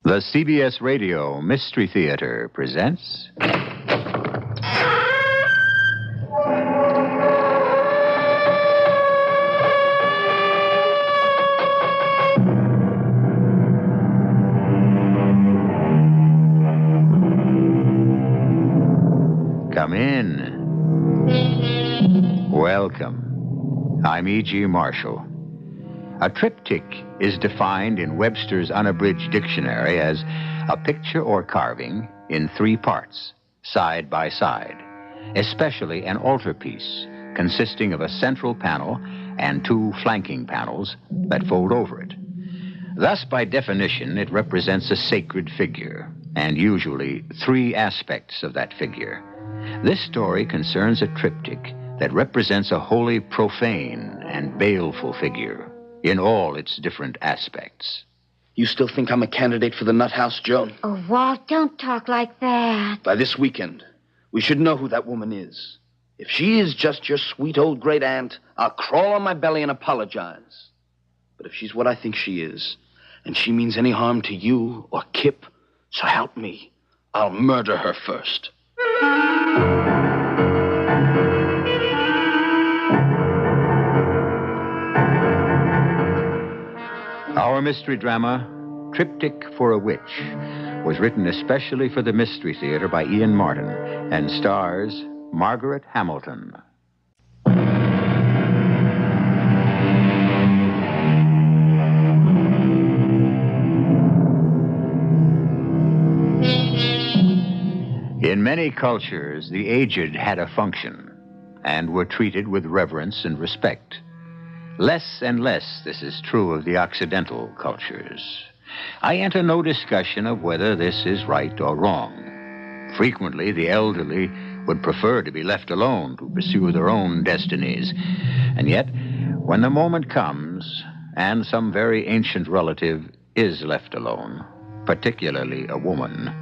The CBS Radio Mystery Theater presents... Come in. Welcome. I'm E.G. Marshall. A triptych is defined in Webster's Unabridged Dictionary as a picture or carving in three parts, side by side, especially an altarpiece consisting of a central panel and two flanking panels that fold over it. Thus, by definition, it represents a sacred figure, and usually three aspects of that figure. This story concerns a triptych that represents a wholly profane and baleful figure in all its different aspects. You still think I'm a candidate for the nut house, Joan? Oh, Walt, don't talk like that. By this weekend, we should know who that woman is. If she is just your sweet old great aunt, I'll crawl on my belly and apologize. But if she's what I think she is, and she means any harm to you or Kip, so help me, I'll murder her first. Our mystery drama, Triptych for a Witch, was written especially for the Mystery Theater by Ian Martin and stars Margaret Hamilton. In many cultures, the aged had a function and were treated with reverence and respect. Less and less this is true of the Occidental cultures. I enter no discussion of whether this is right or wrong. Frequently, the elderly would prefer to be left alone to pursue their own destinies. And yet, when the moment comes and some very ancient relative is left alone, particularly a woman,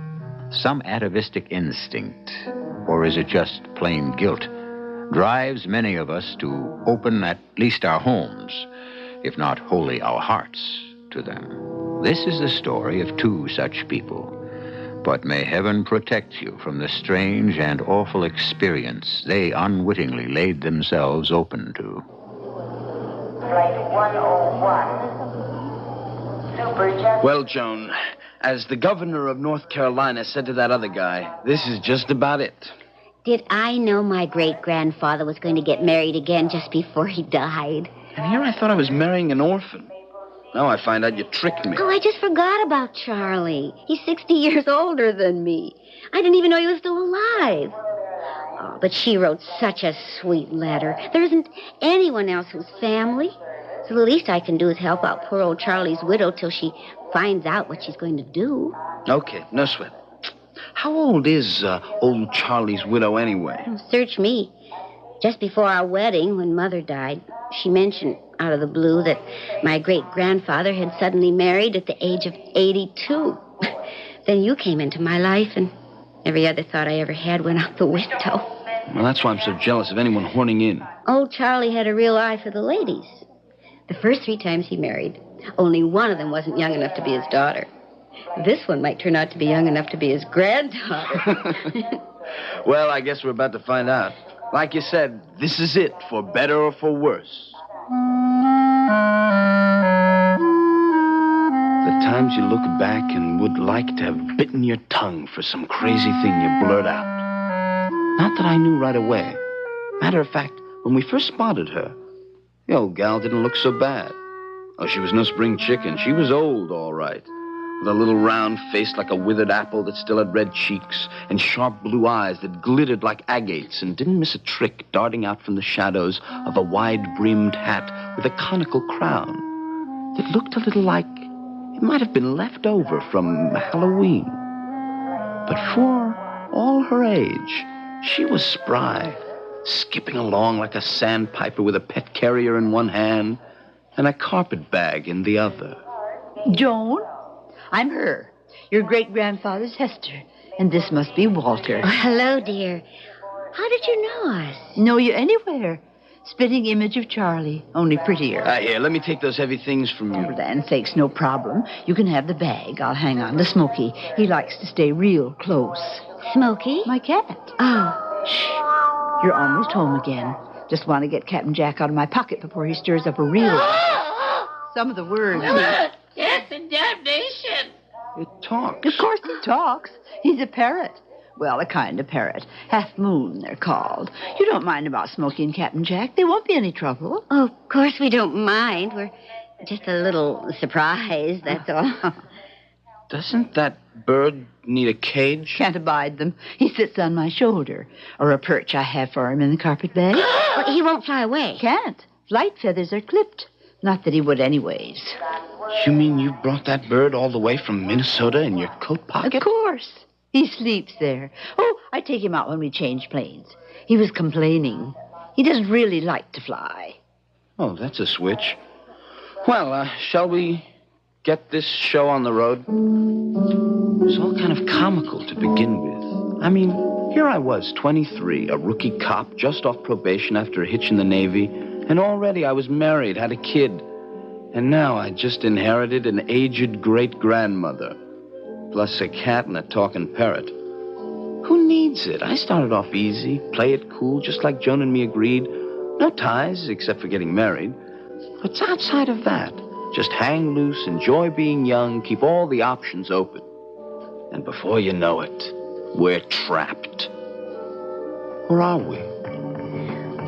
some atavistic instinct, or is it just plain guilt, drives many of us to open at least our homes, if not wholly our hearts, to them. This is the story of two such people. But may heaven protect you from the strange and awful experience they unwittingly laid themselves open to. Flight 101. Super. Well, Joan, as the governor of North Carolina said to that other guy, this is just about it. Did I know my great-grandfather was going to get married again just before he died? And here I thought I was marrying an orphan. Now I find out you tricked me. Oh, I just forgot about Charlie. He's 60 years older than me. I didn't even know he was still alive. Oh, but she wrote such a sweet letter. There isn't anyone else who's family. So the least I can do is help out poor old Charlie's widow till she finds out what she's going to do. Okay, no sweat. How old is old Charlie's widow anyway? Oh, search me. Just before our wedding, when Mother died, she mentioned out of the blue that my great-grandfather had suddenly married at the age of 82. Then you came into my life, and every other thought I ever had went out the window. Well, that's why I'm so jealous of anyone horning in. Old Charlie had a real eye for the ladies. The first 3 times he married, only one of them wasn't young enough to be his daughter. This one might turn out to be young enough to be his granddaughter. Well, I guess we're about to find out. Like you said, this is it, for better or for worse. The times you look back and would like to have bitten your tongue for some crazy thing you blurt out. Not that I knew right away. Matter of fact, when we first spotted her, the old gal didn't look so bad. Oh, she was no spring chicken. She was old, all right. With a little round face like a withered apple that still had red cheeks and sharp blue eyes that glittered like agates and didn't miss a trick darting out from the shadows of a wide-brimmed hat with a conical crown that looked a little like it might have been left over from Halloween. But for all her age, she was spry, skipping along like a sandpiper with a pet carrier in one hand and a carpet bag in the other. Joan? I'm her, your great-grandfather's Hester, and this must be Walter. Oh, hello, dear. How did you know us? Know you anywhere? Spitting image of Charlie, only prettier. Here, let me take those heavy things from you. For land's sakes, no problem. You can have the bag. I'll hang on to Smokey. He likes to stay real close. Smokey? My cat. Oh. Shh. You're almost home again. Just want to get Captain Jack out of my pocket before he stirs up a real... Some of the words... Death and damnation. It talks. Of course he talks. He's a parrot. Well, a kind of parrot. Half moon, they're called. You don't mind about Smokey and Captain Jack. They won't be any trouble. Oh, of course we don't mind. We're just a little surprised, that's all. Doesn't that bird need a cage? Can't abide them. He sits on my shoulder. Or a perch I have for him in the carpet bag. Well, he won't fly away. Can't. Flight feathers are clipped. Not that he would anyways. You mean you brought that bird all the way from Minnesota in your coat pocket? Of course. He sleeps there. Oh, I take him out when we change planes. He was complaining. He doesn't really like to fly. Oh, that's a switch. Well, shall we get this show on the road? It was all kind of comical to begin with. I mean, here I was, 23, a rookie cop, just off probation after a hitch in the Navy, and already I was married, had a kid. And now I just inherited an aged great-grandmother, plus a cat and a talking parrot. Who needs it? I started off easy, play it cool, just like Joan and me agreed. No ties, except for getting married. What's outside of that? Just hang loose, enjoy being young, keep all the options open. And before you know it, we're trapped. Or are we?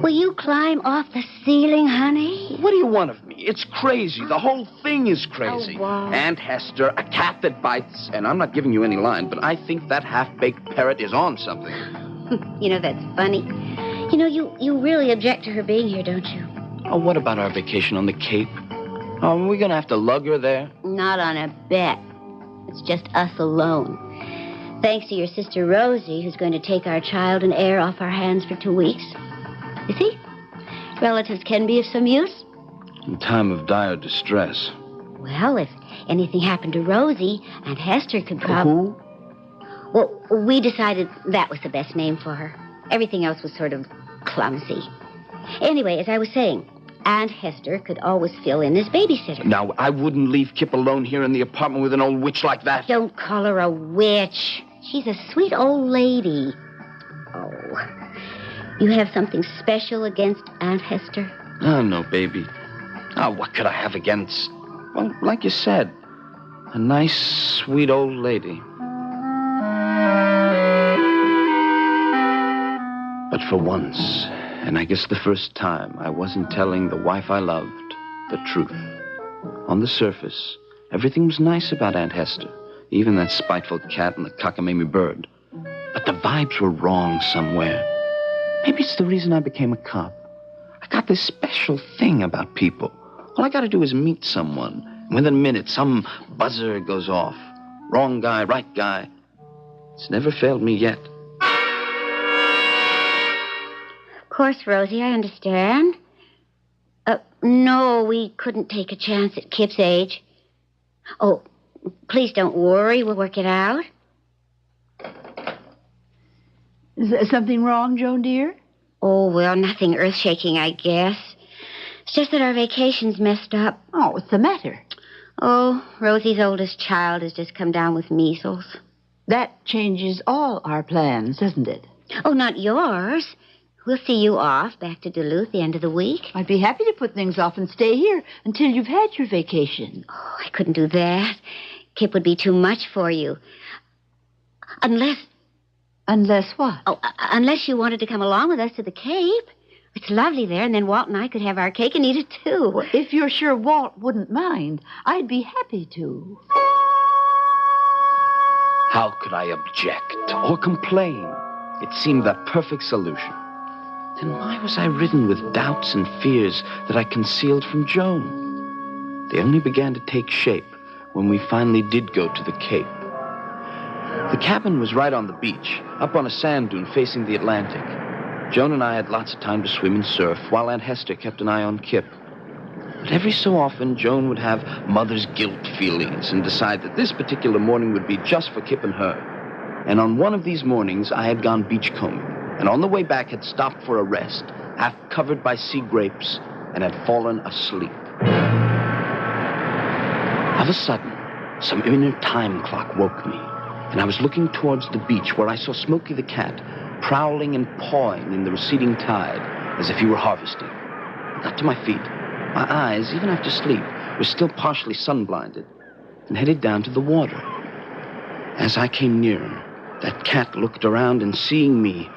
Will you climb off the ceiling, honey? What do you want of me? It's crazy. The whole thing is crazy. Oh, wow. Aunt Hester, a cat that bites, and I'm not giving you any line, but I think that half-baked parrot is on something. You know, that's funny. You know, you really object to her being here, don't you? Oh, what about our vacation on the Cape? Are we going to have to lug her there? Not on a bet. It's just us alone. Thanks to your sister Rosie, who's going to take our child and heir off our hands for 2 weeks. You see? Relatives can be of some use. In time of dire distress. Well, if anything happened to Rosie, Aunt Hester could probably... Who? Well, we decided that was the best name for her. Everything else was sort of clumsy. Anyway, as I was saying, Aunt Hester could always fill in as babysitter. Now, I wouldn't leave Kip alone here in the apartment with an old witch like that. Don't call her a witch. She's a sweet old lady. Oh, you have something special against Aunt Hester? Oh, no, baby. Oh, what could I have against... Well, like you said, a nice, sweet old lady. But for once, and I guess the first time, I wasn't telling the wife I loved the truth. On the surface, everything was nice about Aunt Hester, even that spiteful cat and the cockamamie bird. But the vibes were wrong somewhere. Maybe it's the reason I became a cop. I got this special thing about people. All I got to do is meet someone. And within a minute, some buzzer goes off. Wrong guy, right guy. It's never failed me yet. Of course, Rosie, I understand. No, we couldn't take a chance at Kip's age. Oh, please don't worry. We'll work it out. Is there something wrong, Joan, dear? Oh, well, nothing earth-shaking, I guess. It's just that our vacation's messed up. Oh, what's the matter? Oh, Rosie's oldest child has just come down with measles. That changes all our plans, doesn't it? Oh, not yours. We'll see you off back to Duluth the end of the week. I'd be happy to put things off and stay here until you've had your vacation. Oh, I couldn't do that. Kip would be too much for you. Unless... Unless what? Oh, unless you wanted to come along with us to the Cape. It's lovely there, and then Walt and I could have our cake and eat it, too. Well, if you're sure Walt wouldn't mind, I'd be happy to. How could I object or complain? It seemed the perfect solution. Then why was I ridden with doubts and fears that I concealed from Joan? They only began to take shape when we finally did go to the Cape. The cabin was right on the beach, up on a sand dune facing the Atlantic. Joan and I had lots of time to swim and surf, while Aunt Hester kept an eye on Kip. But every so often, Joan would have mother's guilt feelings and decide that this particular morning would be just for Kip and her. And on one of these mornings, I had gone beachcombing, and on the way back had stopped for a rest, half covered by sea grapes, and had fallen asleep. Of a sudden, some inner time clock woke me, and I was looking towards the beach where I saw Smokey the cat prowling and pawing in the receding tide as if he were harvesting. I got to my feet. My eyes, even after sleep, were still partially sun-blinded, and headed down to the water. As I came nearer, that cat looked around and, seeing me,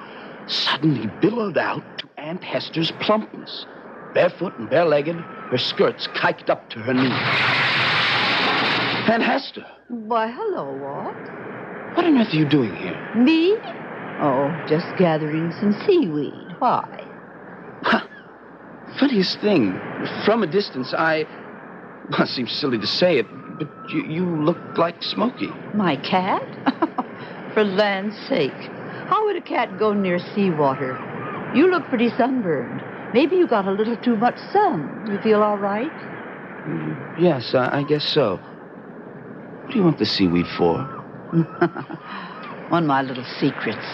suddenly billowed out to Aunt Hester's plumpness. Barefoot and bare-legged, her skirts kiked up to her knees. Aunt Hester! Why, hello, Walt. What on earth are you doing here? Me? Oh, just gathering some seaweed. Why? Funniest thing. From a distance, well, it seems silly to say it, but you look like Smokey. My cat? For land's sake. How would a cat go near seawater? You look pretty sunburned. Maybe you got a little too much sun. You feel all right? Yes, I guess so. What do you want the seaweed for? One of my little secrets.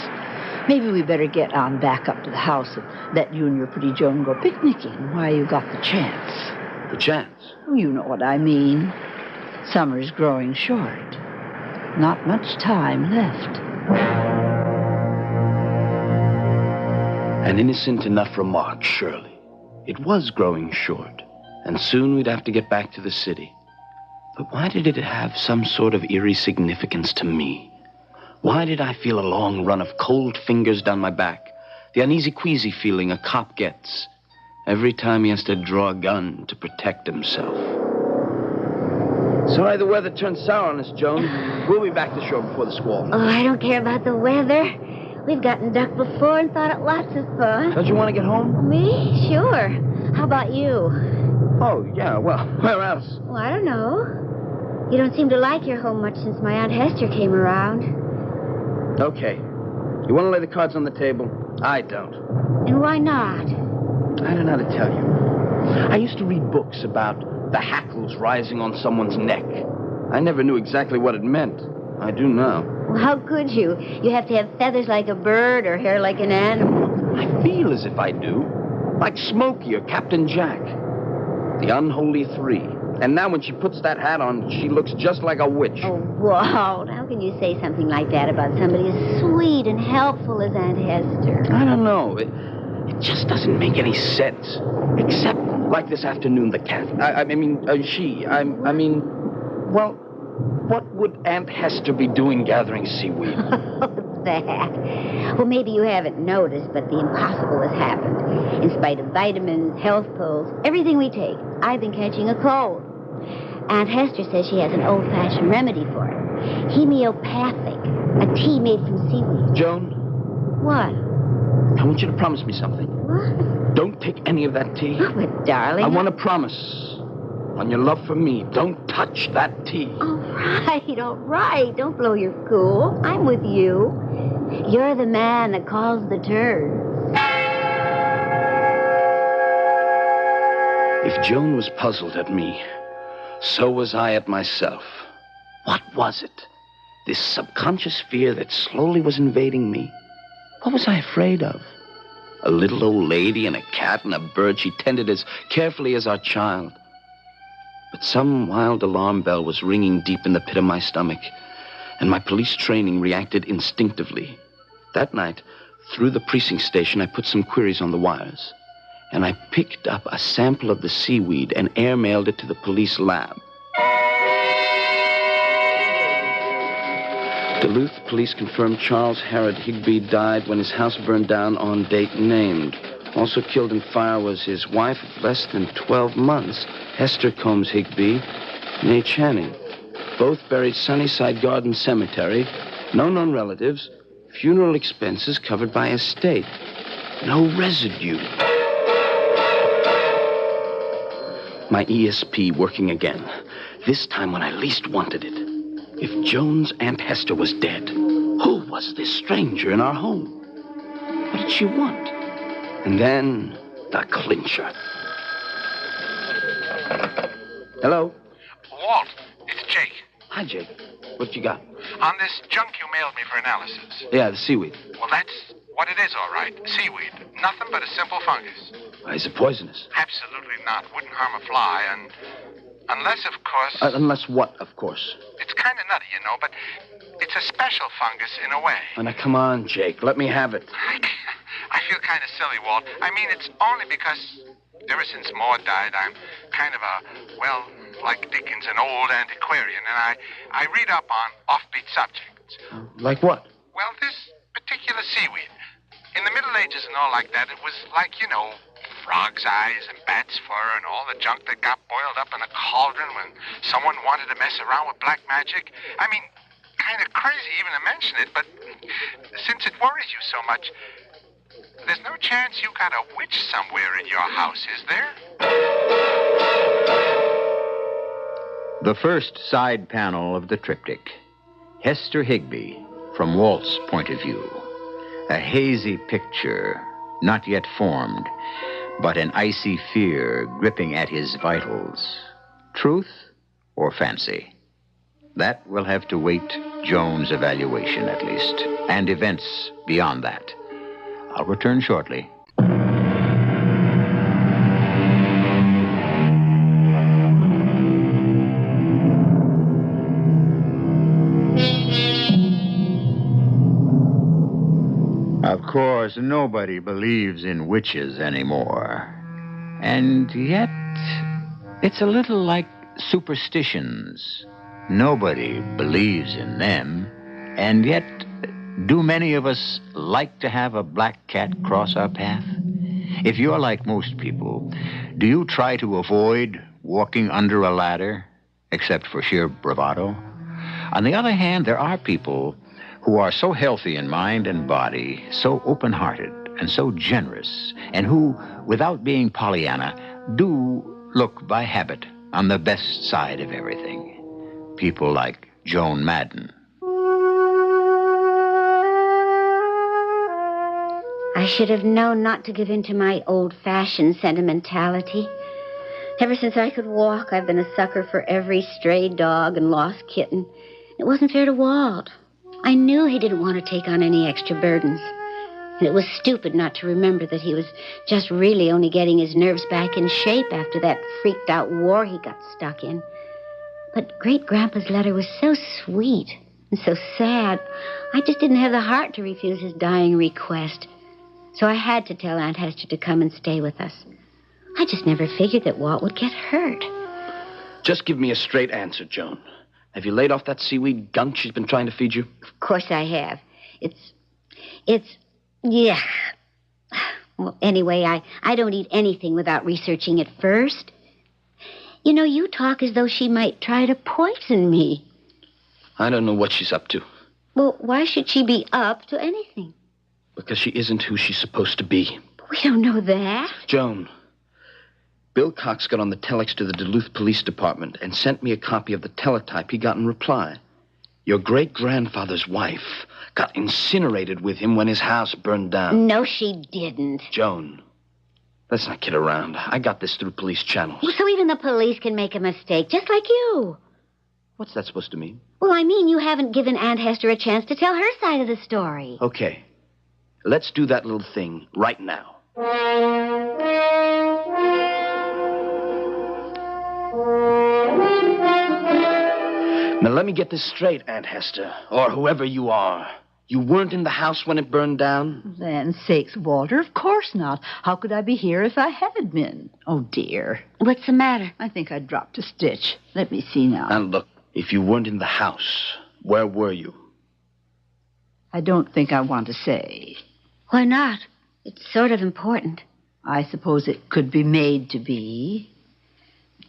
Maybe we better get on back up to the house and let you and your pretty Joan go picnicking while you got the chance. The chance? You know what I mean. Summer's growing short. Not much time left. An innocent enough remark, surely. It was growing short, and soon we'd have to get back to the city. But why did it have some sort of eerie significance to me? Why did I feel a long run of cold fingers down my back? The uneasy-queasy feeling a cop gets every time he has to draw a gun to protect himself. Sorry the weather turned sour on us, Joan. We'll be back to shore before the squall. Oh, I don't care about the weather. We've gotten duck before and thought it lots of fun. Don't you want to get home? Me? Sure. How about you? Oh, yeah, well, where else? Well, I don't know. You don't seem to like your home much since my Aunt Hester came around. Okay. You want to lay the cards on the table? I don't. And why not? I don't know how to tell you. I used to read books about the hackles rising on someone's neck. I never knew exactly what it meant. I do now. Well, how could you? You have to have feathers like a bird or hair like an animal. I feel as if I do. Like Smokey or Captain Jack. The unholy three. And now when she puts that hat on, she looks just like a witch. Oh, Walt, how can you say something like that about somebody as sweet and helpful as Aunt Hester? I don't know. It just doesn't make any sense. Except, like this afternoon, the cat. Well, what would Aunt Hester be doing gathering seaweed? That. Well, maybe you haven't noticed, but the impossible has happened. In spite of vitamins, health pills, everything we take, I've been catching a cold. Aunt Hester says she has an old-fashioned remedy for it. Homeopathic. A tea made from seaweed. Joan? What? I want you to promise me something. What? Don't take any of that tea. Oh, but darling. I want to promise. On your love for me, don't touch that tea. All right. Don't blow your cool. I'm with you. You're the man that calls the turn. If Joan was puzzled at me, so was I at myself. What was it? This subconscious fear that slowly was invading me. What was I afraid of? A little old lady and a cat and a bird she tended as carefully as our child. But some wild alarm bell was ringing deep in the pit of my stomach, and my police training reacted instinctively. That night, through the precinct station, I put some queries on the wires, and I picked up a sample of the seaweed and airmailed it to the police lab. Duluth police confirmed Charles Harrod Higbee died when his house burned down on date named. Also killed in fire was his wife of less than 12 months, Hester Combs Higbee, née Channing. Both buried Sunnyside Garden Cemetery. No known relatives. Funeral expenses covered by estate. No residue. My ESP working again. This time when I least wanted it. If Joan's Aunt Hester was dead, who was this stranger in our home? What did she want? And then, the clincher. Hello? Walt, it's Jake. Hi, Jake. What you got? On this junk you mailed me for analysis. Yeah, the seaweed. Well, that's What it is, all right. Seaweed. Nothing but a simple fungus. Is it poisonous? Absolutely not. Wouldn't harm a fly, and unless, of course... Unless what, of course? It's kind of nutty, you know, but it's a special fungus in a way. Oh, now, come on, Jake. Let me have it. I feel kind of silly, Walt. I mean, it's only because ever since Maud died, I'm kind of like Dickens, an old antiquarian, and I read up on offbeat subjects. Like what? Well, this particular seaweed. In the Middle Ages and all like that, it was like, you know, frog's eyes and bat's fur and all the junk that got boiled up in a cauldron when someone wanted to mess around with black magic. I mean, kind of crazy even to mention it, but since it worries you so much, there's no chance you got a witch somewhere in your house, is there? The first side panel of the triptych. Hester Higby, from Walt's point of view. A hazy picture, not yet formed, but an icy fear gripping at his vitals. Truth or fancy? That will have to wait Joan's evaluation, at least, and events beyond that. I'll return shortly. Of course, nobody believes in witches anymore. And yet, it's a little like superstitions. Nobody believes in them, and yet, do many of us like to have a black cat cross our path? If you're like most people, do you try to avoid walking under a ladder, except for sheer bravado? On the other hand, there are people who are so healthy in mind and body, so open-hearted and so generous, and who, without being Pollyanna, do look by habit on the best side of everything. People like Joan Madden. I should have known not to give in to my old-fashioned sentimentality. Ever since I could walk, I've been a sucker for every stray dog and lost kitten. It wasn't fair to Walt. I knew he didn't want to take on any extra burdens. And it was stupid not to remember that he was just really only getting his nerves back in shape after that freaked-out war he got stuck in. But Great-Grandpa's letter was so sweet and so sad. I just didn't have the heart to refuse his dying request. So I had to tell Aunt Hester to come and stay with us. I just never figured that Walt would get hurt. Just give me a straight answer, Joan. Have you laid off that seaweed gunk she's been trying to feed you? Of course I have. Yeah. Well, anyway, I don't eat anything without researching it first. You know, you talk as though she might try to poison me. I don't know what she's up to. Well, why should she be up to anything? Because she isn't who she's supposed to be. We don't know that. Joan, Bill Cox got on the telex to the Duluth Police Department and sent me a copy of the teletype he got in reply. Your great-grandfather's wife got incinerated with him when his house burned down. No, she didn't. Joan, let's not kid around. I got this through police channels. Well, so even the police can make a mistake, just like you. What's that supposed to mean? Well, I mean, you haven't given Aunt Hester a chance to tell her side of the story. Okay. Let's do that little thing right now. Now, let me get this straight, Aunt Hester, or whoever you are. You weren't in the house when it burned down? Land's sakes, Walter, of course not. How could I be here if I had been? Oh, dear. What's the matter? I think I dropped a stitch. Let me see now. Now, look, if you weren't in the house, where were you? I don't think I want to say. Why not? It's sort of important. I suppose it could be made to be.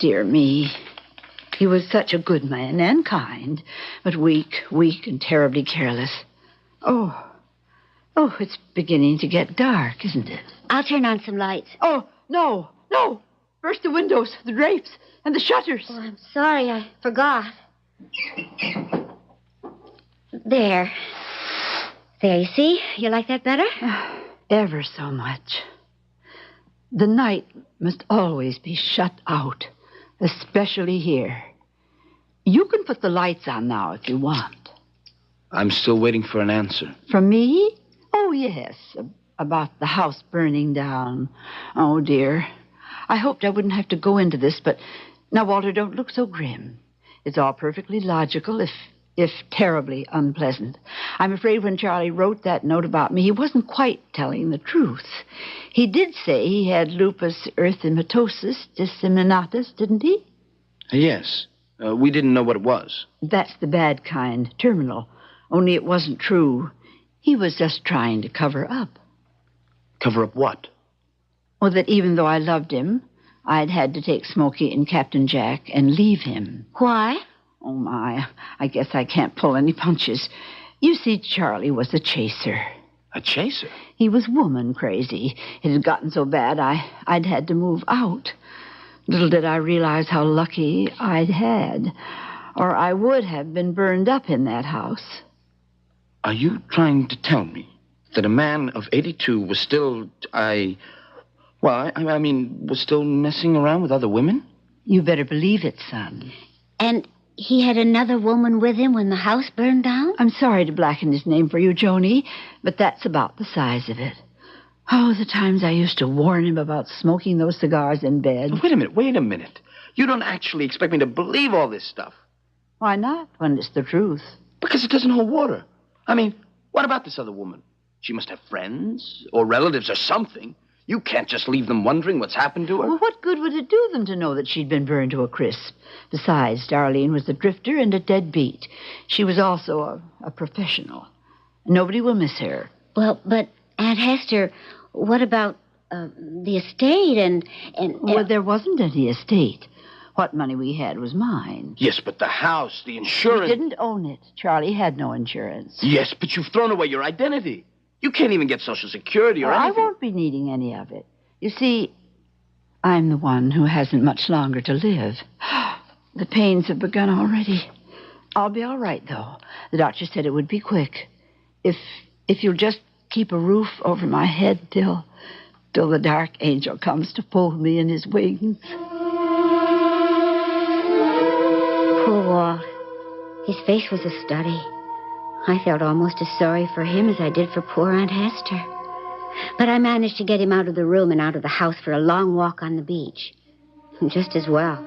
Dear me. He was such a good man and kind, but weak and terribly careless. Oh, it's beginning to get dark, isn't it? I'll turn on some lights. Oh, no. Burst the windows, the drapes, and the shutters. Oh, I'm sorry, I forgot. There, you see? You like that better? Ever so much. The night must always be shut out, especially here. You can put the lights on now if you want. I'm still waiting for an answer. From me? Oh, Oh, yes, about the house burning down. Oh, dear. I hoped I wouldn't have to go into this, but now, Walter, don't look so grim. It's all perfectly logical, if terribly unpleasant. I'm afraid when Charlie wrote that note about me, he wasn't quite telling the truth. He did say he had lupus erythematosus disseminatus, didn't he? Yes. We didn't know what it was. That's the bad kind, terminal. Only it wasn't true. He was just trying to cover up. Cover up what? Well, that even though I loved him, I'd had to take Smokey and Captain Jack and leave him. Why? Oh, my. I guess I can't pull any punches. You see, Charlie was a chaser. A chaser? He was woman crazy. It had gotten so bad I'd had to move out. Little did I realize how lucky I'd had, or I would have been burned up in that house. Are you trying to tell me that a man of 82 was still, was still messing around with other women? You better believe it, son. And he had another woman with him when the house burned down? I'm sorry to blacken his name for you, Joni, but that's about the size of it. Oh, the times I used to warn him about smoking those cigars in bed. Wait a minute. You don't actually expect me to believe all this stuff? Why not, when it's the truth? Because it doesn't hold water. I mean, what about this other woman? She must have friends or relatives or something. You can't just leave them wondering what's happened to her. Well, what good would it do them to know that she'd been burned to a crisp? Besides, Darlene was a drifter and a deadbeat. She was also a professional. Nobody will miss her. Well, but, Aunt Hester, what about the estate and... Well, there wasn't any estate. What money we had was mine. Yes, but the house, the insurance... We didn't own it. Charlie had no insurance. Yes, but you've thrown away your identity. You can't even get Social Security or anything. I won't be needing any of it. You see, I'm the one who hasn't much longer to live. The pains have begun already. I'll be all right, though. The doctor said it would be quick. If you'll just keep a roof over my head till the dark angel comes to fold me in his wings. Poor Walt. His face was a study. I felt almost as sorry for him as I did for poor Aunt Hester. But I managed to get him out of the room and out of the house for a long walk on the beach. And just as well,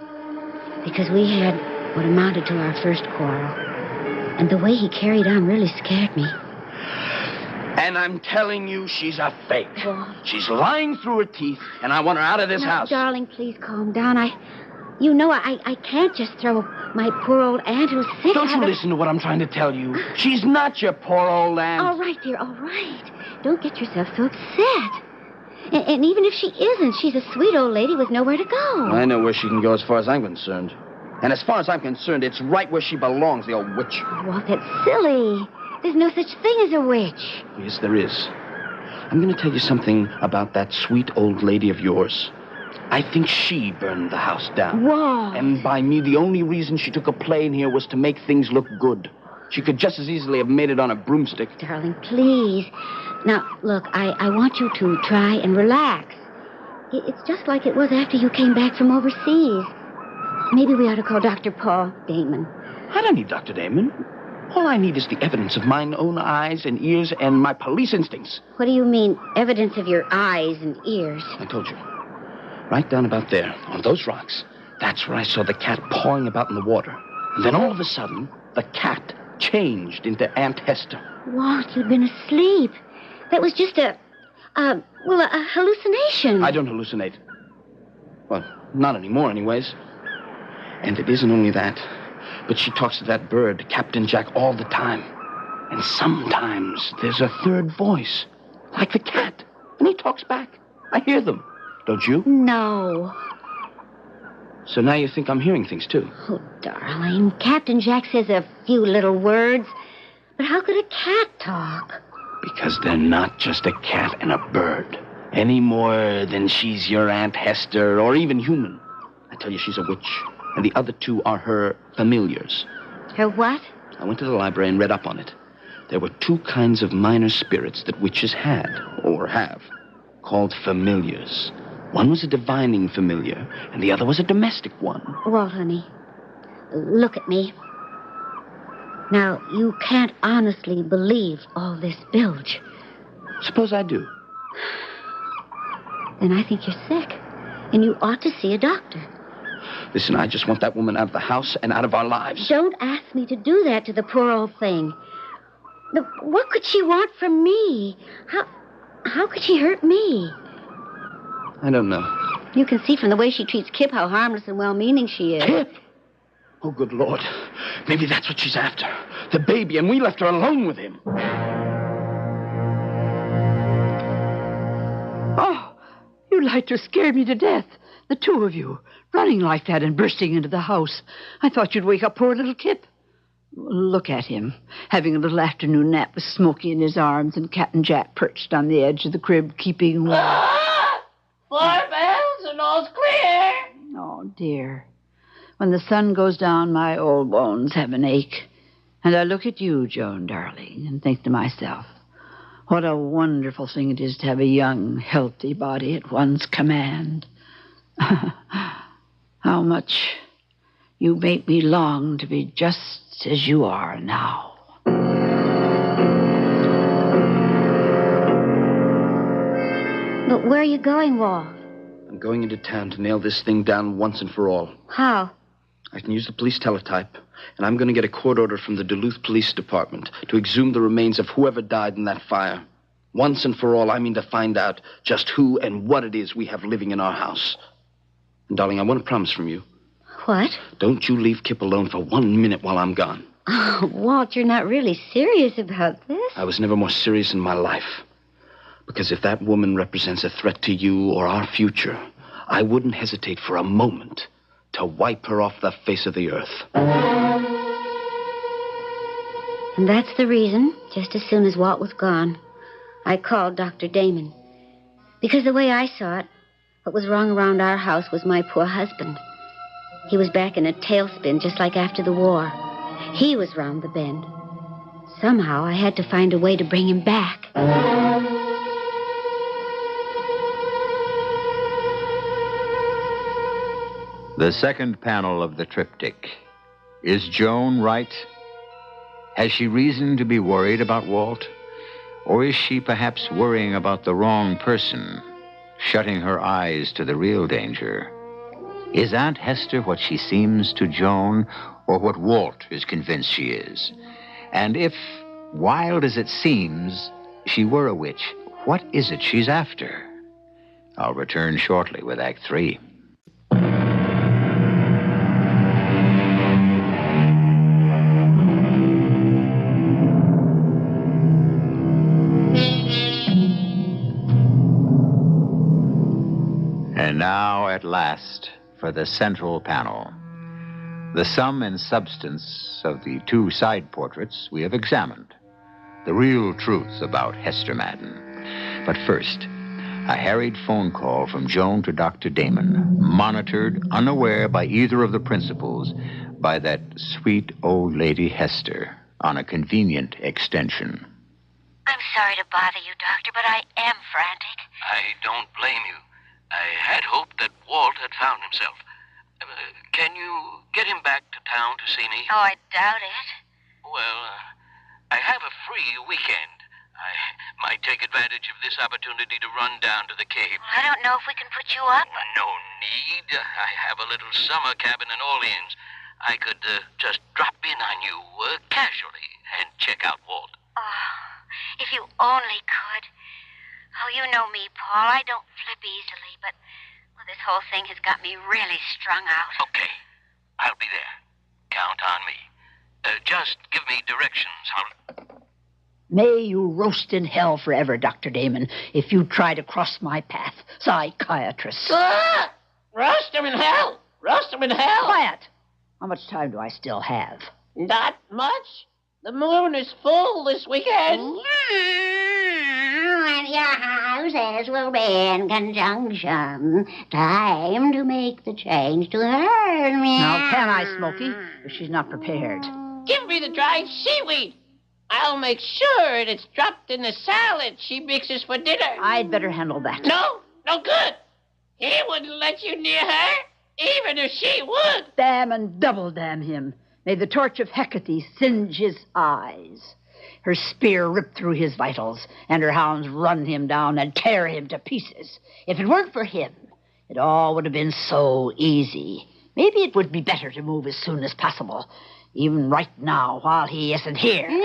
because we had what amounted to our first quarrel. And the way he carried on really scared me. And I'm telling you, she's a fake. Walt. She's lying through her teeth, and I want her out of this house. Darling, please calm down. I can't just throw my poor old aunt who's sick. Don't you listen to what I'm trying to tell you. She's not your poor old aunt. All right, dear, all right. Don't get yourself so upset. And even if she isn't, she's a sweet old lady with nowhere to go. I know where she can go as far as I'm concerned. And as far as I'm concerned, it's right where she belongs, the old witch. Walt, that's silly. There's no such thing as a witch. Yes, there is. I'm going to tell you something about that sweet old lady of yours. I think she burned the house down. Walt. And by me, the only reason she took a plane here was to make things look good. She could just as easily have made it on a broomstick. Darling, please. Now, look, I want you to try and relax. It's just like it was after you came back from overseas. Maybe we ought to call Dr. Paul Damon. I don't need Dr. Damon. All I need is the evidence of mine own eyes and ears and my police instincts. What do you mean, evidence of your eyes and ears? I told you. Right down about there, on those rocks, that's where I saw the cat pawing about in the water. And then all of a sudden, the cat changed into Aunt Hester. Walt, you'd been asleep. That was just a hallucination. I don't hallucinate. Well, not anymore, anyways. And it isn't only that, but she talks to that bird, Captain Jack, all the time. And sometimes there's a third voice, like the cat, and he talks back. I hear them. Don't you? No. So now you think I'm hearing things, too? Oh, darling, Captain Jack says a few little words. But how could a cat talk? Because they're not just a cat and a bird. Any more than she's your Aunt Hester or even human. I tell you, she's a witch. And the other two are her familiars. Her what? I went to the library and read up on it. There were two kinds of minor spirits that witches had, or have, called familiars. One was a divining familiar, and the other was a domestic one. Walt, honey, look at me. Now, you can't honestly believe all this bilge. Suppose I do. Then I think you're sick, and you ought to see a doctor. Listen, I just want that woman out of the house and out of our lives. Don't ask me to do that to the poor old thing. Look, what could she want from me? How could she hurt me? I don't know. You can see from the way she treats Kip how harmless and well-meaning she is. Kip? Oh, good Lord. Maybe that's what she's after. The baby, and we left her alone with him. Oh, you like to scare me to death. The two of you, running like that and bursting into the house. I thought you'd wake up poor little Kip. Look at him, having a little afternoon nap with Smokey in his arms and Captain Jack perched on the edge of the crib, keeping warm. 4 bells and all's clear. Oh, dear. When the sun goes down, my old bones have an ache. And I look at you, Joan, darling, and think to myself, what a wonderful thing it is to have a young, healthy body at one's command. How much you make me long to be just as you are now. But where are you going, Walt? I'm going into town to nail this thing down once and for all. How? I can use the police teletype, and I'm going to get a court order from the Duluth Police Department to exhume the remains of whoever died in that fire. Once and for all, I mean to find out just who and what it is we have living in our house. And, darling, I want a promise from you. What? Don't you leave Kip alone for 1 minute while I'm gone. Oh, Walt, you're not really serious about this. I was never more serious in my life. Because if that woman represents a threat to you or our future, I wouldn't hesitate for a moment to wipe her off the face of the earth. And that's the reason, just as soon as Walt was gone, I called Dr. Damon. Because the way I saw it, what was wrong around our house was my poor husband. He was back in a tailspin just like after the war. He was round the bend. Somehow I had to find a way to bring him back. The second panel of the triptych. Is Joan right? Has she reason to be worried about Walt? Or is she perhaps worrying about the wrong person, shutting her eyes to the real danger? Is Aunt Hester what she seems to Joan, or what Walt is convinced she is? And if, wild as it seems, she were a witch, what is it she's after? I'll return shortly with Act 3. And now, at last, for the central panel. The sum and substance of the two side portraits we have examined. The real truth about Hester Madden. But first, a harried phone call from Joan to Dr. Damon, monitored, unaware by either of the principals, by that sweet old lady Hester, on a convenient extension. I'm sorry to bother you, Doctor, but I am frantic. I don't blame you. I had hoped that Walt had found himself. Can you get him back to town to see me? Oh, I doubt it. Well, I have a free weekend. I might take advantage of this opportunity to run down to the Cape. I don't know if we can put you up. No need. I have a little summer cabin in Orleans. I could just drop in on you casually and check out Walt. Oh, if you only could. Oh, you know me, Paul. I don't flip easily, but this whole thing has got me really strung out. Okay. I'll be there. Count on me. Just give me directions. May you roast in hell forever, Dr. Damon, if you try to cross my path, psychiatrist. Roast him in hell. Roast him in hell. Quiet. How much time do I still have? Not much. The moon is full this weekend. And your houses will be in conjunction. Time to make the change to her. Now, can I, Smokey? If she's not prepared. Give me the dried seaweed. I'll make sure it's dropped in the salad she mixes for dinner. I'd better handle that. No good. He wouldn't let you near her, even if she would. Damn and double damn him. May the torch of Hecate singe his eyes. Her spear ripped through his vitals, and her hounds run him down and tear him to pieces. If it weren't for him, it all would have been so easy. Maybe it would be better to move as soon as possible, even right now while he isn't here. No,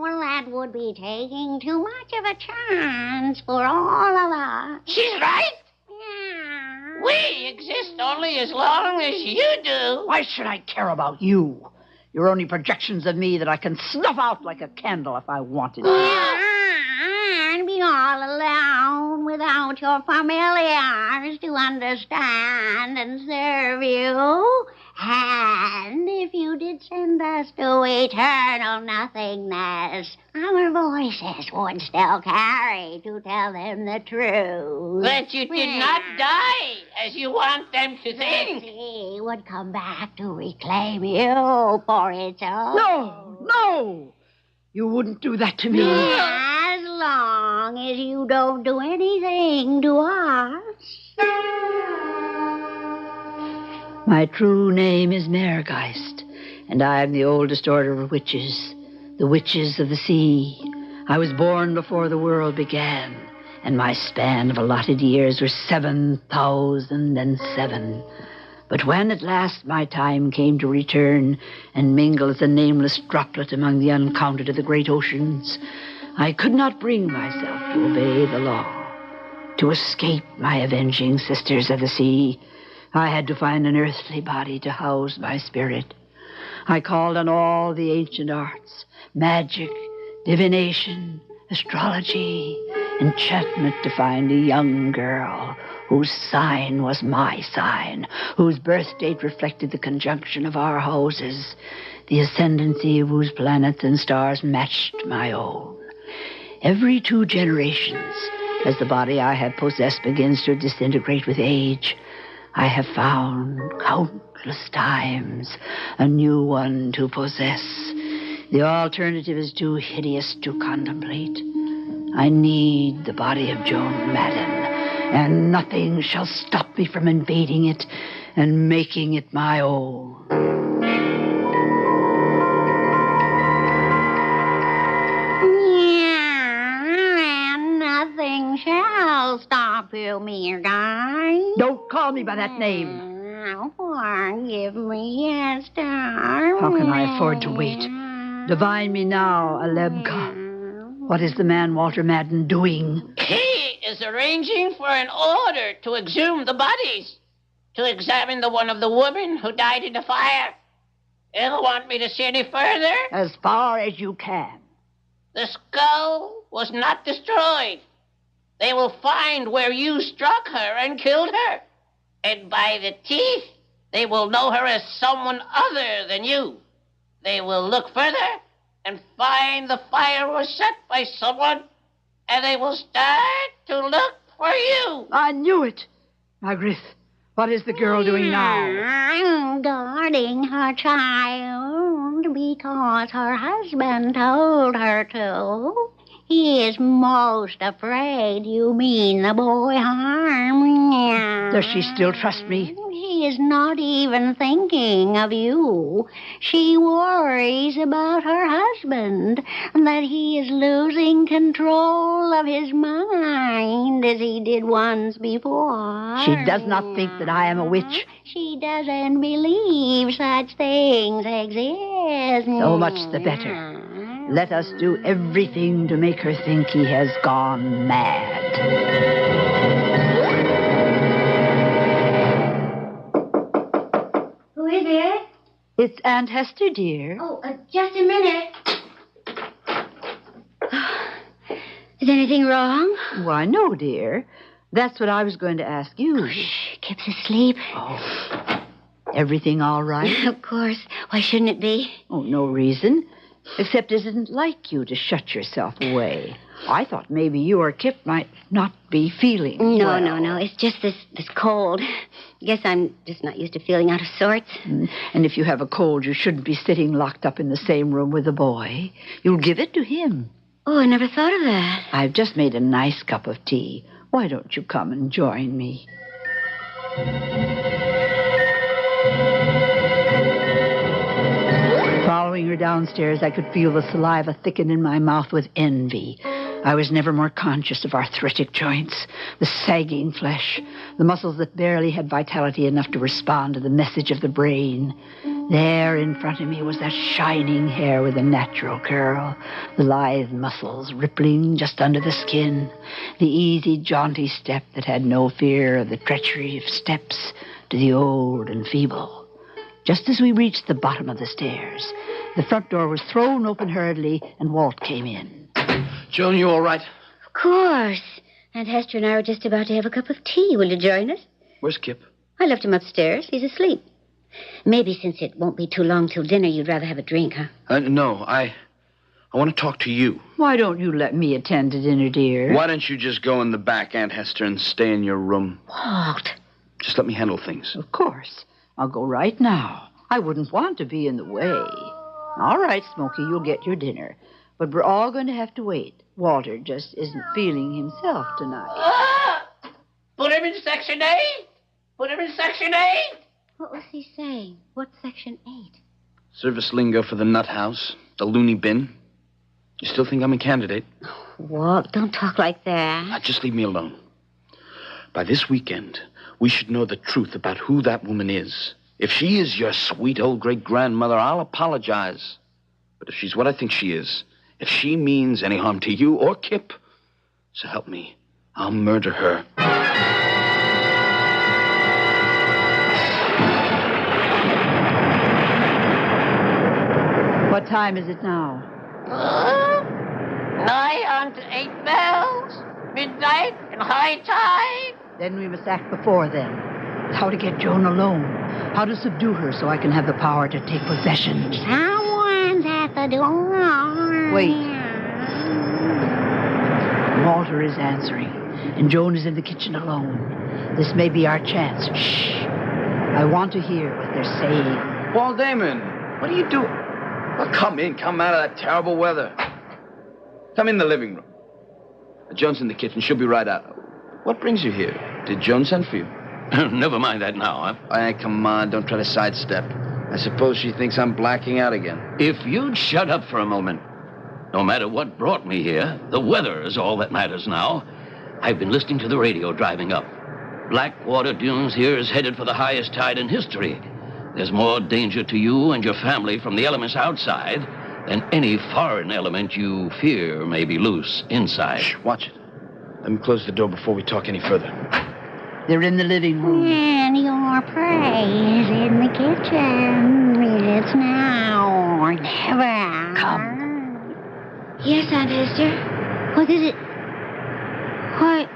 well, that would be taking too much of a chance for all of us. She's right. Yeah. We exist only as long as you do. Why should I care about you? You're only projections of me that I can snuff out like a candle if I wanted to. And be all alone without your familiars to understand and serve you. And if you did send us to eternal nothingness, our voices would still carry to tell them the truth. That you did not die, as you want them to The think. sea would come back to reclaim you for its own. No! You wouldn't do that to me. As long as you don't do anything to us. My true name is Mergeist, and I am the oldest order of witches, the witches of the sea. I was born before the world began, and my span of allotted years were 7,007. But when at last my time came to return and mingle as a nameless droplet among the uncounted of the great oceans, I could not bring myself to obey the law, to escape my avenging sisters of the sea. I had to find an earthly body to house my spirit. I called on all the ancient arts, magic, divination, astrology, enchantment to find a young girl whose sign was my sign, whose birth date reflected the conjunction of our houses, the ascendancy of whose planets and stars matched my own. Every 2 generations, as the body I have possessed begins to disintegrate with age, I have found countless times a new one to possess. The alternative is too hideous to contemplate. I need the body of Joan Madden, and nothing shall stop me from invading it and making it my own. Yeah, and nothing shall stop you, Mergeist. Don't call me by that name. Forgive me, Esther. How can I afford to wait? Divine me now, Alebka. What is the man Walter Madden doing? He is arranging for an order to exhume the bodies, to examine the one of the woman who died in the fire. He'll want me to see any further. As far as you can. The skull was not destroyed. They will find where you struck her and killed her. And by the teeth, they will know her as someone other than you. They will look further and find the fire was set by someone, and they will start to look for you. I knew it. Margaret, what is the girl doing now? I'm guarding her child because her husband told her to. He is most afraid you mean the boy harm. Does she still trust me? She is not even thinking of you. She worries about her husband, that he is losing control of his mind as he did once before. She does not think that I am a witch. She doesn't believe such things exist. So much the better. Let us do everything to make her think he has gone mad. Who is it? It's Aunt Hester, dear. Oh, just a minute. Is anything wrong? Why, no, dear. That's what I was going to ask you. Shh, Kip's asleep. Oh, everything all right? Of course. Why shouldn't it be? Oh, no reason. Except it isn't like you to shut yourself away. I thought maybe you or Kip might not be feeling well. No. It's just this cold. Guess I'm just not used to feeling out of sorts. And if you have a cold, you shouldn't be sitting locked up in the same room with the boy. You'll give it to him. Oh, I never thought of that. I've just made a nice cup of tea. Why don't you come and join me? Follow following her downstairs, I could feel the saliva thicken in my mouth with envy. I was never more conscious of arthritic joints, the sagging flesh, the muscles that barely had vitality enough to respond to the message of the brain. There in front of me was that shining hair with a natural curl, the lithe muscles rippling just under the skin, the easy, jaunty step that had no fear of the treachery of steps to the old and feeble. Just as we reached the bottom of the stairs, the front door was thrown open hurriedly, and Walt came in. Joan, you all right? Of course. Aunt Hester and I were just about to have a cup of tea. Will you join us? Where's Kip? I left him upstairs. He's asleep. Maybe since it won't be too long till dinner, you'd rather have a drink, huh? No, I want to talk to you. Why don't you let me attend to dinner, dear? Why don't you just go in the back, Aunt Hester, and stay in your room? Walt. Just let me handle things. Of course. I'll go right now. I wouldn't want to be in the way. All right, Smokey, you'll get your dinner. But we're all going to have to wait. Walter just isn't feeling himself tonight. Put him in Section 8. Put him in Section 8. What was he saying? What's Section 8? Service lingo for the nut house, the loony bin. You still think I'm a candidate? Oh, Walt, don't talk like that. Now, just leave me alone. By this weekend, we should know the truth about who that woman is. If she is your sweet old great-grandmother, I'll apologize. But if she's what I think she is, if she means any harm to you or Kip, so help me, I'll murder her. What time is it now? 9 on to 8 bells. Midnight and high tide. Then we must act before then. How to get Joan alone. How to subdue her so I can have the power to take possession. Someone's at the door. Wait. Walter is answering, and Joan is in the kitchen alone. This may be our chance. Shh. I want to hear what they're saying. Paul Damon, what are you doing? Well, come in. Come out of that terrible weather. Come in the living room. Joan's in the kitchen. She'll be right out. What brings you here? Did Joan send for you? Never mind that now, huh? Hey, come on. Don't try to sidestep. I suppose she thinks I'm blacking out again. If you'd shut up for a moment. No matter what brought me here, the weather is all that matters now. I've been listening to the radio driving up. Blackwater Dunes here is headed for the highest tide in history. There's more danger to you and your family from the elements outside than any foreign element you fear may be loose inside. Shh, watch it. Let me close the door before we talk any further. They're in the living room. And your prey is in the kitchen. It's now or never. Come. Yes, Aunt Hester. What is it? Why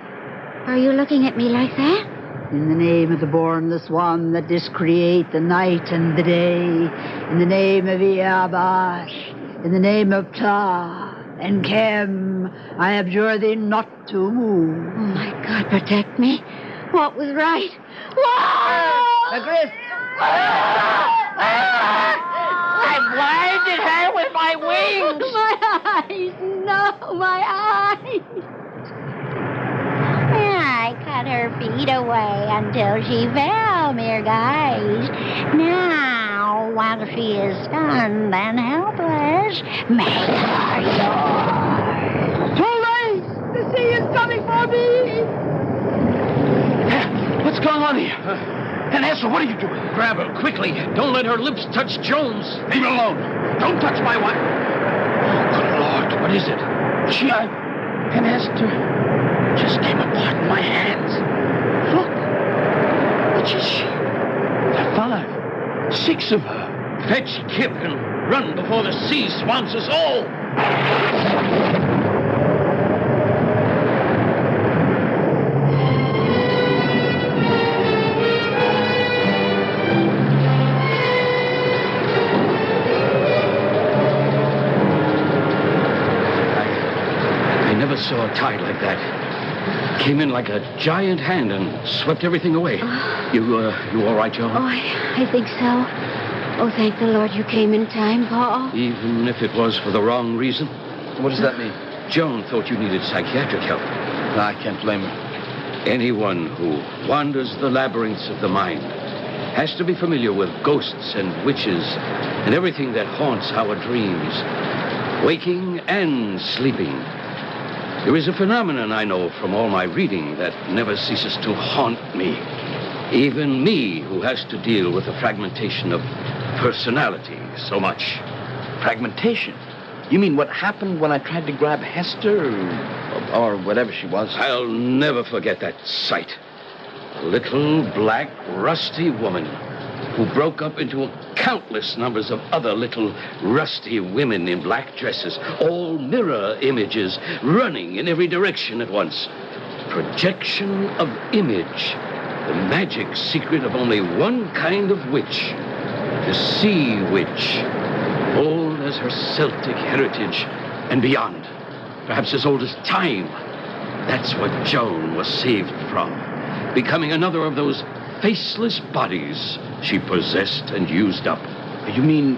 are you looking at me like that? In the name of the Bornless One that discreate the night and the day, in the name of Iabash, in the name of Ptah and Kem, I abjure thee not to move. Oh, my God, protect me. What was right? Whoa! Agris! I blinded her with my wings. My eyes! No, my eyes! I cut her feet away until she fell, mere guys. Now, while she is stunned and helpless, make her yours. Too late! The sea is coming for me! What's going on here? And Hester, what are you doing? Grab her, quickly. Don't let her lips touch Joan's. Leave her alone. Don't touch my wife. Oh, good Lord, what is it? She, and Hester just came apart in my hands. Look. Which is she? There are 5, 6 of her. Fetch Kip and run before the sea swamps us all. I never saw a tide like that. Came in like a giant hand and swept everything away. You all right, Joan? Oh, I think so. Oh, thank the Lord you came in time, Paul. Even if it was for the wrong reason? What does that mean? Joan thought you needed psychiatric help. I can't blame her. Anyone who wanders the labyrinths of the mind has to be familiar with ghosts and witches and everything that haunts our dreams, waking and sleeping. There is a phenomenon I know from all my reading that never ceases to haunt me. Even me, who has to deal with the fragmentation of personality so much. Fragmentation? You mean what happened when I tried to grab Hester or whatever she was? I'll never forget that sight. A little, black, rusty woman who broke up into countless numbers of other little, rusty women in black dresses, all mirror images, running in every direction at once. Projection of image. The magic secret of only one kind of witch. The sea witch. Old as her Celtic heritage and beyond. Perhaps as old as time. That's what Joan was saved from. Becoming another of those faceless bodies she possessed and used up. You mean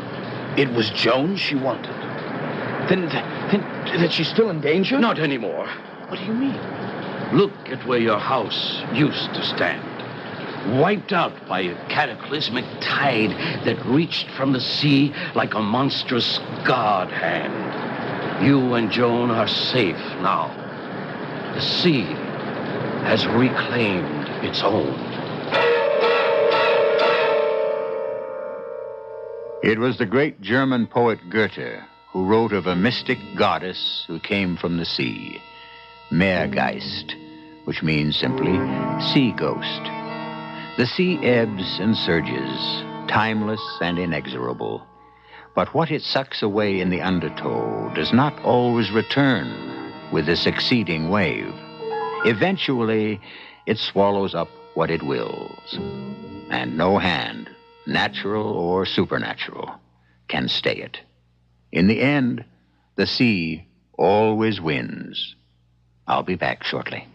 it was Joan she wanted? Then that she's still in danger? Not anymore. What do you mean? Look at where your house used to stand. Wiped out by a cataclysmic tide that reached from the sea like a monstrous god hand. You and Joan are safe now. The sea has reclaimed its own. It was the great German poet Goethe who wrote of a mystic goddess who came from the sea, Meergeist, which means simply sea ghost. The sea ebbs and surges, timeless and inexorable. But what it sucks away in the undertow does not always return with the succeeding wave. Eventually, it swallows up what it wills. And no hand, natural or supernatural, can stay it. In the end, the sea always wins. I'll be back shortly.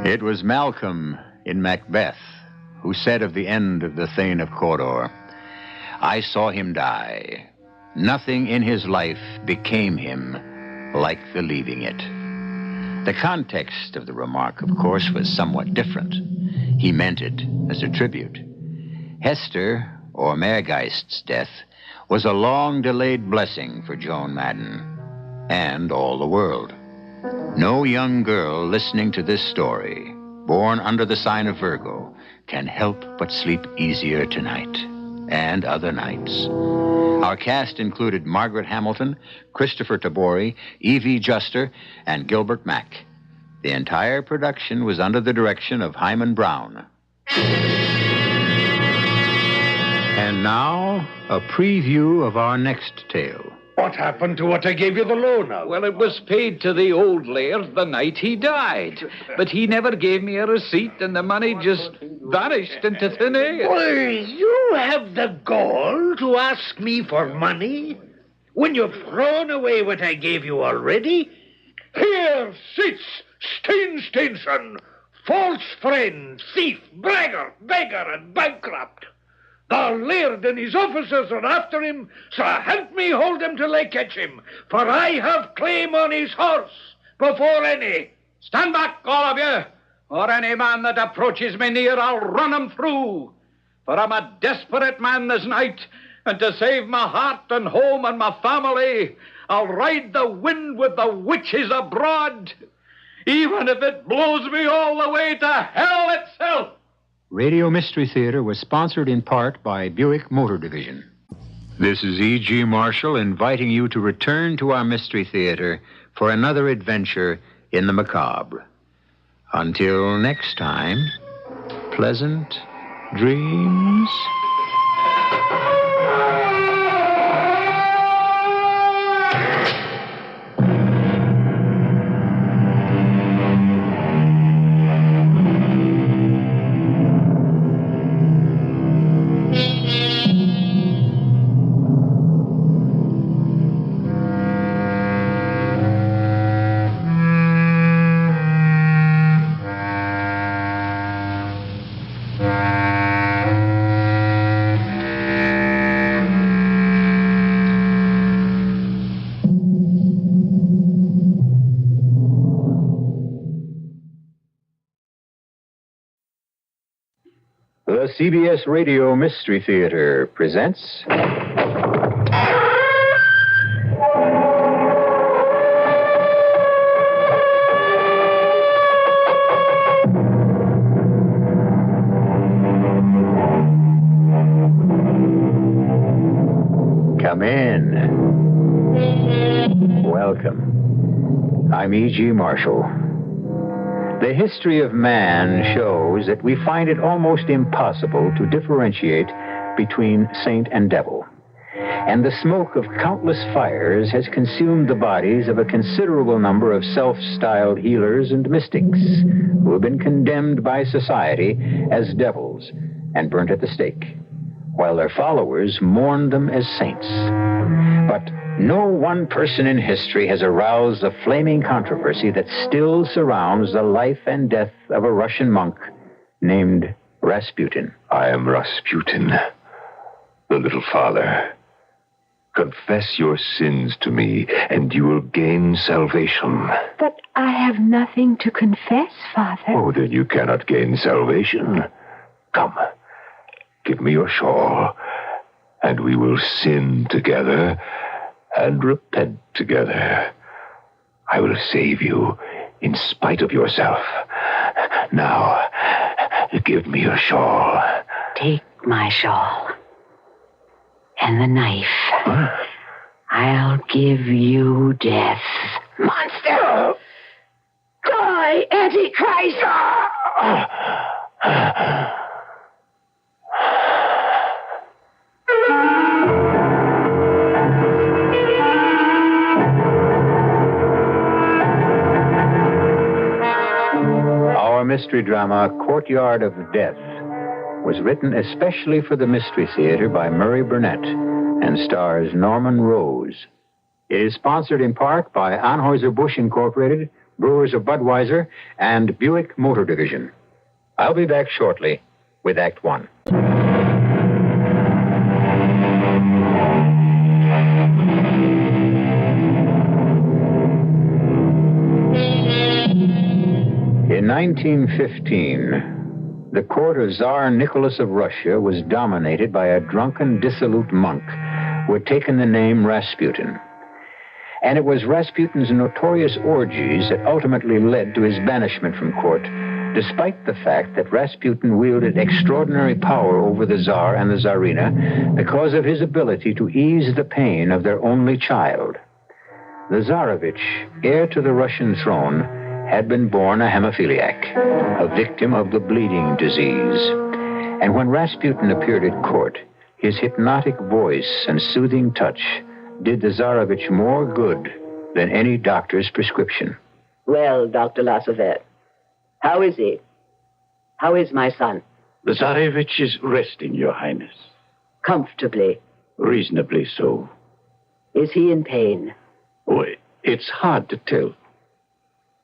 It was Malcolm in Macbeth who said of the end of the Thane of Cawdor, "I saw him die. Nothing in his life became him like the leaving it." The context of the remark, of course, was somewhat different. He meant it as a tribute. Hester, or Meergeist's death, was a long-delayed blessing for Joan Madden and all the world. No young girl listening to this story, born under the sign of Virgo, can help but sleep easier tonight and other nights. Our cast included Margaret Hamilton, Christopher Tabori, Evie Juster, and Gilbert Mack. The entire production was under the direction of Hyman Brown. And now, a preview of our next tale. What happened to what I gave you the loan of? Well, it was paid to the old laird the night he died. But he never gave me a receipt, and the money just vanished into thin air. Why, you have the gall to ask me for money when you've thrown away what I gave you already? Here sits Steinson, false friend, thief, bragger, beggar, and bankrupt. The laird and his officers are after him, so help me hold him till I catch him, for I have claim on his horse before any. Stand back, all of you, or any man that approaches me near, I'll run him through. For I'm a desperate man this night, and to save my heart and home and my family, I'll ride the wind with the witches abroad, even if it blows me all the way to hell itself. Radio Mystery Theater was sponsored in part by Buick Motor Division. This is E.G. Marshall inviting you to return to our Mystery Theater for another adventure in the macabre. Until next time, pleasant dreams. The CBS Radio Mystery Theater presents... Come in. Welcome. I'm E.G. Marshall. The history of man shows that we find it almost impossible to differentiate between saint and devil. And the smoke of countless fires has consumed the bodies of a considerable number of self-styled healers and mystics who have been condemned by society as devils and burnt at the stake, while their followers mourned them as saints. But no one person in history has aroused the flaming controversy that still surrounds the life and death of a Russian monk named Rasputin. I am Rasputin, the little father. Confess your sins to me, and you will gain salvation. But I have nothing to confess, Father. Oh, then you cannot gain salvation. Come, give me your shawl, and we will sin together and repent together. I will save you in spite of yourself. Now, give me your shawl. Take my shawl. And the knife. Huh? I'll give you death. Monster! Die, Antichrist! Our mystery drama, Courtyard of Death, was written especially for the Mystery Theater by Murray Burnett and stars Norman Rose. It is sponsored in part by Anheuser-Busch Incorporated, Brewers of Budweiser, and Buick Motor Division. I'll be back shortly with Act One. In 1915, the court of Tsar Nicholas of Russia was dominated by a drunken, dissolute monk who had taken the name Rasputin. And it was Rasputin's notorious orgies that ultimately led to his banishment from court, despite the fact that Rasputin wielded extraordinary power over the Tsar and the Tsarina because of his ability to ease the pain of their only child. The Tsarevich, heir to the Russian throne, had been born a hemophiliac, a victim of the bleeding disease. And when Rasputin appeared at court, his hypnotic voice and soothing touch did the Tsarevich more good than any doctor's prescription. Well, Dr. Lassavet, how is he? How is my son? The Tsarevich is resting, Your Highness. Comfortably? Reasonably so. Is he in pain? Oh, it's hard to tell.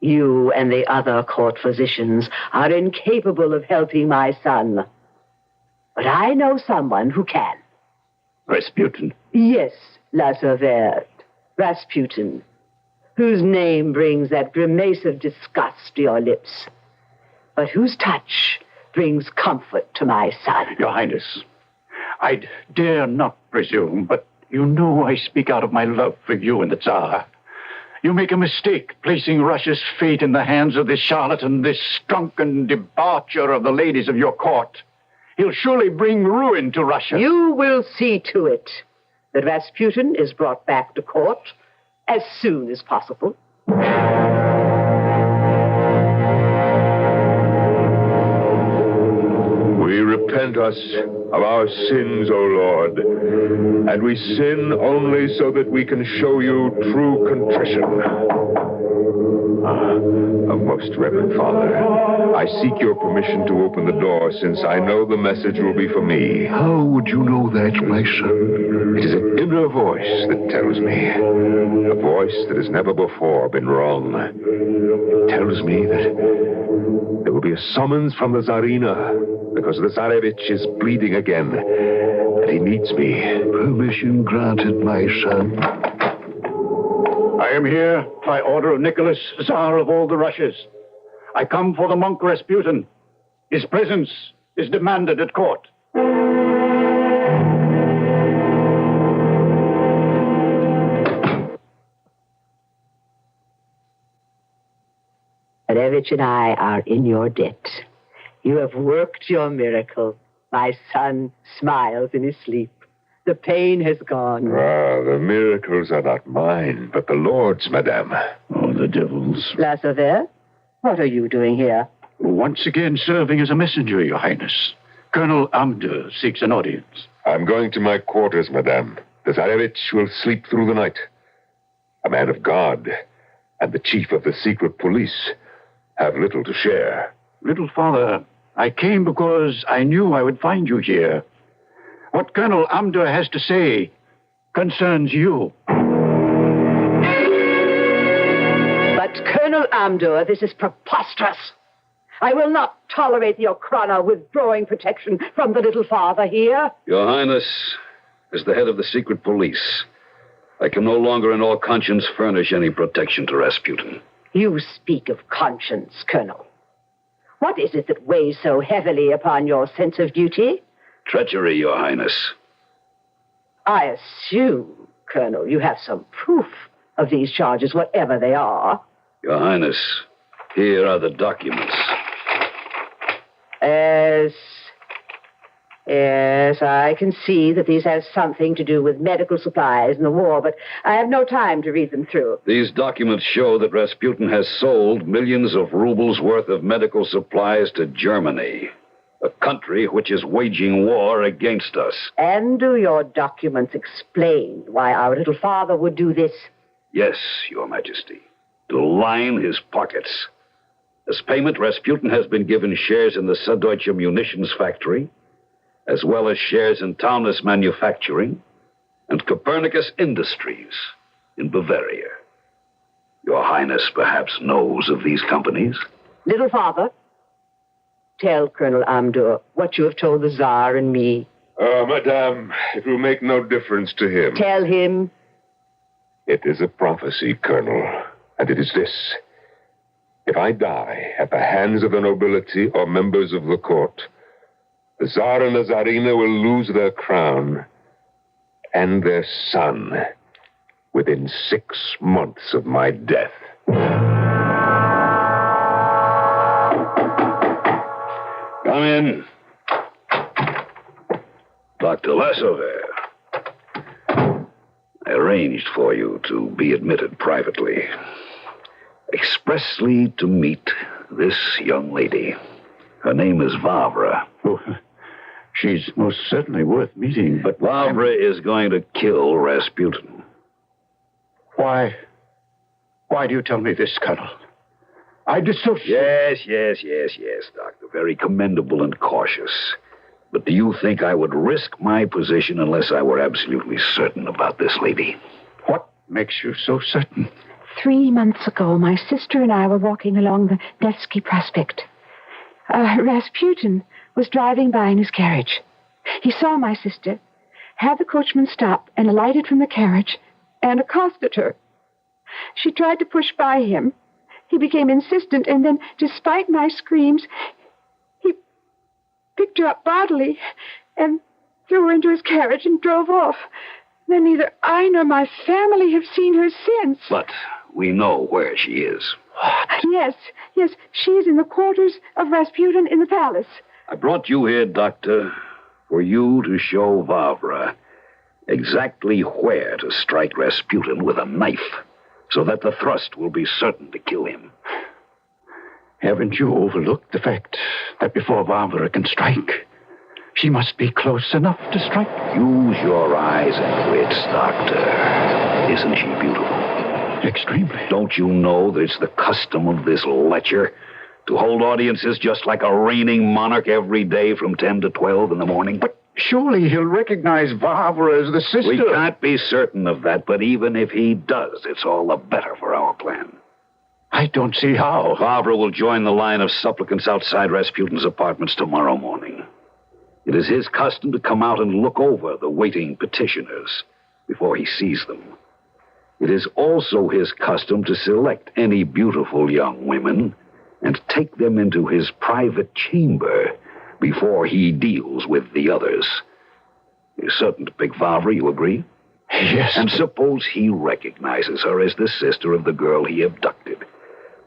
You and the other court physicians are incapable of helping my son. But I know someone who can. Rasputin? Yes, Lassavet. Rasputin, whose name brings that grimace of disgust to your lips, but whose touch brings comfort to my son. Your Highness, I dare not presume, but you know I speak out of my love for you and the Tsar. You make a mistake placing Russia's fate in the hands of this charlatan, this drunken debaucher of the ladies of your court. He'll surely bring ruin to Russia. You will see to it that Rasputin is brought back to court as soon as possible. We repent us of our sins, O Lord, and we sin only so that we can show you true contrition. Most Reverend Father, I seek your permission to open the door, since I know the message will be for me. How would you know that, my son? It is an inner voice that tells me. A voice that has never before been wrong. It tells me that there will be a summons from the Tsarina, because the Tsarevich is bleeding again, and he needs me. Permission granted, my son. I am here by order of Nicholas, Tsar of all the Russias. I come for the monk Rasputin. His presence is demanded at court. Zarevich and I are in your debt. You have worked your miracle. My son smiles in his sleep. The pain has gone. Ah, the miracles are not mine, but the Lord's, madame. Oh, the devils. La Sauvette, what are you doing here? Once again serving as a messenger, Your Highness. Colonel Amder seeks an audience. I'm going to my quarters, madame. The Zarevich will sleep through the night. A man of God and the chief of the secret police have little to share. Little Father, I came because I knew I would find you here. What Colonel Amder has to say concerns you. But, Colonel Amder, this is preposterous. I will not tolerate your Krona withdrawing protection from the little father here. Your Highness, as the head of the secret police, I can no longer in all conscience furnish any protection to Rasputin. You speak of conscience, Colonel. What is it that weighs so heavily upon your sense of duty? Treachery, Your Highness. I assume, Colonel, you have some proof of these charges, whatever they are. Your Highness, here are the documents. Yes, I can see that these have something to do with medical supplies in the war, but I have no time to read them through. These documents show that Rasputin has sold millions of rubles worth of medical supplies to Germany, a country which is waging war against us. And do your documents explain why our little father would do this? Yes, Your Majesty, to line his pockets. As payment, Rasputin has been given shares in the Süddeutsche Munitions Factory, as well as shares in Taunus Manufacturing and Copernicus Industries in Bavaria. Your Highness perhaps knows of these companies? Little father, tell Colonel Amdur what you have told the Tsar and me. Madame, it will make no difference to him. Tell him. It is a prophecy, Colonel, and it is this. If I die at the hands of the nobility or members of the court, the Tsar and the Tsarina will lose their crown and their son within 6 months of my death. Come in. Dr. Lassover. I arranged for you to be admitted privately, expressly to meet this young lady. Her name is Vavra. Oh, she's most certainly worth meeting, but... Vavra is going to kill Rasputin. Why do you tell me this, Colonel? I dissociate... Yes, Doctor. Very commendable and cautious. But do you think I would risk my position unless I were absolutely certain about this lady? What makes you so certain? 3 months ago, my sister and I were walking along the Nevsky Prospect. Rasputin was driving by in his carriage. He saw my sister, had the coachman stop, and alighted from the carriage and accosted her. She tried to push by him. He became insistent, and then, despite my screams, he picked her up bodily and threw her into his carriage and drove off. Then neither I nor my family have seen her since. But we know where she is. Yes, she is in the quarters of Rasputin in the palace. I brought you here, Doctor, for you to show Vavra exactly where to strike Rasputin with a knife, so that the thrust will be certain to kill him. Haven't you overlooked the fact that before Vavra can strike, she must be close enough to strike? Use your eyes and wits, Doctor. Isn't she beautiful? Extremely. Don't you know that it's the custom of this lecher to hold audiences just like a reigning monarch every day from 10 to 12 in the morning? But surely he'll recognize Vavra as the sister. We can't be certain of that, but even if he does, it's all the better for our plan. I don't see how. Vavra will join the line of supplicants outside Rasputin's apartments tomorrow morning. It is his custom to come out and look over the waiting petitioners before he sees them. It is also his custom to select any beautiful young women and take them into his private chamber before he deals with the others. You're certain to pick Favre, you agree? Yes. And suppose he recognizes her as the sister of the girl he abducted.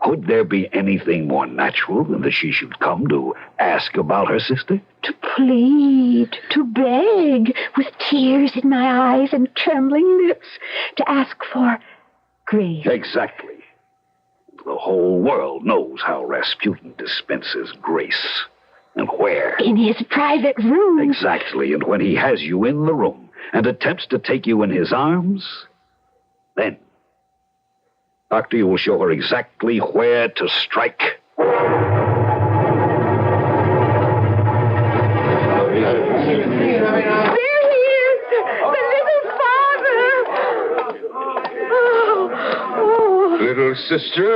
Could there be anything more natural than that she should come to ask about her sister? To plead, to beg, with tears in my eyes and trembling lips, to ask for grace. Exactly. The whole world knows how Rasputin dispenses grace. And where? In his private room. Exactly. And when he has you in the room and attempts to take you in his arms, then, Doctor, you will show her exactly where to strike. There he is! The little father! Oh. Little sister,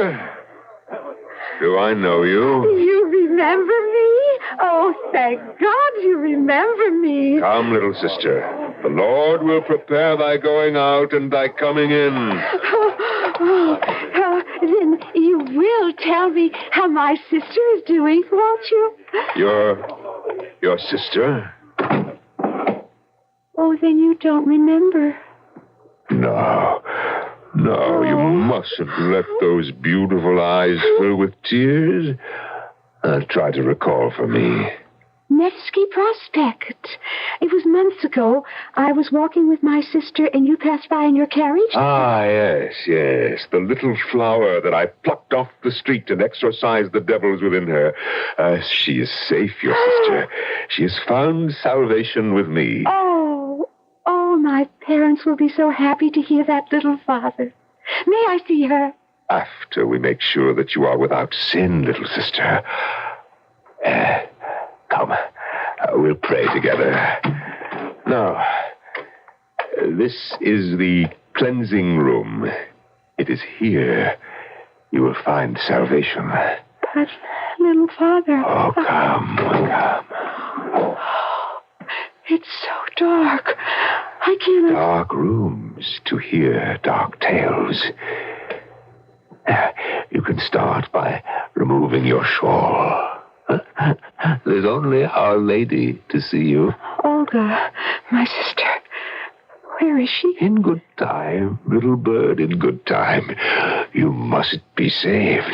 do I know you? You remember me? Oh, thank God you remember me. Come, little sister. The Lord will prepare thy going out and thy coming in. Then you will tell me how my sister is doing, won't you? Your sister? Oh, then you don't remember. No, you mustn't let those beautiful eyes fill with tears. Try to recall for me. Nevsky Prospect. It was months ago. I was walking with my sister, and you passed by in your carriage. Ah, yes. The little flower that I plucked off the street and exorcised the devils within her. She is safe, your sister. She has found salvation with me. Oh, my parents will be so happy to hear that, little father. May I see her? After we make sure that you are without sin, little sister. Come, we'll pray together. Now, this is the cleansing room. It is here you will find salvation. But, little father... Oh, come. It's so dark. I can't... Dark rooms to hear dark tales. You can start by removing your shawl. There's only Our Lady to see you. Olga, my sister. Where is she? In good time, little bird, in good time. You must be saved.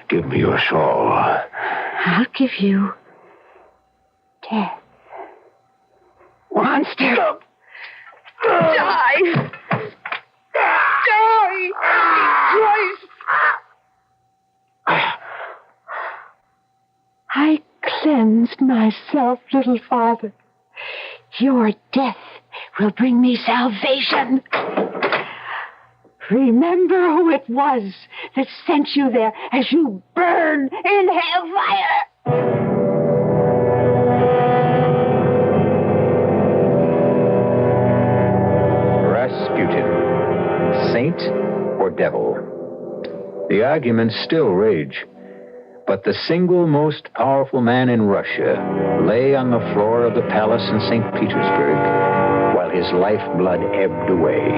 Give me your shawl. I'll give you death. Monster! Die! Christ! I cleansed myself, little father. Your death will bring me salvation. Remember who it was that sent you there as you burn in hellfire. Rasputin, saint or devil? The arguments still rage. But the single most powerful man in Russia lay on the floor of the palace in St. Petersburg while his lifeblood ebbed away.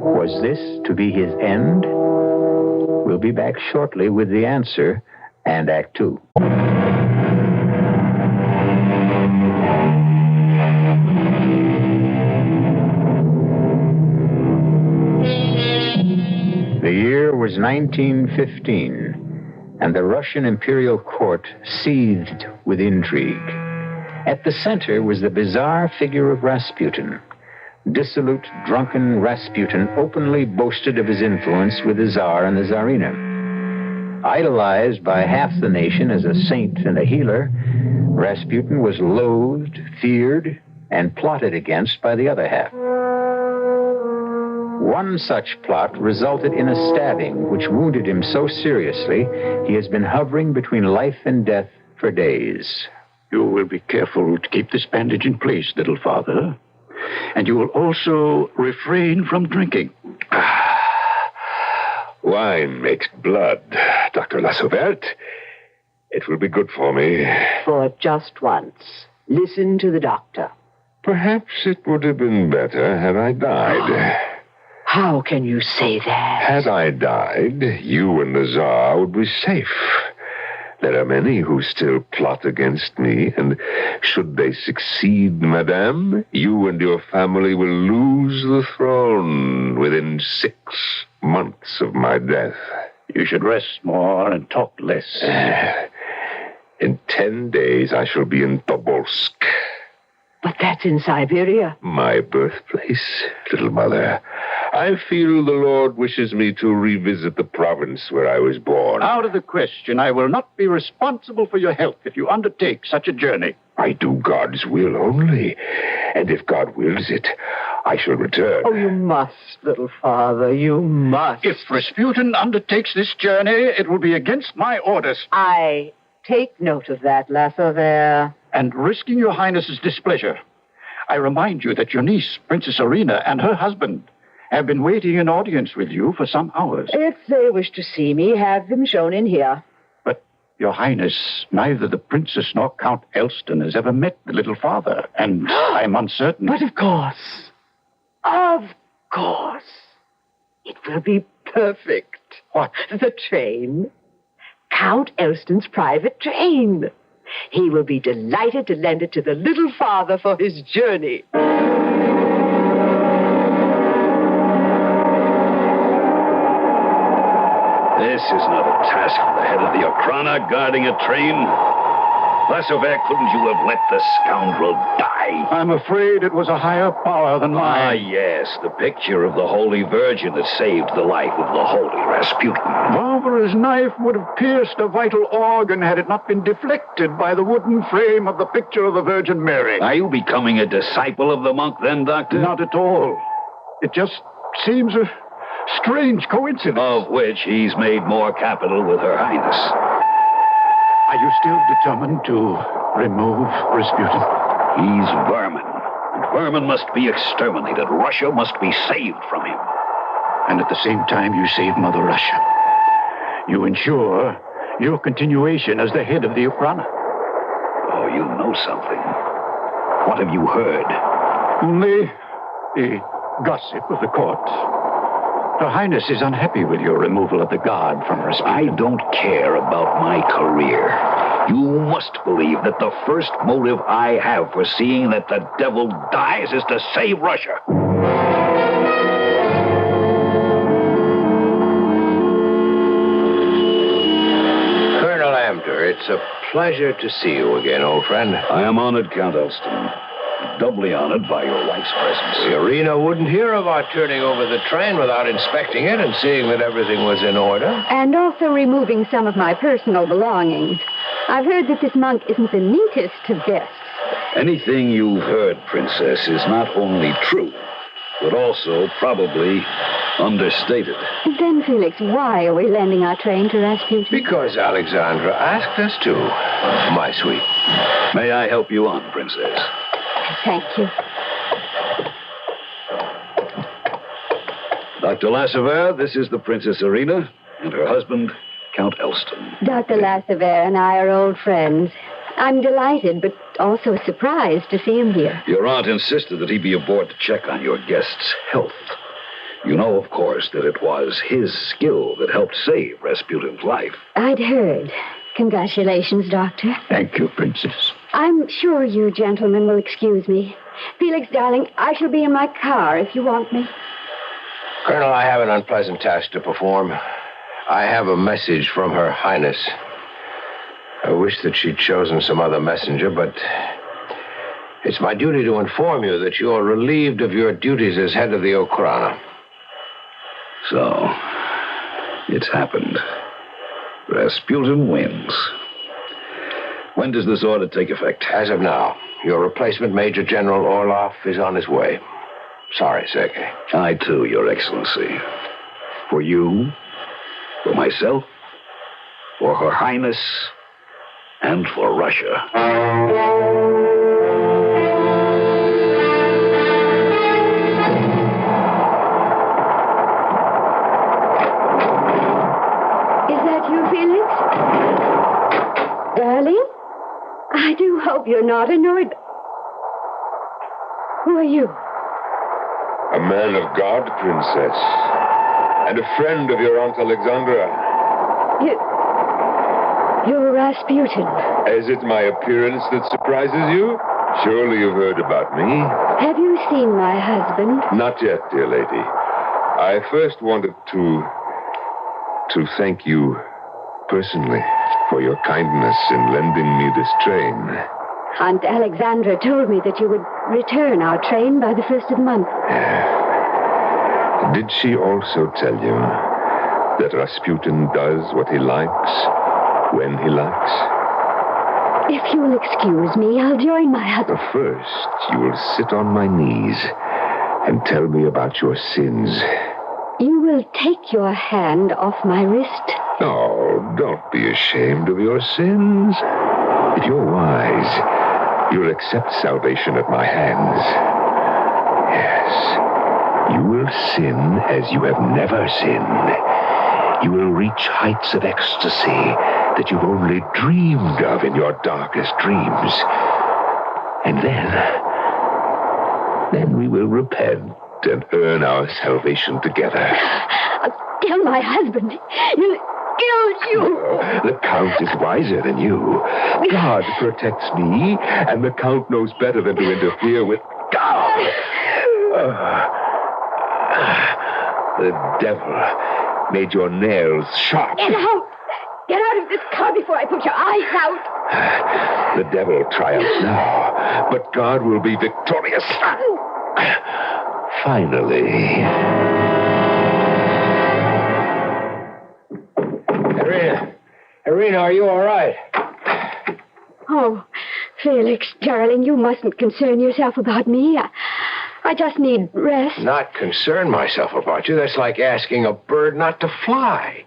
Was this to be his end? We'll be back shortly with the answer and Act 2. The year was 1915. And the Russian imperial court seethed with intrigue. At the center was the bizarre figure of Rasputin. Dissolute, drunken Rasputin openly boasted of his influence with the Tsar and the Tsarina. Idolized by half the nation as a saint and a healer, Rasputin was loathed, feared, and plotted against by the other half. One such plot resulted in a stabbing which wounded him so seriously he has been hovering between life and death for days. You will be careful to keep this bandage in place, little father. And you will also refrain from drinking. Wine makes blood, Dr. Lasauverte. It will be good for me. For just once, listen to the doctor. Perhaps it would have been better had I died. How can you say that? Had I died, you and the Tsar would be safe. There are many who still plot against me, and should they succeed, madame, you and your family will lose the throne within 6 months of my death. You should rest more and talk less. In 10 days, I shall be in Tobolsk. But that's in Siberia. My birthplace, little mother. I feel the Lord wishes me to revisit the province where I was born. Out of the question. I will not be responsible for your health if you undertake such a journey. I do God's will only. And if God wills it, I shall return. Oh, you must, little father. You must. If Rasputin undertakes this journey, it will be against my orders. I take note of that, Lassover. And risking your highness's displeasure, I remind you that your niece, Princess Irina, and her husband have been waiting in audience with you for some hours. If they wish to see me, have them shown in here. But, your highness, neither the princess nor Count Elston has ever met the little father, and I'm uncertain. But of course, it will be perfect. What? The train. Count Elston's private train. He will be delighted to lend it to the little father for his journey. This is not a task for the head of the Okhrana guarding a train. Lassover, couldn't you have let the scoundrel die? I'm afraid it was a higher power than mine. Ah, yes, the picture of the Holy Virgin that saved the life of the holy Rasputin. Barbara's knife would have pierced a vital organ had it not been deflected by the wooden frame of the picture of the Virgin Mary. Are you becoming a disciple of the monk then, Doctor? Not at all. It just seems a strange coincidence. Of which he's made more capital with Her Highness. Are you still determined to remove Rasputin? He's vermin. And vermin must be exterminated. Russia must be saved from him. And at the same time, you save Mother Russia. You ensure your continuation as the head of the Okhrana. Oh, you know something. What have you heard? Only the gossip of the court. Her Highness is unhappy with your removal of the guard from Rasputin. I don't care about my career. You must believe that the first motive I have for seeing that the devil dies is to save Russia. Colonel Amter, it's a pleasure to see you again, old friend. I am honored, Count Elston. Doubly honored by your wife's presence. Irina wouldn't hear of our turning over the train without inspecting it and seeing that everything was in order. And also removing some of my personal belongings. I've heard that this monk isn't the neatest of guests. Anything you've heard, Princess, is not only true, but also probably understated. Then, Felix, why are we lending our train to Rasputin? Because Alexandra asked us to, my sweet. May I help you on, Princess? Thank you. Dr. Lassover, this is the Princess Irina and her husband, Count Elston. Dr. Lassover and I are old friends. I'm delighted, but also surprised to see him here. Your aunt insisted that he be aboard to check on your guest's health. You know, of course, that it was his skill that helped save Rasputin's life. I'd heard. Congratulations, Doctor. Thank you, Princess. I'm sure you gentlemen will excuse me. Felix, darling, I shall be in my car if you want me. Colonel, I have an unpleasant task to perform. I have a message from Her Highness. I wish that she'd chosen some other messenger, but it's my duty to inform you that you're relieved of your duties as head of the Okhrana. So, it's happened. Rasputin wins. When does this order take effect? As of now. Your replacement, Major General Orloff, is on his way. Sorry, Sergei. I, too, Your Excellency. For you, for myself, for Her Highness, and for Russia. Darling, I do hope you're not annoyed. Who are you? A man of God, Princess. And a friend of your Aunt Alexandra. You're Rasputin. Is it my appearance that surprises you? Surely you've heard about me. Have you seen my husband? Not yet, dear lady. I first wanted to thank you personally for your kindness in lending me this train. Aunt Alexandra told me that you would return our train by the 1st of the month. Did she also tell you that Rasputin does what he likes, when he likes? If you'll excuse me, I'll join my husband. But first, you will sit on my knees and tell me about your sins. You will take your hand off my wrist. Oh, don't be ashamed of your sins. If you're wise, you'll accept salvation at my hands. Yes, you will sin as you have never sinned. You will reach heights of ecstasy that you've only dreamed of in your darkest dreams. And then we will repent and earn our salvation together. I'll tell my husband. He'll kill you. The Count is wiser than you. God protects me, and the Count knows better than to interfere with God. The devil made your nails sharp. Get out! Get out of this car before I put your eyes out. The devil triumphs now, but God will be victorious. Finally. Irina, are you all right? Oh, Felix, darling, you mustn't concern yourself about me. I just need rest. Not concern myself about you. That's like asking a bird not to fly.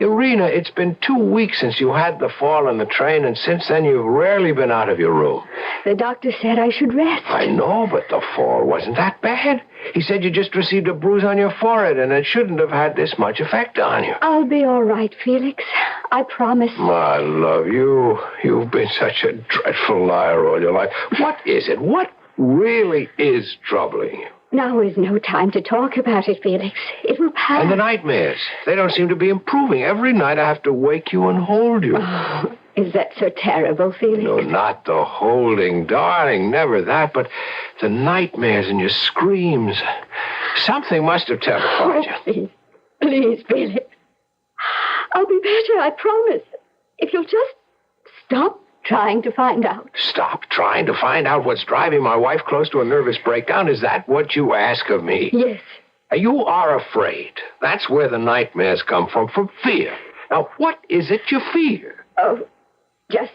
Irina, it's been 2 weeks since you had the fall in the train, and since then you've rarely been out of your room. The doctor said I should rest. I know, but the fall wasn't that bad. He said you just received a bruise on your forehead, and it shouldn't have had this much effect on you. I'll be all right, Felix. I promise. My love, you've been such a dreadful liar all your life. What is it? What really is troubling you? Now is no time to talk about it, Felix. It will pass. And the nightmares. They don't seem to be improving. Every night I have to wake you and hold you. Oh, is that so terrible, Felix? No, not the holding, darling. Never that. But the nightmares and your screams. Something must have terrified you. Please. Please, Felix. I'll be better, I promise. If you'll just stop trying to find out. Stop trying to find out what's driving my wife close to a nervous breakdown? Is that what you ask of me? Yes. You are afraid. That's where the nightmares come from fear. Now, what is it you fear? Oh, just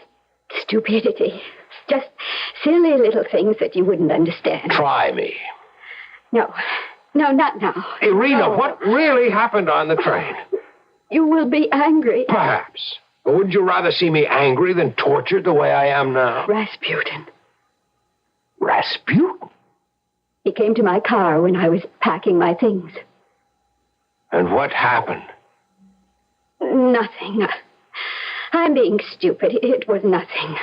stupidity. Just silly little things that you wouldn't understand. Try me. No, not now. Irina, No. What really happened on the train? You will be angry. Perhaps. But wouldn't you rather see me angry than tortured the way I am now? Rasputin. Rasputin? He came to my car when I was packing my things. And what happened? Nothing. I'm being stupid. It was nothing.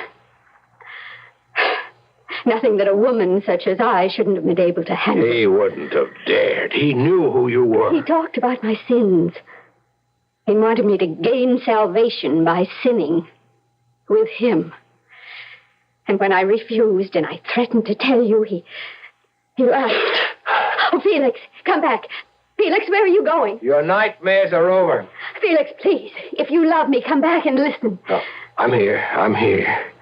Nothing that a woman such as I shouldn't have been able to handle. He wouldn't have dared. He knew who you were. He talked about my sins. He wanted me to gain salvation by sinning with him. And when I refused and I threatened to tell you, he laughed. Oh, Felix, come back. Felix, where are you going? Your nightmares are over. Felix, please, if you love me, come back and listen. No, I'm here.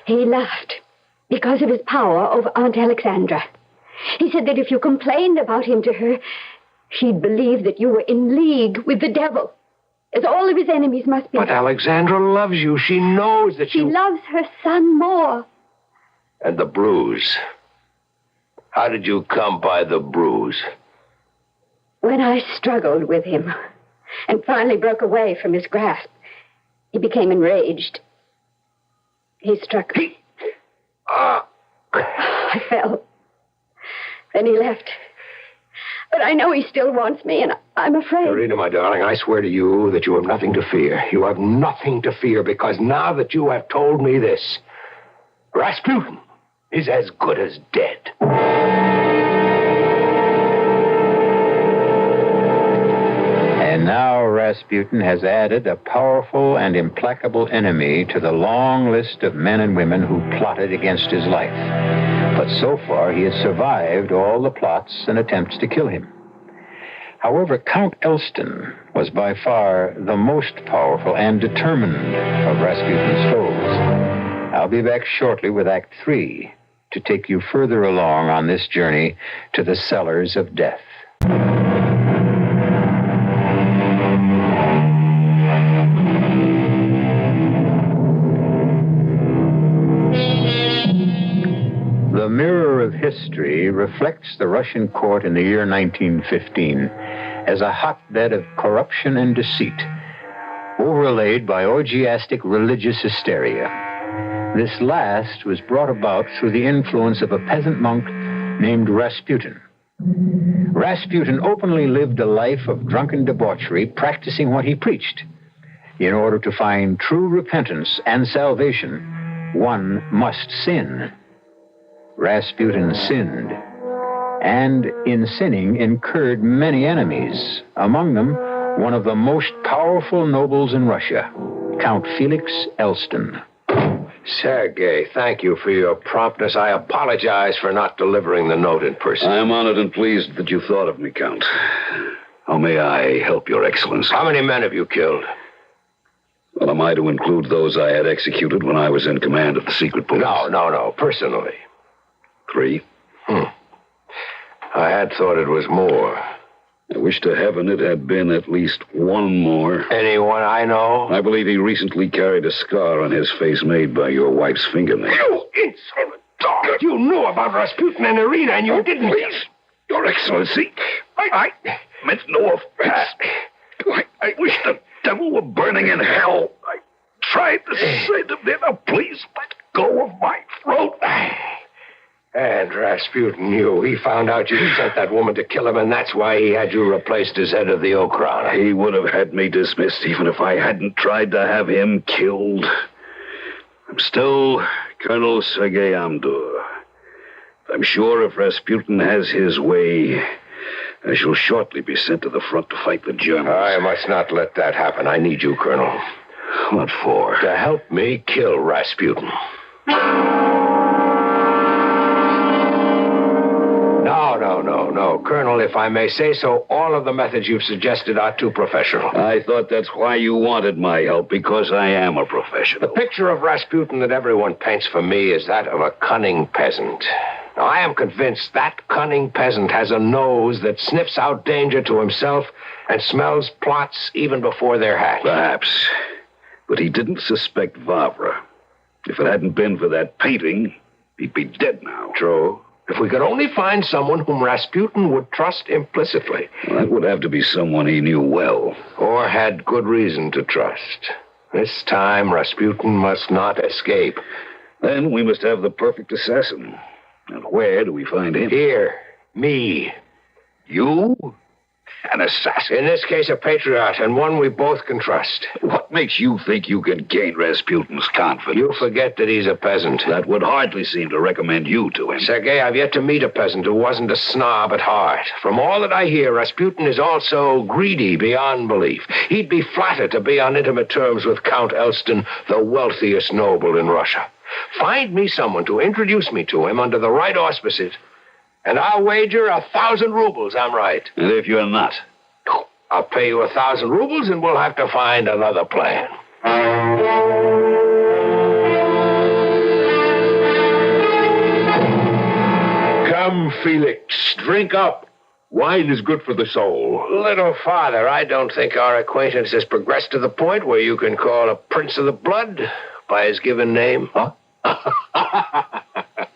He laughed because of his power over Aunt Alexandra. He said that if you complained about him to her, she'd believe that you were in league with the devil. As all of his enemies must be. But Alexandra loves you. She knows that She loves her son more. And the bruise. How did you come by the bruise? When I struggled with him and finally broke away from his grasp, he became enraged. He struck me. I fell. Then he left. But I know he still wants me, and I'm afraid. Irina, my darling, I swear to you that you have nothing to fear. You have nothing to fear, because now that you have told me this, Rasputin is as good as dead. And now Rasputin has added a powerful and implacable enemy to the long list of men and women who plotted against his life. But so far, he has survived all the plots and attempts to kill him. However, Count Elston was by far the most powerful and determined of Rasputin's foes. I'll be back shortly with Act 3 to take you further along on this journey to the cellars of death. The mirror of history reflects the Russian court in the year 1915 as a hotbed of corruption and deceit, overlaid by orgiastic religious hysteria. This last was brought about through the influence of a peasant monk named Rasputin. Rasputin openly lived a life of drunken debauchery, practicing what he preached. In order to find true repentance and salvation, one must sin. Rasputin sinned, and in sinning incurred many enemies, among them one of the most powerful nobles in Russia, Count Felix Elston. Sergei, thank you for your promptness. I apologize for not delivering the note in person. I am honored and pleased that you thought of me, Count. How may I help your excellency? How many men have you killed? Well, am I to include those I had executed when I was in command of the secret police? No, personally. 3. I had thought it was more. I wish to heaven it had been at least one more. Anyone I know? I believe he recently carried a scar on his face made by your wife's fingernail. You insolent dog! You knew about Rasputin and Irina, and you didn't... Please, Your Excellency, I meant no offense. I wish the devil were burning in hell. I tried to say to them, please let go of my throat. And Rasputin knew. He found out you'd sent that woman to kill him, and that's why he had you replaced as head of the Okhrana. He would have had me dismissed even if I hadn't tried to have him killed. I'm still Colonel Sergei Amdur. I'm sure if Rasputin has his way, I shall shortly be sent to the front to fight the Germans. I must not let that happen. I need you, Colonel. What for? To help me kill Rasputin. No, Colonel, if I may say so, all of the methods you've suggested are too professional. I thought that's why you wanted my help, because I am a professional. The picture of Rasputin that everyone paints for me is that of a cunning peasant. Now, I am convinced that cunning peasant has a nose that sniffs out danger to himself and smells plots even before they're hatched. Perhaps. But he didn't suspect Vavra. If it hadn't been for that painting, he'd be dead now. True. If we could only find someone whom Rasputin would trust implicitly. Well, that would have to be someone he knew well. Or had good reason to trust. This time, Rasputin must not escape. Then we must have the perfect assassin. And where do we find him? Here. Me. You? An assassin? In this case, a patriot, and one we both can trust. What makes you think you can gain Rasputin's confidence? You forget that he's a peasant. That would hardly seem to recommend you to him. Sergei, I've yet to meet a peasant who wasn't a snob at heart. From all that I hear, Rasputin is also greedy beyond belief. He'd be flattered to be on intimate terms with Count Elston, the wealthiest noble in Russia. Find me someone to introduce me to him under the right auspices, and I'll wager 1,000 rubles I'm right. And if you're not? I'll pay you 1,000 rubles, and we'll have to find another plan. Come, Felix, drink up. Wine is good for the soul. Little father, I don't think our acquaintance has progressed to the point where you can call a prince of the blood by his given name. Huh?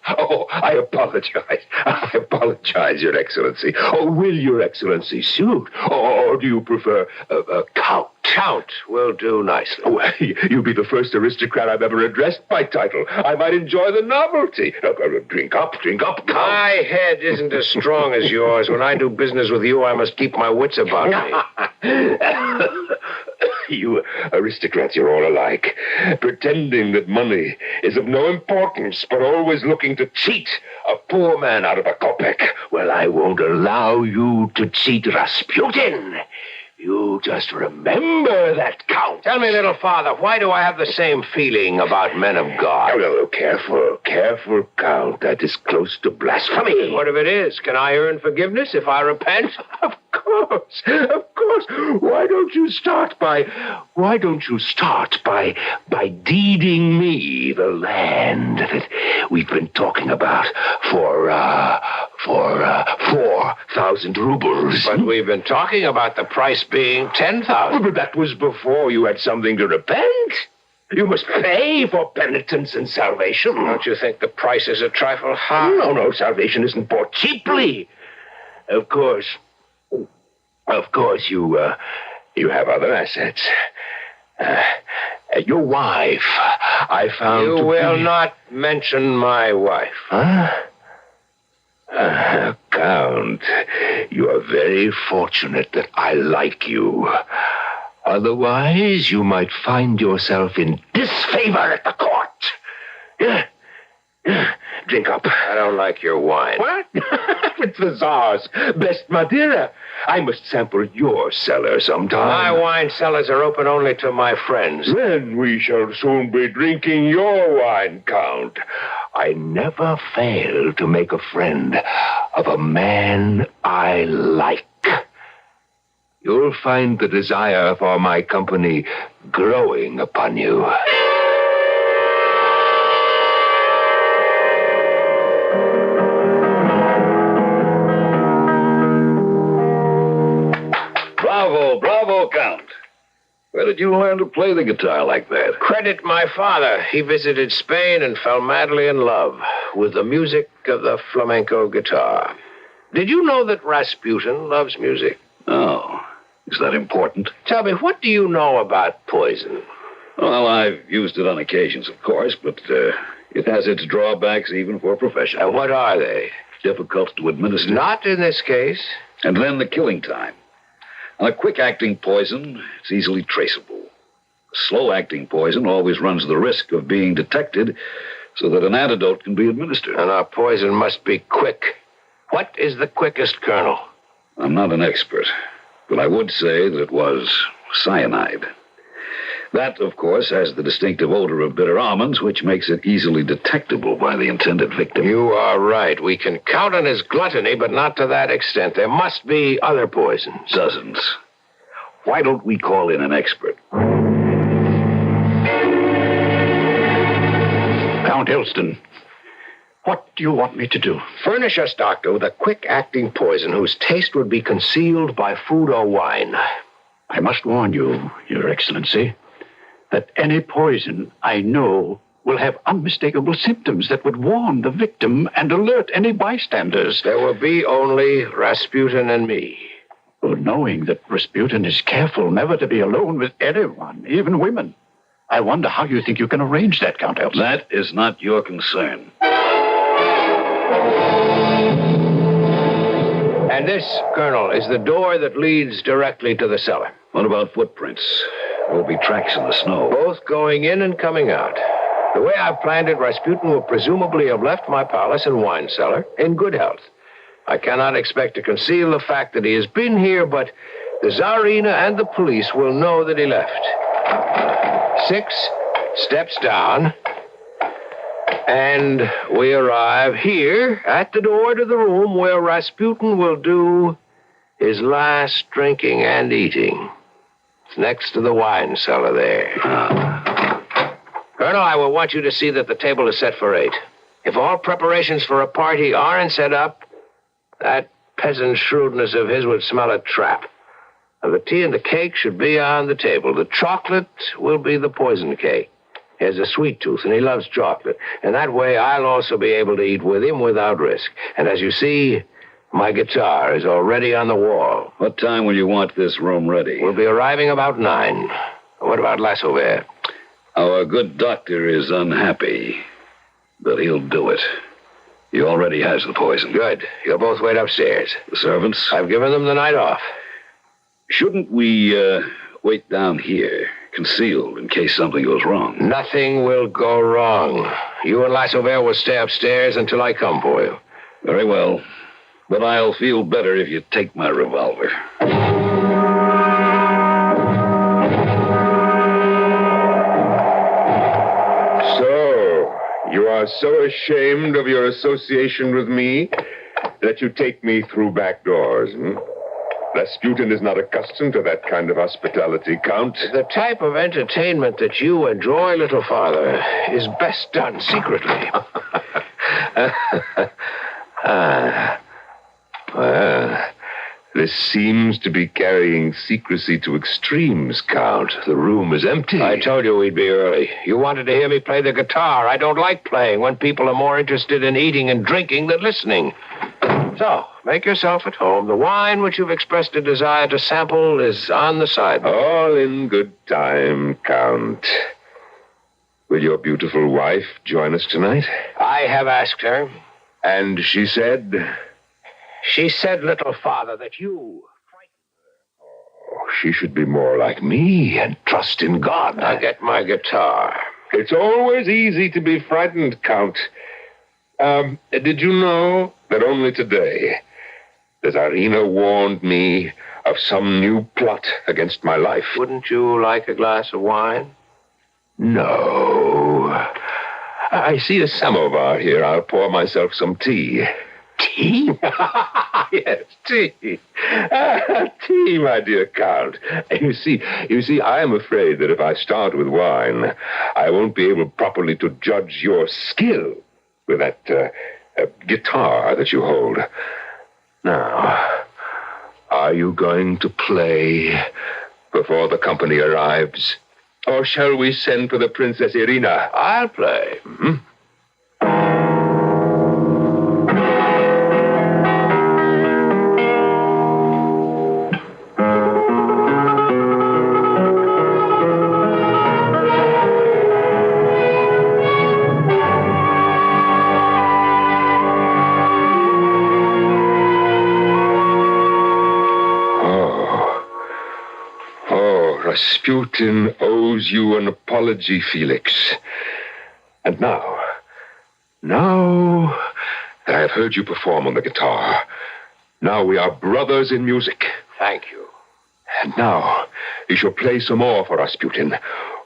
Oh, I apologize, Your Excellency. Oh, will Your Excellency suit? Or do you prefer Count? Count will do nicely. Oh, you'll be the first aristocrat I've ever addressed by title. I might enjoy the novelty. Drink up, Count. My head isn't as strong as yours. When I do business with you, I must keep my wits about me. You aristocrats, you're all alike, pretending that money is of no importance, but always looking to cheat a poor man out of a kopeck. Well, I won't allow you to cheat Rasputin. You just remember that, Count. Tell me, little father, why do I have the same feeling about men of God? No, careful, Count. That is close to blasphemy. What if it is? Can I earn forgiveness if I repent? Of course. Why don't you start by deeding me the land that we've been talking about for 4,000 rubles? But we've been talking about the price being 10,000. But that was before you had something to repent. You must pay for penitence and salvation. Don't you think the price is a trifle high? No, salvation isn't bought cheaply. Of course, you have other assets. Your wife, I found. You will not mention my wife. Huh? Count, you are very fortunate that I like you. Otherwise, you might find yourself in disfavor at the court. Yeah. Drink up. I don't like your wine. What? It's the Tsar's best Madeira. I must sample your cellar sometime. My wine cellars are open only to my friends. Then we shall soon be drinking your wine, Count. I never fail to make a friend of a man I like. You'll find the desire for my company growing upon you. Bravo, Count. Where did you learn to play the guitar like that? Credit my father. He visited Spain and fell madly in love with the music of the flamenco guitar. Did you know that Rasputin loves music? Oh, is that important? Tell me, what do you know about poison? Well, I've used it on occasions, of course, but it has its drawbacks even for professionals. And what are they? Difficult to administer. Not in this case. And then the killing time. On a quick-acting poison, it's easily traceable. A slow-acting poison always runs the risk of being detected so that an antidote can be administered. And our poison must be quick. What is the quickest, Colonel? I'm not an expert, but I would say that it was cyanide. That, of course, has the distinctive odor of bitter almonds, which makes it easily detectable by the intended victim. You are right. We can count on his gluttony, but not to that extent. There must be other poisons. Dozens. Why don't we call in an expert? Count Elston, what do you want me to do? Furnish us, Doctor, with a quick-acting poison whose taste would be concealed by food or wine. I must warn you, Your Excellency, that any poison I know will have unmistakable symptoms that would warn the victim and alert any bystanders. There will be only Rasputin and me. Well, knowing that Rasputin is careful never to be alone with anyone, even women, I wonder how you think you can arrange that, Count Elston. That is not your concern. And this, Colonel, is the door that leads directly to the cellar. What about footprints? There will be tracks in the snow. Both going in and coming out. The way I've planned it, Rasputin will presumably have left my palace and wine cellar in good health. I cannot expect to conceal the fact that he has been here, but the Tsarina and the police will know that he left. 6 steps down, and we arrive here at the door to the room where Rasputin will do his last drinking and eating. It's next to the wine cellar there. Colonel, I will want you to see that the table is set for 8. If all preparations for a party aren't set up, that peasant shrewdness of his would smell a trap. Now, the tea and the cake should be on the table. The chocolate will be the poison cake. He has a sweet tooth, and he loves chocolate. And that way, I'll also be able to eat with him without risk. And as you see, my guitar is already on the wall. What time will you want this room ready? We'll be arriving about 9. What about Lassover? Our good doctor is unhappy, but he'll do it. He already has the poison. Good. You'll both wait upstairs. The servants? I've given them the night off. Shouldn't we wait down here, concealed, in case something goes wrong? Nothing will go wrong. You and Lassover will stay upstairs until I come for you. Very well. But I'll feel better if you take my revolver. are so ashamed of your association with me that you take me through back doors. Rasputin is not accustomed to that kind of hospitality, Count. The type of entertainment that you enjoy, little father, is best done secretly. Well, this seems to be carrying secrecy to extremes, Count. The room is empty. I told you we'd be early. You wanted to hear me play the guitar. I don't like playing when people are more interested in eating and drinking than listening. So, make yourself at home. The wine which you've expressed a desire to sample is on the sideboard. All in good time, Count. Will your beautiful wife join us tonight? I have asked her. And she said? She said, little father, that you frightened her. Oh, she should be more like me and trust in God. I'll get my guitar. It's always easy to be frightened, Count. Did you know that only today the Tsarina warned me of some new plot against my life? Wouldn't you like a glass of wine? No. I see a samovar here. I'll pour myself some tea. Tea? Yes, tea. Tea, my dear Count. You see, I am afraid that if I start with wine, I won't be able properly to judge your skill with that guitar that you hold. Now, are you going to play before the company arrives? Or shall we send for the Princess Irina? I'll play. Mm-hmm. Rasputin owes you an apology, Felix. And now that I have heard you perform on the guitar, now we are brothers in music. Thank you. And now you shall play some more for Rasputin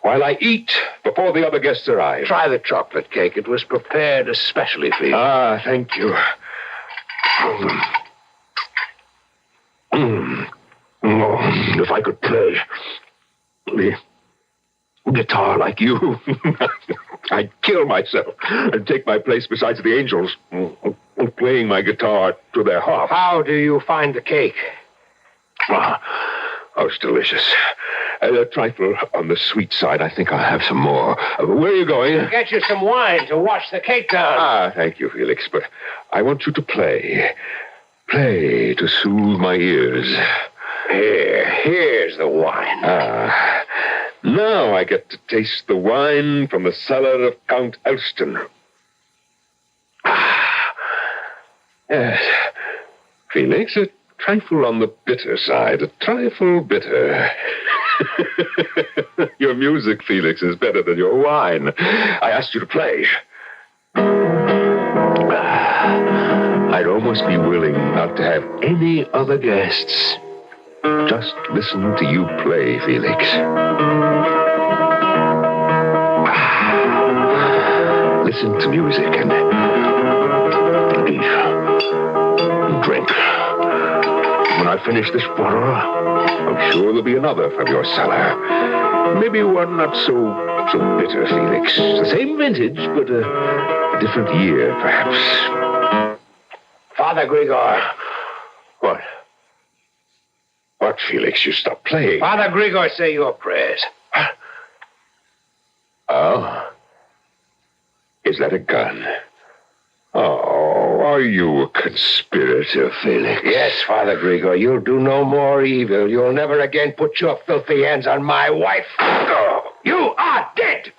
while I eat before the other guests arrive. Try the chocolate cake. It was prepared especially for you. Ah, thank you. Oh, if I could play the guitar like you, I'd kill myself and take my place beside the angels, playing my guitar to their harp. How do you find the cake? Oh, it's delicious. A trifle on the sweet side. I think I'll have some more. Where are you going? I'll get you some wine to wash the cake down. Ah, thank you, Felix, but I want you to play. Play to soothe my ears. Here's the wine. Ah, now I get to taste the wine from the cellar of Count Elston. Ah, yes. Felix, a trifle on the bitter side, a trifle bitter. Your music, Felix, is better than your wine. I asked you to play. I'd almost be willing not to have any other guests. Just listen to you play, Felix. Listen to music and eat and drink. When I finish this bottle, I'm sure there'll be another from your cellar. Maybe one not so bitter, Felix. The same vintage, but a different year, perhaps. Father Grigor. What? What, Felix? You stopped playing. Father Grigor, say your prayers. Oh? Is that a gun? Oh, are you a conspirator, Felix? Yes, Father Grigor. You'll do no more evil. You'll never again put your filthy hands on my wife. Oh, you are dead!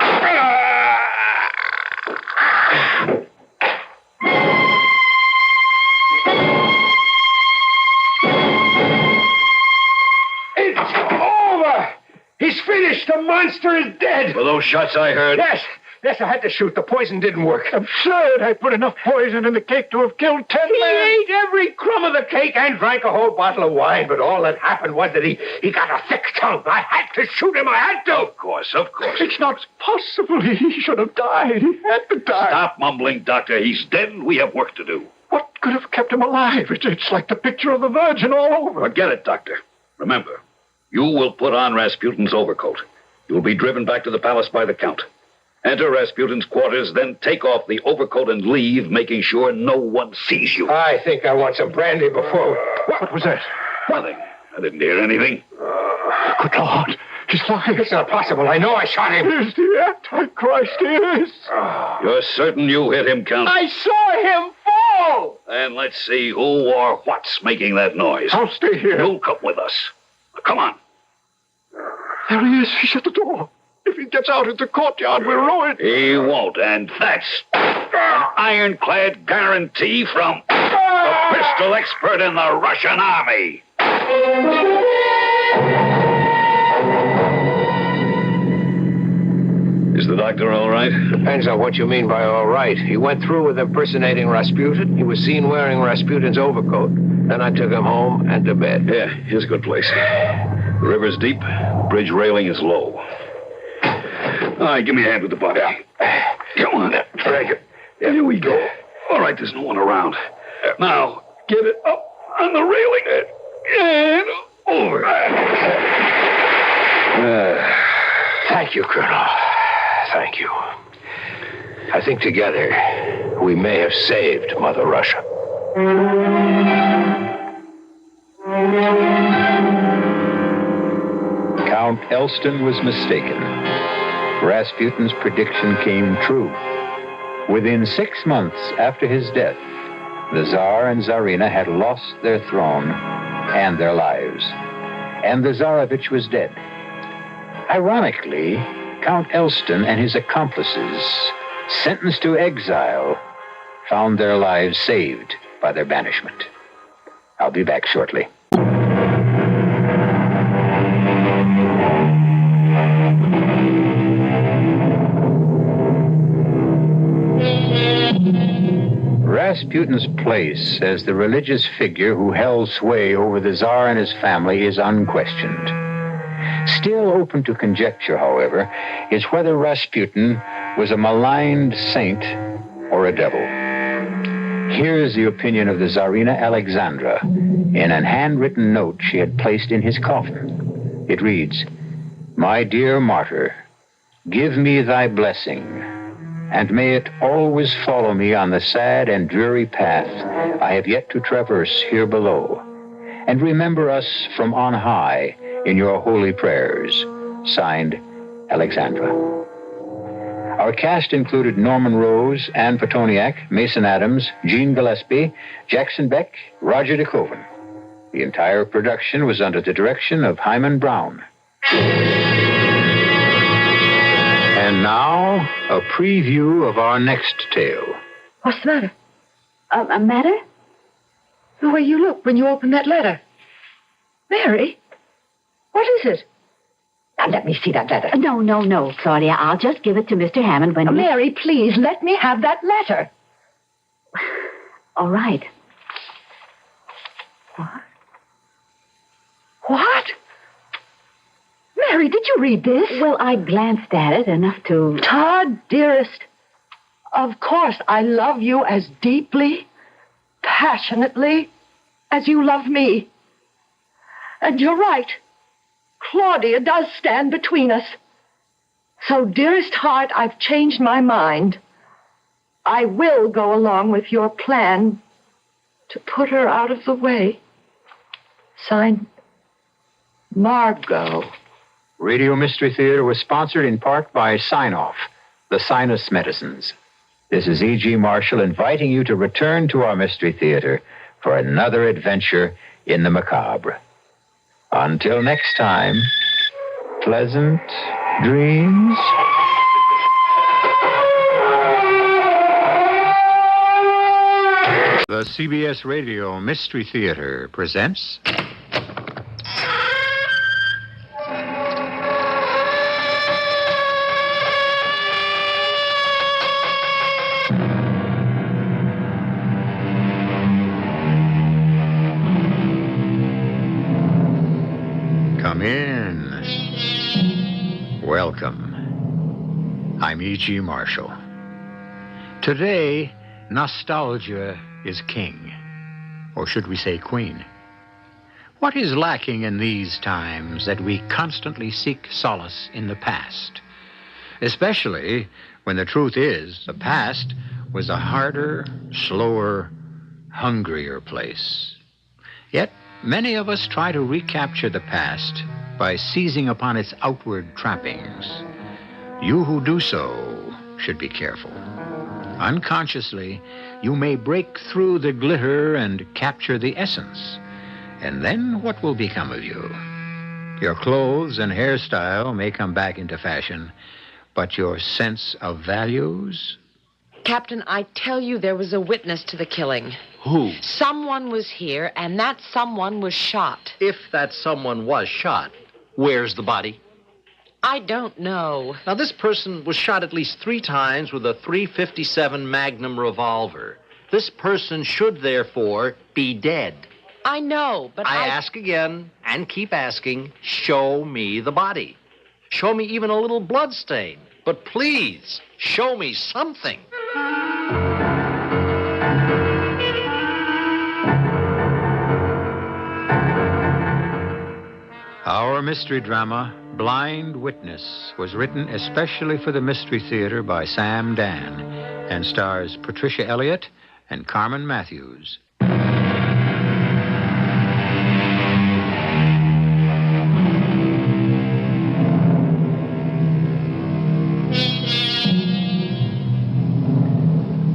It's over! He's finished! The monster is dead! Were those shots I heard? Yes! Yes, I had to shoot. The poison didn't work. Absurd. I put enough poison in the cake to have killed 10 He men. ate every crumb of the cake and drank a whole bottle of wine, but all that happened was that he got a thick tongue. I had to shoot him. I had to. Of course. It's not possible. He should have died. He had to die. Stop mumbling, Doctor. He's dead and we have work to do. What could have kept him alive? It's like the picture of the Virgin all over. Forget it, Doctor. Remember, you will put on Rasputin's overcoat. You will be driven back to the palace by the Count. Enter Rasputin's quarters, then take off the overcoat and leave, making sure no one sees you. I think I want some brandy before... What was that? Nothing. I didn't hear anything. Good Lord. He's lying. It's not possible. I know I shot him. He's the Antichrist. He is. You're certain you hit him, Count? I saw him fall. And let's see who or what's making that noise. I'll stay here. You'll come with us. Come on. There he is. He's at the door. If he gets out into the courtyard, we're ruined. He won't, and that's an ironclad guarantee from the pistol expert in the Russian army. Is the doctor all right? Depends on what you mean by all right. He went through with impersonating Rasputin. He was seen wearing Rasputin's overcoat. Then I took him home and to bed. Yeah, here's a good place. The river's deep. Bridge railing is low. All right, give me a hand with the body. Come on, drag it. Here we go. All right, there's no one around. Now, get it up on the railing and over. Thank you, Colonel. Thank you. I think together we may have saved Mother Russia. Count Elston was mistaken. Rasputin's prediction came true. Within 6 months after his death, the Tsar and Tsarina had lost their throne and their lives, and the Tsarevich was dead. Ironically, Count Elston and his accomplices, sentenced to exile, found their lives saved by their banishment. I'll be back shortly. Rasputin's place as the religious figure who held sway over the Tsar and his family is unquestioned. Still open to conjecture, however, is whether Rasputin was a maligned saint or a devil. Here's the opinion of the Tsarina Alexandra in a handwritten note she had placed in his coffin. It reads, "My dear martyr, give me thy blessing, and may it always follow me on the sad and dreary path I have yet to traverse here below, and remember us from on high in your holy prayers." Signed, Alexandra. Our cast included Norman Rose, Anne Petoniak, Mason Adams, Gene Gillespie, Jackson Beck, Roger DeKoven. The entire production was under the direction of Hyman Brown. And now, a preview of our next tale. What's the matter? A matter? The way you look when you open that letter. Mary, what is it? Now, let me see that letter. No, Claudia. I'll just give it to Mr. Hammond when Mary, please, let me have that letter. All right. What? Mary, did you read this? Well, I glanced at it enough to... Todd, dearest, of course I love you as deeply, passionately as you love me. And you're right. Claudia does stand between us. So, dearest heart, I've changed my mind. I will go along with your plan to put her out of the way. Signed, Margot. Radio Mystery Theater was sponsored in part by Sign-Off, the sinus medicines. This is E.G. Marshall inviting you to return to our Mystery Theater for another adventure in the macabre. Until next time, pleasant dreams. The CBS Radio Mystery Theater presents... Welcome. I'm E.G. Marshall. Today, nostalgia is king. Or should we say queen? What is lacking in these times that we constantly seek solace in the past? Especially when the truth is the past was a harder, slower, hungrier place. Yet, many of us try to recapture the past by seizing upon its outward trappings. You who do so should be careful. Unconsciously, you may break through the glitter and capture the essence. And then what will become of you? Your clothes and hairstyle may come back into fashion, but your sense of values? Captain, I tell you there was a witness to the killing. Who? Someone was here, and that someone was shot. If that someone was shot, where's the body? I don't know. Now, this person was shot at least 3 times with a .357 Magnum revolver. This person should, therefore, be dead. I know, but I ask again, and keep asking, show me the body. Show me even a little blood stain. But please, show me something. Our mystery drama, Blind Witness, was written especially for the Mystery Theater by Sam Dan and stars Patricia Elliott and Carmen Matthews.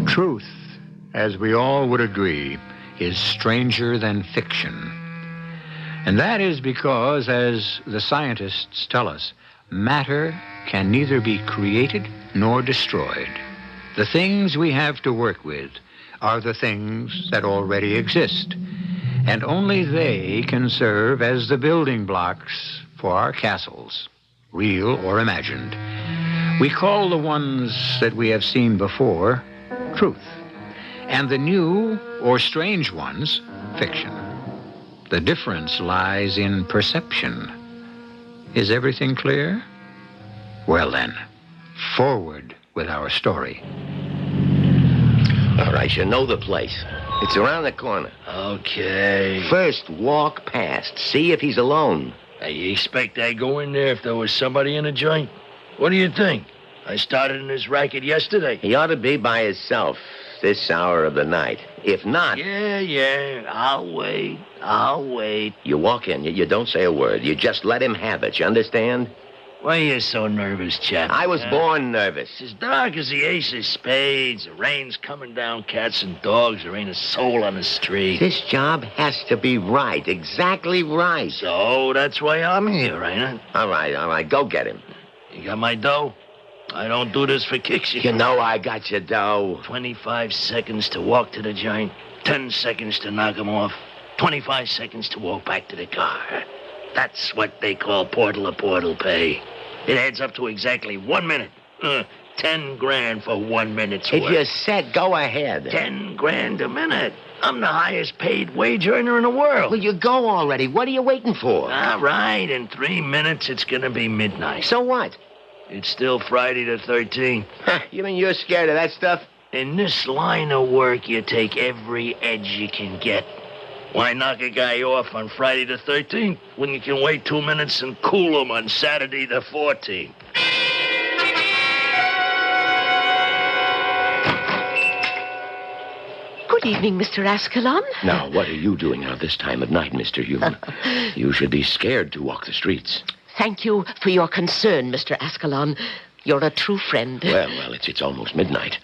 Truth, as we all would agree, is stranger than fiction. And that is because, as the scientists tell us, matter can neither be created nor destroyed. The things we have to work with are the things that already exist, and only they can serve as the building blocks for our castles, real or imagined. We call the ones that we have seen before truth, and the new or strange ones fiction. The difference lies in perception. Is everything clear? Well then, forward with our story. All right, you know the place. It's around the corner. Okay. First, walk past. See if he's alone. Hey, you expect I'd go in there if there was somebody in the joint? What do you think? I started in this racket yesterday. He ought to be by himself this hour of the night. If not... Yeah, I'll wait. You walk in, you don't say a word. You just let him have it, you understand? Why are you so nervous, chap? I was born nervous. It's as dark as the ace of spades. The rain's coming down, cats and dogs. There ain't a soul on the street. This job has to be right, exactly right. So that's why I'm here, ain't it? All right, go get him. You got my dough? I don't do this for kicks. You know I got your dough. 25 seconds to walk to the joint, 10 seconds to knock him off, 25 seconds to walk back to the car. That's what they call portal-to-portal pay. It adds up to exactly 1 minute. 10 grand for 1 minute's work. If you're set, go ahead. 10 grand a minute. I'm the highest paid wage earner in the world. Well, you go already. What are you waiting for? All right, in 3 minutes, it's gonna be midnight. So what? It's still Friday the 13th. You mean you're scared of that stuff? In this line of work, you take every edge you can get. Why knock a guy off on Friday the 13th when you can wait 2 minutes and cool him on Saturday the 14th? Good evening, Mr. Ascalon. Now, what are you doing out this time of night, Mr. Human? You should be scared to walk the streets. Thank you for your concern, Mr. Ascalon. You're a true friend. Well, it's almost midnight,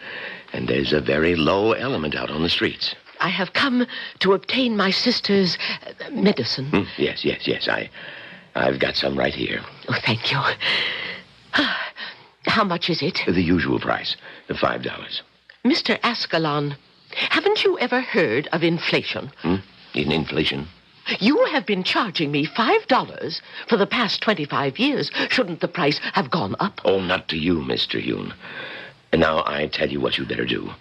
and there's a very low element out on the streets. I have come to obtain my sister's medicine. Yes. I've got some right here. Oh, thank you. How much is it? The usual price, $5. Mr. Ascalon, haven't you ever heard of inflation? In inflation? You have been charging me $5 for the past 25 years. Shouldn't the price have gone up? Oh, not to you, Mr. Yoon. And now I tell you what you better do.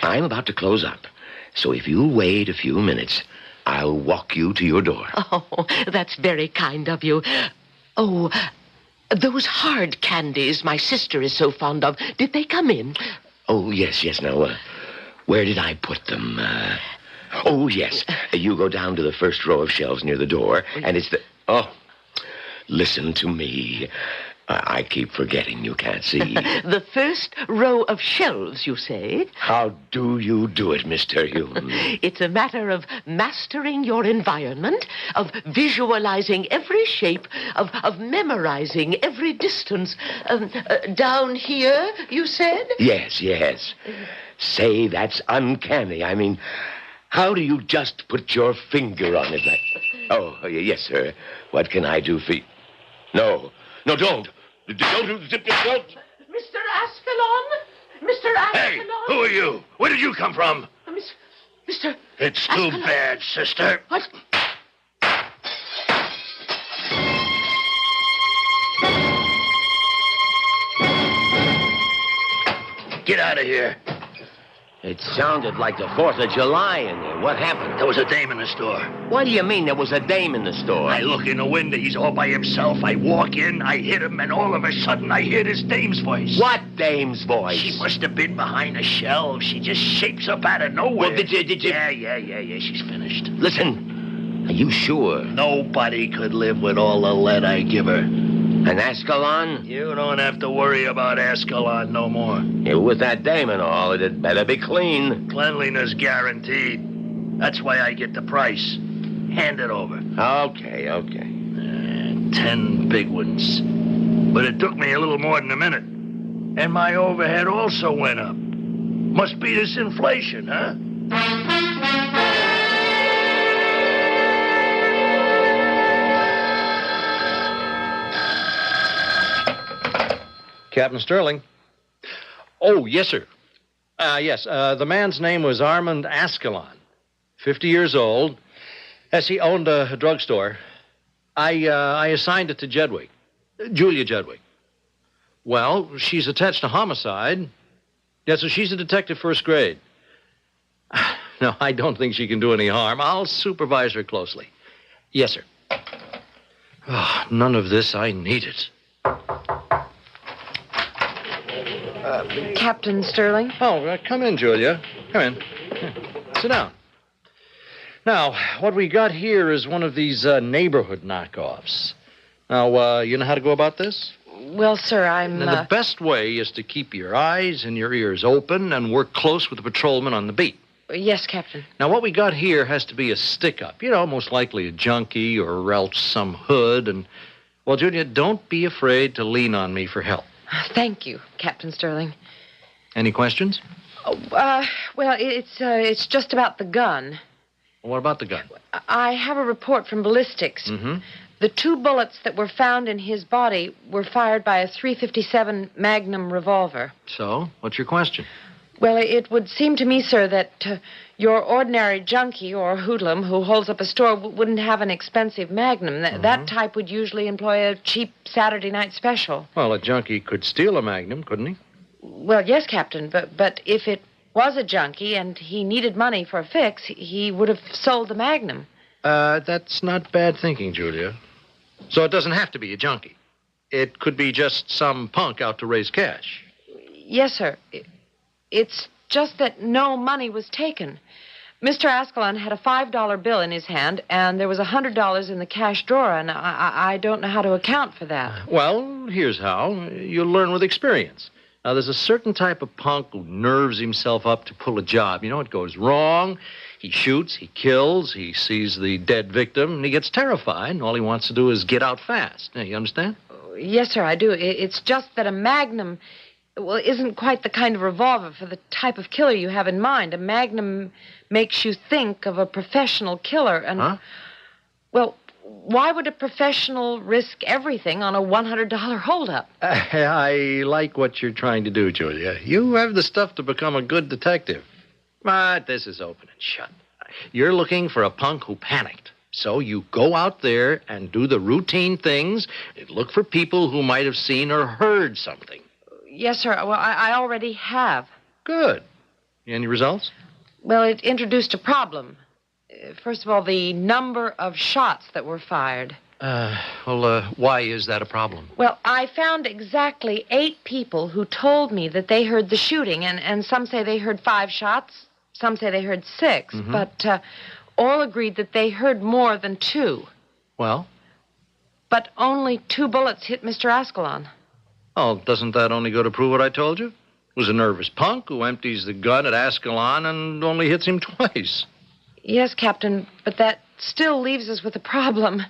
I'm about to close up. So if you'll wait a few minutes, I'll walk you to your door. Oh, that's very kind of you. Oh, Those hard candies my sister is so fond of, did they come in? Oh, yes. Now, where did I put them? Oh, yes. You go down to the first row of shelves near the door, and it's the... Oh, listen to me. I keep forgetting you can't see. The first row of shelves, you say? How do you do it, Miss Terhune? It's a matter of mastering your environment, of visualizing every shape, of memorizing every distance. Down here, you said? Yes. Say, that's uncanny. I mean, how do you just put your finger on it like... Oh, yes, sir. What can I do for you? No, don't. Don't zip yourself. Mr. Ascalon? Mr. Ascalon? Hey, who are you? Where did you come from? Mr. It's too bad, sister. What? Get out of here. It sounded like the 4th of July in there. What happened? There was a dame in the store. What do you mean there was a dame in the store? I look in the window. He's all by himself. I walk in, I hit him, and all of a sudden I hear this dame's voice. What dame's voice? She must have been behind a shelf. She just shapes up out of nowhere. Well, did you... Yeah, she's finished. Listen, are you sure? Nobody could live with all the lead I give her. And Ascalon? You don't have to worry about Ascalon no more. With that dame and all, it better be clean. Cleanliness guaranteed. That's why I get the price. Hand it over. Okay. 10 big ones. But it took me a little more than a minute. And my overhead also went up. Must be this inflation, huh? Captain Sterling. Oh, yes, sir. Yes, the man's name was Armand Ascalon. 50 years old. Yes, he owned a drugstore. I assigned it to Jedwick. Julia Jedwick. Well, she's attached to homicide. Yes, so she's a detective first grade. No, I don't think she can do any harm. I'll supervise her closely. Yes, sir. Oh, none of this I needed. Captain Sterling? Oh, come in, Julia. Come in. Here, sit down. Now, what we got here is one of these neighborhood knockoffs. Now, you know how to go about this? Well, sir, Now, the best way is to keep your eyes and your ears open and work close with the patrolman on the beat. Yes, Captain. Now, what we got here has to be a stick-up. You know, most likely a junkie or else some hood. And, well, Julia, don't be afraid to lean on me for help. Thank you, Captain Sterling. Any questions? Well, it's just about the gun. What about the gun? I have a report from ballistics. Mm-hmm. The 2 bullets that were found in his body were fired by a .357 Magnum revolver. So, what's your question? Well, it would seem to me, sir, that your ordinary junkie or hoodlum who holds up a store wouldn't have an expensive Magnum. That type would usually employ a cheap Saturday night special. Well, a junkie could steal a Magnum, couldn't he? Well, yes, Captain, but if it was a junkie and he needed money for a fix, he would have sold the Magnum. That's not bad thinking, Julia. So it doesn't have to be a junkie. It could be just some punk out to raise cash. Yes, sir. It's just that no money was taken. Mr. Ascalon had a $5 bill in his hand, and there was $100 in the cash drawer, and I don't know how to account for that. Well, here's how. You'll learn with experience. Now, there's a certain type of punk who nerves himself up to pull a job. You know, it goes wrong. He shoots, he kills, he sees the dead victim, and he gets terrified, and all he wants to do is get out fast. Now, you understand? Yes, sir, I do. It's just that a Magnum, well, isn't quite the kind of revolver for the type of killer you have in mind. A Magnum makes you think of a professional killer, and... Huh? Well, why would a professional risk everything on a $100 holdup? I like what you're trying to do, Julia. You have the stuff to become a good detective. But this is open and shut. You're looking for a punk who panicked. So you go out there and do the routine things and look for people who might have seen or heard something. Yes, sir. Well, I already have. Good. Any results? Well, it introduced a problem. First of all, the number of shots that were fired. Why is that a problem? Well, I found exactly 8 people who told me that they heard the shooting, and some say they heard 5 shots, some say they heard 6, but all agreed that they heard more than 2. Well? But only 2 bullets hit Mr. Ascalon. Oh, doesn't that only go to prove what I told you? It was a nervous punk who empties the gun at Ascalon and only hits him twice. Yes, Captain, but that still leaves us with a problem.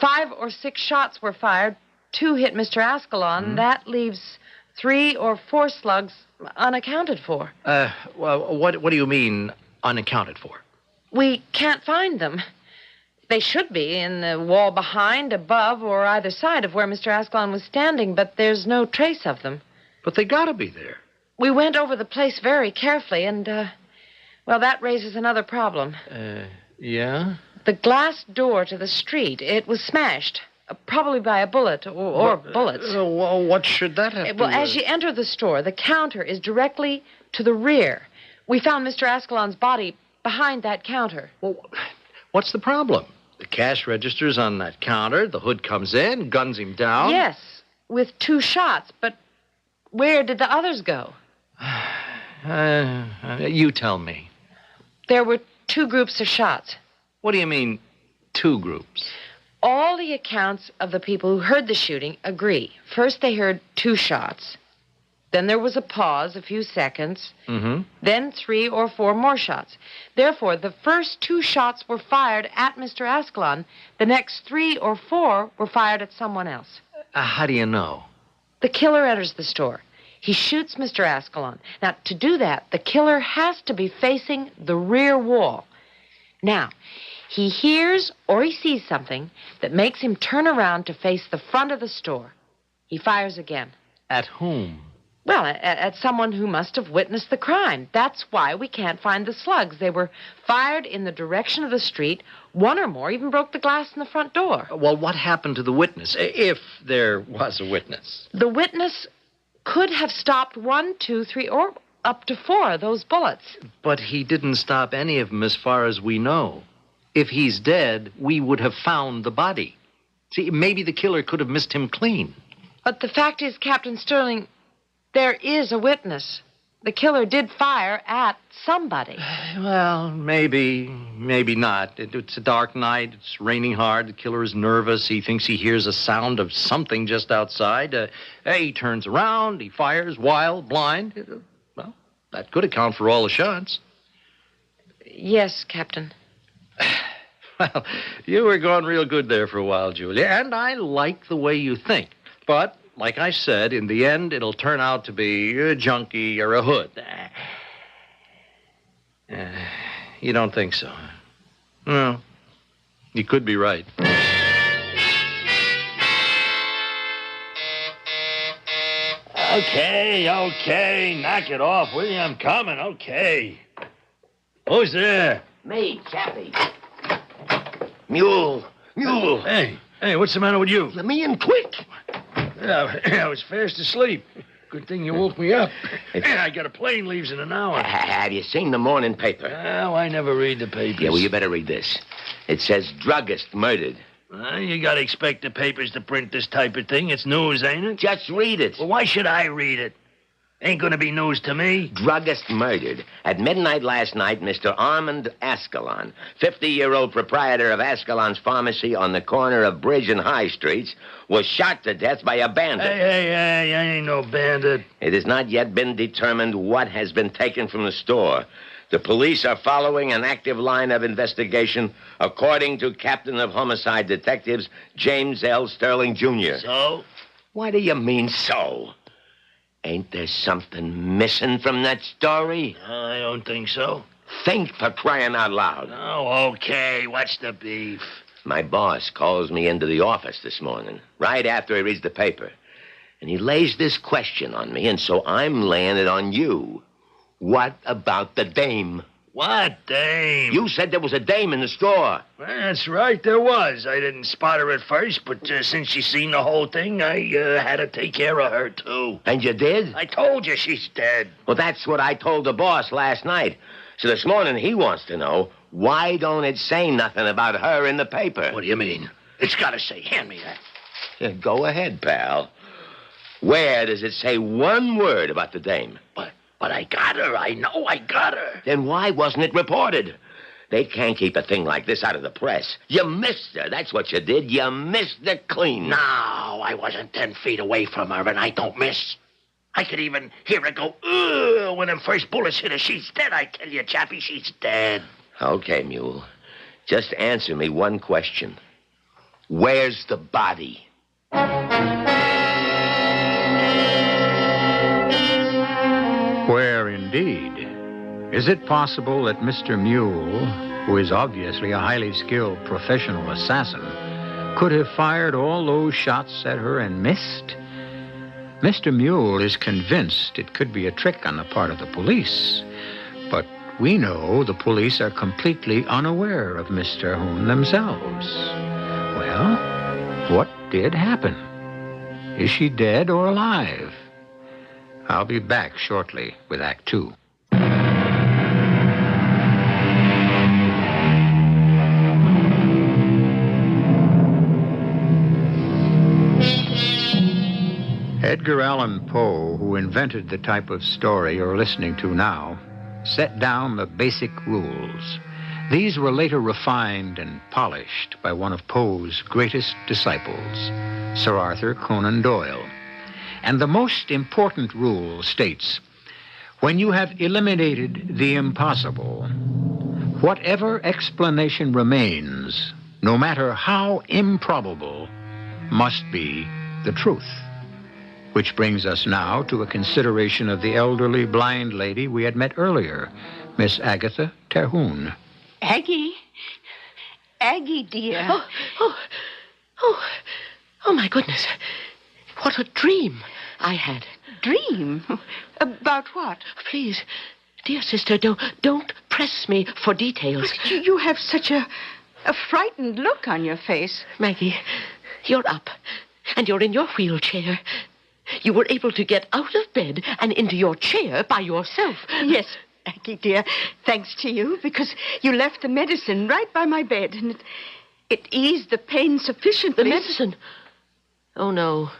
5 or 6 shots were fired. 2 hit Mr. Ascalon. That leaves 3 or 4 slugs unaccounted for. Well, what do you mean, unaccounted for? We can't find them. They should be in the wall behind, above, or either side of where Mr. Ascalon was standing, but there's no trace of them. But they gotta be there. We went over the place very carefully, and, that raises another problem. Yeah? The glass door to the street, it was smashed, probably by a bullet or bullets. What should that have Well, as you enter the store, the counter is directly to the rear. We found Mr. Ascalon's body behind that counter. Well, what's the problem? The cash register's on that counter, the hood comes in, guns him down. Yes, with 2 shots, but where did the others go? You tell me. There were 2 groups of shots. What do you mean, 2 groups? All the accounts of the people who heard the shooting agree. First, they heard 2 shots. Then there was a pause, a few seconds. Then 3 or 4 more shots. Therefore, the first 2 shots were fired at Mr. Ascalon. The next 3 or 4 were fired at someone else. How do you know? The killer enters the store. He shoots Mr. Ascalon. Now, to do that, the killer has to be facing the rear wall. Now, he hears or he sees something that makes him turn around to face the front of the store. He fires again. At whom? Well, at someone who must have witnessed the crime. That's why we can't find the slugs. They were fired in the direction of the street. 1 or more even broke the glass in the front door. Well, what happened to the witness, if there was a witness? The witness could have stopped 1, 2, 3, or up to 4 of those bullets. But he didn't stop any of them as far as we know. If he's dead, we would have found the body. See, maybe the killer could have missed him clean. But the fact is, Captain Sterling, there is a witness. The killer did fire at somebody. Well, maybe not. It's a dark night. It's raining hard. The killer is nervous. He thinks he hears a sound of something just outside. He turns around. He fires, wild, blind. Well, that could account for all the shots. Yes, Captain. Well, you were going real good there for a while, Julia, and I like the way you think. But, like I said, in the end, it'll turn out to be a junkie or a hood. You don't think so? Well, you could be right. Okay. Knock it off, will you? I'm coming, okay. Who's there? Me, Chappie. Mule. Hey, what's the matter with you? Let me in quick. I was fast asleep. Good thing you woke me up. I got a plane leaves in an hour. Have you seen the morning paper? Oh, I never read the papers. Yeah, well, you better read this. It says druggist murdered. You gotta expect the papers to print this type of thing. It's news, ain't it? Just read it. Well, why should I read it? Ain't gonna be news to me. Druggist murdered. At midnight last night, Mr. Armand Ascalon, 50-year-old proprietor of Ascalon's Pharmacy on the corner of Bridge and High Streets, was shot to death by a bandit. Hey, I ain't no bandit. It has not yet been determined what has been taken from the store. The police are following an active line of investigation, according to Captain of Homicide Detectives James L. Sterling, Jr. So? What do you mean, so? Ain't there something missing from that story? I don't think so. Think, for crying out loud. Oh, okay. What's the beef? My boss calls me into the office this morning, right after he reads the paper. And he lays this question on me, and so I'm laying it on you. What about the dame? What dame? You said there was a dame in the store. Well, that's right, there was. I didn't spot her at first, but since she seen the whole thing, I had to take care of her, too. And you did? I told you she's dead. Well, that's what I told the boss last night. So this morning he wants to know, why don't it say nothing about her in the paper? What do you mean? It's got to say. Hand me that. Yeah, go ahead, pal. Where does it say one word about the dame? But I got her. I know I got her. Then why wasn't it reported? They can't keep a thing like this out of the press. You missed her. That's what you did. You missed her clean. No, I wasn't 10 feet away from her, and I don't miss. I could even hear her go, ugh, when them first bullets hit her. She's dead, I tell you, Chappie. She's dead. Okay, Mule. Just answer me one question. Where's the body? Where indeed? Is it possible that Mr. Mule, who is obviously a highly skilled professional assassin, could have fired all those shots at her and missed? Mr. Mule is convinced it could be a trick on the part of the police, but we know the police are completely unaware of Miss Terhune themselves. Well, what did happen? Is she dead or alive? I'll be back shortly with Act Two. Edgar Allan Poe, who invented the type of story you're listening to now, set down the basic rules. These were later refined and polished by one of Poe's greatest disciples, Sir Arthur Conan Doyle. And the most important rule states, when you have eliminated the impossible, whatever explanation remains, no matter how improbable, must be the truth. Which brings us now to a consideration of the elderly blind lady we had met earlier, Miss Agatha Terhune. Aggie, dear. Oh, my goodness. What a dream I had. Dream? About what? Please, dear sister, don't press me for details. But you have such a frightened look on your face. Maggie, you're up, and you're in your wheelchair. You were able to get out of bed and into your chair by yourself. Yes, Aggie, dear, thanks to you, because you left the medicine right by my bed, and it eased the pain sufficiently. The medicine? Oh, no.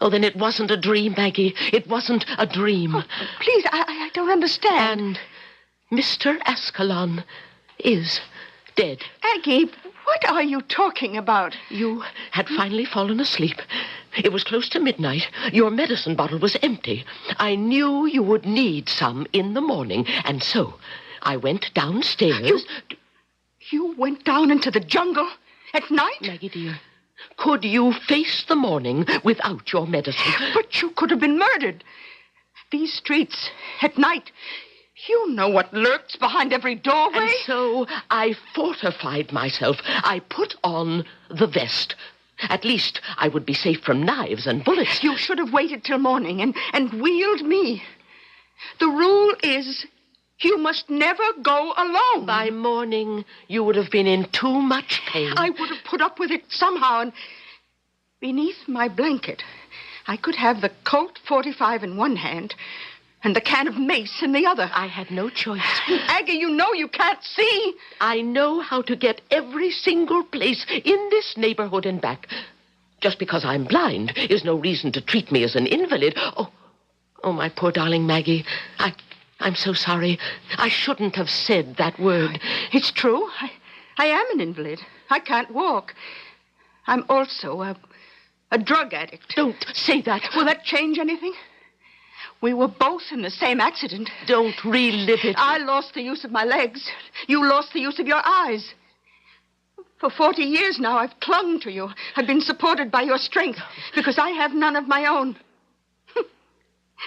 Oh, then it wasn't a dream, Maggie. It wasn't a dream. Oh, please, I don't understand. And Mr. Ascalon is dead. Aggie, what are you talking about? You had finally fallen asleep. It was close to midnight. Your medicine bottle was empty. I knew you would need some in the morning, and so I went downstairs. You went down into the jungle at night? Maggie, dear, could you face the morning without your medicine? But you could have been murdered. These streets at night, you know what lurks behind every doorway. And so I fortified myself. I put on the vest. At least I would be safe from knives and bullets. You should have waited till morning and wheeled me. The rule is you must never go alone. By morning, you would have been in too much pain. I would have put up with it somehow, and beneath my blanket, I could have the Colt 45 in one hand and the can of mace in the other. I had no choice. Aggie, you know you can't see. I know how to get every single place in this neighborhood and back. Just because I'm blind is no reason to treat me as an invalid. Oh, my poor darling Maggie. I'm so sorry. I shouldn't have said that word. It's true. I am an invalid. I can't walk. I'm also a drug addict. Don't say that. Will that change anything? We were both in the same accident. Don't relive it. I lost the use of my legs. You lost the use of your eyes. For 40 years now, I've clung to you. I've been supported by your strength because I have none of my own.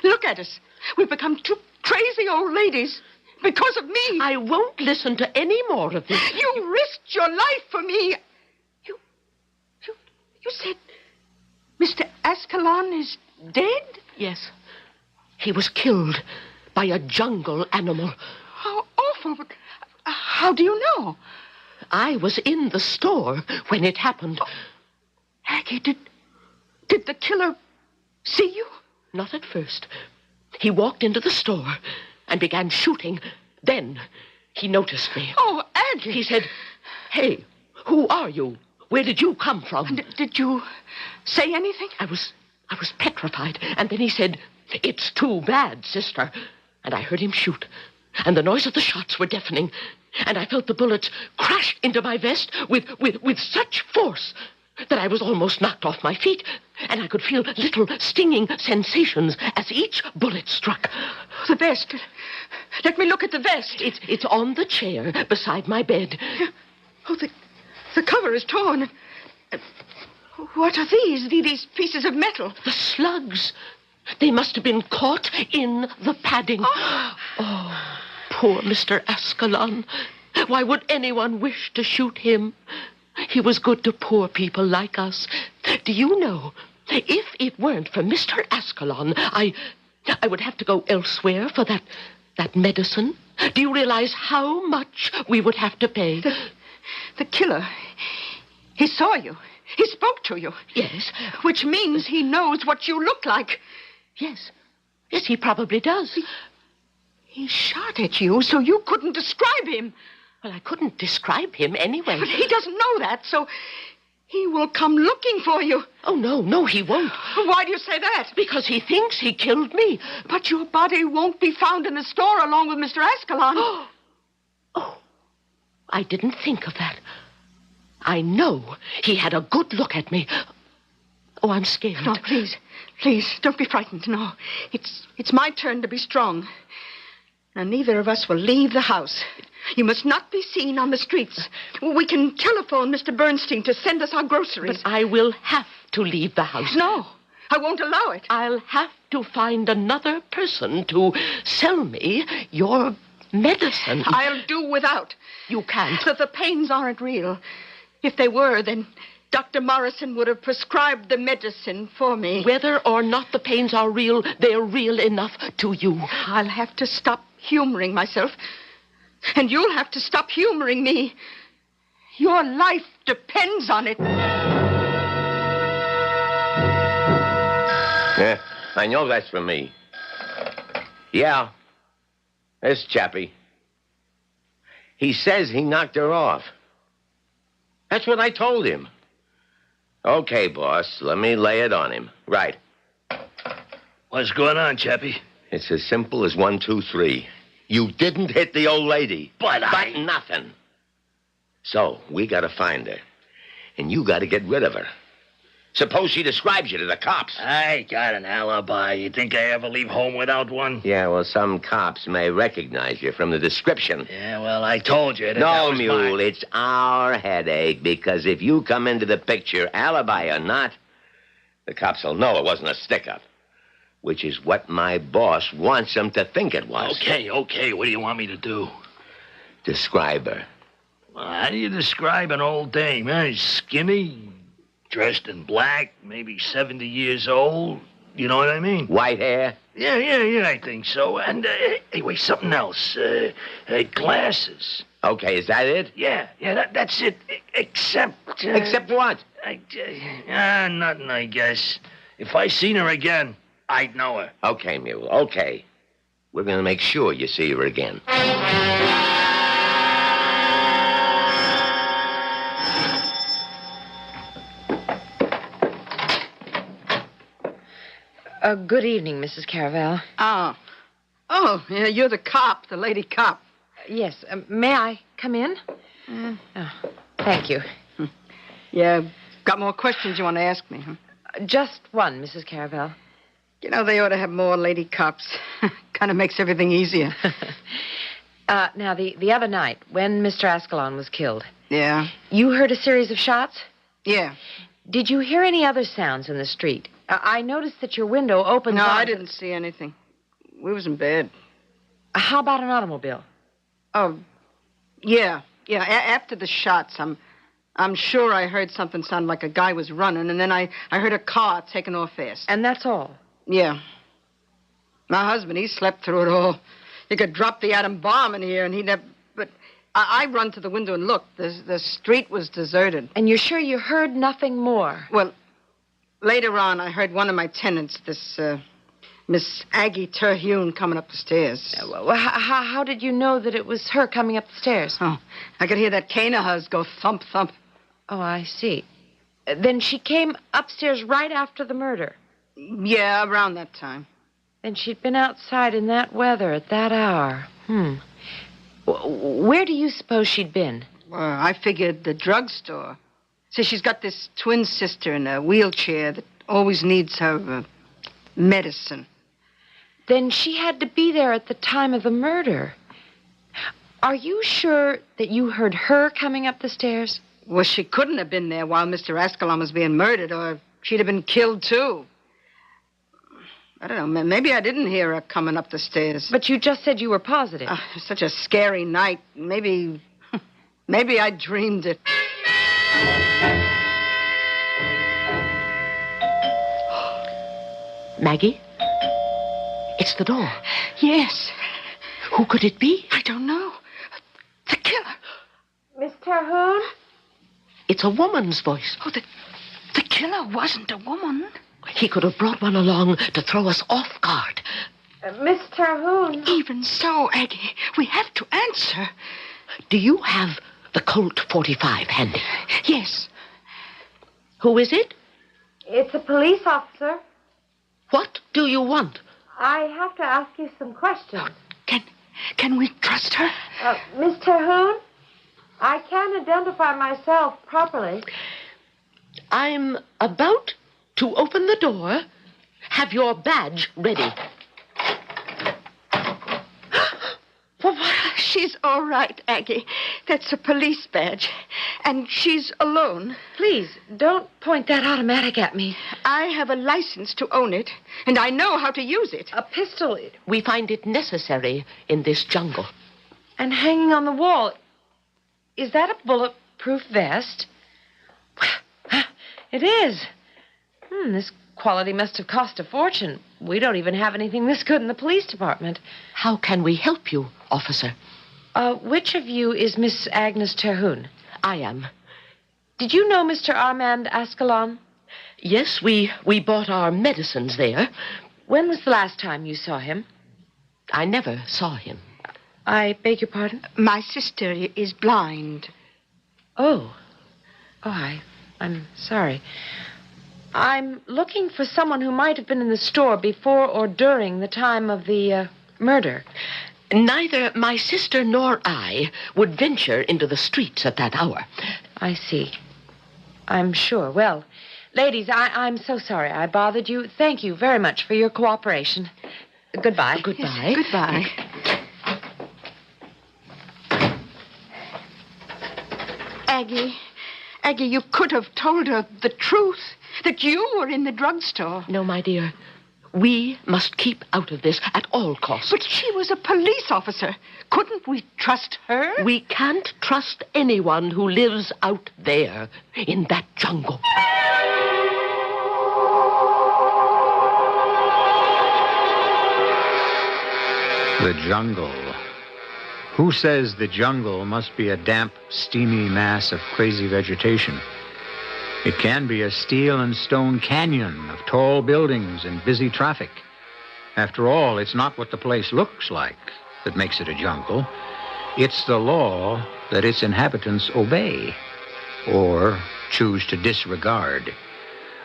Look at us. We've become two crazy old ladies because of me. I won't listen to any more of this. You risked your life for me. You said Mr. Ascalon is dead? Yes. He was killed by a jungle animal. How awful. But how do you know? I was in the store when it happened. Aggie, did the killer see you? Not at first. He walked into the store and began shooting. Then he noticed me. Oh, Aggie. He said, "Hey, who are you? Where did you come from? Did you say anything? I was petrified. And then he said, "It's too bad, sister." And I heard him shoot. And the noise of the shots were deafening. And I felt the bullets crash into my vest with such force that I was almost knocked off my feet. And I could feel little stinging sensations as each bullet struck. The vest. Let me look at the vest. It's on the chair beside my bed. Oh, the cover is torn. What are these? These pieces of metal? The slugs. They must have been caught in the padding. Oh, poor Mr. Ascalon. Why would anyone wish to shoot him? He was good to poor people like us. Do you know, if it weren't for Mr. Ascalon, I would have to go elsewhere for that medicine. Do you realize how much we would have to pay? The killer, he saw you. He spoke to you. Yes. Which means he knows what you look like. Yes. Yes, he probably does. He shot at you so you couldn't describe him. Well, I couldn't describe him anyway. But he doesn't know that, so he will come looking for you. Oh, no, he won't. Why do you say that? Because he thinks he killed me. But your body won't be found in the store along with Mr. Ascalon. Oh, I didn't think of that. I know he had a good look at me. Oh, I'm scared. No, please, don't be frightened. No, it's my turn to be strong. And neither of us will leave the house. You must not be seen on the streets. We can telephone Mr. Bernstein to send us our groceries. But I will have to leave the house. No, I won't allow it. I'll have to find another person to sell me your medicine. I'll do without. You can't. The pains aren't real. If they were, then Dr. Morrison would have prescribed the medicine for me. Whether or not the pains are real, they're real enough to you. I'll have to stop humoring myself. And you'll have to stop humoring me. Your life depends on it. Yeah, I know that's for me. Yeah, this chappie. He says he knocked her off. That's what I told him. Okay, boss, let me lay it on him. Right. What's going on, Chappie? It's as simple as 1, 2, 3. You didn't hit the old lady. But nothing. So, we gotta find her. And you gotta get rid of her. Suppose she describes you to the cops. I got an alibi. You think I ever leave home without one? Yeah, well, some cops may recognize you from the description. Yeah, well, I told you that No, was Mule, mine. it's our headache, because if you come into the picture, alibi or not, the cops will know it wasn't a stick-up. Which is what my boss wants them to think it was. Okay. What do you want me to do? Describe her. Well, how do you describe an old dame, huh? Skinny, dressed in black, maybe 70 years old. You know what I mean? White hair? Yeah, I think so. And, anyway, something else. Glasses. Okay, is that it? Yeah, that's it. Except... Except what? Nothing, I guess. If I seen her again, I'd know her. Okay, Mule, okay. We're gonna make sure you see her again. Good evening, Mrs. Caravel. Oh, yeah, you're the cop, the lady cop. Yes. May I come in? Oh, thank you. Yeah, got more questions you want to ask me, huh? Just one, Mrs. Caravel. You know, they ought to have more lady cops. Kind of makes everything easier. Now, the other night, when Mr. Ascalon was killed... Yeah? You heard a series of shots? Yeah. Did you hear any other sounds in the street? I noticed that your window opened... No, I didn't see anything. We was in bed. How about an automobile? Oh, yeah. After the shots, I'm sure I heard something sound like a guy was running, and then I heard a car taking off fast. And that's all? Yeah. My husband, he slept through it all. You could drop the atom bomb in here, and he'd never... But I run to the window and looked. The street was deserted. And you're sure you heard nothing more? Well, later on, I heard one of my tenants, this Miss Aggie Terhune, coming up the stairs. Well, how did you know that it was her coming up the stairs? Oh, I could hear that cane of hers go thump, thump. Oh, I see. Then she came upstairs right after the murder. Yeah, around that time. And she'd been outside in that weather at that hour. Where do you suppose she'd been? Well, I figured the drugstore. See, she's got this twin sister in a wheelchair that always needs her medicine. Then she had to be there at the time of the murder. Are you sure that you heard her coming up the stairs? Well, she couldn't have been there while Mr. Ascalon was being murdered, or she'd have been killed, too. I don't know. Maybe I didn't hear her coming up the stairs. But you just said you were positive. It was such a scary night. Maybe I dreamed it. Maggie? It's the door. Yes. Who could it be? I don't know. The killer. Miss Terhune? It's a woman's voice. Oh, the killer wasn't a woman. He could have brought one along to throw us off guard. Miss Terhune? Even so, Aggie, we have to answer. Do you have the Colt 45 handy? Yes. Who is it? It's a police officer. What do you want? I have to ask you some questions. Can we trust her? Miss Terhune? I can't identify myself properly. I'm about to open the door. Have your badge ready. She's all right, Aggie. That's a police badge. And she's alone. Please, don't point that automatic at me. I have a license to own it, and I know how to use it. A pistol. We find it necessary in this jungle. And hanging on the wall. Is that a bulletproof vest? It is. This quality must have cost a fortune. We don't even have anything this good in the police department. How can we help you, officer? Which of you is Miss Agnes Terhune? I am. Did you know Mr. Armand Ascalon? Yes, we bought our medicines there. When was the last time you saw him? I never saw him. I beg your pardon? My sister is blind. Oh, I'm sorry. I'm looking for someone who might have been in the store before or during the time of the murder. Neither my sister nor I would venture into the streets at that hour. I see. I'm sure. Well, ladies, I'm so sorry I bothered you. Thank you very much for your cooperation. Goodbye. Goodbye. Yes, goodbye. Aggie, you could have told her the truth, that you were in the drugstore. No, my dear. We must keep out of this at all costs. But she was a police officer. Couldn't we trust her? We can't trust anyone who lives out there in that jungle. The jungle. Who says the jungle must be a damp, steamy mass of crazy vegetation? It can be a steel and stone canyon of tall buildings and busy traffic. After all, it's not what the place looks like that makes it a jungle. It's the law that its inhabitants obey or choose to disregard.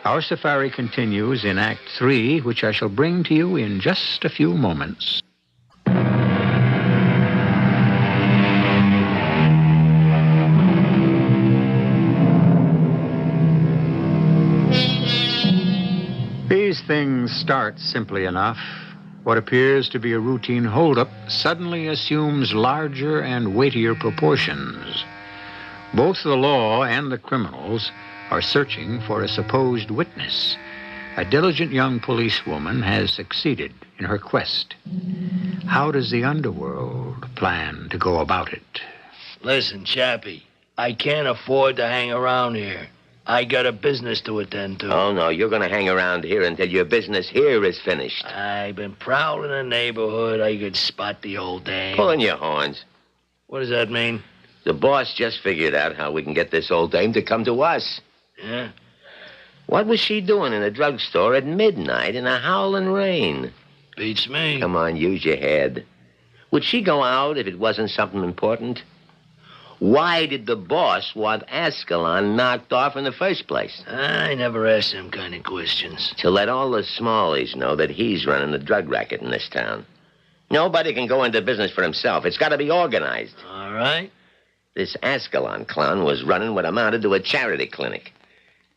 Our safari continues in Act 3, which I shall bring to you in just a few moments. These things start simply enough. What appears to be a routine holdup suddenly assumes larger and weightier proportions. Both the law and the criminals are searching for a supposed witness. A diligent young policewoman has succeeded in her quest. How does the underworld plan to go about it? Listen, Chappie, I can't afford to hang around here. I got a business to attend to. Oh, no, you're going to hang around here until your business here is finished. I've been prowling the neighborhood. I could spot the old dame. Pulling your horns. What does that mean? The boss just figured out how we can get this old dame to come to us. Yeah? What was she doing in a drugstore at midnight in a howling rain? Beats me. Come on, use your head. Would she go out if it wasn't something important? Why did the boss want Ascalon knocked off in the first place? I never asked them kind of questions. To let all the smallies know that he's running the drug racket in this town. Nobody can go into business for himself. It's got to be organized. All right. This Ascalon clown was running what amounted to a charity clinic.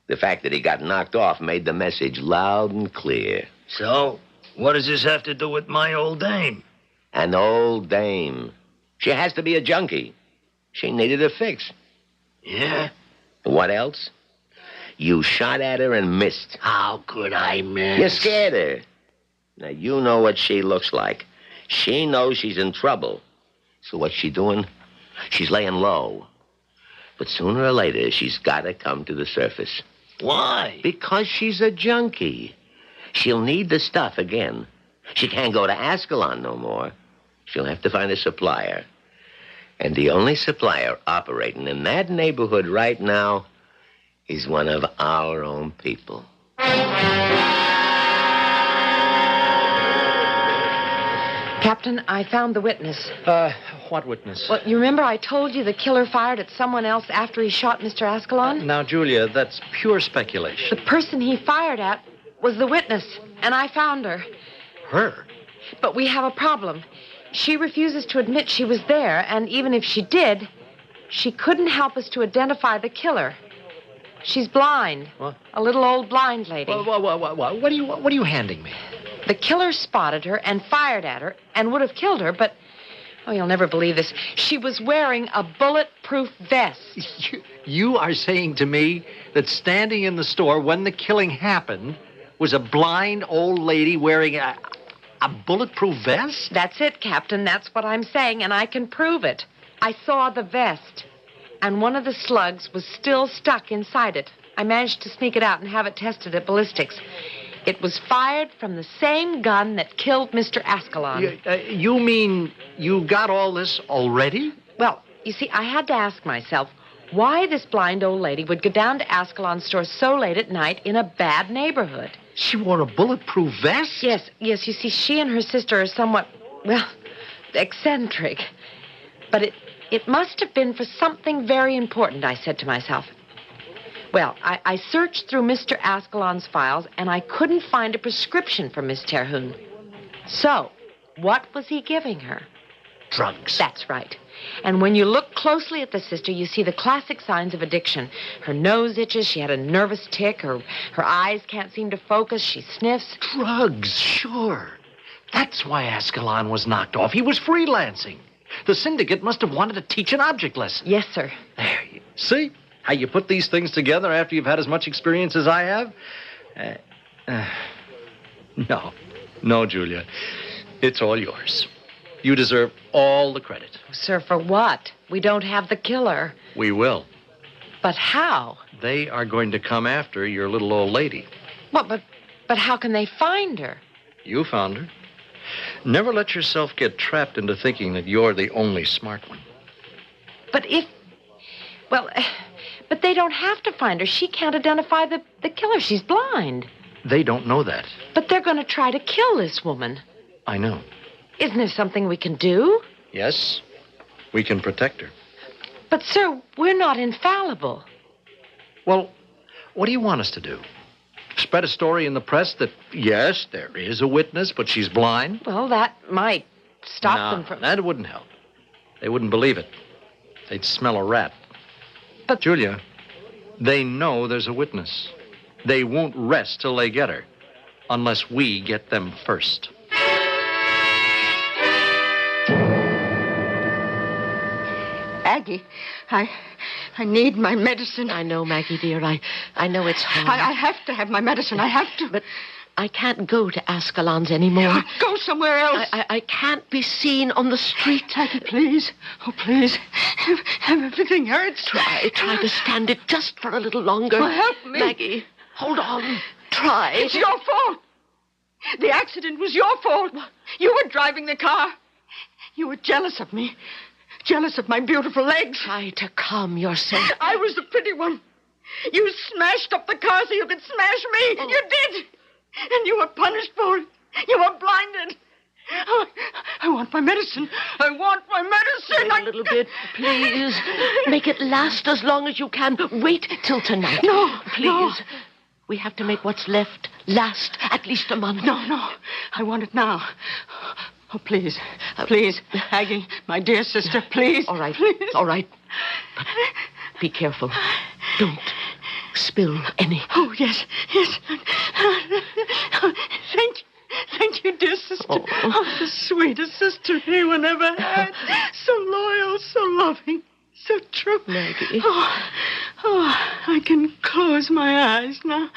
The fact that he got knocked off made the message loud and clear. So, what does this have to do with my old dame? An old dame. She has to be a junkie. She needed a fix. Yeah? What else? You shot at her and missed. How could I miss? You scared her. Now, you know what she looks like. She knows she's in trouble. So what's she doing? She's laying low. But sooner or later, she's got to come to the surface. Why? Because she's a junkie. She'll need the stuff again. She can't go to Ascalon no more. She'll have to find a supplier. And the only supplier operating in that neighborhood right now is one of our own people. Captain, I found the witness. What witness? Well, you remember I told you the killer fired at someone else after he shot Mr. Ascalon? Now, Julia, that's pure speculation. The person he fired at was the witness, and I found her. Her? But we have a problem. She refuses to admit she was there, and even if she did, she couldn't help us to identify the killer. She's blind. What? A little old blind lady. What are you handing me? The killer spotted her and fired at her and would have killed her, but, oh, you'll never believe this. She was wearing a bulletproof vest. You are saying to me that standing in the store when the killing happened was a blind old lady wearing a bulletproof vest? That's it, Captain. That's what I'm saying, and I can prove it. I saw the vest, and one of the slugs was still stuck inside it. I managed to sneak it out and have it tested at ballistics. It was fired from the same gun that killed Mr. Ascalon. You mean you got all this already? Well, you see, I had to ask myself why this blind old lady would go down to Ascalon's store so late at night in a bad neighborhood. She wore a bulletproof vest? Yes. You see, she and her sister are somewhat, well, eccentric. But it must have been for something very important, I said to myself. Well, I searched through Mr. Ascalon's files, and I couldn't find a prescription for Miss Terhune. So, what was he giving her? Drugs. That's right. And when you look closely at the sister, you see the classic signs of addiction. Her nose itches, she had a nervous tic, her eyes can't seem to focus, she sniffs. Drugs, sure. That's why Ascalon was knocked off. He was freelancing. The syndicate must have wanted to teach an object lesson. Yes, sir. There, you see how you put these things together after you've had as much experience as I have? No, Julia. It's all yours. You deserve all the credit. Sir, for what? We don't have the killer. We will. But how? They are going to come after your little old lady. What, but how can they find her? You found her. Never let yourself get trapped into thinking that you're the only smart one. But they don't have to find her. She can't identify the killer. She's blind. They don't know that. But they're going to try to kill this woman. I know. Isn't there something we can do? Yes, we can protect her. But, sir, we're not infallible. Well, what do you want us to do? Spread a story in the press that, yes, there is a witness, but she's blind? Well, that might stop them from... that wouldn't help. They wouldn't believe it. They'd smell a rat. But... Julia, they know there's a witness. They won't rest till they get her, unless we get them first. Aggie, I need my medicine. I know, Maggie, dear. I know it's hard. I have to have my medicine. I have to. But I can't go to Ascalon's anymore. Go somewhere else. I can't be seen on the street. Aggie, please. Oh, please. Everything hurts. Try to stand it just for a little longer. Well, help me. Maggie, hold on. Try. It's your fault. The accident was your fault. You were driving the car. You were jealous of me. Jealous of my beautiful legs. Try to calm yourself. I was the pretty one. You smashed up the car so you could smash me. Oh. You did. And you were punished for it. You were blinded. I want my medicine. I want my medicine. Wait a little bit, please. Make it last as long as you can. Wait till tonight. No, please. no. We have to make what's left last at least a month. No. I want it now. Oh, please. Please, Aggie, my dear sister, please. All right. Please. All right. But be careful. Don't spill any. Oh, yes. Thank you, dear sister. Oh, the sweetest sister anyone ever had. So loyal, so loving, so true. Maggie. Oh, I can close my eyes now.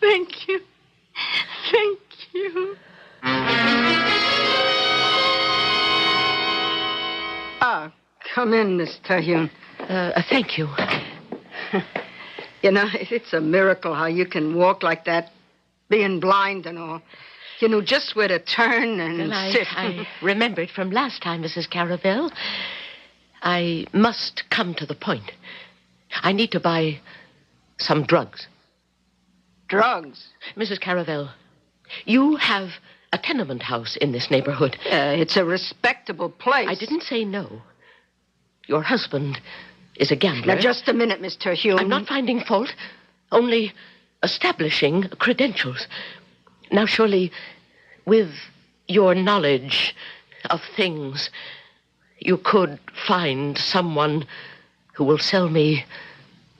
Thank you. Thank you. Come in, Miss Terhune. Thank you. You know, it's a miracle how you can walk like that, being blind and all. You know just where to turn and sit. I remembered from last time, Mrs. Caravel. I must come to the point. I need to buy some drugs. Drugs? Mrs. Caravel, you have a tenement house in this neighborhood. It's a respectable place. I didn't say no. Your husband is a gambler. Now, just a minute, Miss Terhune. I'm not finding fault, only establishing credentials. Now, surely, with your knowledge of things, you could find someone who will sell me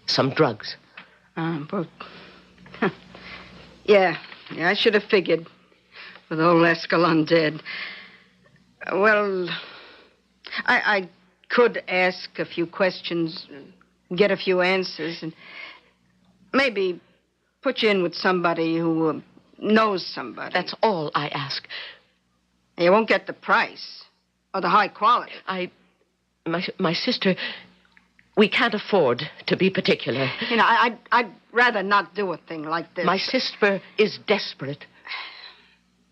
some drugs. But... Yeah, I should have figured. With old Escalon dead. Well, I could ask a few questions, get a few answers, and maybe put you in with somebody who knows somebody. That's all I ask. You won't get the price or the high quality. My sister, we can't afford to be particular. You know, I'd rather not do a thing like this. My sister is desperate.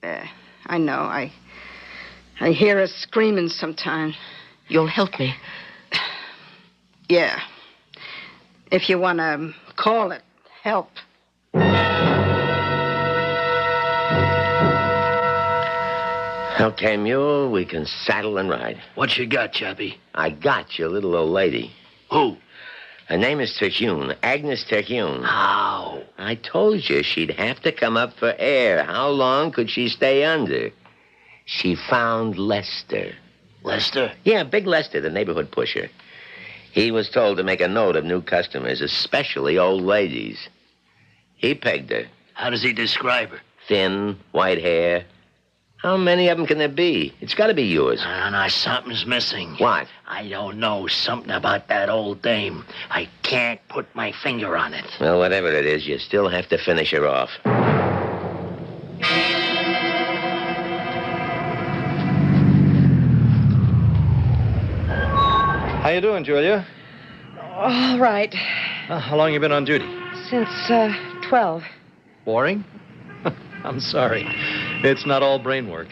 I know. I hear her screaming sometimes. You'll help me? Yeah. If you want to call it help. Okay, Mule, we can saddle and ride. What you got, Chappie? I got your little old lady. Who? Her name is Terhune, Agnes Terhune. How? I told you she'd have to come up for air. How long could she stay under? She found Lester. Lester? Yeah, Big Lester, the neighborhood pusher. He was told to make a note of new customers, especially old ladies. He pegged her. How does he describe her? Thin, white hair. How many of them can there be? It's got to be yours. No, something's missing. What? I don't know. Something about that old dame. I can't put my finger on it. Well, whatever it is, you still have to finish her off. How you doing, Julia? All right. How long you been on duty? Since 12. Boring? I'm sorry. It's not all brain work.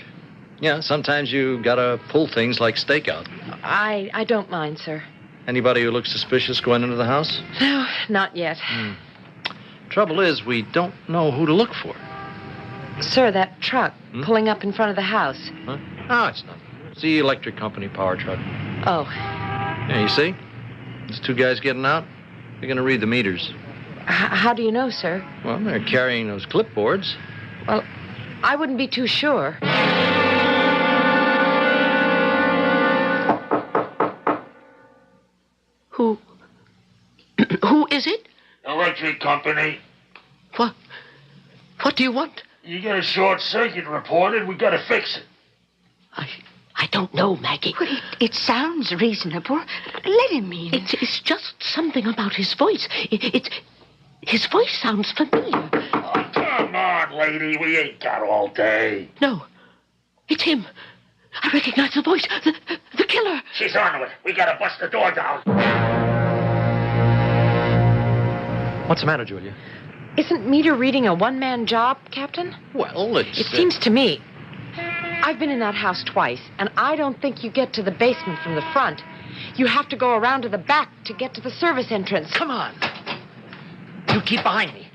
Yeah, sometimes you gotta pull things like stakeout. I don't mind, sir. Anybody who looks suspicious going into the house? No, not yet. Trouble is, we don't know who to look for. Sir, that truck pulling up in front of the house. Huh? No, it's nothing. It's the electric company power truck. Oh. Yeah, you see? There's two guys getting out. They're gonna read the meters. How do you know, sir? Well, they're carrying those clipboards. Well, I wouldn't be too sure. Who is it? Electric company. What do you want? You got a short circuit reported. We got to fix it. I don't know, Maggie. Well, it sounds reasonable. Let him in. It's just something about his voice. His voice sounds familiar. Oh, come on, lady. We ain't got all day. No, it's him. I recognize the voice. The killer. She's onto it. We got to bust the door down. What's the matter, Julia? Isn't meter reading a one-man job, Captain? Well, It seems to me. I've been in that house twice, and I don't think you get to the basement from the front. You have to go around to the back to get to the service entrance. Come on. You keep behind me.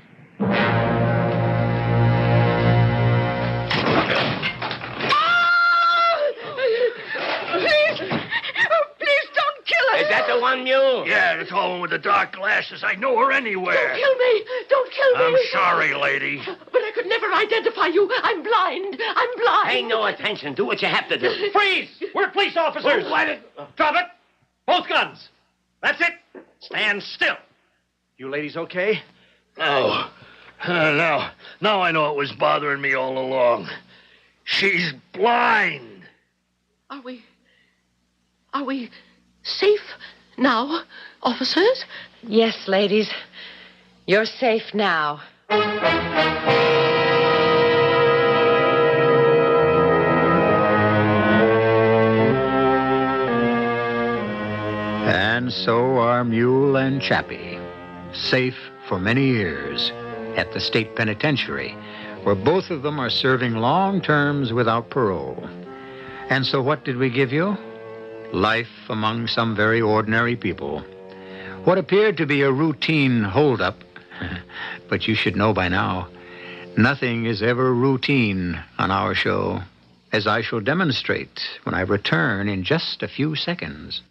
blonde mule? Yeah, the tall one with the dark glasses. I know her anywhere. Don't kill me! Don't kill me! I'm sorry, lady. But I could never identify you. I'm blind. I'm blind. Pay no attention. Do what you have to do. Freeze! We're police officers. Drop it. Both guns. That's it. Stand still. You ladies okay? Oh, now I know it was bothering me all along. She's blind. Are we safe now, officers? Yes, ladies. You're safe now. And so are Mule and Chappie, safe for many years at the state penitentiary, where both of them are serving long terms without parole. And so what did we give you? Life among some very ordinary people. What appeared to be a routine holdup, but you should know by now, nothing is ever routine on our show, as I shall demonstrate when I return in just a few seconds.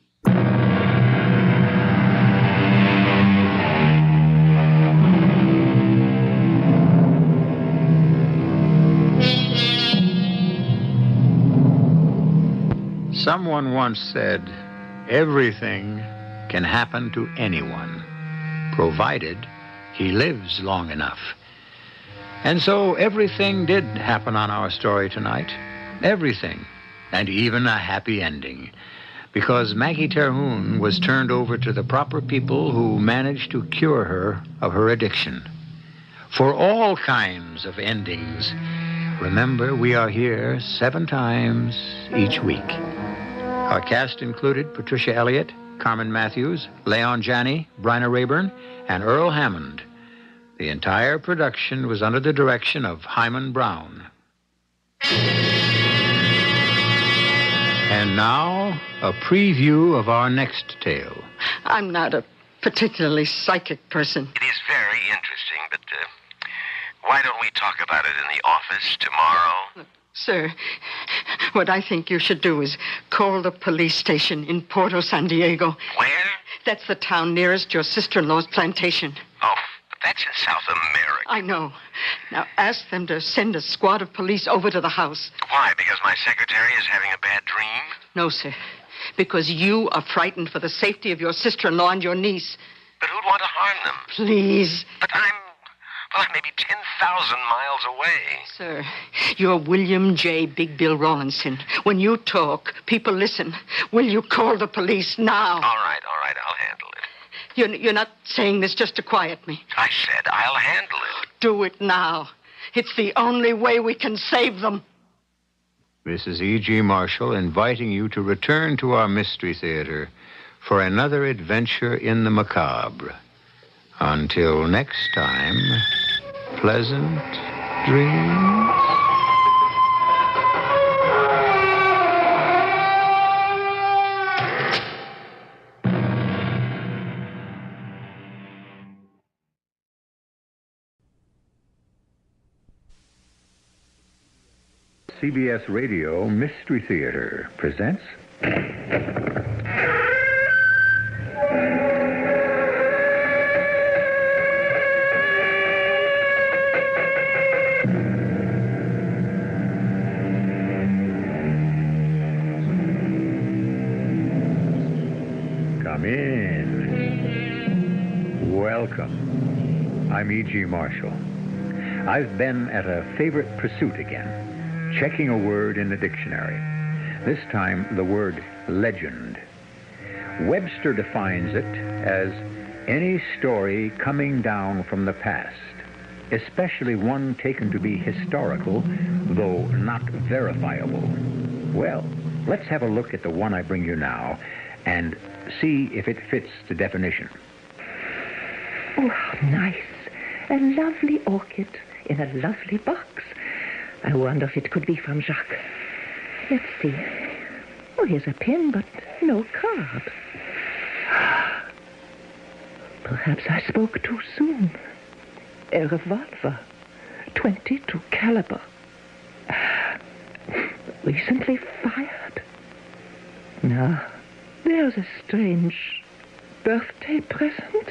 Someone once said, everything can happen to anyone, provided he lives long enough. And so everything did happen on our story tonight. Everything. And even a happy ending. Because Maggie Terhune was turned over to the proper people who managed to cure her of her addiction. For all kinds of endings, remember we are here 7 times each week. Our cast included Patricia Elliott, Carmen Matthews, Leon Janney, Bryna Rayburn, and Earl Hammond. The entire production was under the direction of Hyman Brown. And now, a preview of our next tale. I'm not a particularly psychic person. It is very interesting, but why don't we talk about it in the office tomorrow? Sir, what I think you should do is call the police station in Porto San Diego. Where? That's the town nearest your sister-in-law's plantation. Oh, but that's in South America. I know. Now ask them to send a squad of police over to the house. Why? Because my secretary is having a bad dream? No, sir. Because you are frightened for the safety of your sister-in-law and your niece. But who'd want to harm them? Please. But I'm maybe 10,000 miles away. Sir, you're William J. Big Bill Rawlinson. When you talk, people listen. Will you call the police now? All right, I'll handle it. You're not saying this just to quiet me. I said I'll handle it. Do it now. It's the only way we can save them. This is E.G. Marshall inviting you to return to our Mystery Theater for another adventure in the macabre. Until next time, pleasant dreams. CBS Radio Mystery Theater presents... Come in. Welcome. I'm E.G. Marshall. I've been at a favorite pursuit again, checking a word in the dictionary. This time, the word legend. Webster defines it as any story coming down from the past, especially one taken to be historical, though not verifiable. Well, let's have a look at the one I bring you now and see if it fits the definition. Oh, how nice. A lovely orchid in a lovely box. I wonder if it could be from Jacques. Let's see. Oh, here's a pin, but no card. Perhaps I spoke too soon. A revolver. .22 caliber. Recently fired. No, there's a strange birthday present?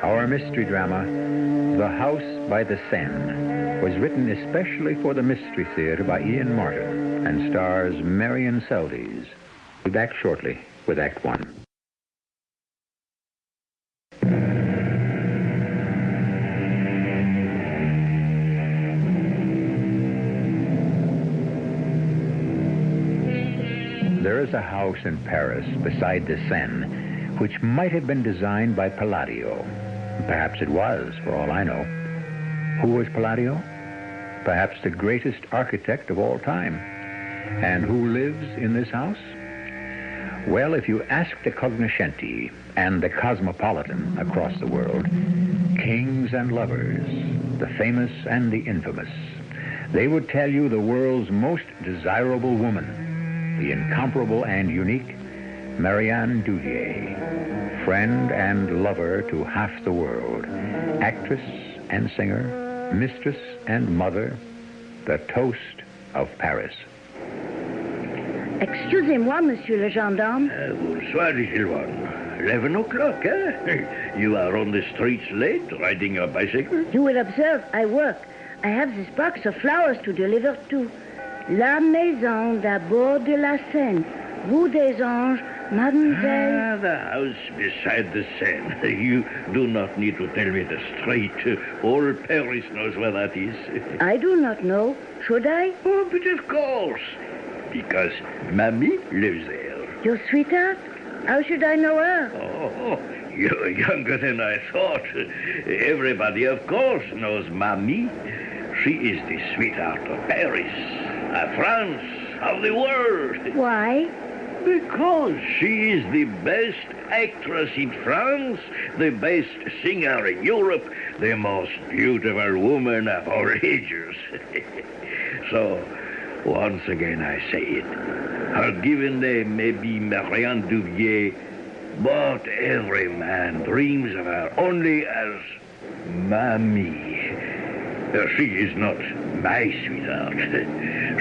Our mystery drama, The House by the Seine, was written especially for the Mystery Theater by Ian Martin and stars Marion Seldes. We'll be back shortly with Act One. There is a house in Paris beside the Seine which might have been designed by Palladio. Perhaps it was, for all I know. Who was Palladio? Perhaps the greatest architect of all time. And who lives in this house? Well, if you ask the cognoscenti and the cosmopolitan across the world, kings and lovers, the famous and the infamous, they would tell you the world's most desirable woman, the incomparable and unique Marianne Duvier, friend and lover to half the world, actress and singer, mistress and mother, the toast of Paris. Excusez-moi, monsieur le gendarme. Bonsoir, little one. 11 o'clock, eh? You are on the streets late, riding your bicycle? You will observe, I work. I have this box of flowers to deliver to La Maison d'Abord de la Seine, Rue des Anges, Mademoiselle. The house beside the Seine. You do not need to tell me the street. All Paris knows where that is. I do not know. Should I? Oh, but of course. Because Mamie lives there. Your sweetheart? How should I know her? Oh, you're younger than I thought. Everybody, of course, knows Mamie. She is the sweetheart of Paris, of France, of the world. Why? Because she is the best actress in France, the best singer in Europe, the most beautiful woman of all ages. So, once again I say it. Her given name may be Marianne Duvier, but every man dreams of her only as Mamie. She is not my sweetheart.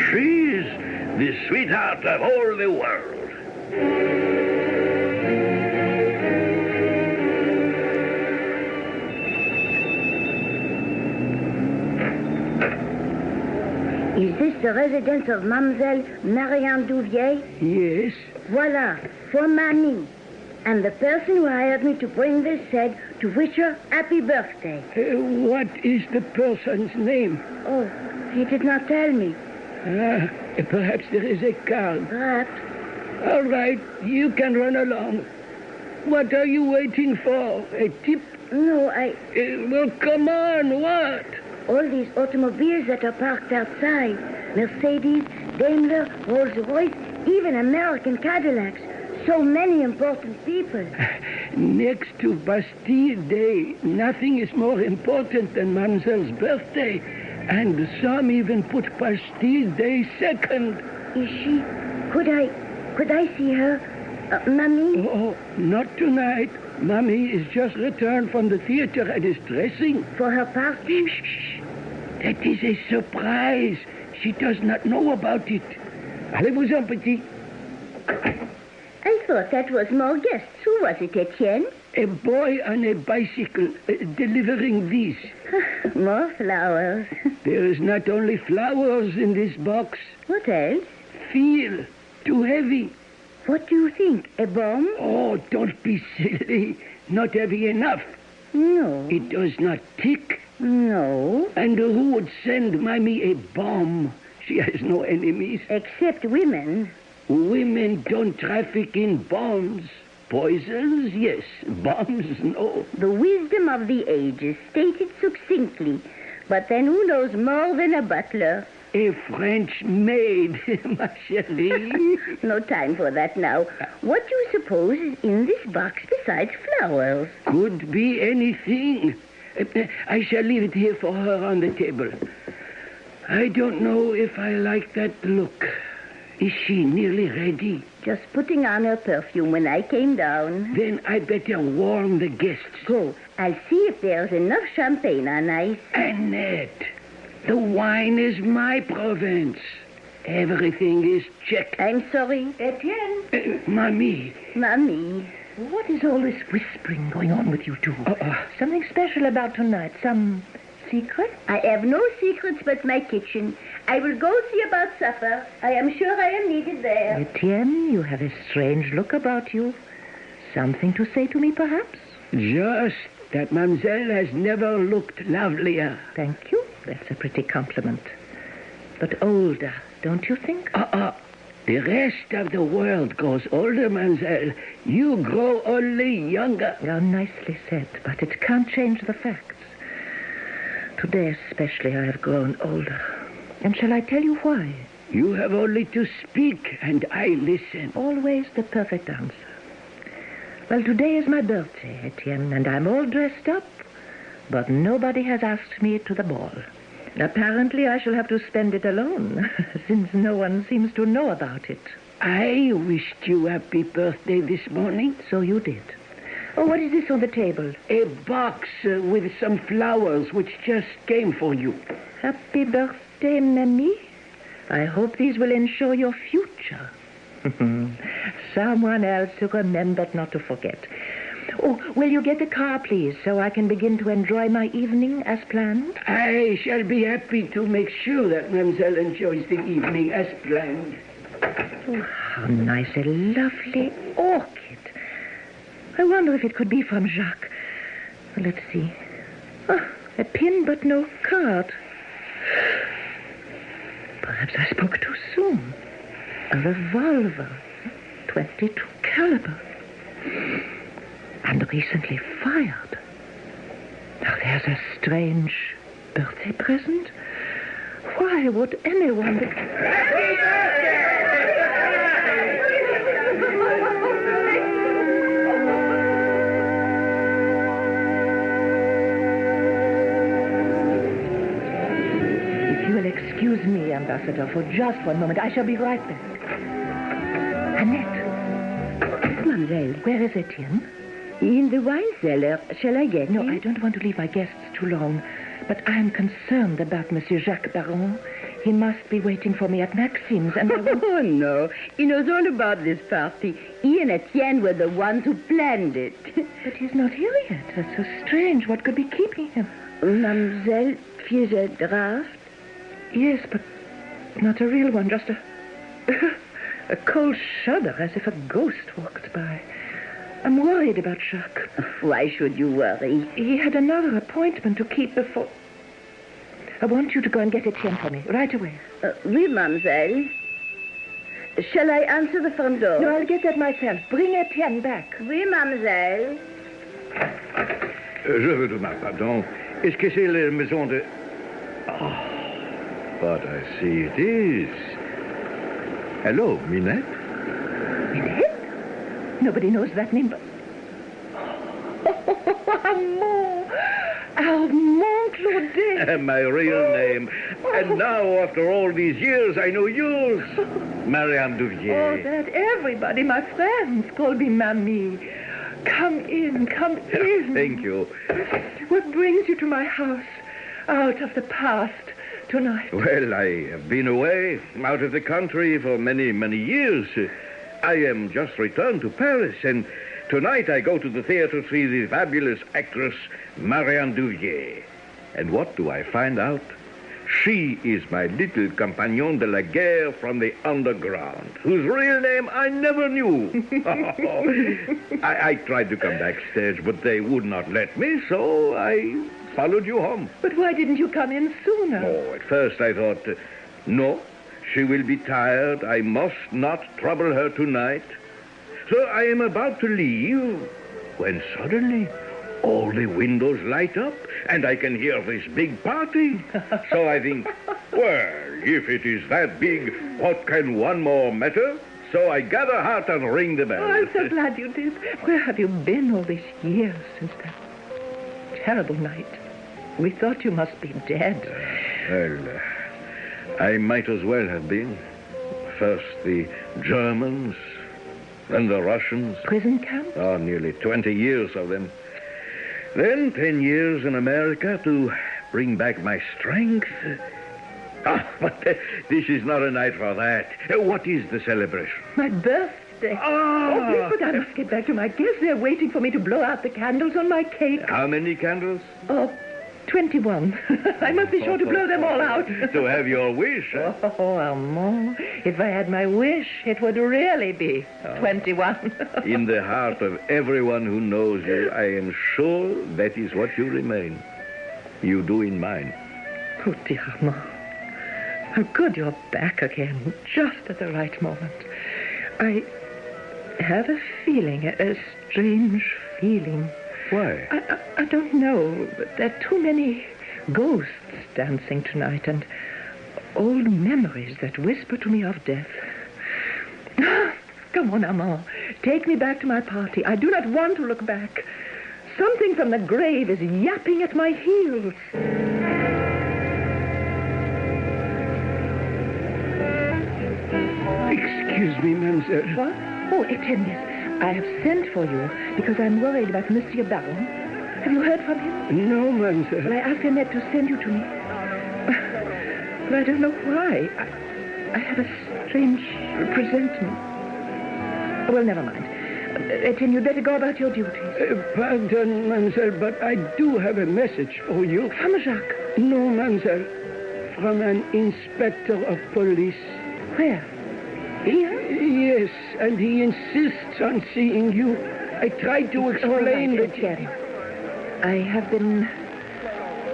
She is the sweetheart of all the world. Is this the residence of Mademoiselle Marianne Duvier? Yes. Voila, for Mamie. And the person who hired me to bring this said to wish her happy birthday. What is the person's name? Oh, he did not tell me. Perhaps there is a card. Perhaps. All right, you can run along. What are you waiting for? A tip? No, well, come on, what? All these automobiles that are parked outside. Mercedes, Daimler, Rolls-Royce, even American Cadillacs. So many important people. Next to Bastille Day, nothing is more important than Mademoiselle's birthday. And some even put Bastille Day second. Is she? Could I see her? Mamie? Oh, not tonight. Mamie is just returned from the theater and is dressing. For her party? Shh. That is a surprise. She does not know about it. Allez-vous-en, petit. I thought that was more guests. Who was it, Etienne? A boy on a bicycle delivering these. More flowers. There is not only flowers in this box. What else? Feel. Too heavy. What do you think? A bomb? Oh, don't be silly. Not heavy enough. No. It does not tick. No. And who would send Mamie a bomb? She has no enemies. Except women. Women don't traffic in bombs. Poisons, yes. Bombs, no. The wisdom of the ages, stated succinctly. But then who knows more than a butler? A French maid, ma chérie. No time for that now. What do you suppose is in this box besides flowers? Could be anything. I shall leave it here for her on the table. I don't know if I like that look. Is she nearly ready? Just putting on her perfume when I came down. Then I better warn the guests. Go. I'll see if there's enough champagne on ice. Annette, The wine is my province. Everything is checked. I'm sorry. Etienne. Mamie. Mamie. What is all this whispering going on with you two? Something special about tonight? Some secret? I have no secrets but my kitchen. I will go see about supper. I am sure I am needed there. Etienne, you have a strange look about you. Something to say to me, perhaps? Just that Mademoiselle has never looked lovelier. Thank you. That's a pretty compliment. But older, don't you think? The rest of the world grows older, Mademoiselle. You grow only younger. Oh, nicely said, but it can't change the facts. Today especially I have grown older. And shall I tell you why? You have only to speak, and I listen. Always the perfect answer. Well, today is my birthday, Etienne, and I'm all dressed up. But nobody has asked me to the ball. Apparently, I shall have to spend it alone, since no one seems to know about it. I wished you happy birthday this morning. So you did. Oh, what is this on the table? A box with some flowers which just came for you. Happy birthday, Mamie. I hope these will ensure your future. Someone else who remembered not to forget. Oh, will you get the car, please, so I can begin to enjoy my evening as planned? I shall be happy to make sure that Mademoiselle enjoys the evening as planned. Oh, how nice, a lovely orchid. I wonder if it could be from Jacques. Well, let's see. Oh, a pin but no card. Perhaps I spoke too soon. A revolver, 22 caliber. And recently fired. Now, there's a strange birthday present. Why would anyone be... Happy birthday! If you will excuse me, Ambassador, for just one moment, I shall be right back. Annette. Mademoiselle. Where is Etienne? In the wine cellar. Shall I get him? No, I don't want to leave my guests too long. But I am concerned about Monsieur Jacques Baron. He must be waiting for me at Maxime's, and I want... Oh, no. He knows all about this party. He and Etienne were the ones who planned it. But he's not here yet. That's so strange. What could be keeping him? Mademoiselle feels a draft? Yes, but not a real one. Just a cold shudder, as if a ghost walked by. I'm worried about Jacques. Why should you worry? He had another appointment to keep before... I want you to go and get Etienne for me, right away. Oui, mademoiselle. Shall I answer the front door? No, I'll get that myself. Bring Etienne back. Oui, mademoiselle. Je vous demande pardon. Est-ce que c'est la maison de... Oh, but I see it is. Hello, Minette? Minette? Nobody knows that name, but... Armand Claudet. My real name. And now, after all these years, I know yours. Marianne Duvier. Oh, that everybody, my friends, call me Mamie. Come in, come in. Thank you. What brings you to my house, out of the past, tonight? Well, I have been away, out of the country for many, many years. I am just returned to Paris, and tonight I go to the theater to see the fabulous actress Marianne Duvier. And what do I find out? She is my little compagnon de la guerre from the underground, whose real name I never knew. I tried to come backstage, but they would not let me, so I followed you home. But why didn't you come in sooner? Oh, at first I thought, no, she will be tired. I must not trouble her tonight. So I am about to leave, when suddenly all the windows light up, and I can hear this big party. So I think, well, if it is that big, what can one more matter? So I gather heart and ring the bell. Oh, I'm so glad you did. Where have you been all these years since that terrible night? We thought you must be dead. Well, I might as well have been. First the Germans, then the Russians. Prison camp? Oh, nearly 20 years of them. Then 10 years in America to bring back my strength. But this is not a night for that. What is the celebration? My birthday. Oh, please, but I must get back to my guests. They're waiting for me to blow out the candles on my cake. How many candles? Oh, 21. I must be sure to blow them all out. To have your wish, huh? Oh, Armand, if I had my wish, it would really be 21. In the heart of everyone who knows you, I am sure that is what you remain. You do in mine. Oh, dear Armand. How good you're back again, just at the right moment. I have a feeling, a strange feeling. Why? I don't know, but there are too many ghosts dancing tonight and old memories that whisper to me of death. Come on, Armand. Take me back to my party. I do not want to look back. Something from the grave is yapping at my heels. Excuse me, mademoiselle. What? Oh, Etienne, yes. I have sent for you because I'm worried about Monsieur Baron. Have you heard from him? No, mademoiselle. Well, I asked Annette to send you to me. But I don't know why. I have a strange presentiment. Well, never mind. Etienne, you'd better go about your duties. Pardon, mademoiselle, but I do have a message for you. From Jacques? No, mademoiselle. From an inspector of police. Where? Here? Yes, and he insists on seeing you. I tried to explain that... Etienne. I have been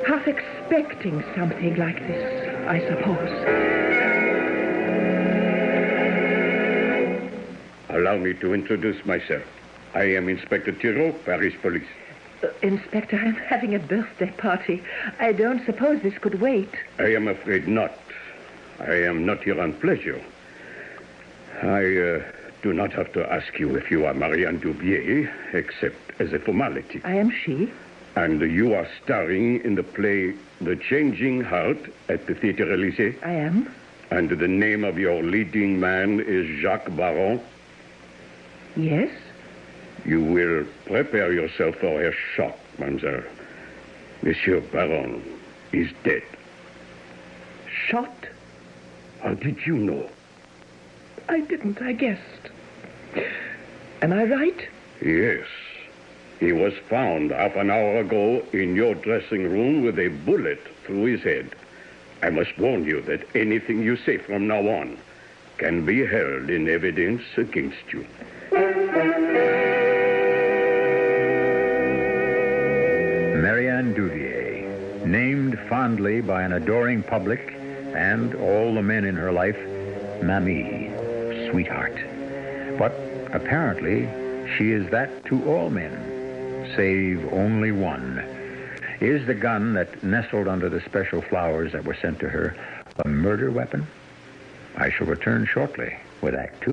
half expecting something like this, I suppose. Allow me to introduce myself. I am Inspector Thiraud, Paris Police. Inspector, I'm having a birthday party. I don't suppose this could wait. I am afraid not. I am not here on pleasure. I do not have to ask you if you are Marianne Dubier, except as a formality. I am she. And you are starring in the play The Changing Heart at the Theatre Élysée? I am. And the name of your leading man is Jacques Baron? Yes. You will prepare yourself for a shock, mademoiselle. Monsieur Baron is dead. Shot? How did you know? I didn't, I guessed. Am I right? Yes. He was found half an hour ago in your dressing room with a bullet through his head. I must warn you that anything you say from now on can be held in evidence against you. Marianne Duvier, named fondly by an adoring public and all the men in her life, Mamie, sweetheart. But apparently, she is that to all men, save only one. Is the gun that nestled under the special flowers that were sent to her a murder weapon? I shall return shortly with Act 2.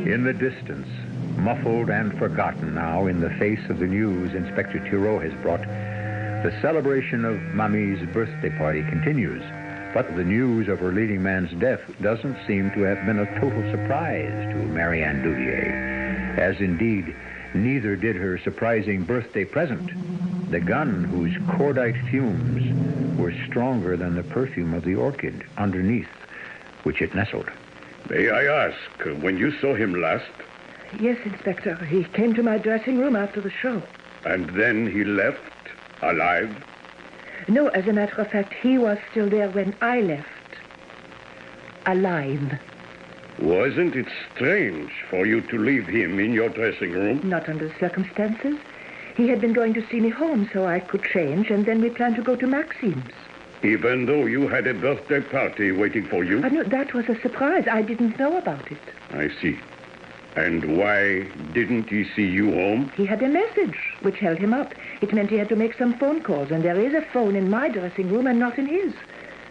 In the distance, muffled and forgotten now in the face of the news Inspector Thiraud has brought, the celebration of Mamie's birthday party continues. But the news of her leading man's death doesn't seem to have been a total surprise to Marianne Duvier, as indeed neither did her surprising birthday present, the gun whose cordite fumes were stronger than the perfume of the orchid underneath which it nestled. May I ask, when you saw him last? Yes, Inspector. He came to my dressing room after the show. And then he left, alive? No, as a matter of fact, he was still there when I left. Alive. Wasn't it strange for you to leave him in your dressing room? Not under the circumstances. He had been going to see me home so I could change, and then we planned to go to Maxime's. Even though you had a birthday party waiting for you? No, that was a surprise. I didn't know about it. I see. And why didn't he see you home? He had a message which held him up. It meant he had to make some phone calls, and there is a phone in my dressing room and not in his.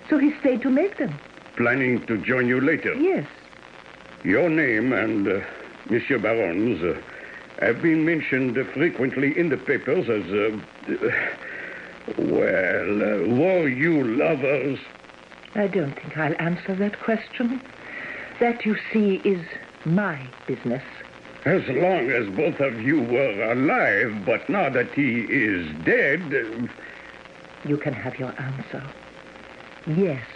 So he stayed to make them. Planning to join you later? Yes. Your name and Monsieur Baron's have been mentioned frequently in the papers as, were you lovers? I don't think I'll answer that question. That, you see, is my business. As long as both of you were alive, but now that he is dead... You can have your answer. Yes,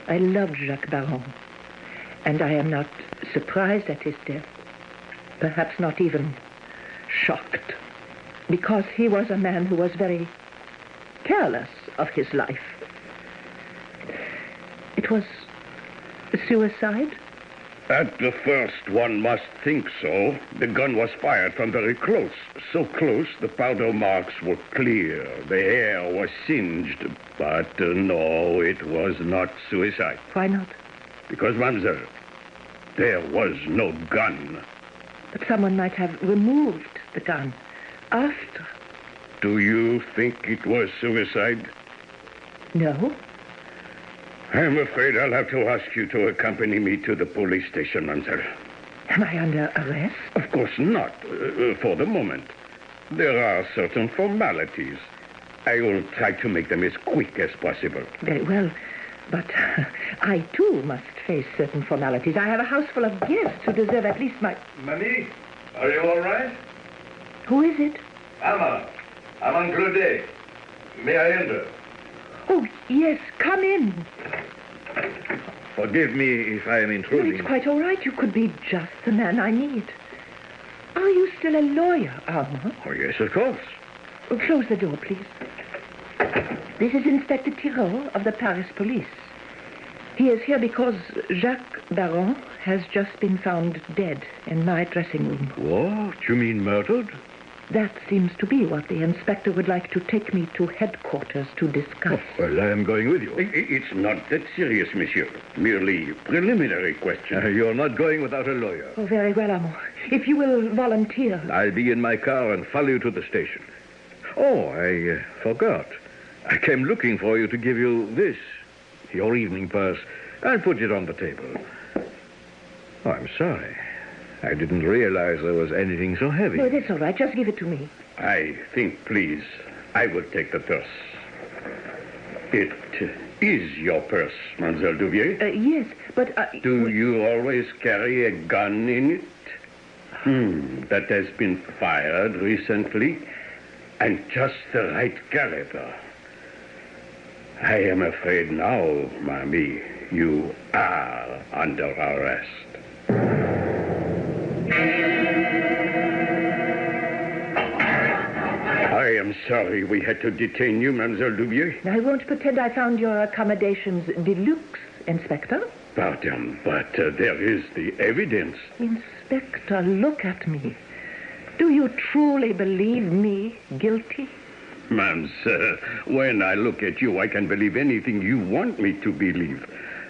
I loved Jacques Baron. And I am not surprised at his death. Perhaps not even shocked. Because he was a man who was very careless of his life. It was suicide? At the first, one must think so. The gun was fired from very close. So close, the powder marks were clear. The hair was singed. But no, it was not suicide. Why not? Because, mademoiselle, there was no gun. But someone might have removed the gun after. Do you think it was suicide? No. I'm afraid I'll have to ask you to accompany me to the police station, mademoiselle. Am I under arrest? Of course not, for the moment. There are certain formalities. I will try to make them as quick as possible. Very well, but I, too, must face certain formalities. I have a house full of guests who deserve at least my... Mamie, are you all right? Who is it? I'm Claudet. May I enter? Oh, yes, come in. Forgive me if I am intruding. No, it's quite all right. You could be just the man I need. Are you still a lawyer, Armand? Oh, yes, of course. Oh, close the door, please. This is Inspector Thibault of the Paris police. He is here because Jacques Baron has just been found dead in my dressing room. What? You mean murdered? That seems to be what the inspector would like to take me to headquarters to discuss. Oh, well, I am going with you. It's not that serious, monsieur. Merely preliminary question. You're not going without a lawyer. Oh, very well, Armand. If you will volunteer. I'll be in my car and follow you to the station. Oh, I forgot. I came looking for you to give you this, your evening purse. I'll put it on the table. Oh, I'm sorry. I didn't realize there was anything so heavy. No, that's all right. Just give it to me. I think, please, I will take the purse. It is your purse, Mademoiselle Duvier? Yes, but... Do you always carry a gun in it? That has been fired recently, and just the right caliber. I am afraid now, Mamie, you are under arrest. I am sorry we had to detain you, Mademoiselle Duvier. I won't pretend I found your accommodations deluxe, Inspector. Pardon, but there is the evidence. Inspector, look at me. Do you truly believe me guilty? Ma'am, sir, when I look at you, I can believe anything you want me to believe.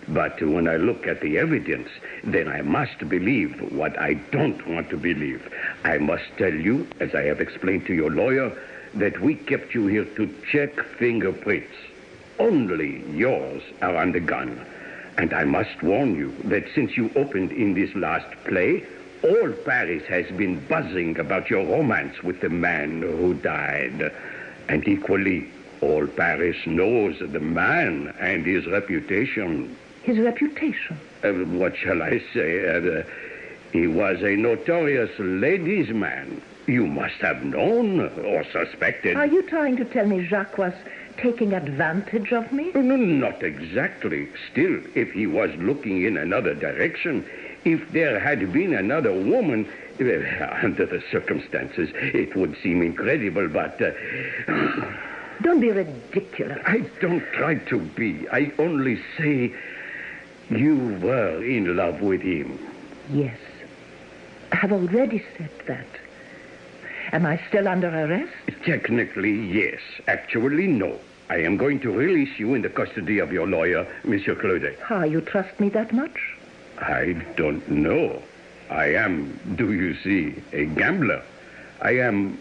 But when I look at the evidence, then I must believe what I don't want to believe. I must tell you, as I have explained to your lawyer, that we kept you here to check fingerprints. Only yours are on the gun. And I must warn you that since you opened in this last play, all Paris has been buzzing about your romance with the man who died. And equally, all Paris knows the man and his reputation. His reputation? What shall I say? He was a notorious ladies' man. You must have known or suspected. Are you trying to tell me Jacques was taking advantage of me? No, not exactly. Still, if he was looking in another direction, if there had been another woman, under the circumstances, it would seem incredible, but... Don't be ridiculous. I don't try to be. I only say you were in love with him. Yes. I have already said that. Am I still under arrest? Technically, yes. Actually, no. I am going to release you in the custody of your lawyer, Monsieur Claudet. Ah, you trust me that much? I don't know. I am, do you see, a gambler. I am,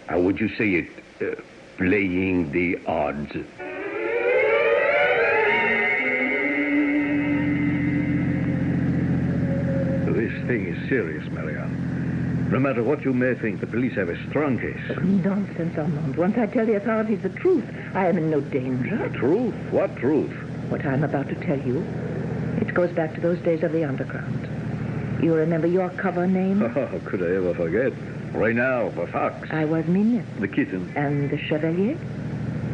how would you say it, playing the odds. This thing is serious, Marianne. No matter what you may think, the police have a strong case. Nonsense, Armand. Once I tell the authorities the truth, I am in no danger. The truth? What truth? What I'm about to tell you, it goes back to those days of the underground. You remember your cover name? Oh, could I ever forget? Reynard, the fox. I was Minette. The kitten. And the Chevalier?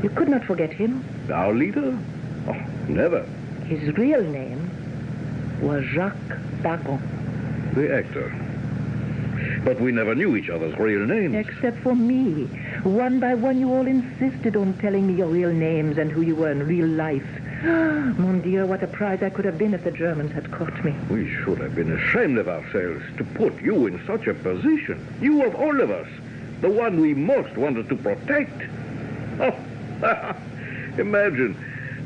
You could not forget him. Our leader? Oh, never. His real name was Jacques Bagon. The actor. But we never knew each other's real names. Except for me. One by one, you all insisted on telling me your real names and who you were in real life. Mon Dieu, what a prize I could have been if the Germans had caught me. We should have been ashamed of ourselves to put you in such a position. You of all of us, the one we most wanted to protect. Oh, imagine.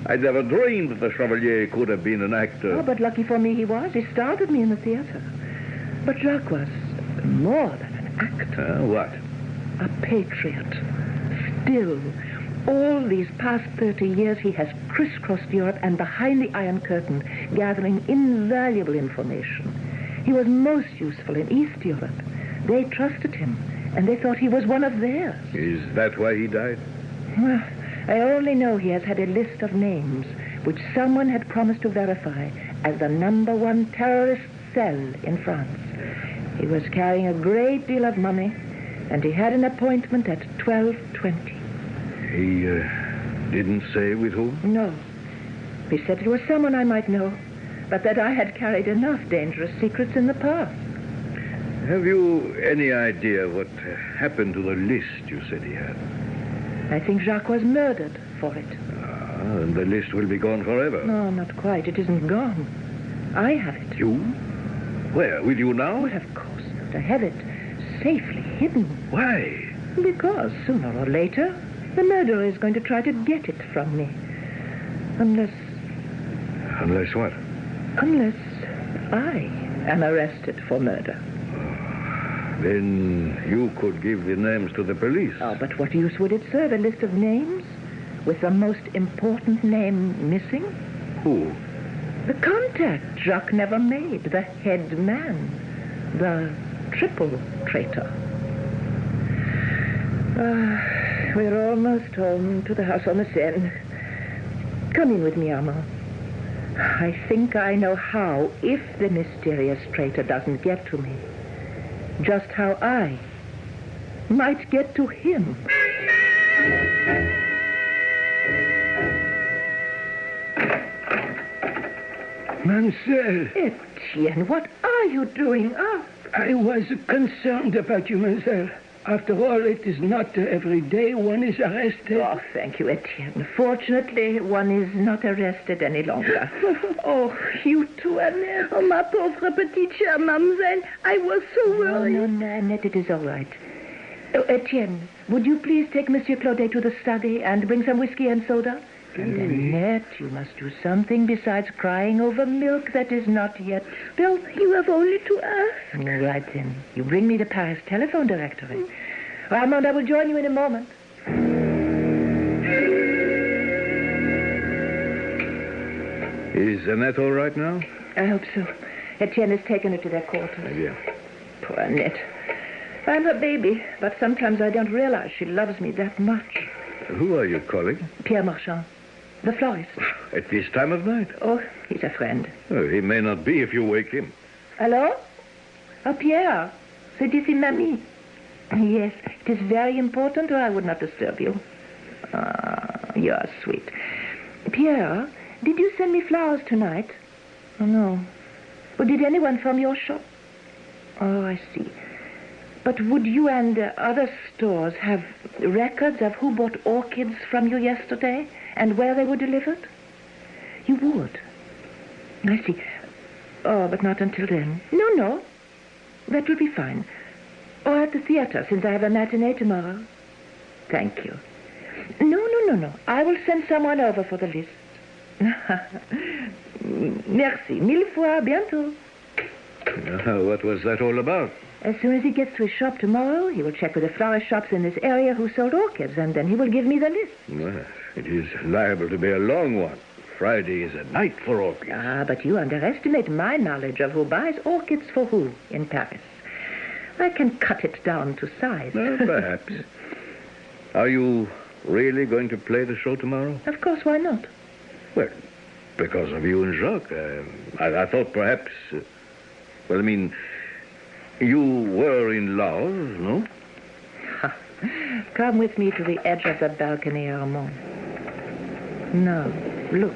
I never dreamed that the Chevalier could have been an actor. Oh, but lucky for me he was. He started me in the theater. But Jacques was more than an actor. What? A patriot. Still, all these past 30 years he has crisscrossed Europe and behind the Iron Curtain, gathering invaluable information. He was most useful in East Europe. They trusted him, and they thought he was one of theirs. Is that why he died? Well, I only know he has had a list of names which someone had promised to verify as the #1 terrorist cell in France. He was carrying a great deal of money, and he had an appointment at 12:20. He didn't say with whom? No. He said it was someone I might know, but that I had carried enough dangerous secrets in the past. Have you any idea what happened to the list you said he had? I think Jacques was murdered for it. And the list will be gone forever. No, not quite. It isn't gone. I have it. You? Where? With you now? Well, of course not. I have it safely hidden. Why? Because sooner or later, the murderer is going to try to get it from me. Unless... Unless what? Unless I am arrested for murder. Then you could give the names to the police. Oh, but what use would it serve? A list of names? With the most important name missing? Who? The contact Jacques never made. The head man. The triple traitor. We're almost home to the house on the Seine. Come in with me, Armand. I think I know how, if the mysterious traitor doesn't get to me, just how I might get to him. Mademoiselle. Etienne, what are you doing up? I was concerned about you, mademoiselle. After all, it is not every day one is arrested. Oh, thank you, Etienne. Fortunately, one is not arrested any longer. Oh, you too, Annette. Oh, ma pauvre petite chère mademoiselle. I was so worried. No, Annette, it is all right. Oh, Etienne, would you please take Monsieur Claudet to the study and bring some whiskey and soda? And Annette, you must do something besides crying over milk that is not yet spilled. You have only to ask. All right, then. You bring me the Paris telephone directory. Armand, I will join you in a moment. Is Annette all right now? I hope so. Etienne has taken her to their quarters. Yeah. Poor Annette. I'm her baby, but sometimes I don't realize she loves me that much. Who are you calling? Pierre Marchand, the florist. At this time of night? Oh, he's a friend. Oh, he may not be if you wake him. Hello? Oh, Pierre, c'est ici Mamie. Yes, it is very important or I would not disturb you. You are sweet. Pierre, did you send me flowers tonight? Oh, no. Or did anyone from your shop? Oh, I see. But would you and other stores have records of who bought orchids from you yesterday and where they were delivered? You would. I see. Oh, but not until then. No. That will be fine. Or at the theater, since I have a matinee tomorrow. Thank you. No. I will send someone over for the list. Merci. Mille fois. Bientôt. What was that all about? As soon as he gets to his shop tomorrow, he will check with the florist shops in this area who sold orchids, and then he will give me the list. Well, it is liable to be a long one. Friday is a night for orchids. But you underestimate my knowledge of who buys orchids for who in Paris. I can cut it down to size. Perhaps. Are you really going to play the show tomorrow? Of course, why not? Well, because of you and Jacques. I thought perhaps... well, I mean, you were in love, no? Come with me to the edge of the balcony, Armand. Now, look.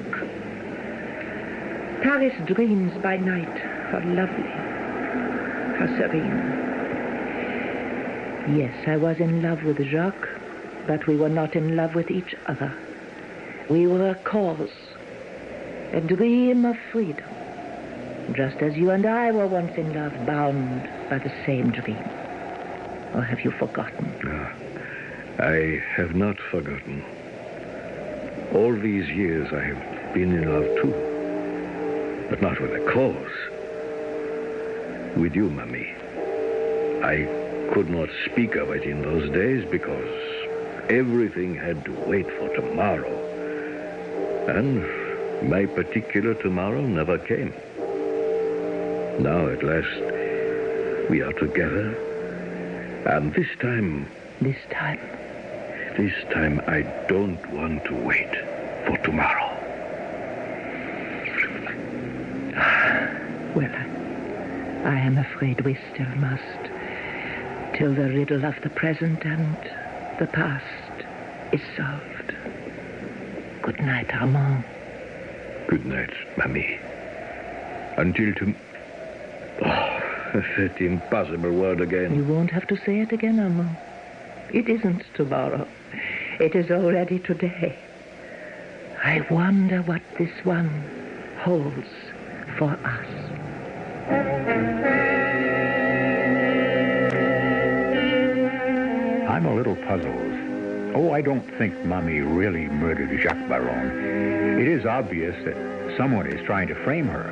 Paris dreams by night. How lovely. How serene. Yes, I was in love with Jacques, but we were not in love with each other. We were a cause, a dream of freedom, just as you and I were once in love, bound by the same dream. Or have you forgotten? I have not forgotten. All these years I have been in love too, but not with a cause. With you, Mamie. I could not speak of it in those days because everything had to wait for tomorrow. And my particular tomorrow never came. Now, at last, we are together. And this time... This time, I don't want to wait for tomorrow. Well, I am afraid we still must, till the riddle of the present and the past is solved. Good night, Armand. Good night, Mamie. Until that impossible word again. You won't have to say it again, Armand. It isn't tomorrow. It is already today. I wonder what this one holds for us. I'm a little puzzled. Oh, I don't think Mommy really murdered Jacques Baron. It is obvious that someone is trying to frame her.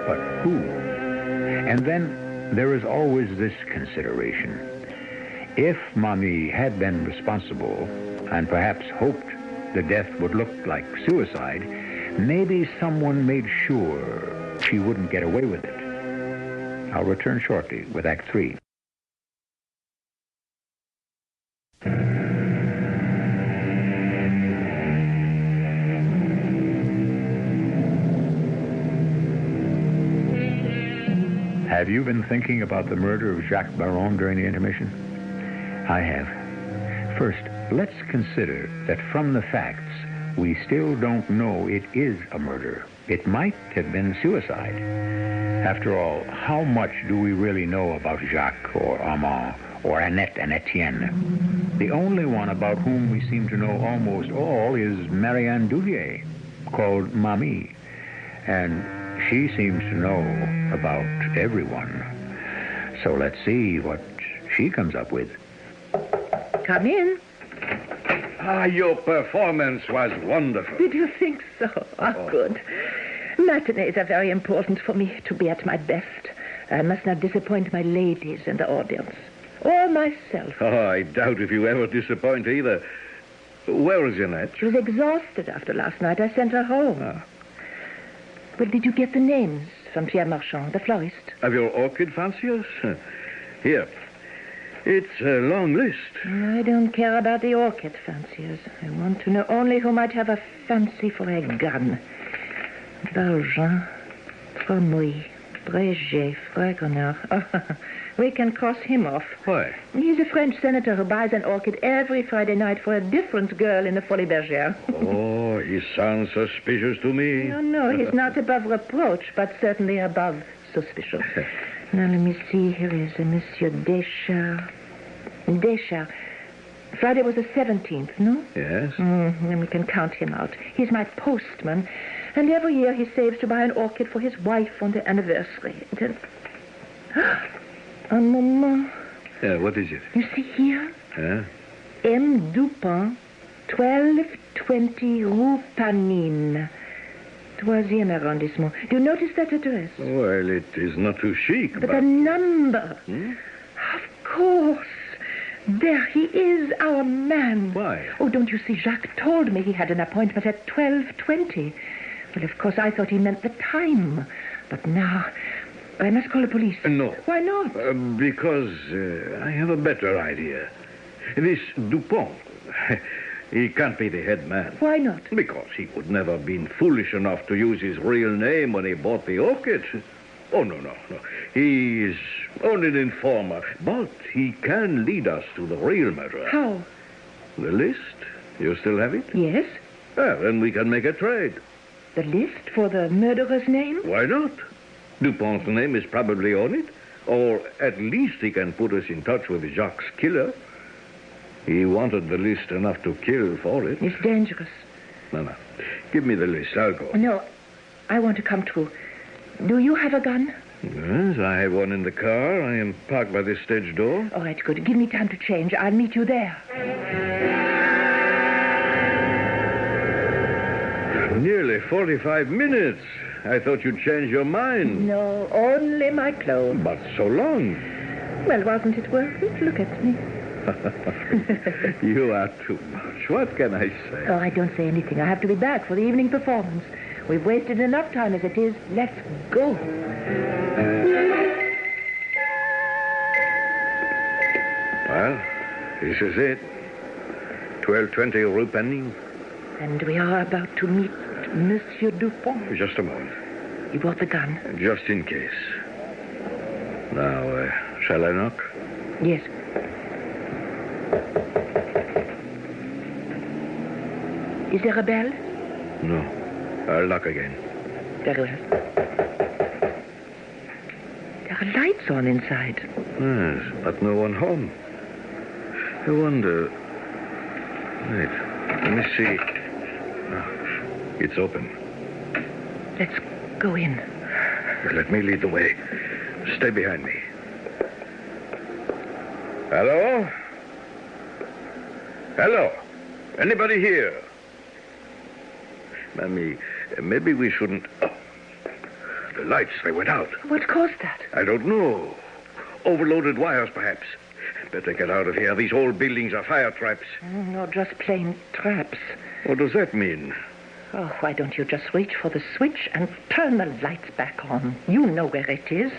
But who? And then there is always this consideration. If Mommy had been responsible and perhaps hoped the death would look like suicide, maybe someone made sure she wouldn't get away with it. I'll return shortly with Act 3. Have you been thinking about the murder of Jacques Baron during the intermission? I have. First, let's consider that from the facts, we still don't know it is a murder. It might have been suicide. After all, how much do we really know about Jacques or Armand or Annette and Etienne? The only one about whom we seem to know almost all is Marianne Duvier, called Mamie. And she seems to know about everyone. So let's see what she comes up with. Come in. Your performance was wonderful. Did you think so? Good. Matinees are very important for me to be at my best. I must not disappoint my ladies in the audience. Or myself. I doubt if you ever disappoint either. Where is Annette? She was exhausted after last night. I sent her home. Well, did you get the names from Pierre Marchand, the florist? Of your orchid fanciers? Here. It's a long list. I don't care about the orchid fanciers. I want to know only who might have a fancy for a gun. Valjean, Tromouille, Breget, Fragonard. We can cross him off. Why? He's a French senator who buys an orchid every Friday night for a different girl in the Folies Bergère. Oh, he sounds suspicious to me. No, he's not above reproach, but certainly above suspicion. Now, let me see. Here is a Monsieur Deschards. Deschards. Friday was the 17th, no? Yes. Then we can count him out. He's my postman, and every year he saves to buy an orchid for his wife on the anniversary. Un moment. What is it? You see here? M. Dupin, 1220 Rue Panine. 3e arrondissement. Do you notice that address? Well, it is not too chic, but... the number. Of course. There he is, our man. Why? Oh, don't you see, Jacques told me he had an appointment at 12:20. Well, of course, I thought he meant the time. But now, I must call the police. No. Why not? Because I have a better idea. This Dupont, He can't be the head man. Why not? Because he would never have been foolish enough to use his real name when he bought the orchid. Oh, no. He is only an informer, but he can lead us to the real murderer. How? The list? You still have it? Yes. Well, then we can make a trade. The list for the murderer's name? Why not? Dupont's name is probably on it. Or at least he can put us in touch with Jacques' killer. He wanted the list enough to kill for it. It's dangerous. No. Give me the list. I'll go. No, I want to come too. Do you have a gun? Yes, I have one in the car. I am parked by this stage door. All right, good. Give me time to change. I'll meet you there. Nearly 45 minutes. I thought you'd change your mind. No, only my clothes. But so long. Well, wasn't it worth it? Look at me. You are too much. What can I say? Oh, I don't say anything. I have to be back for the evening performance. We've wasted enough time as it is. Let's go. Well, this is it. 1220 Rue Penning. And we are about to meet Monsieur Dupont. Just a moment. You brought the gun? Just in case. Now, shall I knock? Yes. Is there a bell? No. I'll knock again. Very well. There are lights on inside. Yes, but no one home. I wonder... Wait, let me see. It's open. Let's go in. Let me lead the way. Stay behind me. Hello? Hello? Anybody here? Mammy, maybe we shouldn't... Oh, the lights, they went out. What caused that? I don't know. Overloaded wires, perhaps. Better get out of here. These whole buildings are fire traps. No, just plain traps. What does that mean? Oh, why don't you just reach for the switch and turn the lights back on? You know where it is.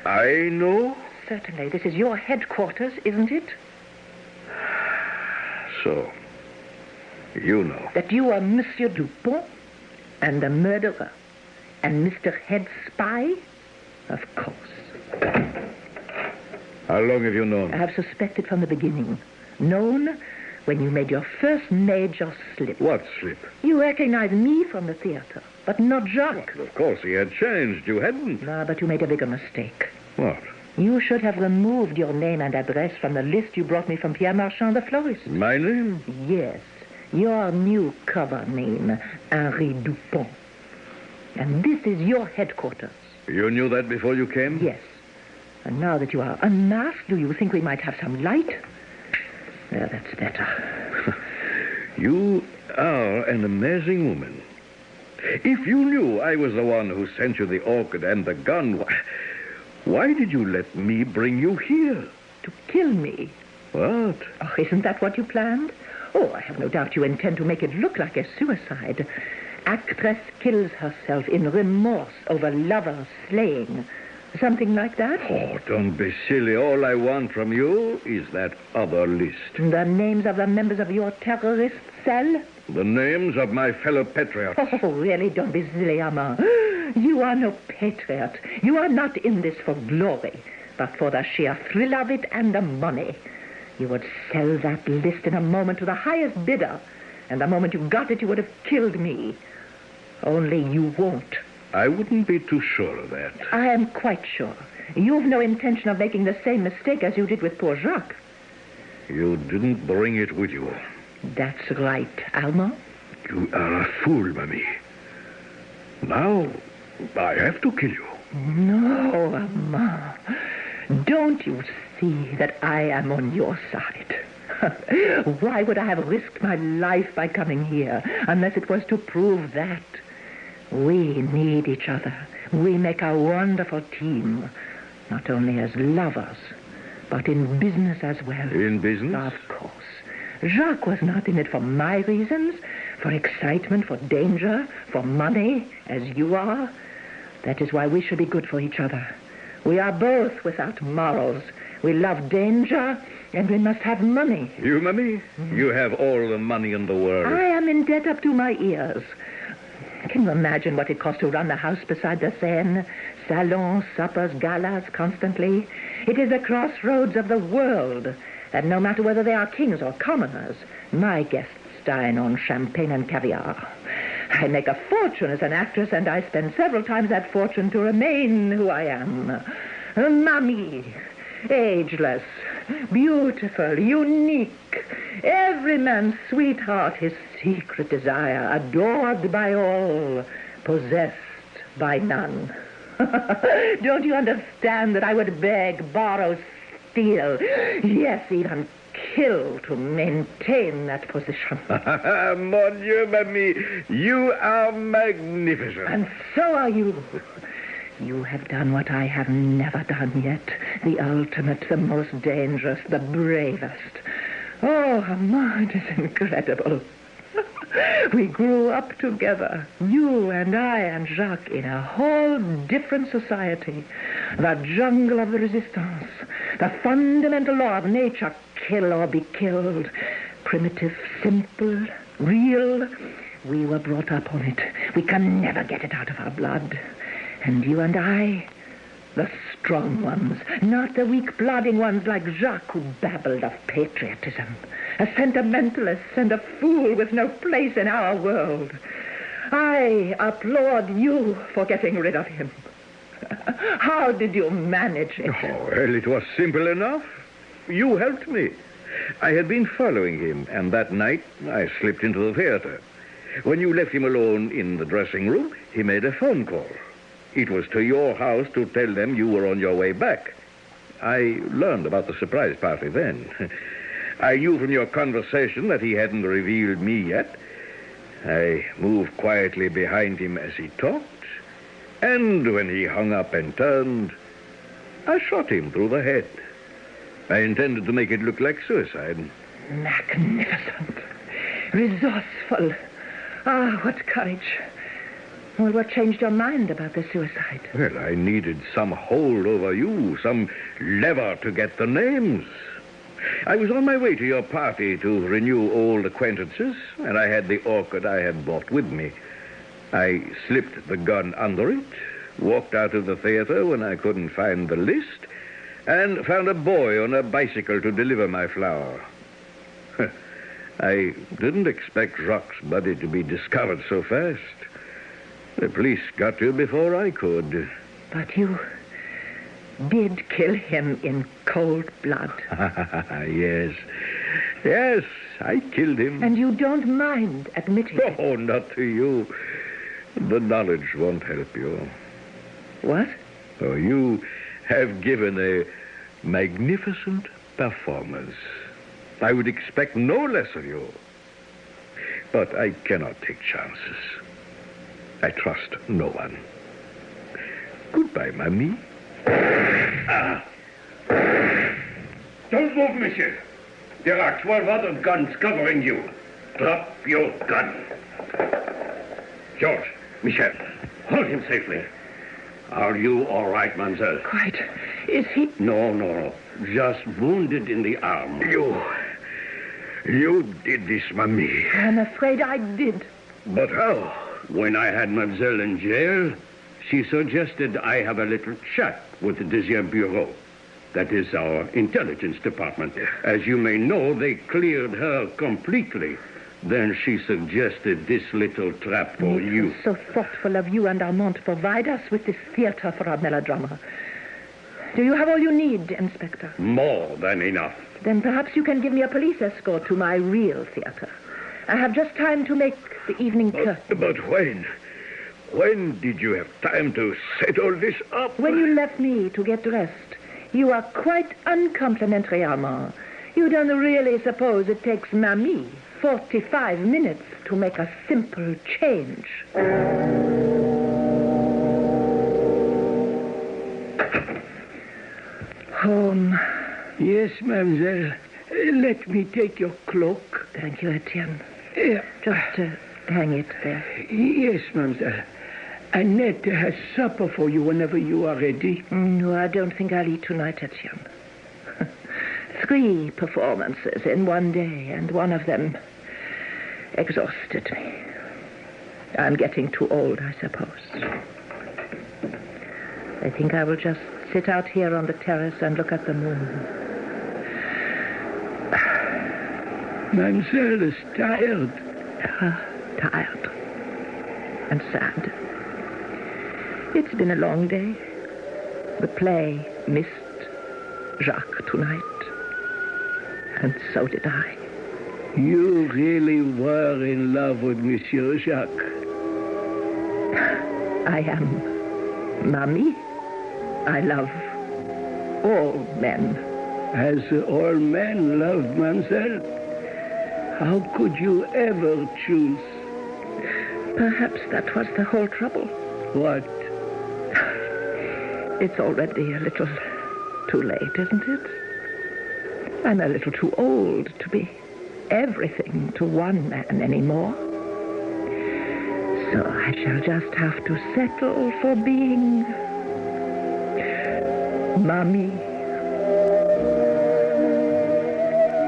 I know? Certainly. This is your headquarters, isn't it? So, you know. That you are Monsieur Dupont and the murderer and Mr. Head Spy? Of course. How long have you known? I have suspected from the beginning. Known when you made your first major slip. What slip? You recognized me from the theater, but not Jacques. Well, of course, he had changed. You hadn't. No, but you made a bigger mistake. What? You should have removed your name and address from the list you brought me from Pierre Marchand, the florist. My name? Yes. Your new cover name, Henri Dupont. And this is your headquarters. You knew that before you came? Yes. And now that you are unmasked, do you think we might have some light? Well, that's better. You are an amazing woman. If you knew I was the one who sent you the orchid and the gun, why did you let me bring you here? To kill me. What? Oh, isn't that what you planned? Oh, I have no doubt you intend to make it look like a suicide. Actress kills herself in remorse over lover slaying. Something like that? Oh, don't be silly. All I want from you is that other list. The names of the members of your terrorist cell? The names of my fellow patriots. Oh, really, don't be silly, Armand. You are no patriot. You are not in this for glory, but for the sheer thrill of it and the money. You would sell that list in a moment to the highest bidder, and the moment you got it, you would have killed me. Only you won't. I wouldn't be too sure of that. I am quite sure. You've no intention of making the same mistake as you did with poor Jacques. You didn't bring it with you. That's right, Alma. You are a fool, Mamie. Now, I have to kill you. No, Alma. Don't you see that I am on your side? Why would I have risked my life by coming here unless it was to prove that? We need each other. We make a wonderful team, not only as lovers, but in business as well. In business? Of course. Jacques was not in it for my reasons, for excitement, for danger, for money, as you are. That is why we should be good for each other. We are both without morals, We love danger, and we must have money. You, Mummy? You have all the money in the world. I am in debt up to my ears. Can you imagine what it costs to run the house beside the Seine? Salons, suppers, galas, constantly. It is the crossroads of the world. And no matter whether they are kings or commoners, my guests dine on champagne and caviar. I make a fortune as an actress, and I spend several times that fortune to remain who I am. Mamie. Ageless, beautiful, unique. Every man's sweetheart, his secret desire, adored by all, possessed by none. Don't you understand that I would beg, borrow, steal, yes, even kill to maintain that position? Mon Dieu, Mamie, you are magnificent. And so are you. You have done what I have never done yet. The ultimate, the most dangerous, the bravest. Oh, Armand, it is incredible. We grew up together, you and I and Jacques, in a whole different society. The jungle of the resistance. The fundamental law of nature, kill or be killed. Primitive, simple, real. We were brought up on it. We can never get it out of our blood. And you and I, the strong ones, not the weak-blooding ones like Jacques, who babbled of patriotism. A sentimentalist and a fool with no place in our world. I applaud you for getting rid of him. How did you manage it? Oh, well, it was simple enough. You helped me. I had been following him, and that night I slipped into the theater. When you left him alone in the dressing room, he made a phone call. It was to your house to tell them you were on your way back. I learned about the surprise party then. I knew from your conversation that he hadn't revealed me yet. I moved quietly behind him as he talked, and when he hung up and turned, I shot him through the head. I intended to make it look like suicide. Magnificent. Resourceful. Ah, what courage. Well, what changed your mind about the suicide? Well, I needed some hold over you, some lever to get the names. I was on my way to your party to renew old acquaintances, and I had the orchid I had brought with me. I slipped the gun under it, walked out of the theater when I couldn't find the list, and found a boy on a bicycle to deliver my flower. I didn't expect Jacques' body to be discovered so fast. The police got to you before I could. But you did kill him in cold blood. Yes. Yes, I killed him. And you don't mind admitting it? Oh, not to you. The knowledge won't help you. What? Oh, you have given a magnificent performance. I would expect no less of you. But I cannot take chances. I trust no one. Goodbye, Mamie. Don't move, monsieur. There are 12 other guns covering you. Drop your gun. George, Michel, hold him safely. Are you all right, mademoiselle? Quite. Is he? No. Just wounded in the arm. You did this, Mamie. I'm afraid I did. But how? When I had mademoiselle in jail, she suggested I have a little chat with the deuxième bureau. That is our intelligence department. As you may know, they cleared her completely. Then she suggested this little trap for you. So thoughtful of you and Armand to provide us with this theater for our melodrama. Do you have all you need, Inspector? More than enough. Then perhaps you can give me a police escort to my real theater. I have just time to make the evening curtain. But when? When did you have time to set all this up? When you left me to get dressed. You are quite uncomplimentary, Armand. You don't really suppose it takes Mamie 45 minutes to make a simple change. Home. Yes, mademoiselle. Let me take your cloak. Thank you, Etienne. Yeah. Just hang it there. Yes, mademoiselle. Annette has supper for you whenever you are ready. No, I don't think I'll eat tonight, Etienne. 3 performances in one day, and one of them exhausted me. I'm getting too old, I suppose. I think I will just sit out here on the terrace and look at the moon. Mademoiselle is tired. Tired. And sad. It's been a long day. The play missed Jacques tonight. And so did I. You really were in love with Monsieur Jacques. I am Mamie. I love all men. As all men love Mademoiselle. How could you ever choose? Perhaps that was the whole trouble. What? It's already a little too late, isn't it? I'm a little too old to be everything to one man anymore. So I shall just have to settle for being Mamie.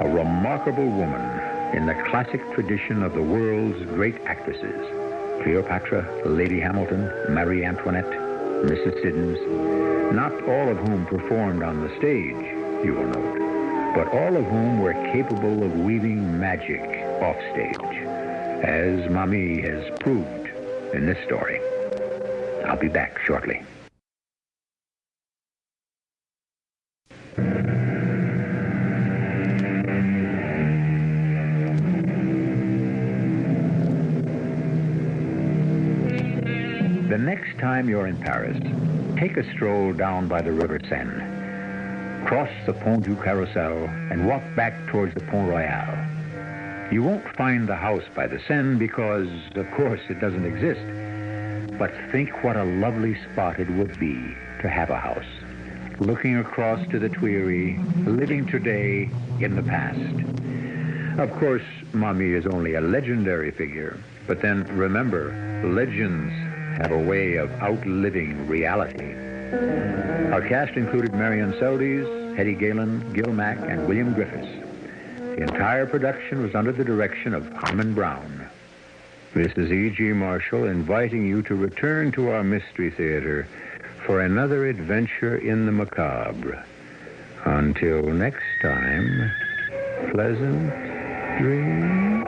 A remarkable woman in the classic tradition of the world's great actresses. Cleopatra, Lady Hamilton, Marie Antoinette, Mrs. Siddons, not all of whom performed on the stage, you will note, but all of whom were capable of weaving magic offstage, as Mamie has proved in this story. I'll be back shortly. The next time you're in Paris, take a stroll down by the River Seine. Cross the Pont du Carrousel and walk back towards the Pont Royal. You won't find the house by the Seine because, of course, it doesn't exist. But think what a lovely spot it would be to have a house. Looking across to the Tuileries, living today in the past. Of course, Mamie is only a legendary figure. But then remember, legends have a way of outliving reality. Our cast included Marion Seldes, Hetty Galen, Gil Mack, and William Griffiths. The entire production was under the direction of Harmon Brown. This is E.G. Marshall inviting you to return to our Mystery Theater for another adventure in the macabre. Until next time, pleasant dreams.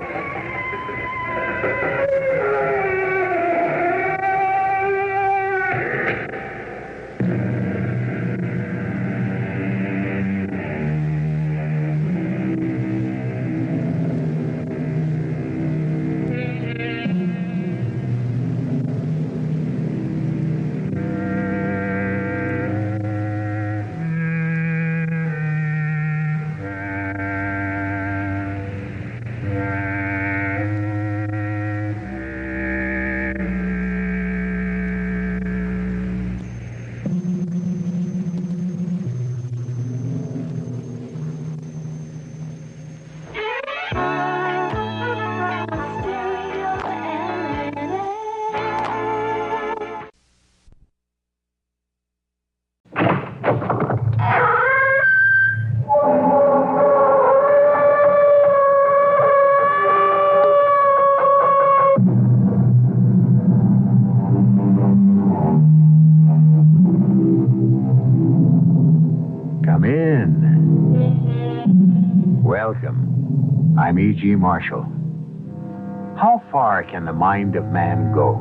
Welcome. I'm E.G. Marshall. How far can the mind of man go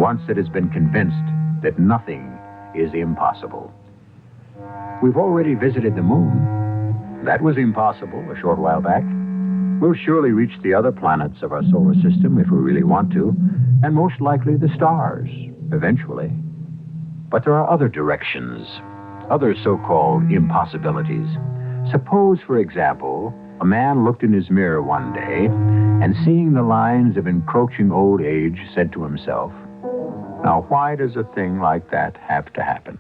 once it has been convinced that nothing is impossible? We've already visited the moon. That was impossible a short while back. We'll surely reach the other planets of our solar system if we really want to, and most likely the stars, eventually. But there are other directions, other so-called impossibilities. Suppose, for example, a man looked in his mirror one day and, seeing the lines of encroaching old age, said to himself, "Now, why does a thing like that have to happen?"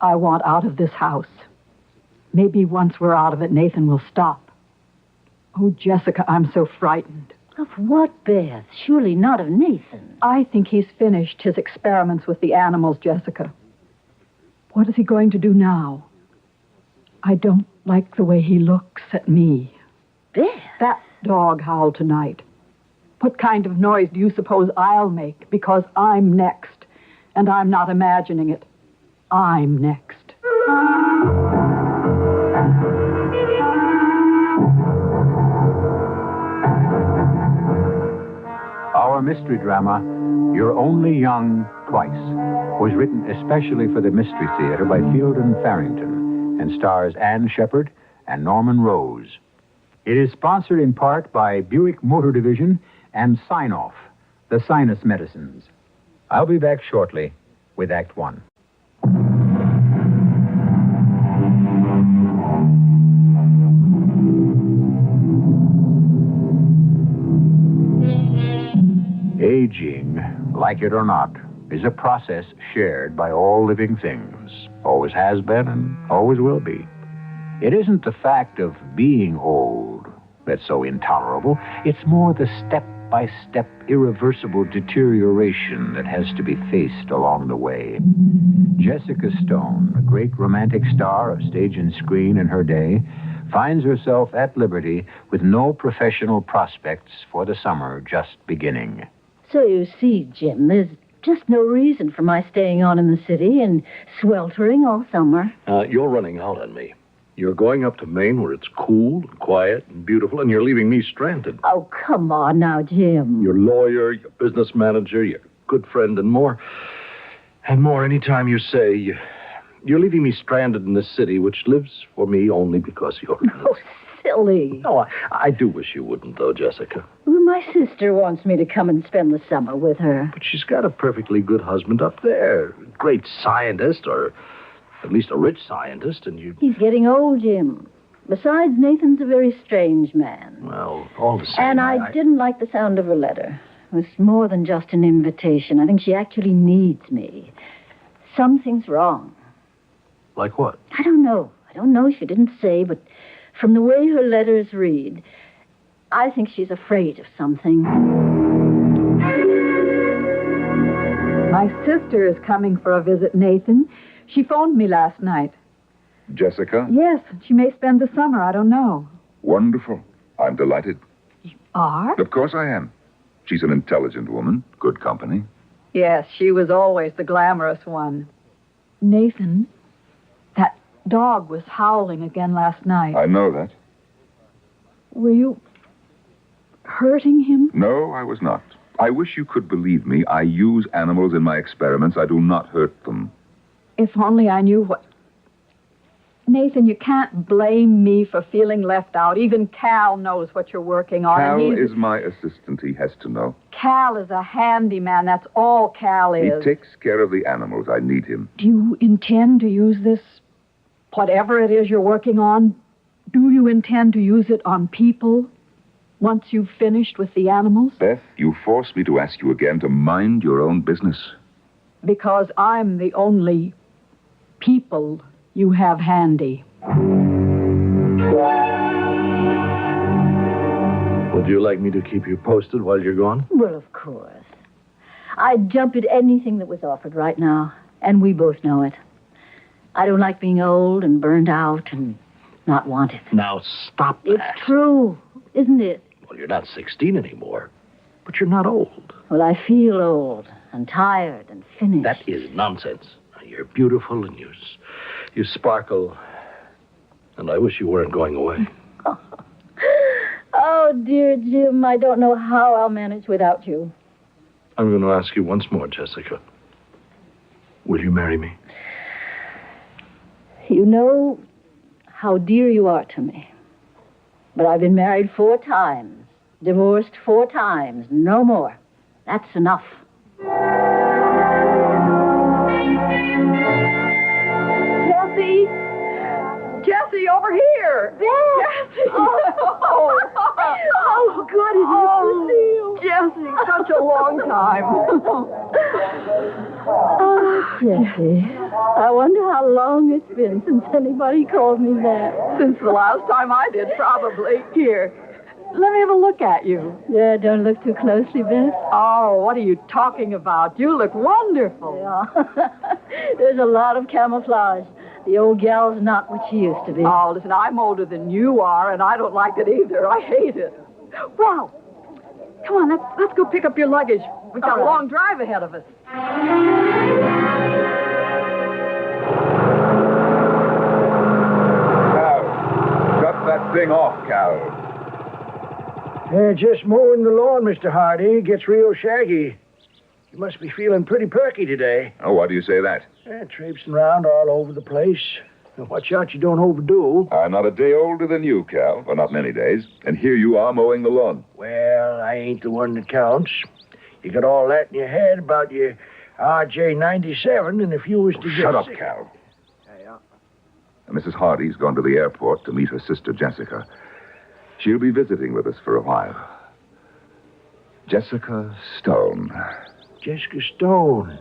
I want out of this house. Maybe once we're out of it, Nathan will stop. Oh, Jessica, I'm so frightened. Of what, Beth? Surely not of Nathan. I think he's finished his experiments with the animals, Jessica. What is he going to do now? I don't like the way he looks at me. Beth? That dog howled tonight. What kind of noise do you suppose I'll make? Because I'm next. And I'm not imagining it. I'm next. Our mystery drama, You're Only Young Twice, was written especially for the Mystery Theater by Fielden Farrington and stars Anne Shepard and Norman Rose. It is sponsored in part by Buick Motor Division and Sign-Off, the sinus medicines. I'll be back shortly with Act One. Aging, like it or not, is a process shared by all living things. Always has been and always will be. It isn't the fact of being old that's so intolerable. It's more the step-by-step, irreversible deterioration that has to be faced along the way. Jessica Stone, a great romantic star of stage and screen in her day, finds herself at liberty with no professional prospects for the summer just beginning. So you see, Jim, there's just no reason for my staying on in the city and sweltering all summer. You're running out on me. You're going up to Maine where it's cool and quiet and beautiful, and you're leaving me stranded. Oh, come on now, Jim. Your lawyer, your business manager, your good friend, and more. And more anytime you say you're leaving me stranded in this city, which lives for me only because you're... Oh, silly. No, I do wish you wouldn't, though, Jessica. Well, my sister wants me to come and spend the summer with her. But she's got a perfectly good husband up there. Great scientist, or at least a rich scientist, and you... He's getting old, Jim. Besides, Nathan's a very strange man. Well, all the same... And I didn't like the sound of her letter. It was more than just an invitation. I think she actually needs me. Something's wrong. Like what? I don't know. She didn't say, but from the way her letters read, I think she's afraid of something. My sister is coming for a visit, Nathan. She phoned me last night. Jessica? Yes, she may spend the summer. I don't know. Wonderful. I'm delighted. Are? Of course I am. She's an intelligent woman, good company. Yes, she was always the glamorous one. Nathan, that dog was howling again last night. I know that. Were you hurting him? No, I was not. I wish you could believe me. I use animals in my experiments. I do not hurt them. If only I knew what... Nathan, you can't blame me for feeling left out. Even Cal knows what you're working on. Cal is my assistant. He has to know. Cal is a handyman. That's all Cal is. He takes care of the animals. I need him. Do you intend to use this, whatever it is you're working on, do you intend to use it on people once you've finished with the animals? Beth, you force me to ask you again to mind your own business. Because I'm the only people you have handy. Would you like me to keep you posted while you're gone? Well, of course. I'd jump at anything that was offered right now, and we both know it. I don't like being old and burned out and not wanted. Now, stop that. It's true, isn't it? Well, you're not 16 anymore, but you're not old. Well, I feel old and tired and finished. That is nonsense. You're beautiful and you sparkle, and I wish you weren't going away. Oh, dear Jim, I don't know how I'll manage without you. I'm going to ask you once more, Jessica. Will you marry me? You know how dear you are to me. But I've been married 4 times, divorced 4 times, no more. That's enough. Jessie, over here! Jessie! Oh, good of you to see you. Jessie, such a long time. Oh, Jessie, I wonder how long it's been since anybody called me that. Since the last time I did, probably. Here, let me have a look at you. Yeah, don't look too closely, Beth. Oh, what are you talking about? You look wonderful. Yeah. There's a lot of camouflage. The old gal's not what she used to be. Oh, listen, I'm older than you are, and I don't like it either. I hate it. Wow. Come on, let's go pick up your luggage. We've got a long drive ahead of us. Cal, shut that thing off, Cal. Just mowing the lawn, Mr. Hardy. Gets real shaggy. You must be feeling pretty perky today. Oh, why do you say that? Traipsing around all over the place. Now, watch out you don't overdo. I'm not a day older than you, Cal. Well, not many days. And here you are mowing the lawn. Well, I ain't the one that counts. You got all that in your head about your RJ-97, and if you was to get Shut up, sick... Cal. Mrs. Hardy's gone to the airport to meet her sister, Jessica. She'll be visiting with us for a while. Jessica Stone. Jessica Stone.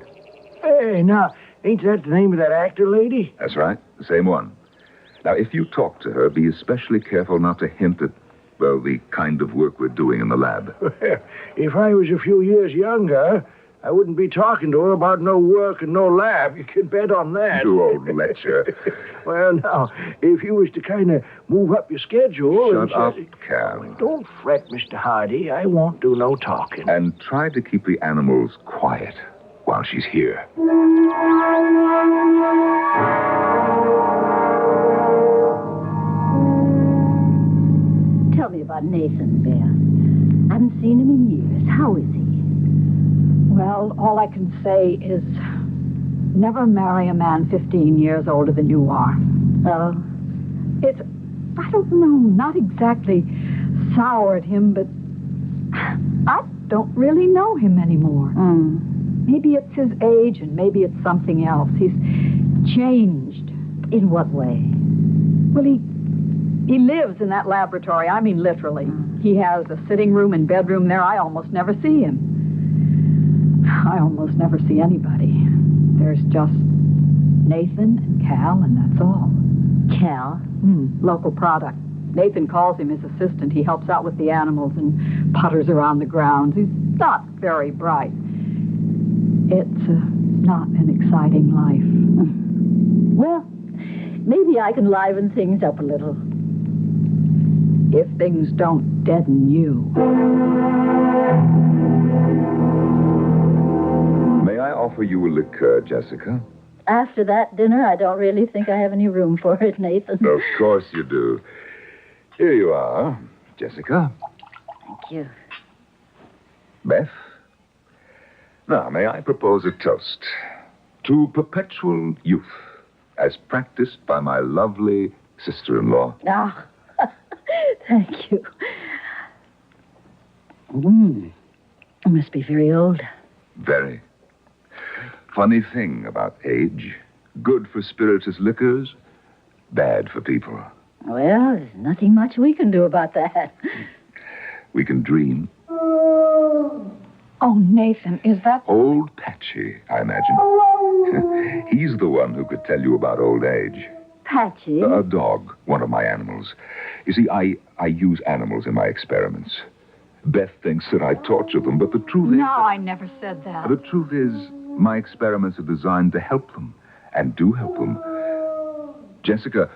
Hey, now, ain't that the name of that actor lady? That's right, the same one. Now, if you talk to her, be especially careful not to hint at, well, the kind of work we're doing in the lab. If I was a few years younger, I wouldn't be talking to her about no work and no lab. You can bet on that. You old lecher. Well, now, if you was to kind of move up your schedule... Shut up, Cal. Don't fret, Mr. Hardy. I won't do no talking. And try to keep the animals quiet while she's here. Tell me about Nathan, Bear. I haven't seen him in years. How is he? Well, all I can say is never marry a man 15 years older than you are. Oh? It's, I don't know, not exactly soured him, but I don't really know him anymore. Maybe it's his age and maybe it's something else. He's changed. In what way? Well, he lives in that laboratory. I mean, literally. He has a sitting room and bedroom there. I almost never see him. I almost never see anybody. There's just Nathan and Cal, and that's all. Cal? Local product. Nathan calls him his assistant. He helps out with the animals and putters around the grounds. He's not very bright. It's not an exciting life. Well, maybe I can liven things up a little. If things don't deaden you. May I offer you a liqueur, Jessica? After that dinner, I don't really think I have any room for it, Nathan. Of course you do. Here you are, Jessica. Thank you. Beth? Now, may I propose a toast to perpetual youth, as practiced by my lovely sister-in-law. Ah, thank you. You must be very old. Very. Funny thing about age. Good for spirituous liquors, bad for people. Well, there's nothing much we can do about that. We can dream. Oh, Nathan, is that... Old Patchy, I imagine. He's the one who could tell you about old age. Patchy? A dog, one of my animals. You see, I use animals in my experiments. Beth thinks that I torture them, but the truth is... No, I never said that. The truth is, my experiments are designed to help them, and do help them. Jessica,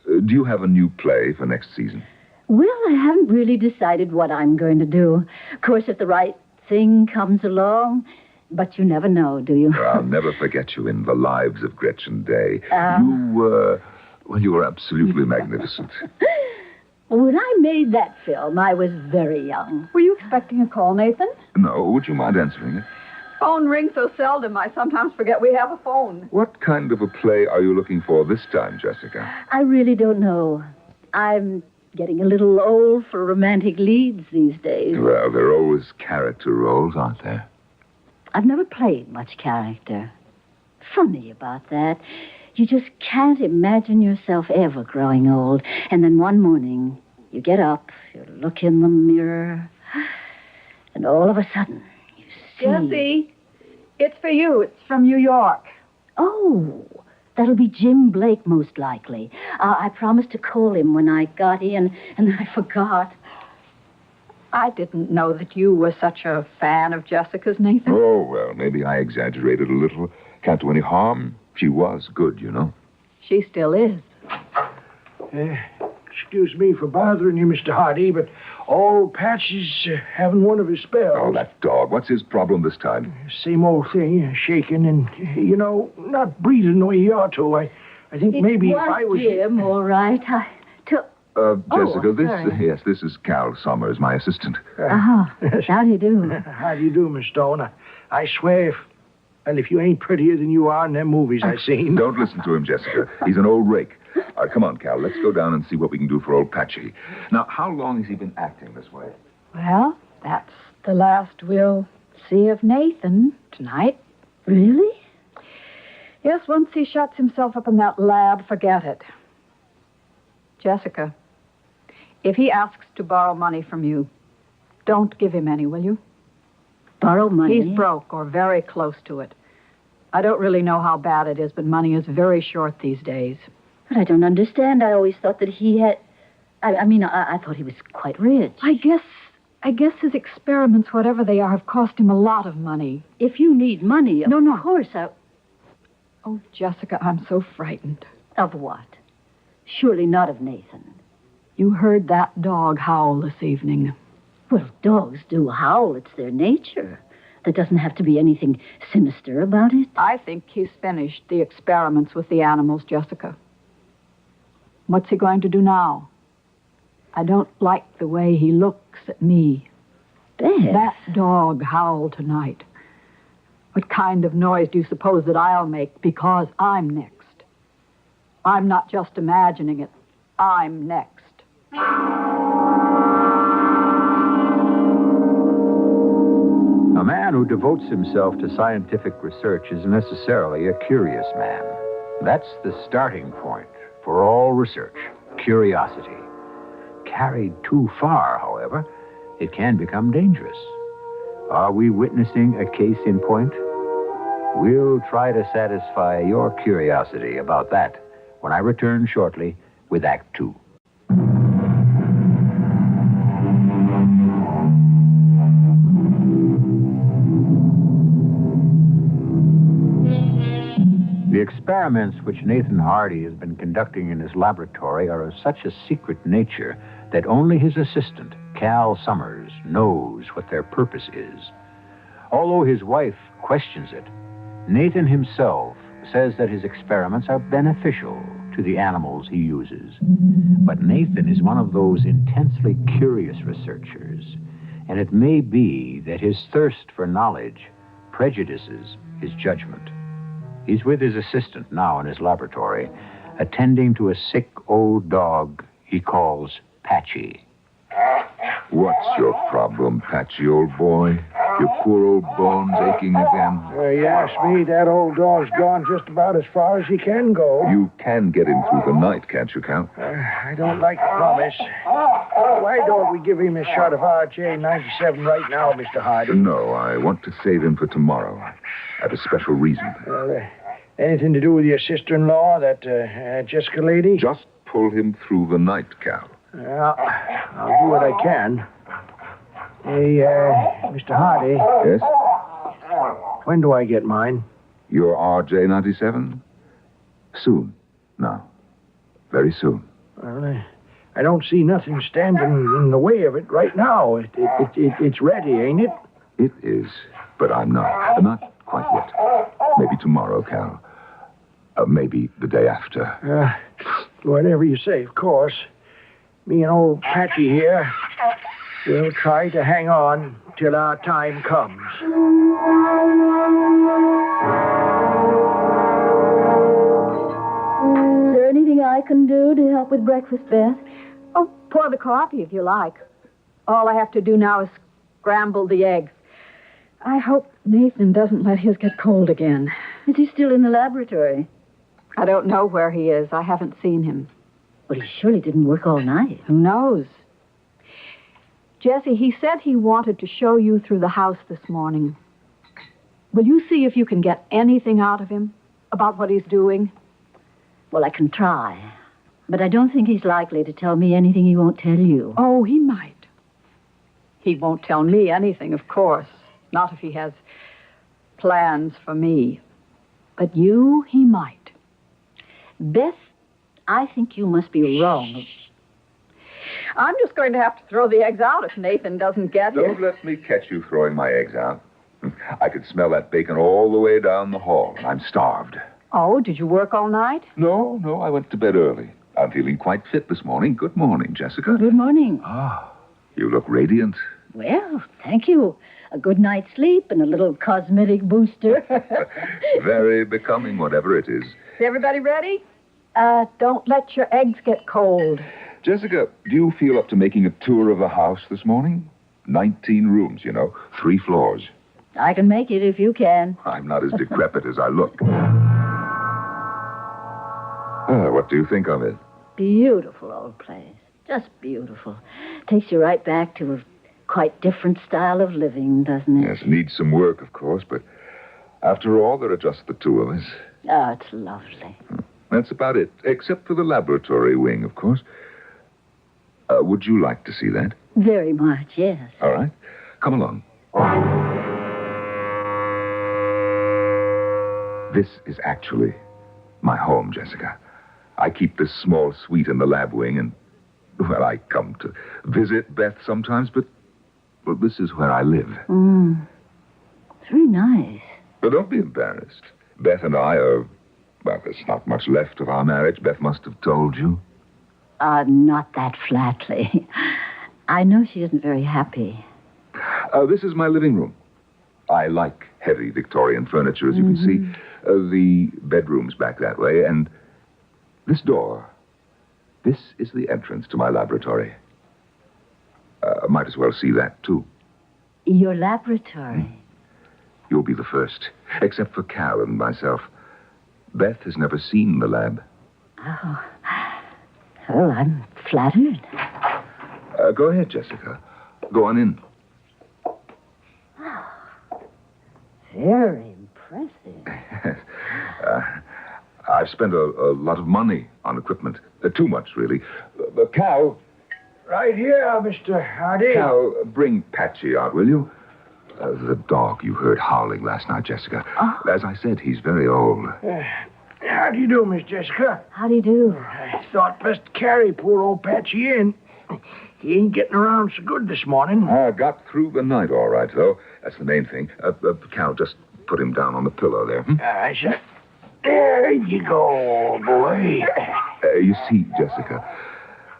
do you have a new play for next season? Well, I haven't really decided what I'm going to do. Of course, if the right thing comes along, but you never know, do you? I'll never forget you in The Lives of Gretchen Day. You were absolutely magnificent. When I made that film, I was very young. Were you expecting a call, Nathan? No, would you mind answering it? Phone rings so seldom, I sometimes forget we have a phone. What kind of a play are you looking for this time, Jessica? I really don't know. I'm getting a little old for romantic leads these days. Well, there are always character roles, aren't there? I've never played much character. Funny about that. You just can't imagine yourself ever growing old. And then one morning, you get up, you look in the mirror, and all of a sudden, you see... Jessie, it's for you. It's from New York. Oh, that'll be Jim Blake, most likely. I promised to call him when I got in, and I forgot. I didn't know that you were such a fan of Jessica's, Nathan. Oh, well, maybe I exaggerated a little. Can't do any harm. She was good, you know. She still is. Excuse me for bothering you, Mr. Hardy, but old Patch is having one of his spells. Oh, that dog. What's his problem this time? Same old thing, shaking and, not breathing the way he ought to. I think maybe if I was... Jim, all right. Jessica, sorry. this is Cal Summers, my assistant. How do you do? How do you do, Miss Stone? I swear if you ain't prettier than you are in them movies I've seen. Don't listen to him, Jessica. He's an old rake. Come on, Cal. Let's go down and see what we can do for old Patchy. Now, how long has he been acting this way? Well, that's the last we'll see of Nathan tonight. Really? Yes, once he shuts himself up in that lab, forget it. Jessica, if he asks to borrow money from you, don't give him any, will you? Borrow money? He's broke or very close to it. I don't really know how bad it is, but money is very short these days. But I don't understand. I always thought that he had... I thought he was quite rich. I guess his experiments, whatever they are, have cost him a lot of money. If you need money, of course I... Oh, Jessica, I'm so frightened. Of what? Surely not of Nathan. You heard that dog howl this evening. Well, dogs do howl. It's their nature. There doesn't have to be anything sinister about it. I think he's finished the experiments with the animals, Jessica. What's he going to do now? I don't like the way he looks at me. Beth. That dog howled tonight. What kind of noise do you suppose that I'll make because I'm next? I'm not just imagining it. I'm next. A man who devotes himself to scientific research is necessarily a curious man. That's the starting point for all research, curiosity. Carried too far, however, it can become dangerous. Are we witnessing a case in point? We'll try to satisfy your curiosity about that when I return shortly with Act 2. The experiments which Nathan Hardy has been conducting in his laboratory are of such a secret nature that only his assistant, Cal Summers, knows what their purpose is. Although his wife questions it, Nathan himself says that his experiments are beneficial to the animals he uses. But Nathan is one of those intensely curious researchers, and it may be that his thirst for knowledge prejudices his judgment. He's with his assistant now in his laboratory, attending to a sick old dog he calls Patchy. What's your problem, Patchy, old boy? Your poor old bones aching again? You ask me, that old dog's gone just about as far as he can go. You can get him through the night, can't you, Cal? I don't like to promise. Why don't we give him a shot of RJ-97 right now, Mr. Hardy? No, I want to save him for tomorrow. I have a special reason. Anything to do with your sister-in-law, that Jessica lady? Just pull him through the night, Cal. I'll do what I can. Hey, Mr. Hardy. Yes? When do I get mine? Your RJ-97? Soon. Now. Very soon. Well, I don't see nothing standing in the way of it right now. It's ready, ain't it? It is, but I'm not. Not quite yet. Maybe tomorrow, Cal. Maybe the day after. Whatever you say, of course. Me and old Patchy here, we'll try to hang on till our time comes. Is there anything I can do to help with breakfast, Beth? Oh, pour the coffee if you like. All I have to do now is scramble the eggs. I hope Nathan doesn't let his get cold again. Is he still in the laboratory? I don't know where he is. I haven't seen him. Well, he surely didn't work all night. Who knows? Jessie, he said he wanted to show you through the house this morning. Will you see if you can get anything out of him about what he's doing? Well, I can try. But I don't think he's likely to tell me anything he won't tell you. Oh, he might. He won't tell me anything, of course. Not if he has plans for me. But you, he might. Beth, I think you must be wrong. I'm just going to have to throw the eggs out if Nathan doesn't get here. Don't let me catch you throwing my eggs out. I could smell that bacon all the way down the hall, and I'm starved. Oh, did you work all night? No, I went to bed early. I'm feeling quite fit this morning. Good morning, Jessica. Good morning. You look radiant. Well, thank you. A good night's sleep and a little cosmetic booster. Very becoming, whatever it is. Is everybody ready? Don't let your eggs get cold. Jessica, do you feel up to making a tour of the house this morning? 19 rooms, 3 floors. I can make it if you can. I'm not as decrepit as I look. What do you think of it? Beautiful old place. Just beautiful. Takes you right back to a quite different style of living, doesn't it? Yes, needs some work, of course, but after all, there are just the two of us. Oh, it's lovely. That's about it, except for the laboratory wing, of course. Would you like to see that? Very much, yes. All right. Come along. This is actually my home, Jessica. I keep this small suite in the lab wing, and, well, I come to visit Beth sometimes, but this is where I live. Very nice. But don't be embarrassed. Beth and I are, well, there's not much left of our marriage. Beth must have told you. Not that flatly. I know she isn't very happy. This is my living room. I like heavy Victorian furniture, as you can see. The bedroom's back that way, and this door, this is the entrance to my laboratory. Might as well see that, too. Your laboratory? You'll be the first, except for Cal and myself. Beth has never seen the lab. Oh. Well, I'm flattered. Go ahead, Jessica. Go on in. Very impressive. I've spent a lot of money on equipment. Too much, really. Cal. Right here, Mr. Hardy. Cal, bring Patchy out, will you? The dog you heard howling last night, Jessica. As I said, he's very old. How do you do, Miss Jessica? How do you do? I thought best carry poor old Patchy in. He ain't getting around so good this morning. I got through the night all right, though. That's the main thing. Cal, just put him down on the pillow there. All right, sir. There you go, boy. You see, Jessica,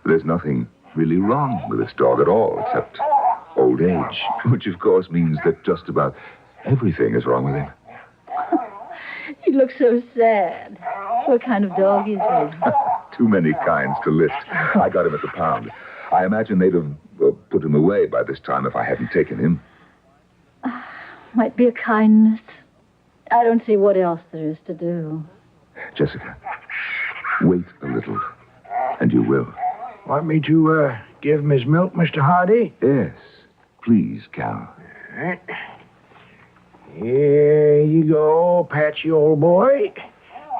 there's nothing really wrong with this dog at all, except old age, which, of course, means that just about everything is wrong with him. He looks so sad. What kind of dog is he? Too many kinds to list. I got him at the pound. I imagine they'd have put him away by this time if I hadn't taken him. Might be a kindness. I don't see what else there is to do. Jessica, wait a little, and you will. Want me to give him his milk, Mr. Hardy? Yes, please, Cal. All right. Here you go, Patchy, old boy.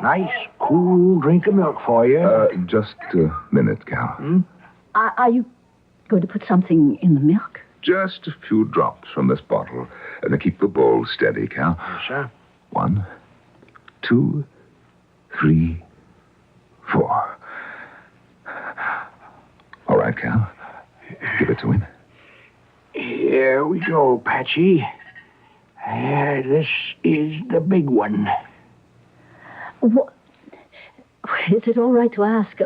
Nice, cool drink of milk for you. Just a minute, Cal. Are you going to put something in the milk? Just a few drops from this bottle. And keep the bowl steady, Cal. Yes, sir. 1, 2, 3, 4. All right, Cal. Give it to him. Here we go, Patchy. This is the big one. What? Is it all right to ask?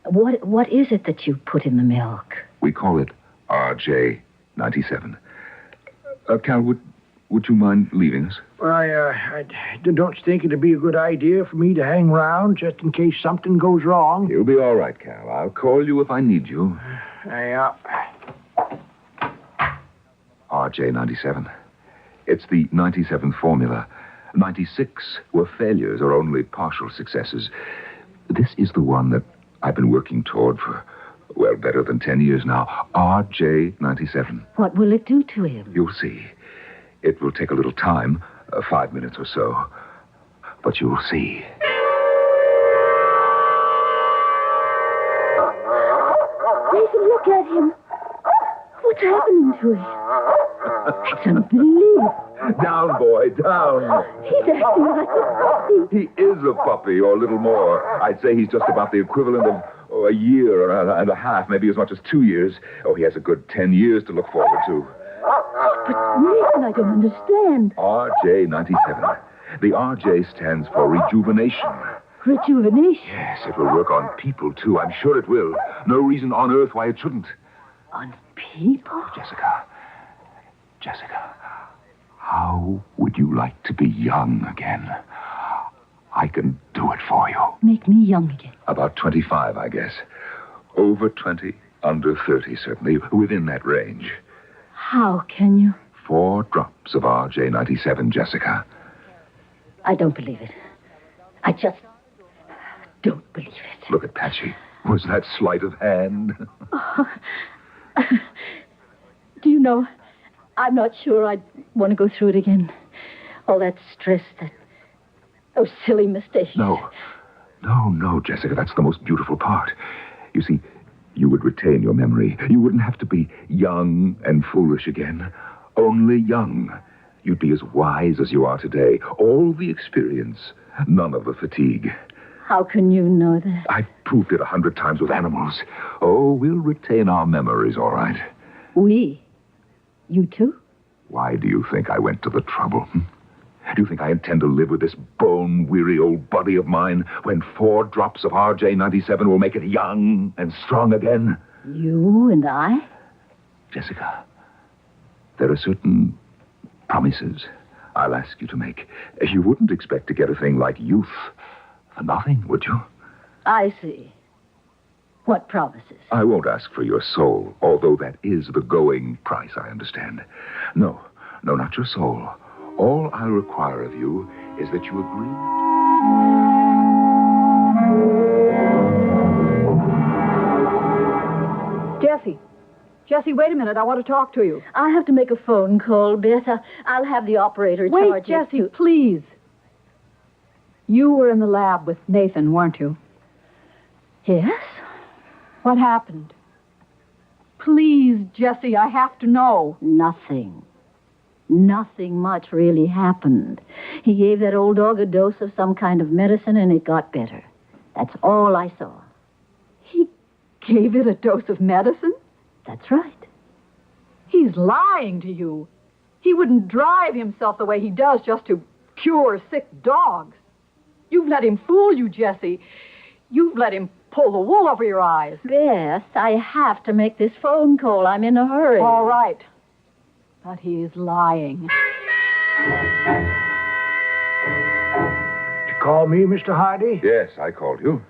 What is it that you put in the milk? We call it RJ-97. Cal, would you mind leaving us? Well, I don't think it'd be a good idea for me to hang around just in case something goes wrong. You'll be all right, Cal. I'll call you if I need you. RJ-97. It's the 97 formula. 96 were failures or only partial successes. This is the one that I've been working toward for, well, better than 10 years now. RJ-97. What will it do to him? You'll see. It will take a little time, 5 minutes or so. But you'll see. Nathan, look at him. What's happening to him? It's unbelievable. Down, boy, down. He's acting like a puppy. He is a puppy, or a little more. I'd say he's just about the equivalent of a year and a half, maybe as much as 2 years. Oh, he has a good 10 years to look forward to. But Nathan, I don't understand. RJ-97. The RJ stands for rejuvenation. Rejuvenation? Yes, it will work on people, too. I'm sure it will. No reason on earth why it shouldn't. On people? Jessica, how would you like to be young again? I can do it for you. Make me young again. About 25, I guess. Over 20, under 30, certainly. Within that range. How can you? 4 drops of RJ-97, Jessica. I don't believe it. I just don't believe it. Look at Patchy. Was that sleight of hand? Do you know, I'm not sure I'd want to go through it again. All that stress, those silly mistakes. No, Jessica. That's the most beautiful part. You see, you would retain your memory. You wouldn't have to be young and foolish again. Only young. You'd be as wise as you are today. All the experience, none of the fatigue. How can you know that? I've proved it 100 times with animals. Oh, we'll retain our memories, all right. We? You too? Why do you think I went to the trouble? Do you think I intend to live with this bone-weary old body of mine when 4 drops of RJ-97 will make it young and strong again? You and I? Jessica, there are certain promises I'll ask you to make. You wouldn't expect to get a thing like youth for nothing, would you? I see. What promises? I won't ask for your soul, although that is the going price, I understand. No, not your soul. All I'll require of you is that you agree. Jessie, wait a minute. I want to talk to you. I have to make a phone call, Beth. I'll have the operator charge Wait, Jessie, please. You were in the lab with Nathan, weren't you? Yes? What happened? Please, Jessie, I have to know. Nothing. Nothing much really happened. He gave that old dog a dose of some kind of medicine, and it got better. That's all I saw. He gave it a dose of medicine? That's right. He's lying to you. He wouldn't drive himself the way he does just to cure sick dogs. You've let him fool you, Jessie. You've let him pull the wool over your eyes. Yes, I have to make this phone call. I'm in a hurry. All right. But he's lying. Did you call me, Mr. Hardy? Yes, I called you.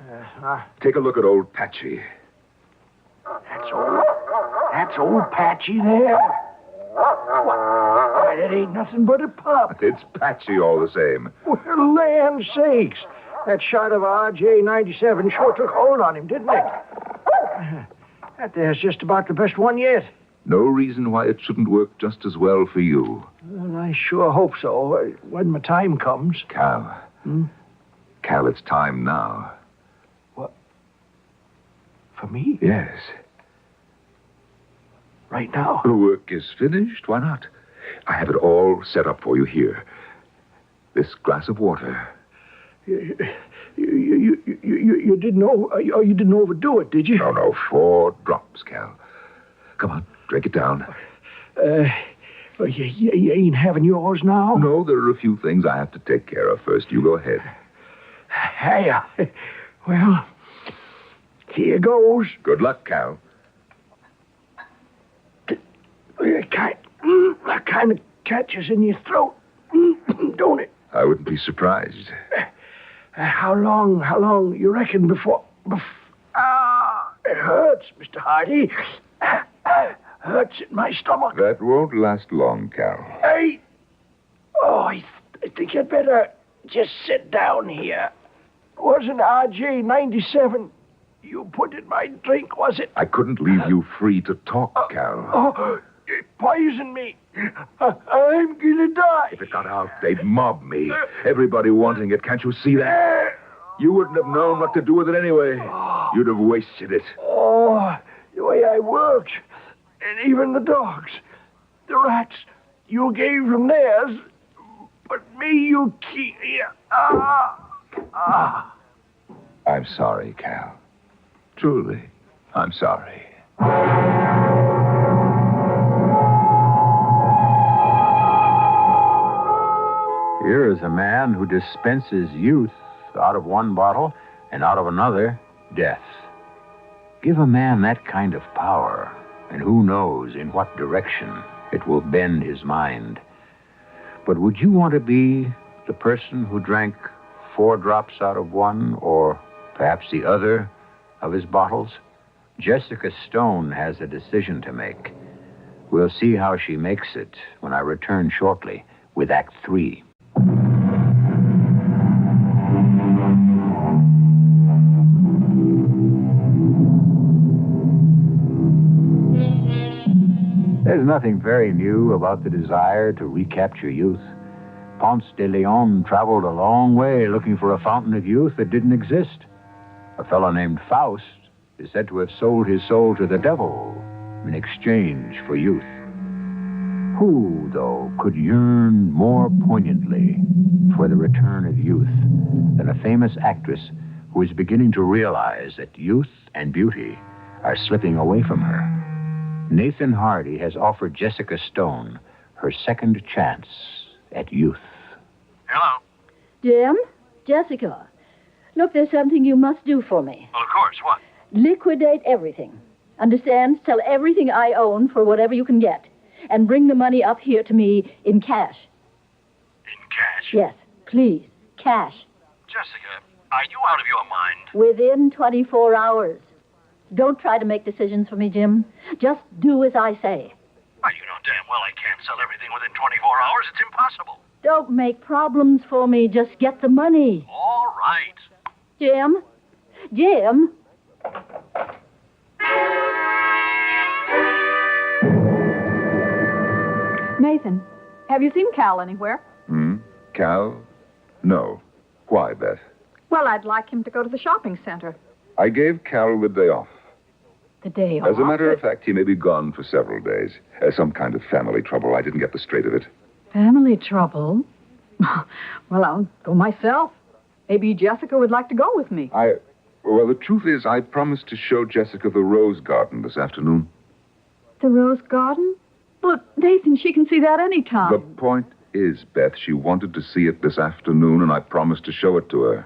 Take a look at old Patchy. That's old Patchy there. Why, that ain't nothing but a pup. It's Patchy all the same. Well, land sakes. That shot of RJ-97 sure took hold on him, didn't it? That there's just about the best one yet. No reason why it shouldn't work just as well for you. Well, I sure hope so. When my time comes. Cal. Cal, it's time now. What? For me? Yes. Right now? The work is finished. Why not? I have it all set up for you here. This glass of water. You didn't you didn't overdo it, did you? No, 4 drops, Cal. Come on, drink it down. You ain't having yours now? No, there are a few things I have to take care of first. You go ahead. Hey, well, here goes. Good luck, Cal. That kind of catches in your throat, don't it? I wouldn't be surprised. How long you reckon before... it hurts, Mr. Hardy. Hurts in my stomach. That won't last long, Cal. I think you'd better just sit down here. Wasn't RJ-97 you put in my drink, was it? I couldn't leave you free to talk, Cal. It poisoned me. I'm gonna die. If it got out, they'd mob me. Everybody wanting it. Can't you see that? You wouldn't have known what to do with it anyway. You'd have wasted it. Oh, the way I worked. And even the dogs. The rats. you gave from theirs. But me, you keep... I'm sorry, Cal. Truly, I'm sorry. Here is a man who dispenses youth out of one bottle and out of another, death. Give a man that kind of power, and who knows in what direction it will bend his mind. But would you want to be the person who drank 4 drops out of one, or perhaps the other of his bottles? Jessica Stone has a decision to make. We'll see how she makes it when I return shortly with Act 3. There's nothing very new about the desire to recapture youth. Ponce de Leon traveled a long way looking for a fountain of youth that didn't exist. A fellow named Faust is said to have sold his soul to the devil in exchange for youth. Who, though, could yearn more poignantly for the return of youth than a famous actress who is beginning to realize that youth and beauty are slipping away from her? Nathan Hardy has offered Jessica Stone her second chance at youth. Hello. Jim? Jessica. Look, there's something you must do for me. Well, of course. What? Liquidate everything. Understand? Sell everything I own for whatever you can get. And bring the money up here to me in cash. In cash? Yes, please. Cash. Jessica, are you out of your mind? Within 24 hours. Don't try to make decisions for me, Jim. Just do as I say. Well, you know damn well I can't sell everything within 24 hours. It's impossible. Don't make problems for me. Just get the money. All right. Jim? Jim? Nathan, have you seen Cal anywhere? Cal? No. Why, Beth? Well, I'd like him to go to the shopping center. I gave Cal the day off. The day off? As a matter of fact, he may be gone for several days. Some kind of family trouble. I didn't get the straight of it. Family trouble? Well, I'll go myself. Maybe Jessica would like to go with me. Well, the truth is, I promised to show Jessica the rose garden this afternoon. The rose garden? Well, Nathan, she can see that any time. The point is, Beth, she wanted to see it this afternoon, and I promised to show it to her.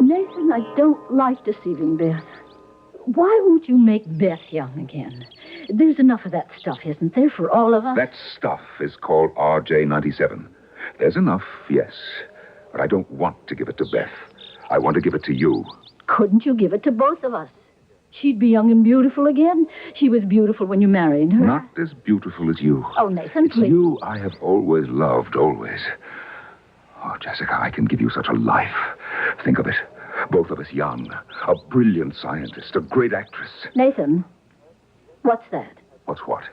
Nathan, I don't like deceiving Beth. Why won't you make Beth young again? There's enough of that stuff, isn't there, for all of us? That stuff is called RJ97. There's enough, yes. But I don't want to give it to Beth. I want to give it to you. Couldn't you give it to both of us? She'd be young and beautiful again. She was beautiful when you married her. Not as beautiful as you. Oh, Nathan, It's please. you I have always loved, always. Oh, Jessica, I can give you such a life. Think of it. Both of us young. A brilliant scientist, a great actress. Nathan, what's that? What's what?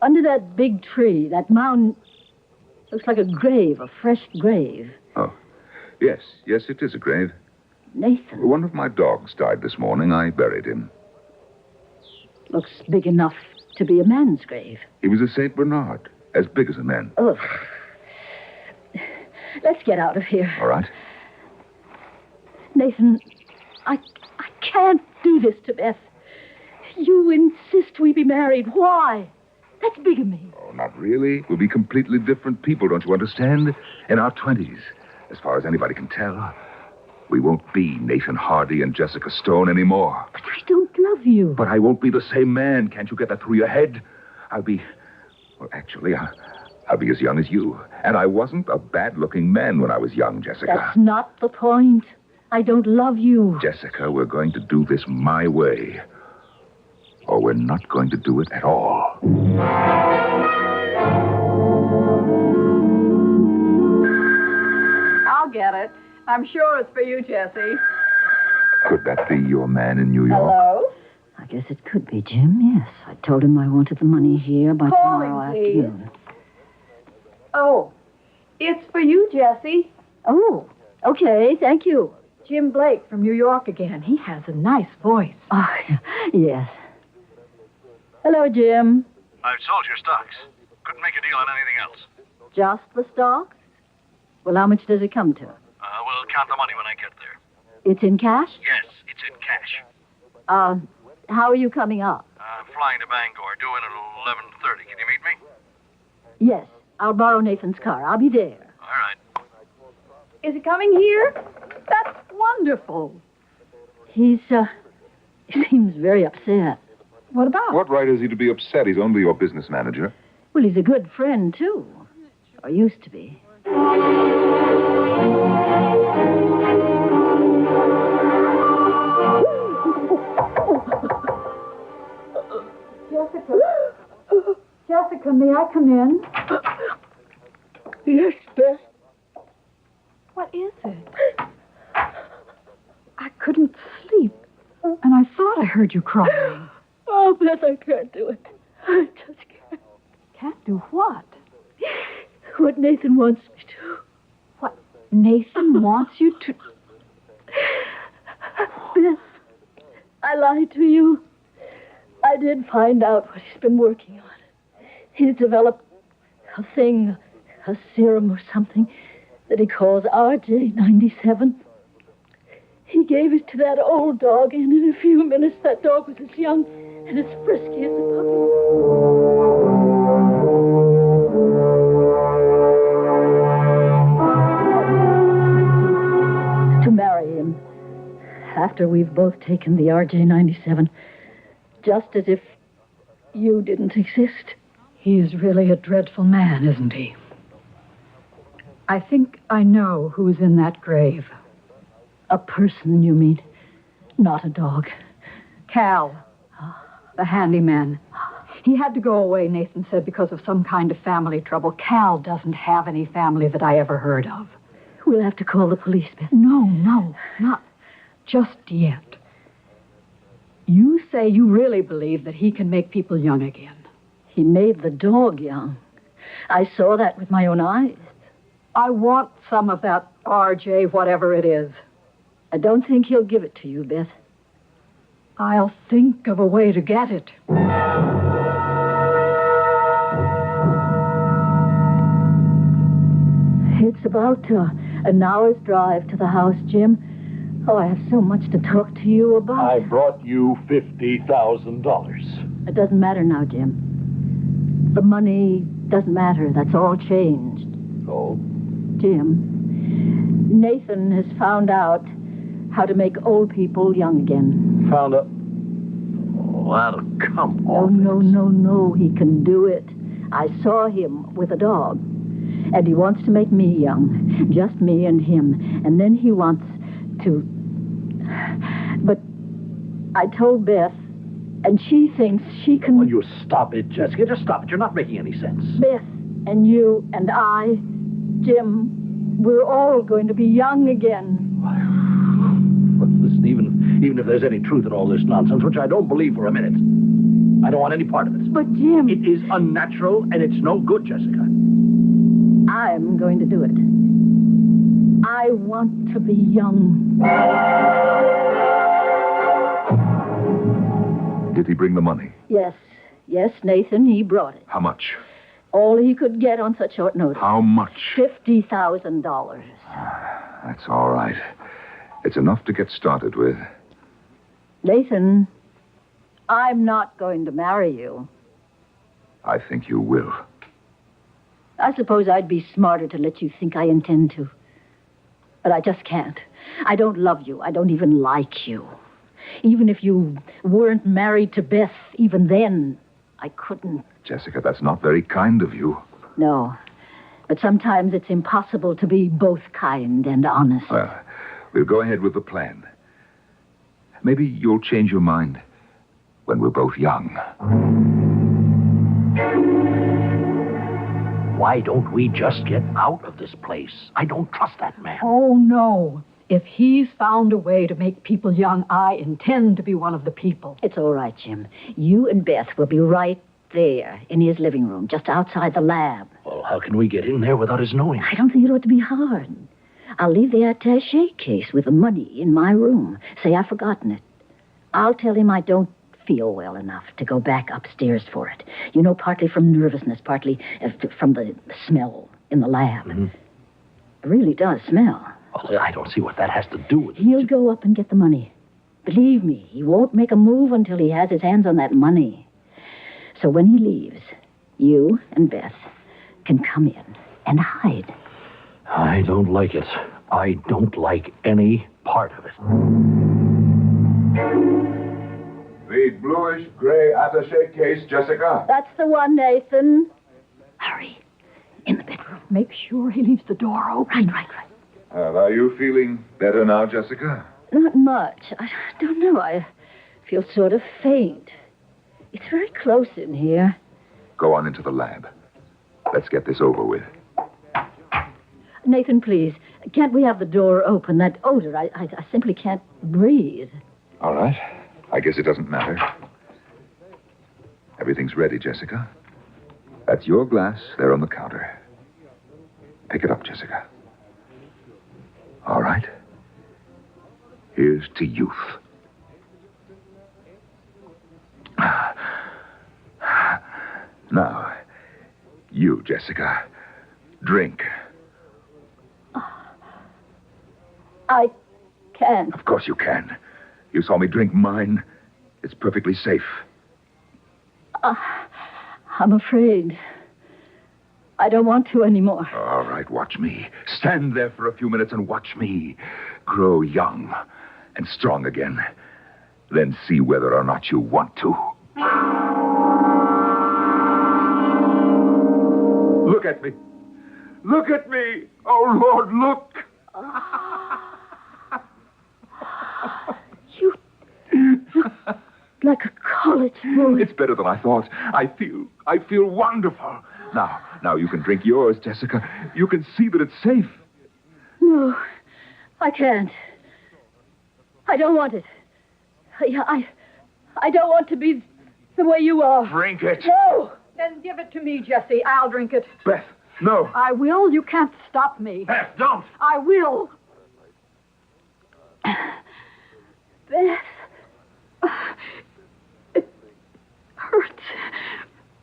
Under that big tree, that mound looks like a grave, a fresh grave. Oh, yes, it is a grave. Nathan. One of my dogs died this morning. I buried him. Looks big enough to be a man's grave. He was a St. Bernard, as big as a man. Ugh. Let's get out of here. All right. Nathan, I can't do this to Beth. You insist we be married. Why? That's bigamy. Oh, not really. We'll be completely different people, don't you understand? In our 20s. As far as anybody can tell, we won't be Nathan Hardy and Jessica Stone anymore. But I don't love you. But I won't be the same man. Can't you get that through your head? I'll be as young as you. And I wasn't a bad-looking man when I was young, Jessica. That's not the point. I don't love you. Jessica, we're going to do this my way. Or we're not going to do it at all. I'll get it. I'm sure it's for you, Jessie. Could that be your man in New York? Hello? I guess it could be, Jim, yes. I told him I wanted the money here by Call tomorrow him, please. afternoon. Oh, it's for you, Jessie. Oh, okay, thank you. Jim Blake from New York again. He has a nice voice. Oh, yes. Hello, Jim. I've sold your stocks. Couldn't make a deal on anything else. Just the stocks? Well, how much does it come to? We'll count the money when I get there. It's in cash? Yes, it's in cash. How are you coming up? I'm flying to Bangor, due in at 11:30. Can you meet me? Yes, I'll borrow Nathan's car. I'll be there. All right. Is he coming here? That's wonderful. He seems very upset. What about? What right is he to be upset? He's only your business manager. Well, he's a good friend, too. Or used to be. Jessica, may I come in? Yes, Beth. What is it? I couldn't sleep, and I thought I heard you crying. Oh, Beth, I can't do it. I just can't. Can't do what? What Nathan wants me to. What Nathan wants you to... Beth, I lied to you. I did find out what he's been working on. He's developed a thing, a serum or something, that he calls RJ-97. He gave it to that old dog, and in a few minutes that dog was as young and as frisky as a puppy. To marry him, after we've both taken the RJ-97, just as if you didn't exist. He's really a dreadful man, isn't he? I think I know who's in that grave. A person, you mean? Not a dog. Cal, the handyman. He had to go away, Nathan said, because of some kind of family trouble. Cal doesn't have any family that I ever heard of. We'll have to call the police, Beth. No, not just yet. You say you really believe that he can make people young again. He made the dog young. I saw that with my own eyes. I want some of that RJ, whatever it is. I don't think he'll give it to you, Beth. I'll think of a way to get it. It's about an hour's drive to the house, Jim. Oh, I have so much to talk to you about. I brought you $50,000. It doesn't matter now, Jim. The money doesn't matter. That's all changed. Oh? Jim, Nathan has found out how to make old people young again. Found out? Oh, that'll come on. No. He can do it. I saw him with a dog. And he wants to make me young. Just me and him. And then he wants to... But I told Beth, and she thinks she can... Will you stop it, Jessica? Just stop it. You're not making any sense. Beth and you and I, Jim, we're all going to be young again. But listen, even if there's any truth in all this nonsense, which I don't believe for a minute, I don't want any part of it. But, Jim... It is unnatural, and it's no good, Jessica. I'm going to do it. I want to be young. Did he bring the money? Yes, Nathan, he brought it. How much? All he could get on such short notice. How much? $50,000. That's all right. It's enough to get started with. Nathan, I'm not going to marry you. I think you will. I suppose I'd be smarter to let you think I intend to. But I just can't. I don't love you. I don't even like you. Even if you weren't married to Beth, even then, I couldn't. Jessica, that's not very kind of you. No. But sometimes it's impossible to be both kind and honest. Well, we'll go ahead with the plan. Maybe you'll change your mind when we're both young. Why don't we just get out of this place? I don't trust that man. Oh, no. If he's found a way to make people young, I intend to be one of the people. It's all right, Jim. You and Beth will be right there in his living room, just outside the lab. Well, how can we get in there without his knowing? I don't think it ought to be hard. I'll leave the attaché case with the money in my room. Say I've forgotten it. I'll tell him I don't feel well enough to go back upstairs for it. You know, partly from nervousness, partly from the smell in the lab. Mm-hmm. It really does smell. Well, I don't see what that has to do with it. He'll go up and get the money. Believe me, he won't make a move until he has his hands on that money. So when he leaves, you and Beth can come in and hide. I don't like it. I don't like any part of it. The bluish-gray attaché case, Jessica. That's the one, Nathan. Hurry. In the bedroom. Make sure he leaves the door open. Right. Are you feeling better now, Jessica? Not much. I don't know. I feel sort of faint. It's very close in here. Go on into the lab. Let's get this over with. Nathan, please. Can't we have the door open? That odor, I simply can't breathe. All right. I guess it doesn't matter. Everything's ready, Jessica. That's your glass there on the counter. Pick it up, Jessica. All right. Here's to youth. Now, you, Jessica, drink. I can't. Of course you can. You saw me drink mine. It's perfectly safe. I'm afraid. I don't want to anymore. All right, watch me. Stand there for a few minutes and watch me grow young and strong again. Then see whether or not you want to. Look at me. Look at me. Oh, Lord, look. You look like a college boy. It's better than I thought. I feel wonderful. Now you can drink yours, Jessica. You can see that it's safe. No, I can't. I don't want it. I don't want to be the way you are. Drink it. No. Then give it to me, Jessie. I'll drink it. Beth, no. I will. You can't stop me. Beth, don't. I will. Beth. It hurts.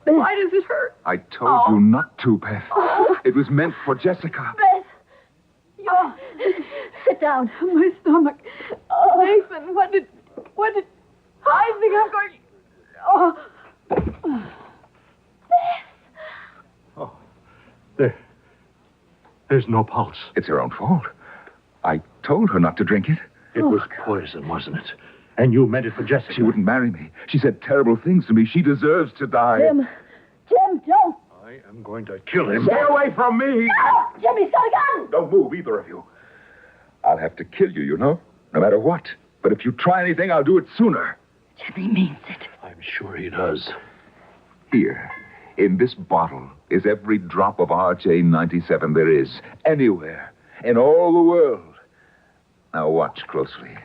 Beth. Why does it hurt? I told you not to, Beth. It was meant for Jessica. Beth. Sit down. My stomach. Nathan, what did... I think I'm going... There's no pulse. It's her own fault. I told her not to drink it. It was poison, wasn't it? And you meant it for Jessica. She wouldn't marry me. She said terrible things to me. She deserves to die. Jim, don't. I am going to kill him. Stay away from me. No! Jim, he's got a gun. Don't move, either of you. I'll have to kill you, no matter what. But if you try anything, I'll do it sooner. Jimmy means it. I'm sure he does. Here, in this bottle, is every drop of RJ-97 there is, anywhere, in all the world. Now watch closely.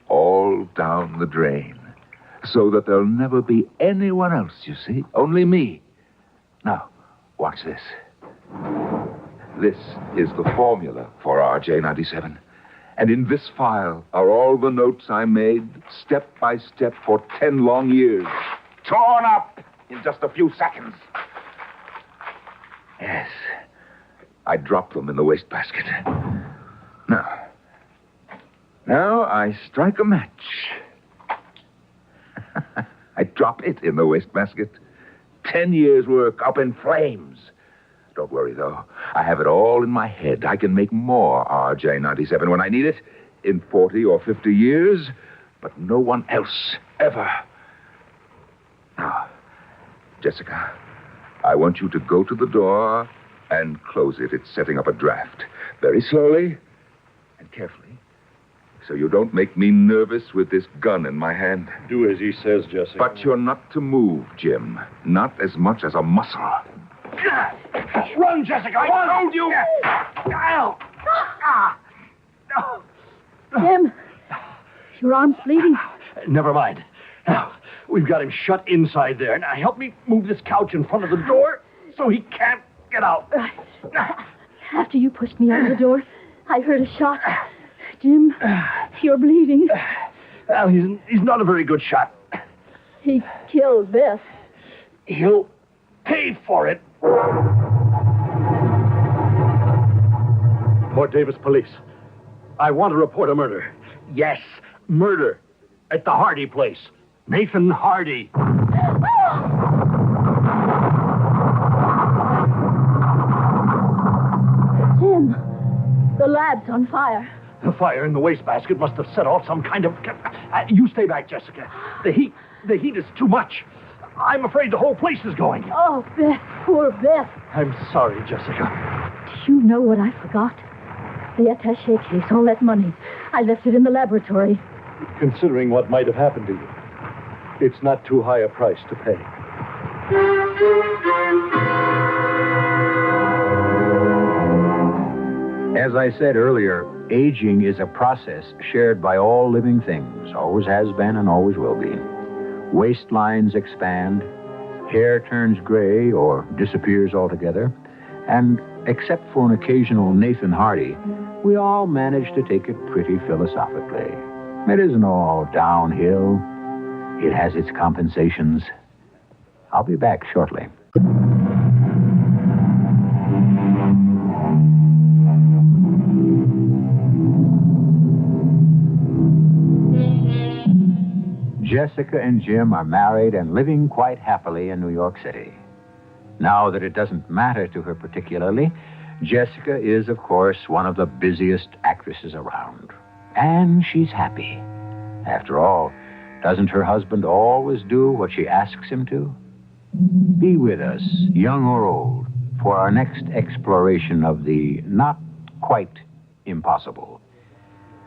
All down the drain, so that there'll never be anyone else, you see? Only me. Now, watch this. This is the formula for RJ-97. And in this file are all the notes I made, step by step, for 10 long years. Torn up in just a few seconds. Yes. I dropped them in the wastebasket. Now I strike a match. I drop it in the wastebasket. 10 years' work up in flames. Don't worry, though. I have it all in my head. I can make more RJ-97 when I need it, in 40 or 50 years, but no one else ever. Now, Jessica, I want you to go to the door and close it. It's setting up a draft. Very slowly and carefully, so you don't make me nervous with this gun in my hand. Do as he says, Jesse. But you're not to move, Jim. Not as much as a muscle. Run, Jessica! I told you! Jim, your arm's bleeding. Never mind. Now, we've got him shut inside there. Now, help me move this couch in front of the door so he can't get out. After you pushed me out of the door, I heard a shot. Jim, you're bleeding. Well, he's not a very good shot. He killed Beth. He'll pay for it. Port Davis Police. I want to report a murder. Yes, murder. At the Hardy place. Nathan Hardy. Jim, the lab's on fire. The fire in the wastebasket must have set off some kind of... you stay back, Jessica. The heat is too much. I'm afraid the whole place is going. Oh, Beth, poor Beth. I'm sorry, Jessica. Do you know what I forgot? The attaché case, all that money. I left it in the laboratory. Considering what might have happened to you, it's not too high a price to pay. As I said earlier, aging is a process shared by all living things, always has been and always will be. Waistlines expand, hair turns gray or disappears altogether, and except for an occasional Nathan Hardy, we all manage to take it pretty philosophically. It isn't all downhill. It has its compensations. I'll be back shortly. Jessica and Jim are married and living quite happily in New York City. Now that it doesn't matter to her particularly, Jessica is, of course, one of the busiest actresses around. And she's happy. After all, doesn't her husband always do what she asks him to? Be with us, young or old, for our next exploration of the not quite impossible.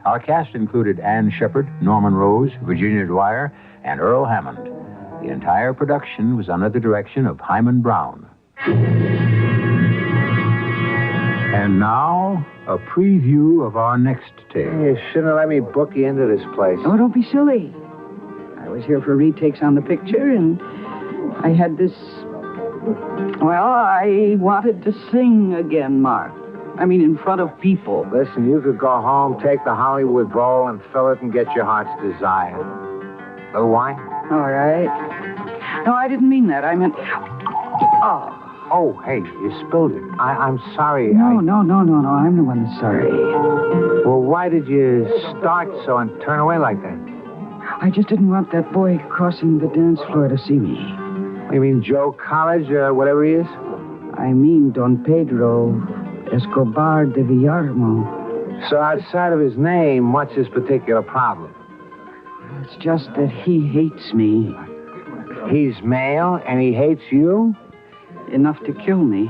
Our cast included Ann Shepard, Norman Rose, Virginia Dwyer, and Earl Hammond. The entire production was under the direction of Hyman Brown. And now, a preview of our next tale. You shouldn't have let me book you into this place. Oh, don't be silly. I was here for retakes on the picture, and I had this... Well, I wanted to sing again, Mark. I mean, in front of people. Listen, you could go home, take the Hollywood bowl, and fill it and get your heart's desire. Little wine? All right. No, I didn't mean that. I meant... Oh, hey, you spilled it. I'm sorry. No, I'm the one that's sorry. Well, why did you start so and turn away like that? I just didn't want that boy crossing the dance floor to see me. You mean Joe College or whatever he is? I mean Don Pedro Escobar de Villarmo. So outside of his name, what's his particular problem? It's just that he hates me. He's male and he hates you? Enough to kill me.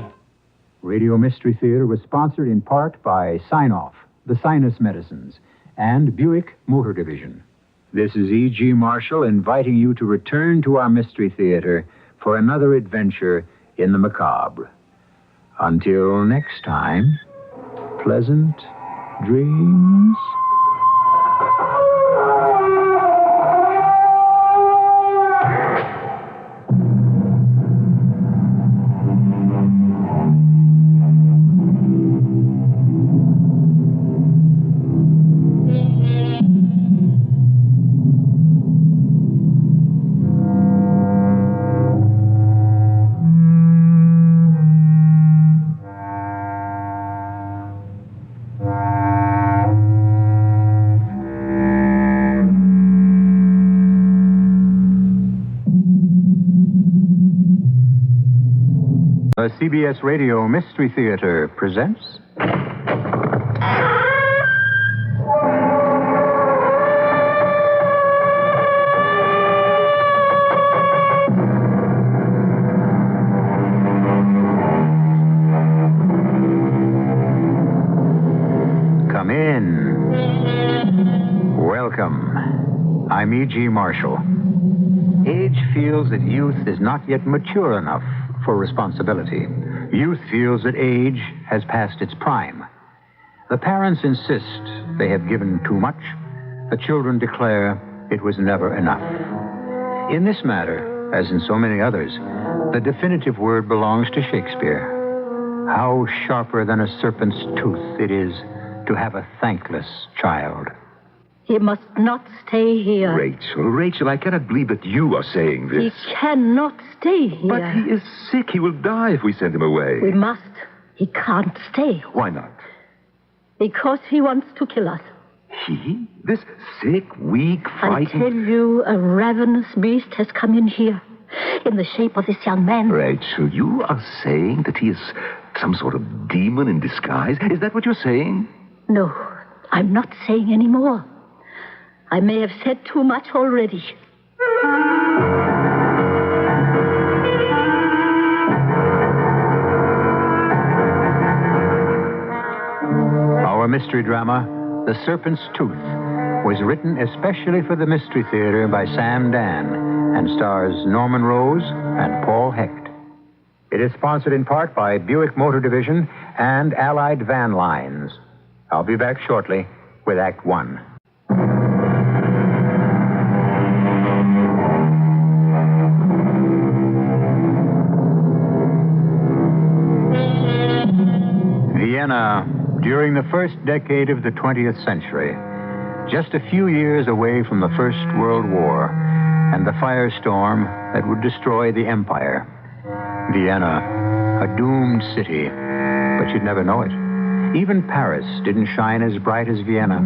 Radio Mystery Theater was sponsored in part by Sign-Off, the Sinus Medicines, and Buick Motor Division. This is E.G. Marshall inviting you to return to our Mystery Theater for another adventure in the macabre. Until next time, pleasant dreams. The CBS Radio Mystery Theater presents... Come in. Welcome. I'm E.G. Marshall. Age feels that youth is not yet mature enough for responsibility. Youth feels that age has passed its prime. The parents insist they have given too much. The children declare it was never enough. In this matter, as in so many others, the definitive word belongs to Shakespeare. How sharper than a serpent's tooth it is to have a thankless child. He must not stay here. Rachel, I cannot believe that you are saying this. He cannot stay here. But he is sick. He will die if we send him away. We must. He can't stay. Why not? Because he wants to kill us. He? This sick, weak, frightened... I tell you, a ravenous beast has come in here, in the shape of this young man. Rachel, you are saying that he is some sort of demon in disguise? Is that what you're saying? No, I'm not saying any more. I may have said too much already. Our mystery drama, The Serpent's Tooth, was written especially for the Mystery Theater by Sam Dan and stars Norman Rose and Paul Hecht. It is sponsored in part by Buick Motor Division and Allied Van Lines. I'll be back shortly with Act One. Vienna, during the first decade of the 20th century, just a few years away from the First World War and the firestorm that would destroy the empire. Vienna, a doomed city, but you'd never know it. Even Paris didn't shine as bright as Vienna,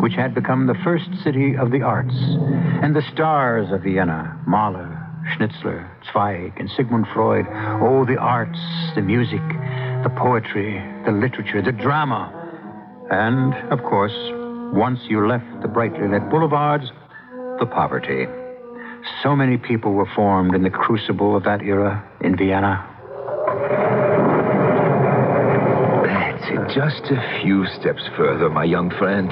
which had become the first city of the arts. And the stars of Vienna, Mahler, Schnitzler, Zweig, and Sigmund Freud. Oh, the arts, the music, the poetry, the literature, the drama. And, of course, once you left the brightly lit boulevards, the poverty. So many people were formed in the crucible of that era in Vienna. That's it. Just a few steps further, my young friend.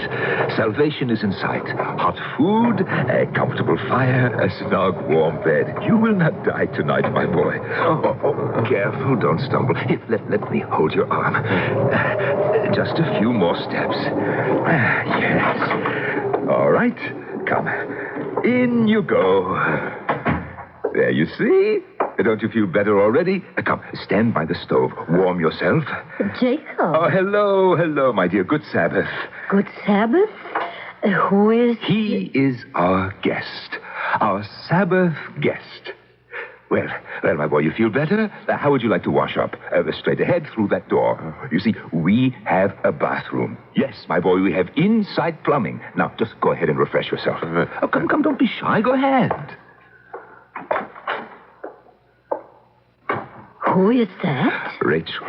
Salvation is in sight. Hot food, a comfortable fire, a snug, warm bed. You will not die tonight, my boy. Oh, careful, don't stumble. Here, let me hold your arm. Just a few more steps. Yes. All right. Come. In you go. There, you see? Don't you feel better already? Come, stand by the stove. Warm yourself. Jacob. Oh, hello, my dear. Good Sabbath. Good Sabbath? Who is... He is our guest. Our Sabbath guest. Well, my boy, you feel better? How would you like to wash up? Straight ahead through that door. You see, we have a bathroom. Yes, my boy, we have inside plumbing. Now, just go ahead and refresh yourself. Oh, come, don't be shy. Go ahead. Who is that? Rachel.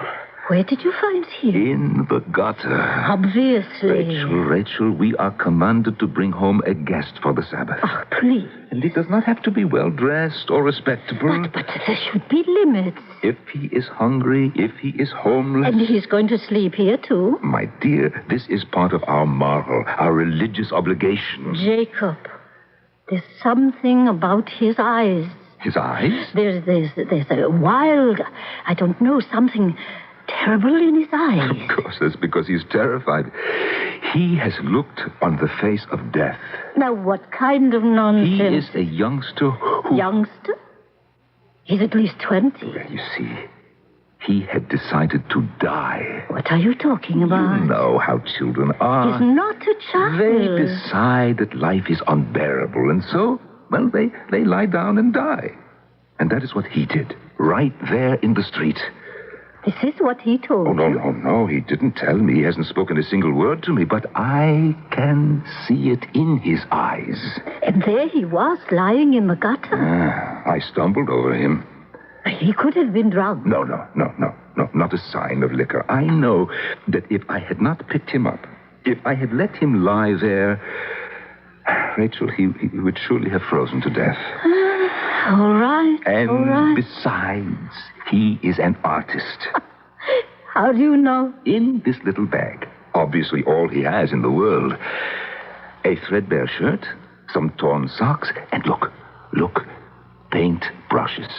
Where did you find him? In the gutter. Obviously. Rachel, we are commanded to bring home a guest for the Sabbath. Oh, please. And it does not have to be well-dressed or respectable. But there should be limits. If he is hungry, if he is homeless... And he's going to sleep here, too? My dear, this is part of our moral, our religious obligations. Jacob, there's something about his eyes. His eyes? There's a wild, I don't know, something terrible in his eyes. Of course, that's because he's terrified. He has looked on the face of death. Now, what kind of nonsense? He is a youngster who... Youngster? He's at least 20. You see, he had decided to die. What are you talking about? You know how children are. He's not a child. They decide that life is unbearable, and so... Well, they lie down and die. And that is what he did, right there in the street. This is what he told you? No, he didn't tell me. He hasn't spoken a single word to me, but I can see it in his eyes. And there he was, lying in the gutter. I stumbled over him. He could have been drunk. No, not a sign of liquor. I know that if I had not picked him up, if I had let him lie there... Rachel, he would surely have frozen to death. All right. And besides, he is an artist. How do you know? In this little bag, obviously all he has in the world, a threadbare shirt, some torn socks, and look, paint brushes,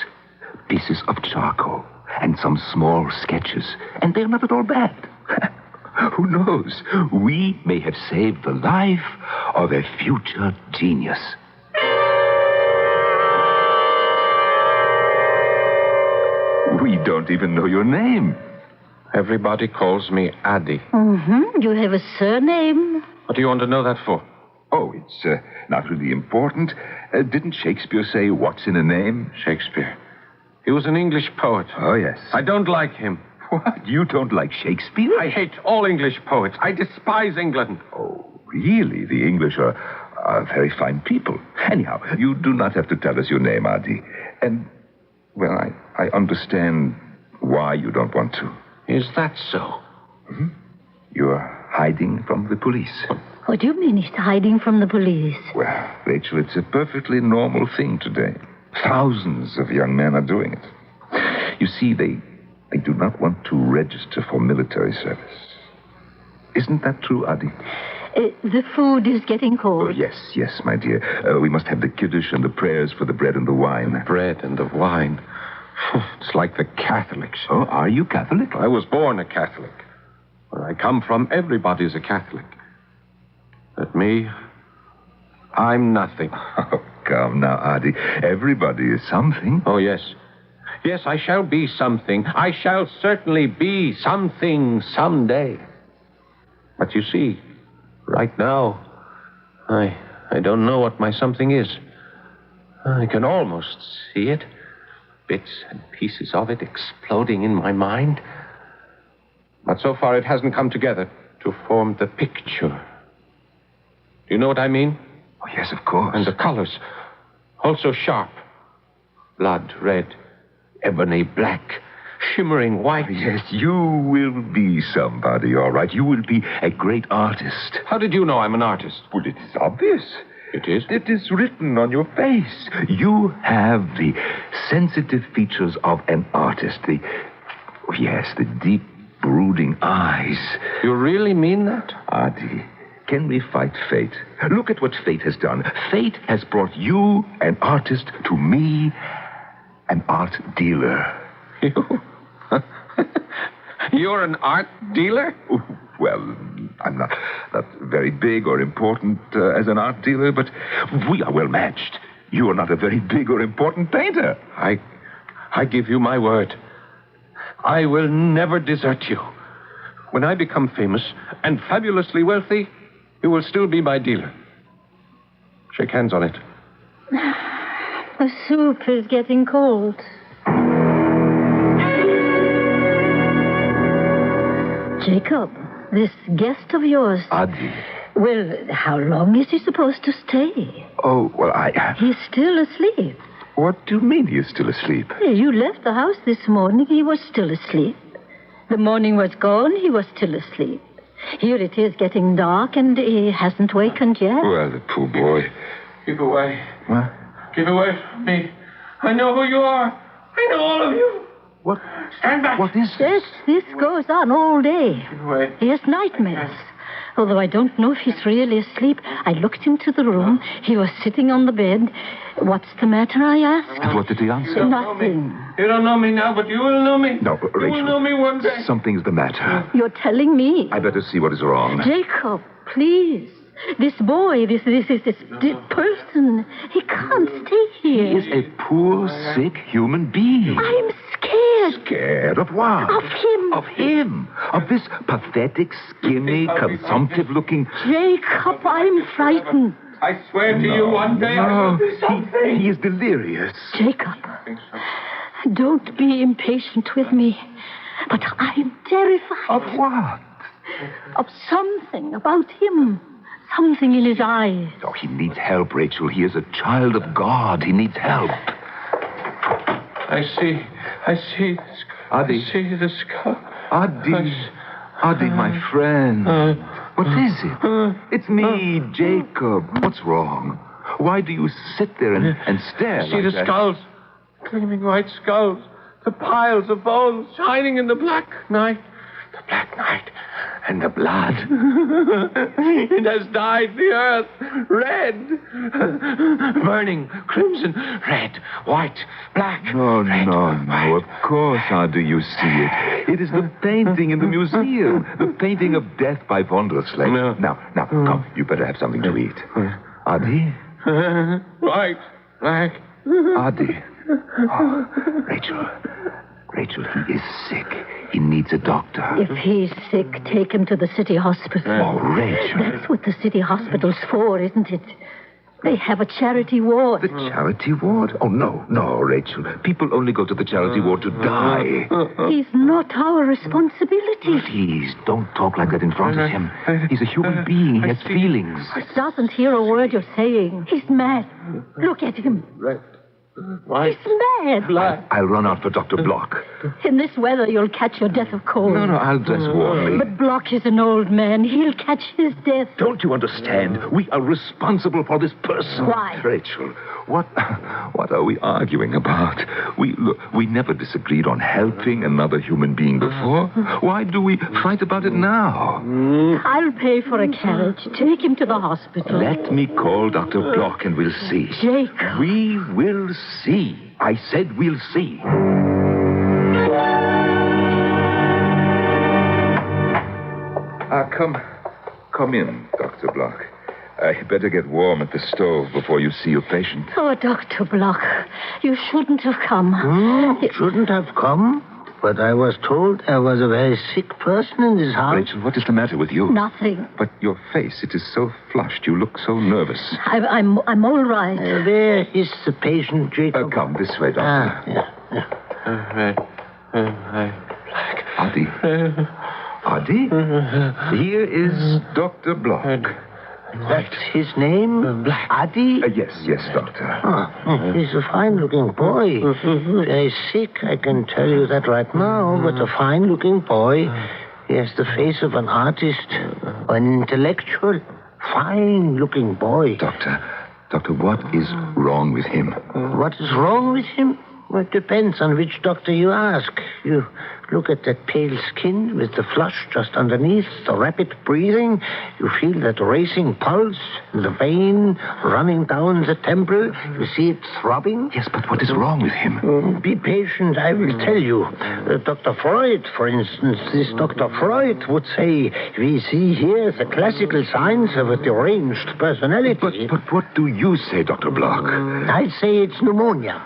pieces of charcoal, and some small sketches. And they're not at all bad. Who knows? We may have saved the life of a future genius. We don't even know your name. Everybody calls me Addy. Mm-hmm. You have a surname? What do you want to know that for? Oh, it's not really important. Didn't Shakespeare say, what's in a name? Shakespeare. He was an English poet. Oh, yes. I don't like him. What? You don't like Shakespeare? I hate all English poets. I despise England. Oh, really? The English are very fine people. Anyhow, you do not have to tell us your name, Adi. And, well, I understand why you don't want to. Is that so? Mm-hmm. You're hiding from the police. What do you mean he's hiding from the police? Well, Rachel, it's a perfectly normal thing today. Thousands of young men are doing it. You see, they do not want to register for military service. Isn't that true, Adi? The food is getting cold. Oh, yes, my dear. We must have the kiddush and the prayers for the bread and the wine. The bread and the wine. It's like the Catholics. Oh, are you Catholic? I was born a Catholic. Where I come from, everybody's a Catholic. But me, I'm nothing. Oh, come now, Adi. Everybody is something. Oh, yes. Yes, I shall be something. I shall certainly be something someday. But you see, right now, I don't know what my something is. I can almost see it. Bits and pieces of it exploding in my mind. But so far it hasn't come together to form the picture. Do you know what I mean? Oh, yes, of course. And the colors, also sharp. Blood red, ebony black, shimmering white. Yes, you will be somebody, all right. You will be a great artist. How did you know I'm an artist? Well, it is obvious. It is? It is written on your face. You have the sensitive features of an artist. The deep, brooding eyes. You really mean that? Adi, can we fight fate? Look at what fate has done. Fate has brought you, an artist, to me, an art dealer. You? You're an art dealer? Well, I'm not very big or important as an art dealer, but we are well matched. You are not a very big or important painter. I give you my word. I will never desert you. When I become famous and fabulously wealthy, you will still be my dealer. Shake hands on it. The soup is getting cold. Jacob, this guest of yours... Adi. Well, how long is he supposed to stay? Oh, well, He's still asleep. What do you mean he is still asleep? You left the house this morning, he was still asleep. The morning was gone, he was still asleep. Here it is getting dark, and he hasn't wakened yet. Well, the poor boy. Keep away. What? Keep away from me. I know who you are. I know all of you. What? Stand back. What is this? This goes on all day. Keep away. He has nightmares. Although I don't know if he's really asleep. I looked into the room. He was sitting on the bed. What's the matter, I asked. And what did he answer? Nothing. You don't know me now, but you will know me. No, Rachel. You will know me one day. Something's the matter. You're telling me. I better see what is wrong. Jacob, please. This boy, this person, he can't stay here. He is a poor, sick human being. I'm scared. Scared of what? Of him. Of him. Of this pathetic, skinny, consumptive-looking... Jacob, I'm frightened. I swear to you one day I will do something. He is delirious. Jacob, don't be impatient with me. But I'm terrified. Of what? Of something about him. Something in his eyes. Oh, he needs help, Rachel. He is a child of God. He needs help. I see Adi. I see the skull. Adi, my friend. What is it? It's me, Jacob. What's wrong? Why do you sit there and stare See the skulls. Gleaming white skulls. The piles of bones shining in the black night. The black night. And the blood. It has dyed the earth red. Burning crimson, red, white, black. No. Of course, how do you see it? It is the painting in the museum. The painting of death by von der Sleck. No. Now, come. You better have something to eat. Adi? White, black. Adi. Oh, Rachel. Rachel, he is sick. He needs a doctor. If he's sick, take him to the city hospital. Oh, Rachel. That's what the city hospital's for, isn't it? They have a charity ward. The charity ward? Oh, no, Rachel. People only go to the charity ward to die. He's not our responsibility. Please, don't talk like that in front of him. He's a human being. He has feelings. He doesn't hear a word you're saying. He's mad. Look at him. Right. He's mad. I'll run out for Dr. Block. In this weather, you'll catch your death of cold. No, I'll dress warmly. But Block is an old man. He'll catch his death. Don't you understand? We are responsible for this person. Why? Rachel, what are we arguing about? We never disagreed on helping another human being before. Why do we fight about it now? I'll pay for a carriage. Take him to the hospital. Let me call Dr. Block and we'll see. Jacob. We will see. I said we'll see. Come in, Dr. Block. I better get warm at the stove before you see your patient. Oh, Dr. Block, you shouldn't have come. Shouldn't have come? But I was told there was a very sick person in this house. Rachel, what is the matter with you? Nothing. But your face, it is so flushed. You look so nervous. I'm all right. Where is the patient, Jacob? Come this way, Doctor. Adi? Here is Dr. Block. That's his name? Adi? Yes, Doctor. He's a fine-looking boy. Very sick, I can tell you that right now, but a fine-looking boy. He has the face of an artist, an intellectual, fine-looking boy. Doctor, what is wrong with him? What is wrong with him? Well, it depends on which doctor you ask. You look at that pale skin with the flush just underneath, the rapid breathing. You feel that racing pulse, the vein running down the temple. You see it throbbing. Yes, but what is wrong with him? Be patient, I will tell you. Dr. Freud, for instance, this Dr. Freud would say, we see here the classical signs of a deranged personality. But what do you say, Dr. Block? I say it's pneumonia.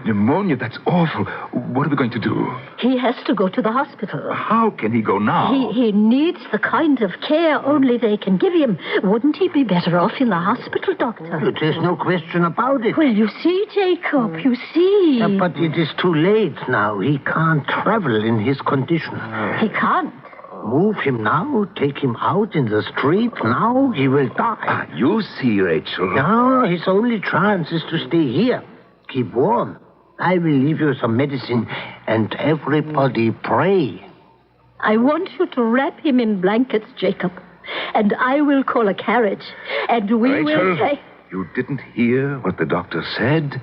Pneumonia, that's awful. What are we going to do? He has to go to the hospital. How can he go now? He needs the kind of care only they can give him. Wouldn't he be better off in the hospital, Doctor? There's no question about it. Well, you see, Jacob, you see. But it is too late now. He can't travel in his condition. He can't. Move him now, take him out in the street. Now he will die. You see, Rachel. No, his only chance is to stay here. Keep warm. I will leave you some medicine, and everybody pray. I want you to wrap him in blankets, Jacob, and I will call a carriage, and we will say... You didn't hear what the doctor said?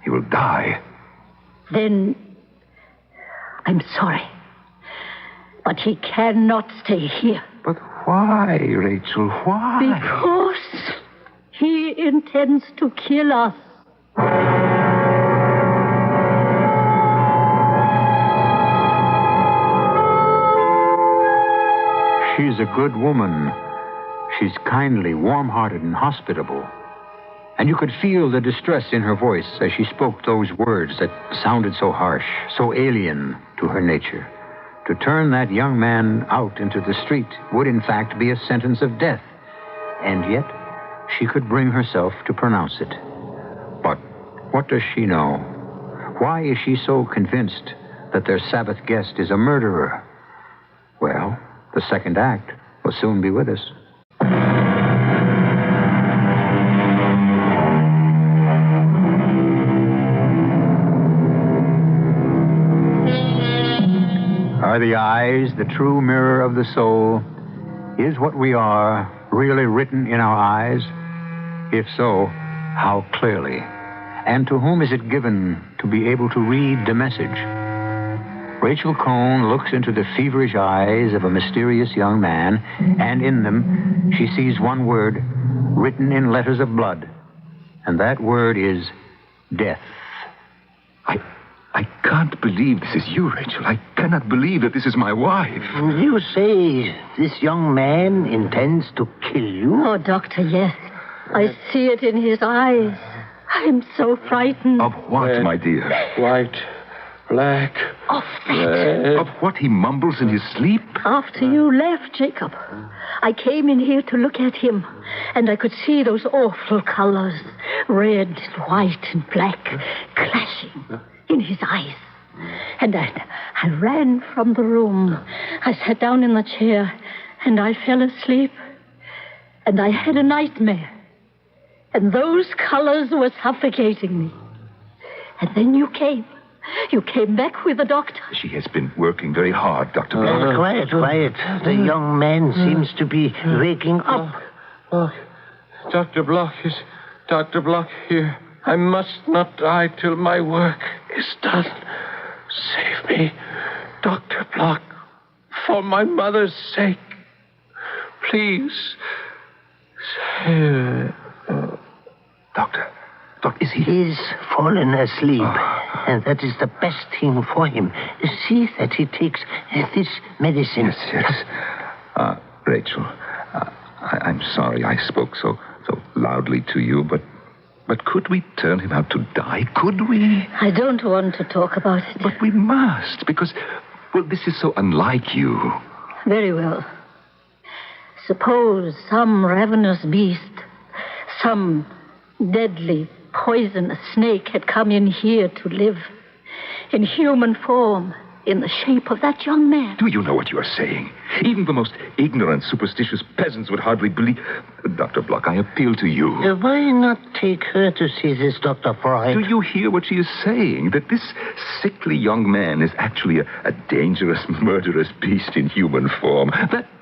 He will die. Then I'm sorry, but he cannot stay here. But why, Rachel, why? Because he intends to kill us. She's a good woman. She's kindly, warm-hearted, and hospitable. And you could feel the distress in her voice as she spoke those words that sounded so harsh, so alien to her nature. To turn that young man out into the street would, in fact, be a sentence of death. And yet, she could bring herself to pronounce it. But what does she know? Why is she so convinced that their Sabbath guest is a murderer? Well, the second act will soon be with us. Are the eyes the true mirror of the soul? Is what we are really written in our eyes? If so, how clearly? And to whom is it given to be able to read the message? Rachel Cohn looks into the feverish eyes of a mysterious young man, and in them she sees one word written in letters of blood. And that word is death. I can't believe this is you, Rachel. I cannot believe that this is my wife. You say this young man intends to kill you? Oh, Doctor, yes. I see it in his eyes. I'm so frightened. Of what, my dear? black. Of that. Red. Of what he mumbles in his sleep? After you left, Jacob, I came in here to look at him, and I could see those awful colors, red, white, and black, clashing in his eyes. And I ran from the room. I sat down in the chair, and I fell asleep. And I had a nightmare. And those colors were suffocating me. And then you came. You came back with the doctor. She has been working very hard, Dr. Block. Quiet. The young man seems to be waking up. Dr. Block here. I must not die till my work is done. Save me, Dr. Block, for my mother's sake. Please. Doctor, is he? He's fallen asleep, and that is the best thing for him. See that he takes this medicine. Yes. Rachel, I'm sorry I spoke so loudly to you, but could we turn him out to die? Could we? I don't want to talk about it. But we must, because, well, this is so unlike you. Very well. Suppose some ravenous beast, some deadly, poisonous snake had come in here to live in human form, in the shape of that young man. Do you know what you are saying? Even the most ignorant, superstitious peasants would hardly believe... Dr. Block, I appeal to you. Why not take her to see this Dr. Freud? Do you hear what she is saying? That this sickly young man is actually a dangerous, murderous beast in human form.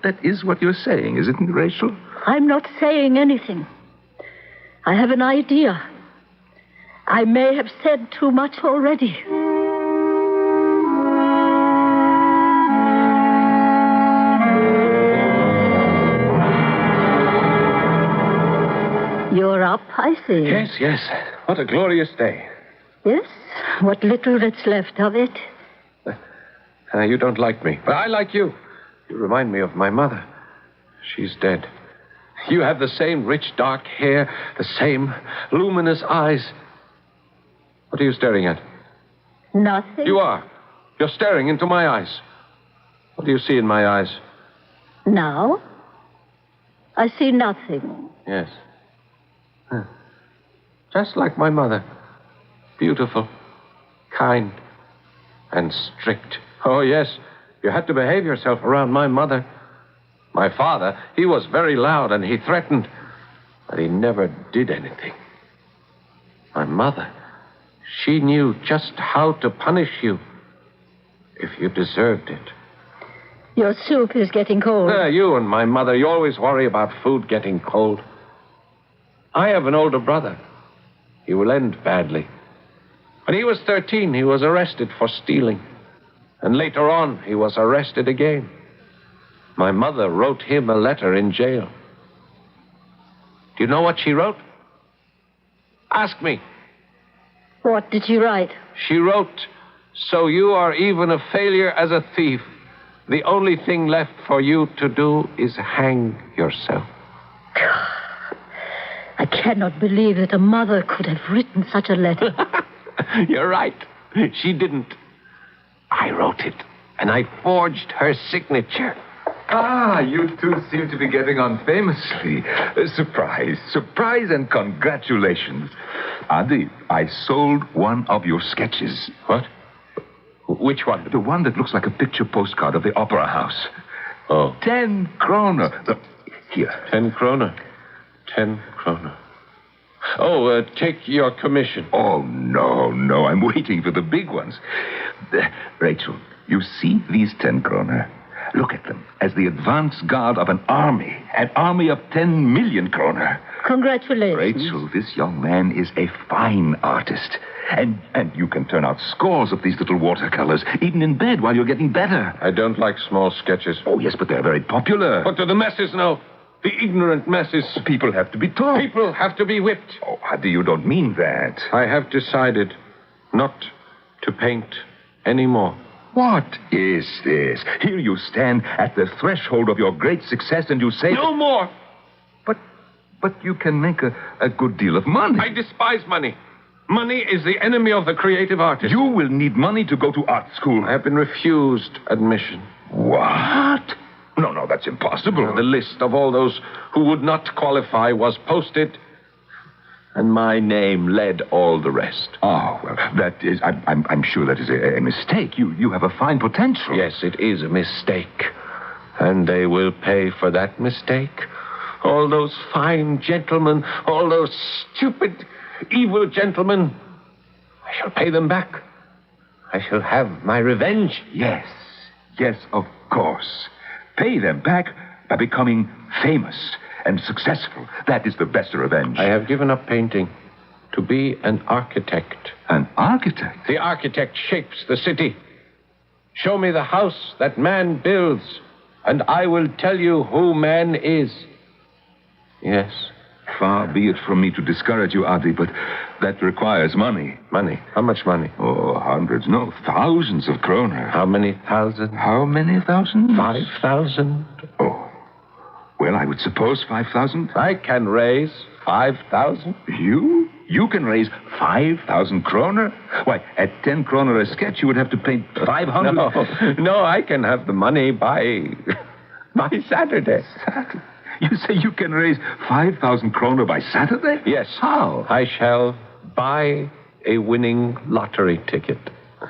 That is what you're saying, isn't it, Rachel? I'm not saying anything. I have an idea. I may have said too much already. You're up, I see. Yes. What a glorious day. Yes? What little that's left of it. You don't like me, but I like you. You remind me of my mother. She's dead. You have the same rich, dark hair, the same luminous eyes. What are you staring at? Nothing. You are. You're staring into my eyes. What do you see in my eyes? Now? I see nothing. Yes. Just like my mother. Beautiful, kind, and strict. Oh, yes. You had to behave yourself around my mother. My father, he was very loud and he threatened, but he never did anything. My mother, she knew just how to punish you if you deserved it. Your soup is getting cold. You and my mother, you always worry about food getting cold. I have an older brother. He will end badly. When he was 13, he was arrested for stealing. And later on, he was arrested again. My mother wrote him a letter in jail. Do you know what she wrote? Ask me. What did she write? She wrote, "So you are even a failure as a thief. The only thing left for you to do is hang yourself." I cannot believe that a mother could have written such a letter. You're right. She didn't. I wrote it, and I forged her signature. You two seem to be getting on famously. Surprise and congratulations. Adi, I sold one of your sketches. What? Which one? The one that looks like a picture postcard of the opera house. Oh. 10 kroner. Here. 10 kroner. 10 kroner. Oh, take your commission. Oh, no. I'm waiting for the big ones. Rachel, you see these 10 kroner? Look at them as the advance guard of an army of 10 million kroner. Congratulations. Rachel, this young man is a fine artist. And you can turn out scores of these little watercolors, even in bed while you're getting better. I don't like small sketches. Oh, yes, but they're very popular. What do the masses know? The ignorant masses. People have to be taught. People have to be whipped. Oh, Adi, you don't mean that. I have decided not to paint anymore. What is this? Here you stand at the threshold of your great success and you say... No more! But you can make a good deal of money. I despise money. Money is the enemy of the creative artist. You will need money to go to art school. I have been refused admission. What? No, that's impossible. The list of all those who would not qualify was posted, and my name led all the rest. Oh, well, that is... I'm sure that is a mistake. You have a fine potential. Yes, it is a mistake. And they will pay for that mistake. All those fine gentlemen, all those stupid, evil gentlemen, I shall pay them back. I shall have my revenge. Yes, of course. Pay them back by becoming famous and successful. That is the best revenge. I have given up painting to be an architect. An architect? The architect shapes the city. Show me the house that man builds, and I will tell you who man is. Yes. Far be it from me to discourage you, Adi, but that requires money. Money? How much money? Oh, hundreds, no, thousands of kroner. How many thousands? How many thousands? 5,000. Oh. Well, I would suppose 5,000. I can raise 5,000. You? You can raise 5,000 kroner? Why, at 10 kroner a sketch, you would have to paint 500. No, I can have the money by Saturday. Saturday? You say you can raise 5,000 kroner by Saturday? Yes. How? I shall buy a winning lottery ticket.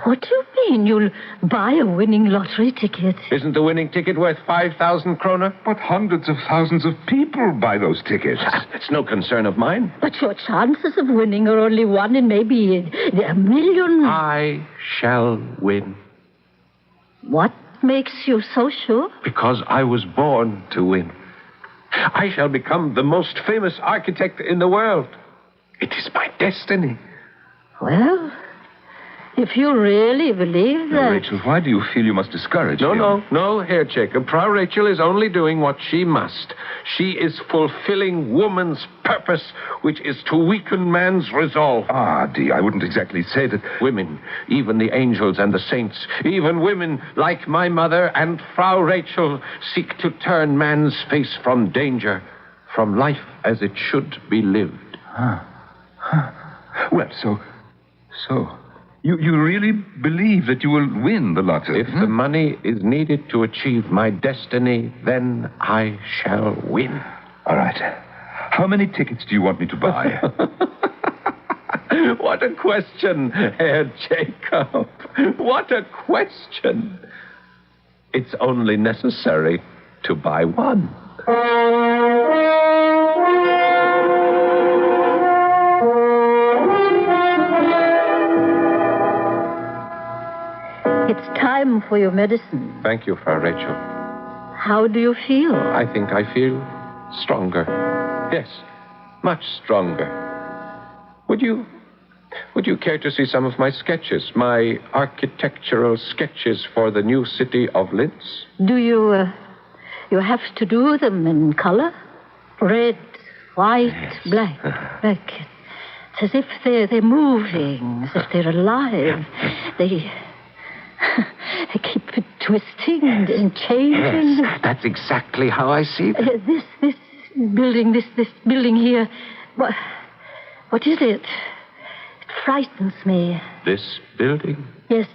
What do you mean you'll buy a winning lottery ticket? Isn't the winning ticket worth 5,000 kroner? But hundreds of thousands of people buy those tickets. It's no concern of mine. But your chances of winning are only 1 in maybe a million. I shall win. What makes you so sure? Because I was born to win. I shall become the most famous architect in the world. It is my destiny. Well, if you really believe that... Rachel, why do you feel you must discourage him? No, Herr Jacob. Frau Rachel is only doing what she must. She is fulfilling woman's purpose, which is to weaken man's resolve. Ah, Dee, I wouldn't exactly say that... Women, even the angels and the saints, even women like my mother and Frau Rachel, seek to turn man's face from danger, from life as it should be lived. Well, so... You really believe that you will win the lottery? If the money is needed to achieve my destiny, then I shall win. All right. How many tickets do you want me to buy? What a question, Herr Jacob. What a question. It's only necessary to buy one. It's time for your medicine. Thank you, Frau Rachel. How do you feel? I think I feel stronger. Yes, much stronger. Would you care to see some of my sketches, my architectural sketches for the new city of Linz? Do you have to do them in color? Red, white, yes. Black. It's as if they're moving, as if they're alive. They keep twisting and changing. Yes, that's exactly how I see them. This building here, what is it? It frightens me. This building? Yes.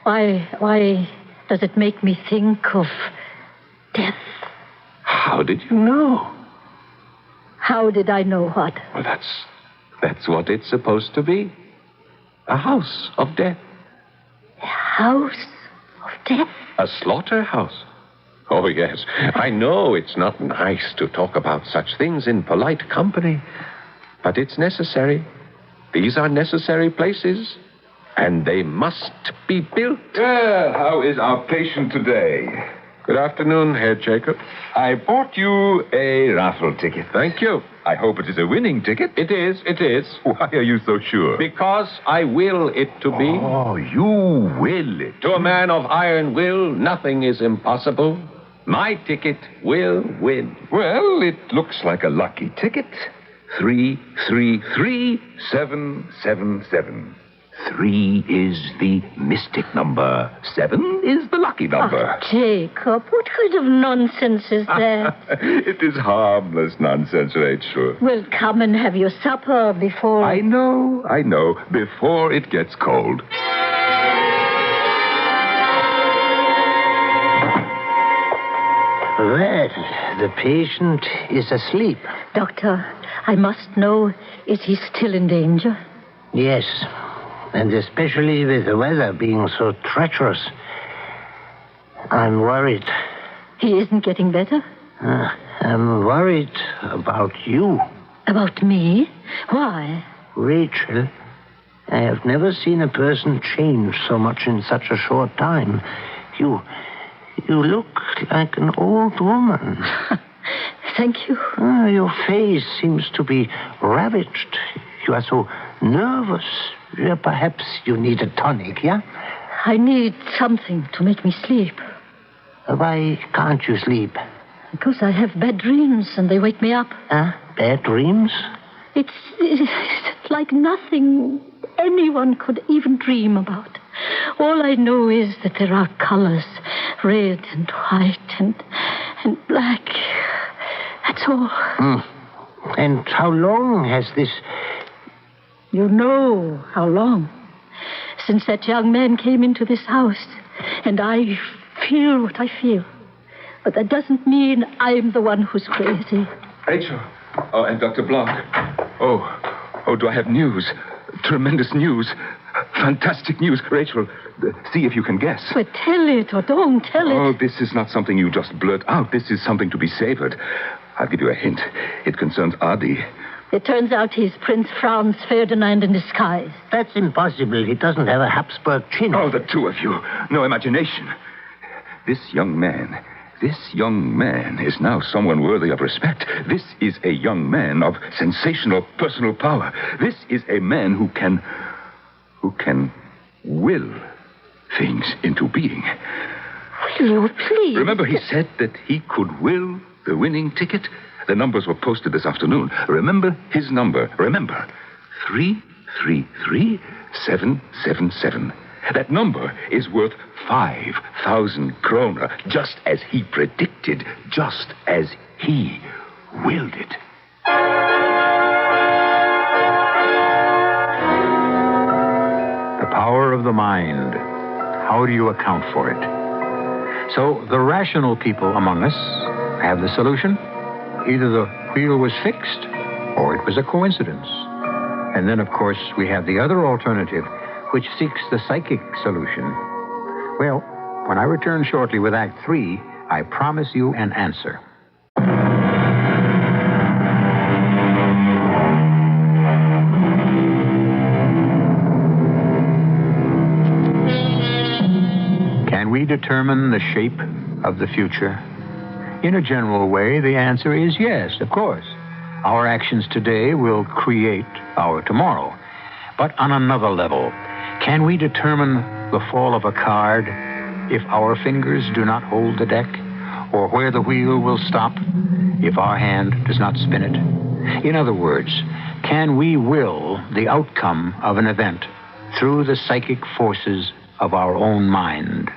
Why does it make me think of death? How did you know? How did I know what? Well, that's what it's supposed to be. A house of death. A house of death? A slaughterhouse. Oh, yes. I know it's not nice to talk about such things in polite company, but it's necessary. These are necessary places, and they must be built. Well, how is our patient today? Good afternoon, Herr Jacob. I bought you a raffle ticket. Thank you. I hope it is a winning ticket. It is. Why are you so sure? Because I will it to be. Oh, you will it. To a man of iron will, nothing is impossible. My ticket will win. Well, it looks like a lucky ticket. 333-777. 3 is the mystic number. 7 is the lucky number. Oh, Jacob, what kind of nonsense is that? It is harmless nonsense, Rachel. Well, come and have your supper before... I know. Before it gets cold. Well, the patient is asleep. Doctor, I must know, is he still in danger? Yes, and especially with the weather being so treacherous. I'm worried. He isn't getting better? I'm worried about you. About me? Why? Rachel, I have never seen a person change so much in such a short time. You look like an old woman. Thank you. Your face seems to be ravaged. You are so nervous. Perhaps you need a tonic, yeah? I need something to make me sleep. Why can't you sleep? Because I have bad dreams and they wake me up. Bad dreams? It's like nothing anyone could even dream about. All I know is that there are colors, red and white and black. That's all. And how long has this... You know how long. Since that young man came into this house. And I feel what I feel. But that doesn't mean I'm the one who's crazy. Rachel. Oh, and Dr. Blanc. Oh, do I have news? Tremendous news. Fantastic news. Rachel, see if you can guess. But tell it or don't tell it. Oh, this is not something you just blurt out. This is something to be savored. I'll give you a hint. It concerns Adi. It turns out he's Prince Franz Ferdinand in disguise. That's impossible. He doesn't have a Habsburg chin. Oh, the two of you. No imagination. This young man is now someone worthy of respect. This is a young man of sensational personal power. This is a man who can will things into being. Will you please? Remember, he said that he could will the winning ticket? The numbers were posted this afternoon. Remember his number. Remember, 333777. That number is worth 5,000 kroner, just as he predicted, just as he willed it. The power of the mind. How do you account for it? So the rational people among us have the solution. Either the wheel was fixed or it was a coincidence. And then, of course, we have the other alternative, which seeks the psychic solution. Well, when I return shortly with Act 3, I promise you an answer. Can we determine the shape of the future? In a general way, the answer is yes, of course. Our actions today will create our tomorrow. But on another level, can we determine the fall of a card if our fingers do not hold the deck? Or where the wheel will stop if our hand does not spin it? In other words, can we will the outcome of an event through the psychic forces of our own mind?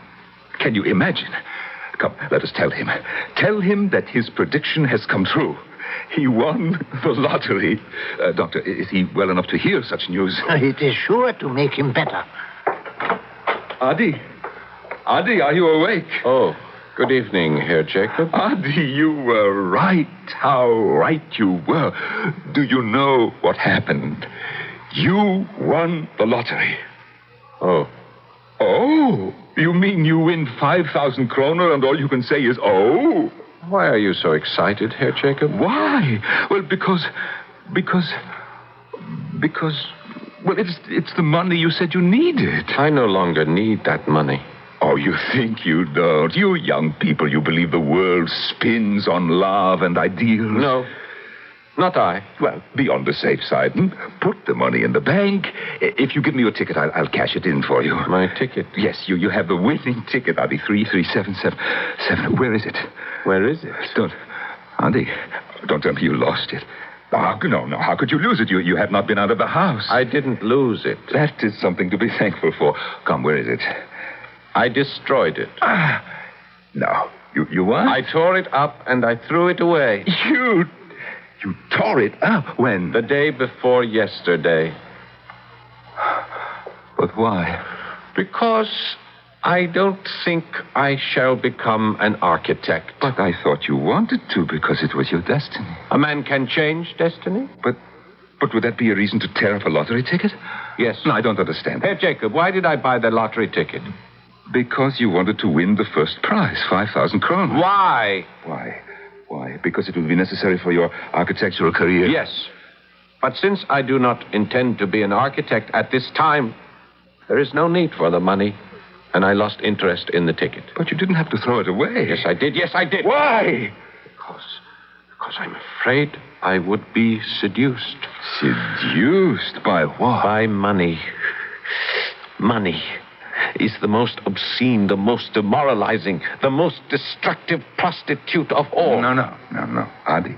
Can you imagine? Come, let us tell him. Tell him that his prediction has come true. He won the lottery. Doctor, is he well enough to hear such news? It is sure to make him better. Adi, are you awake? Oh, good evening, Herr Jacob. Adi, you were right. How right you were. Do you know what happened? You won the lottery. Oh. Oh, you mean you win 5,000 kroner and all you can say is, oh? Why are you so excited, Herr Jacob? Why? Well, because, well, it's the money you said you needed. I no longer need that money. Oh, you think you don't? You young people, you believe the world spins on love and ideals. No, not I. Well, be on the safe side and put the money in the bank. If you give me your ticket, I'll cash it in for you. My ticket? Yes, you have the winning ticket, Adi, 33777. Where is it? Where is it? Don't tell me you lost it. No. How could you lose it? You have not been out of the house. I didn't lose it. That is something to be thankful for. Come, where is it? I destroyed it. No. You what? I tore it up and I threw it away. You tore it up? When? The day before yesterday. But why? Because I don't think I shall become an architect. But I thought you wanted to because it was your destiny. A man can change destiny? But would that be a reason to tear up a lottery ticket? Yes. No, I don't understand. Herr Jacob, why did I buy the lottery ticket? Because you wanted to win the first prize, 5,000 kroner. Why? Why? Because it will be necessary for your architectural career. Yes. But since I do not intend to be an architect at this time, there is no need for the money. And I lost interest in the ticket. But you didn't have to throw it away. Yes, I did. Why? Because I'm afraid I would be seduced. Seduced? By what? By money. Money is the most obscene, the most demoralizing, the most destructive prostitute of all. No. Adi,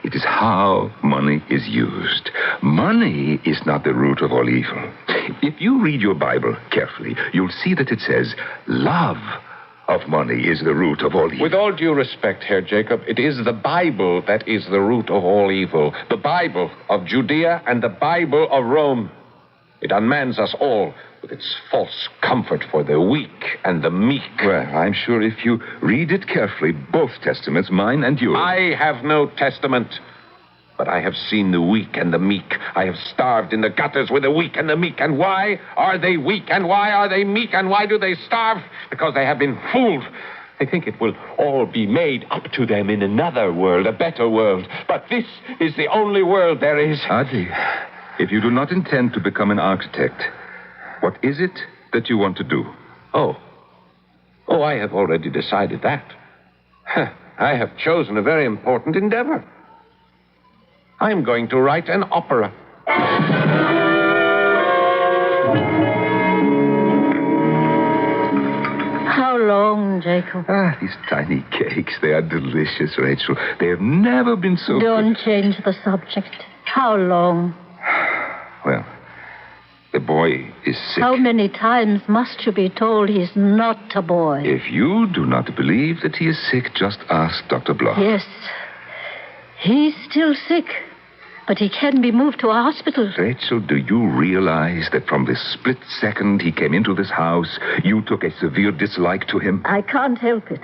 it is how money is used. Money is not the root of all evil. If you read your Bible carefully, you'll see that it says, love of money is the root of all evil. With all due respect, Herr Jacob, it is the Bible that is the root of all evil. The Bible of Judea and the Bible of Rome. It unmans us all with its false comfort for the weak and the meek. Well, I'm sure if you read it carefully, both testaments, mine and yours. I have no testament, but I have seen the weak and the meek. I have starved in the gutters with the weak and the meek. And why are they weak and why are they meek and why do they starve? Because they have been fooled. They think it will all be made up to them in another world, a better world. But this is the only world there is. Adi, if you do not intend to become an architect, what is it that you want to do? Oh, I have already decided that. I have chosen a very important endeavor. I'm going to write an opera. How long, Jacob? These tiny cakes, they are delicious, Rachel. They have never been so Don't change the subject. How long? Well, the boy is sick. How many times must you be told he's not a boy? If you do not believe that he is sick, just ask Dr. Bloch. Yes. He's still sick, but he can be moved to a hospital. Rachel, do you realize that from the split second he came into this house, you took a severe dislike to him? I can't help it.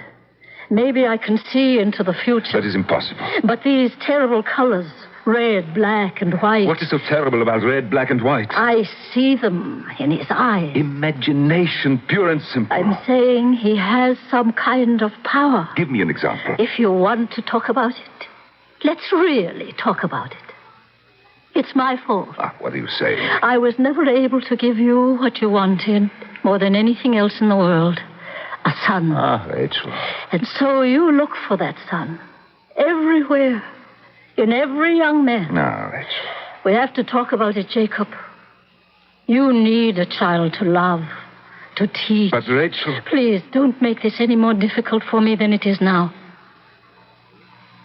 Maybe I can see into the future. That is impossible. But these terrible colors, red, black, and white. What is so terrible about red, black, and white? I see them in his eyes. Imagination, pure and simple. I'm saying he has some kind of power. Give me an example. If you want to talk about it, let's really talk about it. It's my fault. What are you saying? I was never able to give you what you wanted more than anything else in the world. A son. Rachel. And so you look for that son. Everywhere. In every young man. No, Rachel. We have to talk about it, Jacob. You need a child to love, to teach. But, Rachel... Please, don't make this any more difficult for me than it is now.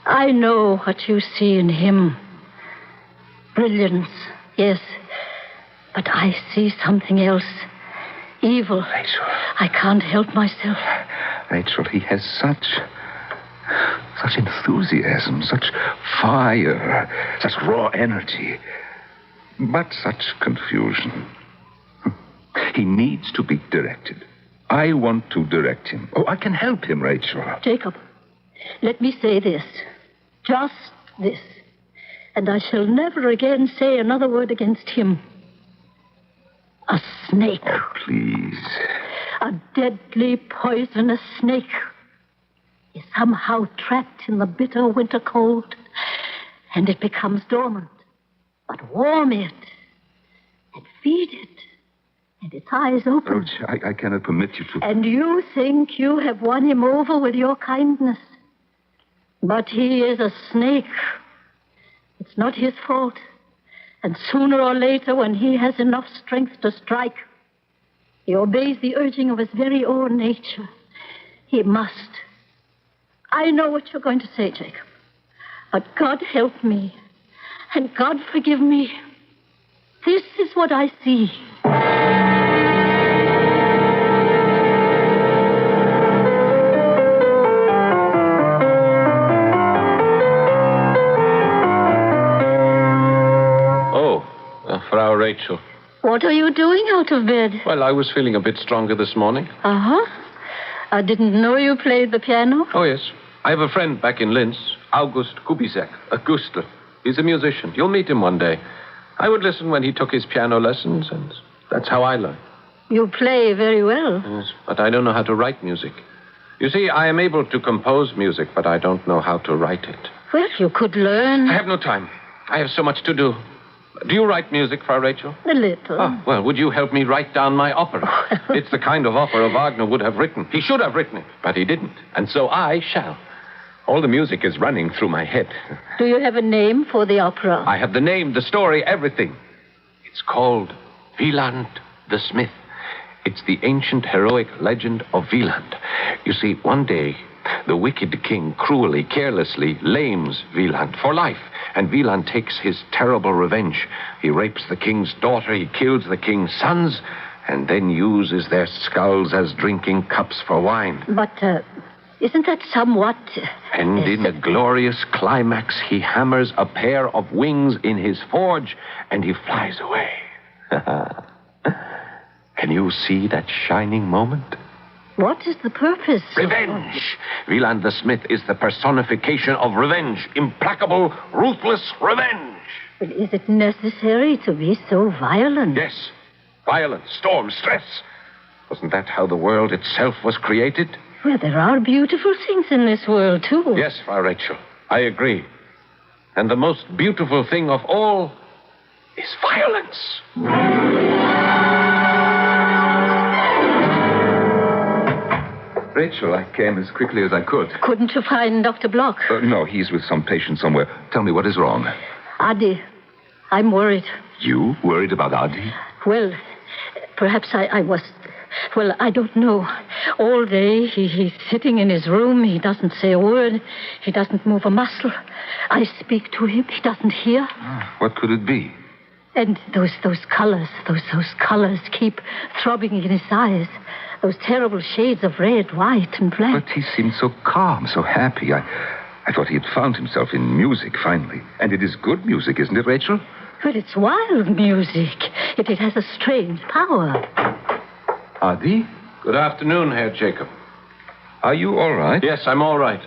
I know what you see in him. Brilliance, yes. But I see something else. Evil. Rachel. I can't help myself. Rachel, he has such enthusiasm, such fire, such raw energy, but such confusion. He needs to be directed. I want to direct him. Oh, I can help him, Rachel. Jacob, let me say this. Just this. And I shall never again say another word against him. A snake. Oh, please. A deadly, poisonous snake is somehow trapped in the bitter winter cold, and it becomes dormant. But warm it, and feed it, and its eyes open. Roach, I cannot permit you to... And you think you have won him over with your kindness. But he is a snake. It's not his fault. And sooner or later, when he has enough strength to strike, he obeys the urging of his very own nature. He must. I know what you're going to say, Jacob. But God help me. And God forgive me. This is what I see. Frau Rachel. What are you doing out of bed? Well, I was feeling a bit stronger this morning. Uh-huh. I didn't know you played the piano. Oh, yes. I have a friend back in Linz, August Kubizek, Auguste. He's a musician. You'll meet him one day. I would listen when he took his piano lessons, and that's how I learned. You play very well. Yes, but I don't know how to write music. You see, I am able to compose music, but I don't know how to write it. Well, you could learn. I have no time. I have so much to do. Do you write music, Frau Rachel? A little. Oh, well, would you help me write down my opera? It's the kind of opera Wagner would have written. He should have written it, but he didn't. And so I shall. All the music is running through my head. Do you have a name for the opera? I have the name, the story, everything. It's called Wieland the Smith. It's the ancient heroic legend of Wieland. You see, one day, the wicked king cruelly, carelessly lames Wieland for life. And Wieland takes his terrible revenge. He rapes the king's daughter, he kills the king's sons, and then uses their skulls as drinking cups for wine. But, isn't that somewhat... And in a glorious climax, he hammers a pair of wings in his forge, and he flies away. Can you see that shining moment? What is the purpose? Revenge! Wieland the Smith is the personification of revenge. Implacable, ruthless revenge. But is it necessary to be so violent? Yes. Violence, storm, stress. Wasn't that how the world itself was created? Well, there are beautiful things in this world, too. Yes, Frau Rachel. I agree. And the most beautiful thing of all is violence. Rachel, I came as quickly as I could. Couldn't you find Dr. Block? No, he's with some patient somewhere. Tell me, what is wrong? Adi, I'm worried. You? Worried about Adi? Well, perhaps I was... Well, I don't know. All day, he's sitting in his room. He doesn't say a word. He doesn't move a muscle. I speak to him. He doesn't hear. What could it be? And those colors, those colors keep throbbing in his eyes. Those terrible shades of red, white, and black. But he seemed so calm, so happy. I thought he had found himself in music, finally. And it is good music, isn't it, Rachel? But it's wild music. It has a strange power. Adi? Good afternoon, Herr Jacob. Are you all right? Yes, I'm all right.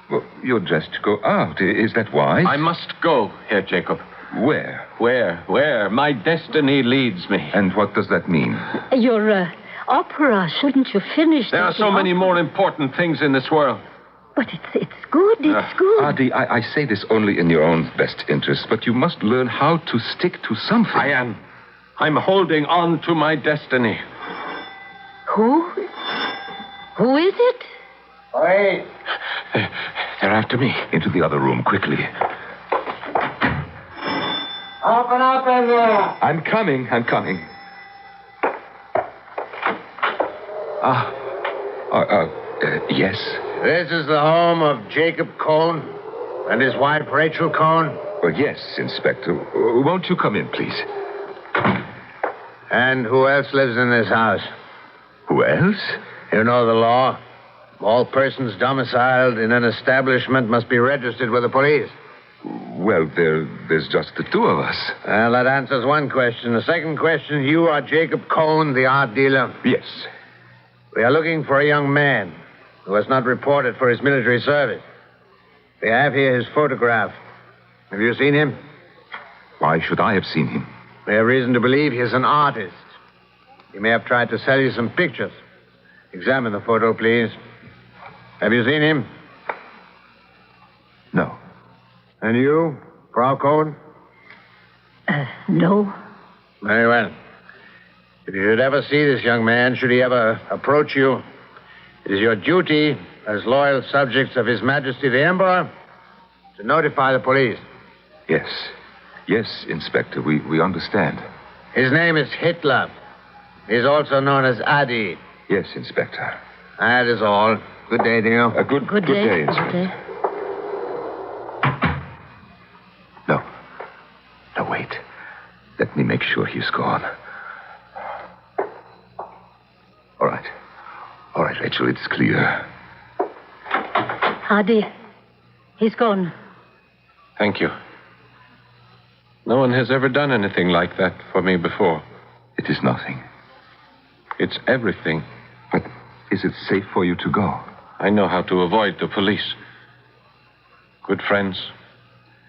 Well, you're dressed to go out. Is that wise? I must go, Herr Jacob. Where? Where? My destiny leads me. And what does that mean? Your opera, shouldn't you finish? There are so many more important things in this world. But it's good, it's good. Adi, I say this only in your own best interest, but you must learn how to stick to something. I am. I'm holding on to my destiny. Who is it? Wait. They're after me. Into the other room, quickly. Open up in there. I'm coming. Yes? This is the home of Jacob Cohn and his wife, Rachel Cohn? Well, yes, Inspector. Won't you come in, please? And who else lives in this house? Who else? You know the law. All persons domiciled in an establishment must be registered with the police. Well, there's just the two of us. Well, that answers one question. The second question, you are Jacob Cohn, the art dealer? Yes. We are looking for a young man who has not reported for his military service. We have here his photograph. Have you seen him? Why should I have seen him? We have reason to believe he is an artist. He may have tried to sell you some pictures. Examine the photo, please. Have you seen him? No. And you, Frau Cohn? No. Very well. If you should ever see this young man, should he ever approach you, it is your duty, as loyal subjects of His Majesty the Emperor, to notify the police. Yes. Yes, Inspector, we understand. His name is Hitler. He is also known as Adi. Yes, Inspector. That is all. Good day to you. Good day, Inspector. Good day. No. Let me make sure he's gone. All right. All right, Rachel, it's clear. Hardy, he's gone. Thank you. No one has ever done anything like that for me before. It is nothing. It's everything. But is it safe for you to go? I know how to avoid the police. Good friends,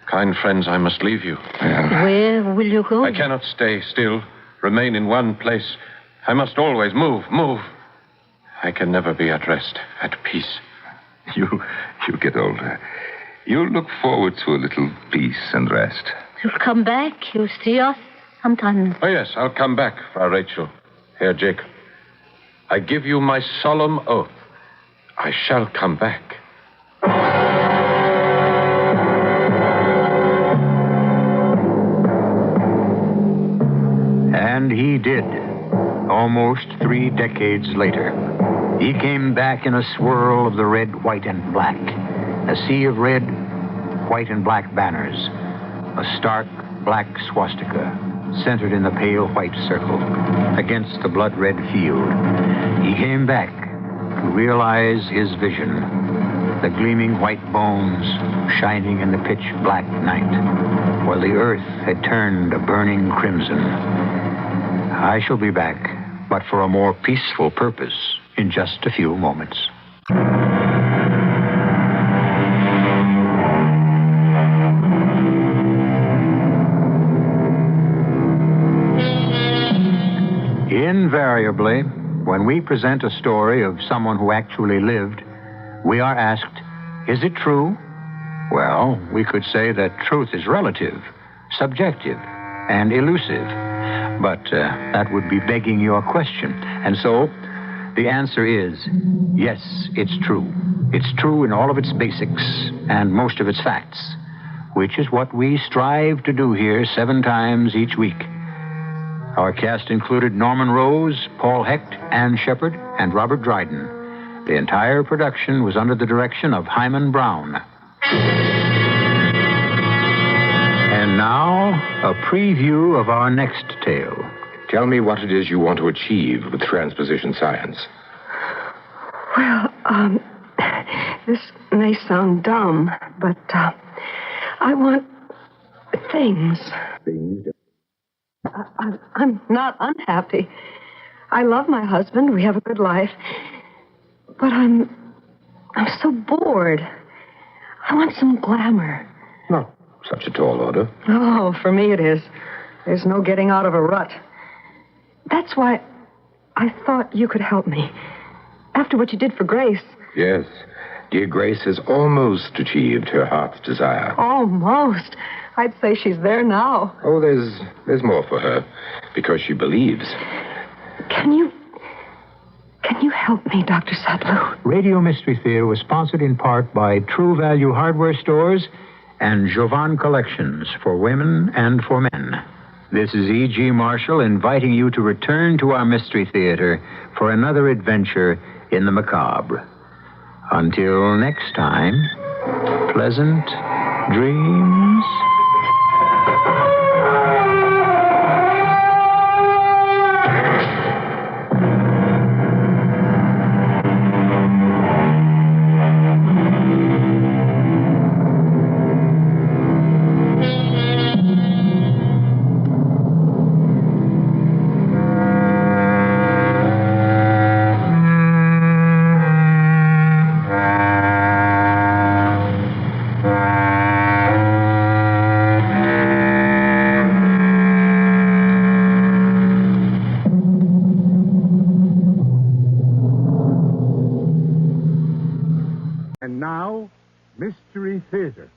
kind friends, I must leave you. Where will you go? I cannot stay still, remain in one place. I must always move. I can never be at rest, at peace. You get older. You'll look forward to a little peace and rest. You'll come back. You'll see us sometime. Oh, yes, I'll come back, Frau Rachel. Herr Jacob. I give you my solemn oath. I shall come back. And he did. Almost 3 decades later. He came back in a swirl of the red, white, and black. A sea of red, white, and black banners. A stark black swastika centered in the pale white circle against the blood-red field. He came back to realize his vision. The gleaming white bones shining in the pitch-black night, while the earth had turned a burning crimson. I shall be back, but for a more peaceful purpose in just a few moments. Invariably, when we present a story of someone who actually lived, we are asked, is it true? Well, we could say that truth is relative, subjective, and elusive. But that would be begging your question. And so, the answer is, yes, it's true. It's true in all of its basics and most of its facts, which is what we strive to do here 7 times each week. Our cast included Norman Rose, Paul Hecht, Ann Shepard, and Robert Dryden. The entire production was under the direction of Hyman Brown. And now, a preview of our next tale. Tell me what it is you want to achieve with transposition science. Well, this may sound dumb, but I want things. Things? I'm not unhappy. I love my husband. We have a good life. But I'm so bored. I want some glamour. Not such a tall order. Oh, for me it is. There's no getting out of a rut. That's why I thought you could help me. After what you did for Grace. Yes. Dear Grace has almost achieved her heart's desire. Almost. I'd say she's there now. Oh, there's more for her, because she believes. Can you help me, Dr. Sudlow? Radio Mystery Theater was sponsored in part by True Value Hardware Stores and Jovan Collections for women and for men. This is E.G. Marshall inviting you to return to our Mystery Theater for another adventure in the macabre. Until next time, pleasant dreams. And now, Mystery Theater.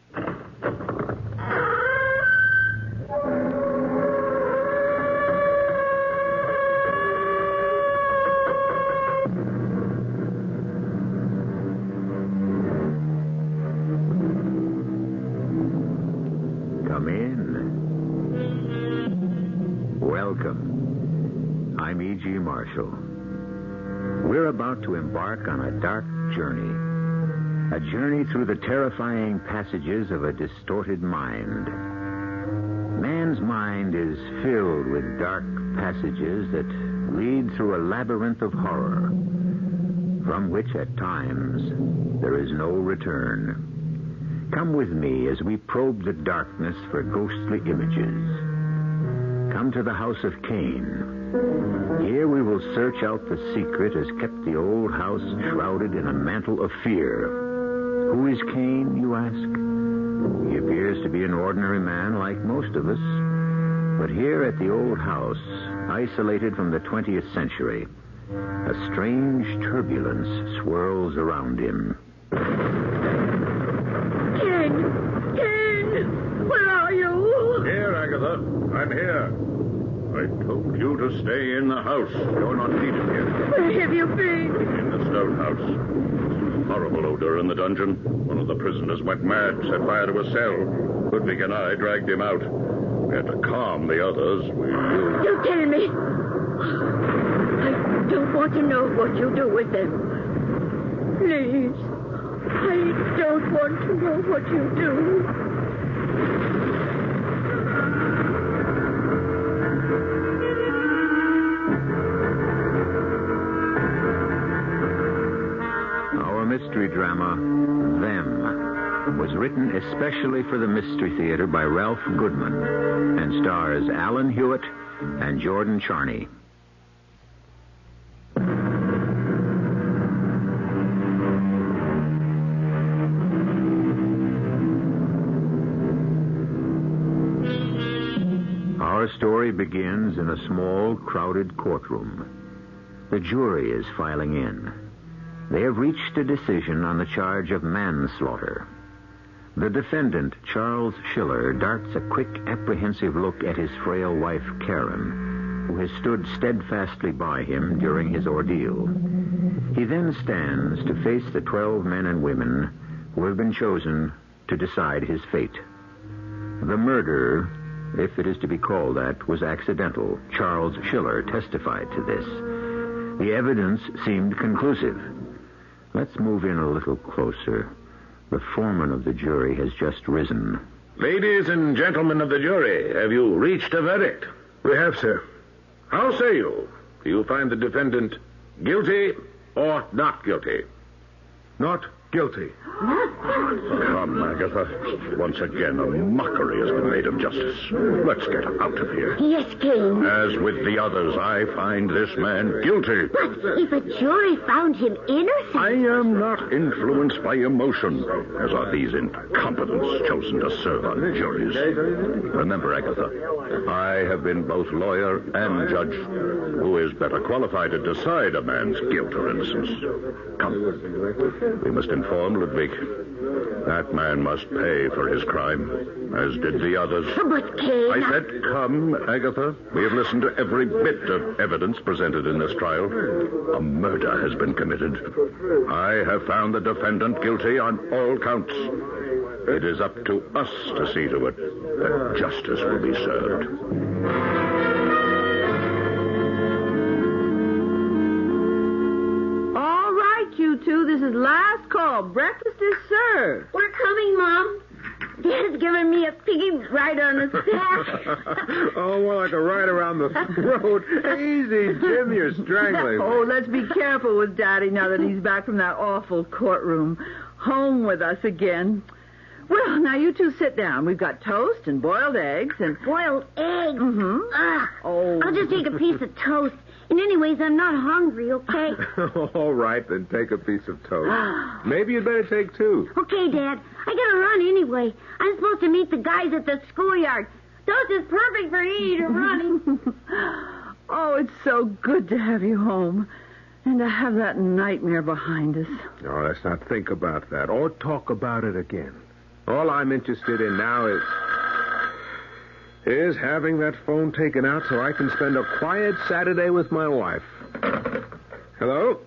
Come in. Welcome. I'm E.G. Marshall. We're about to embark on a dark journey. A journey through the terrifying passages of a distorted mind. Man's mind is filled with dark passages that lead through a labyrinth of horror, from which at times there is no return. Come with me as we probe the darkness for ghostly images. Come to the house of Cain. Here we will search out the secret has kept the old house shrouded in a mantle of fear. Who is Cain, you ask? He appears to be an ordinary man like most of us. But here at the old house, isolated from the 20th century, a strange turbulence swirls around him. Cain, where are you? Here, Agatha. I'm here. I told you to stay in the house. You're not needed here. Where have you been? In the stone house. Horrible odor in the dungeon. One of the prisoners went mad, set fire to a cell. Ludwig and I dragged him out. We had to calm the others. Don't tell me. I don't want to know what you do with them. Please. I don't want to know what you do. Mystery drama, Them, was written especially for the Mystery Theater by Ralph Goodman and stars Alan Hewitt and Jordan Charney. Our story begins in a small, crowded courtroom. The jury is filing in. They have reached a decision on the charge of manslaughter. The defendant, Charles Schiller, darts a quick, apprehensive look at his frail wife, Karen, who has stood steadfastly by him during his ordeal. He then stands to face the 12 men and women who have been chosen to decide his fate. The murder, if it is to be called that, was accidental. Charles Schiller testified to this. The evidence seemed conclusive. Let's move in a little closer. The foreman of the jury has just risen. Ladies and gentlemen of the jury, have you reached a verdict? We have, sir. How say you? Do you find the defendant guilty or not guilty? Not guilty. Come, Agatha. Once again, a mockery has been made of justice. Let's get out of here. Yes, Cain. As with the others, I find this man guilty. But if a jury found him innocent... I am not influenced by emotion, as are these incompetents chosen to serve on juries. Remember, Agatha, I have been both lawyer and judge. Who is better qualified to decide a man's guilt or innocence? Come. We must inform Ludwig. That man must pay for his crime, as did the others. But, Cain... I said come, Agatha. We have listened to every bit of evidence presented in this trial. A murder has been committed. I have found the defendant guilty on all counts. It is up to us to see to it that justice will be served. You two, this is last call. Breakfast is served. We're coming, Mom. Dad's giving me a piggy ride on the sack. Oh, more like a ride around the throat. Easy, Jim, you're strangling. Oh, let's be careful with Daddy now that he's back from that awful courtroom. Home with us again. Well, now you two sit down. We've got toast and boiled eggs and... Boiled eggs? Mm-hmm. Oh. I'll just take a piece of toast. And anyways, I'm not hungry, okay? All right, then take a piece of toast. Maybe you'd better take two. Okay, Dad. I gotta run anyway. I'm supposed to meet the guys at the schoolyard. Toast is perfect for eating or running. Oh, it's so good to have you home. And to have that nightmare behind us. No, let's not think about that or talk about it again. All I'm interested in now is having that phone taken out so I can spend a quiet Saturday with my wife. Hello?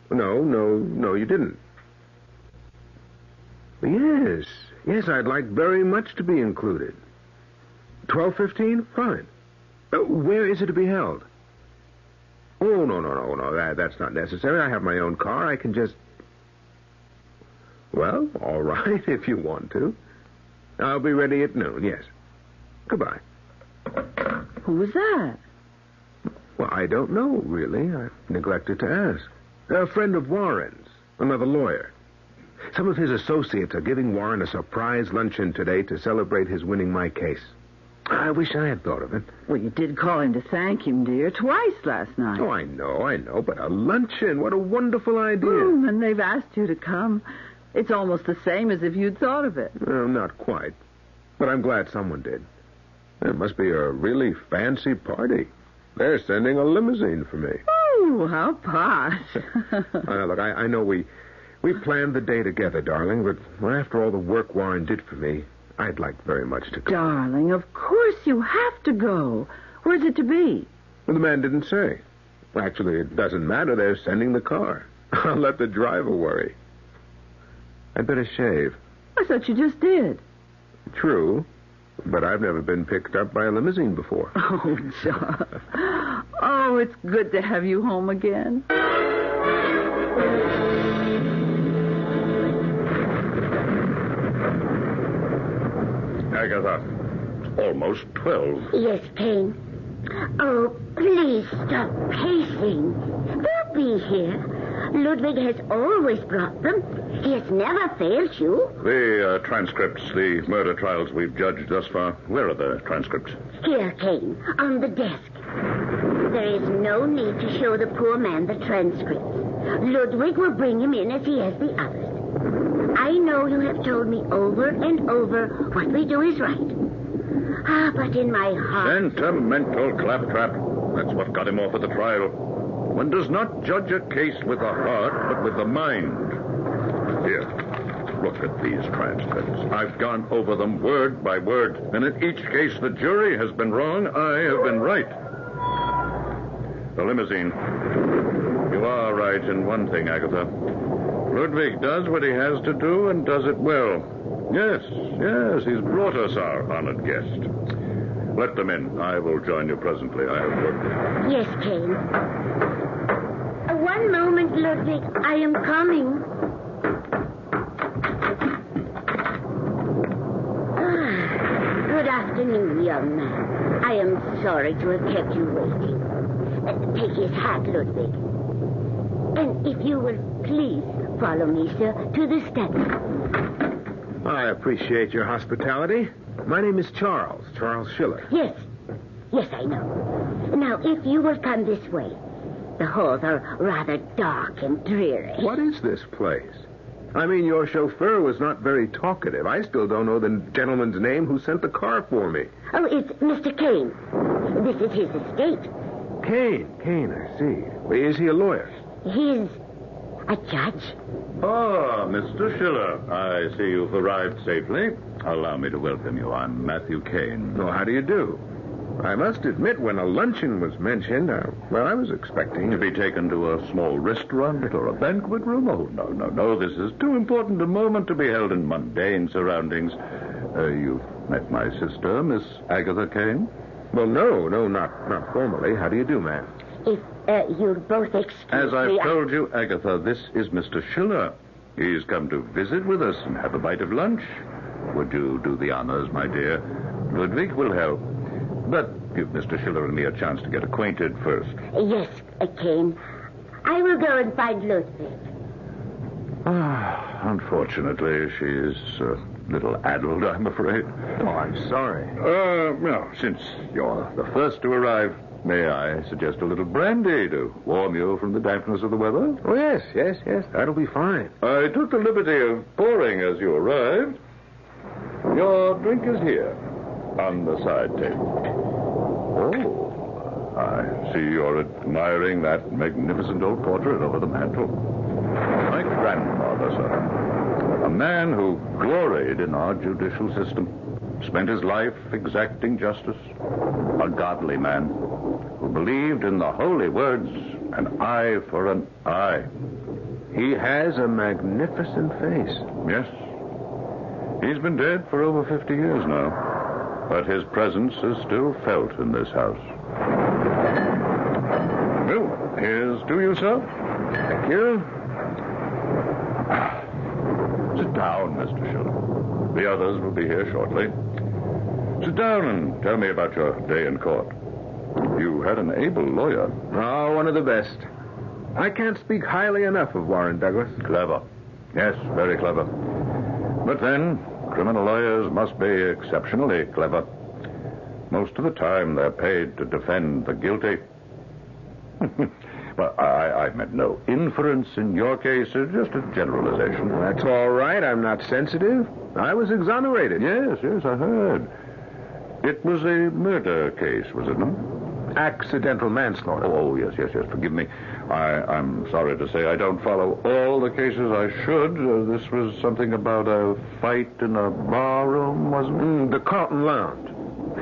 No, you didn't. Yes, I'd like very much to be included. 12:15? Fine. Where is it to be held? Oh, no, that's not necessary. I have my own car. I can just... Well, all right, if you want to. I'll be ready at noon, yes. Goodbye. Who was that? Well, I don't know, really. I neglected to ask. A friend of Warren's, another lawyer. Some of his associates are giving Warren a surprise luncheon today to celebrate his winning my case. I wish I had thought of it. Well, you did call him to thank him, dear, twice last night. Oh, I know, but a luncheon, what a wonderful idea. And they've asked you to come. It's almost the same as if you'd thought of it. Well, not quite, but I'm glad someone did. It must be a really fancy party. They're sending a limousine for me. Oh, how posh. Look, I know we planned the day together, darling, but after all the work Warren did for me, I'd like very much to go. Darling, of course you have to go. Where's it to be? Well, the man didn't say. Actually, it doesn't matter. They're sending the car. I'll let the driver worry. I'd better shave. I thought you just did. True, but I've never been picked up by a limousine before. Oh, John. Oh, it's good to have you home again. Agatha, it's almost 12. Yes, Kane. Oh, please stop pacing. They'll be here. Ludwig has always brought them. He has never failed you. The transcripts, the murder trials we've judged thus far, where are the transcripts? Here, Kane, on the desk. There is no need to show the poor man the transcripts. Ludwig will bring him in as he has the others. I know you have told me over and over what we do is right. But in my heart... Sentimental claptrap. That's what got him off at the trial. One does not judge a case with the heart, but with the mind. Here, look at these transcripts. I've gone over them word by word, and in each case the jury has been wrong, I have been right. The limousine. You are right in one thing, Agatha. Ludwig does what he has to do and does it well. Yes, he's brought us our honored guest. Let them in. I will join you presently. I have work. Yes, Kane. One moment, Ludwig. I am coming. Good afternoon, young man. I am sorry to have kept you waiting. Take his hat, Ludwig. And if you will please follow me, sir, to the study. I appreciate your hospitality. My name is Charles Schiller. Yes, I know. Now, if you will come this way. The halls are rather dark and dreary. What is this place? I mean, your chauffeur was not very talkative. I still don't know the gentleman's name who sent the car for me. Oh, it's Mr. Kane. This is his estate. Kane, I see. Is he a lawyer? He's a judge. Ah, Mr. Schiller. I see you've arrived safely. Allow me to welcome you. I'm Matthew Kane. Oh, how do you do? I must admit, when a luncheon was mentioned, I was expecting... To be taken to a small restaurant or a banquet room? Oh, no. This is too important a moment to be held in mundane surroundings. You've met my sister, Miss Agatha Kane? Well, no, not formally. How do you do, ma'am? If you'll both excuse As I've told you, Agatha, this is Mr. Schiller. He's come to visit with us and have a bite of lunch. Would you do the honors, my dear? Ludwig will help. But give Mr. Schiller and me a chance to get acquainted first. Yes, Kane. I will go and find Ludwig. Unfortunately, she is a little addled, I'm afraid. Oh, I'm sorry. Well, since you're the first to arrive, may I suggest a little brandy to warm you from the dampness of the weather? Oh, yes. That'll be fine. I took the liberty of pouring as you arrived. Your drink is here, on the side table. Oh, I see you're admiring that magnificent old portrait over the mantel. My grandfather, sir. A man who gloried in our judicial system. Spent his life exacting justice. A godly man who believed in the holy words, an eye for an eye. He has a magnificent face. Yes. He's been dead for over 50 years now. But his presence is still felt in this house. Well, here's to you, sir. Thank you. Sit down, Mr. Schiller. The others will be here shortly. Sit down and tell me about your day in court. You had an able lawyer. Oh, one of the best. I can't speak highly enough of Warren Douglas. Clever. Yes, very clever. But then, criminal lawyers must be exceptionally clever. Most of the time, they're paid to defend the guilty. Well, I meant no inference in your case, just a generalization. That's all right. I'm not sensitive. I was exonerated. Yes, I heard. It was a murder case, was it not? Accidental manslaughter. Oh, yes. Forgive me. I'm sorry to say I don't follow all the cases I should. This was something about a fight in a barroom, wasn't it? The Carlton Lounge.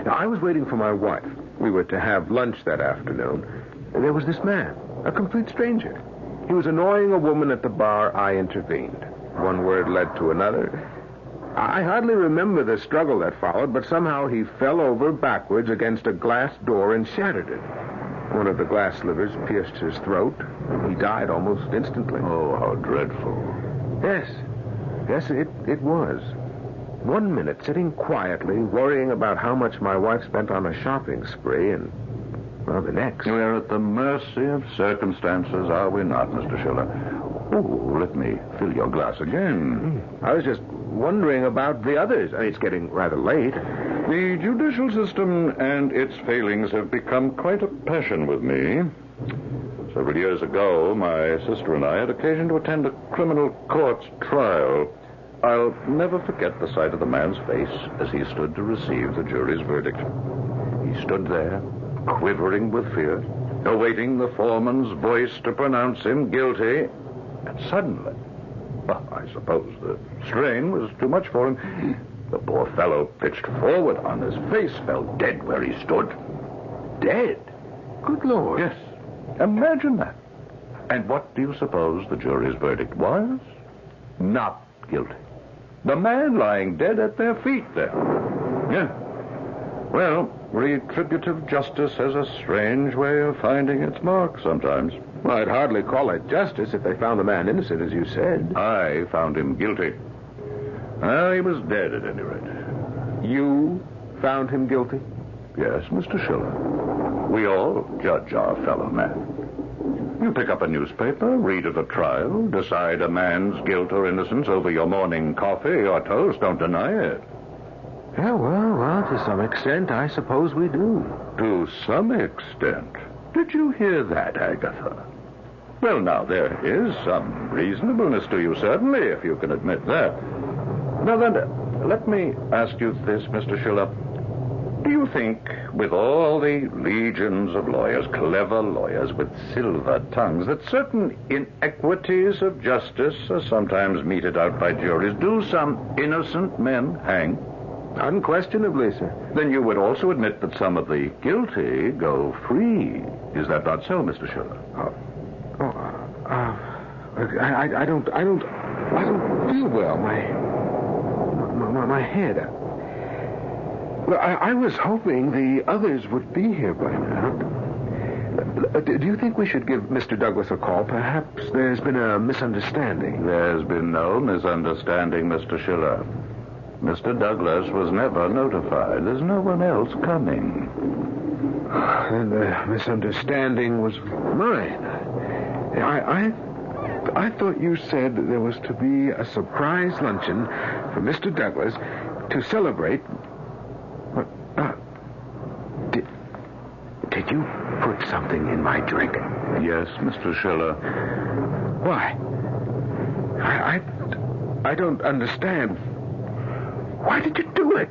Now, I was waiting for my wife. We were to have lunch that afternoon. There was this man, a complete stranger. He was annoying a woman at the bar. I intervened. One word led to another. I hardly remember the struggle that followed, but somehow he fell over backwards against a glass door and shattered it. One of the glass slivers pierced his throat, and he died almost instantly. Oh, how dreadful. Yes, it was. 1 minute sitting quietly, worrying about how much my wife spent on a shopping spree, and, well, the next. We're at the mercy of circumstances, are we not, Mr. Schiller? Oh, let me fill your glass again. I was just wondering about the others. It's getting rather late. The judicial system and its failings have become quite a passion with me. Several years ago, my sister and I had occasion to attend a criminal court's trial. I'll never forget the sight of the man's face as he stood to receive the jury's verdict. He stood there, quivering with fear, awaiting the foreman's voice to pronounce him guilty. And suddenly, well, I suppose the strain was too much for him. The poor fellow pitched forward on his face, fell dead where he stood. Dead? Good Lord. Yes. Imagine that. And what do you suppose the jury's verdict was? Not guilty. The man lying dead at their feet there. Yeah. Well, retributive justice has a strange way of finding its mark sometimes. Well, I'd hardly call it justice if they found the man innocent, as you said. I found him guilty. Well, he was dead at any rate. You found him guilty? Yes, Mr. Schiller. We all judge our fellow man. You pick up a newspaper, read of a trial, decide a man's guilt or innocence over your morning coffee or toast. Don't deny it. Yeah, well, to some extent, I suppose we do. To some extent? Did you hear that, Agatha? Well, now, there is some reasonableness to you, certainly, if you can admit that. Now, then, let me ask you this, Mr. Schiller. Do you think, with all the legions of lawyers, clever lawyers with silver tongues, that certain inequities of justice are sometimes meted out by juries? Do some innocent men hang? Unquestionably, sir. Then you would also admit that some of the guilty go free. Is that not so, Mr. Schiller? I don't feel well. My head. Well, I was hoping the others would be here by now. Do you think we should give Mr. Douglas a call? Perhaps there's been a misunderstanding. There's been no misunderstanding, Mr. Schiller. Mr. Douglas was never notified. There's no one else coming. Then the misunderstanding was mine. I thought you said that there was to be a surprise luncheon for Mr. Douglas to celebrate. Did you put something in my drink? Yes, Mr. Schiller. Why? I don't understand. Why did you do it?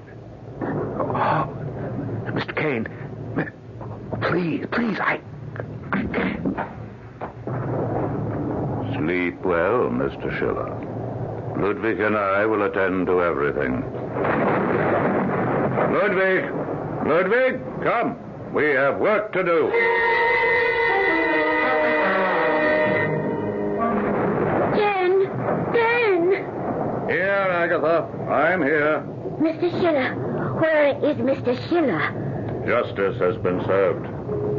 Oh, Mr. Kane, please, I can't. Sleep well, Mr. Schiller. Ludwig and I will attend to everything. Ludwig, come. We have work to do. Dan! Here, Agatha. I'm here. Mr. Schiller. Where is Mr. Schiller? Justice has been served.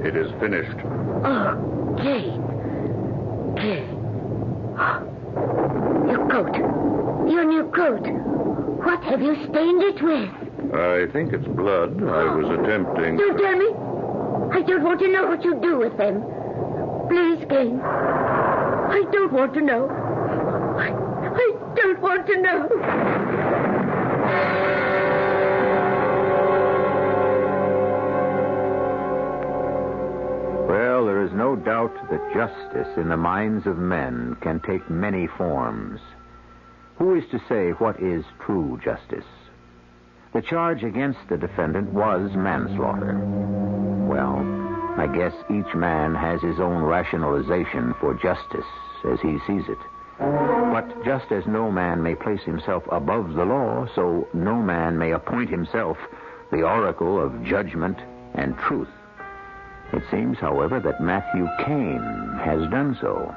It is finished. Oh, Jane. Your coat. Your new coat. What have you stained it with? I think it's blood. I was attempting... Don't tell me. I don't want to know what you do with them. Please, Kane. I don't want to know. I don't want to know. Well, there is no doubt that justice in the minds of men can take many forms. Who is to say what is true justice? The charge against the defendant was manslaughter. Well, I guess each man has his own rationalization for justice as he sees it. But just as no man may place himself above the law, so no man may appoint himself the oracle of judgment and truth. It seems, however, that Matthew Kane has done so.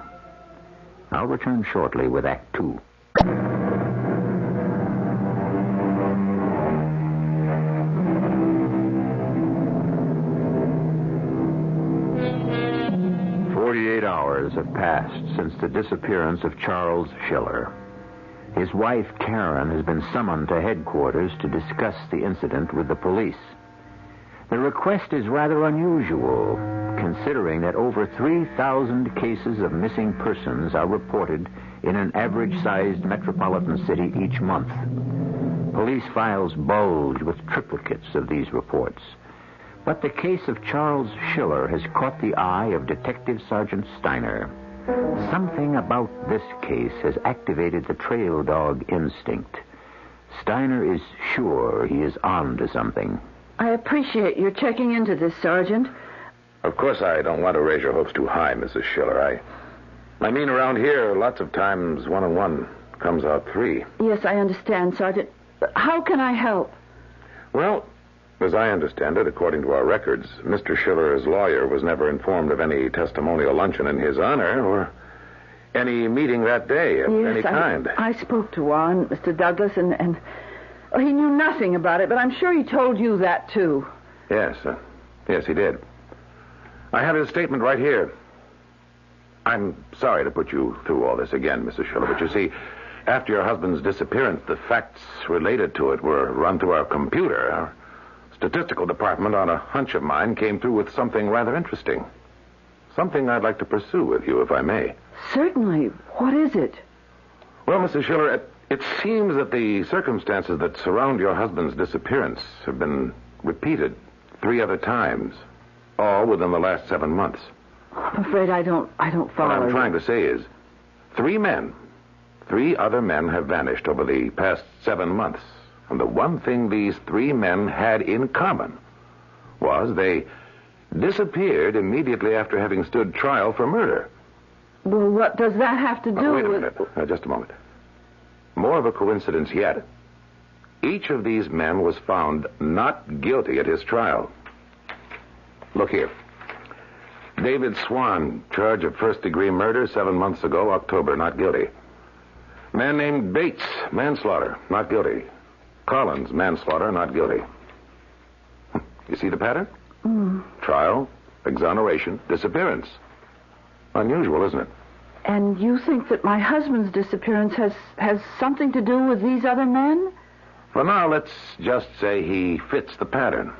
I'll return shortly with Act 2. Hours have passed since the disappearance of Charles Schiller. His wife, Karen, has been summoned to headquarters to discuss the incident with the police. The request is rather unusual, considering that over 3,000 cases of missing persons are reported in an average-sized metropolitan city each month. Police files bulge with triplicates of these reports. But the case of Charles Schiller has caught the eye of Detective Sergeant Steiner. Something about this case has activated the trail dog instinct. Steiner is sure he is on to something. I appreciate your checking into this, Sergeant. Of course, I don't want to raise your hopes too high, Mrs. Schiller. I mean, around here, lots of times 1 and 1 comes out 3. Yes, I understand, Sergeant. How can I help? Well, as I understand it, according to our records, Mr. Schiller's lawyer was never informed of any testimonial luncheon in his honor or any meeting that day of any kind. I spoke to Warren, Mr. Douglas, and he knew nothing about it, but I'm sure he told you that, too. Yes, yes, he did. I have his statement right here. I'm sorry to put you through all this again, Mrs. Schiller, but you see, after your husband's disappearance, the facts related to it were run through our computer. Our statistical department, on a hunch of mine, came through with something rather interesting. Something I'd like to pursue with you, if I may. Certainly. What is it? Well, Mrs. Schiller, it seems that the circumstances that surround your husband's disappearance have been repeated 3 other times, all within the last 7 months. I'm afraid I don't follow. What I'm trying to say is, 3 other men have vanished over the past 7 months. And the one thing these 3 men had in common was they disappeared immediately after having stood trial for murder. Well, what does that have to do with... Wait a minute. Just a moment. More of a coincidence yet. Each of these men was found not guilty at his trial. Look here. David Swan, charge of first-degree murder 7 months ago, October, not guilty. Man named Bates, manslaughter, not guilty. Collins, manslaughter, not guilty. You see the pattern? Trial, exoneration, disappearance. Unusual, isn't it? And you think that my husband's disappearance has something to do with these other men? For now, let's just say he fits the pattern.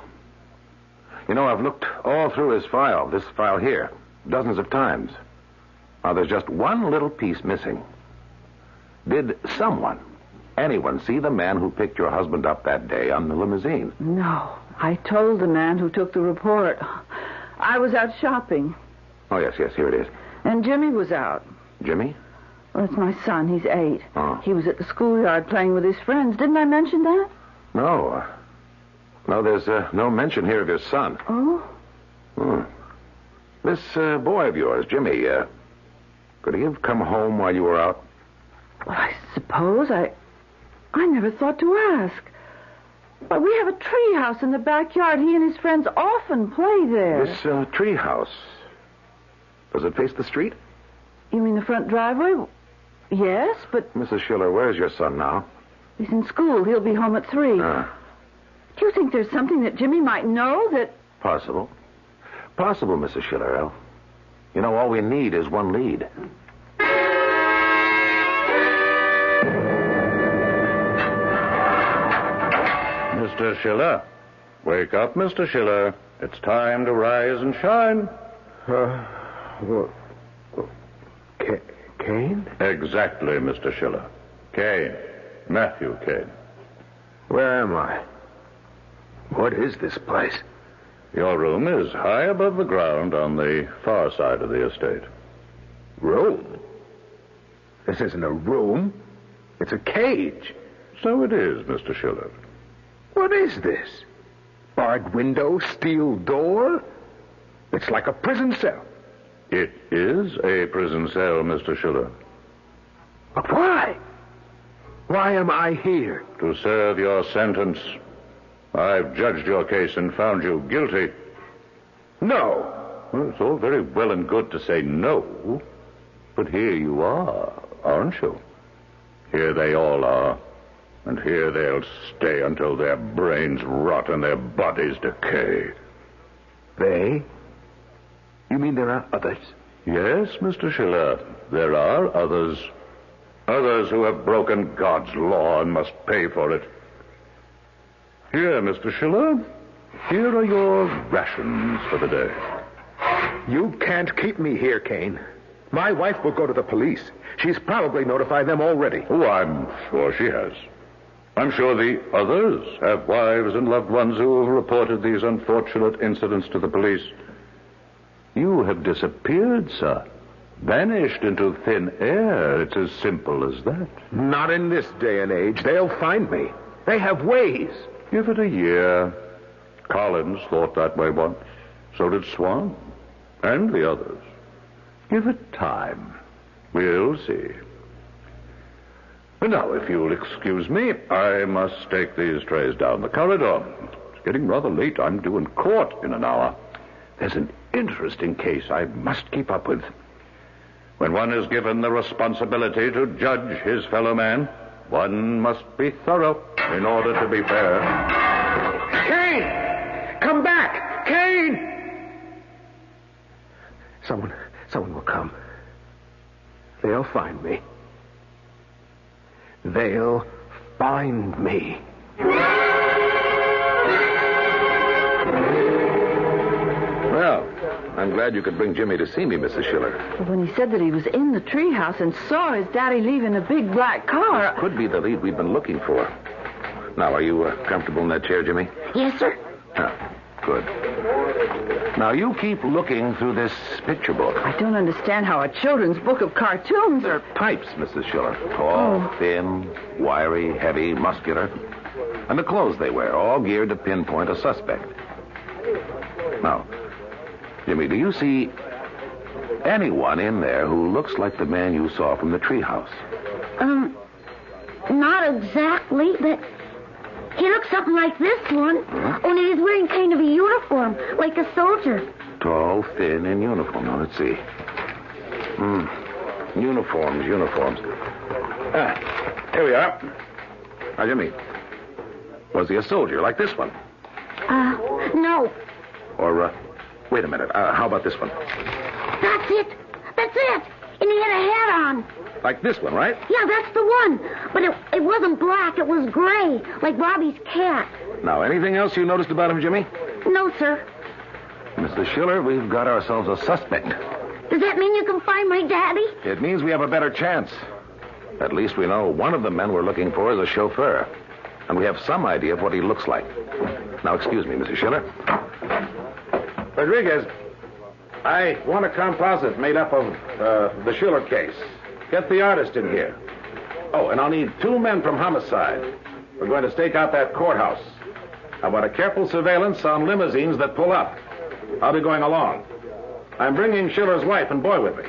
You know, I've looked all through his file, this file here, dozens of times. Now, there's just one little piece missing. Did anyone see the man who picked your husband up that day on the limousine? No. I told the man who took the report. I was out shopping. Oh, yes, here it is. And Jimmy was out. Jimmy? Well, it's my son. He's 8. Oh. He was at the schoolyard playing with his friends. Didn't I mention that? No. No, there's no mention here of your son. Oh? This boy of yours, Jimmy, could he have come home while you were out? Well, I suppose. I never thought to ask. But we have a tree house in the backyard. He and his friends often play there. This tree house, does it face the street? You mean the front driveway? Yes, but... Mrs. Schiller, where's your son now? He's in school. He'll be home at 3. Do you think there's something that Jimmy might know that... Possible, Mrs. Schiller. You know, all we need is one lead. Mr. Mr. Schiller. Wake up, Mr. Schiller. It's time to rise and shine. Kane? Exactly, Mr. Schiller. Kane. Matthew Kane. Where am I? What is this place? Your room is high above the ground on the far side of the estate. Room? This isn't a room. It's a cage. So it is, Mr. Schiller. What is this? Barred window, steel door? It's like a prison cell. It is a prison cell, Mr. Schiller. But why? Why am I here? To serve your sentence. I've judged your case and found you guilty. No. Well, it's all very well and good to say no, but here you are, aren't you? Here they all are, and here they'll stay until their brains rot and their bodies decay. They? You mean there are others? Yes, Mr. Schiller, there are others. Others who have broken God's law and must pay for it. Here, Mr. Schiller, here are your rations for the day. You can't keep me here, Kane. My wife will go to the police. She's probably notified them already. Oh, I'm sure she has. I'm sure the others have wives and loved ones who have reported these unfortunate incidents to the police. You have disappeared, sir. Vanished into thin air. It's as simple as that. Not in this day and age. They'll find me. They have ways. Give it a year. Collins thought that way once. So did Swan. And the others. Give it time. We'll see. And now, if you'll excuse me, I must take these trays down the corridor. It's getting rather late. I'm due in court in an hour. There's an interesting case I must keep up with. When one is given the responsibility to judge his fellow man, one must be thorough in order to be fair. Kane! Come back! Kane! Someone will come. They'll find me. They'll find me. Well, I'm glad you could bring Jimmy to see me, Mrs. Schiller. When he said that he was in the treehouse and saw his daddy leaving a big black car... Could be the lead we've been looking for. Now, are you comfortable in that chair, Jimmy? Yes, sir. Good. Now, you keep looking through this picture book. I don't understand how a children's book of cartoons... They're types, Mrs. Schiller. Tall, thin, wiry, heavy, muscular. And the clothes they wear, all geared to pinpoint a suspect. Now, Jimmy, do you see anyone in there who looks like the man you saw from the treehouse? Not exactly, but he looks something like this one. Only he's wearing kind of a uniform, like a soldier. Tall, thin, in uniform. Now, let's see. Uniforms. Here we are. Now, Jimmy, was he a soldier like this one? No. Or, wait a minute. How about this one? That's it. And he had a hat on. Like this one, right? Yeah, that's the one. But it wasn't black. It was gray, like Bobby's cat. Now, anything else you noticed about him, Jimmy? No, sir. Mr. Schiller, we've got ourselves a suspect. Does that mean you can find my daddy? It means we have a better chance. At least we know one of the men we're looking for is a chauffeur. And we have some idea of what he looks like. Now, excuse me, Mr. Schiller. Rodriguez, I want a composite made up of the Schiller case. Get the artist in here. Oh, and I'll need 2 men from homicide. We're going to stake out that courthouse. I want a careful surveillance on limousines that pull up. I'll be going along. I'm bringing Schiller's wife and boy with me.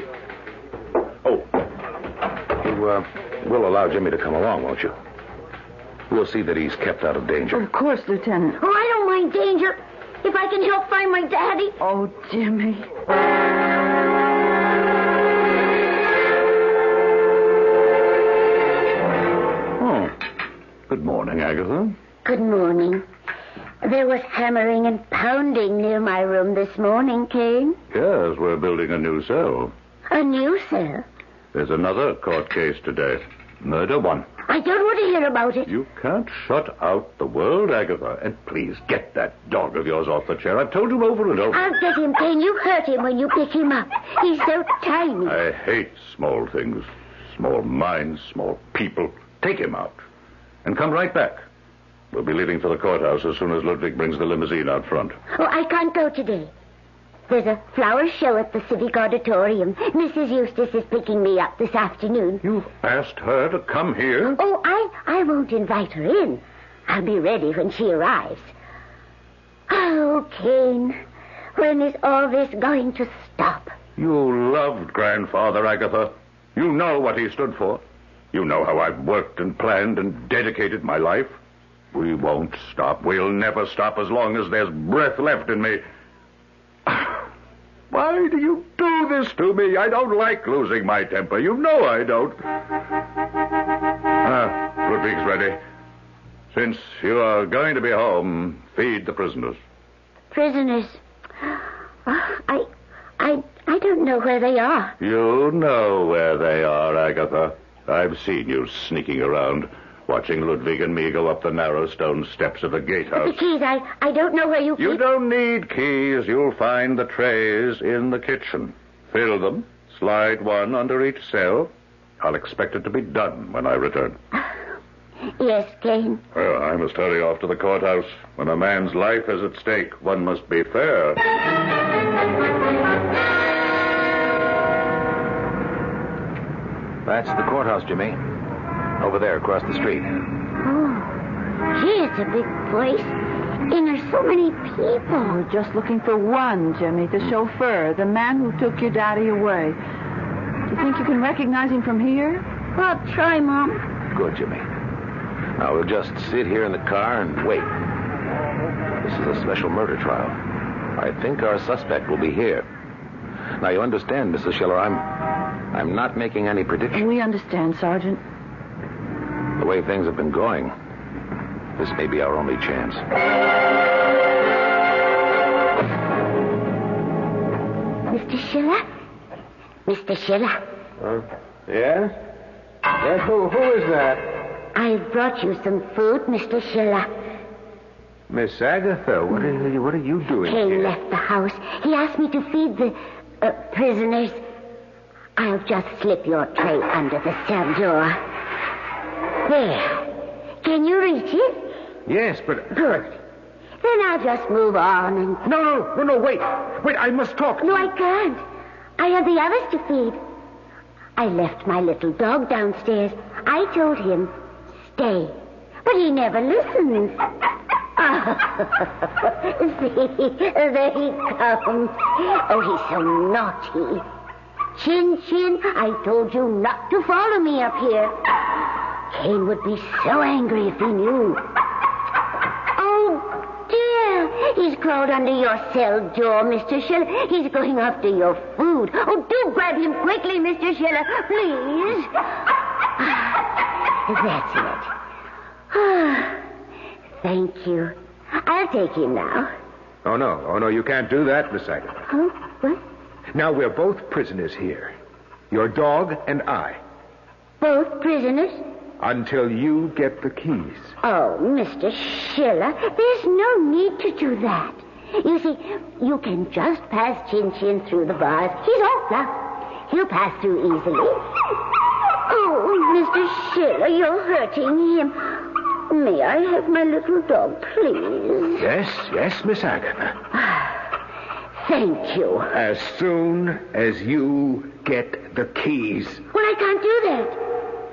Oh, you will allow Jimmy to come along, won't you? We'll see that he's kept out of danger. Of course, Lieutenant. Oh, I don't mind danger. If I can help find my daddy. Oh, Jimmy. Oh, good morning, Agatha. Good morning. There was hammering and pounding near my room this morning, Kane. Yes, we're building a new cell. A new cell? There's another court case today. Murder one. I don't want to hear about it. You can't shut out the world, Agatha. And please, get that dog of yours off the chair. I've told you over and over. I'll get him, Kane. You hurt him when you pick him up. He's so tiny. I hate small things. Small minds, small people. Take him out. And come right back. We'll be leaving for the courthouse as soon as Ludwig brings the limousine out front. Oh, I can't go today. There's a flower show at the Civic Auditorium. Mrs. Eustace is picking me up this afternoon. You've asked her to come here? Oh, I won't invite her in. I'll be ready when she arrives. Oh, Kane, when is all this going to stop? You loved Grandfather, Agatha. You know what he stood for. You know how I've worked and planned and dedicated my life. We won't stop. We'll never stop as long as there's breath left in me. Why do you do this to me? I don't like losing my temper. You know I don't. Ludwig's ready. Since you are going to be home, feed the prisoners. Prisoners? I don't know where they are. You know where they are, Agatha. I've seen you sneaking around, watching Ludwig and me go up the narrow stone steps of the gatehouse. The keys, I don't know where you keep... You don't need keys. You'll find the trays in the kitchen. Fill them, slide one under each cell. I'll expect it to be done when I return. Yes, Kane. Well, I must hurry off to the courthouse. When a man's life is at stake, one must be fair. That's the courthouse, Jimmy. Over there, across the street. Oh, gee, it's a big place. And there's so many people. We're just looking for one, Jimmy, the chauffeur, the man who took your daddy away. Do you think you can recognize him from here? Well, try, Mom. Good, Jimmy. Now, we'll just sit here in the car and wait. This is a special murder trial. I think our suspect will be here. Now, you understand, Mrs. Schiller, I'm not making any predictions. We understand, Sergeant. The way things have been going, this may be our only chance. Mr. Schiller? Mr. Schiller? Yes? Yes, who is that? I've brought you some food, Mr. Schiller. Miss Agatha, what are you doing Kane here? left the house. He asked me to feed the prisoners. I'll just slip your tray under the cell door. There. Can you reach it? Yes, but... Good. Then I'll just move on and... No, wait. Wait, I must talk. No, I can't. I have the others to feed. I left my little dog downstairs. I told him, stay. But he never listens. See, there he comes. Oh, he's so naughty. Chin Chin, I told you not to follow me up here. Kane would be so angry if he knew. Oh, dear. He's crawled under your cell door, Mr. Schiller. He's going after your food. Oh, do grab him quickly, Mr. Schiller, please. That's it. Thank you. I'll take him now. Oh, no, you can't do that, Miss Agatha. Huh? What? Now, we're both prisoners here. Your dog and I. Both prisoners? Until you get the keys. Oh, Mr. Schiller, there's no need to do that. You see, you can just pass Chin Chin through the bars. He's all fluff. He'll pass through easily. Oh, Mr. Schiller, you're hurting him. May I have my little dog, please? Yes, Miss Agatha. Thank you. As soon as you get the keys. Well, I can't do that.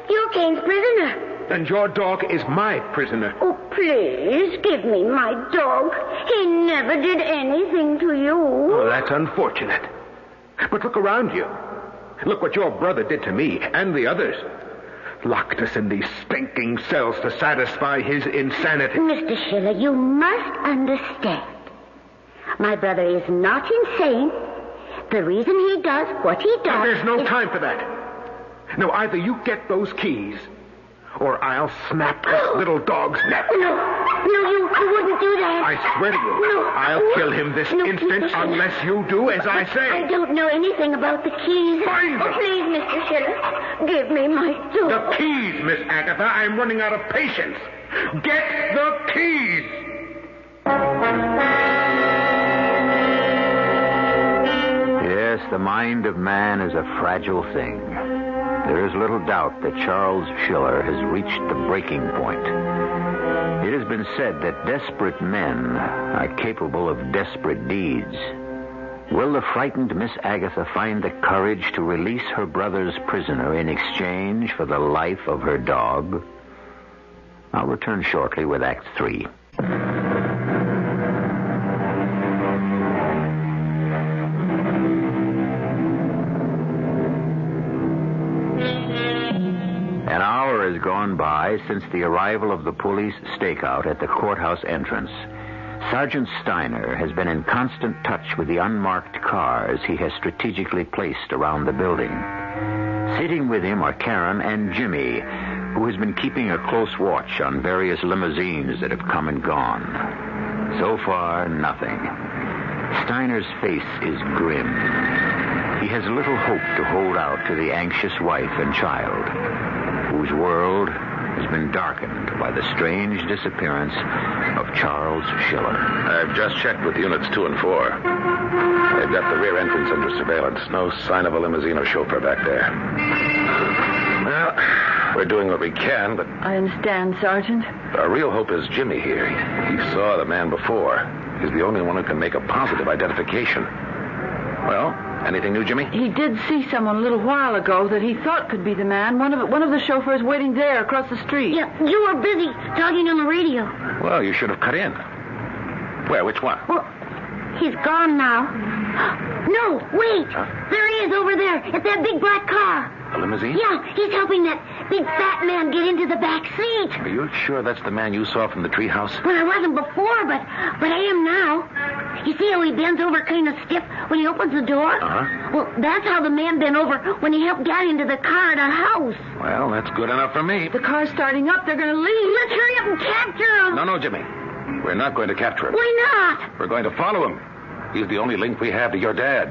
You're Kane's prisoner. And your dog is my prisoner. Oh, please, give me my dog. He never did anything to you. Oh, that's unfortunate. But look around you. Look what your brother did to me and the others. Locked us in these stinking cells to satisfy his insanity. Mr. Schiller, you must understand. My brother is not insane. The reason he does what he does... There's no time for that. No, either you get those keys, or I'll snap this little dog's neck. No. No, you wouldn't do that. I swear to you, No. I'll kill him this instant Mr. Schiller. unless you do as I say. I don't know anything about the keys. Find them. Please, Mr. Schiller, give me my dog. The keys, Miss Agatha. I'm running out of patience. Get the keys. Yes, the mind of man is a fragile thing. There is little doubt that Charles Schiller has reached the breaking point. It has been said that desperate men are capable of desperate deeds. Will the frightened Miss Agatha find the courage to release her brother's prisoner in exchange for the life of her dog? I'll return shortly with Act 3. An hour has gone by since the arrival of the police stakeout at the courthouse entrance. Sergeant Steiner has been in constant touch with the unmarked cars he has strategically placed around the building. Sitting with him are Karen and Jimmy, who has been keeping a close watch on various limousines that have come and gone. So far, nothing. Steiner's face is grim. He has little hope to hold out to the anxious wife and child, whose world has been darkened by the strange disappearance of Charles Schiller. I've just checked with units 2 and 4. They've got the rear entrance under surveillance. No sign of a limousine or chauffeur back there. Well, we're doing what we can, but I understand, Sergeant. our real hope is Jimmy here. He saw the man before. He's the only one who can make a positive identification. Well, anything new, Jimmy? He did see someone a little while ago that he thought could be the man. One of the chauffeurs waiting there across the street. Yeah, you were busy talking on the radio. Well, you should have cut in. Where? Which one? Well, he's gone now. No, wait. There he is over there at that big black car. A limousine? Yeah, he's helping that big fat man get into the back seat. Are you sure that's the man you saw from the treehouse? Well, I wasn't before, but I am now. You see how he bends over kind of stiff when he opens the door? Uh-huh. Well, that's how the man bent over when he helped Daddy into the car at our house. Well, that's good enough for me. The car's starting up. They're going to leave. Let's hurry up and capture him. No, Jimmy. We're not going to capture him. Why not? We're going to follow him. He's the only link we have to your dad.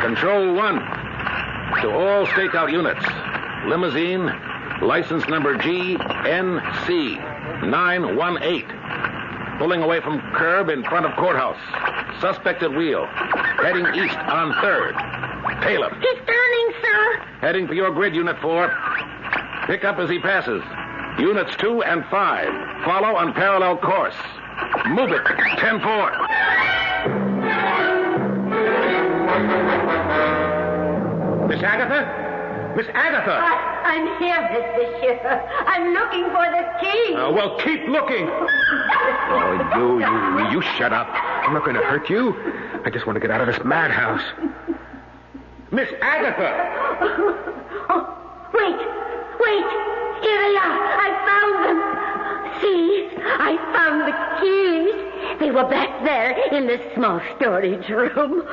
Control 1. To all stakeout units. Limousine, license number GNC 918. Pulling away from curb in front of courthouse. Suspect at wheel. Heading east on 3rd. Tail him. He's turning, sir. Heading for your grid, Unit 4. Pick up as he passes. Units 2 and 5. Follow on parallel course. Move it. 10-4. Miss Agatha? Miss Agatha! I'm here, Mr. Schiller. I'm looking for the key. Well, keep looking. Oh, you shut up. I'm not going to hurt you. I just want to get out of this madhouse. Miss Agatha! Oh, wait. Here they are. I found them. See, I found the keys. They were back there in the small storage room.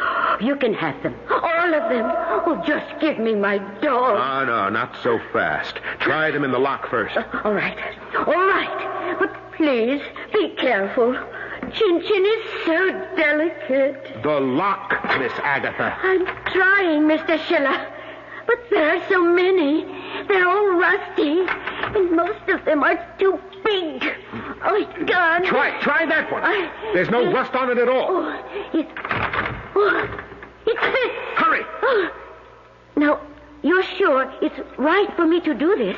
You can have them. All of them. Oh, just give me my dog. Oh, no, not so fast. Try them in the lock first. All right. But please, be careful. Chin Chin is so delicate. The lock, Miss Agatha. I'm trying, Mr. Schiller. But there are so many. They're all rusty. And most of them are too big. Oh, it's gone. Try that one. There's no rust on it at all. It fits. Hurry. Now, you're sure it's right for me to do this?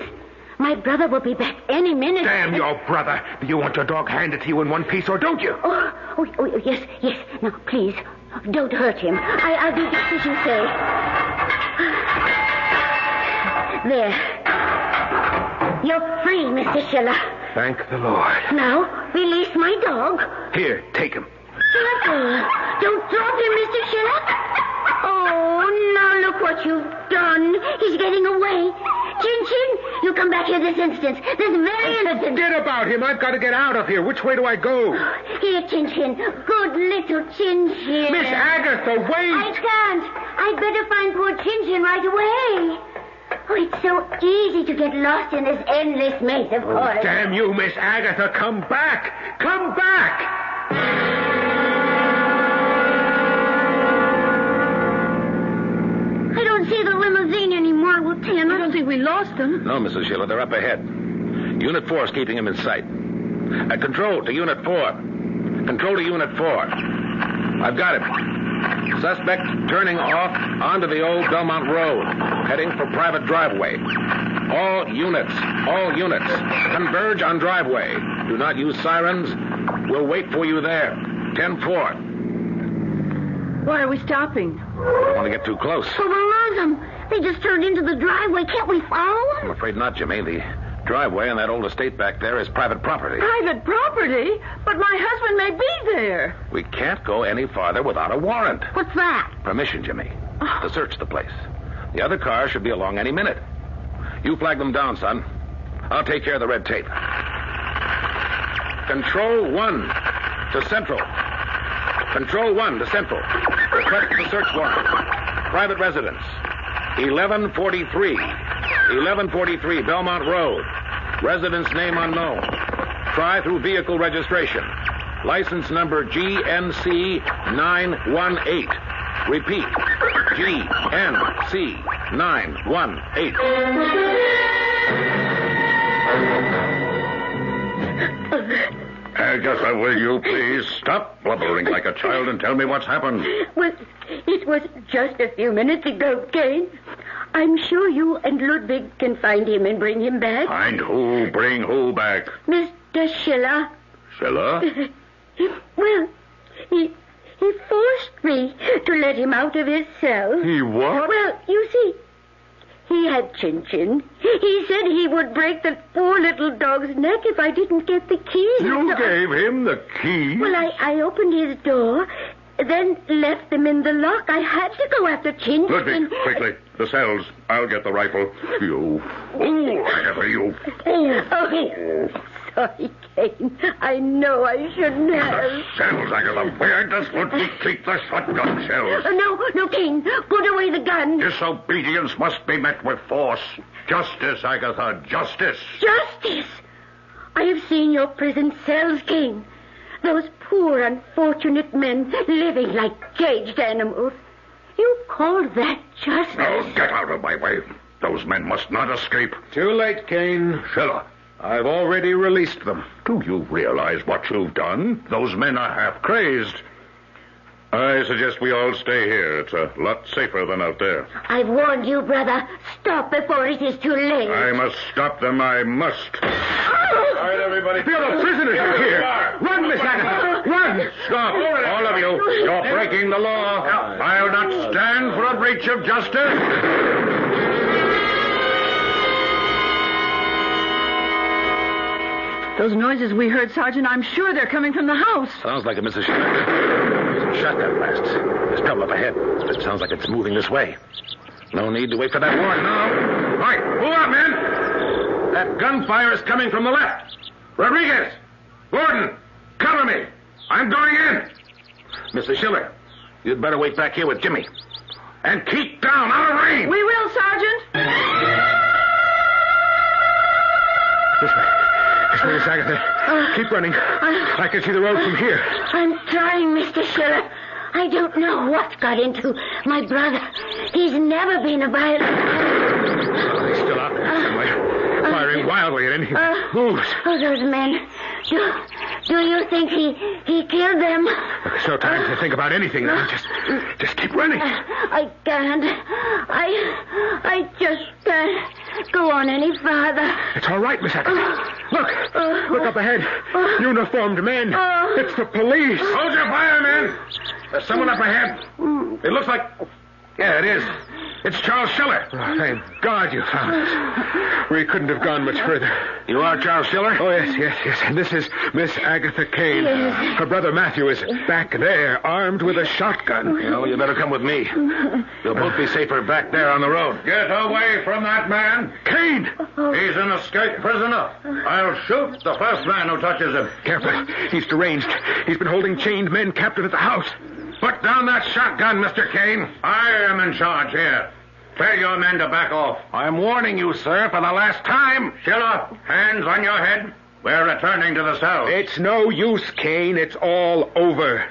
My brother will be back any minute. Damn your brother. Do you want your dog handed to you in one piece, or don't you? Oh, yes. Now, please, don't hurt him. I'll do just as you say. There. You're free, Mr. Schiller. Thank the Lord. Now, release my dog. Here, take him. Don't drop him, Mr. Schiller. Oh, now look what you've done. He's getting away. Chin Chin, you come back here this instant. This very instant. Forget about him. I've got to get out of here. Which way do I go? Here, Chin Chin. Good little Chin Chin. Miss Agatha, wait. I can't. I'd better find poor Chin Chin right away. Oh, it's so easy to get lost in this endless maze of corridors. Damn you, Miss Agatha, come back! Come back! I don't see the limousine anymore, Lieutenant. I don't think we lost them. No, Mrs. Schiller, they're up ahead. Unit 4 is keeping him in sight. Control to Unit 4. Control to Unit 4. I've got him. Suspect turning off onto the old Belmont Road, heading for private driveway. All units, converge on driveway. Do not use sirens. We'll wait for you there. 10-4. Why are we stopping? Don't want to get too close. Well, we'll lose them. They just turned into the driveway. Can't we follow them? I'm afraid not, Jimmy. The driveway and that old estate back there is private property. Private property? But my husband may be there. We can't go any farther without a warrant. What's that? Permission, Jimmy, to search the place. The other car should be along any minute. You flag them down, son. I'll take care of the red tape. Control 1 to Central. Control 1 to Central. Request the search warrant. Private residence. 1143. 1143 Belmont Road. Residence name unknown. Try through vehicle registration. License number GNC 918. Repeat. GNC 918. Agatha, will you please stop blubbering like a child and tell me what's happened? Well, it was just a few minutes ago, Kane. I'm sure you and Ludwig can find him and bring him back. Find who? Bring who back? Mr. Schiller. Schiller? Well, he forced me to let him out of his cell. He what? Well, you see, he had Chin-Chin. He said he would break the poor little dog's neck if I didn't get the keys. You gave him the key? Well, I opened his door, then left them in the lock. I had to go after Chin-Chin. Ludwig, quickly. The cells. I'll get the rifle. You fool, Agatha, you fool. Oh, sorry, Kane. I know I shouldn't have. The cells, Agatha. Where does Ludwig keep the shotgun shells? No, Kane. Put away the gun. Disobedience must be met with force. Justice, Agatha, justice. Justice? I have seen your prison cells, Kane. Those poor, unfortunate men living like caged animals. You call that justice? Now, get out of my way. Those men must not escape. Too late, Kane. Schiller. I've already released them. Do you realize what you've done? Those men are half crazed. I suggest we all stay here. It's a lot safer than out there. I've warned you, brother. Stop before it is too late. I must stop them. I must. Oh! All right, everybody. Feel the prisoners are here. Run, Miss Agatha. Run. Stop. All of you. You're breaking the law. I'll not stand for a breach of justice. Those noises we heard, Sergeant, I'm sure they're coming from the house. Sounds like a Mrs. Schiller. Shotgun blasts. There's trouble up ahead. It sounds like it's moving this way. No need to wait for that warrant now. All right, move up, men. That gunfire is coming from the left. Rodriguez, Gordon, cover me. I'm going in. Mrs. Schiller, you'd better wait back here with Jimmy. And keep down, out of range. We will, Sergeant. This way. Miss Agatha, keep running. I can see the road from here. I'm trying, Mr. Schiller. I don't know what got into my brother. He's never been a violent man. He's still out there somewhere, firing wildly at anything that moves. Oh, those men. Do you think he killed them? Look, there's no time to think about anything now. Just keep running. I can't. I just can't go on any farther. It's all right, Miss Agatha. Look up ahead. Uniformed men. It's the police. Hold your fire, men. There's someone up ahead. It looks like... Yeah, it is. It's Charles Schiller. Oh, thank God you found us. We couldn't have gone much further. You are Charles Schiller? Oh, yes. And this is Miss Agatha Kane. Yes. Her brother Matthew is back there, armed with a shotgun. Well, you better come with me. You'll both be safer back there on the road. Get away from that man. Kane! He's an escaped prisoner. I'll shoot the first man who touches him. Careful. He's deranged. He's been holding chained men captive at the house. Put down that shotgun, Mr. Kane. I am in charge here. Tell your men to back off. I'm warning you, sir, for the last time. Schiller, hands on your head. We're returning to the cell. It's no use, Kane. It's all over.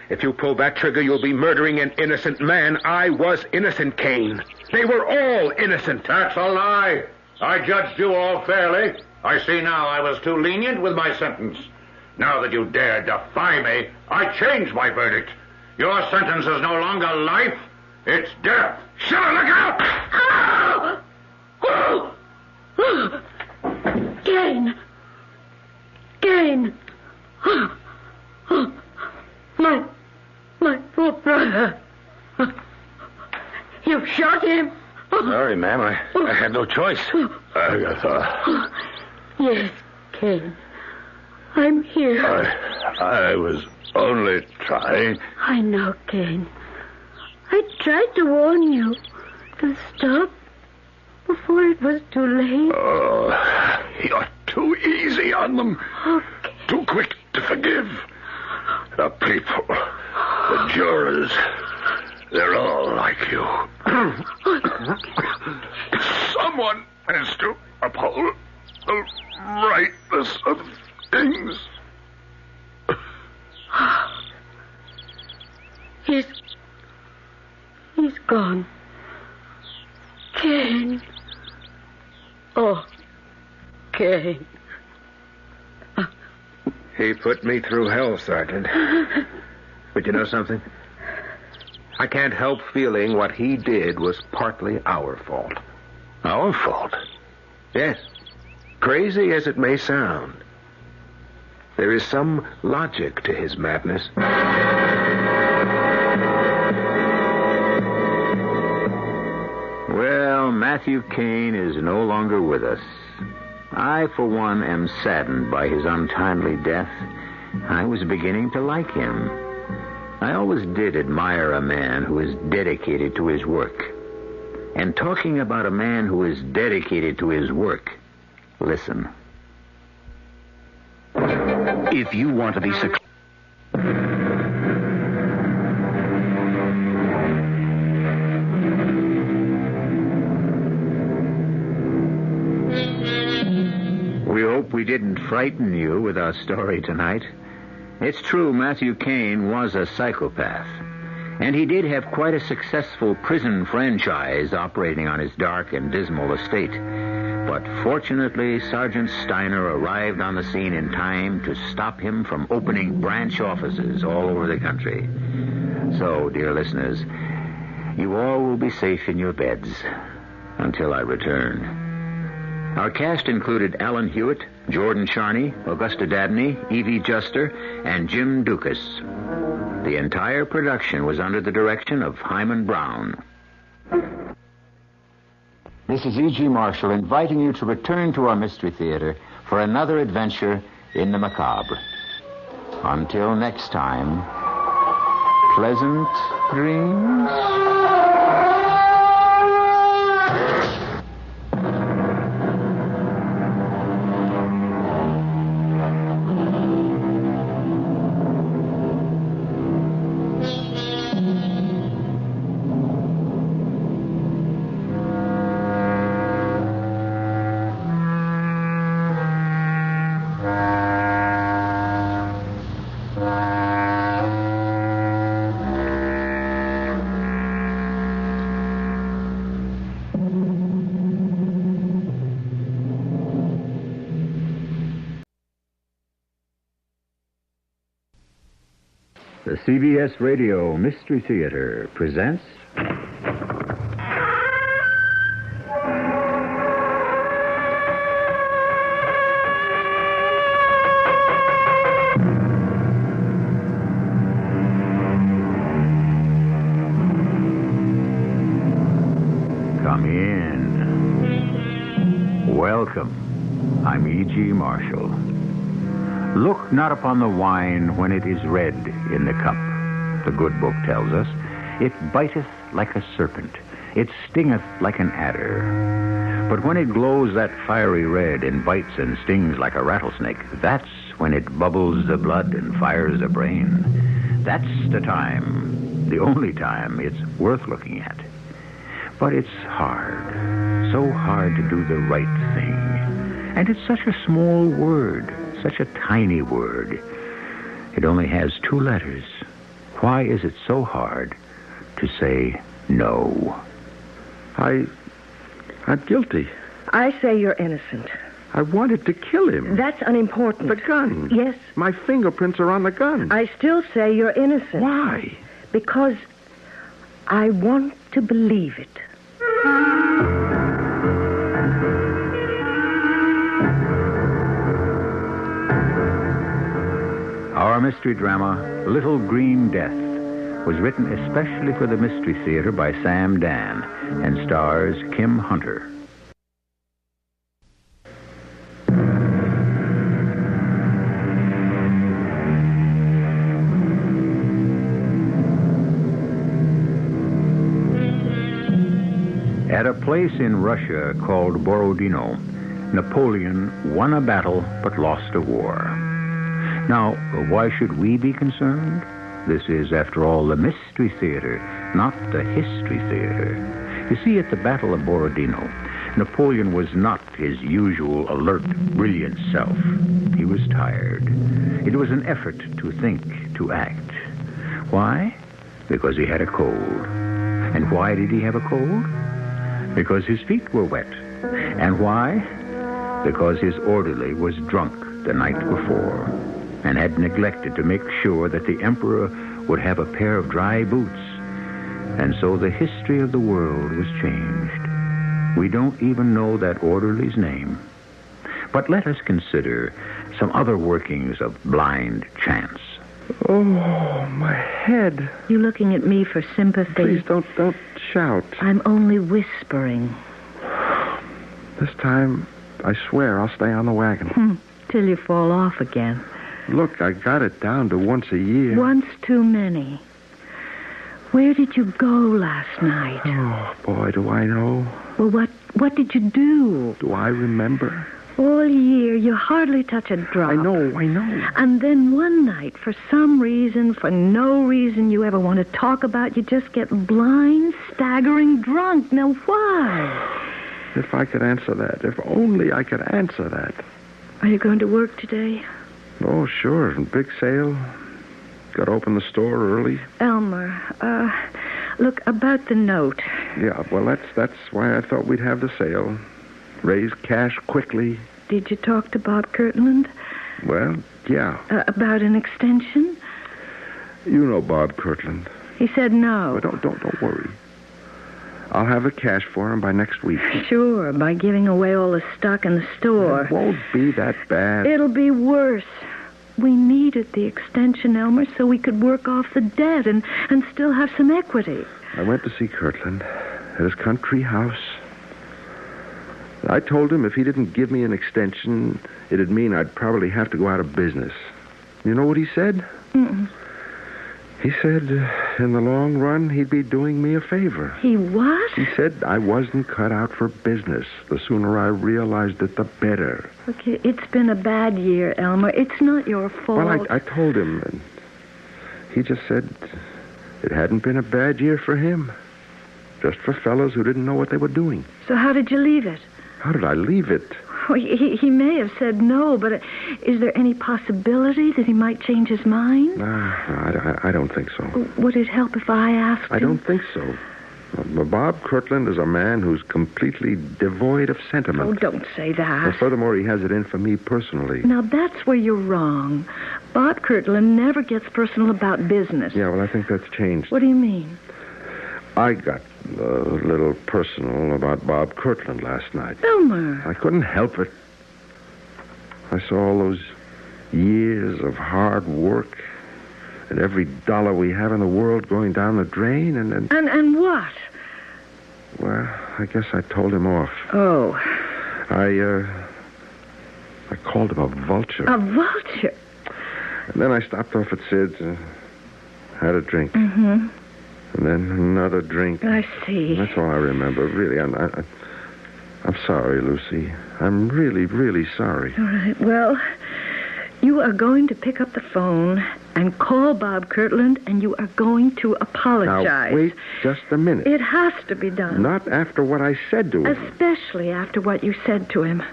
If you pull that trigger, you'll be murdering an innocent man. I was innocent, Kane. They were all innocent. That's a lie. I judged you all fairly. I see now I was too lenient with my sentence. Now that you dare defy me, I change my verdict. Your sentence is no longer life, it's death. Schiller, look out! Kane! Kane! My poor brother. You shot him? Sorry, ma'am. I had no choice. Agatha. Yes, Kane. I'm here. I was only trying. I know, Kane. I tried to warn you to stop before it was too late. Oh, you're too easy on them. Okay. Too quick to forgive. The people, the jurors, they're all like you. Someone has to uphold the rightness of things. He's gone. Kane. Oh, Kane. He put me through hell, Sergeant. But you know something? I can't help feeling what he did was partly our fault. Our fault? Yes. Crazy as it may sound, there is some logic to his madness. Well, Matthew Kane is no longer with us. I, for one, am saddened by his untimely death. I was beginning to like him. I always did admire a man who is dedicated to his work. And talking about a man who is dedicated to his work, listen. If you want to be successful... We hope we didn't frighten you with our story tonight. It's true, Matthew Kane was a psychopath. And he did have quite a successful prison franchise operating on his dark and dismal estate. But fortunately, Sergeant Steiner arrived on the scene in time to stop him from opening branch offices all over the country. So, dear listeners, you all will be safe in your beds until I return. Our cast included Alan Hewitt, Jordan Charney, Augusta Dabney, Evie Juster, and Jim Dukas. The entire production was under the direction of Hyman Brown. This is E.G. Marshall inviting you to return to our Mystery Theater for another adventure in the macabre. Until next time, pleasant dreams. The CBS Radio Mystery Theater presents... Come in. Welcome. I'm E.G. Marshall. Look not upon the wine when it is red in the cup, the good book tells us. It biteth like a serpent. It stingeth like an adder. But when it glows that fiery red and bites and stings like a rattlesnake, that's when it bubbles the blood and fires the brain. That's the time, the only time it's worth looking at. But it's hard, so hard to do the right thing. And it's such a small word, such a tiny word. It only has 2 letters. Why is it so hard to say no? I'm guilty. I say you're innocent. I wanted to kill him. That's unimportant. The gun. Yes. My fingerprints are on the gun. I still say you're innocent. Why? Because I want to believe it. Our mystery drama, Little Green Death, was written especially for the Mystery Theater by Sam Dan and stars Kim Hunter. At a place in Russia called Borodino, Napoleon won a battle but lost a war. Now, why should we be concerned? This is, after all, the Mystery Theater, not the History Theater. You see, at the Battle of Borodino, Napoleon was not his usual alert, brilliant self. He was tired. It was an effort to think, to act. Why? Because he had a cold. And why did he have a cold? Because his feet were wet. And why? Because his orderly was drunk the night before and had neglected to make sure that the emperor would have a pair of dry boots. And so the history of the world was changed. We don't even know that orderly's name. But let us consider some other workings of blind chance. Oh, my head. You looking at me for sympathy? Please don't shout. I'm only whispering. This time, I swear I'll stay on the wagon. Till you fall off again. Look, I got it down to once a year. Once too many. Where did you go last night? Oh, boy, do I know. Well, what did you do? Do I remember? All year, you hardly touch a drop. I know. And then one night, for some reason, for no reason you ever want to talk about, you just get blind, staggering drunk. Now, why? If I could answer that. If only I could answer that. Are you going to work today? Oh, sure. Big sale. Got to open the store early. Elmer, look, about the note. Yeah, well, that's why I thought we'd have the sale. Raise cash quickly. Did you talk to Bob Kirtland? Well, yeah. About an extension? You know Bob Kirtland. He said no. Well, don't worry. I'll have the cash for him by next week. Sure, by giving away all the stock in the store. It won't be that bad. It'll be worse. We needed the extension, Elmer, so we could work off the debt and still have some equity. I went to see Kirtland at his country house. I told him if he didn't give me an extension, it'd mean I'd probably have to go out of business. You know what he said? He said, in the long run, he'd be doing me a favor. He what? He said I wasn't cut out for business. The sooner I realized it, the better. Okay, it's been a bad year, Elmer. It's not your fault. Well, I told him, and he just said it hadn't been a bad year for him. Just for fellows who didn't know what they were doing. So how did you leave it? How did I leave it? Well, he may have said no, but is there any possibility that he might change his mind? I don't think so. Would it help if I asked him? I don't think so. Bob Kirtland is a man who's completely devoid of sentiment. Oh, don't say that. Well, furthermore, he has it in for me personally. Now, that's where you're wrong. Bob Kirtland never gets personal about business. Yeah, well, I think that's changed. What do you mean? I got a little personal about Bob Kirtland last night. Elmer. I couldn't help it. I saw all those years of hard work and every dollar we have in the world going down the drain and... And what? Well, I guess I told him off. Oh. I called him a vulture. A vulture? And then I stopped off at Sid's and had a drink. Mm-hmm. And then another drink. I see. That's all I remember. Really, I'm sorry, Lucy. I'm really, really sorry. All right. Well, you are going to pick up the phone and call Bob Kirtland, and you are going to apologize. Now, wait just a minute. It has to be done. Not after what I said to him. Especially after what you said to him.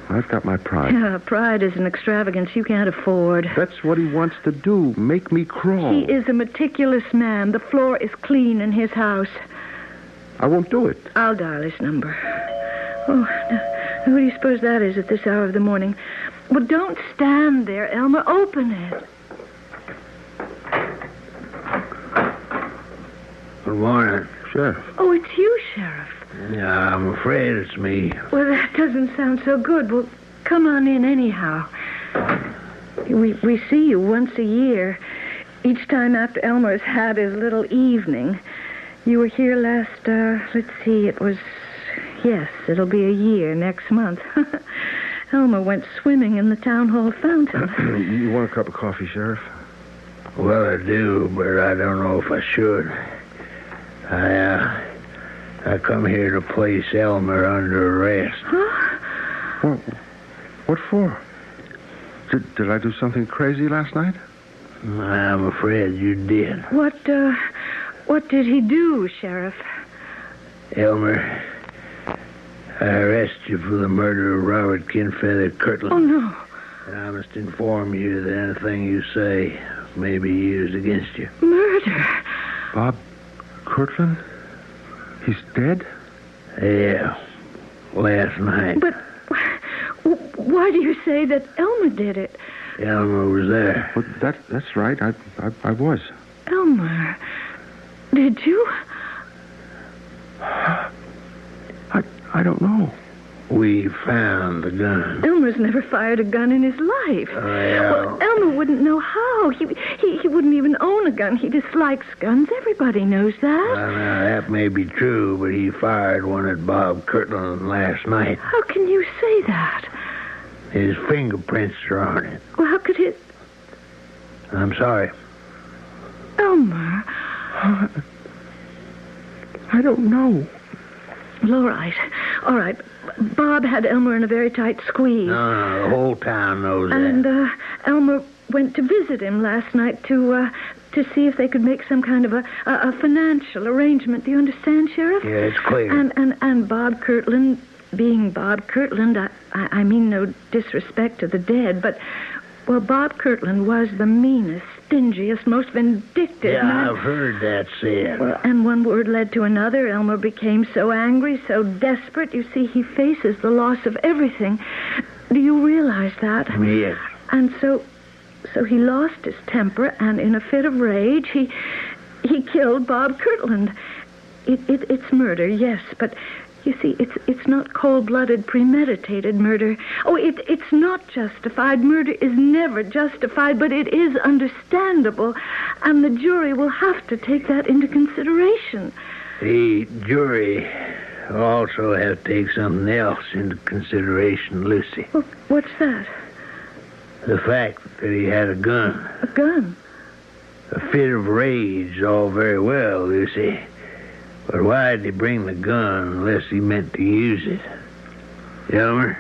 I've got my pride. Yeah, pride is an extravagance you can't afford. That's what he wants to do, make me crawl. He is a meticulous man. The floor is clean in his house. I won't do it. I'll dial his number. Oh, now, who do you suppose that is at this hour of the morning? Well, don't stand there, Elmer. Open it. Good morning. Sheriff. Oh, it's you, Sheriff. Yeah, I'm afraid it's me. Well, that doesn't sound so good. Well, come on in anyhow. We see you once a year. Each time after Elmer's had his little evening. You were here last, let's see, yes, it'll be a year next month. Elmer went swimming in the town hall fountain. You want a cup of coffee, Sheriff? Well, I do, but I don't know if I should. I come here to place Elmer under arrest. Huh? What for? Did I do something crazy last night? I'm afraid you did. What did he do, Sheriff? Elmer, I arrest you for the murder of Robert Kinfeather Kirtland. Oh, no. And I must inform you that anything you say may be used against you. Murder? Bob Kirtland? He's dead? Yeah, last night. But why do you say that Elmer did it? Elmer was there. Well, that's right. I was. Elmer, did you? I don't know. We found the gun. Elmer's never fired a gun in his life. Well, Elmer wouldn't know how. He wouldn't even own a gun. He dislikes guns. Everybody knows that. Well, now, that may be true, but he fired one at Bob Kirtland last night. How can you say that? His fingerprints are on it. Well, how could it... I'm sorry. Elmer. I don't know. Well, all right. Bob had Elmer in a very tight squeeze. No, the whole town knows and, that. Elmer went to visit him last night to see if they could make some kind of a financial arrangement. Do you understand, Sheriff? Yeah, it's clear. And Bob Kirtland, being Bob Kirtland, I mean no disrespect to the dead, but, well, Bob Kirtland was the meanest, stingiest, most vindictive man. Yeah, I've heard that said. Well, and one word led to another. Elmer became so angry, so desperate. You see, he faces the loss of everything. Do you realize that? Yes. And so he lost his temper, and in a fit of rage, he killed Bob Kirtland. It's murder, yes, but you see, it's not cold-blooded, premeditated murder. Oh, it's not justified. Murder is never justified, but it is understandable, and the jury will have to take that into consideration. The jury also have to take something else into consideration, Lucy. Well, what's that? The fact that he had a gun. A gun? A fit of rage, all very well, Lucy. But why did he bring the gun unless he meant to use it? Elmer?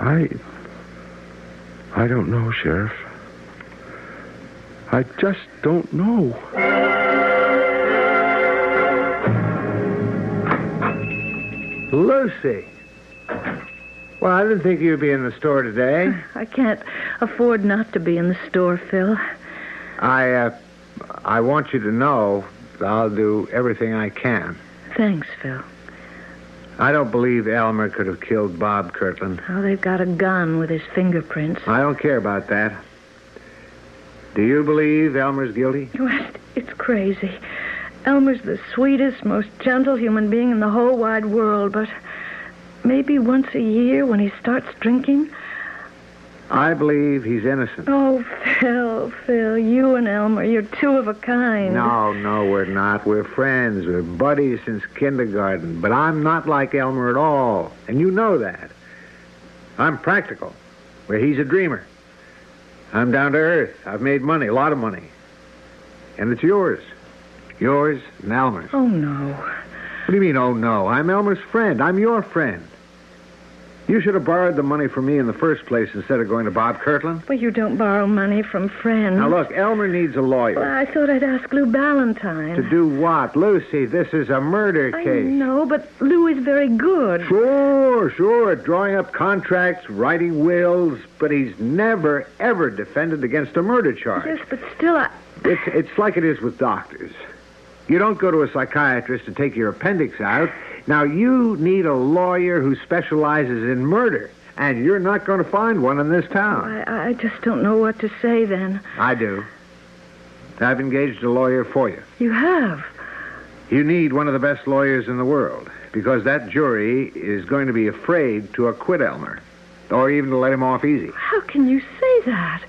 I don't know, Sheriff. I just don't know. Lucy. Well, I didn't think you'd be in the store today. I can't afford not to be in the store, Phil. I want you to know I'll do everything I can. Thanks, Phil. I don't believe Elmer could have killed Bob Kirtland. Oh, they've got a gun with his fingerprints. I don't care about that. Do you believe Elmer's guilty? Well, it's crazy. Elmer's the sweetest, most gentle human being in the whole wide world, but maybe once a year when he starts drinking... I believe he's innocent. Oh, Phil, you and Elmer, you're two of a kind. No, we're not. We're friends. We're buddies since kindergarten. But I'm not like Elmer at all, and you know that. I'm practical, where he's a dreamer. I'm down to earth. I've made money, a lot of money. And it's yours. Yours and Elmer's. Oh, no. What do you mean, oh, no? I'm Elmer's friend. I'm your friend. You should have borrowed the money from me in the first place instead of going to Bob Kirtland. Well, you don't borrow money from friends. Now, look, Elmer needs a lawyer. Well, I thought I'd ask Lou Ballantyne. To do what? Lucy, this is a murder I case. know, but Lou is very good. Sure, at drawing up contracts, writing wills, but he's never, ever defended against a murder charge. Yes, but still, It's like it is with doctors. You don't go to a psychiatrist to take your appendix out. Now, you need a lawyer who specializes in murder, and you're not going to find one in this town. I just don't know what to say then. I do. I've engaged a lawyer for you. You have? You need one of the best lawyers in the world, because that jury is going to be afraid to acquit Elmer, or even to let him off easy. How can you say that?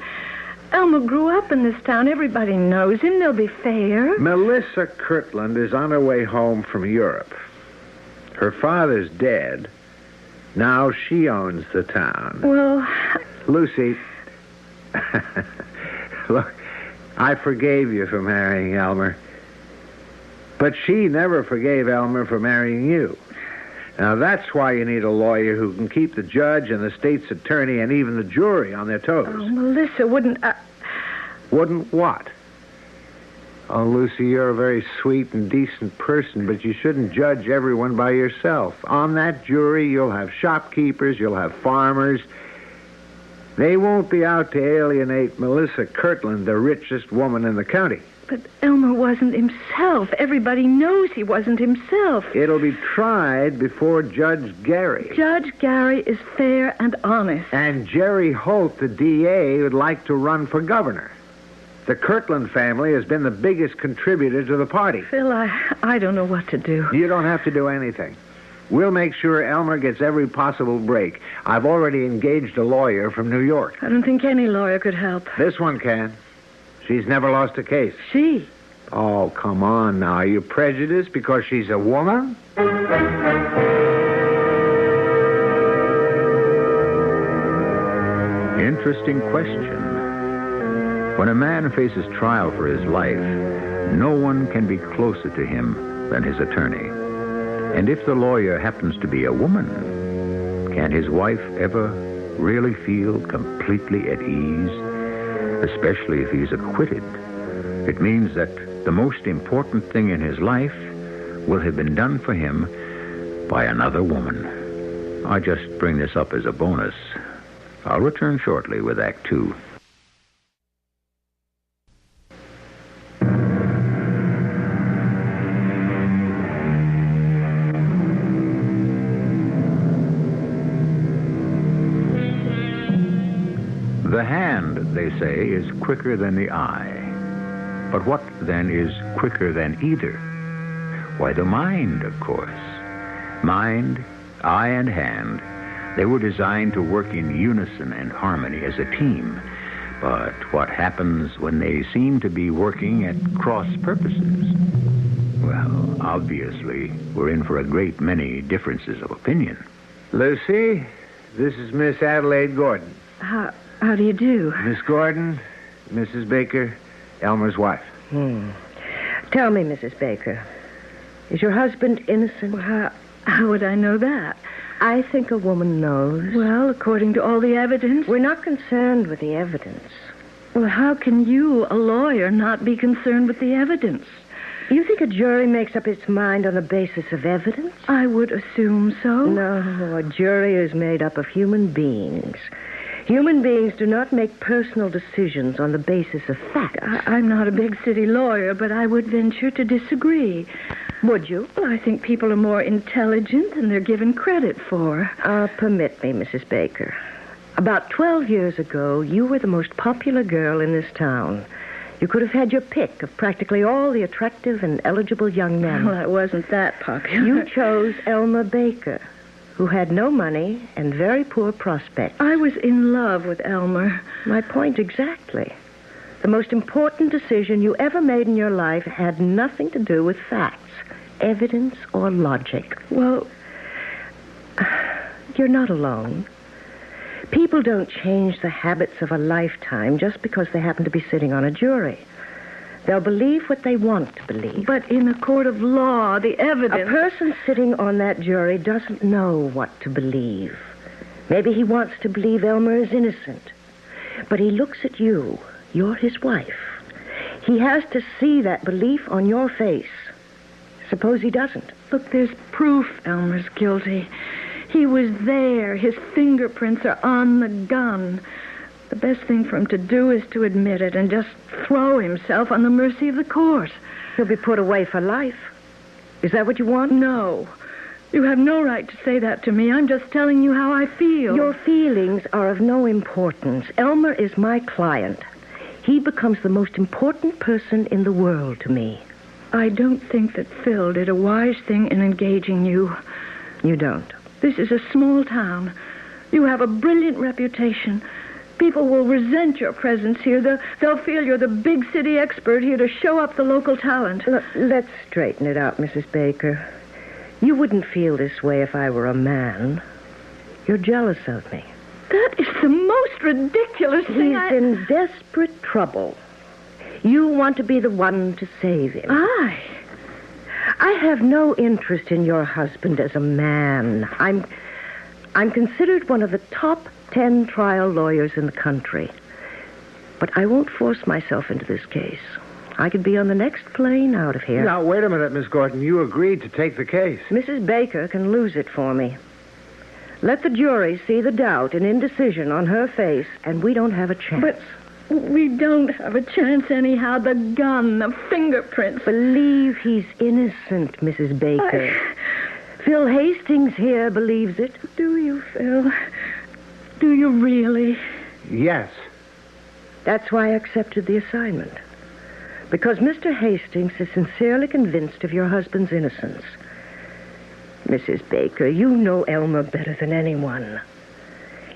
Elmer grew up in this town. Everybody knows him. They'll be fair. Melissa Kirtland is on her way home from Europe. Her father's dead. Now she owns the town. Well, Lucy, look, I forgave you for marrying Elmer. But she never forgave Elmer for marrying you. Now, that's why you need a lawyer who can keep the judge and the state's attorney and even the jury on their toes. Oh, Melissa, wouldn't... Wouldn't what? Oh, Lucy, you're a very sweet and decent person, but you shouldn't judge everyone by yourself. On that jury, you'll have shopkeepers, you'll have farmers. They won't be out to alienate Melissa Kirtland, the richest woman in the county. But Elmer wasn't himself. Everybody knows he wasn't himself. It'll be tried before Judge Gary. Judge Gary is fair and honest. And Jerry Holt, the DA, would like to run for governor. The Kirtland family has been the biggest contributor to the party. Phil, I don't know what to do. You don't have to do anything. We'll make sure Elmer gets every possible break. I've already engaged a lawyer from New York. I don't think any lawyer could help. This one can. She's never lost a case. She? Oh, come on now. Are you prejudiced because she's a woman? Interesting question. When a man faces trial for his life, no one can be closer to him than his attorney. And if the lawyer happens to be a woman, can his wife ever really feel completely at ease? Especially if he's acquitted. It means that the most important thing in his life will have been done for him by another woman. I just bring this up as a bonus. I'll return shortly with Act 2. The hand, they say, is quicker than the eye. But what, then, is quicker than either? Why, the mind, of course. Mind, eye, and hand, they were designed to work in unison and harmony as a team. But what happens when they seem to be working at cross purposes? Well, obviously, we're in for a great many differences of opinion. Lucy, this is Miss Adelaide Gordon. How do you do? Miss Gordon, Mrs. Baker, Elmer's wife. Tell me, Mrs. Baker, is your husband innocent? Well, how would I know that? I think a woman knows. Well, according to all the evidence. We're not concerned with the evidence. Well, how can you, a lawyer, not be concerned with the evidence? You think a jury makes up its mind on the basis of evidence? I would assume so. No, a jury is made up of human beings. Human beings do not make personal decisions on the basis of fact. I'm not a big city lawyer, but I would venture to disagree. Would you? Well, I think people are more intelligent than they're given credit for. Permit me, Mrs. Baker. About 12 years ago, you were the most popular girl in this town. You could have had your pick of practically all the attractive and eligible young men. Well, I wasn't that popular. You chose Elmer Baker, who had no money and very poor prospects. I was in love with Elmer. My point exactly. The most important decision you ever made in your life had nothing to do with facts, evidence, or logic. Well, you're not alone. People don't change the habits of a lifetime just because they happen to be sitting on a jury. They'll believe what they want to believe. But in a court of law, the evidence... A person sitting on that jury doesn't know what to believe. Maybe he wants to believe Elmer is innocent. But he looks at you. You're his wife. He has to see that belief on your face. Suppose he doesn't. Look, there's proof Elmer's guilty. He was there. His fingerprints are on the gun. The best thing for him to do is to admit it and just throw himself on the mercy of the court. He'll be put away for life. Is that what you want? No. You have no right to say that to me. I'm just telling you how I feel. Your feelings are of no importance. Elmer is my client. He becomes the most important person in the world to me. I don't think that Phil did a wise thing in engaging you. You don't? This is a small town. You have a brilliant reputation. People will resent your presence here. They'll feel you're the big city expert here to show up the local talent. Look, let's straighten it out, Mrs. Baker. You wouldn't feel this way if I were a man. You're jealous of me. That is the most ridiculous thing. He's in desperate trouble. You want to be the one to save him. I have no interest in your husband as a man. I'm considered one of the top 10 trial lawyers in the country. But I won't force myself into this case. I could be on the next plane out of here. Now, wait a minute, Miss Gordon. You agreed to take the case. Mrs. Baker can lose it for me. Let the jury see the doubt and indecision on her face, and we don't have a chance. But we don't have a chance anyhow. The gun, the fingerprints. Believe he's innocent, Mrs. Baker. Phil Hastings here believes it. Do you, Phil? Do you really? Yes. That's why I accepted the assignment. Because Mr. Hastings is sincerely convinced of your husband's innocence. Mrs. Baker, you know Elmer better than anyone.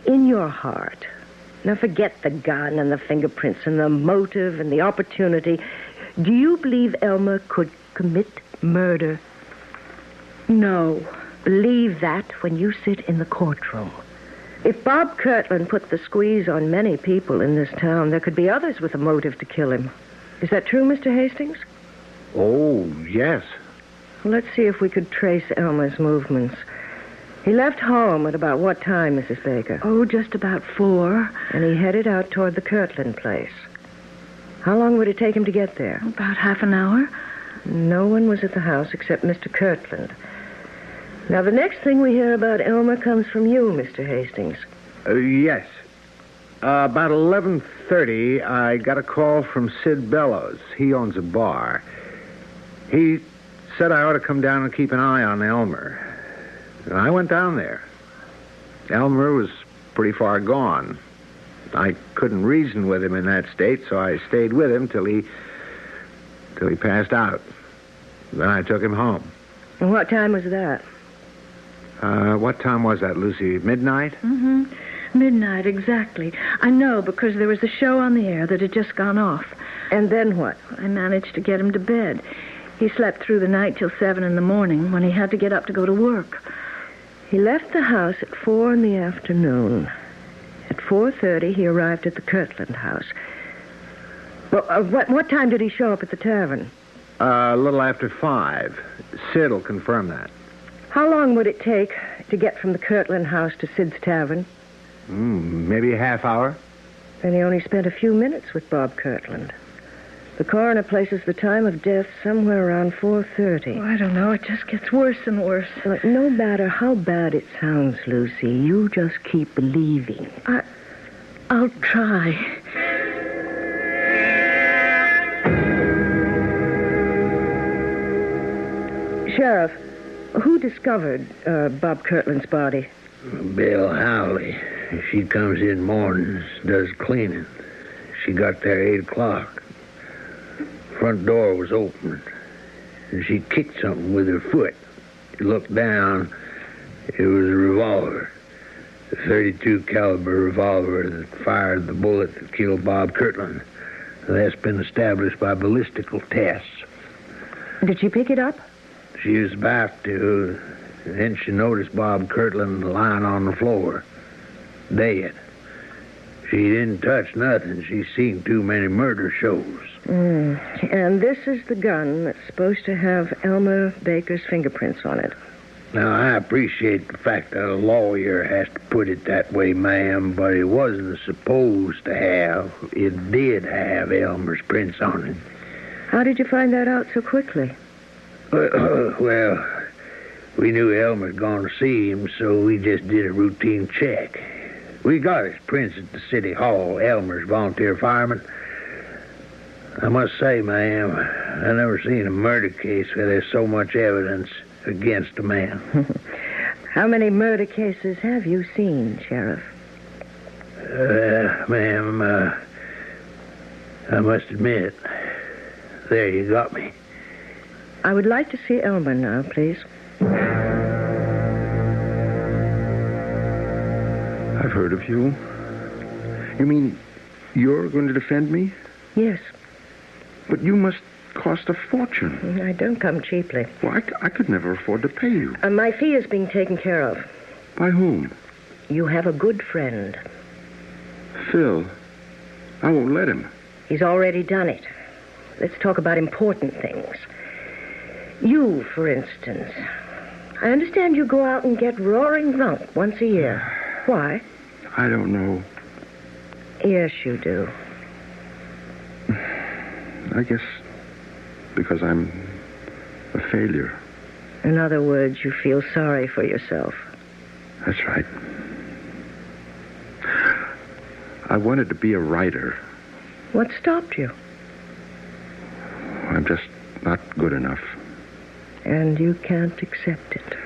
In your heart. Now forget the gun and the fingerprints and the motive and the opportunity. Do you believe Elmer could commit murder? No. Believe that when you sit in the courtroom. If Bob Kirtland put the squeeze on many people in this town, there could be others with a motive to kill him. Is that true, Mr. Hastings? Oh, yes. Well, let's see if we could trace Elmer's movements. He left home at about what time, Mrs. Baker? Oh, just about 4. And he headed out toward the Kirtland place. How long would it take him to get there? About half an hour. No one was at the house except Mr. Kirtland. Now, the next thing we hear about Elmer comes from you, Mr. Hastings. Yes. About 11:30, I got a call from Sid Bellows. He owns a bar. He said I ought to come down and keep an eye on Elmer. And I went down there. Elmer was pretty far gone. I couldn't reason with him in that state, so I stayed with him till he passed out. Then I took him home. And what time was that? What time was that, Lucy? Midnight? Mm-hmm. Midnight, exactly. I know, because there was a show on the air that had just gone off. And then what? I managed to get him to bed. He slept through the night till 7 in the morning when he had to get up to go to work. He left the house at 4 in the afternoon. At 4:30, he arrived at the Kirtland house. Well, what time did he show up at the tavern? A little after 5. Sid will confirm that. How long would it take to get from the Kirtland house to Sid's tavern? Maybe a half hour. Then he only spent a few minutes with Bob Kirtland. The coroner places the time of death somewhere around 4:30. Oh, I don't know. It just gets worse and worse. Look, no matter how bad it sounds, Lucy, you just keep believing. I'll try. Sheriff, who discovered Bob Kirtland's body? Bill Howley. She comes in mornings, does cleaning. She got there 8 o'clock. Front door was open, and she kicked something with her foot. She looked down. It was a revolver. A .32 caliber revolver that fired the bullet that killed Bob Kirtland. That's been established by ballistical tests. Did she pick it up? She was about to. Then she noticed Bob Kirtland lying on the floor, dead. She didn't touch nothing. She's seen too many murder shows. And this is the gun that's supposed to have Elmer Baker's fingerprints on it. Now, I appreciate the fact that a lawyer has to put it that way, ma'am, but it wasn't supposed to have. It did have Elmer's prints on it. How did you find that out so quickly? Well, we knew Elmer's gone to see him, so we just did a routine check. We got his prints at the city hall, Elmer's volunteer fireman. I must say, ma'am, I've never seen a murder case where there's so much evidence against a man. How many murder cases have you seen, Sheriff? Ma'am, I must admit, there you got me. I would like to see Elmer now, please. I've heard of you. You mean you're going to defend me? Yes. But you must cost a fortune. I don't come cheaply. Well, I could never afford to pay you. My fee is being taken care of. By whom? You have a good friend. Phil. I won't let him. He's already done it. Let's talk about important things. You, for instance. I understand you go out and get roaring drunk once a year. Why? I don't know. Yes, you do. I guess because I'm a failure. In other words, you feel sorry for yourself. That's right. I wanted to be a writer. What stopped you? I'm just not good enough. And you can't accept it.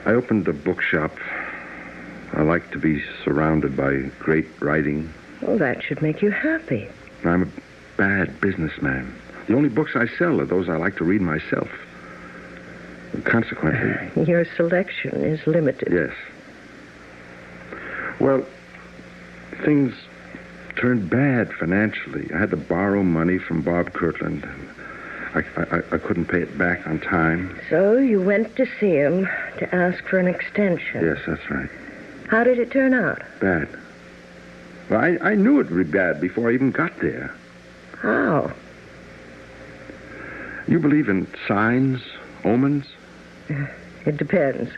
I opened a bookshop. I like to be surrounded by great writing. Well, that should make you happy. I'm a bad businessman. The only books I sell are those I like to read myself. Consequently... Your selection is limited. Yes. Well, things turned bad financially. I had to borrow money from Bob Kirtland. I couldn't pay it back on time. So you went to see him to ask for an extension. Yes, that's right. How did it turn out? Bad. Well, I knew it would be bad before I even got there. How? You believe in signs, omens? It depends.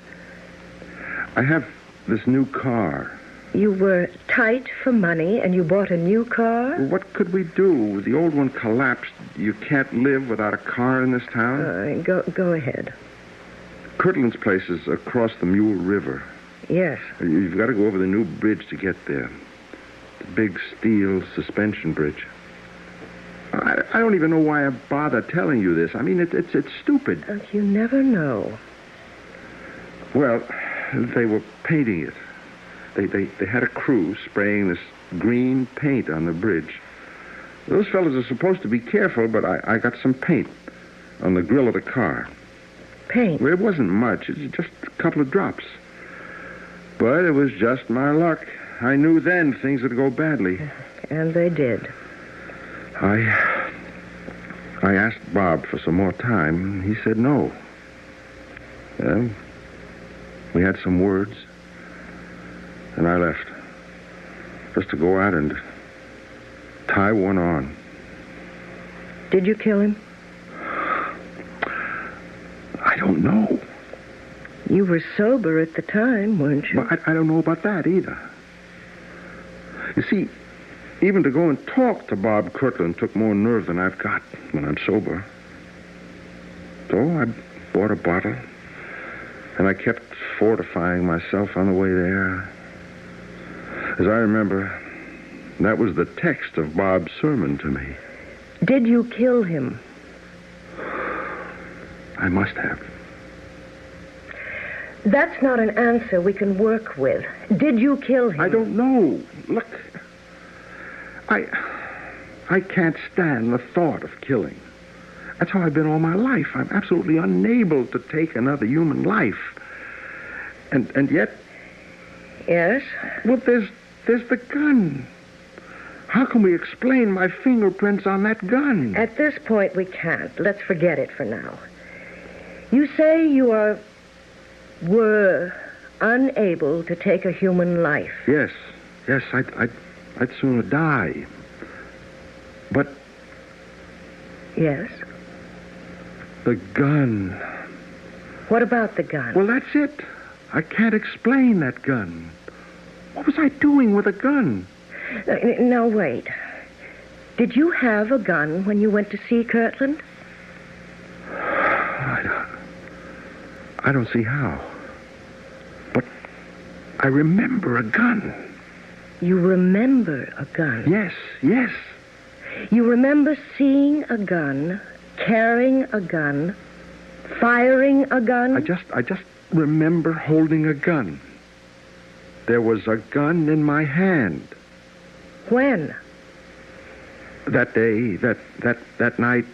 I have this new car. You were tight for money and you bought a new car? Well, what could we do? The old one collapsed. You can't live without a car in this town. Go ahead. Kirtland's place is across the Mule River. Yes. You've got to go over the new bridge to get there. The big steel suspension bridge. I don't even know why I bother telling you this. I mean, it's stupid. You never know. Well, they were painting it. They had a crew spraying this green paint on the bridge. Those fellows are supposed to be careful, but I got some paint on the grill of the car. Paint? Well, it wasn't much. It was just a couple of drops. But it was just my luck. I knew then things would go badly. And they did. I asked Bob for some more time. He said no. We had some words. And I left. Just to go out and tie one on. Did you kill him? I don't know. You were sober at the time, weren't you? Well, I don't know about that either. You see, even to go and talk to Bob Kirtland took more nerve than I've got when I'm sober. So I bought a bottle, and I kept fortifying myself on the way there. As I remember, that was the text of Bob's sermon to me. Did you kill him? I must have. That's not an answer we can work with. Did you kill him? I don't know. Look, I can't stand the thought of killing. That's how I've been all my life. I'm absolutely unable to take another human life. And yet... Yes? Well, there's the gun. How can we explain my fingerprints on that gun? At this point, we can't. Let's forget it for now. You say you were unable to take a human life. Yes, I'd sooner die. But... Yes? The gun. What about the gun? Well, that's it. I can't explain that gun. What was I doing with a gun? Now, wait. Did you have a gun when you went to see Kirtland? I don't see how. But I remember a gun. You remember a gun? Yes, yes. You remember seeing a gun, carrying a gun, firing a gun? I just remember holding a gun. There was a gun in my hand. When? That day, that night.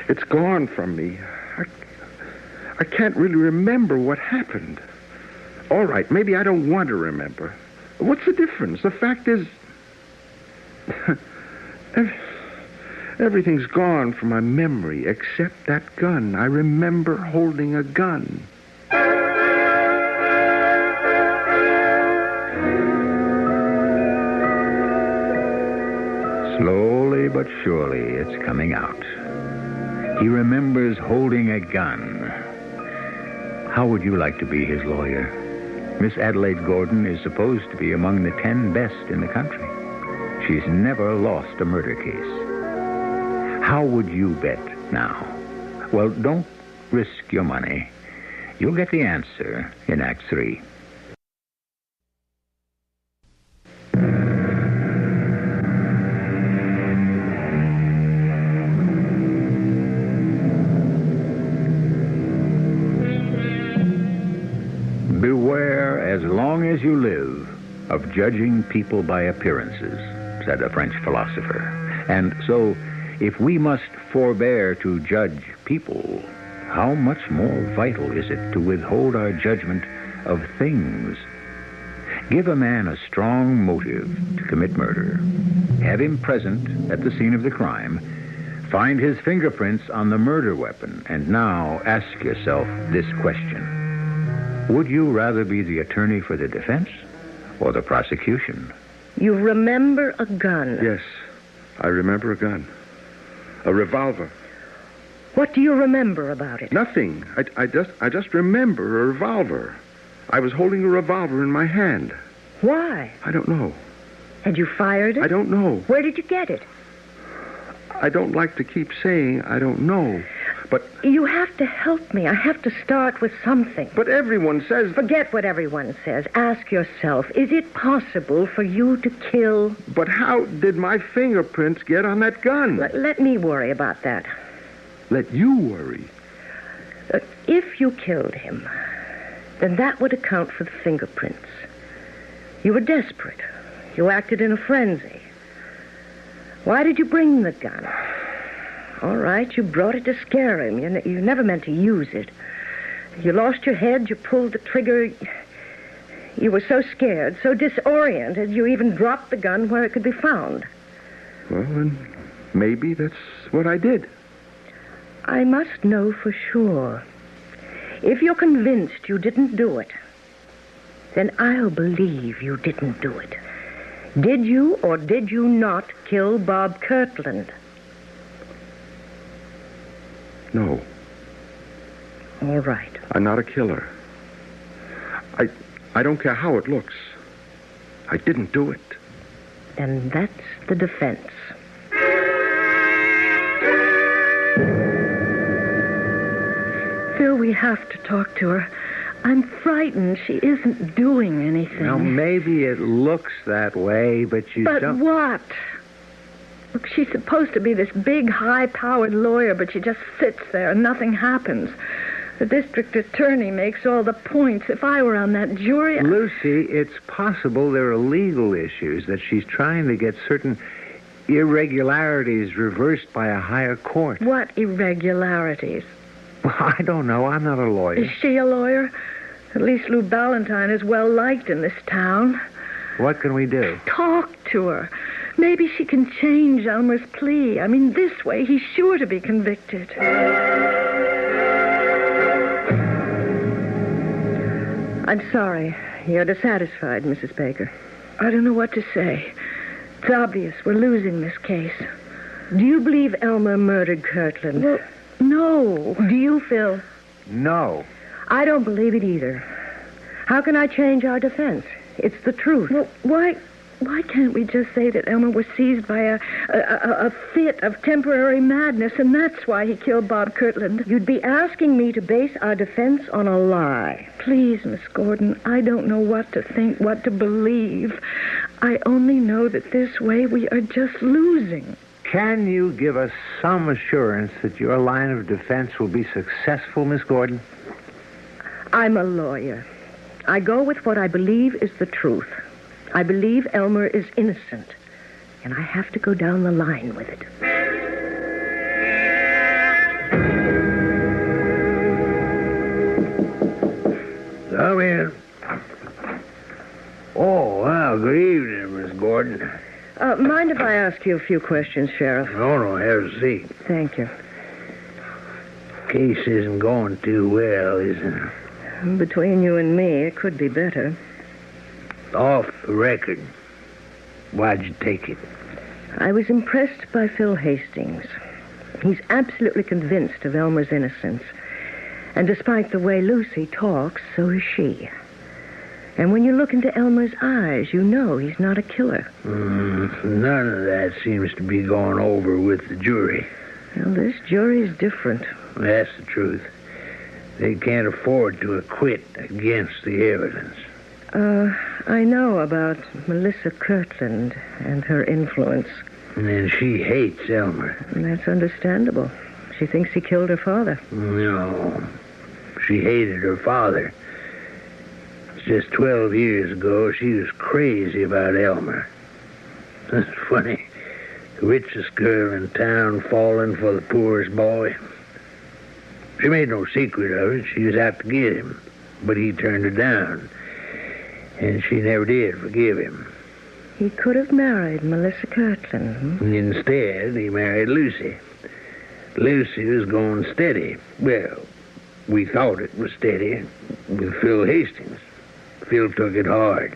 It's gone from me. I can't really remember what happened. All right, maybe I don't want to remember. What's the difference? The fact is, everything's gone from my memory except that gun. I remember holding a gun. Slowly but surely, it's coming out. He remembers holding a gun. How would you like to be his lawyer? Miss Adelaide Gordon is supposed to be among the 10 best in the country. She's never lost a murder case. How would you bet now? Well, don't risk your money. You'll get the answer in Act 3. Beware, as long as you live, of judging people by appearances, said a French philosopher. And so, if we must forbear to judge people, how much more vital is it to withhold our judgment of things? Give a man a strong motive to commit murder. Have him present at the scene of the crime. Find his fingerprints on the murder weapon. And now ask yourself this question. Would you rather be the attorney for the defense or the prosecution? You remember a gun? Yes, I remember a gun. A revolver. What do you remember about it? Nothing. I just remember a revolver. I was holding a revolver in my hand. Why? I don't know. Had you fired it? I don't know. Where did you get it? I don't like to keep saying I don't know, but... You have to help me. I have to start with something. But everyone says... Forget what everyone says. Ask yourself, is it possible for you to kill... But how did my fingerprints get on that gun? Let me worry about that. Let you worry? If you killed him, then that would account for the fingerprints. You were desperate. You acted in a frenzy. Why did you bring the gun? All right, you brought it to scare him. You never meant to use it. You lost your head, you pulled the trigger. You were so scared, so disoriented, you even dropped the gun where it could be found. Well, then, maybe that's what I did. I must know for sure. If you're convinced you didn't do it, then I'll believe you didn't do it. Did you or did you not kill Bob Kirtland? No. All right. I'm not a killer. I don't care how it looks. I didn't do it. And that's the defense. Phil, we have to talk to her. I'm frightened. She isn't doing anything. Now, maybe it looks that way, but you don't... But what? Look, she's supposed to be this big, high-powered lawyer, but she just sits there and nothing happens. The district attorney makes all the points. If I were on that jury... Lucy, it's possible there are legal issues, that she's trying to get certain irregularities reversed by a higher court. What irregularities? Well, I don't know. I'm not a lawyer. Is she a lawyer? At least Lou Ballantyne is well-liked in this town. What can we do? Talk to her. Maybe she can change Elmer's plea. I mean, this way, he's sure to be convicted. I'm sorry. You're dissatisfied, Mrs. Baker. I don't know what to say. It's obvious we're losing this case. Do you believe Elmer murdered Kirtland? Well, no. Do you you, Phil? No. I don't believe it either. How can I change our defense? It's the truth. Well, why can't we just say that Elmer was seized by a fit of temporary madness, and that's why he killed Bob Kirtland? You'd be asking me to base our defense on a lie. Please, Miss Gordon, I don't know what to think, what to believe. I only know that this way we are just losing. Can you give us some assurance that your line of defense will be successful, Miss Gordon? I'm a lawyer. I go with what I believe is the truth. I believe Elmer is innocent, and I have to go down the line with it. Come in. Oh, well, good evening, Miss Gordon. Mind if I ask you a few questions, Sheriff? No, have a seat. Thank you. Case isn't going too well, is it? Between you and me, it could be better. Off the record. Why'd you take it? I was impressed by Phil Hastings. He's absolutely convinced of Elmer's innocence. And despite the way Lucy talks, so is she. And when you look into Elmer's eyes, you know he's not a killer. None of that seems to be going over with the jury. Well, this jury's different. That's the truth. They can't afford to acquit against the evidence. I know about Melissa Kirtland and her influence. And she hates Elmer. And that's understandable. She thinks he killed her father. No. She hated her father. Just 12 years ago, she was crazy about Elmer. That's funny. The richest girl in town falling for the poorest boy. She made no secret of it. She was out to get him. But he turned her down. And she never did forgive him. He could have married Melissa Kirtland. Instead, he married Lucy. Lucy was going steady. Well, we thought it was steady with Phil Hastings. Phil took it hard.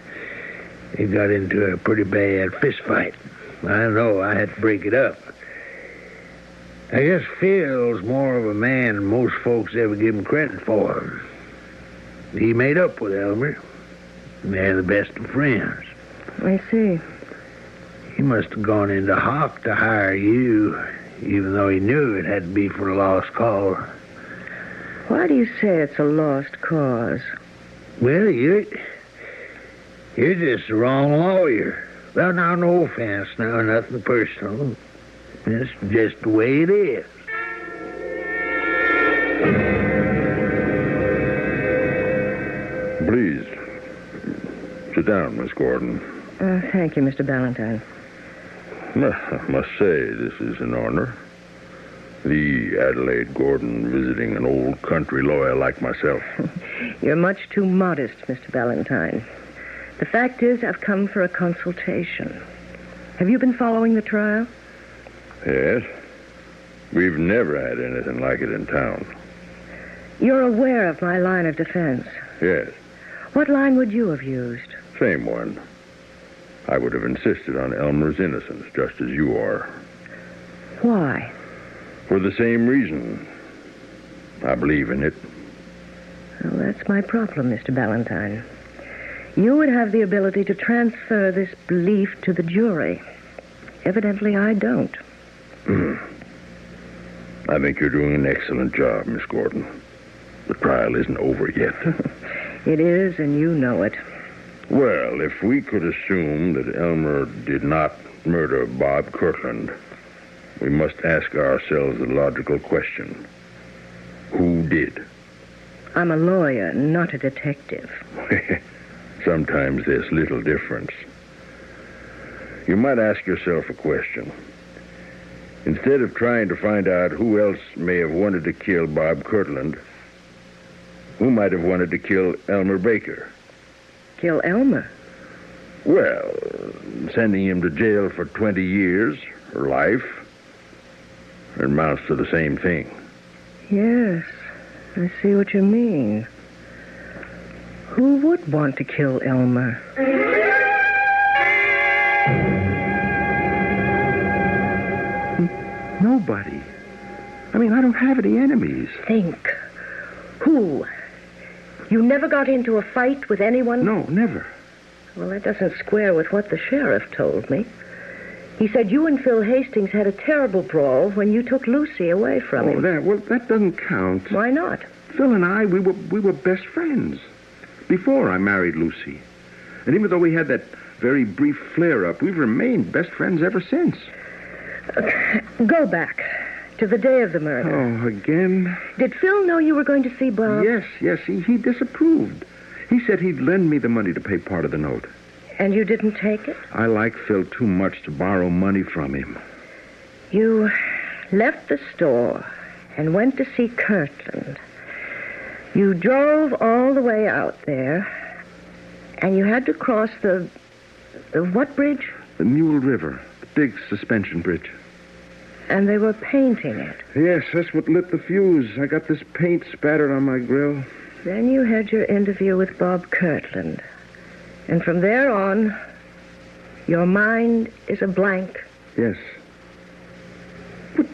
He got into a pretty bad fist fight. I know, I had to break it up. I guess Phil's more of a man than most folks ever give him credit for. He made up with Elmer. They're the best of friends. I see. He must have gone into hock to hire you, even though he knew it had to be for a lost cause. Why do you say it's a lost cause? Well, you're just the wrong lawyer. Well, now, no offense, now, nothing personal. It's just the way it is. Please, sit down, Miss Gordon. Thank you, Mr. Ballantyne. I must say, this is an honor. The Adelaide Gordon visiting an old country lawyer like myself. You're much too modest, Mr. Ballantyne. The fact is, I've come for a consultation. Have you been following the trial? Yes. We've never had anything like it in town. You're aware of my line of defense? Yes. What line would you have used? Same one. I would have insisted on Elmer's innocence, just as you are. Why? For the same reason. I believe in it. Well, that's my problem, Mr. Ballantyne. You would have the ability to transfer this belief to the jury. Evidently, I don't. I think you're doing an excellent job, Miss Gordon. The trial isn't over yet. It is, and you know it. Well, if we could assume that Elmer did not murder Bob Kirtland, we must ask ourselves the logical question. Who did? I'm a lawyer, not a detective. Sometimes there's little difference. You might ask yourself a question. Instead of trying to find out who else may have wanted to kill Bob Kirtland, who might have wanted to kill Elmer Baker? Kill Elmer? Well, sending him to jail for 20 years, or life, amounts to the same thing. Yes, I see what you mean. Who would want to kill Elmer? Nobody. I mean, I don't have any enemies. Think. Who? You never got into a fight with anyone? No, never. Well, that doesn't square with what the sheriff told me. He said you and Phil Hastings had a terrible brawl when you took Lucy away from him. That doesn't count. Why not? Phil and I, we were best friends before I married Lucy. And even though we had that very brief flare-up, we've remained best friends ever since. Go back to the day of the murder. Oh, again? Did Phil know you were going to see Bob? Yes, he disapproved. He said he'd lend me the money to pay part of the note. And you didn't take it? I like Phil too much to borrow money from him. You left the store and went to see Kirtland. You drove all the way out there, and you had to cross the what bridge? The Mule River, the big suspension bridge. And they were painting it. Yes, that's what lit the fuse. I got this paint spattered on my grill. Then you had your interview with Bob Kirtland. And from there on, your mind is a blank. Yes. But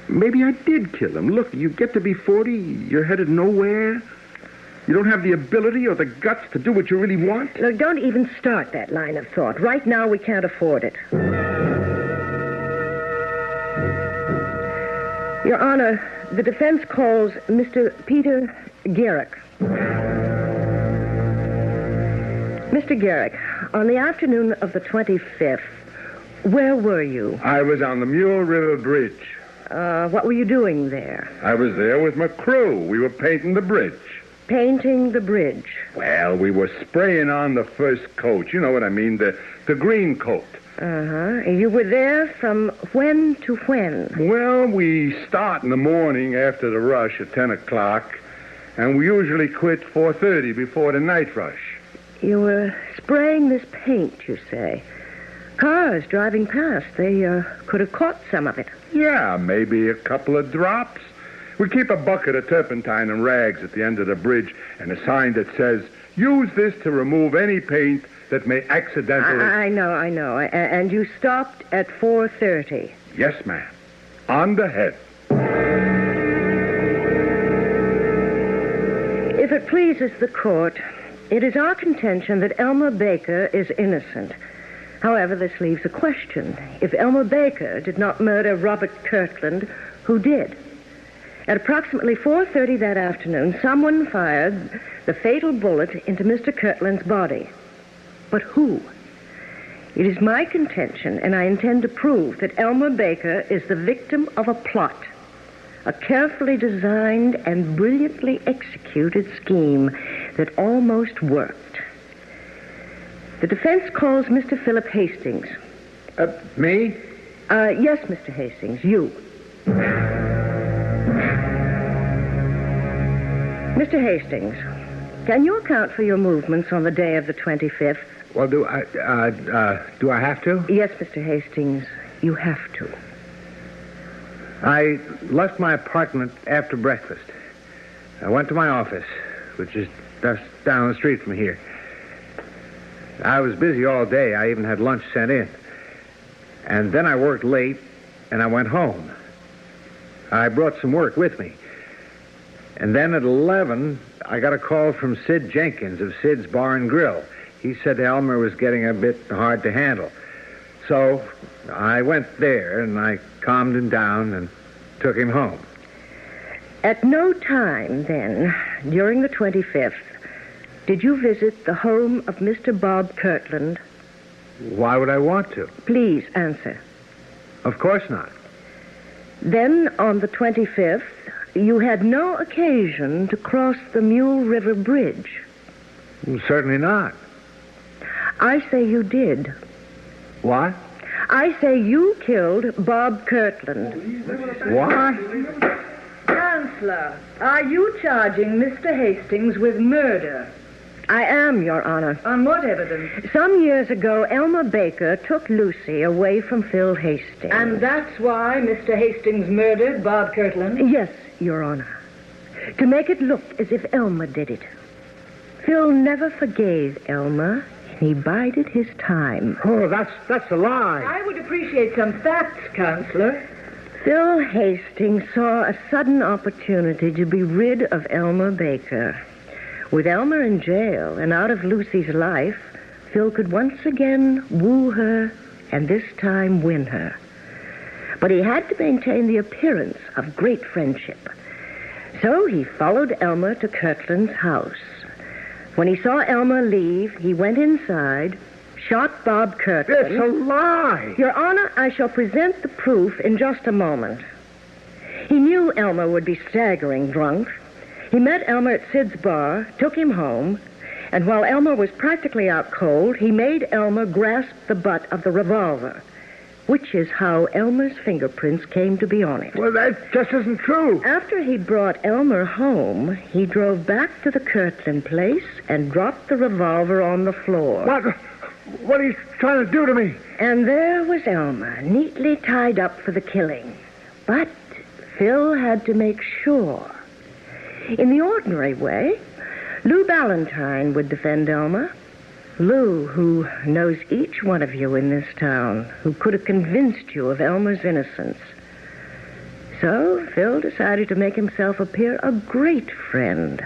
maybe I did kill him. Look, you get to be 40, you're headed nowhere. You don't have the ability or the guts to do what you really want. Look, don't even start that line of thought. Right now, we can't afford it. Your Honor, the defense calls Mr. Peter Garrick. Mr. Garrick, on the afternoon of the 25th, where were you? I was on the Mule River Bridge. What were you doing there? I was there with my crew. We were painting the bridge. Painting the bridge? Well, we were spraying on the first coat. You know what I mean, the green coat. Uh-huh. You were there from when to when? Well, we start in the morning after the rush at 10 o'clock, and we usually quit 4:30 before the night rush. You were spraying this paint, you say. Cars driving past, they could have caught some of it. Yeah, maybe a couple of drops. We keep a bucket of turpentine and rags at the end of the bridge and a sign that says, use this to remove any paint that may accidentally... I know. And you stopped at 4:30. Yes, ma'am. On the head. If it pleases the court, it is our contention that Elmer Baker is innocent. However, this leaves a question. If Elmer Baker did not murder Robert Kirtland, who did? At approximately 4:30 that afternoon, someone fired the fatal bullet into Mr. Kirtland's body. But who? It is my contention, and I intend to prove, that Elmer Baker is the victim of a plot, a carefully designed and brilliantly executed scheme that almost worked. The defense calls Mr. Philip Hastings. Me? Yes, Mr. Hastings, you. Mr. Hastings, can you account for your movements on the day of the 25th? Well, do I have to? Yes, Mr. Hastings, you have to. I left my apartment after breakfast. I went to my office, which is just down the street from here. I was busy all day. I even had lunch sent in. And then I worked late, and I went home. I brought some work with me. And then at 11, I got a call from Sid Jenkins of Sid's Bar and Grill. He said Elmer was getting a bit hard to handle. So I went there, and I calmed him down and took him home. At no time, then, during the 25th, did you visit the home of Mr. Bob Kirtland? Why would I want to? Please answer. Of course not. Then, on the 25th, you had no occasion to cross the Mule River Bridge. Certainly not. I say you did. What? I say you killed Bob Kirtland. What? Chancellor, are you charging Mr. Hastings with murder? I am, Your Honor. On what evidence? Some years ago, Elmer Baker took Lucy away from Phil Hastings. And that's why Mr. Hastings murdered Bob Kirtland? Yes, Your Honor. To make it look as if Elmer did it. Phil never forgave Elmer. He bided his time. Oh, that's a lie. I would appreciate some facts, Counselor. Phil Hastings saw a sudden opportunity to be rid of Elmer Baker. With Elmer in jail and out of Lucy's life, Phil could once again woo her and this time win her. But he had to maintain the appearance of great friendship. So he followed Elmer to Kirtland's house. When he saw Elmer leave, he went inside, shot Bob Kirtland. It's a lie! Your Honor, I shall present the proof in just a moment. He knew Elmer would be staggering drunk. He met Elmer at Sid's bar, took him home, and while Elmer was practically out cold, he made Elmer grasp the butt of the revolver, which is how Elmer's fingerprints came to be on it. Well, that just isn't true. After he brought Elmer home, he drove back to the Kirtland place and dropped the revolver on the floor. What are you trying to do to me? And there was Elmer, neatly tied up for the killing. But Phil had to make sure. In the ordinary way, Lou Ballantyne would defend Elmer. Lou, who knows each one of you in this town, who could have convinced you of Elmer's innocence. So Phil decided to make himself appear a great friend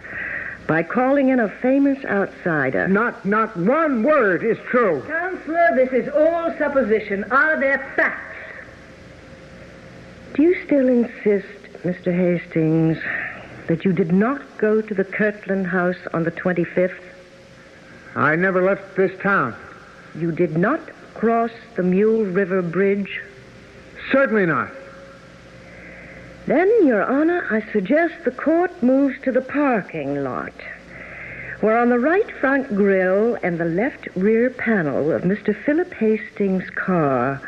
by calling in a famous outsider. Not one word is true. Counselor, this is all supposition. Are there facts? Do you still insist, Mr. Hastings, that you did not go to the Kirtland house on the 25th? I never left this town. You did not cross the Mule River Bridge? Certainly not. Then, Your Honor, I suggest the court moves to the parking lot, where on the right front grille and the left rear panel of Mr. Philip Hastings' car,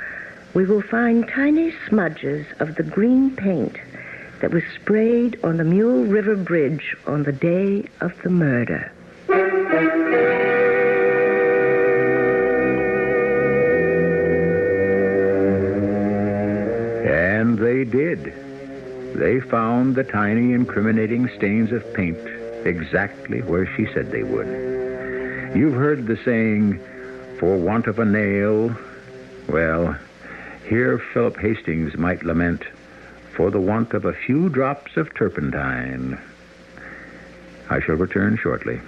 we will find tiny smudges of the green paint that was sprayed on the Mule River Bridge on the day of the murder. And they did. They found the tiny incriminating stains of paint exactly where she said they would. You've heard the saying, for want of a nail. Well, here Philip Hastings might lament, for the want of a few drops of turpentine. I shall return shortly.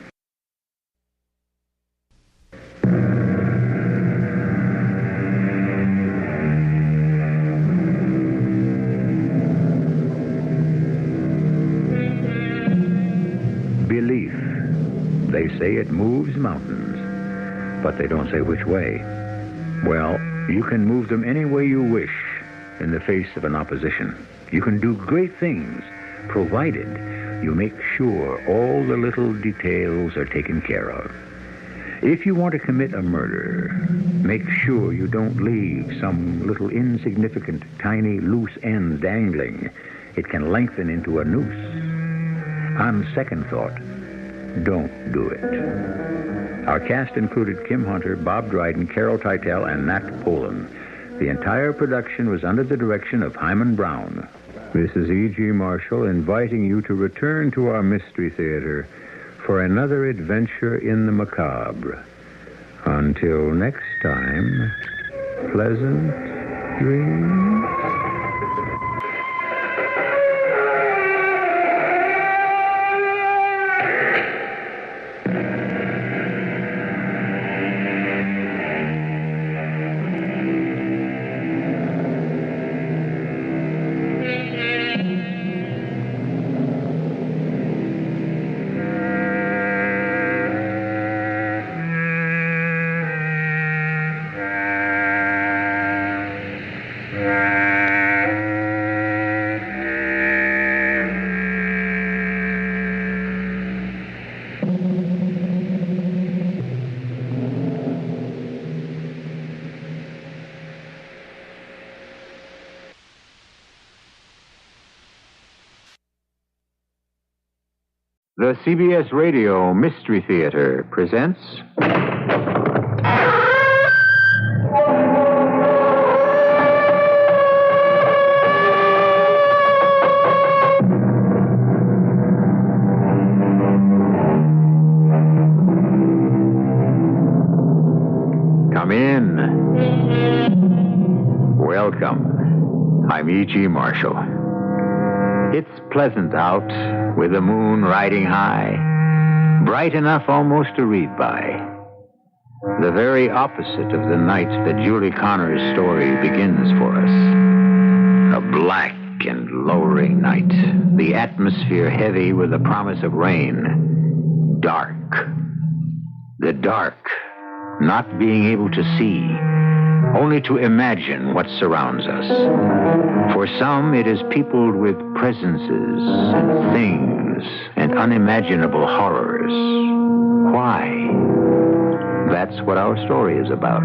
Belief. They say it moves mountains, but they don't say which way. Well, you can move them any way you wish in the face of an opposition. You can do great things, provided you make sure all the little details are taken care of. If you want to commit a murder, make sure you don't leave some little insignificant, tiny, loose end dangling. It can lengthen into a noose. On second thought, don't do it. Our cast included Kim Hunter, Bob Dryden, Carol Teitel, and Nat Poland. The entire production was under the direction of Hyman Brown. This is E.G. Marshall inviting you to return to our Mystery Theater for another adventure in the macabre. Until next time, pleasant dreams. The CBS Radio Mystery Theater presents... Come in. Welcome. I'm E.G. Marshall. It's pleasant out with the moon riding high, bright enough almost to read by. The very opposite of the night that Julie Connor's story begins for us. A black and lowering night, the atmosphere heavy with the promise of rain. Dark. The dark, not being able to see, only to imagine what surrounds us. For some, it is peopled with presences and things and unimaginable horrors. Why? That's what our story is about.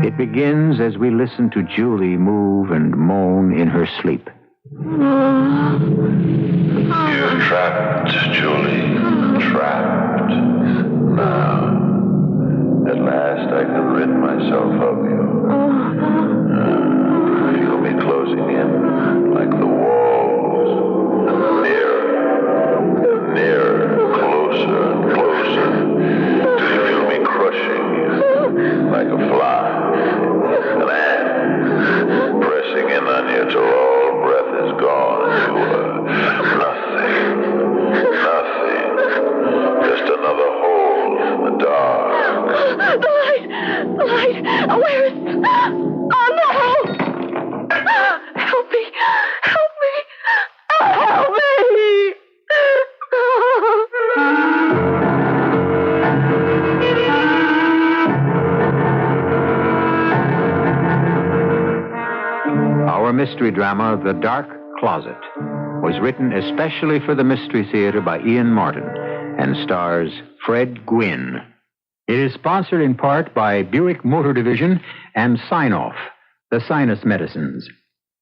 It begins as we listen to Julie move and moan in her sleep. You're trapped, Julie. Trapped. Now, at last I can rid myself of you. Feel me closing in like the walls. Nearer, nearer, closer and closer. Do you feel me crushing you like a fly? An ant pressing in on you till all breath is gone. You are nothing. Just another hole in the dark. The light! Where is... Oh, no! Help me! Help me! Our mystery drama, The Dark Closet, was written especially for the Mystery Theater by Ian Martin and stars Fred Gwynne. It is sponsored in part by Buick Motor Division and Sign-Off, the sinus medicines.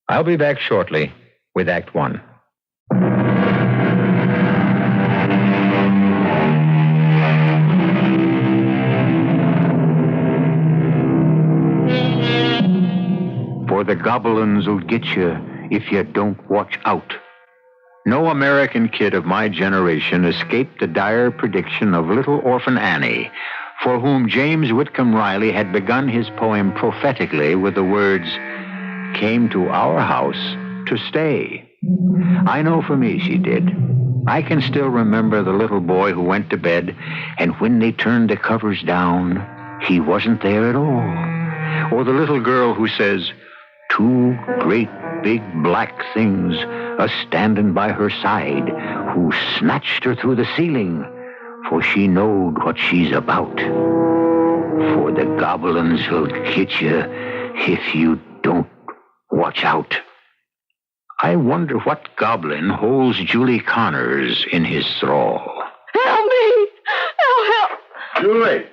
I'll be back shortly with Act One. For the goblins-'ll get you if you don't watch out. No American kid of my generation escaped the dire prediction of little orphan Annie, for whom James Whitcomb Riley had begun his poem prophetically with the words, "Came to our house to stay." I know for me she did. I can still remember the little boy who went to bed, and when they turned the covers down, he wasn't there at all. Or the little girl who says, "Two great big black things a-standin' by her side, who snatched her through the ceiling, for she knowed what she's about. For the goblins'll get you if you don't watch out." I wonder what goblin holds Julie Connors in his thrall. Help me! Help! Julie,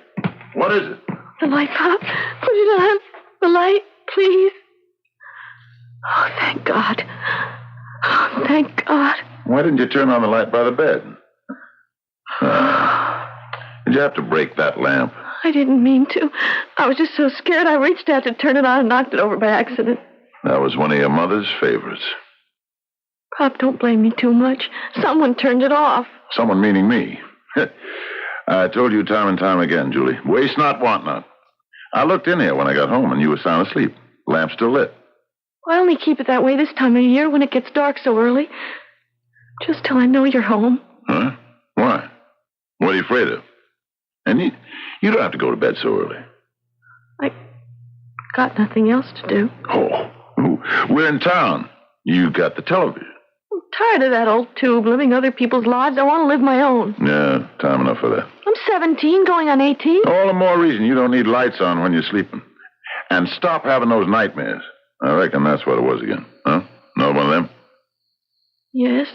what is it? The light, Pop. Put it on. The light, please. Oh, thank God. Oh, thank God. Why didn't you turn on the light by the bed? Did you have to break that lamp? I didn't mean to. I was just so scared I reached out to turn it on and knocked it over by accident. That was one of your mother's favorites. Pop, don't blame me too much. Someone turned it off. Someone meaning me. I told you time and time again, Julie. Waste not, want not. I looked in here when I got home and you were sound asleep. Lamp still lit. I only keep it that way this time of year when it gets dark so early. Just till I know you're home. Huh? Why? What are you afraid of? And you don't have to go to bed so early. I got nothing else to do. Oh, we're in town. You got the television. I'm tired of that old tube, living other people's lives. I want to live my own. Yeah, time enough for that. I'm 17, going on 18. All the more reason you don't need lights on when you're sleeping. And stop having those nightmares. I reckon that's what it was again. Huh? Another one of them? Yes.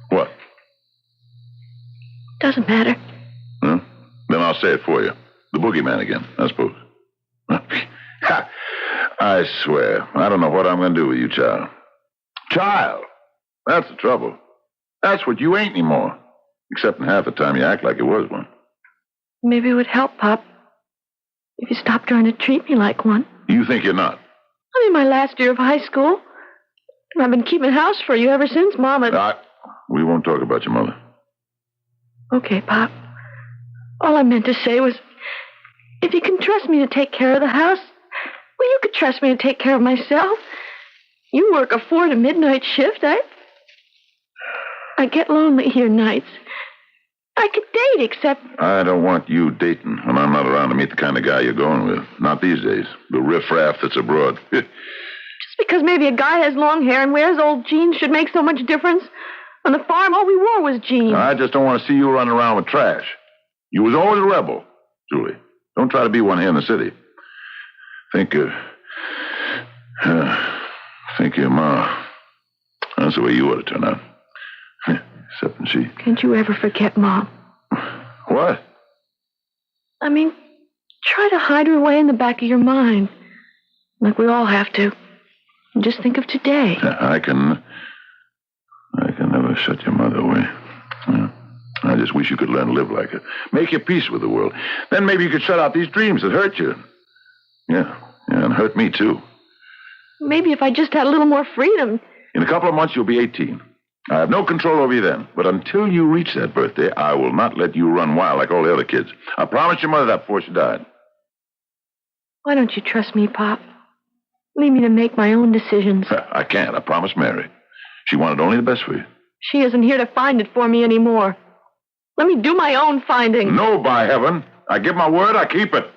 What? Doesn't matter. Huh? Then I'll say it for you. The boogeyman again, I suppose. I swear, I don't know what I'm going to do with you, child. Child! That's the trouble. That's what you ain't anymore. Except in half the time you act like you was one. Maybe it would help, Pop, if you stopped trying to treat me like one. You think you're not? I'm in my last year of high school. And I've been keeping house for you ever since Mama... We won't talk about your mother. Okay, Pop. All I meant to say was, if you can trust me to take care of the house, well, you could trust me to take care of myself. You work a 4 to midnight shift. I get lonely here nights. I could date, except... I don't want you dating, and I'm not around to meet the kind of guy you're going with. Not these days. The riffraff that's abroad. Just because maybe a guy has long hair and wears old jeans should make so much difference. On the farm, all we wore was jeans. I just don't want to see you running around with trash. You was always a rebel, Julie. Don't try to be one here in the city. Think of your ma. That's the way you ought to turn out. Except when she... Can't you ever forget Mom? What? I mean, try to hide her away in the back of your mind. Like we all have to. And just think of today. I can never shut your mother away. Yeah. I just wish you could learn to live like her. Make your peace with the world. Then maybe you could shut out these dreams that hurt you. Yeah, and hurt me, too. Maybe if I just had a little more freedom. In a couple of months, you'll be 18. I have no control over you then. But until you reach that birthday, I will not let you run wild like all the other kids. I promised your mother that before she died. Why don't you trust me, Pop? Leave me to make my own decisions. I can't. I promised Mary. She wanted only the best for you. She isn't here to find it for me anymore. Let me do my own finding. No, by heaven. I give my word, I keep it.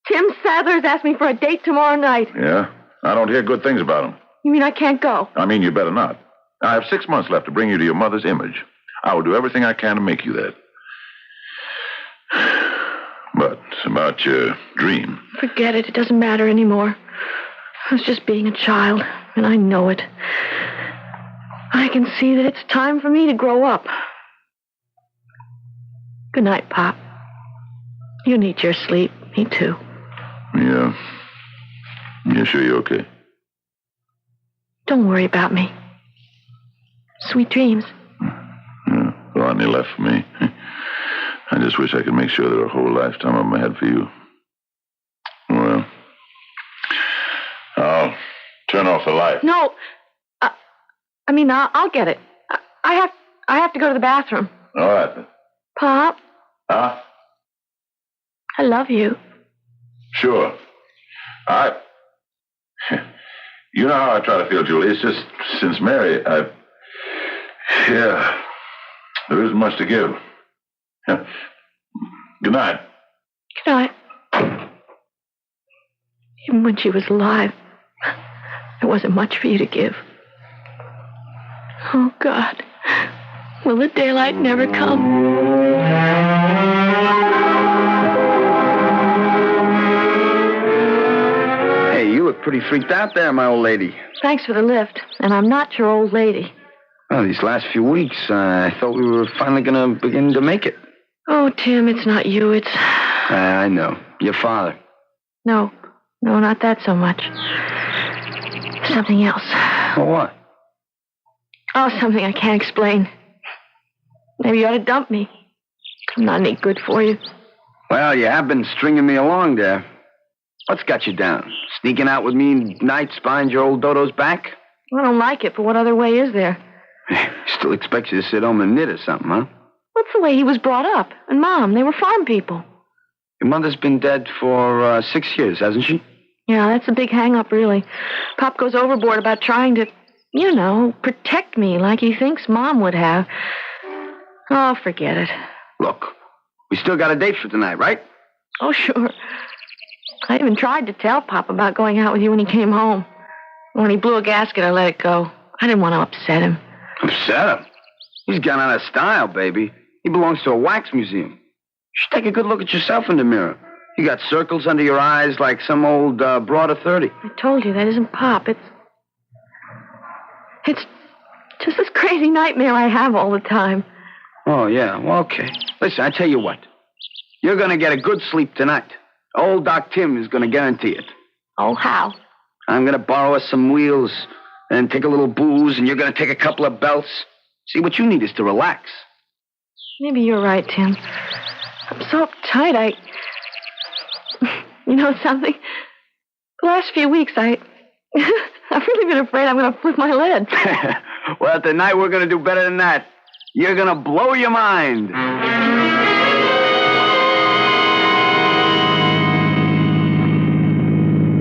Tim Sadler's asked me for a date tomorrow night. Yeah? I don't hear good things about him. You mean I can't go? I mean you better not. I have 6 months left to bring you to your mother's image. I will do everything I can to make you that. But about your dream. Forget it. It doesn't matter anymore. I was just being a child, and I know it. I can see that it's time for me to grow up. Good night, Pop. You need your sleep. Me too. Yeah. You sure you're okay? Don't worry about me. Sweet dreams. Yeah. There aren't any left for me. I just wish I could make sure there a whole lifetime of them ahead for you. Well, I'll turn off the light. No. I'll get it. I have to go to the bathroom. All right, then. Pop. Huh? I love you. Sure. You know how I try to feel, Julie. It's just since Mary, yeah, there isn't much to give. Good night. Good night. Even when she was alive, there wasn't much for you to give. Oh, God. Will the daylight never come? Hey, you look pretty freaked out there, my old lady. Thanks for the lift. And I'm not your old lady. Well, these last few weeks, I thought we were finally going to begin to make it. Oh, Tim, it's not you. It's... I know. Your father. No, not that so much. Something else. Well, what? Oh, something I can't explain. Maybe you ought to dump me. I'm not any good for you. Well, you have been stringing me along there. What's got you down? Sneaking out with me nights behind your old Dodo's back? I don't like it, but what other way is there? Still expects you to sit home and knit or something, huh? What's the way he was brought up? And Mom, they were farm people. Your mother's been dead for 6 years, hasn't she? Yeah, that's a big hang-up, really. Pop goes overboard about trying to, protect me like he thinks Mom would have. Oh, forget it. Look, we still got a date for tonight, right? Oh, sure. I even tried to tell Pop about going out with you when he came home. When he blew a gasket, I let it go. I didn't want to upset him. Upset him? He's gone out of style, baby. He belongs to a wax museum. You should take a good look at yourself in the mirror. You got circles under your eyes like some old broad of 30. I told you, that isn't Pop. It's just this crazy nightmare I have all the time. Oh, yeah. Well, okay. Listen, I tell you what. You're going to get a good sleep tonight. Old Doc Tim is going to guarantee it. Oh, how? I'm going to borrow us some wheels and take a little booze, and you're going to take a couple of belts. See, what you need is to relax. Maybe you're right, Tim. I'm so uptight, You know something? The last few weeks, I've really been afraid I'm going to flip my lid. Well, tonight we're going to do better than that. You're going to blow your mind.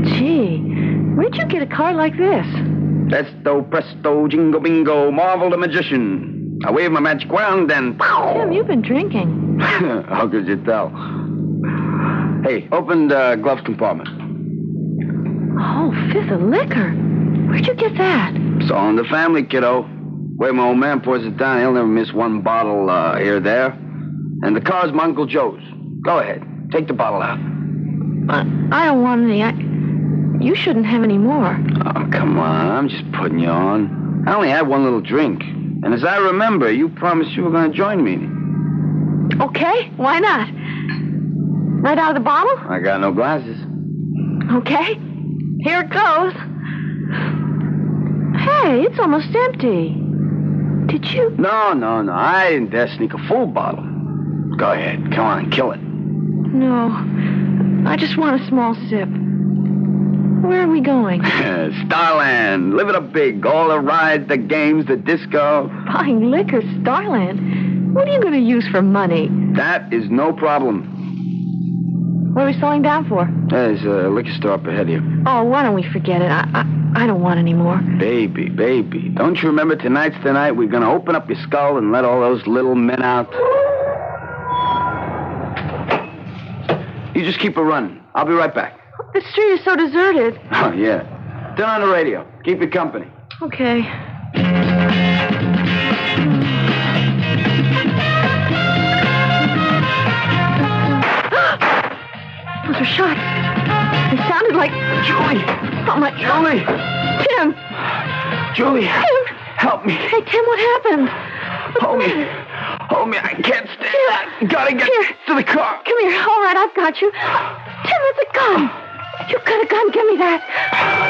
Gee, where'd you get a car like this? Presto, presto, jingle, bingo, Marvel the magician. I wave my magic wand and... Tim, you've been drinking. How could you tell? Hey, open the glove compartment. Oh, fifth of liquor. Where'd you get that? It's all in the family, kiddo. Way my old man pours it down, he'll never miss one bottle here or there. And the car's my Uncle Joe's. Go ahead. Take the bottle out. I don't want any. You shouldn't have any more. Oh, come on. I'm just putting you on. I only had one little drink. And as I remember, you promised you were going to join me. Okay, why not? Right out of the bottle? I got no glasses. Okay, here it goes. Hey, it's almost empty. Did you? No. I didn't dare sneak a full bottle. Go ahead. Come on, kill it. No, I just want a small sip. Where are we going? Starland. Live it up big. All the rides, the games, the disco. Buying liquor, Starland? What are you going to use for money? That is no problem. What are we slowing down for? There's a liquor store up ahead of you. Oh, why don't we forget it? I don't want any more. Baby. Don't you remember tonight's the night we're going to open up your skull and let all those little men out? You just keep it running. I'll be right back. The street is so deserted. Oh, yeah. Turn on the radio. Keep it company. Okay. Those are shots. They sounded like... Julie! Oh, my... Julie! Tim! Julie! Tim! Help me. Hey, Tim, what happened? Hold me. I can't stand it. Gotta get to the car. Come here. All right, I've got you. Tim, it's a gun. You've got a gun. Give me that.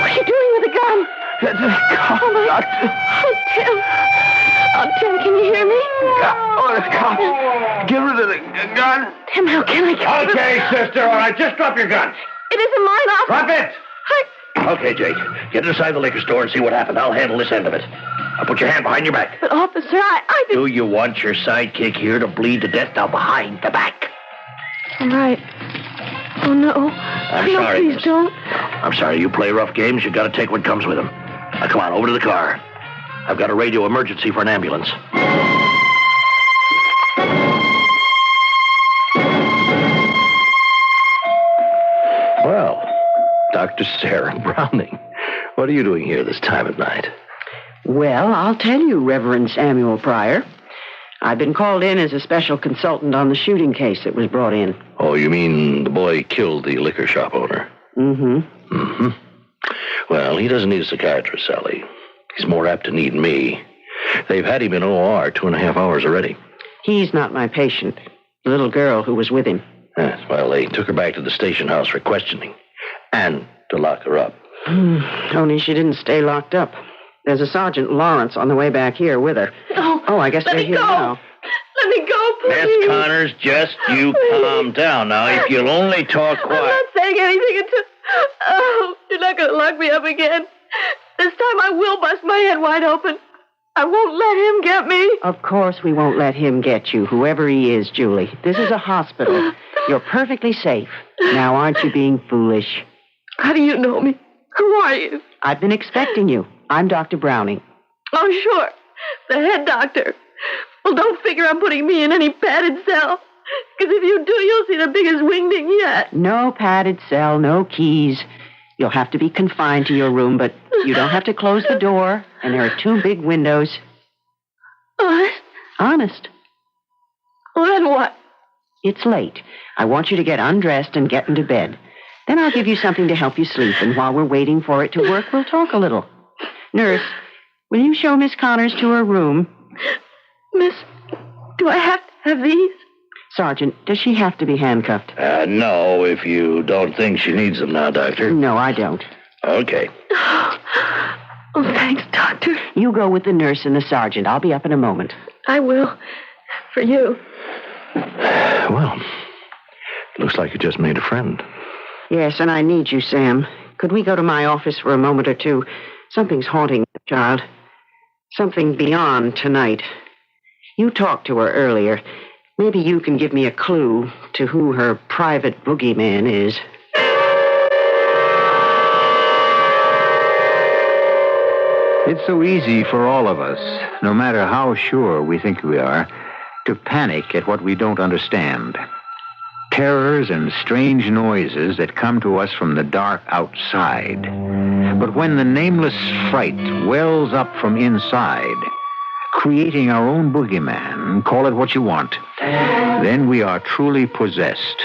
What are you doing with a gun? That's a cop, Doctor. Oh, Tim. Oh, Tim, can you hear me? Oh, the cops. Get rid of the gun. Tim, how can I get rid of Okay, sister, all right, just drop your gun. It isn't mine, officer. Drop it. Okay, Jake, get inside the liquor store and see what happened. I'll handle this end of it. Now put your hand behind your back. But, officer, I Do you want your sidekick here to bleed to death? Now behind the back. All right. Oh, no. I'm no, sorry. Please don't. I'm sorry, you play rough games, you gotta take what comes with them. Now come on, over to the car. I've got a radio emergency for an ambulance. Well, Dr. Sarah Browning, what are you doing here this time of night? Well, I'll tell you, Reverend Samuel Pryor. I've been called in as a special consultant on the shooting case that was brought in. Oh, you mean the boy killed the liquor shop owner? Mm-hmm. Well, he doesn't need a psychiatrist, Sally. He's more apt to need me. They've had him in OR 2.5 hours already. He's not my patient. The little girl who was with him. Yes, well, they took her back to the station house for questioning. And to lock her up. Only she didn't stay locked up. There's a Sergeant Lawrence on the way back here with her. Oh, I guess they're here now. Let me go, please. Miss Connors, just you calm down now. If you'll only talk I'm quiet. not saying anything until... Oh, you're not going to lock me up again. This time I will bust my head wide open. I won't let him get me. Of course we won't let him get you, whoever he is, Julie. This is a hospital. You're perfectly safe. Now, aren't you being foolish? How do you know me? Who are you? I've been expecting you. I'm Dr. Browning. Oh, sure. The head doctor. Well, don't figure I'm putting me in any padded cell. Because if you do, you'll see the biggest wingding yet. No padded cell, no keys. You'll have to be confined to your room, but you don't have to close the door, and there are 2 big windows. Honest? Honest. Well, then what? It's late. I want you to get undressed and get into bed. Then I'll give you something to help you sleep, and while we're waiting for it to work, we'll talk a little. Nurse, will you show Miss Connors to her room? Miss, do I have to have these? Sergeant, does she have to be handcuffed? No, if you don't think she needs them now, Doctor. No, I don't. Okay. Oh, thanks, Doctor. You go with the nurse and the sergeant. I'll be up in a moment. I will. For you. Well, looks like you just made a friend. Yes, and I need you, Sam. Could we go to my office for a moment or two? Something's haunting the child. Something beyond tonight. You talked to her earlier. Maybe you can give me a clue to who her private boogeyman is. It's so easy for all of us, no matter how sure we think we are, to panic at what we don't understand. Terrors and strange noises that come to us from the dark outside. But when the nameless fright wells up from inside, creating our own boogeyman, call it what you want, then we are truly possessed.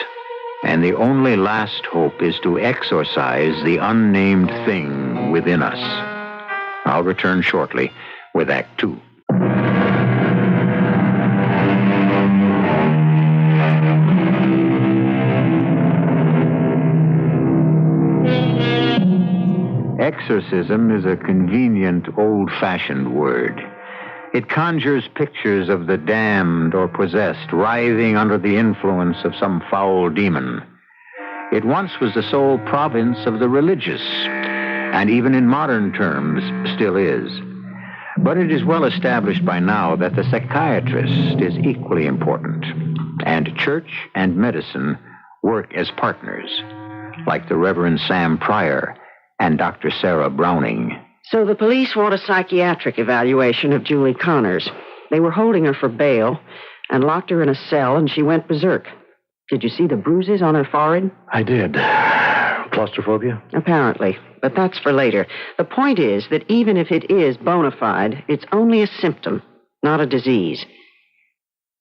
And the only last hope is to exorcise the unnamed thing within us. I'll return shortly with Act Two. Exorcism is a convenient, old-fashioned word. It conjures pictures of the damned or possessed writhing under the influence of some foul demon. It once was the sole province of the religious, and even in modern terms still is. But it is well established by now that the psychiatrist is equally important, and church and medicine work as partners, like the Reverend Sam Pryor and Dr. Sarah Browning. So the police want a psychiatric evaluation of Julie Connors. They were holding her for bail and locked her in a cell, and she went berserk. Did you see the bruises on her forehead? I did. Claustrophobia? Apparently, but that's for later. The point is that even if it is bona fide, it's only a symptom, not a disease.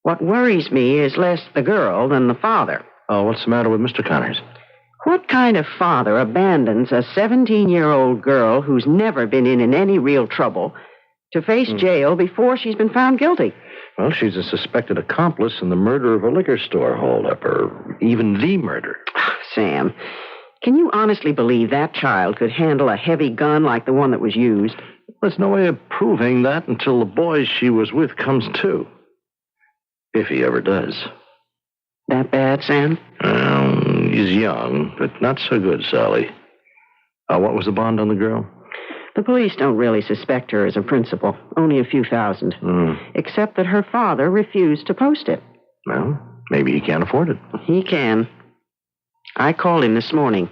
What worries me is less the girl than the father. Oh, what's the matter with Mr. Connors? What kind of father abandons a 17-year-old girl who's never been in any real trouble to face jail before she's been found guilty? Well, she's a suspected accomplice in the murder of a liquor store holdup, or even the murder. Sam, can you honestly believe that child could handle a heavy gun like the one that was used? There's no way of proving that until the boy she was with comes to. If he ever does. That bad, Sam? He's young, but not so good, Sally. What was the bond on the girl? The police don't really suspect her as a principal. Only a few thousand. Except that her father refused to post it. Well, maybe he can't afford it. He can. I called him this morning.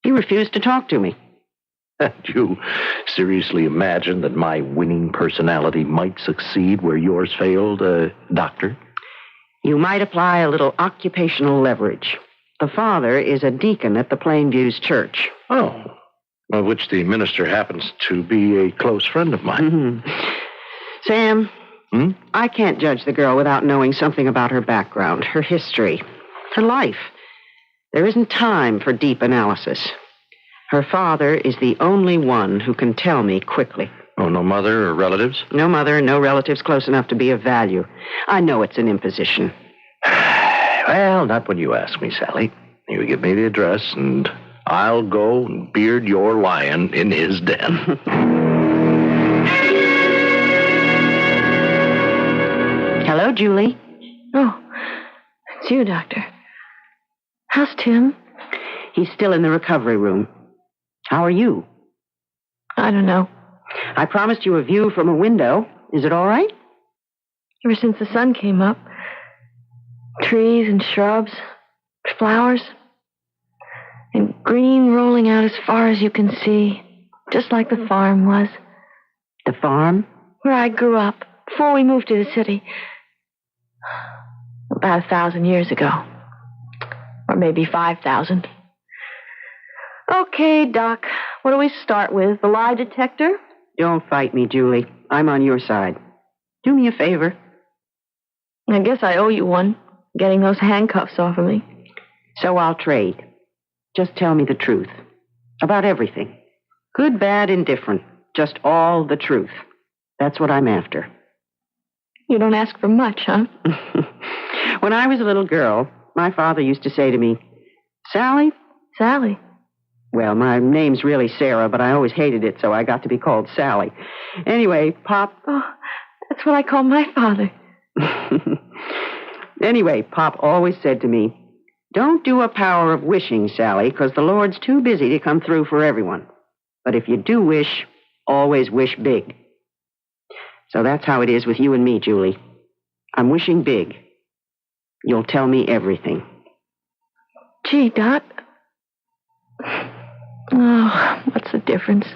He refused to talk to me. Do you seriously imagine that my winning personality might succeed where yours failed, Doctor? You might apply a little occupational leverage. The father is a deacon at the Plainview's church. Oh, of which the minister happens to be a close friend of mine. Sam, I can't judge the girl without knowing something about her background, her history, her life. There isn't time for deep analysis. Her father is the only one who can tell me quickly. Oh, no mother or relatives? No mother, no relatives close enough to be of value. I know it's an imposition. Well, not when you ask me, Sally. You give me the address, and I'll go and beard your lion in his den. Hello, Julie. Oh, it's you, Doctor. How's Tim? He's still in the recovery room. How are you? I don't know. I promised you a view from a window. Is it all right? Ever since the sun came up, trees and shrubs, flowers, and green rolling out as far as you can see, just like the farm was. The farm? Where I grew up, before we moved to the city. About 1,000 years ago. Or maybe 5,000. Okay, Doc, what do we start with? The lie detector? Don't fight me, Julie. I'm on your side. Do me a favor. I guess I owe you one, getting those handcuffs off of me. So I'll trade. Just tell me the truth. About everything. Good, bad, indifferent. Just all the truth. That's what I'm after. You don't ask for much, huh? When I was a little girl, my father used to say to me, Sally? Sally? Well, my name's really Sarah, but I always hated it, so I got to be called Sally. Anyway, Pop... Oh, that's what I call my father. Anyway, Pop always said to me, don't do a power of wishing, Sally, because the Lord's too busy to come through for everyone. But if you do wish, always wish big. So that's how it is with you and me, Julie. I'm wishing big. You'll tell me everything. Gee, Dot. Oh, what's the difference?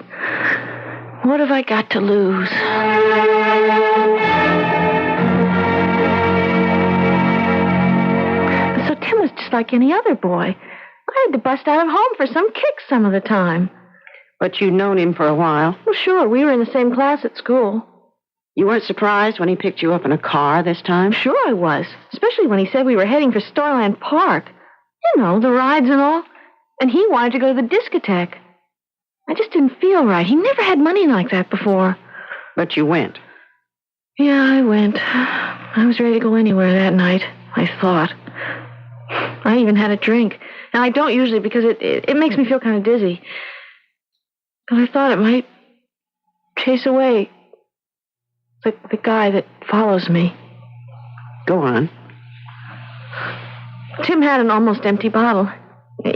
What have I got to lose? So Tim was just like any other boy. I had to bust out of home for some kicks some of the time. But you'd known him for a while. Well, sure, we were in the same class at school. You weren't surprised when he picked you up in a car this time? Sure I was, especially when he said we were heading for Starland Park. You know, the rides and all. And he wanted to go to the discotheque. I just didn't feel right. He never had money like that before. But you went. Yeah, I went. I was ready to go anywhere that night, I thought. I even had a drink. Now, I don't usually because it makes me feel kind of dizzy. But I thought it might chase away the guy that follows me. Go on. Tim had an almost empty bottle.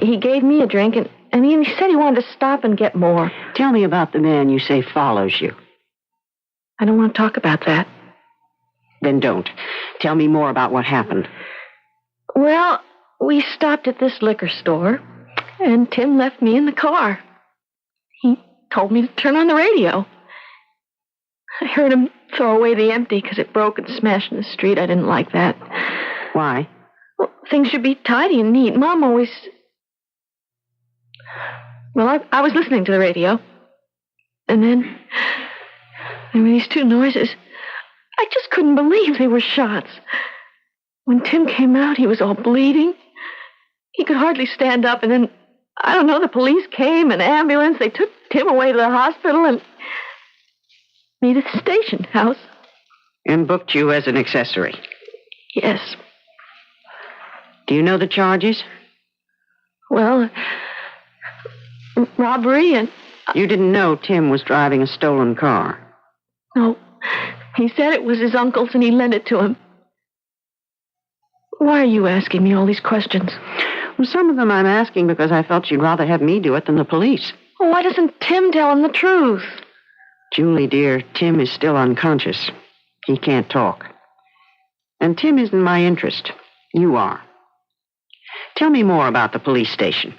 He gave me a drink, and he said he wanted to stop and get more. Tell me about the man you say follows you. I don't want to talk about that. Then don't. Tell me more about what happened. Well, we stopped at this liquor store, and Tim left me in the car. He told me to turn on the radio. I heard him throw away the empty because it broke and smashed in the street. I didn't like that. Why? Well, things should be tidy and neat. Mom always... Well, I was listening to the radio. And then there were these two noises. I just couldn't believe they were shots. When Tim came out, he was all bleeding. He could hardly stand up. And then, I don't know, the police came, an ambulance. They took Tim away to the hospital and me to the station house. And booked you as an accessory? Yes. Do you know the charges? Well, robbery and... You didn't know Tim was driving a stolen car? No. He said it was his uncle's and he lent it to him. Why are you asking me all these questions? Well, some of them I'm asking because I felt you'd rather have me do it than the police. Well, why doesn't Tim tell him the truth? Julie, dear, Tim is still unconscious. He can't talk. And Tim isn't my interest. You are. Tell me more about the police station.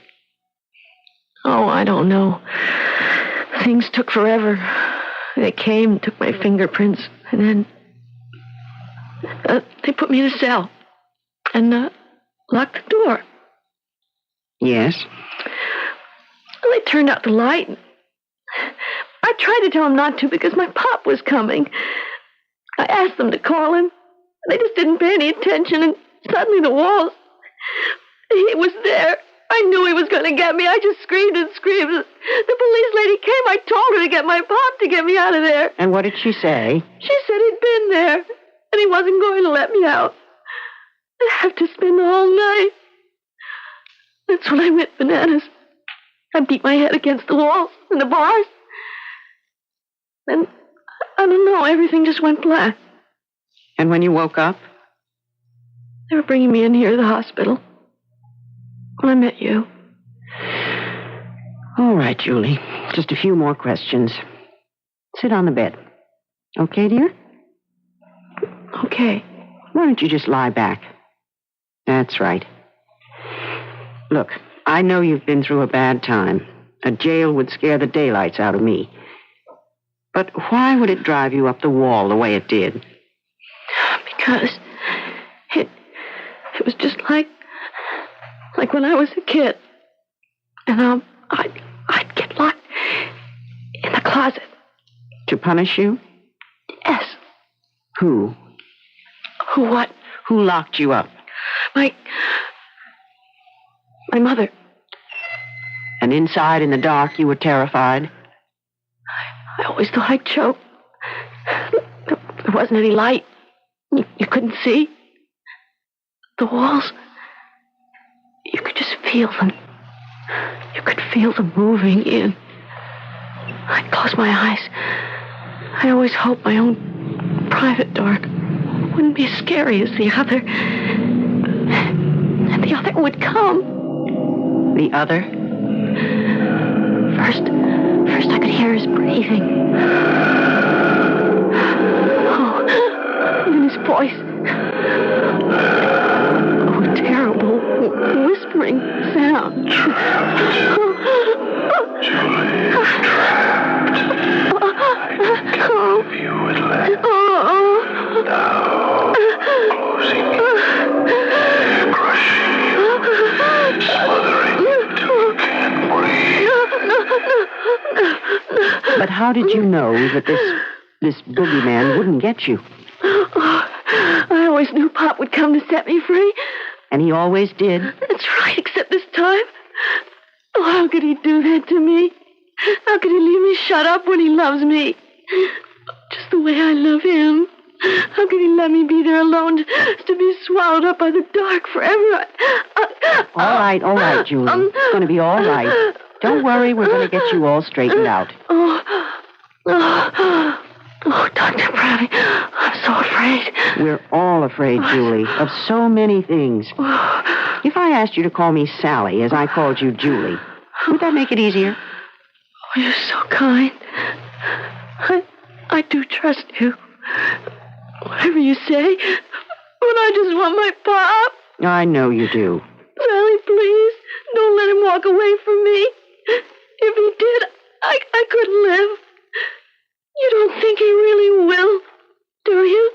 Oh, I don't know. Things took forever. They came and took my fingerprints, and then they put me in a cell and locked the door. Yes? Well, they turned out the light. I tried to tell him not to because my pop was coming. I asked them to call him. They just didn't pay any attention, and suddenly the walls... He was there. I knew he was going to get me. I just screamed and screamed. The police lady came. I told her to get my pop to get me out of there. And what did she say? She said he'd been there, and he wasn't going to let me out. I'd have to spend the whole night. That's when I went bananas. I beat my head against the walls and the bars. And I don't know, everything just went black. And when you woke up? They were bringing me in here to the hospital. When I met you. All right, Julie. Just a few more questions. Sit on the bed. Okay, dear? Okay. Why don't you just lie back? That's right. Look, I know you've been through a bad time. A jail would scare the daylights out of me. But why would it drive you up the wall the way it did? Because it was just like when I was a kid. And I'd get locked in the closet. To punish you? Yes. Who? Who what? Who locked you up? My mother. And inside in the dark you were terrified? I always thought I'd choke. There wasn't any light. You couldn't see. The walls... You could just feel them. You could feel them moving in. I'd close my eyes. I always hoped my own private dark wouldn't be as scary as the other. And the other would come. The other? First I could hear his breathing. Oh, and his voice. Oh, terrible whispering sound. Julie, trapped. how did you know that this boogeyman wouldn't get you? Oh, I always knew Pop would come to set me free. And he always did? That's right, except this time. Oh, how could he do that to me? How could he leave me shut up when he loves me? Just the way I love him. How could he let me be there alone to be swallowed up by the dark forever? All right, Julie. It's going to be all right. Don't worry, we're going to get you all straightened out. Oh, Dr. Browning, I'm so afraid. We're all afraid, Julie, of so many things. If I asked you to call me Sally as I called you Julie, would that make it easier? Oh, you're so kind. I do trust you. Whatever you say, but I just want my Pop. I know you do. Sally, please, don't let him walk away from me. If he did, I couldn't live. You don't think he really will, do you?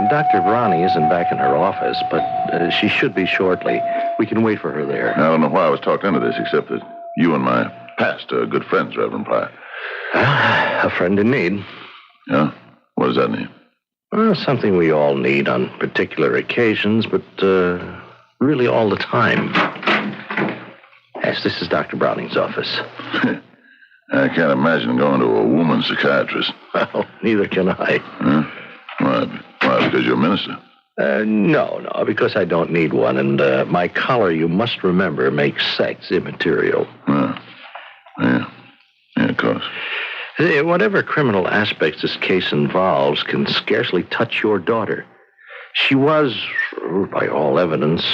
Dr. Browning isn't back in her office, but she should be shortly. We can wait for her there. I don't know why I was talked into this, except that you and my past are good friends, Reverend Pryor. A friend in need. Yeah? What does that mean? Well, something we all need on particular occasions, but really all the time. Yes, this is Dr. Browning's office. I can't imagine going to a woman psychiatrist. Well, neither can I. Huh? Why, because you're a minister? No, because I don't need one, and my collar, you must remember, makes sex immaterial. Yeah, of course. Whatever criminal aspects this case involves can scarcely touch your daughter. She was, by all evidence,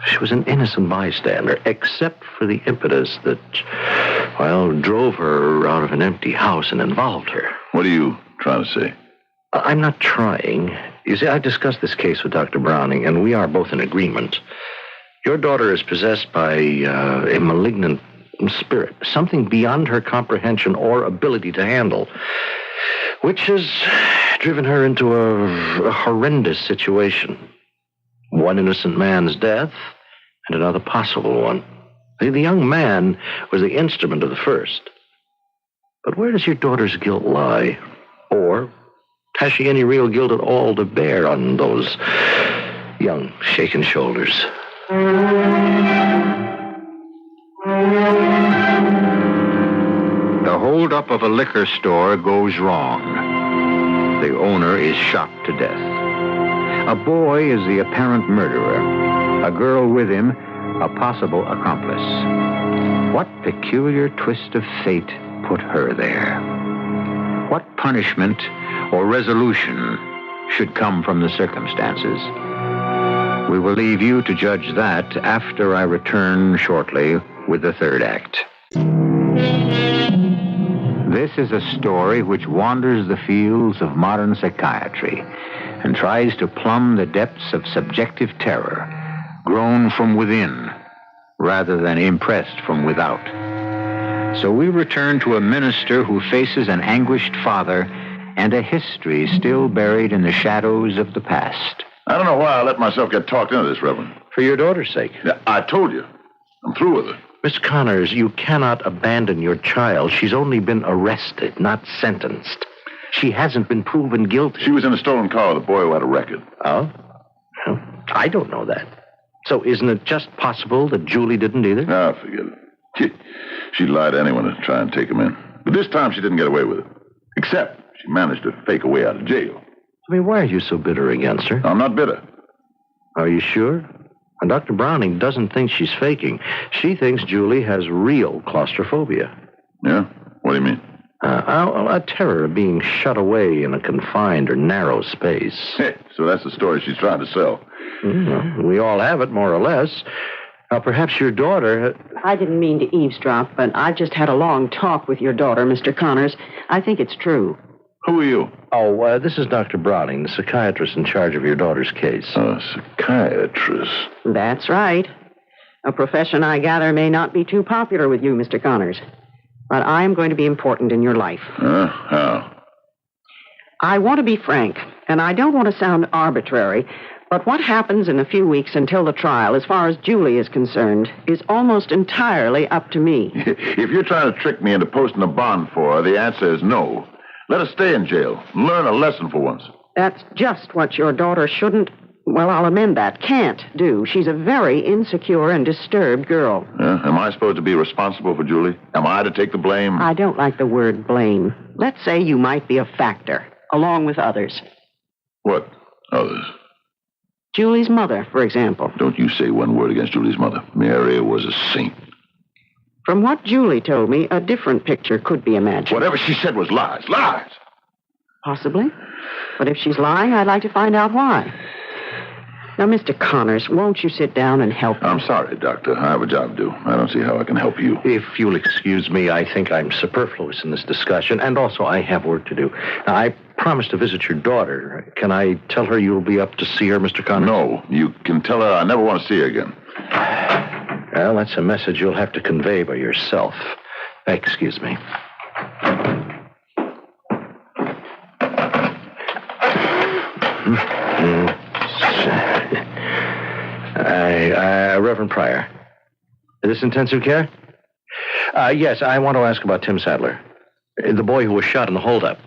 she was an innocent bystander, except for the impetus that, drove her out of an empty house and involved her. What are you trying to say? I'm not trying. You see, I discussed this case with Dr. Browning, and we are both in agreement. Your daughter is possessed by a malignant spirit, something beyond her comprehension or ability to handle, which has driven her into a horrendous situation. One innocent man's death and another possible one. The young man was the instrument of the first. But where does your daughter's guilt lie? Or has she any real guilt at all to bear on those young, shaken shoulders? The holdup of a liquor store goes wrong. The owner is shot to death. A boy is the apparent murderer. A girl with him, a possible accomplice. What peculiar twist of fate put her there? What punishment or resolution should come from the circumstances? We will leave you to judge that after I return shortly with the third act. This is a story which wanders the fields of modern psychiatry and tries to plumb the depths of subjective terror, grown from within rather than impressed from without. So we return to a minister who faces an anguished father and a history still buried in the shadows of the past. I don't know why I let myself get talked into this, Reverend. For your daughter's sake. Yeah, I told you. I'm through with it. Miss Connors, you cannot abandon your child. She's only been arrested, not sentenced. She hasn't been proven guilty. She was in a stolen car with a boy who had a record. Oh? Well, I don't know that. So isn't it just possible that Julie didn't either? No, forget it. She'd lie to anyone to try and take him in. But this time she didn't get away with it. Except she managed to fake a way out of jail. I mean, why are you so bitter against her? I'm not bitter. Are you sure? And Dr. Browning doesn't think she's faking. She thinks Julie has real claustrophobia. Yeah? What do you mean? A terror of being shut away in a confined or narrow space. Hey, so that's the story she's trying to sell. We all have it, more or less. Now, perhaps your daughter... I didn't mean to eavesdrop, but I've just had a long talk with your daughter, Mr. Connors. I think it's true. Who are you? Oh, this is Dr. Browning, the psychiatrist in charge of your daughter's case. A psychiatrist? That's right. A profession, I gather, may not be too popular with you, Mr. Connors. But I'm going to be important in your life. How? I want to be frank, and I don't want to sound arbitrary, But what happens in a few weeks until the trial, as far as Julie is concerned, is almost entirely up to me. If you're trying to trick me into posting a bond for her, the answer is no. Let her stay in jail. Learn a lesson for once. That's just what your daughter shouldn't, well, I'll amend that, can't do. She's a very insecure and disturbed girl. Am I supposed to be responsible for Julie? Am I to take the blame? I don't like the word blame. Let's say you might be a factor, along with others. What others? Julie's mother, for example. Don't you say one word against Julie's mother. Mary was a saint. From what Julie told me, a different picture could be imagined. Whatever she said was lies. Lies! Possibly. But if she's lying, I'd like to find out why. Now, Mr. Connors, won't you sit down and help me? I'm sorry, Doctor. I have a job to do. I don't see how I can help you. If you'll excuse me, I think I'm superfluous in this discussion, and also I have work to do. Now, I promised to visit your daughter. Can I tell her you'll be up to see her, Mr. Connors? No, you can tell her I never want to see her again. Well, that's a message you'll have to convey by yourself. Excuse me. Reverend Pryor. Is this intensive care? Yes, I want to ask about Tim Sadler. The boy who was shot in the holdup.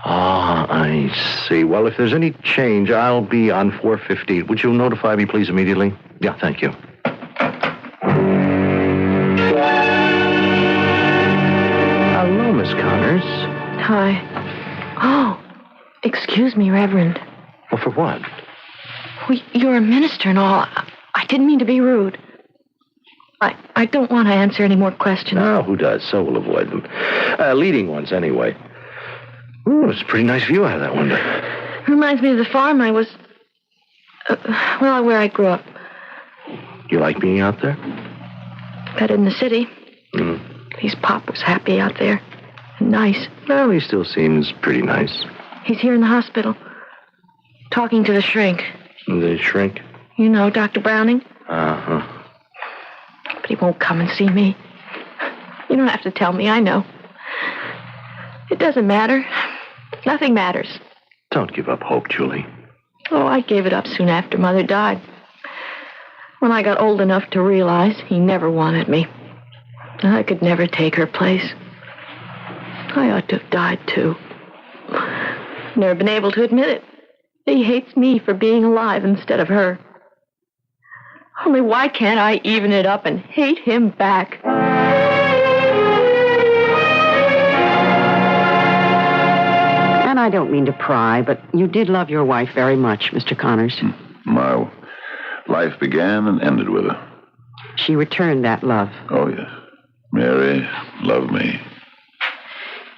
Ah, I see. Well, if there's any change, I'll be on 415. Would you notify me, please, immediately? Yeah, thank you. Hello, Miss Connors. Hi. Oh, excuse me, Reverend. Well, for what? Well, you're a minister and all. I didn't mean to be rude. I don't want to answer any more questions. No, who does? So we'll avoid them. Leading ones, anyway. Ooh, it's a pretty nice view out of that window. Reminds me of the farm I was... where I grew up. You like being out there? Better than the city. At least Pop was happy out there. And nice. Well, he still seems pretty nice. He's here in the hospital. Talking to the shrink. The shrink? You know, Dr. Browning. Uh-huh. But he won't come and see me. You don't have to tell me, I know. It doesn't matter. Nothing matters. Don't give up hope, Julie. Oh, I gave it up soon after Mother died. When I got old enough to realize he never wanted me. I could never take her place. I ought to have died, too. Never been able to admit it. He hates me for being alive instead of her. Only why can't I even it up and hate him back? And I don't mean to pry, but you did love your wife very much, Mr. Connors. My life began and ended with her. She returned that love. Oh, yes. Mary loved me.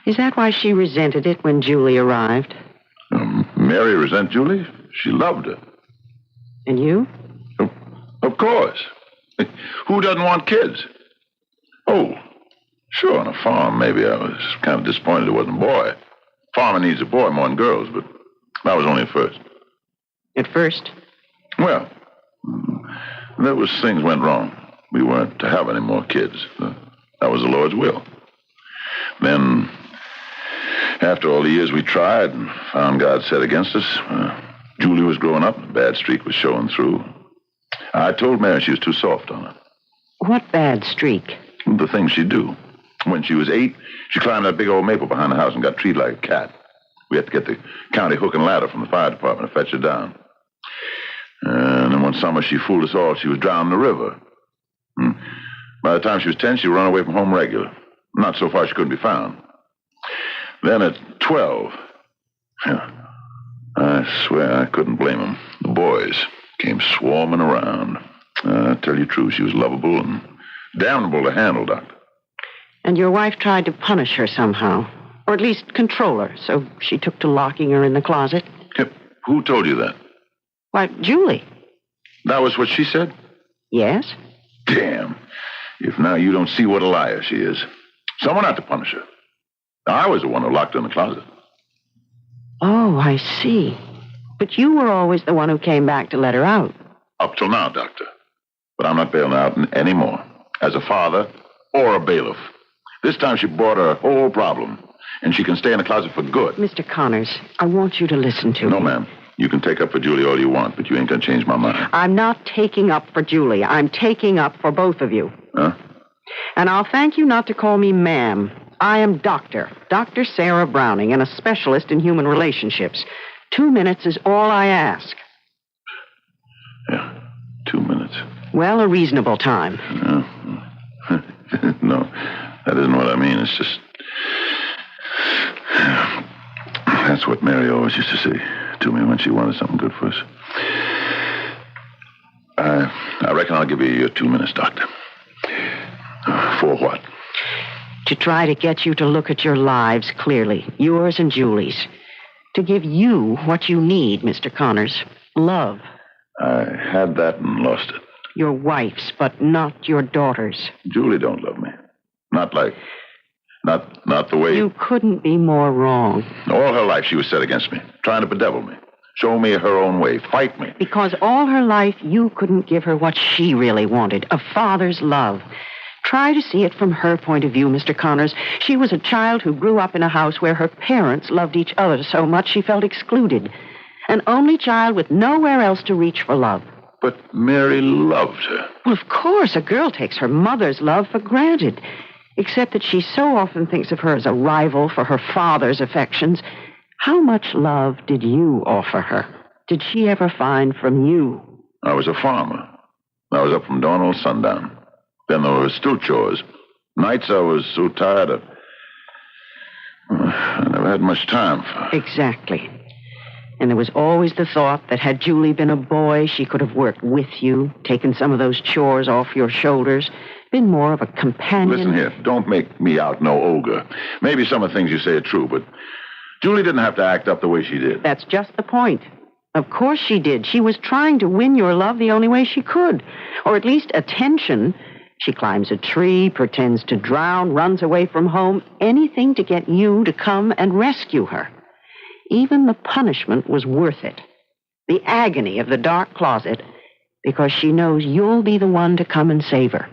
Is that why she resented it when Julie arrived? Mary resent Julie? She loved her. And you? Of course. Who doesn't want kids? Oh, sure, on a farm, maybe I was kind of disappointed it wasn't a boy. Farmer needs a boy more than girls, but that was only at first. At first? Well, there was things went wrong. We weren't to have any more kids. That was the Lord's will. Then, after all the years we tried and found God set against us, Julie was growing up, and the bad streak was showing through. I told Mary she was too soft on her. What bad streak? The things she'd do. When she was 8, she climbed that big old maple behind the house and got treated like a cat. We had to get the county hook and ladder from the fire department to fetch her down. And then one summer she fooled us all. She was drowned in the river. By the time she was 10, she ran away from home regular. Not so far she couldn't be found. Then at 12, I swear I couldn't blame them. The boys came swarming around. I tell you the truth, she was lovable and damnable to handle, Doctor. And your wife tried to punish her somehow, or at least control her, so she took to locking her in the closet. Who told you that? Why, Julie. That was what she said? Yes. Damn. If now you don't see what a liar she is. Someone had to punish her. I was the one who locked her in the closet. Oh, I see. But you were always the one who came back to let her out. Up till now, Doctor. But I'm not bailing her out anymore. As a father or a bailiff. This time she brought her whole problem. And she can stay in the closet for good. Mr. Connors, I want you to listen to me. No, ma'am. You can take up for Julie all you want, but you ain't gonna change my mind. I'm not taking up for Julie. I'm taking up for both of you. Huh? And I'll thank you not to call me ma'am. I am Dr. Sarah Browning, and a specialist in human relationships. 2 minutes is all I ask. Yeah, 2 minutes. Well, a reasonable time. No, that isn't what I mean. It's just... That's what Mary always used to say to me when she wanted something good for us. I reckon I'll give you your 2 minutes, Doctor. For what? To try to get you to look at your lives clearly, yours and Julie's. To give you what you need, Mr. Connors. Love. I had that and lost it. Your wife's, but not your daughter's. Julie don't love me. Not like... Not the way... You couldn't be more wrong. All her life she was set against me, trying to bedevil me. Show me her own way, fight me. Because all her life you couldn't give her what she really wanted, a father's love. Try to see it from her point of view, Mr. Connors. She was a child who grew up in a house where her parents loved each other so much she felt excluded. An only child with nowhere else to reach for love. But Mary loved her. Well, of course, a girl takes her mother's love for granted. Except that she so often thinks of her as a rival for her father's affections. How much love did you offer her? Did she ever find from you? I was a farmer. I was up from dawn till sundown. Then there were still chores. Nights I was so tired of... I never had much time for... Exactly. And there was always the thought that had Julie been a boy, she could have worked with you, taken some of those chores off your shoulders, been more of a companion. Listen here, don't make me out no ogre. Maybe some of the things you say are true, but Julie didn't have to act up the way she did. That's just the point. Of course she did. She was trying to win your love the only way she could. Or at least attention. She climbs a tree, pretends to drown, runs away from home, anything to get you to come and rescue her. Even the punishment was worth it. The agony of the dark closet, because she knows you'll be the one to come and save her.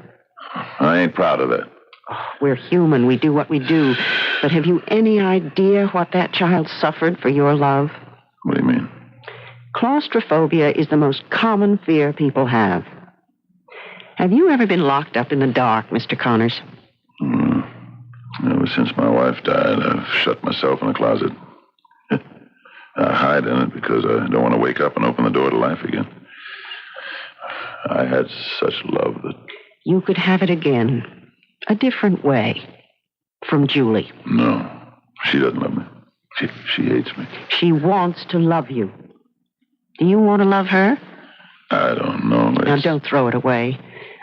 I ain't proud of that. Oh, we're human. We do what we do. But have you any idea what that child suffered for your love? What do you mean? Claustrophobia is the most common fear people have. Have you ever been locked up in the dark, Mr. Connors? Ever since my wife died, I've shut myself in a closet. I hide in it because I don't want to wake up and open the door to life again. I had such love that... You could have it again. A different way. From Julie. No, she doesn't love me. She hates me. She wants to love you. Do you want to love her? I don't know. Now, don't throw it away.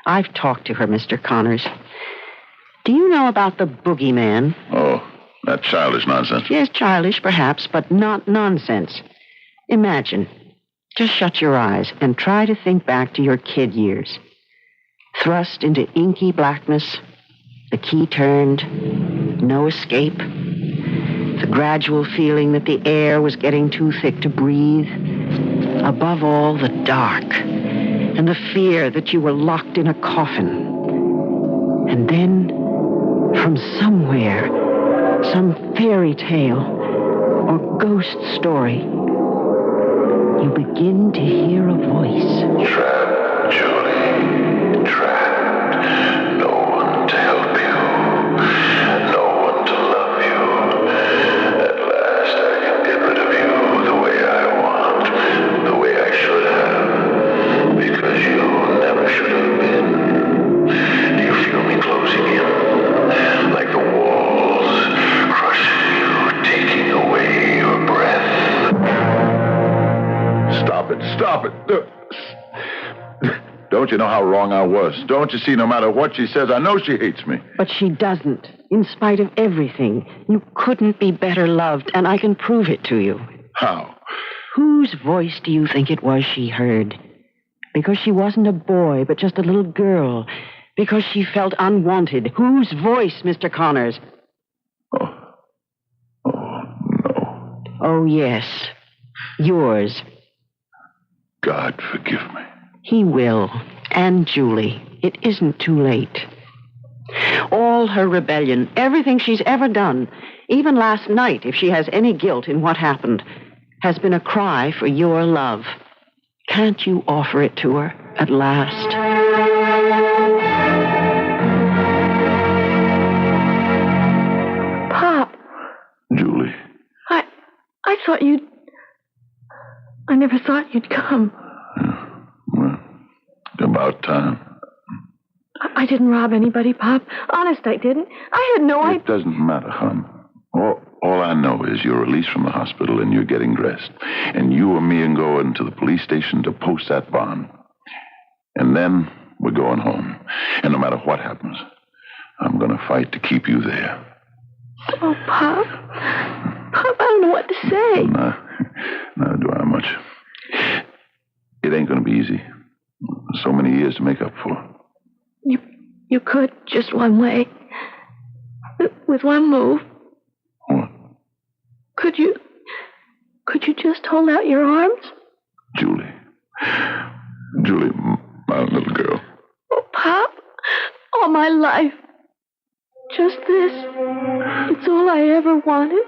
I've talked to her, Mr. Connors. Do you know about the boogeyman? Oh, that childish nonsense. Yes, childish, perhaps, but not nonsense. Imagine. Just shut your eyes and try to think back to your kid years. Thrust into inky blackness, the key turned, no escape. The gradual feeling that the air was getting too thick to breathe. Above all, the dark. And the fear that you were locked in a coffin. And then, from somewhere, some fairy tale or ghost story, you begin to hear a voice. Trapped, Julie. Trapped. No one to help you. No one to love you. At last I can get rid of you the way I want. The way I should have. Because you never should have been. Do you feel me closing in? Like the walls crushing you, taking away your breath. Stop it. Stop it. Don't you know how wrong I was? Don't you see, no matter what she says, I know she hates me. But she doesn't. In spite of everything, you couldn't be better loved, and I can prove it to you. How? Whose voice do you think it was she heard? Because she wasn't a boy, but just a little girl. Because she felt unwanted. Whose voice, Mr. Connors? No. Oh, yes. Yours. God forgive me. He will. And Julie. It isn't too late. All her rebellion, everything she's ever done, even last night, if she has any guilt in what happened, has been a cry for your love. Can't you offer it to her at last? Pop. Julie. I thought you'd... I never thought you'd come. Well, about time. I didn't rob anybody, Pop. Honest, I didn't. I had no idea. It doesn't matter, hon. All I know is you're released from the hospital and you're getting dressed. And you and me are going to the police station to post that bond. And then we're going home. And no matter what happens, I'm going to fight to keep you there. Oh, Pop. Pop, I don't know what to say. Neither do I much. It ain't going to be easy. So many years to make up for. You could just one way. With one move. What? Could you just hold out your arms? Julie, my little girl. Oh, Pop, all my life. Just this. It's all I ever wanted.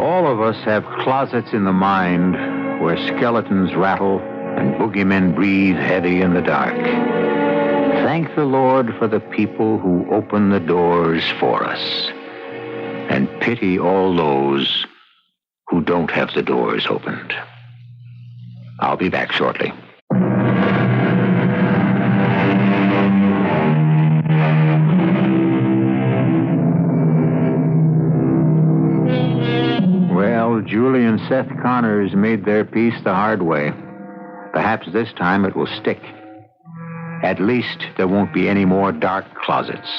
All of us have closets in the mind where skeletons rattle and boogeymen breathe heavy in the dark. Thank the Lord for the people who open the doors for us, and pity all those who don't have the doors opened. I'll be back shortly. Well, Julie and Seth Connors made their peace the hard way. Perhaps this time it will stick. At least there won't be any more dark closets.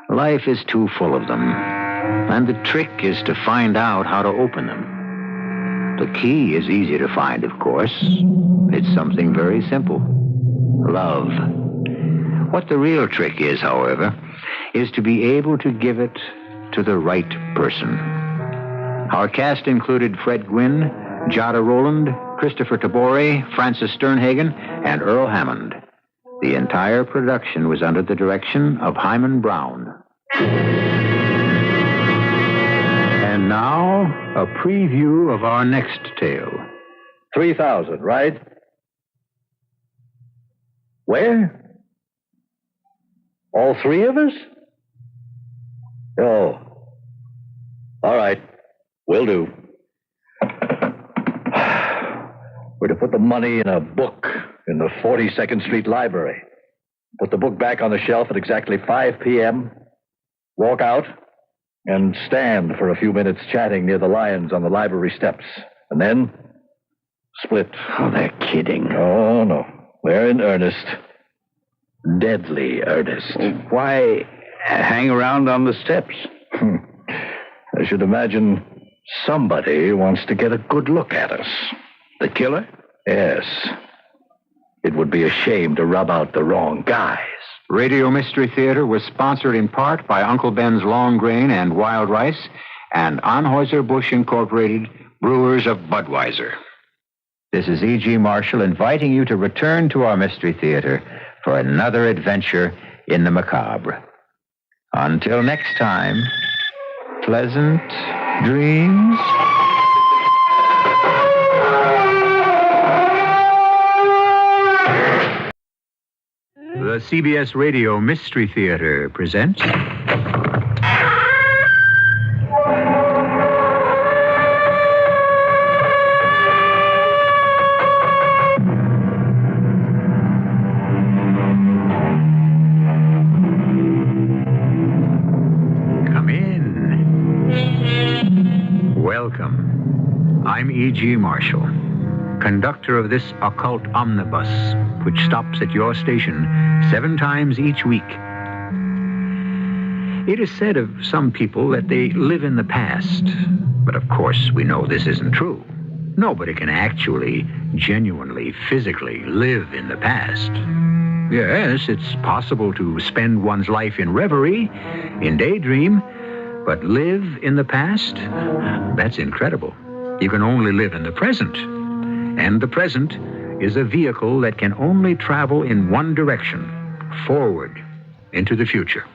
Life is too full of them, and the trick is to find out how to open them. The key is easy to find, of course. It's something very simple. Love. What the real trick is, however, is to be able to give it to the right person. Our cast included Fred Gwynne, Jada Rowland, Christopher Tabori, Francis Sternhagen, and Earl Hammond. The entire production was under the direction of Hyman Brown. And now, a preview of our next tale. 3,000, right? Where? All three of us? Oh. All right. Will do. We're to put the money in a book in the 42nd Street Library. Put the book back on the shelf at exactly 5 p.m., walk out, and stand for a few minutes chatting near the lions on the library steps. And then split. Oh, they're kidding. Oh, no. They're in earnest. Deadly earnest. Why hang around on the steps? I should imagine somebody wants to get a good look at us. The killer? Yes. It would be a shame to rub out the wrong guys. Radio Mystery Theater was sponsored in part by Uncle Ben's Long Grain and Wild Rice and Anheuser-Busch Incorporated, brewers of Budweiser. This is E.G. Marshall inviting you to return to our Mystery Theater for another adventure in the macabre. Until next time, pleasant dreams. The CBS Radio Mystery Theater presents... Come in. Welcome. I'm E.G. Marshall, conductor of this occult omnibus, which stops at your station 7 times each week. It is said of some people that they live in the past, but of course we know this isn't true. Nobody can actually, genuinely, physically live in the past. Yes, it's possible to spend one's life in reverie, in daydream, but live in the past? That's incredible. You can only live in the present. And the present is a vehicle that can only travel in one direction, forward into the future.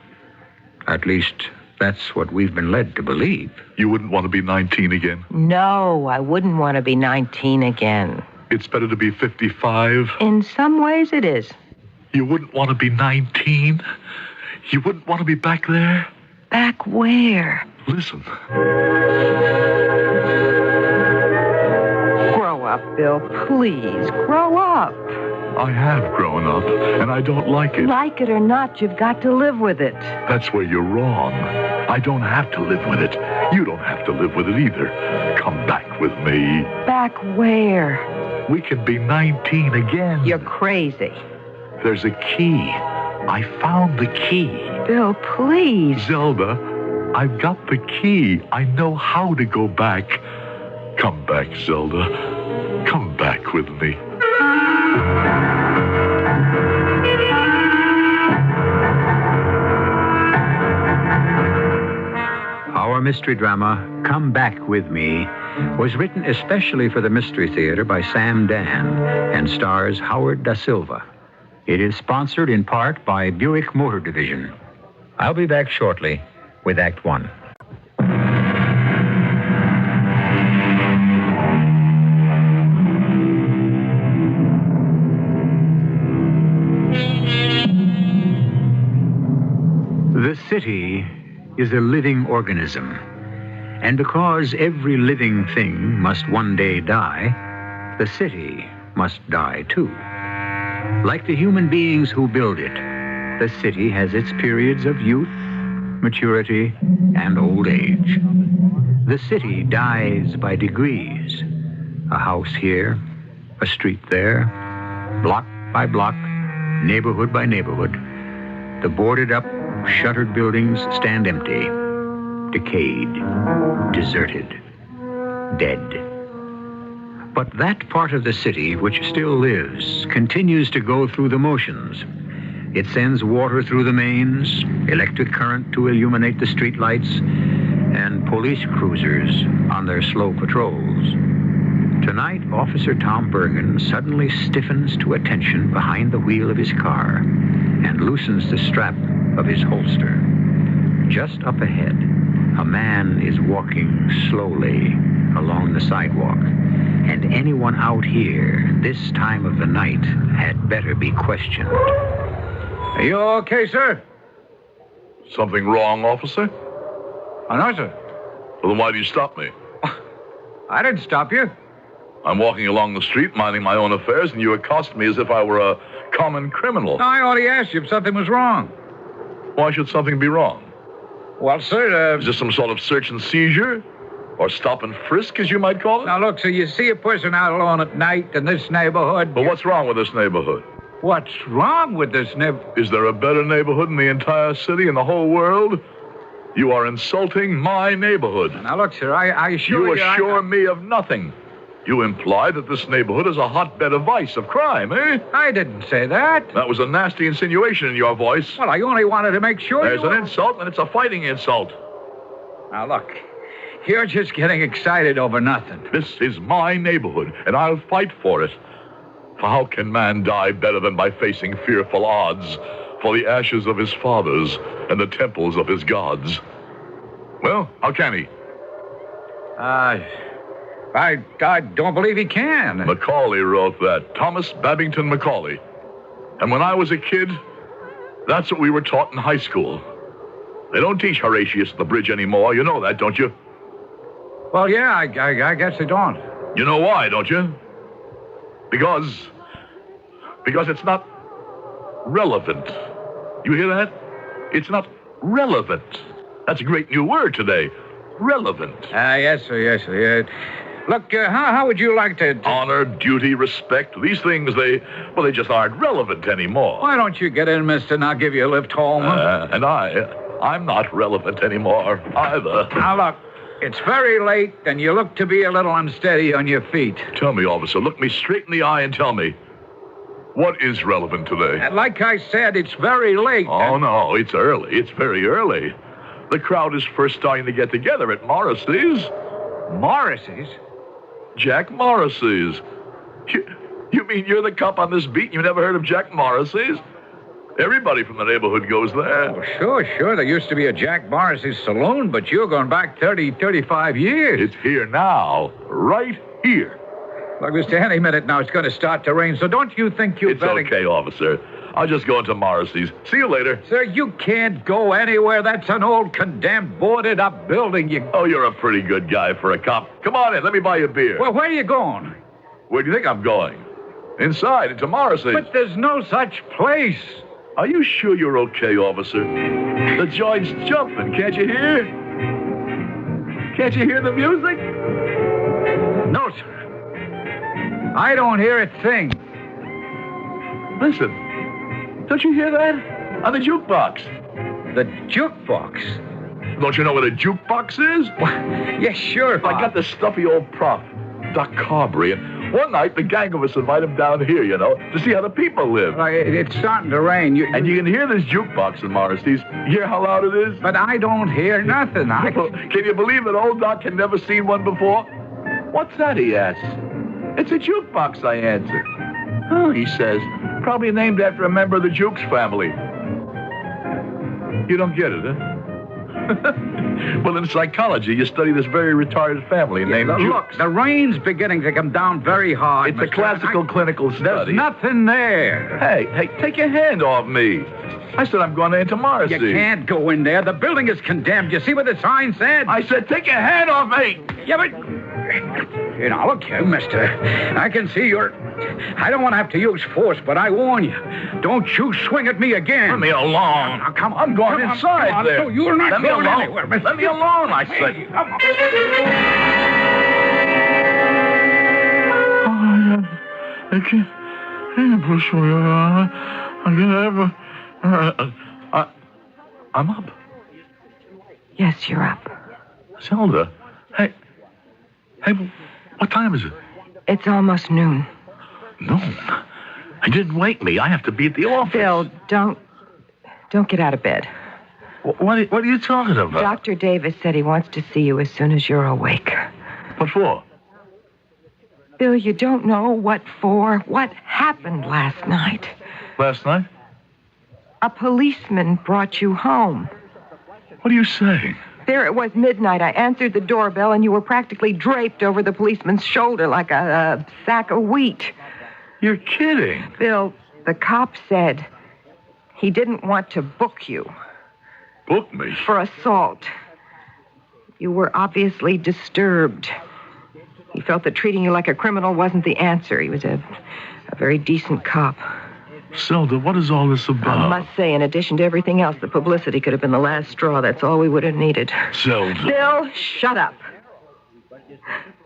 At least, that's what we've been led to believe. You wouldn't want to be 19 again? No, I wouldn't want to be 19 again. It's better to be 55? In some ways, it is. You wouldn't want to be 19? You wouldn't want to be back there? Back where? Listen. Grow up, Bill. Please, grow up. I have grown up, and I don't like it. Like it or not, you've got to live with it. That's where you're wrong. I don't have to live with it. You don't have to live with it either. Come back with me. Back where? We can be 19 again. You're crazy. There's a key. I found the key. Bill, please. Zelda, I've got the key. I know how to go back. Come back, Zelda. Come back with me. Our mystery drama, Come Back With Me, was written especially for the Mystery Theater by Sam Dan and stars Howard Da Silva. It is sponsored in part by Buick Motor Division. I'll be back shortly with Act One. The city is a living organism. And because every living thing must one day die, the city must die too. Like the human beings who build it, the city has its periods of youth, maturity, and old age. The city dies by degrees. A house here, a street there, block by block, neighborhood by neighborhood. The boarded up, shuttered buildings stand empty, decayed, deserted, dead. But that part of the city which still lives continues to go through the motions. It sends water through the mains, electric current to illuminate the streetlights, and police cruisers on their slow patrols. Tonight, Officer Tom Bergen suddenly stiffens to attention behind the wheel of his car and loosens the strap of his holster. Just up ahead, a man is walking slowly along the sidewalk, and anyone out here this time of the night had better be questioned. Are you okay, sir? Something wrong, officer? Oh, no, sir. Well, then why do you stop me? I didn't stop you. I'm walking along the street, minding my own affairs, and you accost me as if I were a common criminal. No, I only asked you if something was wrong. Why should something be wrong? Well, sir, Is this some sort of search and seizure? Or stop and frisk, as you might call it? Now, look, sir, you see a person out alone at night in this neighborhood. But what's wrong with this neighborhood? What's wrong with this neighborhood? Is there a better neighborhood in the entire city, in the whole world? You are insulting my neighborhood. Now, look, sir, I assure you... You assure me of nothing. You imply that this neighborhood is a hotbed of vice, of crime, eh? I didn't say that. That was a nasty insinuation in your voice. Well, I only wanted to make sure There's an insult, and it's a fighting insult. Now, look, you're just getting excited over nothing. This is my neighborhood, and I'll fight for it. For how can man die better than by facing fearful odds for the ashes of his fathers and the temples of his gods? Well, how can he? I don't believe he can. Macaulay wrote that. Thomas Babington Macaulay. And when I was a kid, that's what we were taught in high school. They don't teach Horatius at the bridge anymore. You know that, don't you? Well, yeah, I guess they don't. You know why, don't you? Because it's not relevant. You hear that? It's not relevant. That's a great new word today. Relevant. Yes, sir, yes, sir. Look, how would you like to... Honor, duty, respect, these things, they just aren't relevant anymore. Why don't you get in, mister, and I'll give you a lift home? And I'm not relevant anymore, either. Now, look, it's very late, and you look to be a little unsteady on your feet. Tell me, officer, look me straight in the eye and tell me, what is relevant today? And like I said, it's very late. Oh, no, it's early. It's very early. The crowd is first starting to get together at Morrissey's. Morrissey's? Jack Morrissey's. You mean you're the cop on this beat and you never heard of Jack Morrissey's? Everybody from the neighborhood goes there. Oh, sure. There used to be a Jack Morrissey's saloon, but you're going back 30, 35 years. It's here now. Right here. Look, mister, any minute now it's going to start to rain, so don't you think you'd better... It's okay, officer. I'll just go into Morrissey's. See you later. Sir, you can't go anywhere. That's an old, condemned, boarded-up building. Oh, you're a pretty good guy for a cop. Come on in. Let me buy you a beer. Well, where are you going? Where do you think I'm going? Inside, into Morrissey's. But there's no such place. Are you sure you're okay, officer? The joint's jumping. Can't you hear? Can't you hear the music? No, sir. I don't hear a thing. Listen. Don't you hear that? On the jukebox. The jukebox? Don't you know what a jukebox is? Yes, sure. I got this stuffy old prop, Doc Carberry, and one night the gang of us invite him down here, to see how the people live. It's starting to rain. And you can hear this jukebox in Morrissey's. You hear how loud it is? But I don't hear nothing. Can you believe that old Doc had never seen one before? What's that, he asks. It's a jukebox, I answer. Oh, he says, probably named after a member of the Jukes family. You don't get it, huh? Well, in psychology, you study this very retarded family named Jukes. Look, the rain's beginning to come down very hard. It's a classical clinical study. There's nothing there. Hey, take your hand off me. I said I'm going into Morrissey. You can't go in there. The building is condemned. You see what the sign said? I said take your hand off me. Yeah, but... look here, mister. I can see you're... I don't want to have to use force, but I warn you. Don't you swing at me again. Let me alone. Now, come on. I'm going inside there. No, you're not going anywhere, mister. Let me alone, I say. Come on. I can't push me around. I'm up. Yes, you're up. Zelda, hey, what time is it? It's almost noon. Noon? He didn't wake me. I have to be at the office. Bill, don't get out of bed. What are you talking about? Dr. Davis said he wants to see you as soon as you're awake. What for? Bill, you don't know what for. What happened last night? Last night? A policeman brought you home. What are you saying? There it was midnight. I answered the doorbell, and you were practically draped over the policeman's shoulder like a sack of wheat. You're kidding. Bill, the cop said he didn't want to book you. Book me? For assault. You were obviously disturbed. He felt that treating you like a criminal wasn't the answer. He was a very decent cop. Zelda, what is all this about? I must say, in addition to everything else, the publicity could have been the last straw. That's all we would have needed. Zelda. Bill, shut up.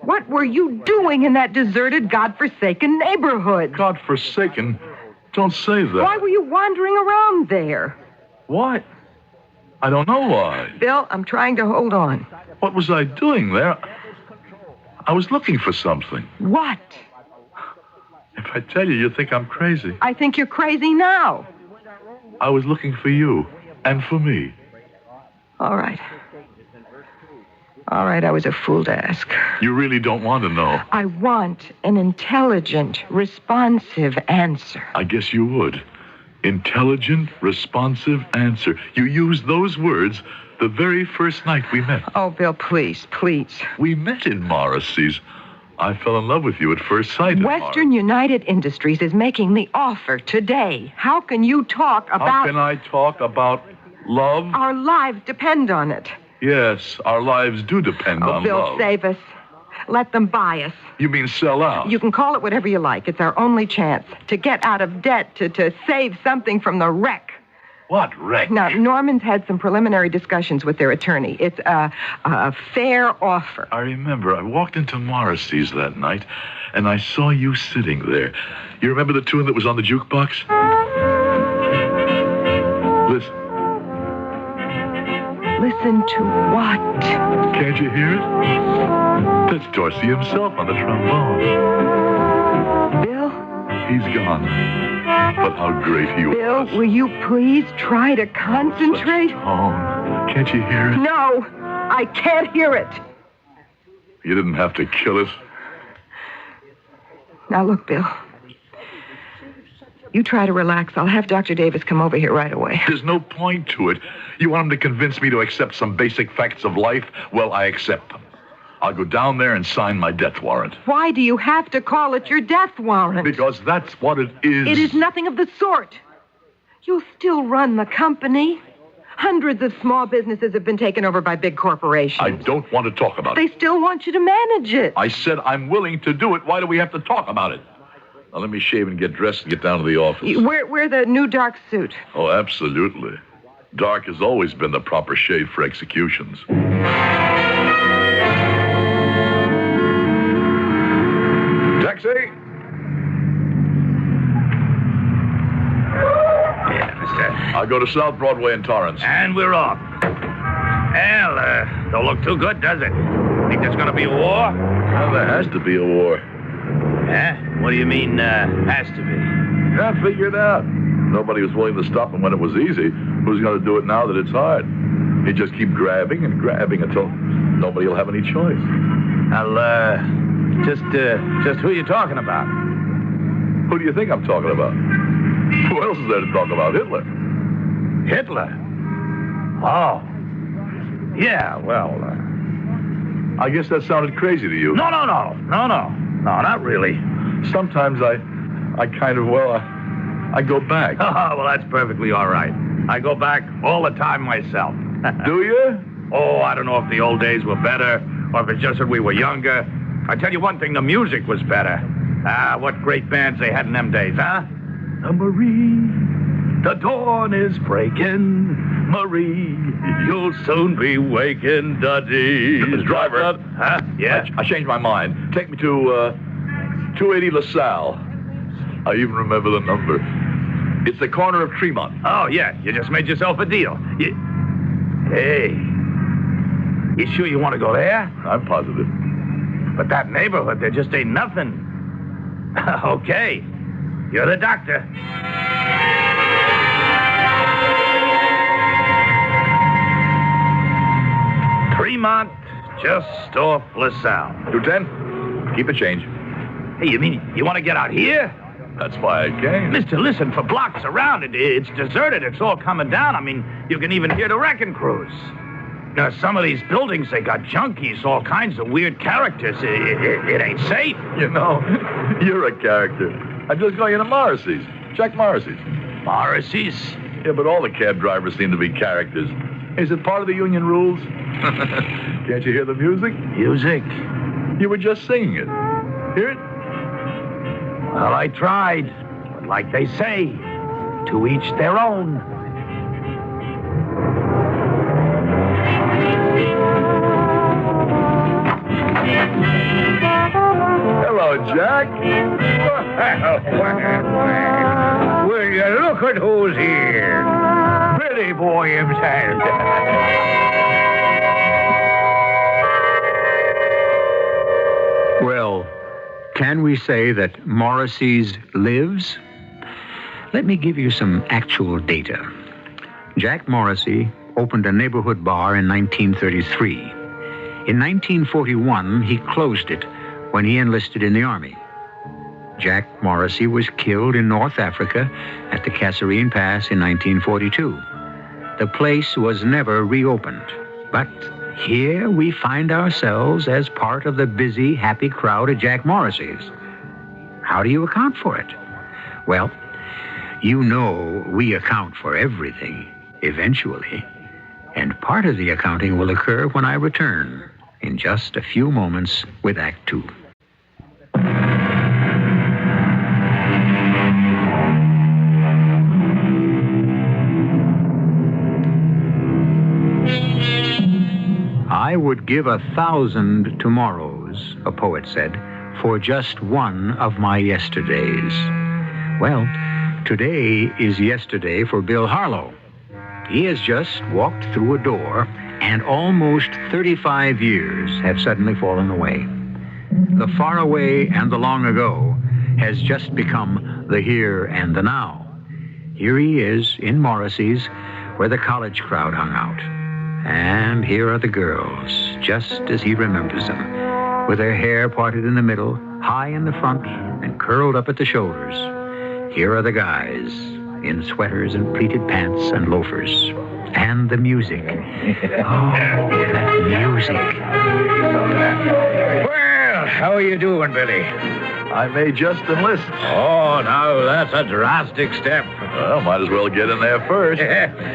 What were you doing in that deserted, godforsaken neighborhood? Godforsaken? Don't say that. Why were you wandering around there? Why? I don't know why. Bill, I'm trying to hold on. What was I doing there? I was looking for something. What? If I tell you, you'll think I'm crazy. I think you're crazy now. I was looking for you and for me. All right. All right, I was a fool to ask. You really don't want to know. I want an intelligent, responsive answer. I guess you would. Intelligent, responsive answer. You used those words the very first night we met. Oh, Bill, please. We met in Morrissey's. I fell in love with you at first sight. Western United Industries is making the offer today. How can you talk about... How can I talk about love? Our lives depend on it. Yes, our lives do depend on Bill, love. save us. Let them buy us. You mean sell out? You can call it whatever you like. It's our only chance to get out of debt, to save something from the wreck. What wreck? Now, Norman's had some preliminary discussions with their attorney. It's a fair offer. I remember. I walked into Morrissey's that night, and I saw you sitting there. You remember the tune that was on the jukebox? Listen. Listen to what? Can't you hear it? That's Dorsey himself on the trombone. Bill? He's gone. But how great he was. Bill, will you please try to concentrate? Oh, can't you hear it? No, I can't hear it. You didn't have to kill it. Now, look, Bill. You try to relax. I'll have Dr. Davis come over here right away. There's no point to it. You want him to convince me to accept some basic facts of life? Well, I accept them. I'll go down there and sign my death warrant. Why do you have to call it your death warrant? Because that's what it is. It is nothing of the sort. You'll still run the company. Hundreds of small businesses have been taken over by big corporations. I don't want to talk about They it. still want you to manage it. I said I'm willing to do it. Why do we have to talk about it? Now, let me shave and get dressed and get down to the office. Wear the new dark suit. Oh, absolutely. Dark has always been the proper shade for executions. Taxi! Yeah, mister. I'll go to South Broadway in Torrance. And we're off. Well, don't look too good, does it? Think there's gonna be a war? Well, there has to be a war. Huh? What do you mean, has to be? I figured out. Nobody was willing to stop him when it was easy. Who's going to do it now that it's hard? You just keep grabbing and grabbing until nobody will have any choice. Well, just who you talking about? Who do you think I'm talking about? Who else is there to talk about? Hitler. Hitler? Oh. Yeah, well, I guess that sounded crazy to you. No, not really. Sometimes I kind of, I go back. Oh, well, that's perfectly all right. I go back all the time myself. Do you? Oh, I don't know if the old days were better or if it's just that we were younger. I tell you one thing, the music was better. Ah, what great bands they had in them days, huh? Marie, the dawn is breaking. Marie, you'll soon be waking, Duddy. Driver. Huh? Yeah? I changed my mind. Take me to 280 LaSalle. I even remember the number. It's the corner of Tremont. Oh, yeah. You just made yourself a deal. Hey, you sure you want to go there? I'm positive. But that neighborhood, there just ain't nothing. Okay. You're the doctor. Tremont, just off LaSalle. 210. Keep a change. Hey, you mean you want to get out here? That's why I came. Mister, listen, for blocks around it's deserted. It's all coming down. I mean, you can even hear the wrecking crews. Now, some of these buildings, they got junkies, all kinds of weird characters. It ain't safe. You know, you're a character. I'm just going into Morrissey's. Check Morrissey's. Morrissey's? Yeah, but all the cab drivers seem to be characters. Is it part of the union rules? Can't you hear the music? Music? You were just singing it. Hear it? Well, I tried. But like they say, to each their own. Hello, Jack. Will you look at who's here? Pretty boy himself. Well, can we say that Morrissey's lives? Let me give you some actual data. Jack Morrissey opened a neighborhood bar in 1933. In 1941, he closed it when he enlisted in the Army. Jack Morrissey was killed in North Africa at the Kasserine Pass in 1942. The place was never reopened, but here we find ourselves as part of the busy, happy crowd at Jack Morrissey's. How do you account for it? Well, you know we account for everything, eventually. And part of the accounting will occur when I return in just a few moments with Act Two. I would give 1,000 tomorrows, a poet said, for just one of my yesterdays. Well, today is yesterday for Bill Harlow. He has just walked through a door, and almost 35 years have suddenly fallen away. The far away and the long ago has just become the here and the now. Here he is in Morrissey's, where the college crowd hung out. And here are the girls, just as he remembers them, with their hair parted in the middle, high in the front, and curled up at the shoulders. Here are the guys in sweaters and pleated pants and loafers. And the music. Oh, that music. Well, how are you doing, Billy? I may just enlist. Oh, now that's a drastic step. Well, might as well get in there first.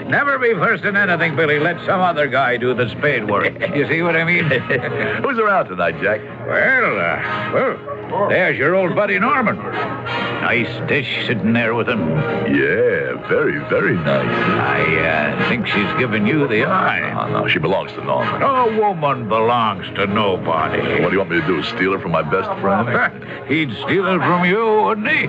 Never be first in anything, Billy. Let some other guy do the spade work. You see what I mean? Who's around tonight, Jack? Well, there's your old buddy Norman. Nice dish sitting there with him. Yeah, very, very nice. I think she's giving you the eye. Oh, no, she belongs to Norman. A woman belongs to nobody. What do you want me to do, steal her from my best friend? He'd steal it from you, wouldn't he?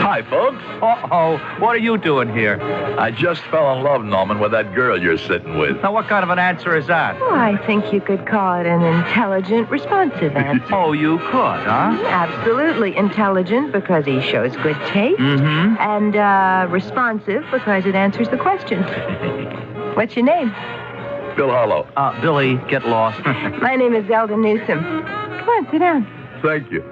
Hi, folks. Uh-oh. What are you doing here? I just fell in love, Norman, with that girl you're sitting with. Now, what kind of an answer is that? Oh, I think you could call it an intelligent, responsive answer. Oh, you could, huh? Absolutely intelligent because he shows good taste. Mm-hmm. And responsive because it answers the question. What's your name? Bill Harlow. Billy, get lost. My name is Zelda Newsom. Come on, sit down. Thank you.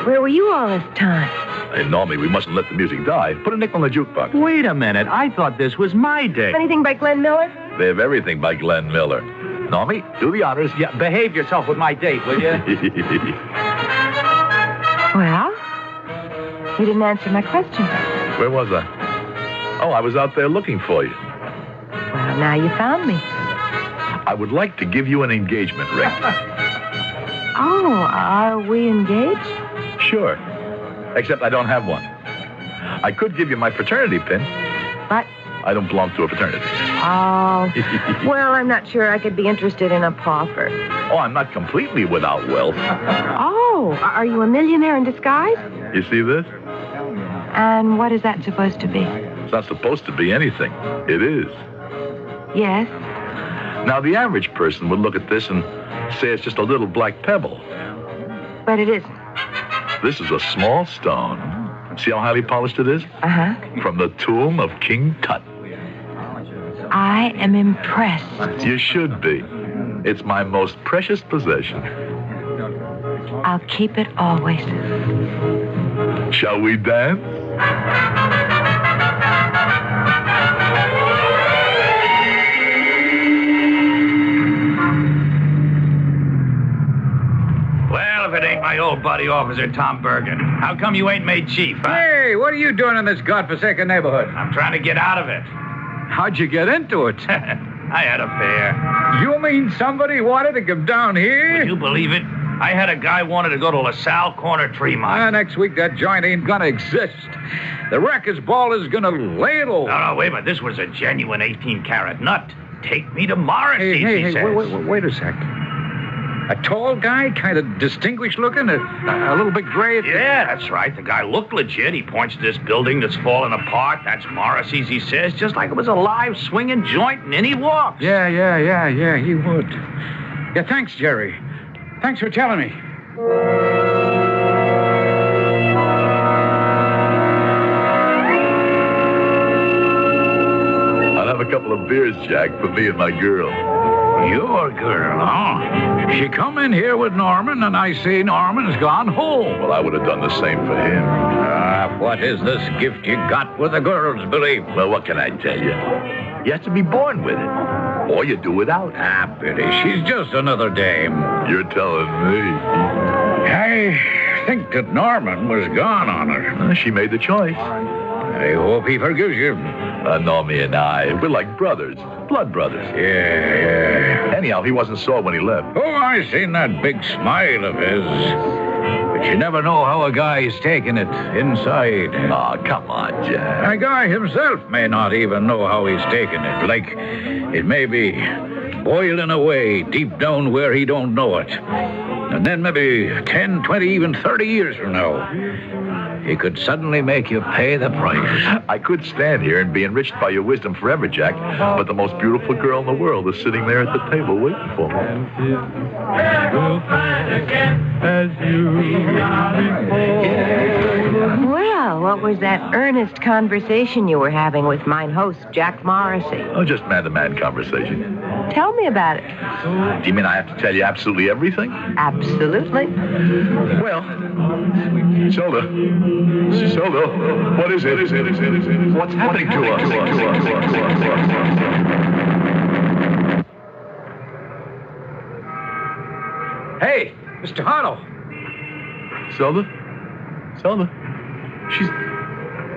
Where were you all this time? Hey, Normie, we mustn't let the music die. Put a nickel in the jukebox. Wait a minute. I thought this was my day. Anything by Glenn Miller? They have everything by Glenn Miller. Normie, do the honors. Yeah, behave yourself with my date, will you? Well, you didn't answer my question. Where was I? Oh, I was out there looking for you. Well, now you found me. I would like to give you an engagement ring. Oh, are we engaged? Sure. Except I don't have one. I could give you my fraternity pin. But? I don't belong to a fraternity. Oh. Well, I'm not sure I could be interested in a pauper. Oh, I'm not completely without wealth. Oh, are you a millionaire in disguise? You see this? And what is that supposed to be? It's not supposed to be anything. It is. Yes. Now, the average person would look at this and say it's just a little black pebble. But it isn't. This is a small stone. See how highly polished it is? Uh-huh. From the tomb of King Tut. I am impressed. You should be. It's my most precious possession. I'll keep it always. Shall we dance? Well, if it ain't my old buddy, Officer Tom Bergen. How come you ain't made chief, huh? Hey, what are you doing in this godforsaken neighborhood? I'm trying to get out of it. How'd you get into it? I had a fare. You mean somebody wanted to come down here? Would you believe it? I had a guy wanted to go to LaSalle Corner Tremont. Next week, that joint ain't gonna exist. The wreckers ball is gonna lay it over. No, wait a minute. This was a genuine 18-carat nut. Take me to Morrissey's, he says. Wait a sec. A tall guy, kind of distinguished looking, a little bit gray. Yeah, that's right. The guy looked legit. He points to this building that's falling apart. That's Morrissey's, he says, just like it was a live swinging joint, and in he walks. Yeah, he would. Yeah, thanks, Jerry. Thanks for telling me. I'll have a couple of beers, Jack, for me and my girl. Your girl, huh? She come in here with Norman, and I say Norman's gone home. Well, I would have done the same for him. What is this gift you got with the girls, Billy? Well, what can I tell you? You have to be born with it. Or you do without. Billy, she's just another dame. You're telling me. I think that Norman was gone on her. She made the choice. I hope he forgives you. Normie and I, we're like brothers. Blood brothers. Yeah. Anyhow, he wasn't sore when he left. Oh, I seen that big smile of his. But you never know how a guy is taking it inside. Oh, come on, Jack. A guy himself may not even know how he's taking it. Like, it may be boiling away deep down where he don't know it. And then maybe 10, 20, even 30 years from now, he could suddenly make you pay the price. I could stand here and be enriched by your wisdom forever, Jack, but the most beautiful girl in the world is sitting there at the table waiting for me. We'll find again as you are before. Well, what was that earnest conversation you were having with mine host, Jack Morrissey? Oh, just man-to-man conversation. Tell me about it. Do you mean I have to tell you absolutely everything? Absolutely. Well, Zelda, what is it? What's happening to us? Hey, Mr. Harlow. Zelda?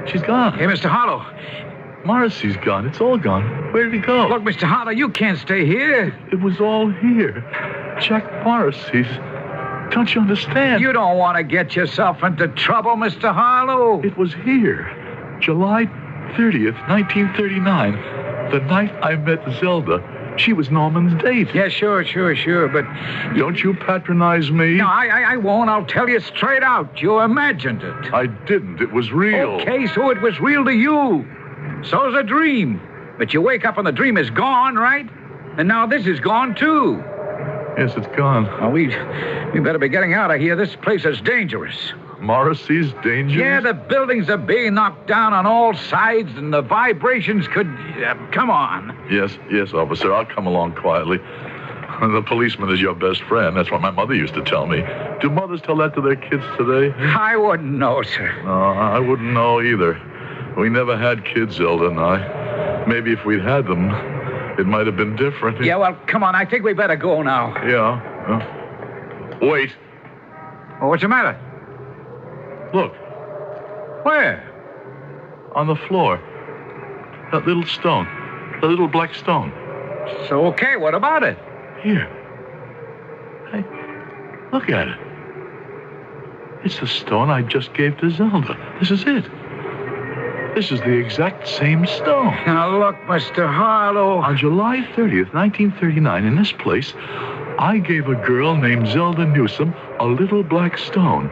She's gone. Hey, Mr. Harlow. Morrissey's gone. It's all gone. Where did he go? Look, Mr. Harlow, you can't stay here. It was all here. Jack Morrissey's. Don't you understand? You don't want to get yourself into trouble, Mr. Harlow. It was here. July 30th, 1939. The night I met Zelda. She was Norman's date. Yeah, sure, but... Don't you patronize me? No, I won't. I'll tell you straight out. You imagined it. I didn't. It was real. Okay, so it was real to you. So's a dream. But you wake up and the dream is gone, right? And now this is gone, too. Yes, it's gone. Well, we better be getting out of here. This place is dangerous. Morrissey's dangerous? Yeah, the buildings are being knocked down on all sides, and the vibrations could... come on. Yes, officer. I'll come along quietly. The policeman is your best friend. That's what my mother used to tell me. Do mothers tell that to their kids today? I wouldn't know, sir. No, I wouldn't know either. We never had kids, Zelda and I. Maybe if we'd had them, it might have been different. Yeah, well, come on. I think we better go now. Yeah. Wait. Oh, what's the matter? Look. Where? On the floor. That little stone. The little black stone. So, okay, what about it? Here. Hey, look at it. It's the stone I just gave to Zelda. This is it. This is the exact same stone. Now, look, Mr. Harlow. On July 30th, 1939, in this place, I gave a girl named Zelda Newsom a little black stone.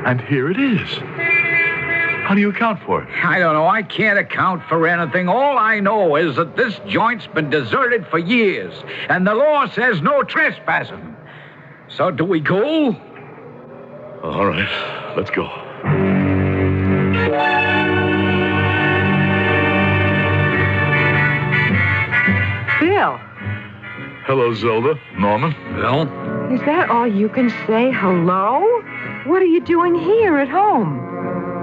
And here it is. How do you account for it? I don't know. I can't account for anything. All I know is that this joint's been deserted for years, and the law says no trespassing. So do we go? All right, let's go. Bill. Hello, Zelda. Norman. Well? Is that all you can say? Hello? What are you doing here at home?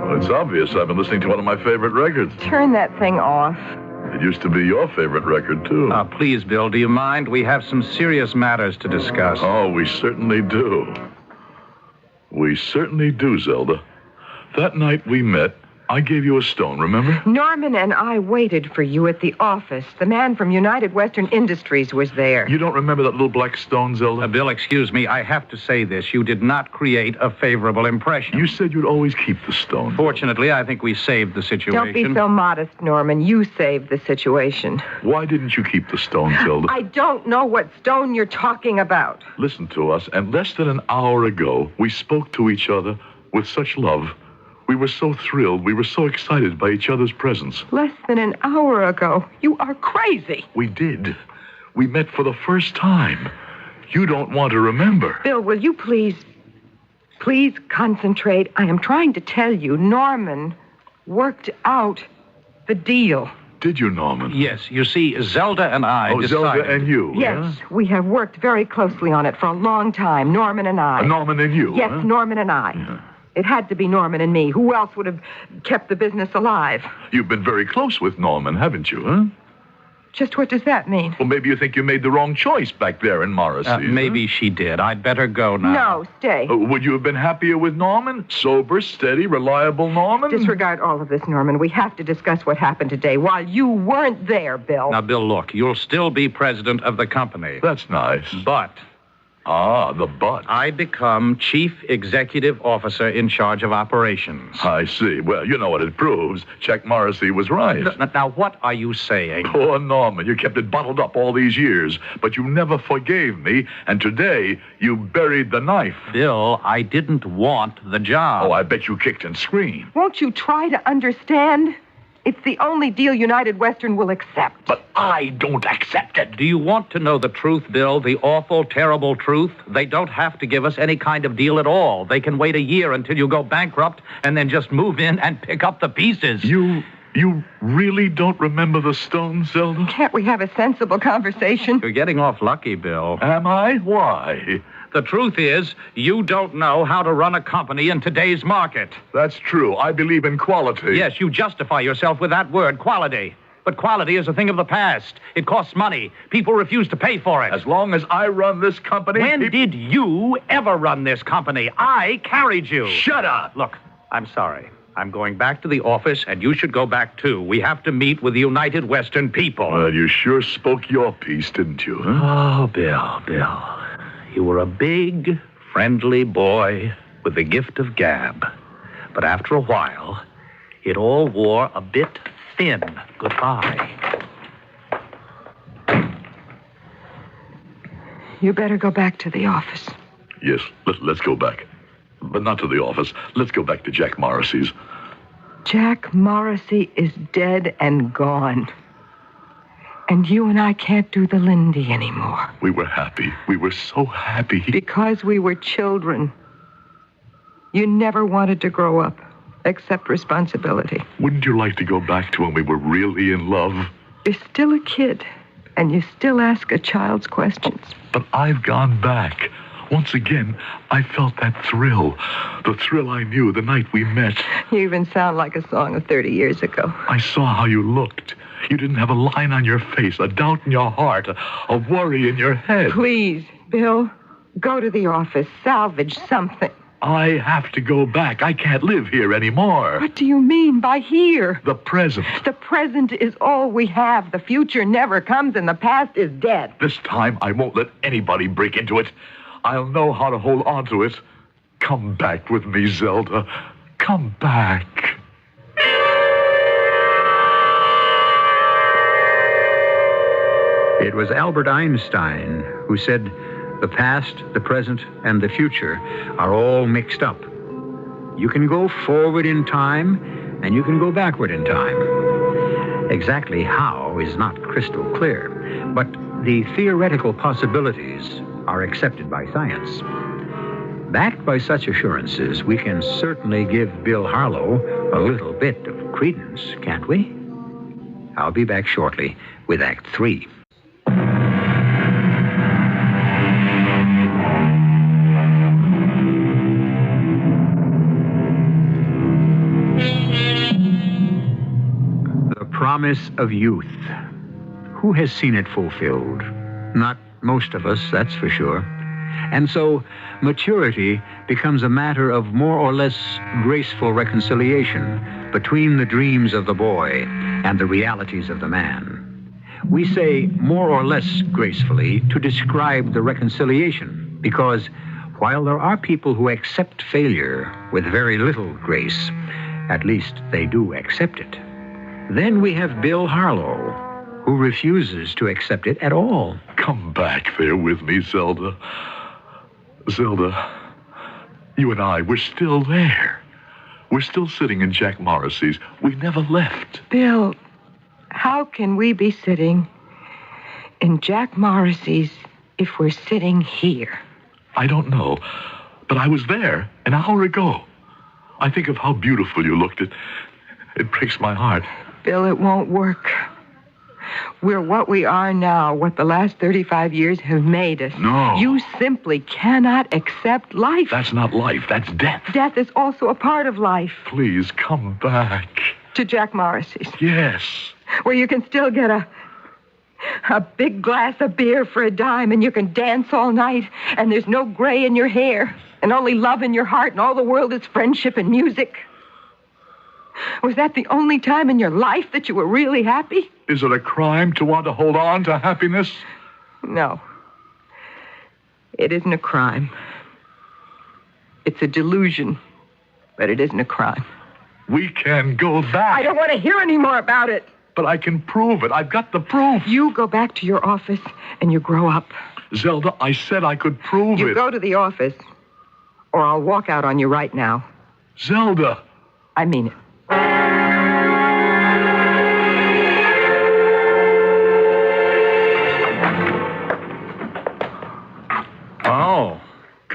Well, it's obvious. I've been listening to one of my favorite records. Turn that thing off. It used to be your favorite record, too. Please, Bill, do you mind? We have some serious matters to discuss. Oh, we certainly do. We certainly do, Zelda. That night we met, I gave you a stone, remember? Norman and I waited for you at the office. The man from United Western Industries was there. You don't remember that little black stone, Zelda? Bill, excuse me. I have to say this. You did not create a favorable impression. You said you'd always keep the stone. Fortunately, I think we saved the situation. Don't be so modest, Norman. You saved the situation. Why didn't you keep the stone, Zelda? I don't know what stone you're talking about. Listen to us, and less than an hour ago, we spoke to each other with such love. We were so thrilled. We were so excited by each other's presence. Less than an hour ago. You are crazy. We did. We met for the first time. You don't want to remember. Bill, will you please concentrate? I am trying to tell you, Norman worked out the deal. Did you, Norman? Yes. You see, Zelda and I decided... Zelda and you. Yes, we have worked very closely on it for a long time, Norman and I. Norman and you? Yes, Norman and I. Yeah. It had to be Norman and me. Who else would have kept the business alive? You've been very close with Norman, haven't you, huh? Just what does that mean? Well, maybe you think you made the wrong choice back there in Morrissey. Maybe she did. I'd better go now. No, stay. Would you have been happier with Norman? Sober, steady, reliable Norman? Disregard all of this, Norman. We have to discuss what happened today while you weren't there, Bill. Now, Bill, look, you'll still be president of the company. That's nice. But... the but. I become chief executive officer in charge of operations. I see. Well, you know what it proves. Jack Morrissey was right. Now, what are you saying? Poor Norman. You kept it bottled up all these years, but you never forgave me, and today you buried the knife. Bill, I didn't want the job. Oh, I bet you kicked and screamed. Won't you try to understand? It's the only deal United Western will accept. But I don't accept it. Do you want to know the truth, Bill? The awful, terrible truth? They don't have to give us any kind of deal at all. They can wait a year until you go bankrupt and then just move in and pick up the pieces. You really don't remember the stones, Zelda? Can't we have a sensible conversation? You're getting off lucky, Bill. Am I? Why? The truth is, you don't know how to run a company in today's market. That's true. I believe in quality. Yes, you justify yourself with that word, quality. But quality is a thing of the past. It costs money. People refuse to pay for it. As long as I run this company... When did you ever run this company? I carried you. Shut up. Look, I'm sorry. I'm going back to the office, and you should go back, too. We have to meet with the United Western people. Well, you sure spoke your piece, didn't you, huh? Oh, Bill. You were a big, friendly boy with the gift of gab. But after a while, it all wore a bit thin. Goodbye. You better go back to the office. Yes, let's go back. But not to the office. Let's go back to Jack Morrissey's. Jack Morrissey is dead and gone. And you and I can't do the Lindy anymore. We were happy. We were so happy. Because we were children. You never wanted to grow up, accept responsibility. Wouldn't you like to go back to when we were really in love? You're still a kid, and you still ask a child's questions. But I've gone back. Once again, I felt that thrill. The thrill I knew the night we met. You even sound like a song of 30 years ago. I saw how you looked. You didn't have a line on your face, a doubt in your heart, a worry in your head. Please, Bill, go to the office. Salvage something. I have to go back. I can't live here anymore. What do you mean by here? The present. The present is all we have. The future never comes, and the past is dead. This time, I won't let anybody break into it. I'll know how to hold on to it. Come back with me, Zelda. Come back. It was Albert Einstein who said, the past, the present, and the future are all mixed up. You can go forward in time, and you can go backward in time. Exactly how is not crystal clear, but the theoretical possibilities are accepted by science. Backed by such assurances, we can certainly give Bill Harlow a little bit of credence, can't we? I'll be back shortly with Act 3. The promise of youth. Who has seen it fulfilled? Not most of us, that's for sure. And so, maturity becomes a matter of more or less graceful reconciliation between the dreams of the boy and the realities of the man. We say more or less gracefully to describe the reconciliation, because while there are people who accept failure with very little grace, at least they do accept it. Then we have Bill Harlow, who refuses to accept it at all. Come back there with me, Zelda. Zelda, you and I, we're still there. We're still sitting in Jack Morrissey's. We never left. Bill, how can we be sitting in Jack Morrissey's if we're sitting here? I don't know, but I was there an hour ago. I think of how beautiful you looked. It breaks my heart. Bill, it won't work. We're what we are now, what the last 35 years have made us. No. You simply cannot accept life. That's not life. That's death. Death is also a part of life. Please, come back. To Jack Morrissey's. Yes. Where you can still get a big glass of beer for a dime, and you can dance all night, and there's no gray in your hair, and only love in your heart, and all the world is friendship and music. Was that the only time in your life that you were really happy? Is it a crime to want to hold on to happiness? No. It isn't a crime. It's a delusion, but it isn't a crime. We can go back. I don't want to hear any more about it. But I can prove it. I've got the proof. You go back to your office and you grow up. Zelda, I said I could prove it. You go to the office, or I'll walk out on you right now. Zelda. I mean it.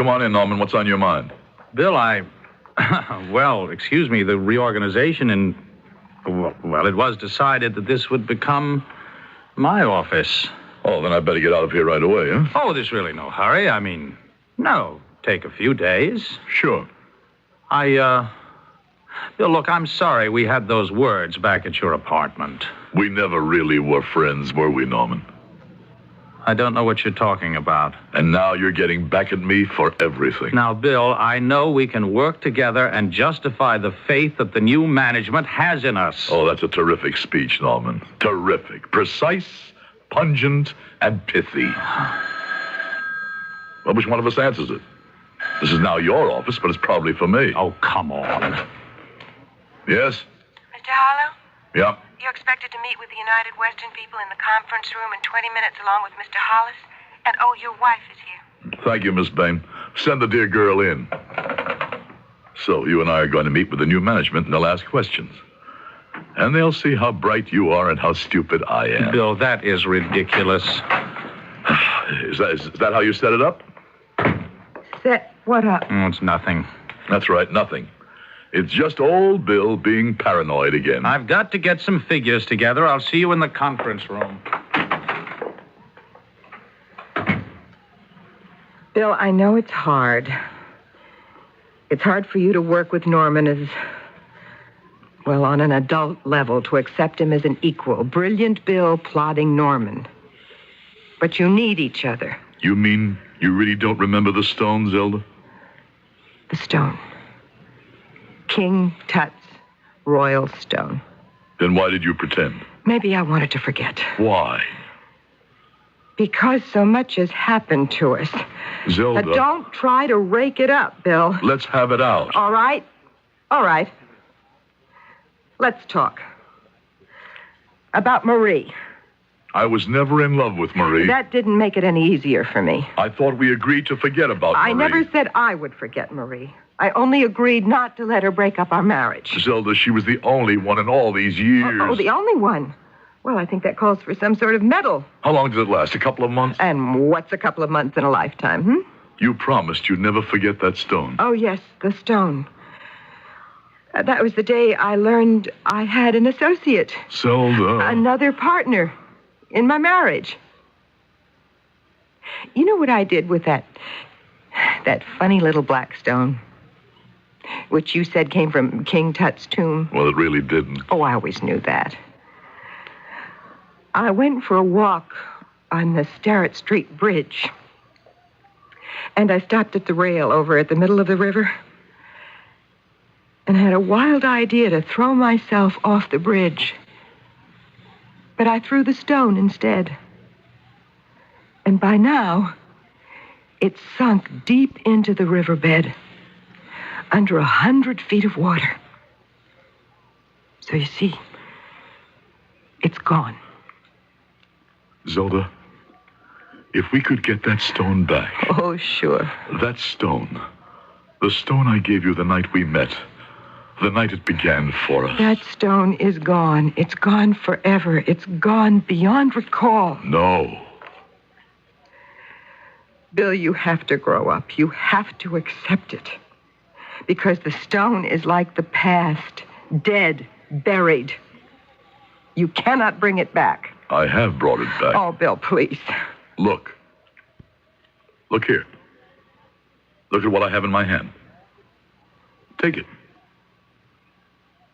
Come on in, Norman. What's on your mind? Bill, well, excuse me, the reorganization and, well, it was decided that this would become my office. Oh, then I better get out of here right away, huh? Oh, there's really no hurry. I mean, no, take a few days. Sure. Bill, look, I'm sorry we had those words back at your apartment. We never really were friends, were we, Norman? I don't know what you're talking about. And now you're getting back at me for everything. Now, Bill, I know we can work together and justify the faith that the new management has in us. Oh, that's a terrific speech, Norman. Terrific. Precise, pungent, and pithy. Well, which one of us answers it? This is now your office, but it's probably for me. Oh, come on. Yes? Mr. Harlow? Yeah. You're expected to meet with the United Western people in the conference room in 20 minutes along with Mr. Hollis. And, oh, your wife is here. Thank you, Miss Bain. Send the dear girl in. So, you and I are going to meet with the new management, and they'll ask questions. And they'll see how bright you are and how stupid I am. Bill, that is ridiculous. Is that how you set it up? Set what up? Oh, it's nothing. That's right, nothing. It's just old Bill being paranoid again. I've got to get some figures together. I'll see you in the conference room. Bill, I know it's hard. It's hard for you to work with Norman as, well, on an adult level, to accept him as an equal. Brilliant Bill, plodding Norman. But you need each other. You mean you really don't remember the stone, Zelda? The stone. King Tut's royal stone. Then why did you pretend? Maybe I wanted to forget. Why? Because so much has happened to us. Zelda. Don't try to rake it up, Bill. Let's have it out. All right. All right. Let's talk. About Marie. I was never in love with Marie. That didn't make it any easier for me. I thought we agreed to forget about Marie. I never said I would forget Marie. I only agreed not to let her break up our marriage. Zelda, she was the only one in all these years. Oh, the only one? Well, I think that calls for some sort of medal. How long did it last? A couple of months? And what's a couple of months in a lifetime, hmm? You promised you'd never forget that stone. Oh, yes, the stone. That was the day I learned I had an associate. Zelda. Another partner in my marriage. You know what I did with that funny little black stone, which you said came from King Tut's tomb? Well, it really didn't. Oh, I always knew that. I went for a walk on the Starrett Street Bridge, and I stopped at the rail over at the middle of the river and had a wild idea to throw myself off the bridge. But I threw the stone instead. And by now, it's sunk deep into the riverbed, under 100 feet of water. So you see, it's gone. Zelda, if we could get that stone back. Oh, sure. That stone. The stone I gave you the night we met. The night it began for us. That stone is gone. It's gone forever. It's gone beyond recall. No. Bill, you have to grow up. You have to accept it. Because the stone is like the past. Dead. Buried. You cannot bring it back. I have brought it back. Oh, Bill, please. Look. Look here. Look at what I have in my hand. Take it.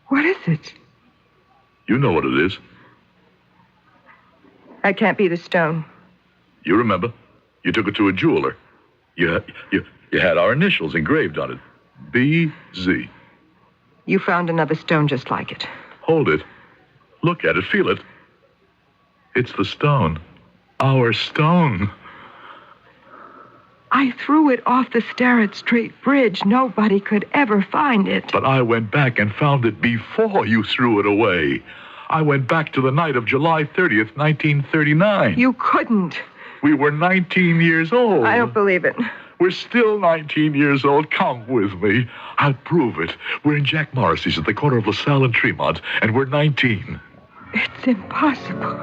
What is it? You know what it is. That can't be the stone. You remember. You took it to a jeweler. You had our initials engraved on it. B.Z. You found another stone just like it. Hold it. Look at it. Feel it. It's the stone. Our stone. I threw it off the Starrett Street Bridge. Nobody could ever find it. But I went back and found it before you threw it away. I went back to the night of July 30th, 1939. You couldn't. We were 19 years old. I don't believe it. We're still 19 years old. Come with me. I'll prove it. We're in Jack Morrissey's at the corner of LaSalle and Tremont, and we're 19. It's impossible.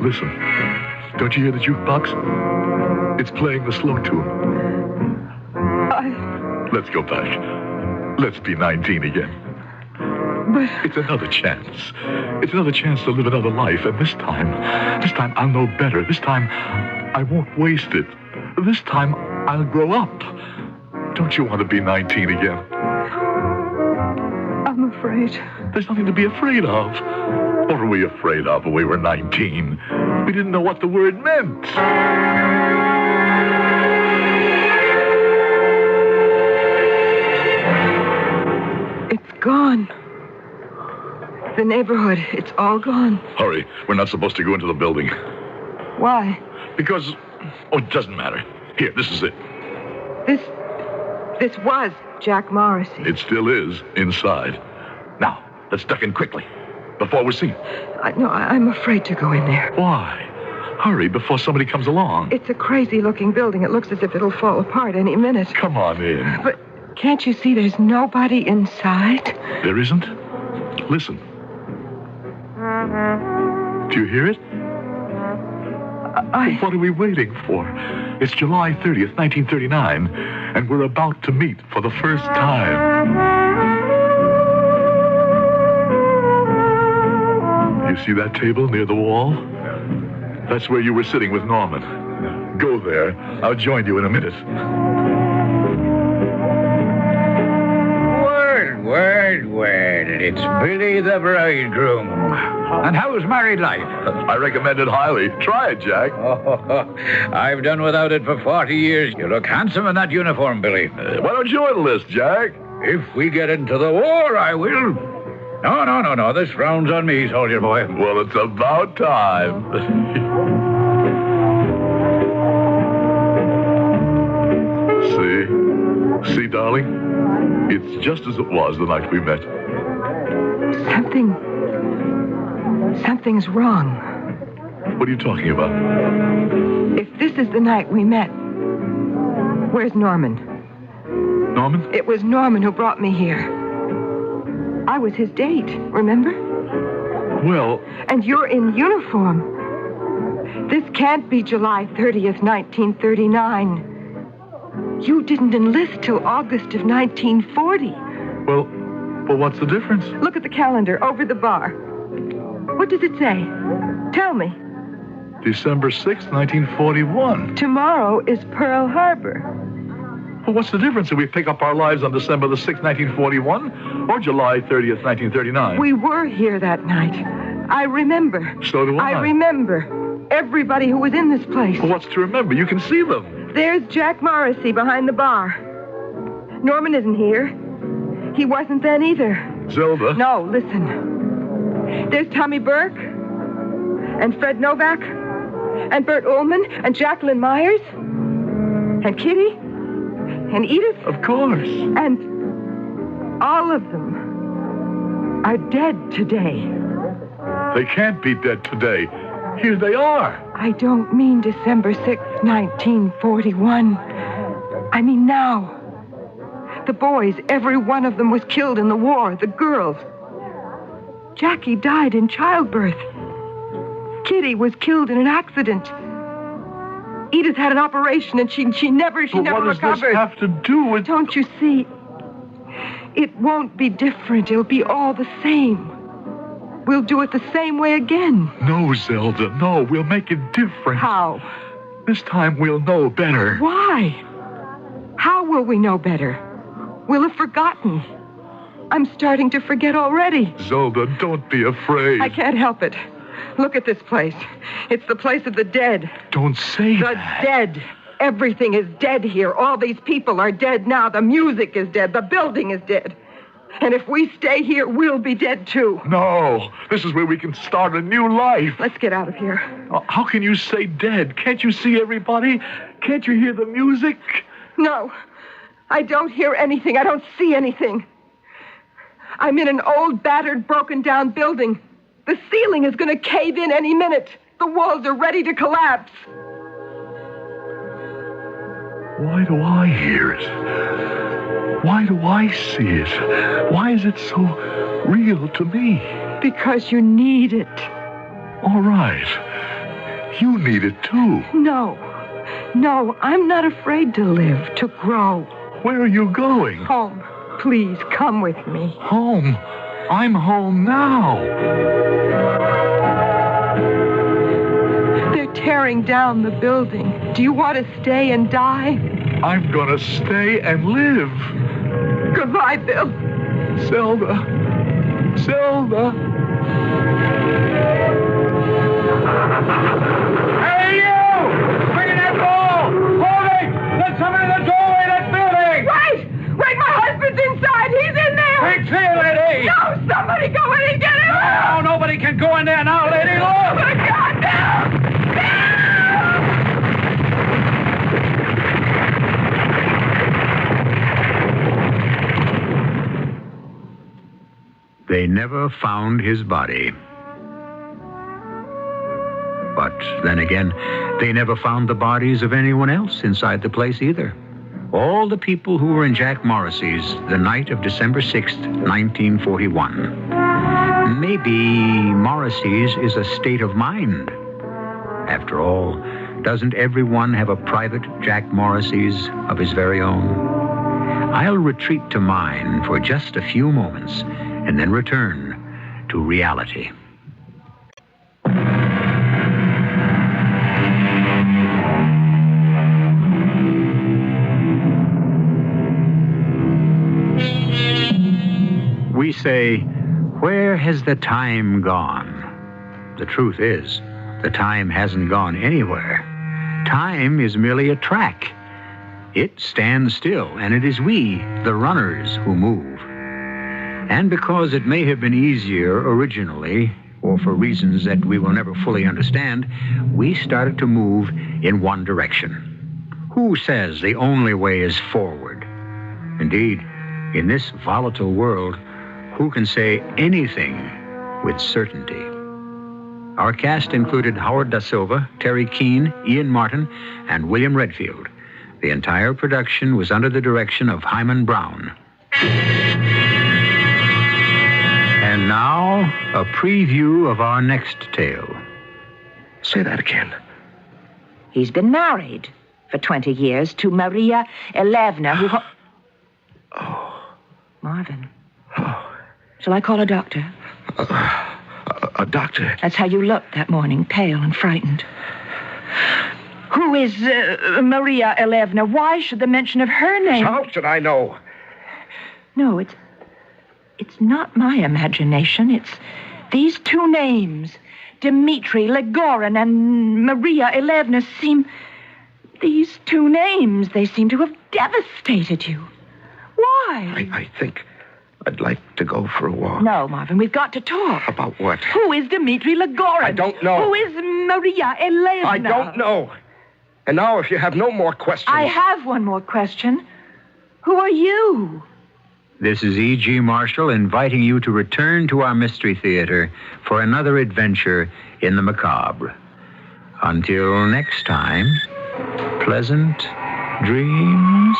Listen. Don't you hear the jukebox? It's playing the slow tune. Let's go back. Let's be 19 again. But... It's another chance. It's another chance to live another life. And this time I'll know better. This time, I won't waste it. This time, I'll grow up. Don't you want to be 19 again? I'm afraid. There's nothing to be afraid of. What were we afraid of when we were 19? We didn't know what the word meant. It's gone. The neighborhood, it's all gone. Hurry. We're not supposed to go into the building. Why? Because... Oh, it doesn't matter. Here, this is it. This was Jack Morrissey. It still is inside. Now, let's duck in quickly. Before we're seen. I'm afraid to go in there. Why? Hurry before somebody comes along. It's a crazy-looking building. It looks as if it'll fall apart any minute. Come on in. But can't you see there's nobody inside? There isn't? Listen. Do you hear it? What are we waiting for? It's July 30th, 1939, and we're about to meet for the first time. You see that table near the wall? That's where you were sitting with Norman. Go there. I'll join you in a minute. Word. It's Billy the bridegroom. And how's married life? I recommend it highly. Try it, Jack. Oh, I've done without it for 40 years. You look handsome in that uniform, Billy. Why don't you enlist, Jack? If we get into the war, I will. No. This round's on me, soldier boy. Well, it's about time. See, darling? It's just as it was the night we met. Something's wrong. What are you talking about? If this is the night we met, where's Norman? Norman? It was Norman who brought me here. I was his date, remember? Well... And you're in uniform. This can't be July 30th, 1939. You didn't enlist till August of 1940. Well, what's the difference? Look at the calendar over the bar. What does it say? Tell me. December 6th, 1941. Tomorrow is Pearl Harbor. Well, what's the difference if we pick up our lives on December the 6th, 1941 or July 30th, 1939? We were here that night. I remember. So do I. I remember everybody who was in this place. Well, what's to remember? You can see them. There's Jack Morrissey behind the bar. Norman isn't here. He wasn't then either. Zelda? No, listen. There's Tommy Burke, and Fred Novak, and Bert Ullman, and Jacqueline Myers, and Kitty, and Edith. Of course. And all of them are dead today. They can't be dead today. Here they are. I don't mean December 6th, 1941. I mean now. The boys, every one of them was killed in the war. The girls. Jackie died in childbirth. Kitty was killed in an accident. Edith had an operation and she never recovered. What does this have to do with... Don't you see? It won't be different. It'll be all the same. We'll do it the same way again. No, Zelda, no. We'll make it different. How? This time we'll know better. Why? How will we know better? We'll have forgotten. I'm starting to forget already. Zelda, don't be afraid. I can't help it. Look at this place. It's the place of the dead. Don't say that. The dead. Everything is dead here. All these people are dead now. The music is dead. The building is dead. And if we stay here, we'll be dead too. No. This is where we can start a new life. Let's get out of here. How can you say dead? Can't you see everybody? Can't you hear the music? No. I don't hear anything. I don't see anything. I'm in an old, battered, broken-down building. The ceiling is going to cave in any minute. The walls are ready to collapse. Why do I hear it? Why do I see it? Why is it so real to me? Because you need it. All right. You need it, too. No. No, I'm not afraid to live, to grow. Where are you going? Home. Please, come with me. Home? I'm home now. They're tearing down the building. Do you want to stay and die? I'm gonna stay and live. Goodbye, Bill. Zelda. Zelda. Hey, you! Bring in that ball! Hold it! Let somebody in the doorway of that building! Wait! Wait, my husband's inside! He's in there! Hey, clear, lady! No, somebody go in and get him! No, nobody can go in there now, lady! Look! Oh, my God, no! They never found his body. But then again, they never found the bodies of anyone else inside the place either. All the people who were in Jack Morrissey's the night of December 6th, 1941. Maybe Morrissey's is a state of mind. After all, doesn't everyone have a private Jack Morrissey's of his very own? I'll retreat to mine for just a few moments and then return to reality. We say, where has the time gone? The truth is, the time hasn't gone anywhere. Time is merely a track. It stands still, and it is we, the runners, who move. And because it may have been easier originally, or for reasons that we will never fully understand, we started to move in one direction. Who says the only way is forward? Indeed, in this volatile world, who can say anything with certainty? Our cast included Howard Da Silva, Terry Keane, Ian Martin, and William Redfield. The entire production was under the direction of Hyman Brown. And now, a preview of our next tale. Say that again. He's been married for 20 years to Maria Elevna, who... Marvin. Shall I call a doctor? A doctor? That's how you looked that morning, pale and frightened. Who is Maria Elevna? Why should the mention of her name... How should I know? No, it's not my imagination. It's these two names. Dmitri Legorin and Maria Elevna seem... These two names, they seem to have devastated you. Why? I think I'd like to go for a walk. No, Marvin, we've got to talk. About what? Who is Dmitri Legorin? I don't know. Who is Maria Elevna? I don't know. And now, if you have no more questions... I have one more question. Who are you? This is E.G. Marshall inviting you to return to our Mystery Theater for another adventure in the macabre. Until next time, pleasant dreams.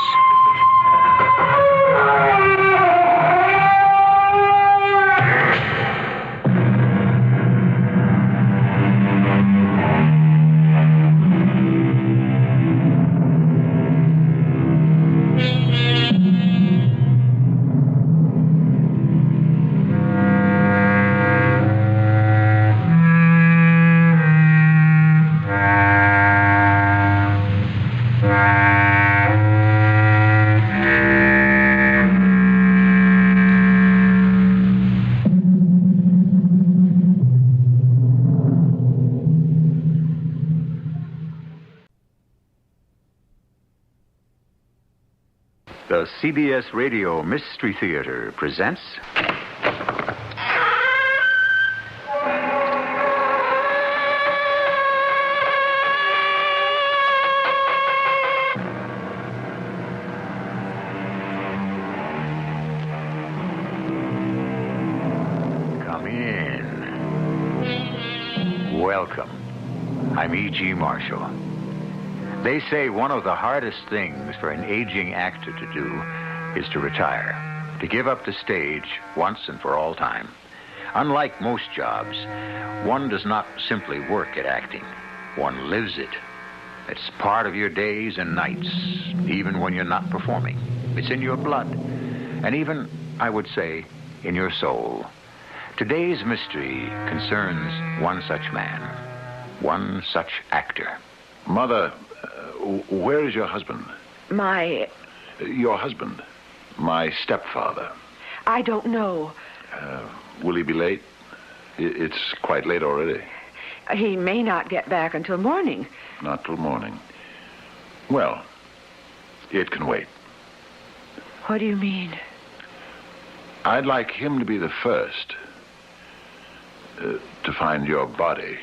The CBS Radio Mystery Theater presents... Come in. Welcome. I'm E.G. Marshall. They say one of the hardest things for an aging actor to do is to retire, to give up the stage once and for all time. Unlike most jobs, one does not simply work at acting. One lives it. It's part of your days and nights, even when you're not performing. It's in your blood, and even, I would say, in your soul. Today's mystery concerns one such man, one such actor. Mother, where is your husband? Your husband. My stepfather. I don't know. Will he be late? It's quite late already. He may not get back until morning. Not till morning. Well, it can wait. What do you mean? I'd like him to be the first to find your body.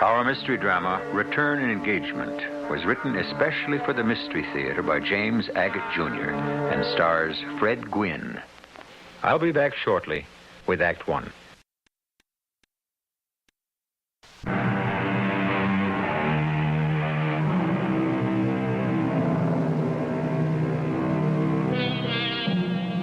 Our mystery drama, Return and Engagement, was written especially for the Mystery Theater by James Agate Jr. and stars Fred Gwynne. I'll be back shortly with Act One.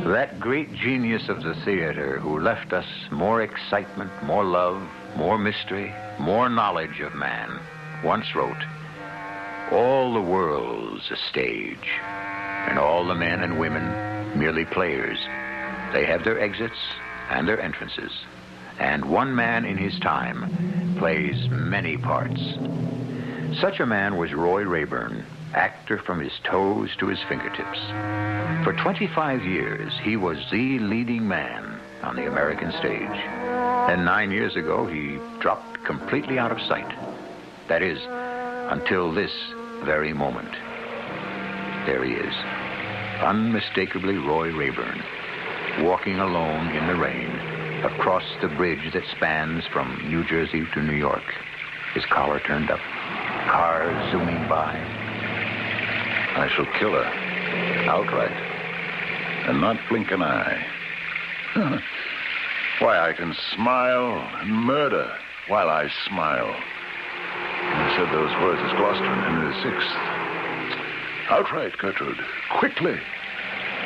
That great genius of the theater who left us more excitement, more love, more mystery, more knowledge of man, once wrote, "All the world's a stage, and all the men and women merely players. They have their exits and their entrances, and one man in his time plays many parts." Such a man was Roy Rayburn, actor from his toes to his fingertips. For 25 years, he was the leading man on the American stage. And 9 years ago, he dropped completely out of sight. That is, until this very moment. There he is, unmistakably Roy Rayburn, walking alone in the rain across the bridge that spans from New Jersey to New York, his collar turned up, cars zooming by. I shall kill her outright and not blink an eye. Why, I can smile and murder while I smile. I said those words as Gloucester in Henry VI. Outright, Gertrude, quickly.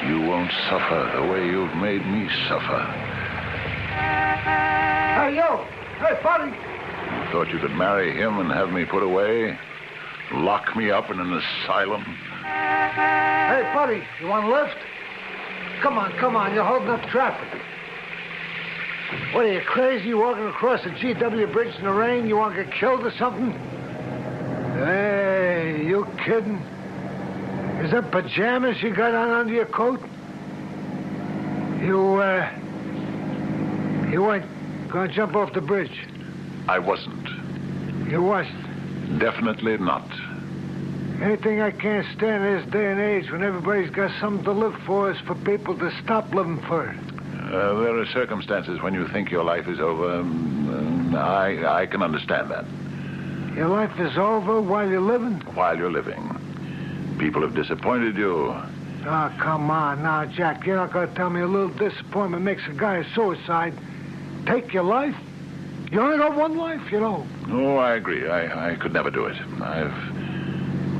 You won't suffer the way you've made me suffer. Hey, yo! Hey, buddy! You thought you could marry him and have me put away? Lock me up in an asylum? Hey, buddy, you want a lift? Come on, you're holding up traffic. What, are you crazy walking across the GW Bridge in the rain? You want to get killed or something? Hey, you kidding? Is that pajamas you got on under your coat? You weren't gonna jump off the bridge? I wasn't. You wasn't? Definitely not. Anything I can't stand in this day and age when everybody's got something to live for is for people to stop living for it. There are circumstances when you think your life is over. I can understand that. Your life is over while you're living? While you're living. People have disappointed you. Oh, come on now, Jack. You're not going to tell me a little disappointment makes a guy a suicide. Take your life? You only got one life, you know. Oh, I agree. I could never do it.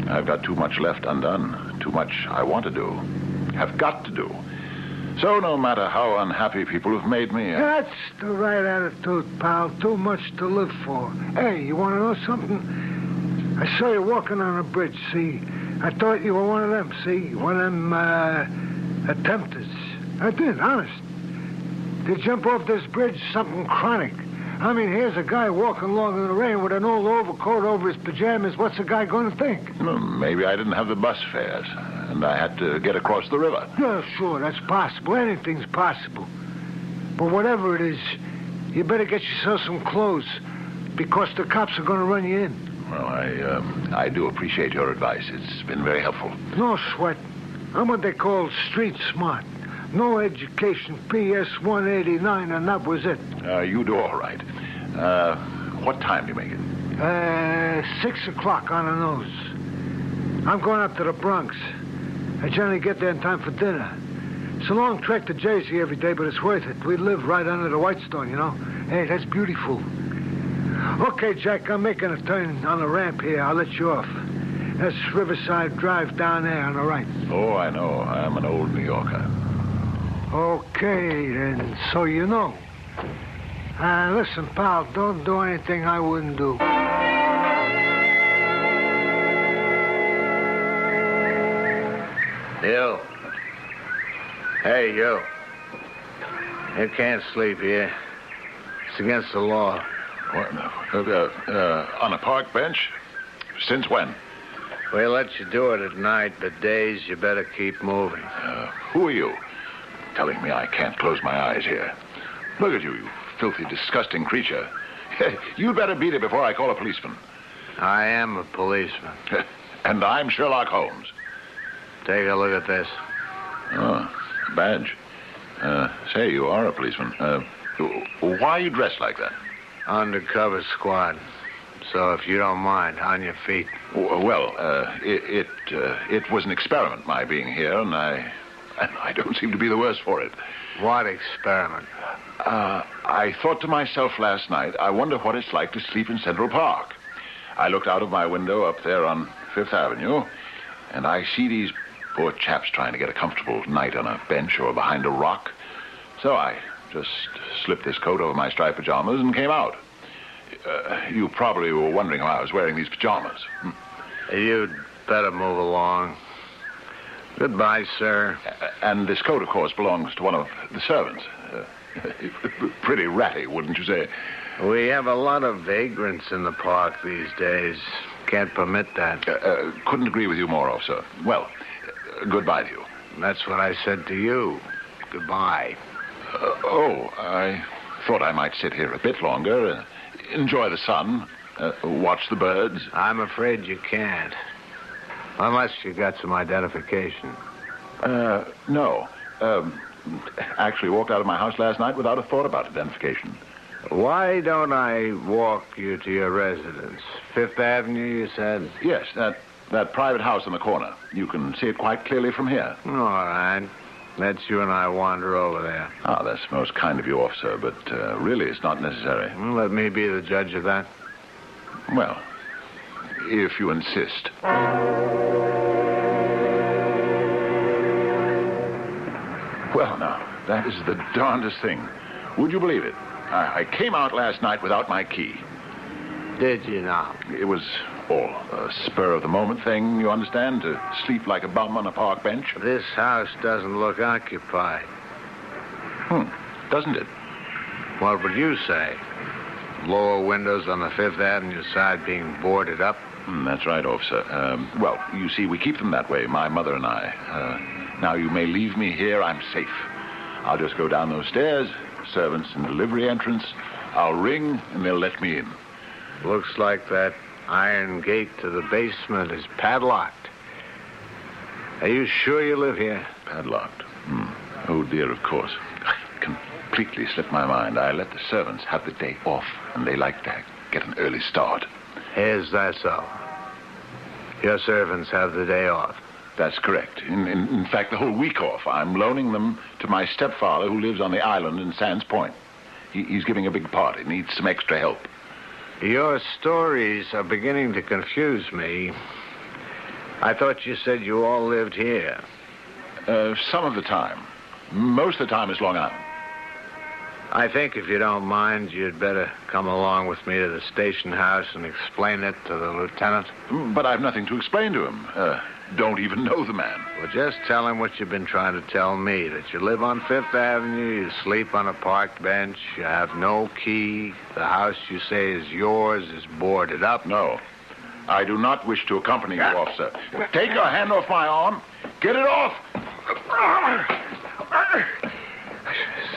I've got too much left undone. Too much I want to do. Have got to do. So no matter how unhappy people have made me... That's the right attitude, pal. Too much to live for. Hey, you want to know something? I saw you walking on a bridge, see? I thought you were one of them, see? One of them, attempters. I did, honest. To jump off this bridge, something chronic. I mean, here's a guy walking along in the rain with an old overcoat over his pajamas. What's the guy going to think? Well, maybe I didn't have the bus fares, and I had to get across the river. Yeah, sure, that's possible. Anything's possible. But whatever it is, you better get yourself some clothes, because the cops are going to run you in. Well, I do appreciate your advice. It's been very helpful. No sweat. I'm what they call street smart. No education, PS 189, and that was it. You do all right. What time do you make it? 6 o'clock on the nose. I'm going up to the Bronx. I generally get there in time for dinner. It's a long trek to Jersey every day, but it's worth it. We live right under the Whitestone, you know. Hey, that's beautiful. Okay, Jack, I'm making a turn on the ramp here. I'll let you off. That's Riverside Drive down there on the right. Oh, I know. I'm an old New Yorker. Okay, then, so you know. Listen, pal, don't do anything I wouldn't do. You. Hey, you. You can't sleep here. It's against the law. What? On a park bench? Since when? We let you do it at night, but days you better keep moving. Who are you? Telling me I can't close my eyes here. Look at you, you filthy, disgusting creature. You'd better beat it before I call a policeman. I am a policeman. And I'm Sherlock Holmes. Take a look at this. Oh, badge. Say, you are a policeman. Why are you dressed like that? Undercover squad. So if you don't mind, on your feet. Well, it was an experiment, my being here, and I don't seem to be the worse for it. What experiment? I thought to myself last night, I wonder what it's like to sleep in Central Park. I looked out of my window up there on Fifth Avenue, and I see these poor chaps trying to get a comfortable night on a bench or behind a rock. So I just slipped this coat over my striped pajamas and came out. You probably were wondering why I was wearing these pajamas. You'd better move along. Goodbye, sir. And this coat, of course, belongs to one of the servants. Pretty ratty, wouldn't you say? We have a lot of vagrants in the park these days. Can't permit that. Couldn't agree with you more, officer. Well, goodbye to you. That's what I said to you. Goodbye. I thought I might sit here a bit longer, enjoy the sun, watch the birds. I'm afraid you can't. Unless you got some identification. No. Actually walked out of my house last night without a thought about identification. Why don't I walk you to your residence? Fifth Avenue, you said? Yes, that private house in the corner. You can see it quite clearly from here. All right. Let's you and I wander over there. Ah, that's most kind of you, officer, but really it's not necessary. Let me be the judge of that. Well, if you insist. Well, now, that is the darndest thing. Would you believe it? I came out last night without my key. Did you now? It was all a spur-of-the-moment thing, you understand, to sleep like a bum on a park bench. This house doesn't look occupied. Doesn't it? What would you say? Lower windows on the Fifth Avenue side being boarded up? That's right, officer. Well, you see, we keep them that way, my mother and I. Now, you may leave me here. I'm safe. I'll just go down those stairs, servants in the delivery entrance. I'll ring, and they'll let me in. Looks like that iron gate to the basement is padlocked. Are you sure you live here? Padlocked? Oh, dear, of course. I completely slipped my mind. I let the servants have the day off, and they like to get an early start. Is that so? Your servants have the day off? That's correct. In fact, the whole week off. I'm loaning them to my stepfather, who lives on the island in Sands Point. He's giving a big party, needs some extra help. Your stories are beginning to confuse me. I thought you said you all lived here. Some of the time. Most of the time is Long Island. I think if you don't mind, you'd better come along with me to the station house and explain it to the lieutenant. But I've nothing to explain to him. Don't even know the man. Well, just tell him what you've been trying to tell me, that you live on Fifth Avenue, you sleep on a parked bench, you have no key, the house you say is yours is boarded up. No. I do not wish to accompany you, officer. Take your hand off my arm. Get it off!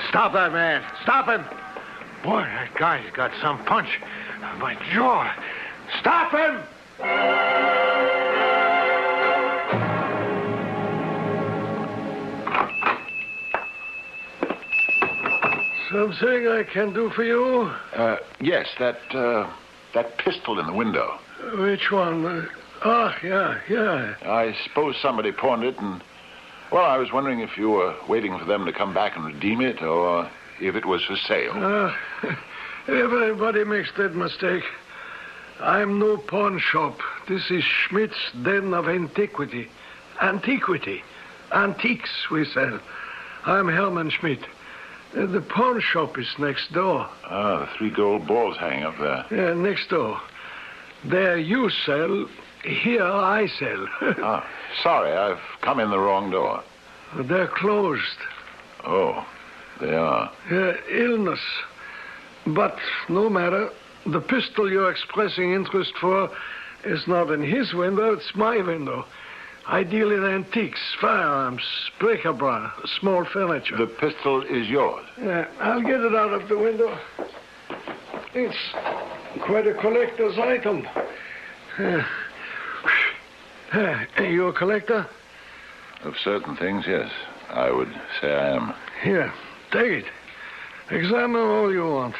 Stop that man. Stop him. Boy, that guy's got some punch. My jaw. Stop him! Something I can do for you? Yes, that pistol in the window. Which one? Yeah. I suppose somebody pawned it, and, well, I was wondering if you were waiting for them to come back and redeem it, or if it was for sale. Everybody makes that mistake. I'm no pawn shop. This is Schmidt's Den of Antiquity. Antiquity. Antiques, we sell. I'm Hermann Schmidt. The pawn shop is next door. Ah, the 3 gold balls hanging up there. Yeah, next door. There you sell, here I sell. Sorry, I've come in the wrong door. They're closed. Oh, they are. Illness. But no matter. The pistol you're expressing interest for is not in his window, it's my window. I deal in antiques, firearms, bric-a-brac, small furniture. The pistol is yours? Yeah, I'll get it out of the window. It's quite a collector's item. You a collector? Of certain things, yes. I would say I am. Here, take it. Examine all you want.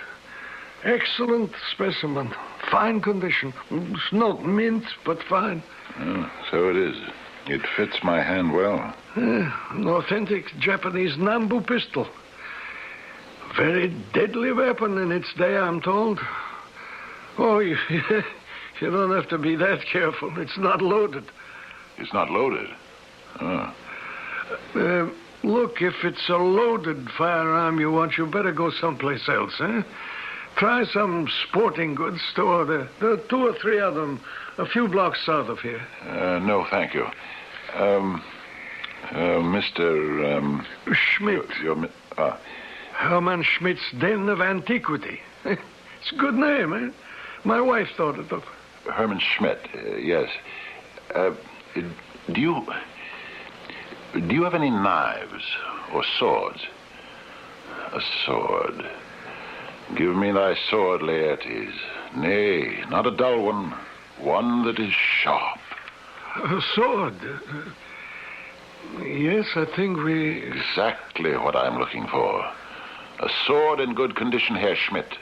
Excellent specimen. Fine condition. It's not mint, but fine. Oh, so it is. It fits my hand well. An authentic Japanese Nambu pistol. Very deadly weapon in its day, I'm told. Oh, you don't have to be that careful. It's not loaded. It's not loaded? Oh. Look, if it's a loaded firearm you want, you better go someplace else, eh? Try some sporting goods store. There are 2 or 3 of them a few blocks south of here. No, thank you. Mr. Schmidt. Hermann Schmidt's Den of Antiquity. It's a good name, eh? My wife thought it up. Hermann Schmidt, yes. Do you have any knives or swords? A sword. Give me thy sword, Laertes. Nay, not a dull one. One that is sharp. A sword? Yes, I think we... Exactly what I'm looking for. A sword in good condition, Herr Schmidt.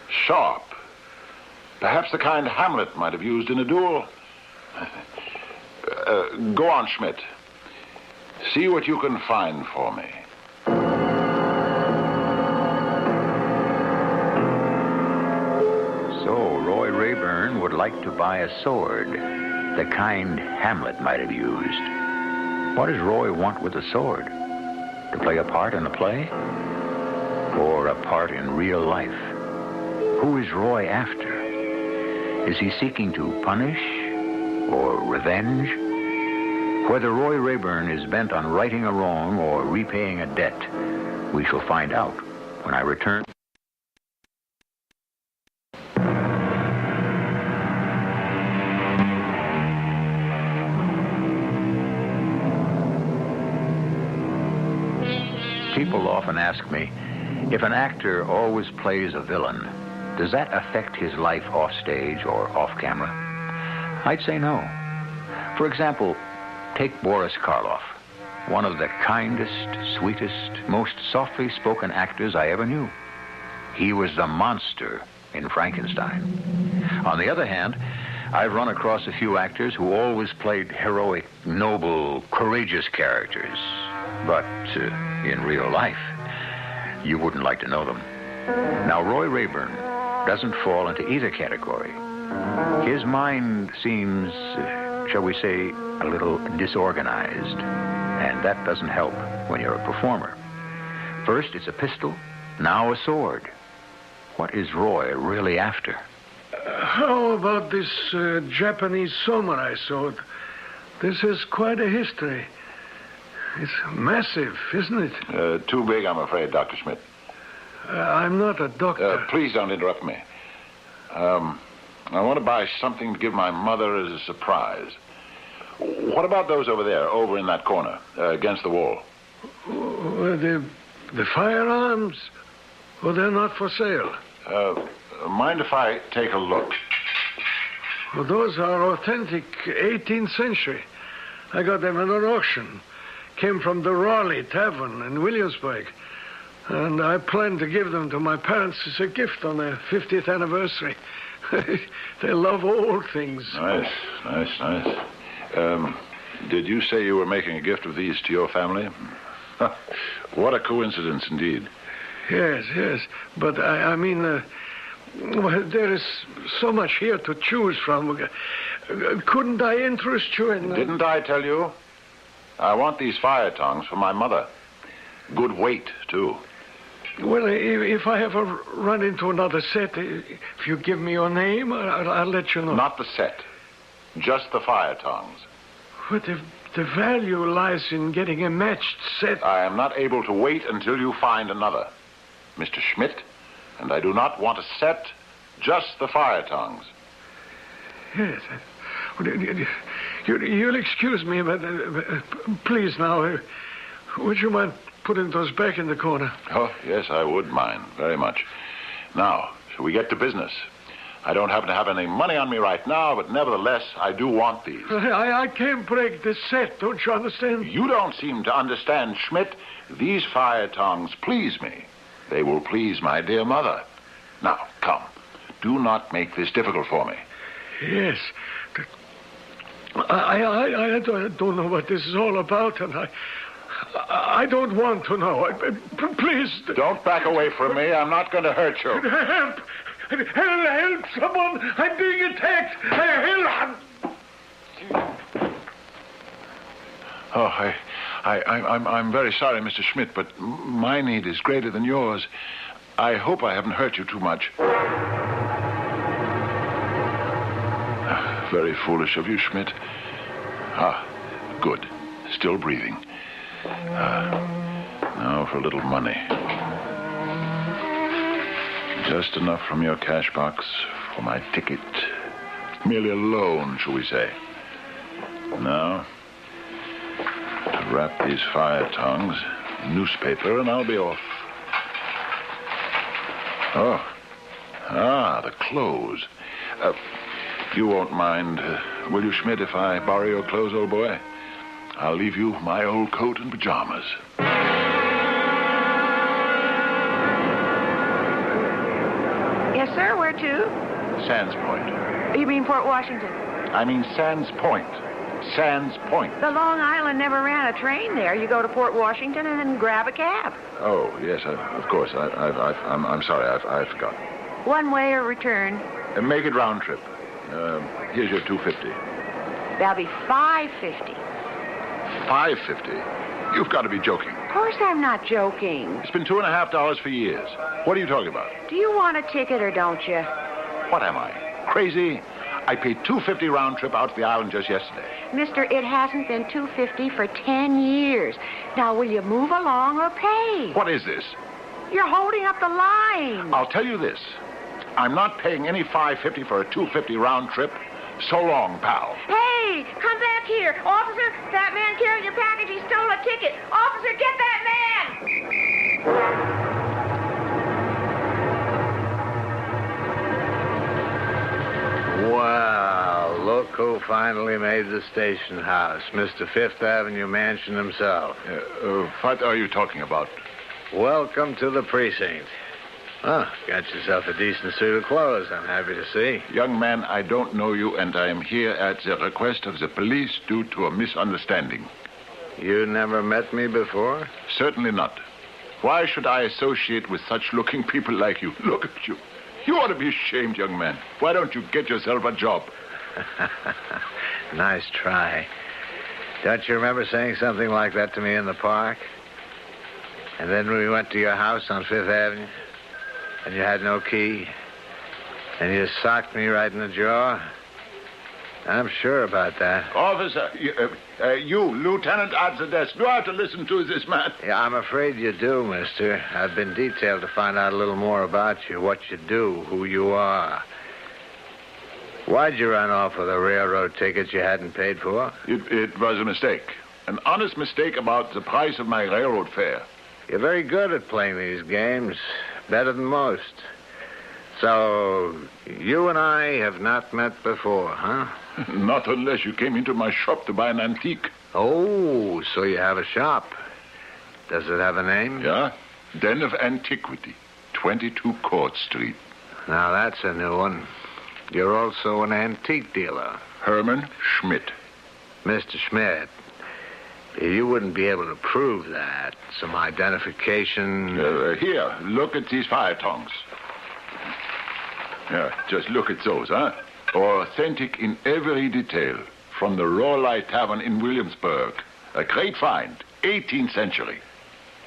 Sharp. Perhaps the kind Hamlet might have used in a duel. Go on, Schmidt. See what you can find for me. So, Roy Rayburn would like to buy a sword, the kind Hamlet might have used. What does Roy want with a sword? To play a part in a play? Or a part in real life? Who is Roy after? Is he seeking to punish or revenge? Whether Roy Rayburn is bent on righting a wrong or repaying a debt, we shall find out when I return. People often ask me, if an actor always plays a villain, does that affect his life off stage or off camera? I'd say no. For example, take Boris Karloff, one of the kindest, sweetest, most softly spoken actors I ever knew. He was the monster in Frankenstein. On the other hand, I've run across a few actors who always played heroic, noble, courageous characters. But in real life, you wouldn't like to know them. Now, Roy Rayburn doesn't fall into either category. His mind seems, shall we say, a little disorganized. And that doesn't help when you're a performer. First, it's a pistol, now a sword. What is Roy really after? How about this Japanese samurai sword? This is quite a history. It's massive, isn't it? Too big, I'm afraid, Dr. Schmidt. I'm not a doctor. Please don't interrupt me. I want to buy something to give my mother as a surprise. What about those over there, over in that corner, against the wall? The firearms? Oh, they're not for sale. Mind if I take a look? Well, those are authentic 18th century. I got them at an auction. Came from the Raleigh Tavern in Williamsburg. And I plan to give them to my parents as a gift on their 50th anniversary. They love old things. Nice. Did you say you were making a gift of these to your family? What a coincidence indeed. Yes. But I mean, well, there is so much here to choose from. Couldn't I interest you in... Didn't I tell you? I want these fire tongs for my mother. Good weight, too. Well, if I ever run into another set, if you give me your name, I'll let you know. Not the set. Just the fire tongs. But the value lies in getting a matched set. I am not able to wait until you find another, Mr. Schmidt, and I do not want a set, just the fire tongs. Yes. You'll excuse me, but please now, would you mind putting those back in the corner? Oh, yes, I would mind, very much. Now, shall we get to business? I don't happen to have any money on me right now, but nevertheless, I do want these. I can't break this set, don't you understand? You don't seem to understand, Schmidt. These fire tongs please me. They will please my dear mother. Now, come. Do not make this difficult for me. Yes. I don't know what this is all about, and I don't want to know. Please. Don't back away from me. I'm not going to hurt you. Help! Help! Someone! I'm being attacked! Help! Oh, I'm very sorry, Mr. Schmidt, but my need is greater than yours. I hope I haven't hurt you too much. Very foolish of you, Schmidt. Good. Still breathing. Now for a little money. Just enough from your cash box for my ticket. Merely a loan, shall we say. Now, to wrap these fire tongs in newspaper, and I'll be off. The clothes. You won't mind, will you, Schmidt, if I borrow your clothes, old boy? I'll leave you my old coat and pajamas. Yes, sir. Where to? Sands Point. You mean Port Washington? I mean Sands Point. Sands Point. The Long Island never ran a train there. You go to Port Washington and then grab a cab. Oh, yes, of course. I'm sorry. I forgot. One way or return? Make it round trip. Here's your $2.50. That'll be $5.50. $5.50? You've got to be joking. Of course I'm not joking. It's been $2.50 for years. What are you talking about? Do you want a ticket or don't you? What am I? Crazy? I paid $2.50 round trip out to the island just yesterday. Mister, it hasn't been $2.50 for 10 years. Now, will you move along or pay? What is this? You're holding up the line. I'll tell you this. I'm not paying any $5.50 for a $2.50 round trip. So long, pal. Hey, come back here. Officer, that man carrying your package, he stole a ticket. Officer, get that man! Well, look who finally made the station house. Mr. Fifth Avenue Mansion himself. What are you talking about? Welcome to the precinct. Oh, got yourself a decent suit of clothes, I'm happy to see. Young man, I don't know you, and I am here at the request of the police due to a misunderstanding. You never met me before? Certainly not. Why should I associate with such looking people like you? Look at you. You ought to be ashamed, young man. Why don't you get yourself a job? Nice try. Don't you remember saying something like that to me in the park? And then we went to your house on Fifth Avenue? And you had no key. And you socked me right in the jaw. I'm sure about that. Officer, you, Lieutenant at the desk, do I have to listen to this man? Yeah, I'm afraid you do, mister. I've been detailed to find out a little more about you, what you do, who you are. Why'd you run off with a railroad ticket you hadn't paid for? It was a mistake. An honest mistake about the price of my railroad fare. You're very good at playing these games. Better than most. So, you and I have not met before, huh? Not unless you came into my shop to buy an antique. Oh, so you have a shop. Does it have a name? Yeah. Den of Antiquity, 22 Court Street. Now, that's a new one. You're also an antique dealer. Herman Schmidt. Mr. Schmidt, you wouldn't be able to prove that. Some identification. Here, look at these fire tongs. Yeah, just look at those, huh? Authentic in every detail. From the Rawley Tavern in Williamsburg. A great find, 18th century.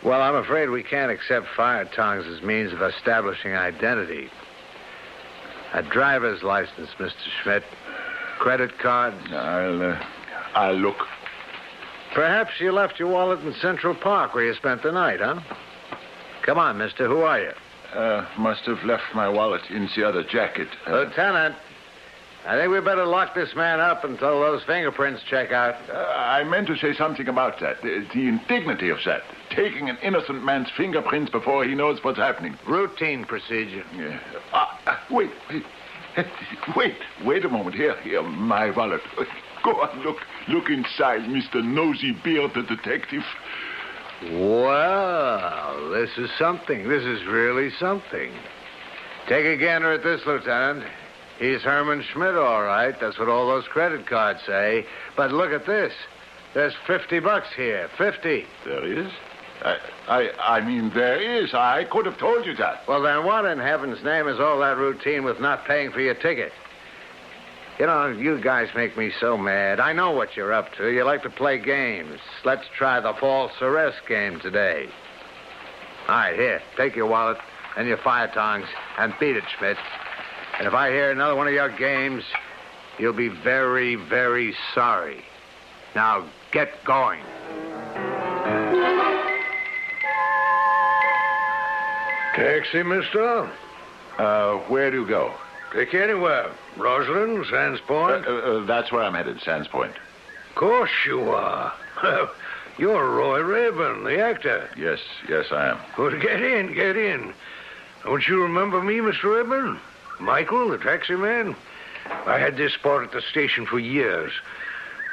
Well, I'm afraid we can't accept fire tongs as means of establishing identity. A driver's license, Mr. Schmidt. Credit cards. I'll look. Perhaps you left your wallet in Central Park where you spent the night, huh? Come on, mister. Who are you? Must have left my wallet in the other jacket. Lieutenant, I think we better lock this man up until those fingerprints check out. I meant to say something about that. The indignity of that. Taking an innocent man's fingerprints before he knows what's happening. Routine procedure. Wait. Wait a moment. Here, my wallet. Go on, look inside, Mr. Nosy Bearded Detective. Well, this is something. This is really something. Take a gander at this, Lieutenant. He's Herman Schmidt, all right. That's what all those credit cards say. But look at this. There's $50 here. 50. There is? I mean, there is. I could have told you that. Well, then what in heaven's name is all that routine with not paying for your ticket? You know, you guys make me so mad. I know what you're up to. You like to play games. Let's try the false arrest game today. All right, here. Take your wallet and your fire tongs and beat it, Schmidt. And if I hear another one of your games, you'll be very, very sorry. Now, get going. Taxi, mister? Where do you go? Pick anywhere. Roslyn, Sands Point? That's where I'm headed, Sands Point. Of course you are. You're Roy Rayburn, the actor. Yes, I am. Well, get in. Don't you remember me, Mr. Rayburn? Michael, the taxi man? I had this spot at the station for years.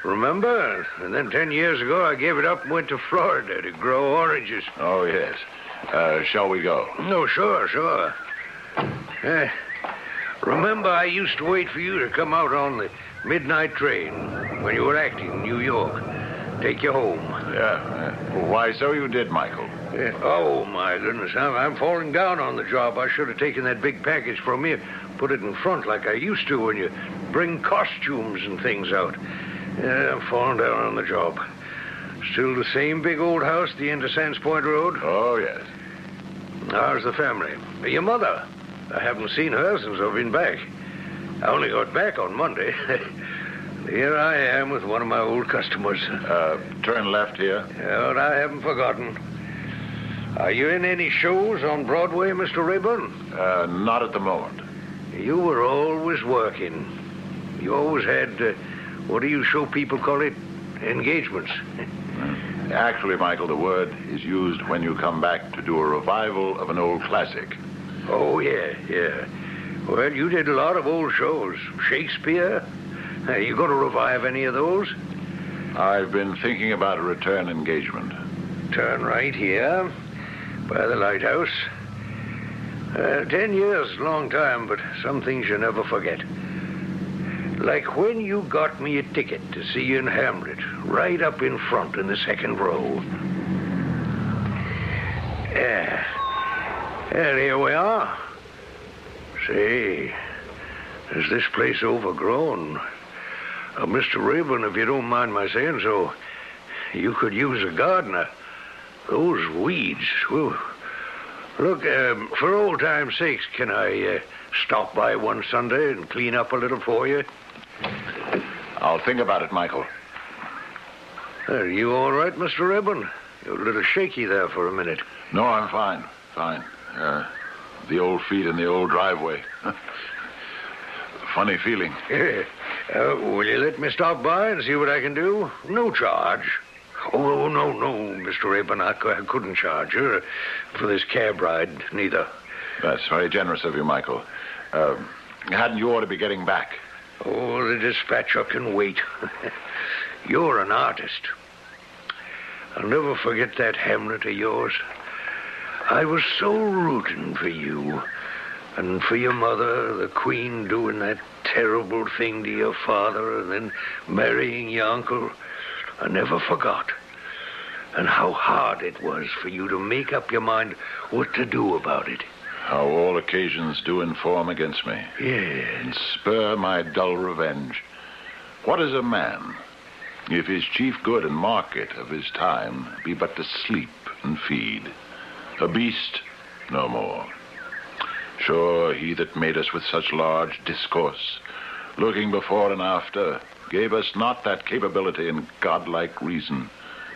Remember? And then 10 years ago, I gave it up and went to Florida to grow oranges. Oh, yes. Shall we go? No, sure. Remember, I used to wait for you to come out on the midnight train when you were acting in New York. Take you home. Yeah. Why, so you did, Michael. Yeah. Oh, my goodness. I'm falling down on the job. I should have taken that big package from you, put it in front like I used to when you bring costumes and things out. Yeah, I'm falling down on the job. Still the same big old house at the end of Sands Point Road? Oh, yes. How's the family? Your mother? I haven't seen her since I've been back. I only got back on Monday. Here I am with one of my old customers. Turn left here. Yeah, but I haven't forgotten. Are you in any shows on Broadway, Mr. Rayburn? Not at the moment. You were always working. You always had, what do you show people call it? Engagements. Actually, Michael, the word is used when you come back to do a revival of an old classic. Oh, yeah. Well, you did a lot of old shows. Shakespeare? You going to revive any of those? I've been thinking about a return engagement. Turn right here, by the lighthouse. 10 years is a long time, but some things you never forget. Like when you got me a ticket to see you in Hamlet, right up in front in the second row. Yeah. And here we are. Say, is this place overgrown? Mr. Rayburn, if you don't mind my saying so, you could use a gardener. Those weeds, whew. Look, for old time's sakes, can I stop by one Sunday and clean up a little for you? I'll think about it, Michael. Are you all right, Mr. Rayburn? You're a little shaky there for a minute. No, I'm fine. The old feet in the old driveway. Funny feeling. Will you let me stop by and see what I can do? No charge. Oh, no, Mr. Rayburn, I couldn't charge you for this cab ride, neither. That's very generous of you, Michael. Hadn't you ought to be getting back? Oh, the dispatcher can wait. You're an artist. I'll never forget that Hamlet of yours. I was so rooting for you and for your mother, the Queen, doing that terrible thing to your father and then marrying your uncle. I never forgot. And how hard it was for you to make up your mind what to do about it. How all occasions do inform against me. Yes. And spur my dull revenge. What is a man, if his chief good and market of his time be but to sleep and feed. A beast, no more. Sure, he that made us with such large discourse, looking before and after, gave us not that capability and godlike reason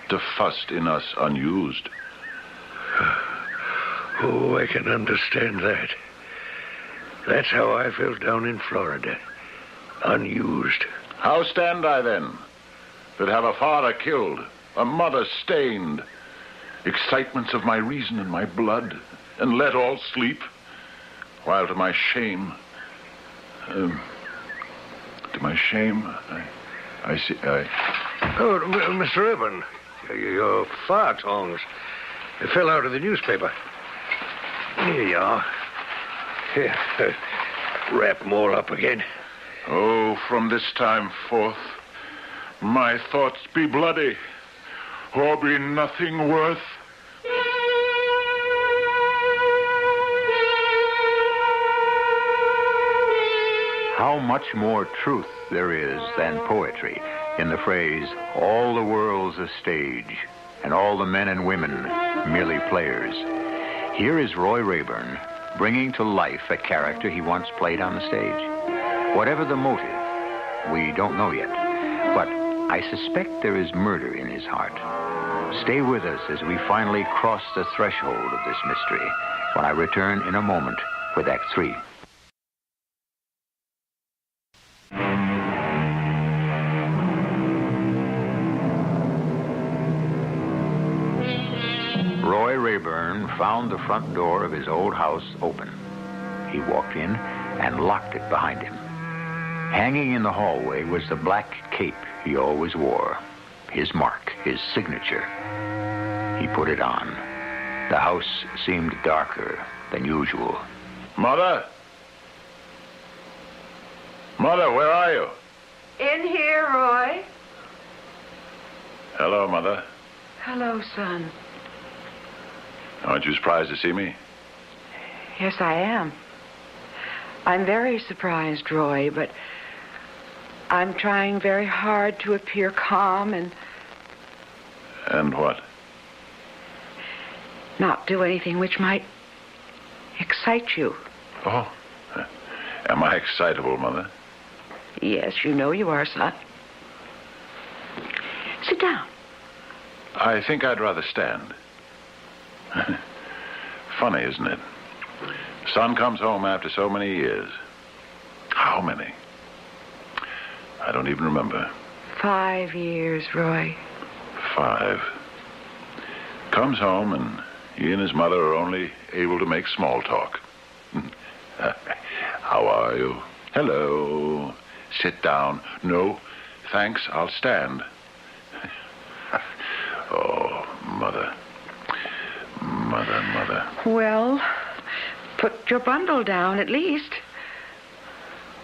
to fuss in us unused. Oh, I can understand that. That's how I felt down in Florida. Unused. How stand I then, that have a father killed, a mother stained, excitements of my reason and my blood, and let all sleep, while to my shame, I see. Oh, Mr. Evan, your fire tongs. They fell out of the newspaper. Here you are. Here, wrap them all up again. Oh, from this time forth, my thoughts be bloody, or be nothing worth. How much more truth there is than poetry in the phrase, all the world's a stage, and all the men and women merely players. Here is Roy Rayburn bringing to life a character he once played on the stage. Whatever the motive, we don't know yet, but I suspect there is murder in his heart. Stay with us as we finally cross the threshold of this mystery when I return in a moment with Act 3. Roy Rayburn found the front door of his old house open. He walked in and locked it behind him. Hanging in the hallway was the black cape he always wore, his mark, his signature. He put it on. The house seemed darker than usual. Mother? Mother, where are you? In here, Roy. Hello, Mother. Hello, son. Aren't you surprised to see me? Yes, I am. I'm very surprised, Roy, but I'm trying very hard to appear calm and... And what? Not do anything which might excite you. Oh, am I excitable, Mother? Yes, you know you are, son. Sit down. I think I'd rather stand. Funny, isn't it? Son comes home after so many years. How many? I don't even remember. 5 years, Roy. 5. Comes home and he and his mother are only able to make small talk. How are you? Hello. Sit down. No, thanks, I'll stand. Oh, Mother. Mother. Well, put your bundle down at least.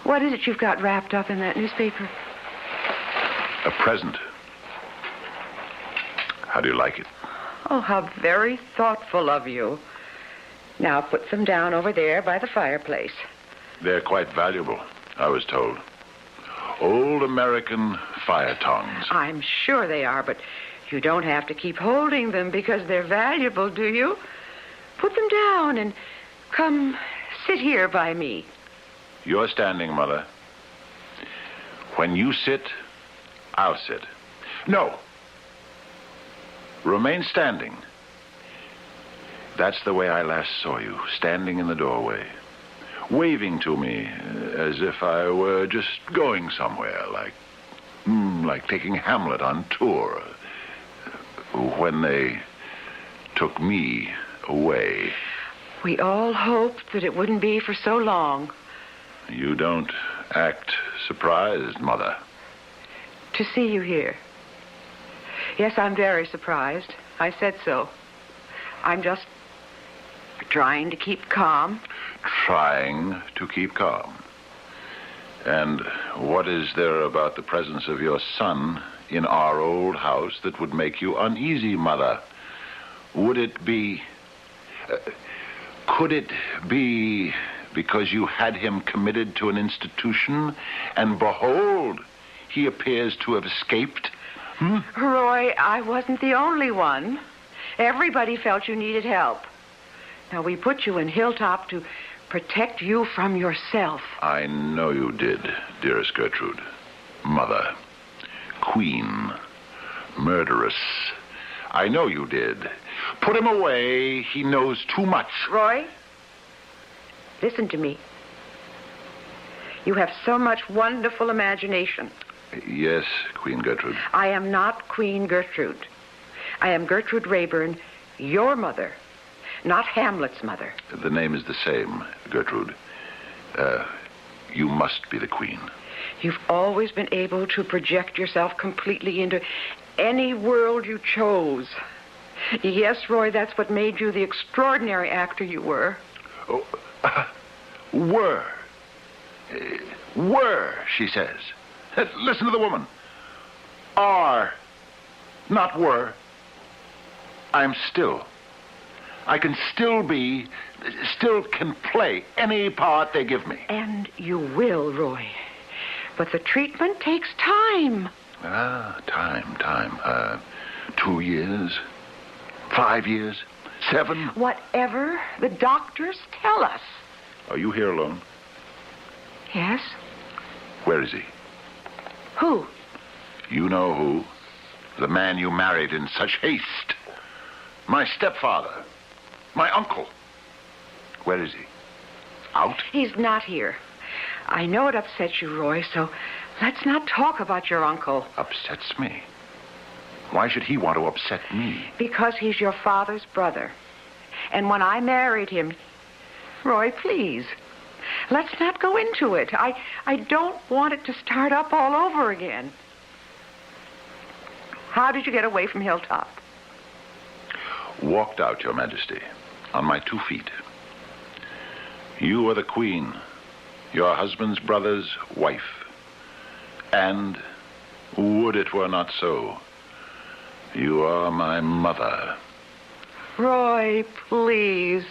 What is it you've got wrapped up in that newspaper? A present. How do you like it? Oh, how very thoughtful of you. Now put them down over there by the fireplace. They're quite valuable, I was told. Old American fire tongs. I'm sure they are, but you don't have to keep holding them because they're valuable, do you? Put them down and come sit here by me. You're standing, Mother. When you sit, I'll sit. No. Remain standing. That's the way I last saw you, standing in the doorway, waving to me as if I were just going somewhere, like taking Hamlet on tour, when they took me away. We all hoped that it wouldn't be for so long. You don't act surprised, Mother. To see you here. Yes, I'm very surprised. I said so. I'm just trying to keep calm. Trying to keep calm. And what is there about the presence of your son in our old house that would make you uneasy, Mother? Would it be... could it be because you had him committed to an institution, and behold, he appears to have escaped? Roy, I wasn't the only one. Everybody felt you needed help. Now, we put you in Hilltop to protect you from yourself. I know you did, dearest Gertrude. Mother. Queen. Murderess. I know you did. Put him away. He knows too much. Roy, listen to me. You have so much wonderful imagination. Yes, Queen Gertrude. I am not Queen Gertrude. I am Gertrude Rayburn, your mother, not Hamlet's mother. The name is the same, Gertrude. You must be the queen. You've always been able to project yourself completely into any world you chose. Yes, Roy, that's what made you the extraordinary actor you were. Oh, were. Were, she says. Listen to the woman. Are, not were. I'm still. I can still be, still can play any part they give me. And you will, Roy. But the treatment takes time. Time. 2 years, 5 years, 7. Whatever the doctors tell us. Are you here alone? Yes. Where is he? Who? You know who. The man you married in such haste. My stepfather. My uncle. Where is he? Out? He's not here. I know it upsets you, Roy, so let's not talk about your uncle. Upsets me? Why should he want to upset me? Because he's your father's brother. And when I married him... Roy, please. Let's not go into it. I don't want it to start up all over again. How did you get away from Hilltop? Walked out, Your Majesty, on my 2 feet. You are the queen, your husband's brother's wife. And, would it were not so, you are my mother. Roy, please.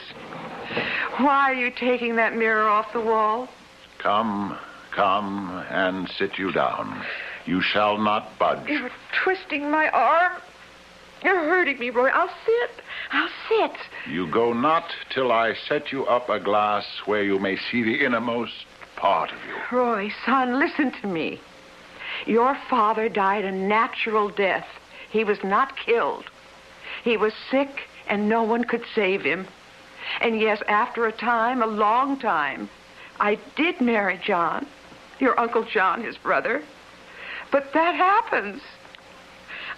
Why are you taking that mirror off the wall? Come and sit you down. You shall not budge. You're twisting my arm. You're hurting me, Roy. I'll sit. You go not till I set you up a glass where you may see the innermost part of you. Roy, son, listen to me. Your father died a natural death. He was not killed. He was sick, and no one could save him. And yes, after a time, a long time, I did marry John, your Uncle John, his brother. But that happens.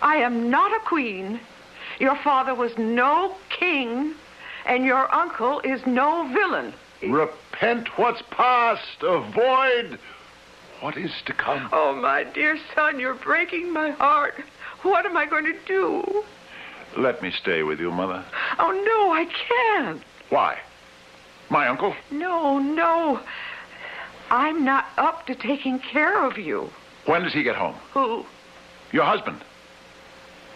I am not a queen. Your father was no king, and your uncle is no villain. Repent what's past, avoid what is to come. Oh, my dear son, you're breaking my heart. What am I going to do? Let me stay with you, Mother. Oh, no, I can't. Why? My uncle? No. I'm not up to taking care of you. When does he get home? Who? Your husband.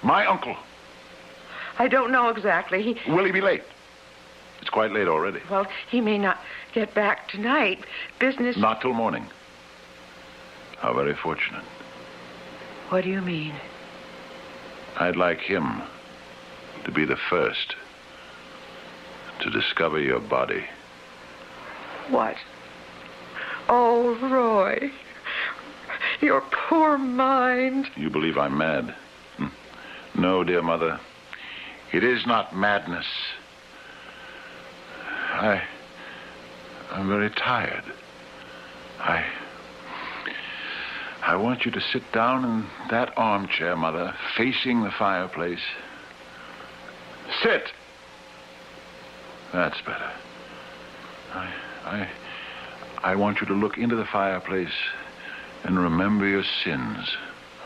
My uncle. I don't know exactly. Will he be late? It's quite late already. Well, he may not get back tonight. Business... Not till morning. How very fortunate. What do you mean? I'd like him to be the first to discover your body. What? Oh, Roy. Your poor mind. You believe I'm mad? No, dear Mother. It is not madness. I'm very tired. I want you to sit down in that armchair, Mother, facing the fireplace. Sit! That's better. I want you to look into the fireplace and remember your sins.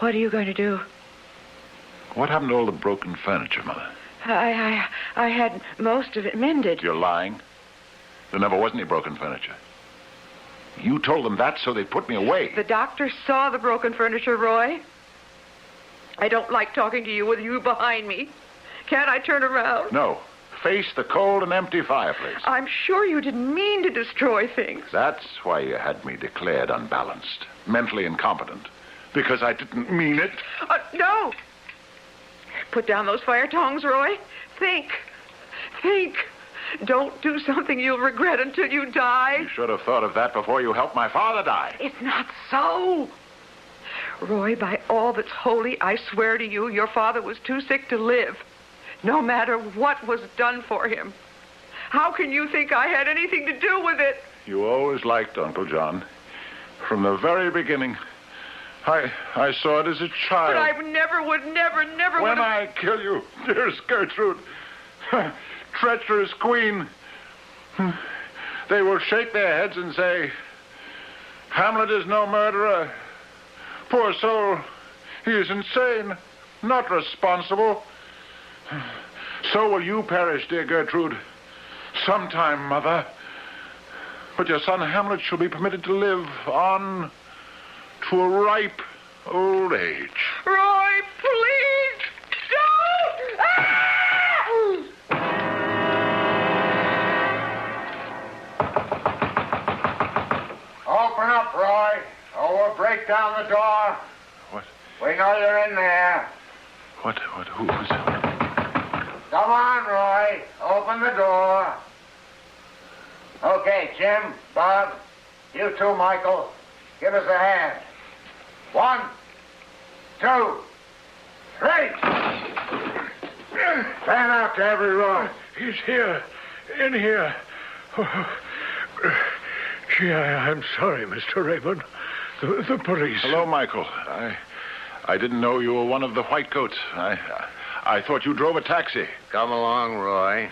What are you going to do? What happened to all the broken furniture, Mother? I had most of it mended. You're lying. There never was any broken furniture. You told them that, so they put me away. The doctor saw the broken furniture, Roy. I don't like talking to you with you behind me. Can't I turn around? No. Face the cold and empty fireplace. I'm sure you didn't mean to destroy things. That's why you had me declared unbalanced, mentally incompetent. Because I didn't mean it. No! Put down those fire tongs, Roy. Think. Don't do something you'll regret until you die. You should have thought of that before you helped my father die. It's not so. Roy, by all that's holy, I swear to you, your father was too sick to live, no matter what was done for him. How can you think I had anything to do with it? You always liked Uncle John. From the very beginning. I saw it as a child. But I never would. When I kill you, dearest Gertrude, treacherous queen, they will shake their heads and say, Hamlet is no murderer. Poor soul, he is insane, not responsible. So will you perish, dear Gertrude. Sometime, Mother. But your son Hamlet shall be permitted to live on to a ripe old age. Roy, please, don't! Open up, Roy, or we'll break down the door. What? We know you're in there. What, who is it? Come on, Roy, open the door. Okay, Jim, Bob, you too, Michael. Give us a hand. 1, 2, 3. Fan out to every room. He's here. In here. Oh, gee, I'm sorry, Mr. Raymond. The police. Hello, Michael. I didn't know you were one of the whitecoats. I thought you drove a taxi. Come along, Roy.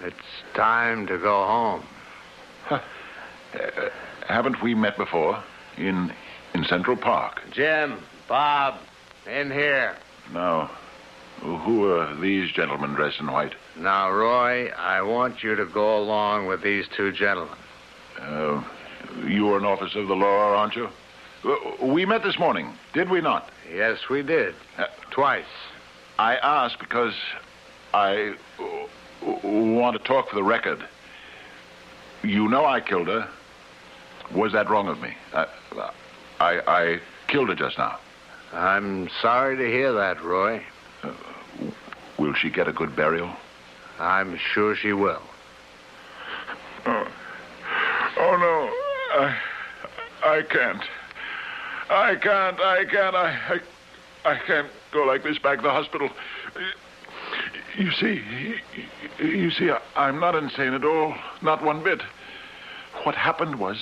It's time to go home. Haven't we met before? In Central Park? Jim, Bob, in here. Now, who are these gentlemen dressed in white? Now, Roy, I want you to go along with these two gentlemen. You are an officer of the law, aren't you? We met this morning, did we not? Yes, we did. Twice. I ask because I want to talk for the record. You know I killed her. Was that wrong of me? I killed her just now. I'm sorry to hear that, Roy. Will she get a good burial? I'm sure she will. Oh no. I can't. I can't go like this back to the hospital. You see, I'm not insane at all. Not one bit. What happened was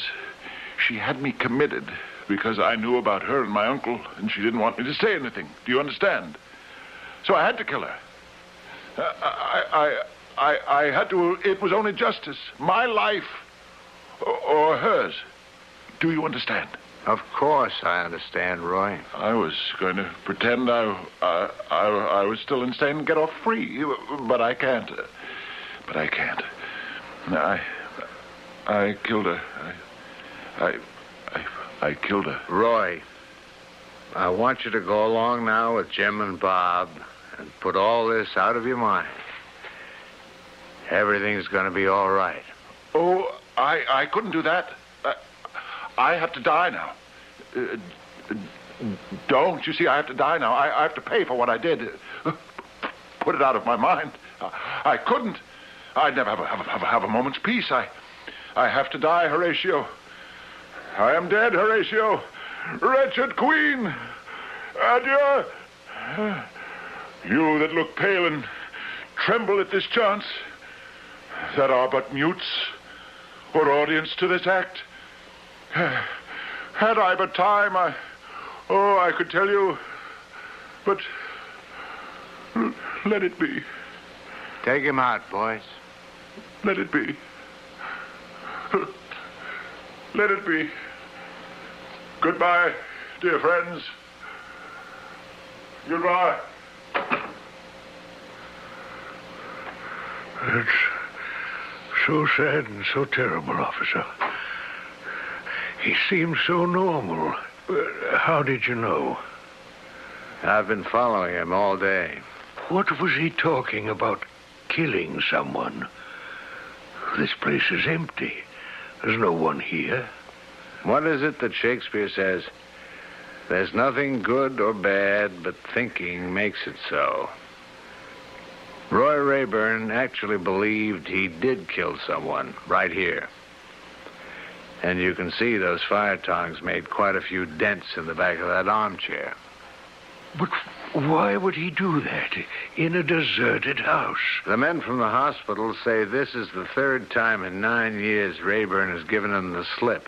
she had me committed because I knew about her and my uncle, and she didn't want me to say anything. Do you understand? So I had to kill her. I had to. It was only justice. My life or hers. Do you understand? Of course I understand, Roy. I was going to pretend I was still insane and get off free, but I can't. I killed her. I killed her. Roy, I want you to go along now with Jim and Bob and put all this out of your mind. Everything's going to be all right. Oh, I couldn't do that. I have to die now. Don't. You see, I have to die now. I have to pay for what I did. Put it out of my mind. I couldn't. I'd never have a moment's peace. I have to die, Horatio. I am dead, Horatio. Wretched queen. Adieu. You that look pale and tremble at this chance, that are but mutes or audience to this act. Had I but time, I could tell you, but let it be. Take him out, boys. Let it be. Let it be. Goodbye, dear friends. Goodbye. It's so sad and so terrible, officer. He seems so normal. How did you know? I've been following him all day. What was he talking about? Killing someone? This place is empty. There's no one here. What is it that Shakespeare says? There's nothing good or bad, but thinking makes it so. Roy Rayburn actually believed he did kill someone right here. And you can see those fire tongs made quite a few dents in the back of that armchair. But why would he do that in a deserted house? The men from the hospital say this is the third time in 9 years Rayburn has given them the slip.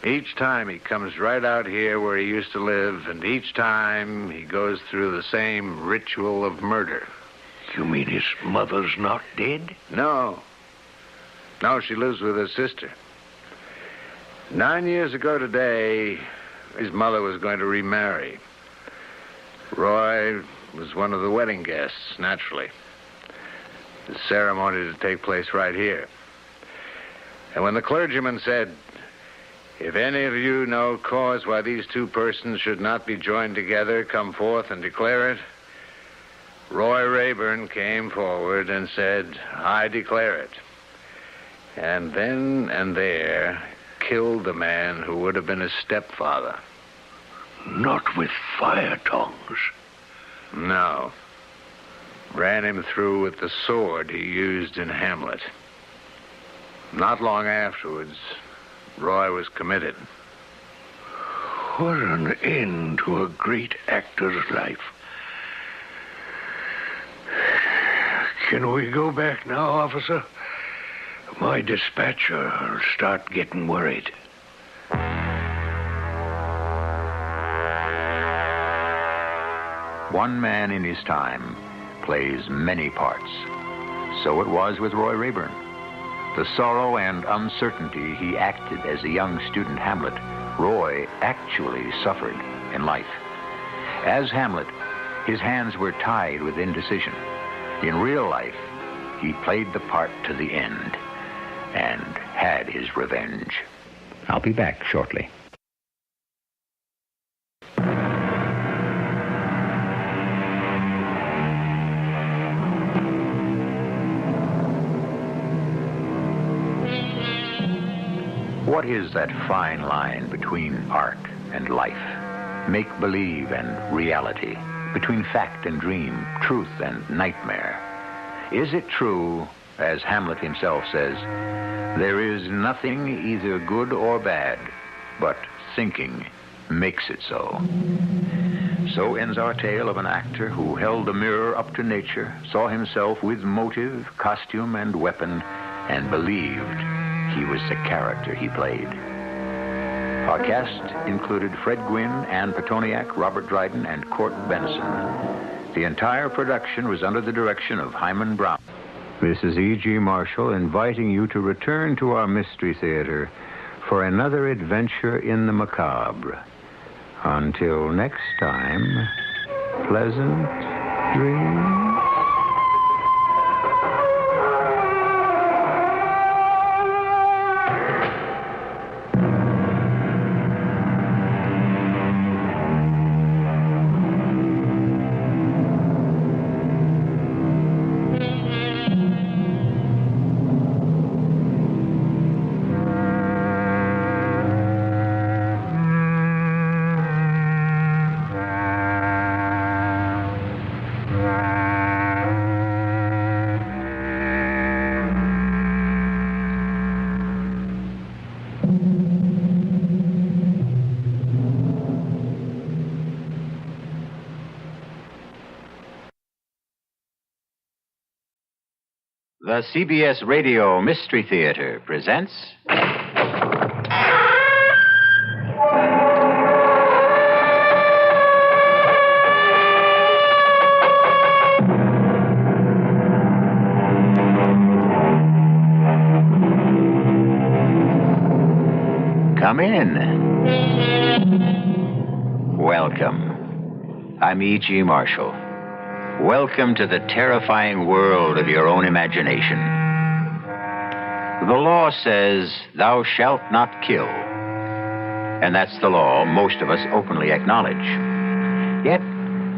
Each time he comes right out here where he used to live, and each time he goes through the same ritual of murder. You mean his mother's not dead? No. No, she lives with her sister. 9 years ago today, his mother was going to remarry. Roy was one of the wedding guests, naturally. The ceremony to take place right here. And when the clergyman said, "If any of you know cause why these two persons should not be joined together, come forth and declare it," Roy Rayburn came forward and said, "I declare it." And then and there killed the man who would have been his stepfather. Not with fire tongs. No. Ran him through with the sword he used in Hamlet. Not long afterwards, Roy was committed. What an end to a great actor's life. Can we go back now, officer? My dispatcher will start getting worried. One man in his time plays many parts. So it was with Roy Rayburn. The sorrow and uncertainty he acted as a young student Hamlet, Roy actually suffered in life. As Hamlet, his hands were tied with indecision. In real life, he played the part to the end and had his revenge. I'll be back shortly. What is that fine line between art and life, make-believe and reality, between fact and dream, truth and nightmare? Is it true, as Hamlet himself says, there is nothing either good or bad, but thinking makes it so? So ends our tale of an actor who held the mirror up to nature, saw himself with motive, costume, and weapon, and believed he was the character he played. Our cast included Fred Gwynne, Ann Petoniak, Robert Dryden, and Court Benson. The entire production was under the direction of Hyman Brown. This is E.G. Marshall inviting you to return to our Mystery Theater for another adventure in the macabre. Until next time, pleasant dreams. The CBS Radio Mystery Theater presents... Come in. Welcome. I'm E.G. Marshall. Welcome to the terrifying world of your own imagination. The law says, thou shalt not kill. And that's the law most of us openly acknowledge. Yet,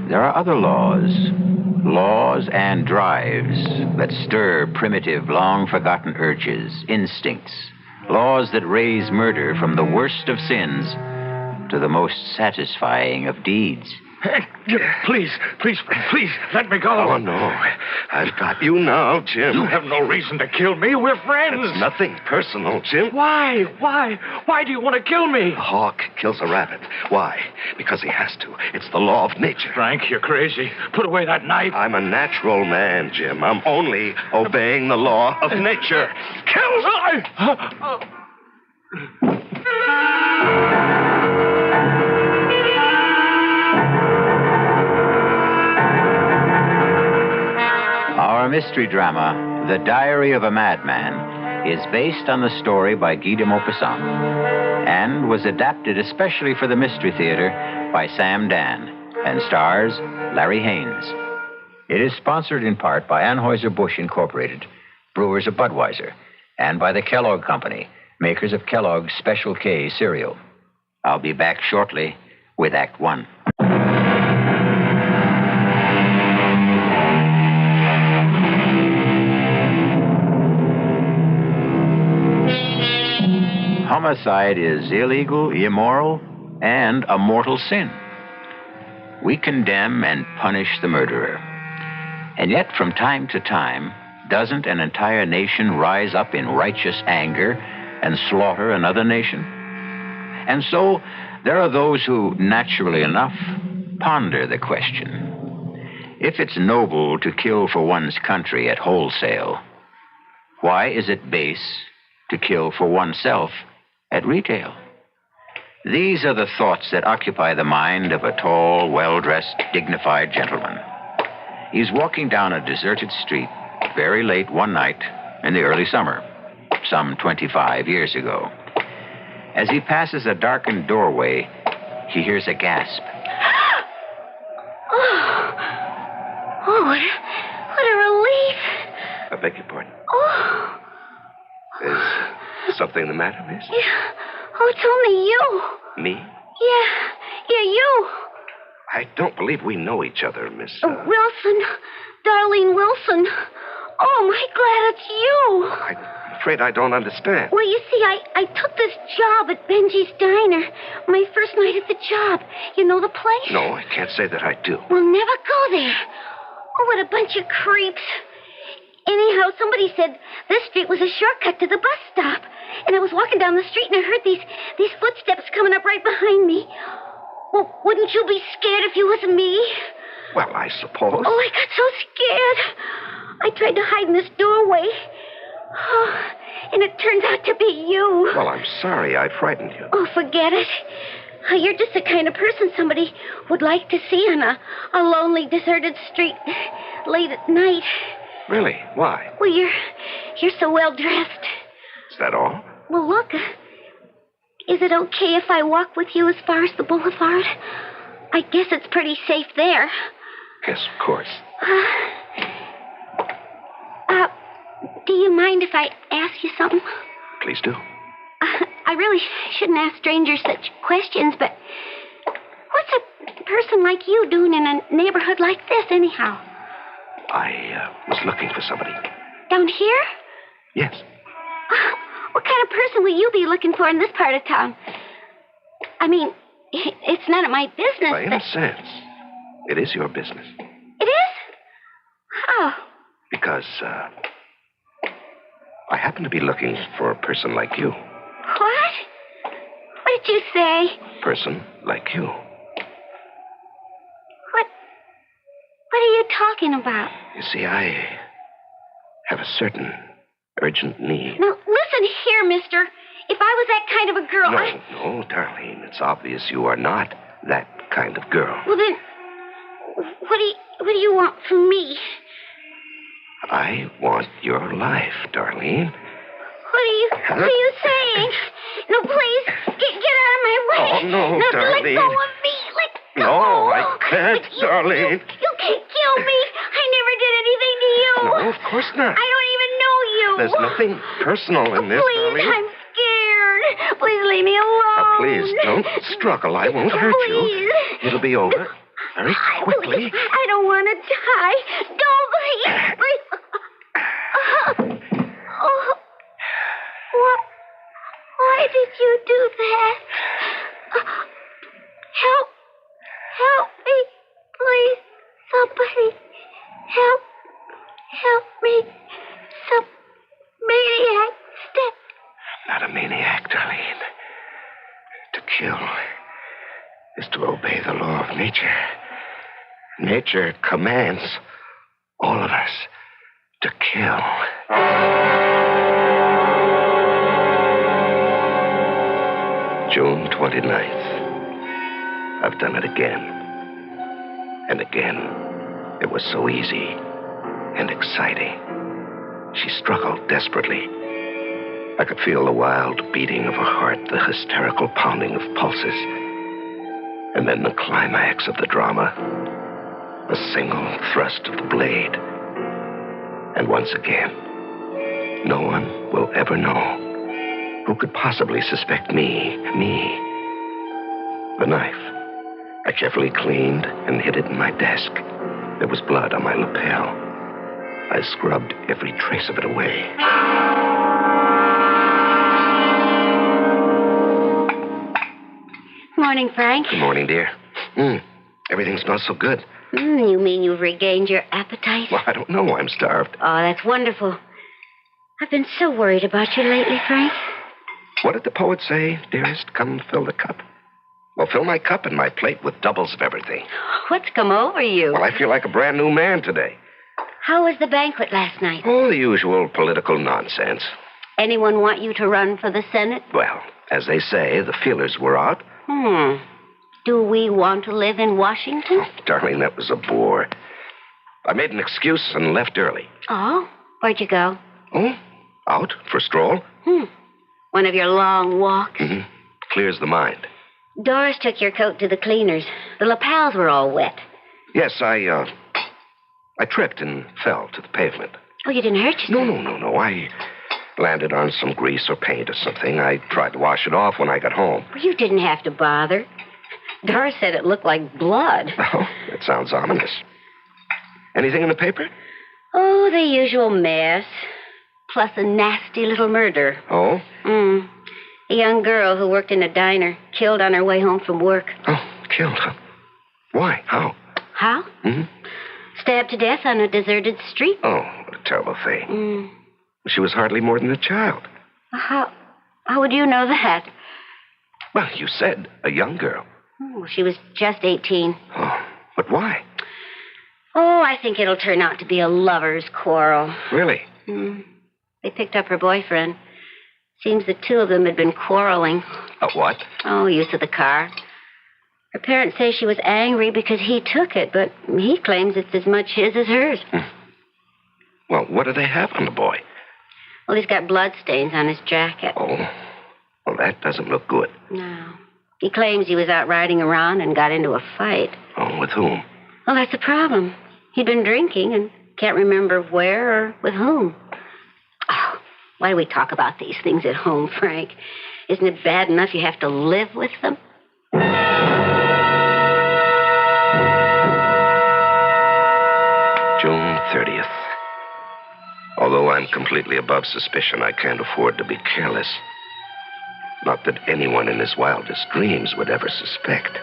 there are other laws and drives that stir primitive, long-forgotten urges, instincts, laws that raise murder from the worst of sins to the most satisfying of deeds. Please, let me go. Oh, no. I've got you now, Jim. You have no reason to kill me. We're friends. It's nothing personal, Jim. Why? Why do you want to kill me? A hawk kills a rabbit. Why? Because he has to. It's the law of nature. Frank, you're crazy. Put away that knife. I'm a natural man, Jim. I'm only obeying the law of nature. Kill me! Our mystery drama, The Diary of a Madman, is based on the story by Guy de Maupassant and was adapted especially for the Mystery Theater by Sam Dan and stars Larry Haynes. It is sponsored in part by Anheuser-Busch Incorporated, brewers of Budweiser, and by the Kellogg Company, makers of Kellogg's Special K cereal. I'll be back shortly with Act One. Homicide is illegal, immoral, and a mortal sin. We condemn and punish the murderer. And yet, from time to time, doesn't an entire nation rise up in righteous anger and slaughter another nation? And so, there are those who, naturally enough, ponder the question. If it's noble to kill for one's country at wholesale, why is it base to kill for oneself at retail? These are the thoughts that occupy the mind of a tall, well-dressed, dignified gentleman. He's walking down a deserted street very late one night in the early summer, some 25 years ago. As he passes a darkened doorway, he hears a gasp. Oh, what a relief. I beg your pardon. Oh. Is something the matter, miss? Yeah. Oh, it's only you. Me? Yeah, you. I don't believe we know each other, Miss... Wilson. Darlene Wilson. Oh, am I glad it's you. I'm afraid I don't understand. Well, you see, I took this job at Benji's Diner. My first night at the job. You know the place? No, I can't say that I do. We'll never go there. Oh, what a bunch of creeps. Anyhow, somebody said this street was a shortcut to the bus stop. And I was walking down the street and I heard these footsteps coming up right behind me. Well, wouldn't you be scared if you was me? Well, I suppose. Oh, I got so scared. I tried to hide in this doorway. Oh, and it turns out to be you. Well, I'm sorry I frightened you. Oh, forget it. You're just the kind of person somebody would like to see on a lonely, deserted street late at night. Really? Why? Well, you're so well dressed. Is that all? Well, look. Is it okay if I walk with you as far as the boulevard? I guess it's pretty safe there. Yes, of course. Do you mind if I ask you something? Please do. I really shouldn't ask strangers such questions, but what's a person like you doing in a neighborhood like this, anyhow? I was looking for somebody. Down here? Yes. What kind of person will you be looking for in this part of town? I mean, it's none of my business. In a sense, it is your business. It is? How? Because, I happen to be looking for a person like you. What? What did you say? Person like you. What are you talking about? You see, I have a certain urgent need. Now, listen here, mister. If I was that kind of a girl, No, Darlene. It's obvious you are not that kind of girl. Well, then, what do you want from me? I want your life, Darlene. What are you saying? No, please, get out of my way. Oh, no, now, Darlene. Let go of me. Let go. No, I can't, Darlene. You can't kill me. I never did anything to you. No, of course not. I don't even know you. There's nothing personal in this, Please, Darlene. I'm scared. Please leave me alone. Please, don't struggle. I won't hurt you. It'll be over very quickly. I don't want to die. Don't, please. Why did you do that? Help me, is to obey the law of nature. Nature commands all of us to kill. June 29th. I've done it again. And again. It was so easy and exciting. She struggled desperately. I could feel the wild beating of her heart, the hysterical pounding of pulses. And then the climax of the drama. A single thrust of the blade. And once again, no one will ever know. Who could possibly suspect me? The knife. I carefully cleaned and hid it in my desk. There was blood on my lapel. I scrubbed every trace of it away. Morning, Frank. Good morning, dear. Everything smells so good. You mean you've regained your appetite? Well, I don't know. I'm starved. Oh, that's wonderful. I've been so worried about you lately, Frank. What did the poet say, dearest? Come fill the cup. Well, fill my cup and my plate with doubles of everything. What's come over you? Well, I feel like a brand new man today. How was the banquet last night? Oh, the usual political nonsense. Anyone want you to run for the Senate? Well, as they say, the feelers were out. Do we want to live in Washington? Oh, darling, that was a bore. I made an excuse and left early. Oh? Where'd you go? Oh, out for a stroll. One of your long walks? Mm-hmm. Clears the mind. Doris took your coat to the cleaners. The lapels were all wet. Yes, I tripped and fell to the pavement. Oh, you didn't hurt yourself? No. I landed on some grease or paint or something. I tried to wash it off when I got home. Well, you didn't have to bother. Doris said it looked like blood. Oh, that sounds ominous. Anything in the paper? Oh, the usual mess. Plus a nasty little murder. Oh? A young girl who worked in a diner, killed on her way home from work. Oh, killed, huh? Why? How? How? Stabbed to death on a deserted street. Oh, what a terrible thing. She was hardly more than a child. How would you know that? Well, you said a young girl. She was just 18. Oh, but why? Oh, I think it'll turn out to be a lover's quarrel. Really? They picked up her boyfriend. Seems the two of them had been quarreling. What? Oh, use of the car. Her parents say she was angry because he took it, but he claims it's as much his as hers. Well, what do they have on the boy? Well, he's got blood stains on his jacket. Oh, well, that doesn't look good. No. He claims he was out riding around and got into a fight. Oh, with whom? Well, that's the problem. He'd been drinking and can't remember where or with whom. Oh, why do we talk about these things at home, Frank? Isn't it bad enough you have to live with them? June 30th. Although I'm completely above suspicion, I can't afford to be careless. Not that anyone in his wildest dreams would ever suspect.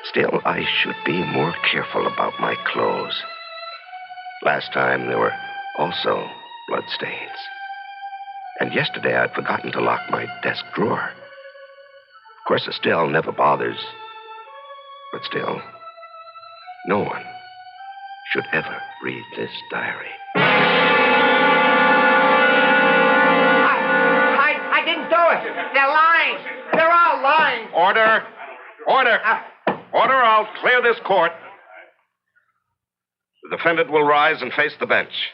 Still, I should be more careful about my clothes. Last time, there were also bloodstains. And yesterday, I'd forgotten to lock my desk drawer. Of course, Estelle never bothers. But still, no one should ever read this diary. I didn't do it. They're lying. They're all lying. Order. Order. Order, I'll clear this court. The defendant will rise and face the bench.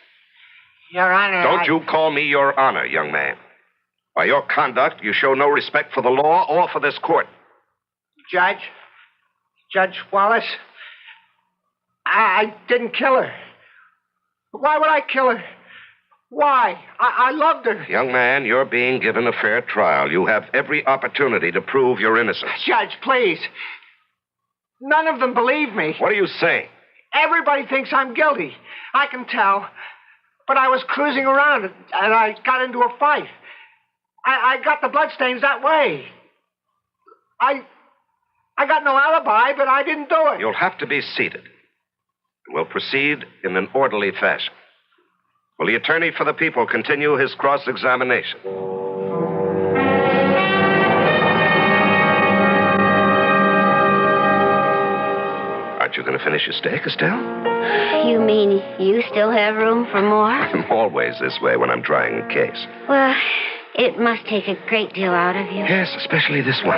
Your Honor, Don't you call me Your Honor, young man. By your conduct, you show no respect for the law or for this court. Judge Wallace, I didn't kill her. Why would I kill her? Why? I loved her. Young man, you're being given a fair trial. You have every opportunity to prove your innocence. Judge, please. None of them believe me. What are you saying? Everybody thinks I'm guilty. I can tell. But I was cruising around and I got into a fight. I got the bloodstains that way. I got no alibi, but I didn't do it. You'll have to be seated. We'll proceed in an orderly fashion. Will the attorney for the people continue his cross-examination? Aren't you going to finish your steak, Estelle? You mean you still have room for more? I'm always this way when I'm trying a case. Well, it must take a great deal out of you. Yes, especially this one.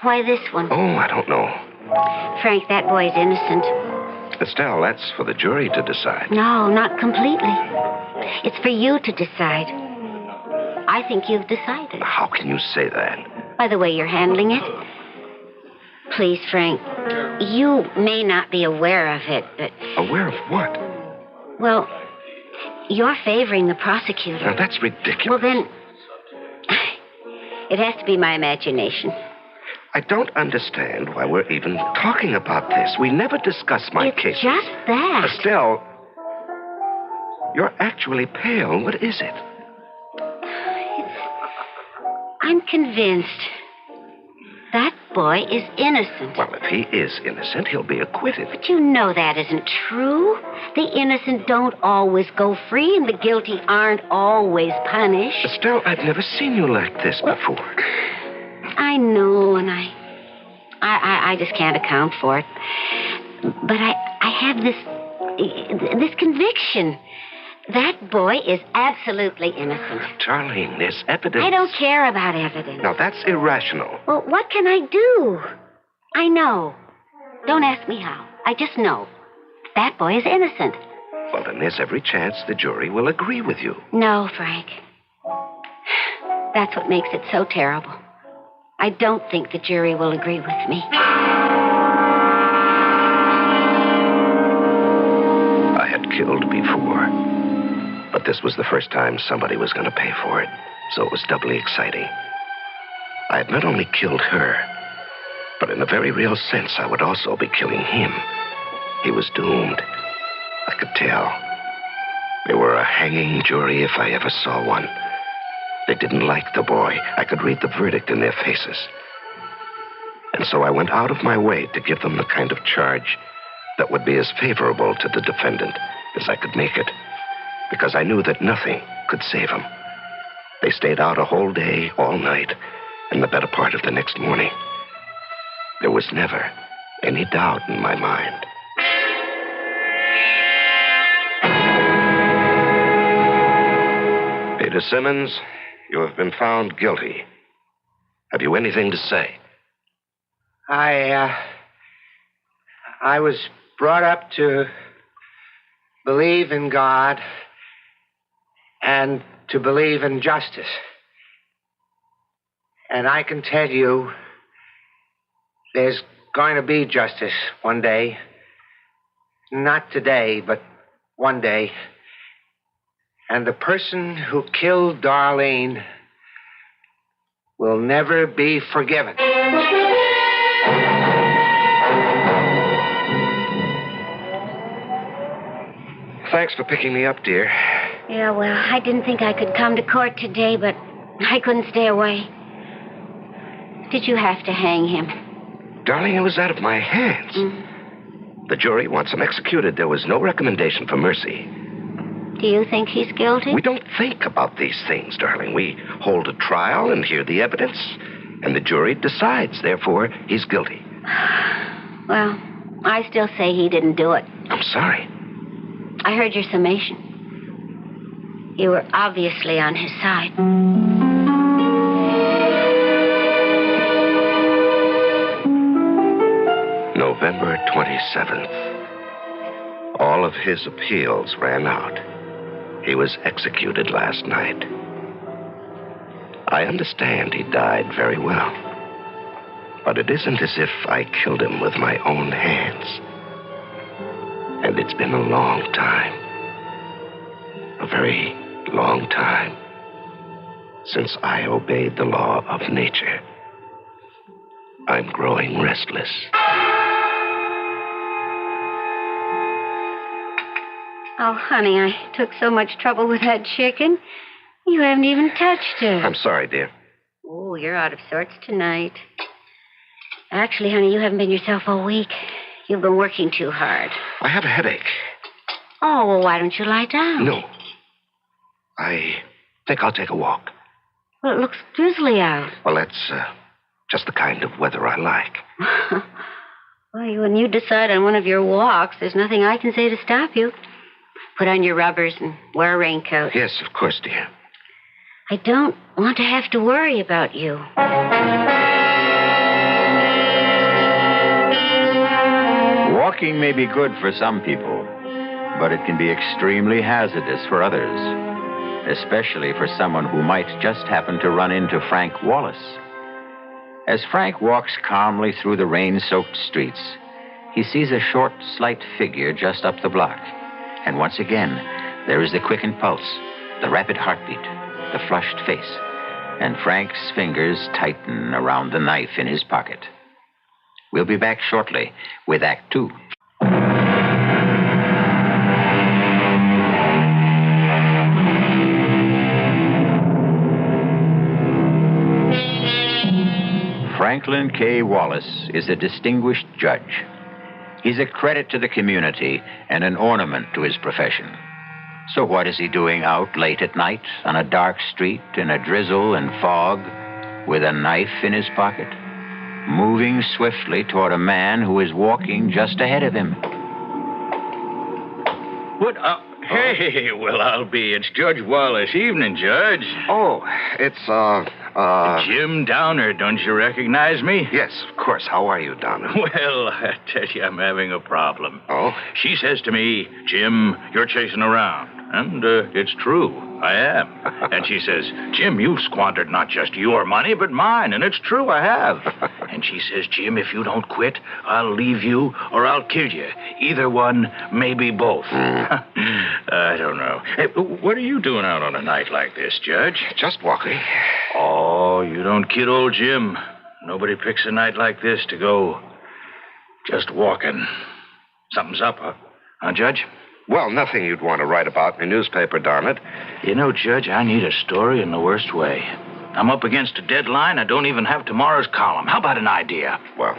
Why this one? Oh, I don't know. Frank, that boy's innocent. Estelle, that's for the jury to decide. No, not completely. It's for you to decide. I think you've decided. How can you say that? By the way you're handling it. Please, Frank, you may not be aware of it, but... Aware of what? Well, you're favoring the prosecutor. Now, that's ridiculous. Well, then, it has to be my imagination. I don't understand why we're even talking about this. We never discuss my case. It's just that. Estelle, you're actually pale. What is it? I'm convinced that boy is innocent. Well, if he is innocent, he'll be acquitted. But you know that isn't true. The innocent don't always go free, and the guilty aren't always punished. Estelle, I've never seen you like this before. I know, and I just can't account for it. But I have this conviction. That boy is absolutely innocent. Darling, there's evidence. I don't care about evidence. Now, that's irrational. Well, what can I do? I know. Don't ask me how. I just know. That boy is innocent. Well, then there's every chance the jury will agree with you. No, Frank. That's what makes it so terrible. I don't think the jury will agree with me. I had killed before, but this was the first time somebody was going to pay for it, so it was doubly exciting. I had not only killed her, but in a very real sense, I would also be killing him. He was doomed. I could tell. They were a hanging jury if I ever saw one. They didn't like the boy. I could read the verdict in their faces. And so I went out of my way to give them the kind of charge that would be as favorable to the defendant as I could make it, because I knew that nothing could save him. They stayed out a whole day, all night, and the better part of the next morning. There was never any doubt in my mind. Peter Simmons, you have been found guilty. Have you anything to say? I was brought up to believe in God and to believe in justice. And I can tell you there's going to be justice one day. Not today, but one day. And the person who killed Darlene will never be forgiven. Thanks for picking me up, dear. Yeah, well, I didn't think I could come to court today, but I couldn't stay away. Did you have to hang him? Darling, it was out of my hands. The jury wants him executed. There was no recommendation for mercy. Do you think he's guilty? We don't think about these things, darling. We hold a trial and hear the evidence, and the jury decides. Therefore, he's guilty. Well, I still say he didn't do it. I'm sorry. I heard your summation. You were obviously on his side. November 27th. All of his appeals ran out. He was executed last night. I understand he died very well. But it isn't as if I killed him with my own hands. And it's been a long time. A very long time since I obeyed the law of nature. I'm growing restless. Oh, honey, I took so much trouble with that chicken. You haven't even touched her. I'm sorry, dear. Oh, you're out of sorts tonight. Actually, honey, you haven't been yourself all week. You've been working too hard. I have a headache. Oh, well, why don't you lie down? No. I think I'll take a walk. Well, it looks drizzly out. Well, that's just the kind of weather I like. Well, when you decide on one of your walks, there's nothing I can say to stop you. Put on your rubbers and wear a raincoat. Yes, of course, dear. I don't want to have to worry about you. Walking may be good for some people, but it can be extremely hazardous for others, especially for someone who might just happen to run into Frank Wallace. As Frank walks calmly through the rain-soaked streets, he sees a short, slight figure just up the block. And once again, there is the quickened pulse, the rapid heartbeat, the flushed face, and Frank's fingers tighten around the knife in his pocket. We'll be back shortly with Act Two. Franklin K. Wallace is a distinguished judge. He's a credit to the community and an ornament to his profession. So what is he doing out late at night on a dark street in a drizzle and fog with a knife in his pocket? Moving swiftly toward a man who is walking just ahead of him. What? Hey, well, I'll be. It's Judge Wallace. Evening, Judge. Oh, it's, Jim Downer. Don't you recognize me? Yes, of course. How are you, Downer? Well, I tell you, I'm having a problem. Oh? She says to me, Jim, you're chasing around. And it's true. I am. And she says, Jim, you've squandered not just your money, but mine. And it's true, I have. And she says, Jim, if you don't quit, I'll leave you or I'll kill you. Either one, maybe both. I don't know. Hey, what are you doing out on a night like this, Judge? Just walking. Oh, you don't kid old Jim. Nobody picks a night like this to go just walking. Something's up, huh, Judge? Well, nothing you'd want to write about in the newspaper, darn it. You know, Judge, I need a story in the worst way. I'm up against a deadline. I don't even have tomorrow's column. How about an idea? Well,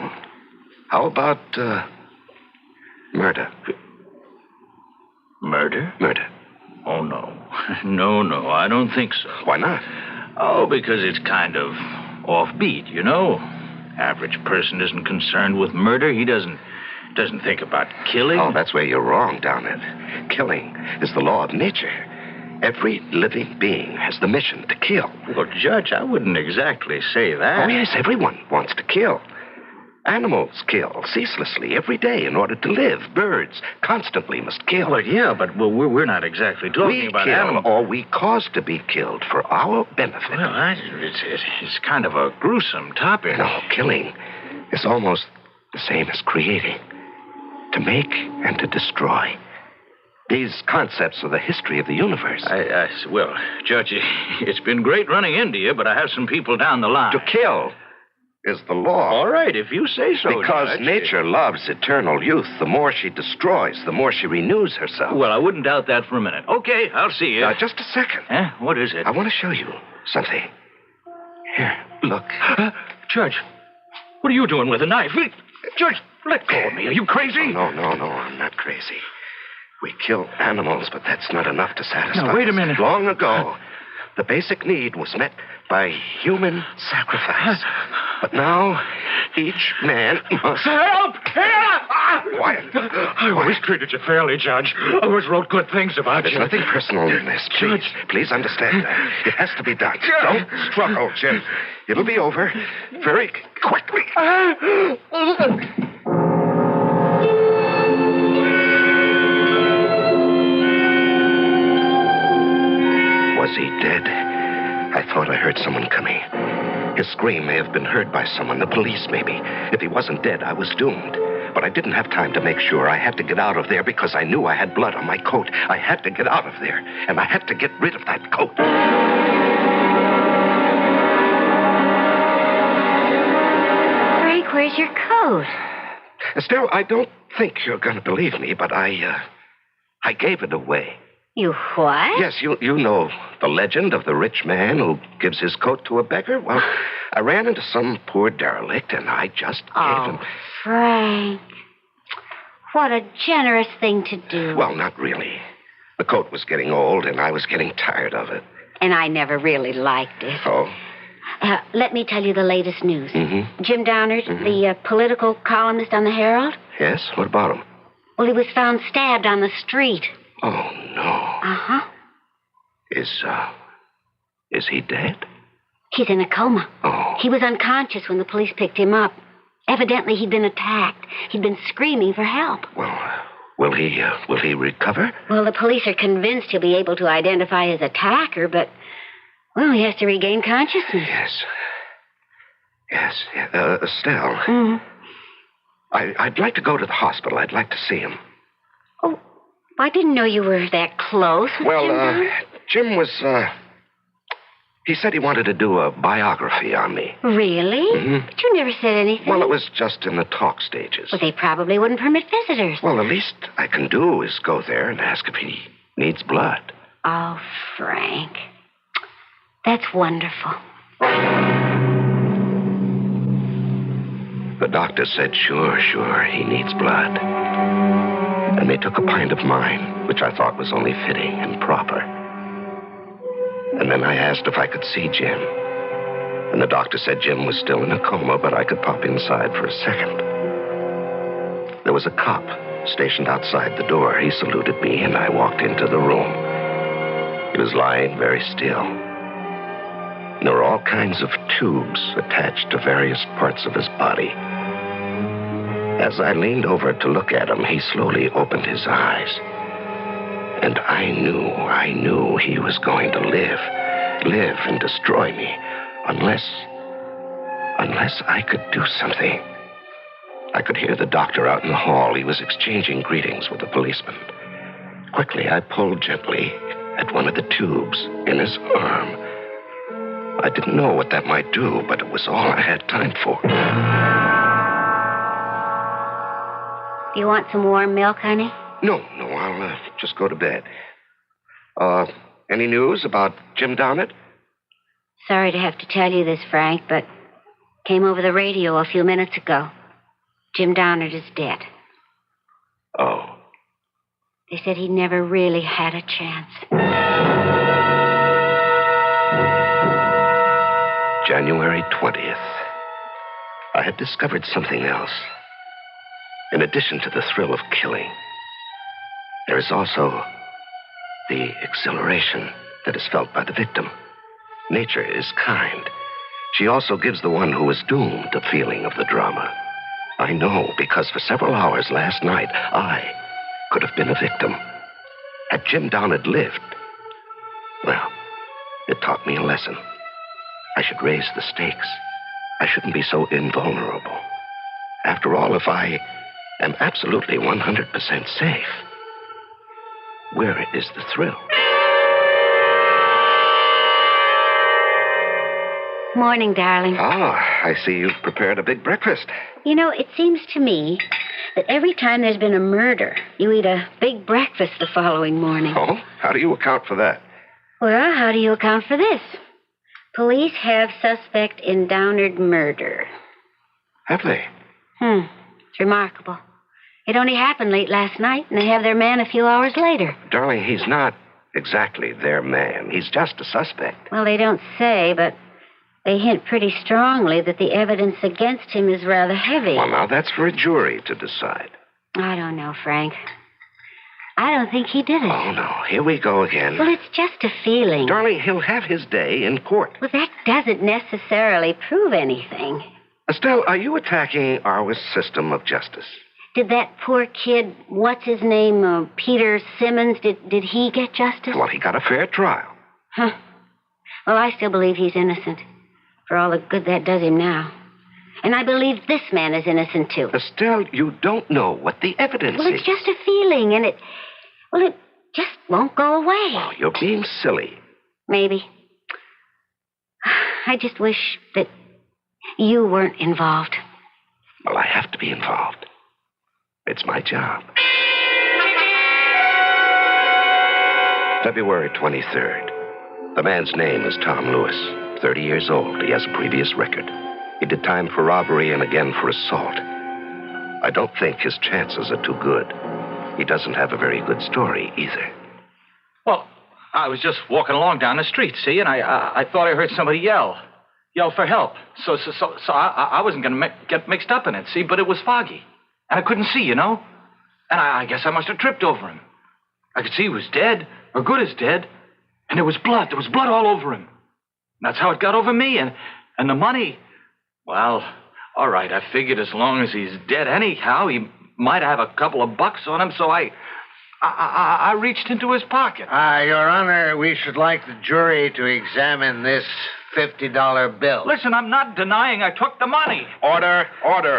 how about, murder? Murder? Murder. Oh, no. No, I don't think so. Why not? Oh, because it's kind of offbeat, you know? Average person isn't concerned with murder. He doesn't think about killing. Oh, that's where you're wrong, Downer. Killing is the law of nature. Every living being has the mission to kill. Well, Judge, I wouldn't exactly say that. Oh, yes, everyone wants to kill. Animals kill ceaselessly every day in order to live. Birds constantly must kill. Well, yeah, but we're not exactly talking about animals. Or we cause to be killed for our benefit. Well, it's kind of a gruesome topic. No, killing is almost the same as creating. To make and to destroy. These concepts are the history of the universe. Well, Judge, it's been great running into you, but I have some people down the line. To kill is the law. All right, if you say so, Because Judge. Nature loves eternal youth. The more she destroys, the more she renews herself. Well, I wouldn't doubt that for a minute. Okay, I'll see you. Just a second. Huh? What is it? I want to show you something. Here, look. Judge, what are you doing with a knife? Judge, let go of me. Are you crazy? No, I'm not crazy. We kill animals, but that's not enough to satisfy Now, wait a us. minute. Long ago, the basic need was met by human sacrifice. But now, each man must... Help! Quiet. I always treated you fairly, Judge. I always wrote good things about There's you. nothing personal in this. Please understand that. It has to be done. Don't struggle, Jim. It'll be over very quickly. Was he dead? I thought I heard someone coming. His scream may have been heard by someone, the police maybe. If he wasn't dead, I was doomed. But I didn't have time to make sure. I had to get out of there because I knew I had blood on my coat. I had to get out of there, and I had to get rid of that coat. Frank, where's your coat? Estelle, I don't think you're going to believe me, but I gave it away. You what? Yes, you know the legend of the rich man who gives his coat to a beggar. Well, I ran into some poor derelict, and I just gave him... Frank. What a generous thing to do. Well, not really. The coat was getting old, and I was getting tired of it. And I never really liked it. Oh? Let me tell you the latest news. Mm-hmm. Jim Downard, the political columnist on the Herald. Yes? What about him? Well, he was found stabbed on the street. Oh, no. Uh-huh. Is he dead? He's in a coma. Oh. He was unconscious when the police picked him up. Evidently, he'd been attacked. He'd been screaming for help. Well, will he recover? Well, the police are convinced he'll be able to identify his attacker, but, well, he has to regain consciousness. Yes. Estelle. Mm-hmm. I'd like to go to the hospital. I'd like to see him. Oh, I didn't know you were that close with Jim was, he said he wanted to do a biography on me. Really? Mm-hmm. But you never said anything. Well, it was just in the talk stages. Well, they probably wouldn't permit visitors. Well, the least I can do is go there and ask if he needs blood. Oh, Frank. That's wonderful. The doctor said, sure, he needs blood. And they took a pint of mine, which I thought was only fitting and proper. And then I asked if I could see Jim. And the doctor said Jim was still in a coma, but I could pop inside for a second. There was a cop stationed outside the door. He saluted me, and I walked into the room. He was lying very still. And there were all kinds of tubes attached to various parts of his body. As I leaned over to look at him, he slowly opened his eyes. And I knew he was going to live and destroy me, unless I could do something. I could hear the doctor out in the hall. He was exchanging greetings with the policeman. Quickly, I pulled gently at one of the tubes in his arm. I didn't know what that might do, but it was all I had time for. Do you want some warm milk, honey? No, I'll just go to bed. Any news about Jim Downard? Sorry to have to tell you this, Frank, but came over the radio a few minutes ago. Jim Downard is dead. Oh. They said he never really had a chance. January 20th. I had discovered something else. In addition to the thrill of killing, there is also the exhilaration that is felt by the victim. Nature is kind. She also gives the one who is doomed a feeling of the drama. I know because for several hours last night, I could have been a victim. Had Jim Downard lived, well, it taught me a lesson. I should raise the stakes. I shouldn't be so invulnerable. After all, if I am absolutely 100% safe, where is the thrill? Morning, darling. I see you've prepared a big breakfast. You know, it seems to me that every time there's been a murder, you eat a big breakfast the following morning. Oh? How do you account for that? Well, how do you account for this? Police have suspect in Downard murder. Have they? It's remarkable. It only happened late last night, and they have their man a few hours later. Darling, he's not exactly their man. He's just a suspect. Well, they don't say, but they hint pretty strongly that the evidence against him is rather heavy. Well, now, that's for a jury to decide. I don't know, Frank. I don't think he did it. Oh, no. Here we go again. Well, it's just a feeling. Darling, he'll have his day in court. Well, that doesn't necessarily prove anything. Estelle, are you attacking our system of justice? Did that poor kid, what's his name, Peter Simmons, did he get justice? Well, he got a fair trial. Huh. Well, I still believe he's innocent, for all the good that does him now. And I believe this man is innocent, too. Estelle, you don't know what the evidence is. Well, it's just a feeling, and it just won't go away. Oh, you're being silly. Maybe. I just wish that you weren't involved. Well, I have to be involved. It's my job. February 23rd. The man's name is Tom Lewis, 30 years old. He has a previous record. He did time for robbery and again for assault. I don't think his chances are too good. He doesn't have a very good story either. Well, I was just walking along down the street, see, and I thought I heard somebody yell. yell for help. So I wasn't going to get mixed up in it, see? But it was foggy. And I couldn't see, you know? And I guess I must have tripped over him. I could see he was dead, or good as dead. And there was blood. There was blood all over him. And that's how it got over me. And the money, well, all right, I figured as long as he's dead anyhow, he might have a couple of bucks on him, so I reached into his pocket. Your Honor, we should like the jury to examine this $50 bill. Listen, I'm not denying I took the money. Order.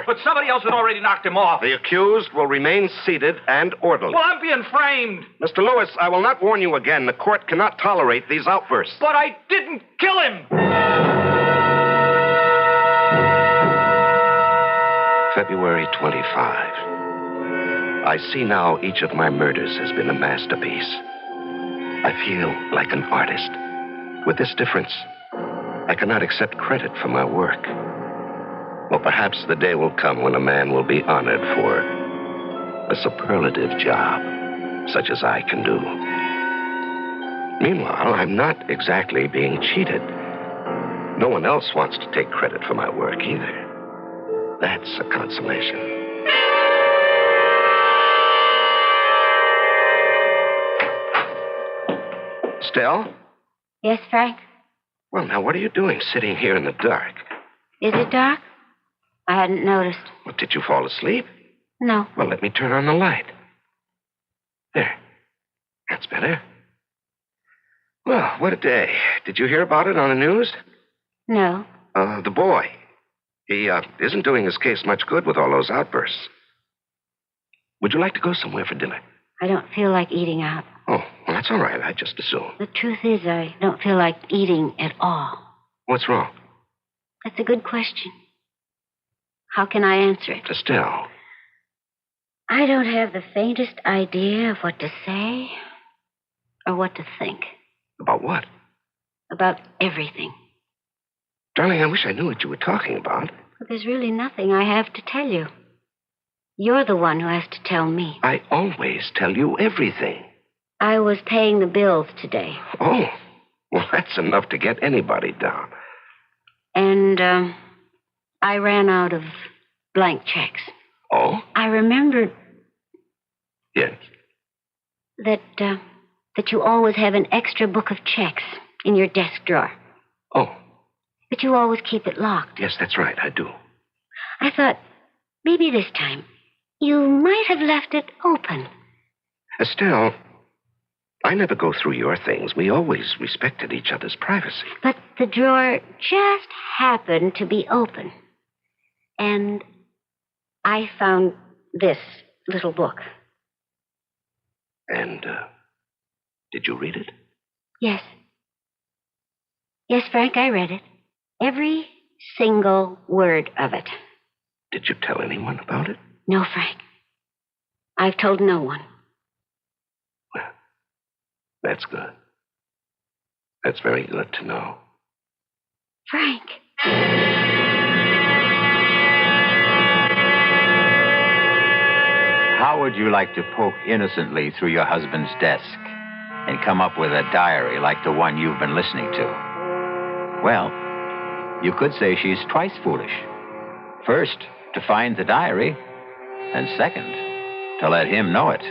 But somebody else had already knocked him off. The accused will remain seated and orderly. Well, I'm being framed. Mr. Lewis, I will not warn you again. The court cannot tolerate these outbursts. But I didn't kill him. February 25. I see now each of my murders has been a masterpiece. I feel like an artist. With this difference, I cannot accept credit for my work. Well, perhaps the day will come when a man will be honored for a superlative job, such as I can do. Meanwhile, I'm not exactly being cheated. No one else wants to take credit for my work either. That's a consolation. Stell? Yes, Frank? Well, now, what are you doing sitting here in the dark? Is it dark? I hadn't noticed. Well, did you fall asleep? No. Well, let me turn on the light. There. That's better. Well, what a day. Did you hear about it on the news? No. The boy. He isn't doing his case much good with all those outbursts. Would you like to go somewhere for dinner? I don't feel like eating out. Oh, well, that's all right. I just assumed. The truth is, I don't feel like eating at all. What's wrong? That's a good question. How can I answer it? Estelle. I don't have the faintest idea of what to say or what to think. About what? About everything. Darling, I wish I knew what you were talking about. But there's really nothing I have to tell you. You're the one who has to tell me. I always tell you everything. I was paying the bills today. Oh, well, that's enough to get anybody down. And, I ran out of blank checks. Oh? I remembered... Yes? That you always have an extra book of checks in your desk drawer. Oh. But you always keep it locked. Yes, that's right, I do. I thought, maybe this time, you might have left it open. Estelle, I never go through your things. We always respected each other's privacy. But the drawer just happened to be open. And I found this little book. And, did you read it? Yes. Yes, Frank, I read it. Every single word of it. Did you tell anyone about it? No, Frank. I've told no one. Well, that's good. That's very good to know. Frank. How would you like to poke innocently through your husband's desk and come up with a diary like the one you've been listening to? Well, you could say she's twice foolish. First, to find the diary, and second, to let him know it.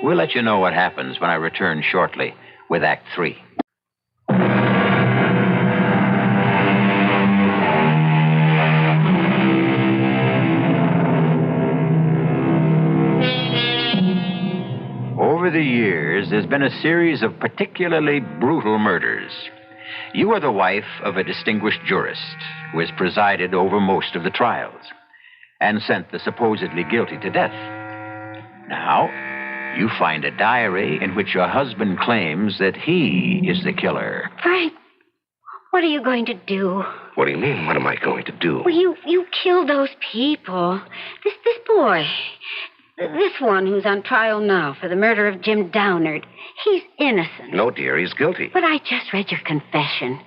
We'll let you know what happens when I return shortly with Act 3. Over the years, there's been a series of particularly brutal murders. You are the wife of a distinguished jurist who has presided over most of the trials and sent the supposedly guilty to death. Now, you find a diary in which your husband claims that he is the killer. Frank, what are you going to do? What do you mean, what am I going to do? Well, you killed those people. This boy, this one who's on trial now for the murder of Jim Downard, he's innocent. No, dear, he's guilty. But I just read your confession.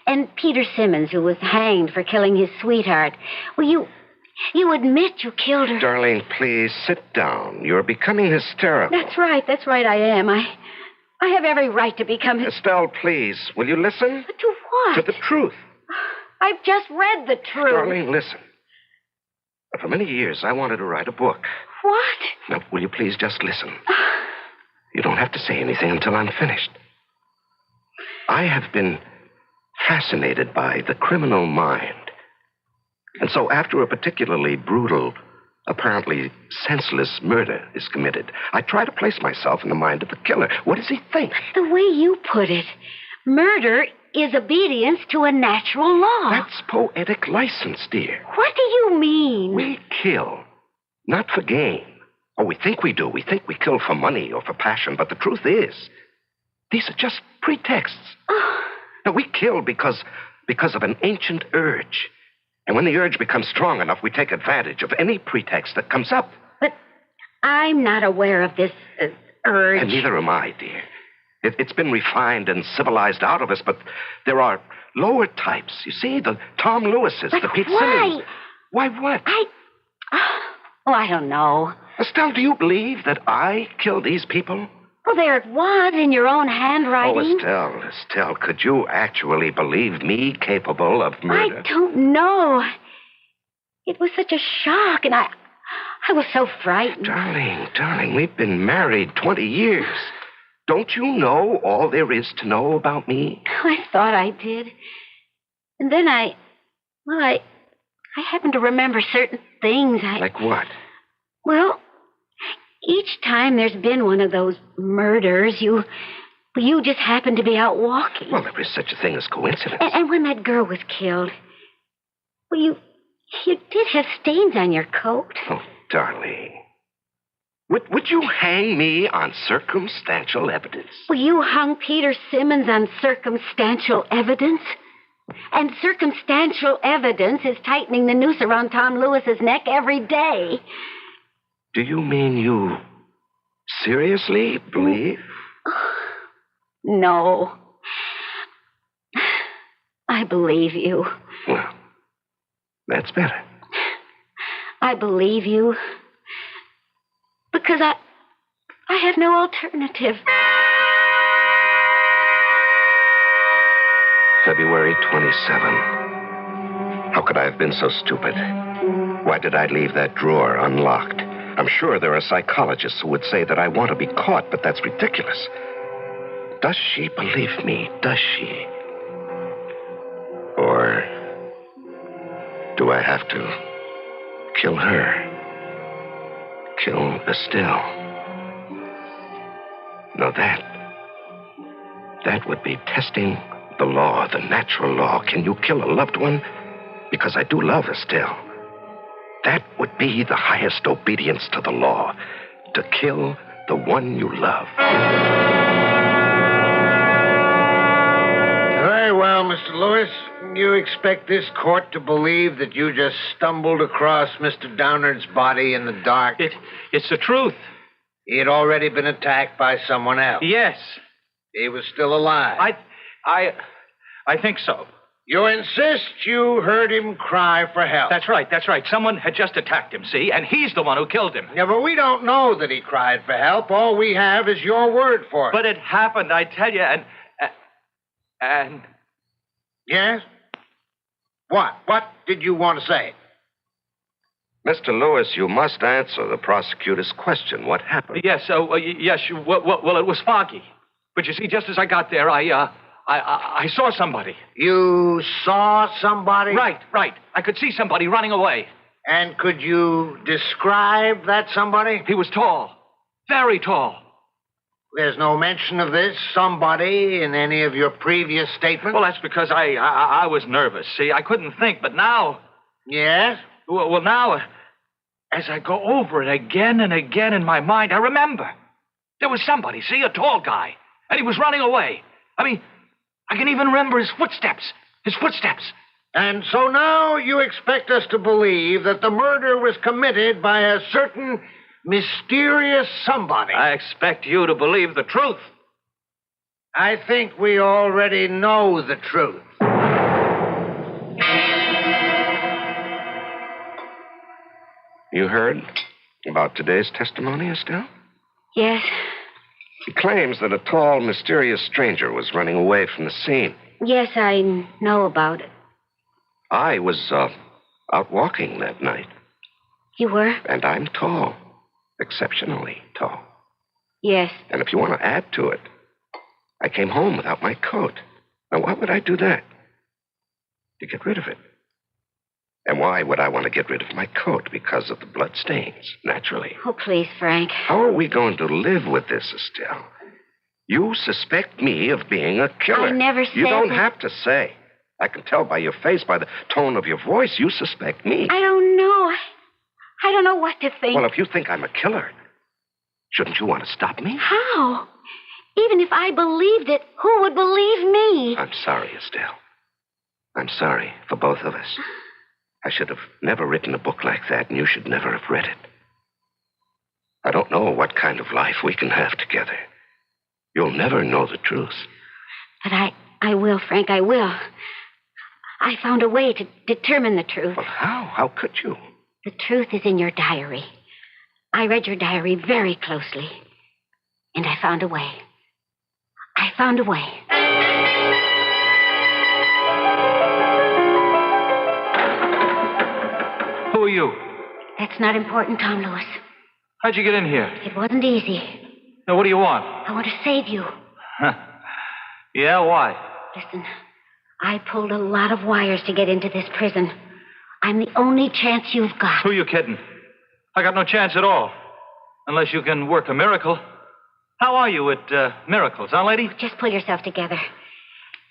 And Peter Simmons, who was hanged for killing his sweetheart. Well, you admit you killed her. Darling, please sit down. You're becoming hysterical. That's right, I am. I have every right to become... Estelle, please, will you listen? But to what? To the truth. I've just read the truth. Darlene, listen. For many years, I wanted to write a book. What? Now, will you please just listen? You don't have to say anything until I'm finished. I have been fascinated by the criminal mind. And so after a particularly brutal, apparently senseless murder is committed, I try to place myself in the mind of the killer. What does he think? The way you put it, murder is obedience to a natural law. That's poetic license, dear. What do you mean? We kill, not for gain. Oh, we think we do. We think we kill for money or for passion. But the truth is, these are just pretexts. Now, we kill because of an ancient urge. And when the urge becomes strong enough, we take advantage of any pretext that comes up. But I'm not aware of this urge. And neither am I, dear. It's been refined and civilized out of us, but there are lower types. You see, the Tom Lewises, but the Pete why? Simmons. Why what? I don't know. Estelle, do you believe that I killed these people? Well, there it was in your own handwriting. Oh, Estelle, could you actually believe me capable of murder? I don't know. It was such a shock, and I was so frightened. Darling, we've been married 20 years. Don't you know all there is to know about me? I thought I did. And then I happened to remember certain things. Like what? Well, each time there's been one of those murders, you just happened to be out walking. Well, there is such a thing as coincidence. And when that girl was killed, well, you did have stains on your coat. Oh, darling. Would you hang me on circumstantial evidence? Well, you hung Peter Simmons on circumstantial evidence. And circumstantial evidence is tightening the noose around Tom Lewis's neck every day. Do you mean you seriously believe? No. I believe you. Well, that's better. I believe you. Because I have no alternative. February 27. How could I have been so stupid? Why did I leave that drawer unlocked? I'm sure there are psychologists who would say that I want to be caught, but that's ridiculous. Does she believe me? Does she? Or do I have to kill her? Kill Estelle? No, that would be testing the law, the natural law. Can you kill a loved one? Because I do love Estelle. That would be the highest obedience to the law, to kill the one you love. Very well, Mr. Lewis. You expect this court to believe that you just stumbled across Mr. Downard's body in the dark? It's the truth. He had already been attacked by someone else. Yes. He was still alive. I think so. You insist you heard him cry for help. That's right. Someone had just attacked him, see? And he's the one who killed him. Yeah, but we don't know that he cried for help. All we have is your word for it. But it happened, I tell you, and... Yes? What? What did you want to say? Mr. Lewis, you must answer the prosecutor's question. What happened? Yes, well, it was foggy. But you see, just as I got there, I saw somebody. You saw somebody? Right. I could see somebody running away. And could you describe that somebody? He was tall. Very tall. There's no mention of this somebody in any of your previous statements? Well, that's because I was nervous. See, I couldn't think, but now... Yes? Well, now, as I go over it again and again in my mind, I remember. There was somebody, see, a tall guy. And he was running away. I mean, I can even remember his footsteps. And so now you expect us to believe that the murder was committed by a certain mysterious somebody. I expect you to believe the truth. I think we already know the truth. You heard about today's testimony, Estelle? Yes. He claims that a tall, mysterious stranger was running away from the scene. Yes, I know about it. I was out walking that night. You were? And I'm tall. Exceptionally tall. Yes. And if you want to add to it, I came home without my coat. Now, why would I do that? To get rid of it. And why would I want to get rid of my coat? Because of the bloodstains, naturally. Oh, please, Frank. How are we going to live with this, Estelle? You suspect me of being a killer. I never said You don't that. have to say. I can tell by your face, by the tone of your voice, you suspect me. I don't know. I don't know what to think. Well, if you think I'm a killer, shouldn't you want to stop me? How? Even if I believed it, who would believe me? I'm sorry, Estelle. I'm sorry for both of us. I should have never written a book like that, and you should never have read it. I don't know what kind of life we can have together. You'll never know the truth. But I will, Frank, I will. I found a way to determine the truth. Well, how? How could you? The truth is in your diary. I read your diary very closely. And I found a way. I found a way. Who are you? That's not important, Tom Lewis. How'd you get in here? It wasn't easy. Now, what do you want? I want to save you. Yeah, why? Listen, I pulled a lot of wires to get into this prison. I'm the only chance you've got. Who are you kidding? I got no chance at all. Unless you can work a miracle. How are you at miracles, huh, lady? Just pull yourself together.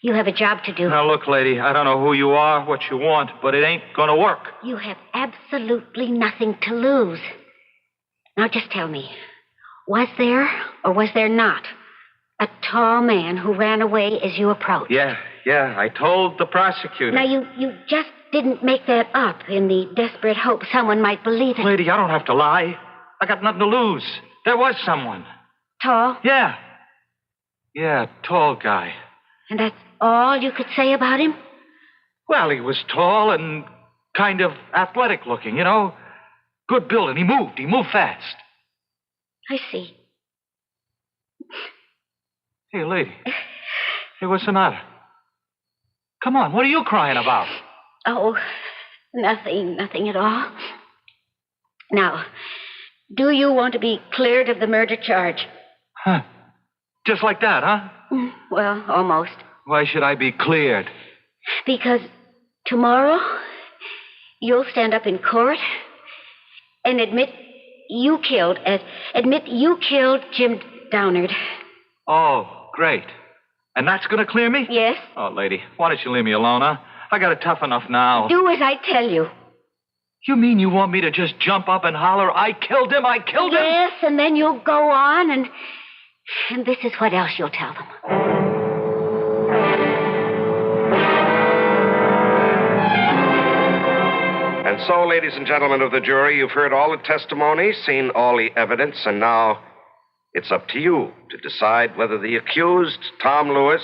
You have a job to do. Now, look, lady, I don't know who you are, what you want, but it ain't gonna work. You have absolutely nothing to lose. Now, just tell me, was there or was there not a tall man who ran away as you approached? Yeah, I told the prosecutor. Now, you just didn't make that up in the desperate hope someone might believe it. Lady, I don't have to lie. I got nothing to lose. There was someone. Tall? Yeah, tall guy. And that's all you could say about him? Well, he was tall and kind of athletic looking, you know. Good building. He moved fast. I see. Hey, lady. Hey, what's the matter? Come on, what are you crying about? Oh, nothing at all. Now, do you want to be cleared of the murder charge? Huh. Just like that, huh? Well, almost. Why should I be cleared? Because tomorrow, you'll stand up in court and admit you killed Jim Downard. Oh, great. And that's going to clear me? Yes. Oh, lady, why don't you leave me alone, huh? I got it tough enough now. Do as I tell you. You mean you want me to just jump up and holler, I killed him? Yes, and then you'll go on and this is what else you'll tell them. And so, ladies and gentlemen of the jury, you've heard all the testimony, seen all the evidence, and now it's up to you to decide whether the accused, Tom Lewis,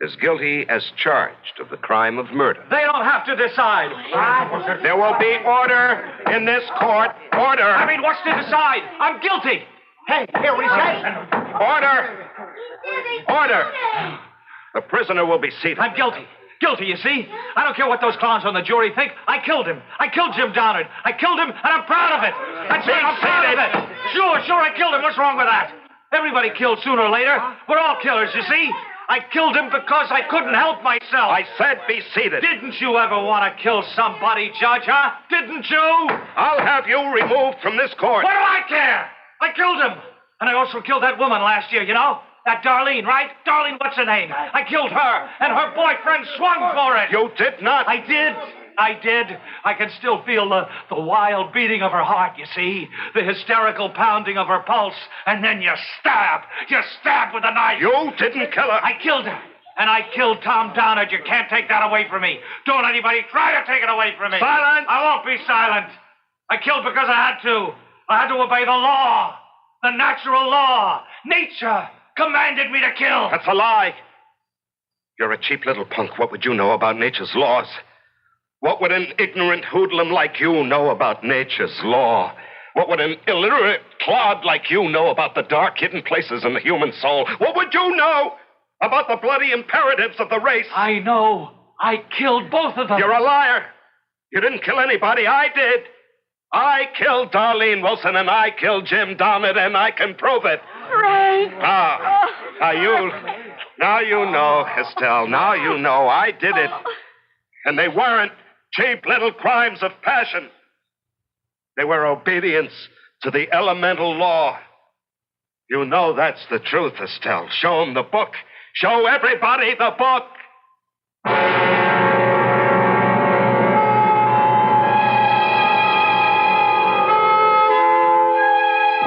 is guilty as charged of the crime of murder. They don't have to decide. There will be order in this court. Order. I mean, what's to decide? I'm guilty. Hey, hear what he says? Order. Order. The prisoner will be seated. I'm guilty. Guilty, you see? I don't care what those clowns on the jury think. I killed him. I killed Jim Downard. I killed him, and I'm proud of it. That's it. I'm proud of it. Sure, I killed him. What's wrong with that? Everybody kills sooner or later. We're all killers, you see? I killed him because I couldn't help myself. I said be seated. Didn't you ever want to kill somebody, Judge, huh? Didn't you? I'll have you removed from this court. What do I care? I killed him. And I also killed that woman last year, you know? That Darlene, right? Darlene, what's her name? I killed her, and her boyfriend swung for it. You did not. I did. I can still feel the wild beating of her heart, you see? The hysterical pounding of her pulse. And then you stab. You stab with a knife. You didn't kill her. I killed her. And I killed Tom Downard. You can't take that away from me. Don't anybody try to take it away from me. Silence. I won't be silent. I killed because I had to. I had to obey the law. The natural law. Nature commanded me to kill. That's a lie. You're a cheap little punk. What would you know about nature's laws? What would an ignorant hoodlum like you know about nature's law? What would an illiterate clod like you know about the dark hidden places in the human soul? What would you know about the bloody imperatives of the race? I know I killed both of them. You're a liar. You didn't kill anybody. I did. I killed Darlene Wilson, and I killed Jim Dommett, and I can prove it. Frank. Now you know, Estelle. Now you know I did it. And they weren't cheap little crimes of passion. They were obedience to the elemental law. You know that's the truth, Estelle. Show them the book. Show everybody the book.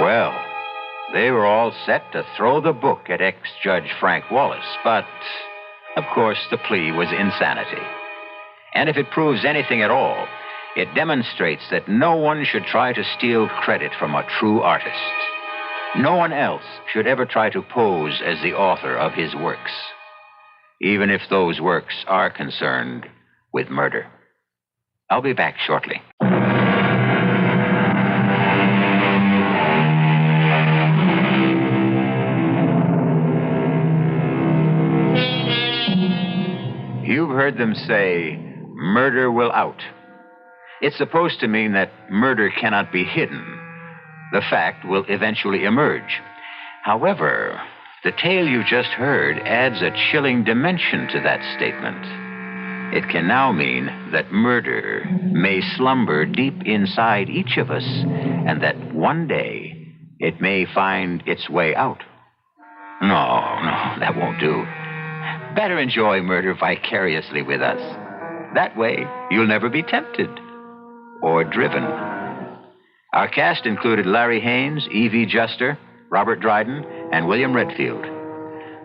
Well, they were all set to throw the book at ex-Judge Frank Wallace, but, of course, the plea was insanity. And if it proves anything at all, it demonstrates that no one should try to steal credit from a true artist. No one else should ever try to pose as the author of his works, even if those works are concerned with murder. I'll be back shortly. You've heard them say, murder will out. It's supposed to mean that murder cannot be hidden. The fact will eventually emerge. However, the tale you just heard adds a chilling dimension to that statement. It can now mean that murder may slumber deep inside each of us, and that one day it may find its way out. No, that won't do. Better enjoy murder vicariously with us. That way, you'll never be tempted or driven. Our cast included Larry Haynes, E.V. Juster, Robert Dryden, and William Redfield.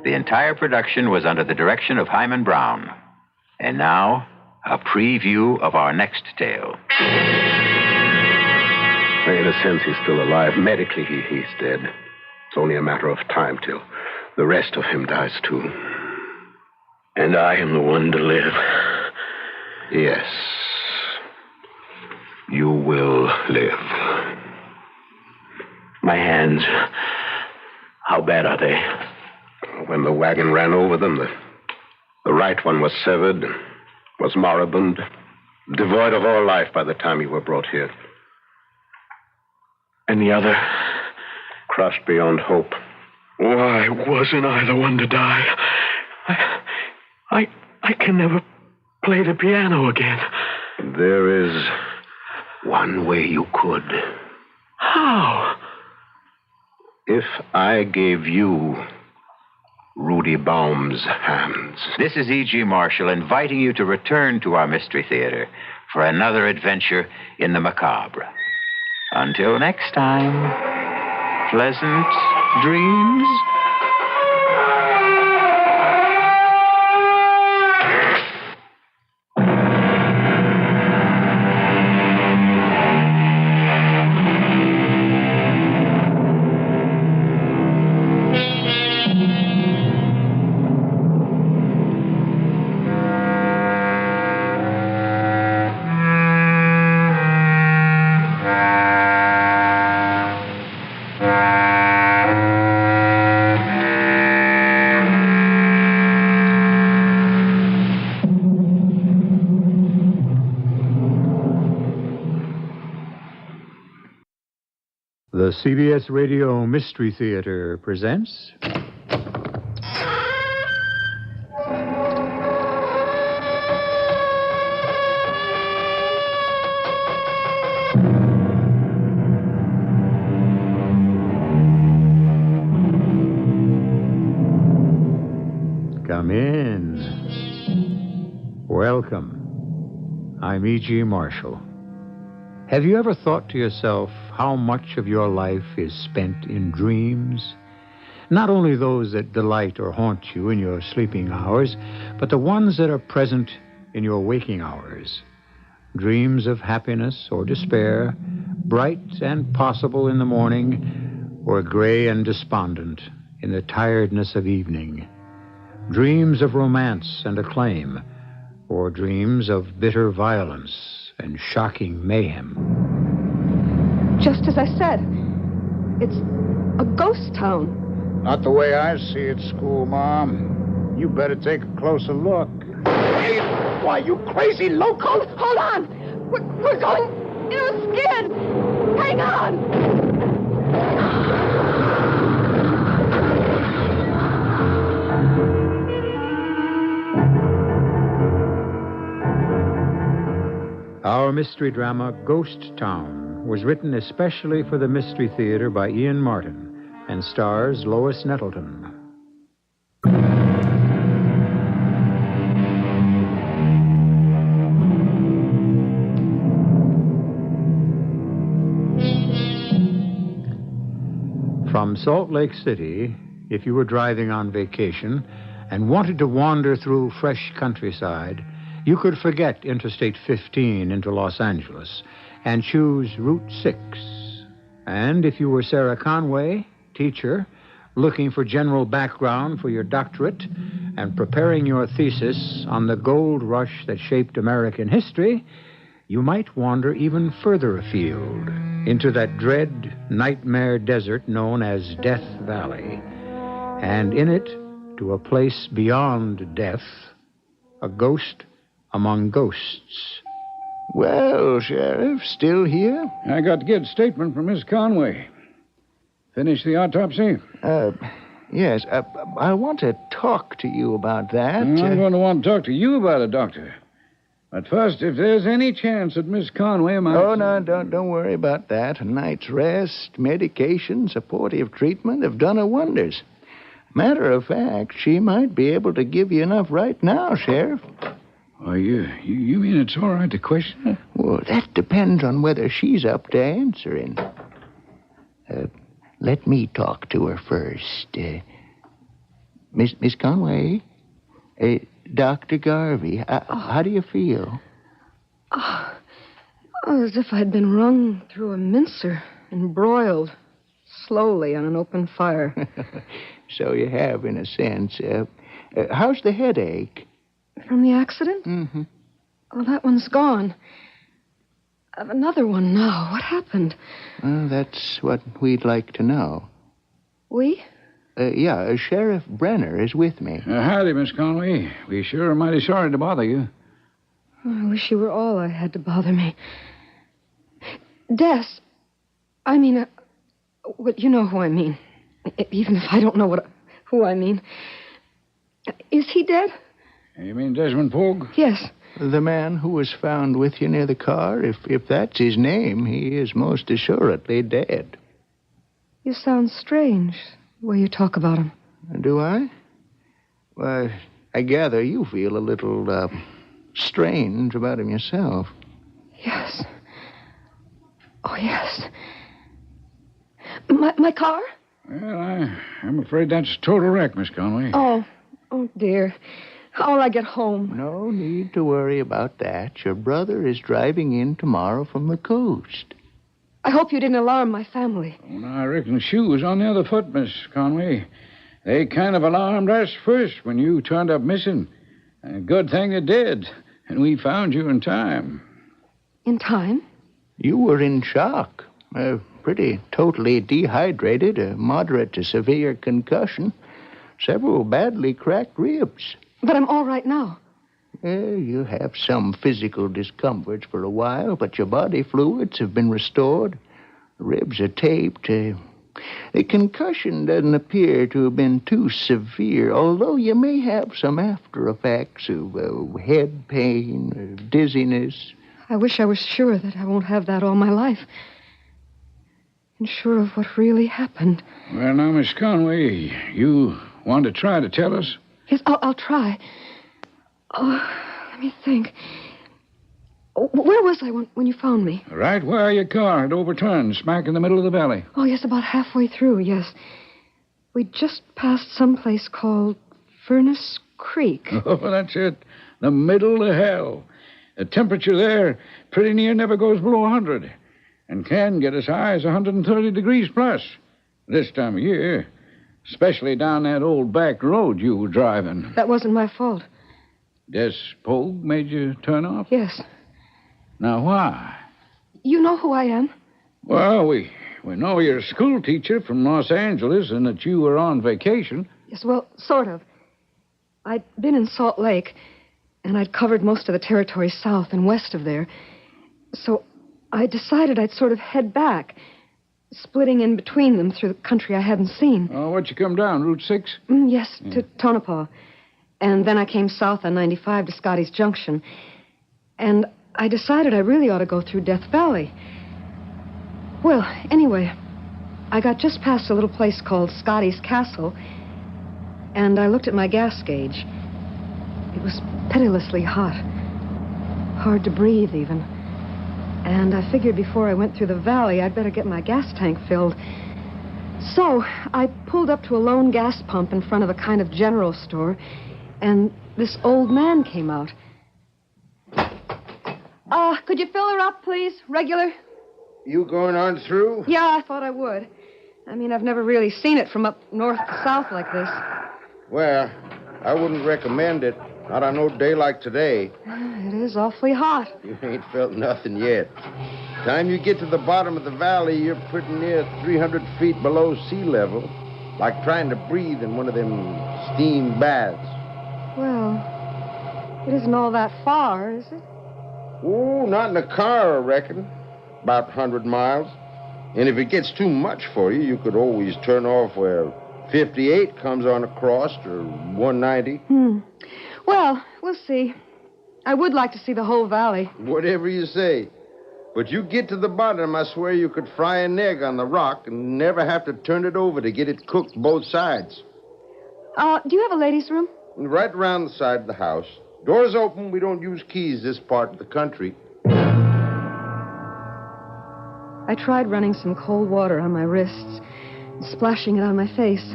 The entire production was under the direction of Hyman Brown. And now, a preview of our next tale. In a sense, he's still alive. Medically, he's dead. It's only a matter of time till the rest of him dies, too. And I am the one to live. Yes. You will live. My hands, how bad are they? When the wagon ran over them, the right one was severed, was moribund, devoid of all life by the time you were brought here. And the other, crushed beyond hope. Why wasn't I the one to die? I can never play the piano again. There is one way you could. How? If I gave you Rudy Baum's hands. This is E.G. Marshall inviting you to return to our Mystery Theater for another adventure in the macabre. Until next time, pleasant dreams. The CBS Radio Mystery Theater presents... Come in. Welcome. I'm E.G. Marshall. Have you ever thought to yourself how much of your life is spent in dreams? Not only those that delight or haunt you in your sleeping hours, but the ones that are present in your waking hours. Dreams of happiness or despair, bright and possible in the morning, or gray and despondent in the tiredness of evening. Dreams of romance and acclaim, or dreams of bitter violence and shocking mayhem. Just as I said, it's a ghost town. Not the way I see it, School Mom. You better take a closer look. Why, you crazy loco! Hold on! We're going in a skid! Hang on! Our mystery drama, Ghost Town, was written especially for the Mystery Theater by Ian Martin and stars Lois Nettleton. From Salt Lake City, if you were driving on vacation and wanted to wander through fresh countryside, you could forget Interstate 15 into Los Angeles and choose Route 6. And if you were Sarah Conway, teacher, looking for general background for your doctorate and preparing your thesis on the gold rush that shaped American history, you might wander even further afield into that dread nightmare desert known as Death Valley. And in it, to a place beyond death, a ghost among ghosts. Well, Sheriff, still here? I got to get a statement from Miss Conway. Finish the autopsy? Yes. I want to talk to you about that. I'm going to want to talk to you about it, Doctor. But first, if there's any chance that Miss Conway might... Oh, no, don't worry about that. A night's rest, medication, supportive treatment have done her wonders. Matter of fact, she might be able to give you enough right now, Sheriff. Oh, you mean it's all right to question her? Well, that depends on whether she's up to answering. Let me talk to her first. Miss Conway? Dr. Garvey, how do you feel? As if I'd been wrung through a mincer and broiled slowly on an open fire. So you have, in a sense. How's the headache? From the accident? Mm-hmm. Oh, that one's gone. I have another one now. What happened? Well, that's what we'd like to know. We? Yeah, Sheriff Brenner is with me. Howdy, Miss Conway. We sure are mighty sorry to bother you. Oh, I wish you were all I had to bother me. Des, I mean, well, you know who I mean. Even if I don't know who I mean. Is he dead? You mean Desmond Pogue? Yes. The man who was found with you near the car, if that's his name, he is most assuredly dead. You sound strange, the way you talk about him. Do I? Well, I gather you feel a little, strange about him yourself. Yes. Oh, yes. My car? Well, I'm afraid that's a total wreck, Miss Conway. Oh, dear. How'll I get home? No need to worry about that. Your brother is driving in tomorrow from the coast. I hope you didn't alarm my family. Oh, no, I reckon Shoe was on the other foot, Miss Conway. They kind of alarmed us first when you turned up missing. A good thing they did, and we found you in time. In time? You were in shock. Pretty totally dehydrated, a moderate to severe concussion, several badly cracked ribs. But I'm all right now. You have some physical discomforts for a while, but your body fluids have been restored. The ribs are taped. The concussion doesn't appear to have been too severe, although you may have some after effects of head pain, dizziness. I wish I was sure that I won't have that all my life. And sure of what really happened. Well, now, Miss Conway, you want to try to tell us? Yes, I'll try. Oh, let me think. Where was I when you found me? Right where your car had overturned, smack in the middle of the valley. Oh, yes, about halfway through, yes. We just passed someplace called Furnace Creek. Oh, that's it. The middle of hell. The temperature there pretty near never goes below 100 and can get as high as 130 degrees plus this time of year, especially down that old back road you were driving. That wasn't my fault. Des Pogue made you turn off? Yes. Now, why? You know who I am? Well, we know you're a school teacher from Los Angeles and that you were on vacation. Yes, well, sort of. I'd been in Salt Lake, and I'd covered most of the territory south and west of there. So I decided I'd sort of head back, splitting in between them through the country I hadn't seen. Oh, what'd you come down, Route 6? Yes, to Tonopah. And then I came south on 95 to Scotty's Junction. And I decided I really ought to go through Death Valley. Well, anyway, I got just past a little place called Scotty's Castle, and I looked at my gas gauge. It was pitilessly hot. Hard to breathe, even. And I figured before I went through the valley, I'd better get my gas tank filled. So I pulled up to a lone gas pump in front of a kind of general store, and this old man came out. Could you fill her up, please? Regular? You going on through? Yeah, I thought I would. I mean, I've never really seen it from up north to south like this. Well, I wouldn't recommend it. Not on no day like today. It is awfully hot. You ain't felt nothing yet. Time you get to the bottom of the valley, you're pretty near 300 feet below sea level. Like trying to breathe in one of them steam baths. Well, it isn't all that far, is it? Oh, not in a car, I reckon. About 100 miles. And if it gets too much for you, you could always turn off where 58 comes on across, or 190. Well, we'll see. I would like to see the whole valley. Whatever you say. But you get to the bottom, I swear you could fry an egg on the rock and never have to turn it over to get it cooked both sides. Do you have a ladies' room? Right around the side of the house. Doors open. We don't use keys this part of the country. I tried running some cold water on my wrists, splashing it on my face.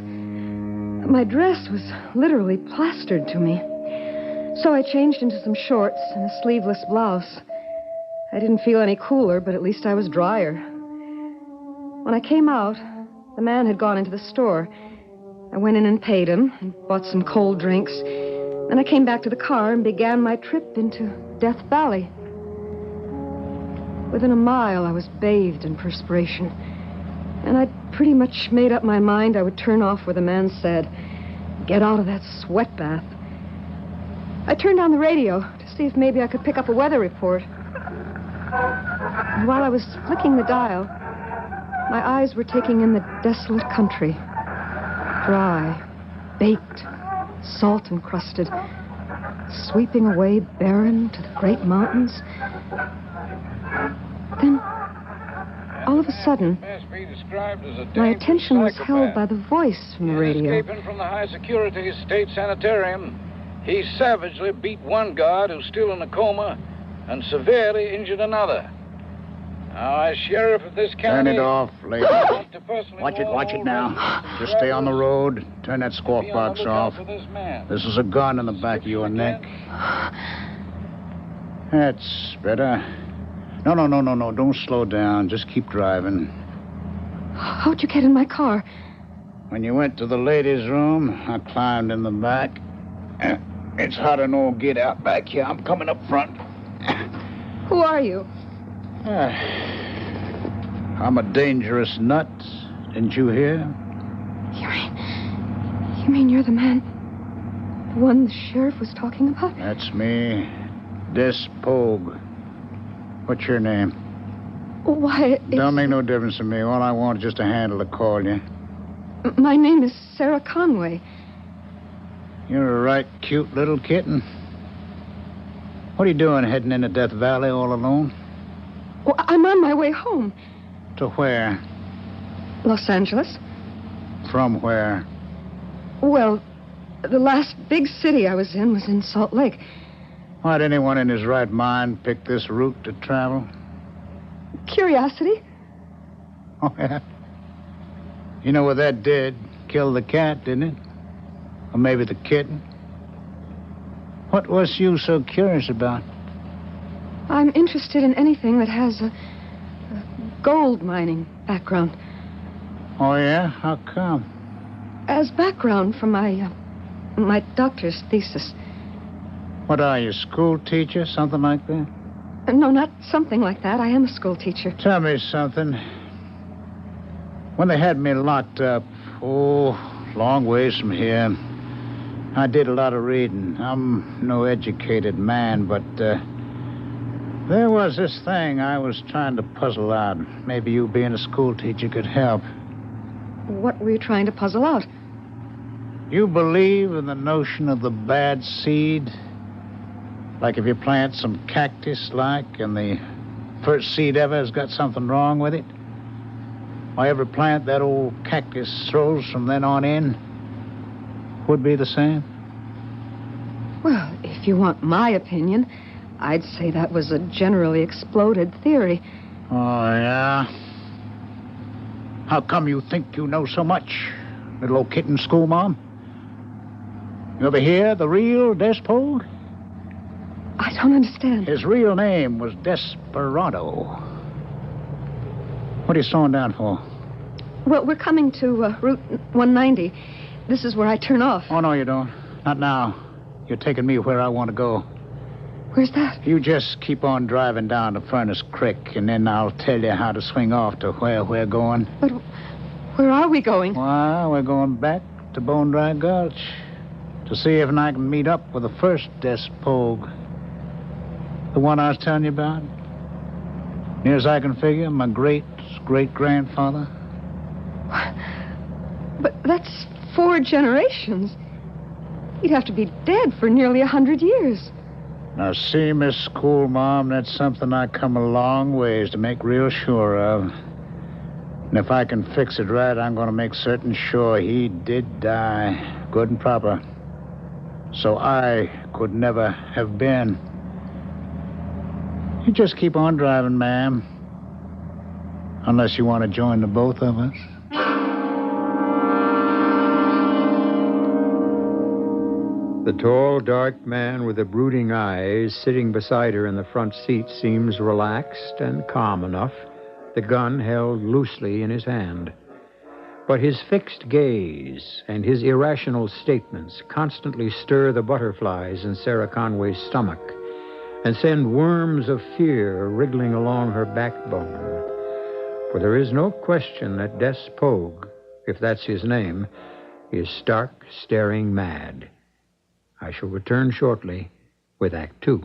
My dress was literally plastered to me. So I changed into some shorts and a sleeveless blouse. I didn't feel any cooler, but at least I was drier. When I came out, the man had gone into the store. I went in and paid him and bought some cold drinks. Then I came back to the car and began my trip into Death Valley. Within a mile, I was bathed in perspiration. And I'd pretty much made up my mind I would turn off where the man said, "Get out of that sweat bath." I turned on the radio to see if maybe I could pick up a weather report. And while I was flicking the dial, my eyes were taking in the desolate country. Dry, baked, salt-encrusted, sweeping away barren to the great mountains. Then, all of a sudden, my attention was held by the voice from the radio. Escaping from the high-security state sanitarium, he savagely beat one guard who's still in a coma and severely injured another. Now, as sheriff of this Turn county... it off, lady. Watch it now. Just stay on the road. Turn that squawk box off. This is a gun in the back of your neck. That's better. No. Don't slow down. Just keep driving. How'd you get in my car? When you went to the ladies' room, I climbed in the back. It's hot and all get out back here. I'm coming up front. Who are you? I'm a dangerous nut. Didn't you hear? You mean you're the man? The one the sheriff was talking about? That's me. Des Pogue. What's your name? Why, Don't make no difference to me. All I want is just a handle to call you. My name is Sarah Conway. You're a right cute little kitten. What are you doing heading into Death Valley all alone? Well, I'm on my way home. To where? Los Angeles. From where? Well, the last big city I was in Salt Lake. Why'd anyone in his right mind pick this route to travel? Curiosity. Oh, yeah? You know what that did? Killed the cat, didn't it? Or maybe the kitten? What was you so curious about? I'm interested in anything that has a gold mining background. Oh, yeah? How come? As background for my doctor's thesis. What are you, school teacher? Something like that? No, not something like that. I am a school teacher. Tell me something. When they had me locked up, long ways from here, I did a lot of reading. I'm no educated man, but there was this thing I was trying to puzzle out. Maybe you being a school teacher could help. What were you trying to puzzle out? You believe in the notion of the bad seed? Like if you plant some cactus, and the first seed ever has got something wrong with it? Why, every plant that old cactus throws from then on in would be the same? Well, if you want my opinion, I'd say that was a generally exploded theory. Oh, yeah? How come you think you know so much, little old kitten school mom? You ever hear the real Despogue? I don't understand. His real name was Desperado. What are you slowing down for? Well, we're coming to Route 190. This is where I turn off. Oh, no, you don't. Not now. You're taking me where I want to go. Where's that? You just keep on driving down to Furnace Creek, and then I'll tell you how to swing off to where we're going. But where are we going? Well, we're going back to Bone Dry Gulch to see if I can meet up with the first Despogue. The one I was telling you about. Near as I can figure, my great-great-grandfather. But that's 4 generations. He'd have to be dead for nearly 100 years. Now, see, Miss School Mom, that's something I come a long ways to make real sure of. And if I can fix it right, I'm going to make certain sure he did die, good and proper. So I could never have been. You just keep on driving, ma'am. Unless you want to join the both of us. The tall, dark man with the brooding eyes sitting beside her in the front seat seems relaxed and calm enough, the gun held loosely in his hand. But his fixed gaze and his irrational statements constantly stir the butterflies in Sarah Conway's stomach and send worms of fear wriggling along her backbone. For there is no question that Despogue, if that's his name, is stark, staring mad. I shall return shortly with Act 2.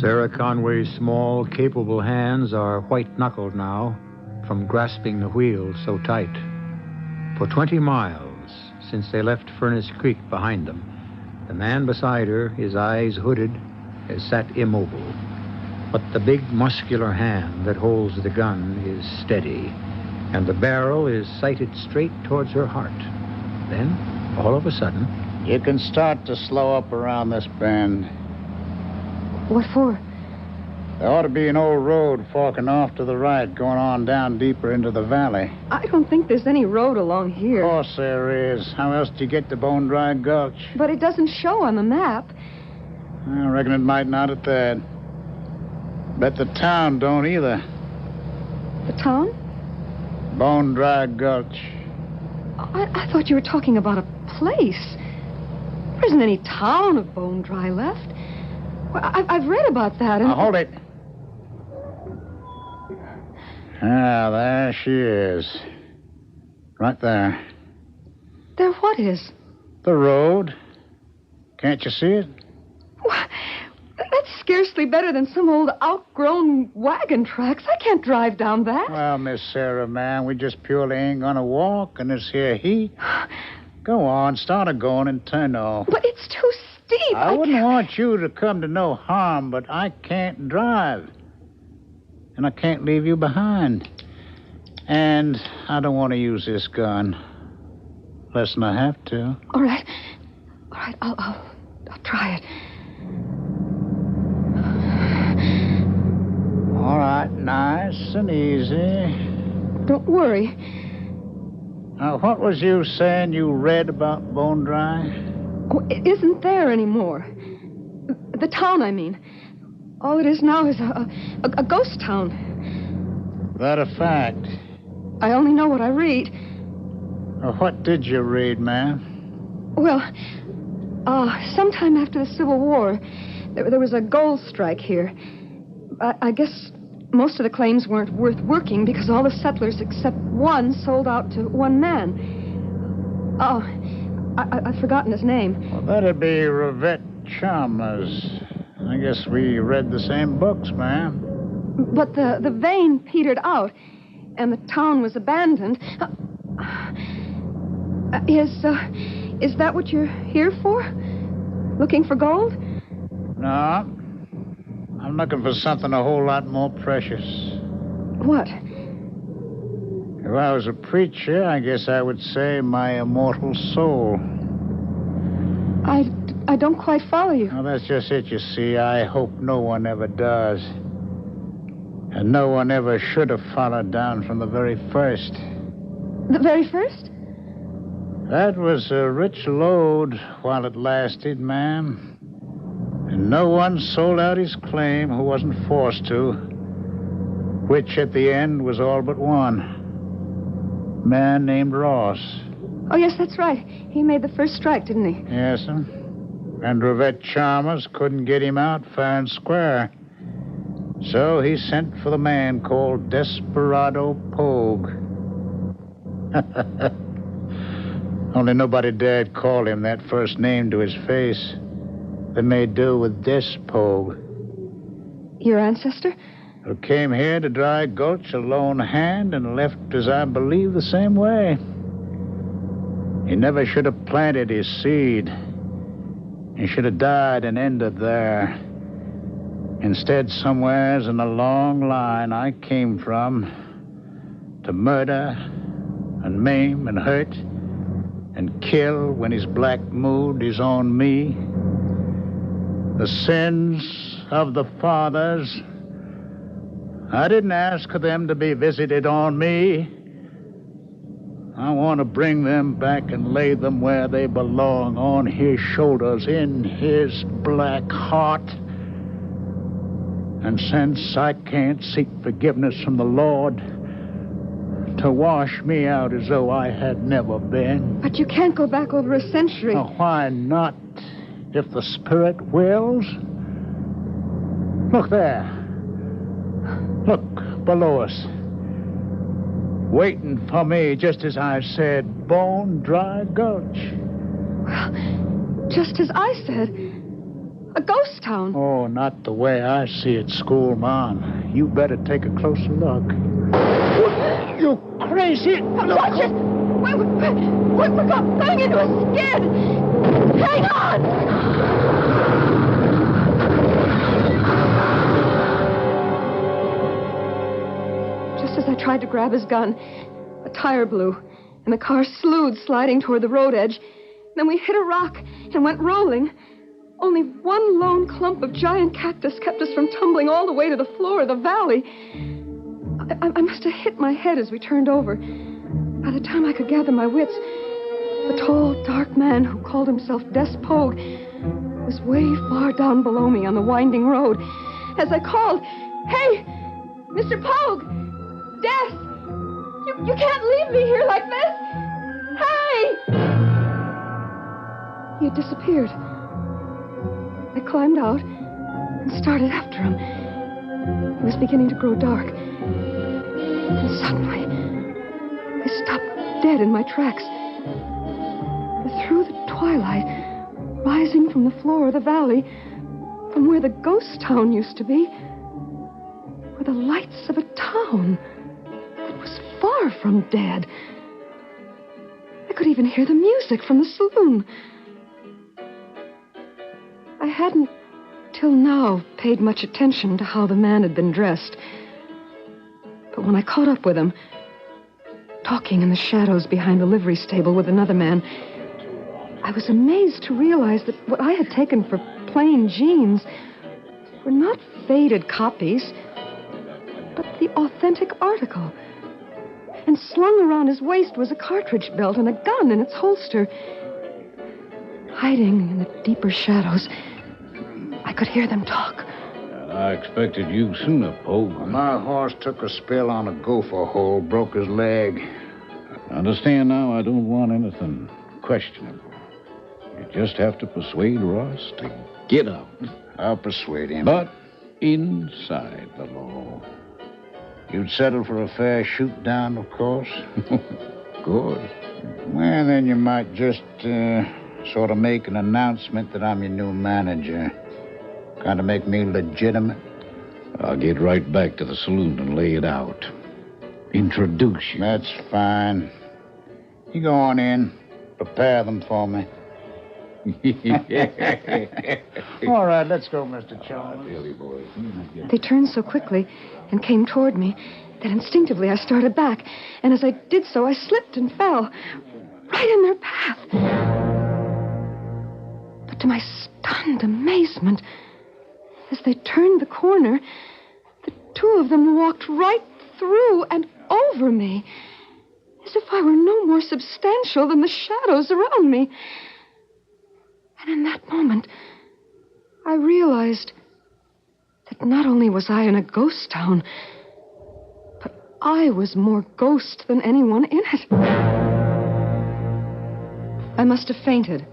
Sarah Conway's small, capable hands are white-knuckled now from grasping the wheel so tight. For 20 miles since they left Furnace Creek behind them, the man beside her, his eyes hooded, has sat immobile. But the big, muscular hand that holds the gun is steady, and the barrel is sighted straight towards her heart. Then, all of a sudden... You can start to slow up around this bend. What for? There ought to be an old road forking off to the right, going on down deeper into the valley. I don't think there's any road along here. Of course there is. How else do you get to Bone Dry Gulch? But it doesn't show on the map. I reckon it might not at that. Bet the town don't either. The town? Bone Dry Gulch. I thought you were talking about a place. There isn't any town of Bone Dry left. Well, I've read about that. And... Now, hold it. Ah, there she is. Right there. There what is? The road. Can't you see it? Well, that's scarcely better than some old outgrown wagon tracks. I can't drive down that. Well, Miss Sarah, man, we just purely ain't gonna walk in this here heat. Go on, start a-going and turn off. But it's too steep. I wouldn't want you to come to no harm, but I can't drive. And I can't leave you behind. And I don't want to use this gun. Less than I have to. All right. I'll try it. All right, nice and easy. Don't worry. Now, what was you saying you read about Bone Dry? Oh, it isn't there anymore. The town, I mean. All it is now is a ghost town. That a fact? I only know what I read. What did you read, ma'am? Well, sometime after the Civil War, There was a gold strike here. I guess most of the claims weren't worth working because all the settlers except one sold out to one man. Oh, I've forgotten his name. Well, that'd be Rivette Chalmers. I guess we read the same books, ma'am. But the vein petered out, and the town was abandoned. Is that what you're here for? Looking for gold? No. I'm looking for something a whole lot more precious. What? If I was a preacher, I guess I would say my immortal soul. I don't quite follow you. Well, that's just it, you see. I hope no one ever does. And no one ever should have followed down from the very first. The very first? That was a rich load while it lasted, ma'am. And no one sold out his claim who wasn't forced to, which at the end was all but one. A man named Ross. Oh, yes, that's right. He made the first strike, didn't he? Yes, sir. And Rivette Chalmers couldn't get him out fair and square. So he sent for the man called Desperado Pogue. Only nobody dared call him that first name to his face. They made do with Des Pogue. Your ancestor? Who came here to Dry Gulch a lone hand and left, as I believe, the same way. He never should have planted his seed. He should have died and ended there. Instead, somewheres in the long line I came from, to murder and maim and hurt and kill when his black mood is on me. The sins of the fathers, I didn't ask for them to be visited on me. I want to bring them back and lay them where they belong, on his shoulders, in his black heart. And since I can't seek forgiveness from the Lord, to wash me out as though I had never been. But you can't go back over a century. Now, why not, if the Spirit wills? Look there. Look below us. Waiting for me, just as I said, Bone Dry Gulch. Well, just as I said. A ghost town. Oh, not the way I see it, schoolmarm. You better take a closer look. You crazy... Watch it! We're going into a skid! Hang on! Just as I tried to grab his gun, a tire blew, and the car slewed, sliding toward the road edge. Then we hit a rock and went rolling. Only one lone clump of giant cactus kept us from tumbling all the way to the floor of the valley. I must have hit my head as we turned over. By the time I could gather my wits, the tall, dark man who called himself Des Pogue was way far down below me on the winding road. As I called, "Hey, Mr. Pogue! Des! You can't leave me here like this! Hey!" He had disappeared. I climbed out and started after him. It was beginning to grow dark. And suddenly, I stopped dead in my tracks. Through the twilight, rising from the floor of the valley, from where the ghost town used to be, were the lights of a town that was far from dead. I could even hear the music from the saloon. I hadn't, till now, paid much attention to how the man had been dressed. But when I caught up with him, talking in the shadows behind the livery stable with another man, I was amazed to realize that what I had taken for plain jeans were not faded copies, but the authentic article. And slung around his waist was a cartridge belt and a gun in its holster. Hiding in the deeper shadows, I could hear them talk. I expected you sooner, Pogue. My horse took a spill on a gopher hole, broke his leg. I understand now I don't want anything questionable. You just have to persuade Ross to get out. I'll persuade him. But inside the law. You'd settle for a fair shoot-down, of course? Of course. Well, then you might just sort of make an announcement that I'm your new manager. Kind of make me legitimate. I'll get right back to the saloon and lay it out. Introduce you. That's fine. You go on in. Prepare them for me. All right, let's go, Mr. Chalmers. They turned so quickly and came toward me that instinctively I started back. And as I did so, I slipped and fell right in their path. But to my stunned amazement, as they turned the corner, the two of them walked right through and over me, as if I were no more substantial than the shadows around me. And in that moment, I realized that not only was I in a ghost town, but I was more ghost than anyone in it. I must have fainted.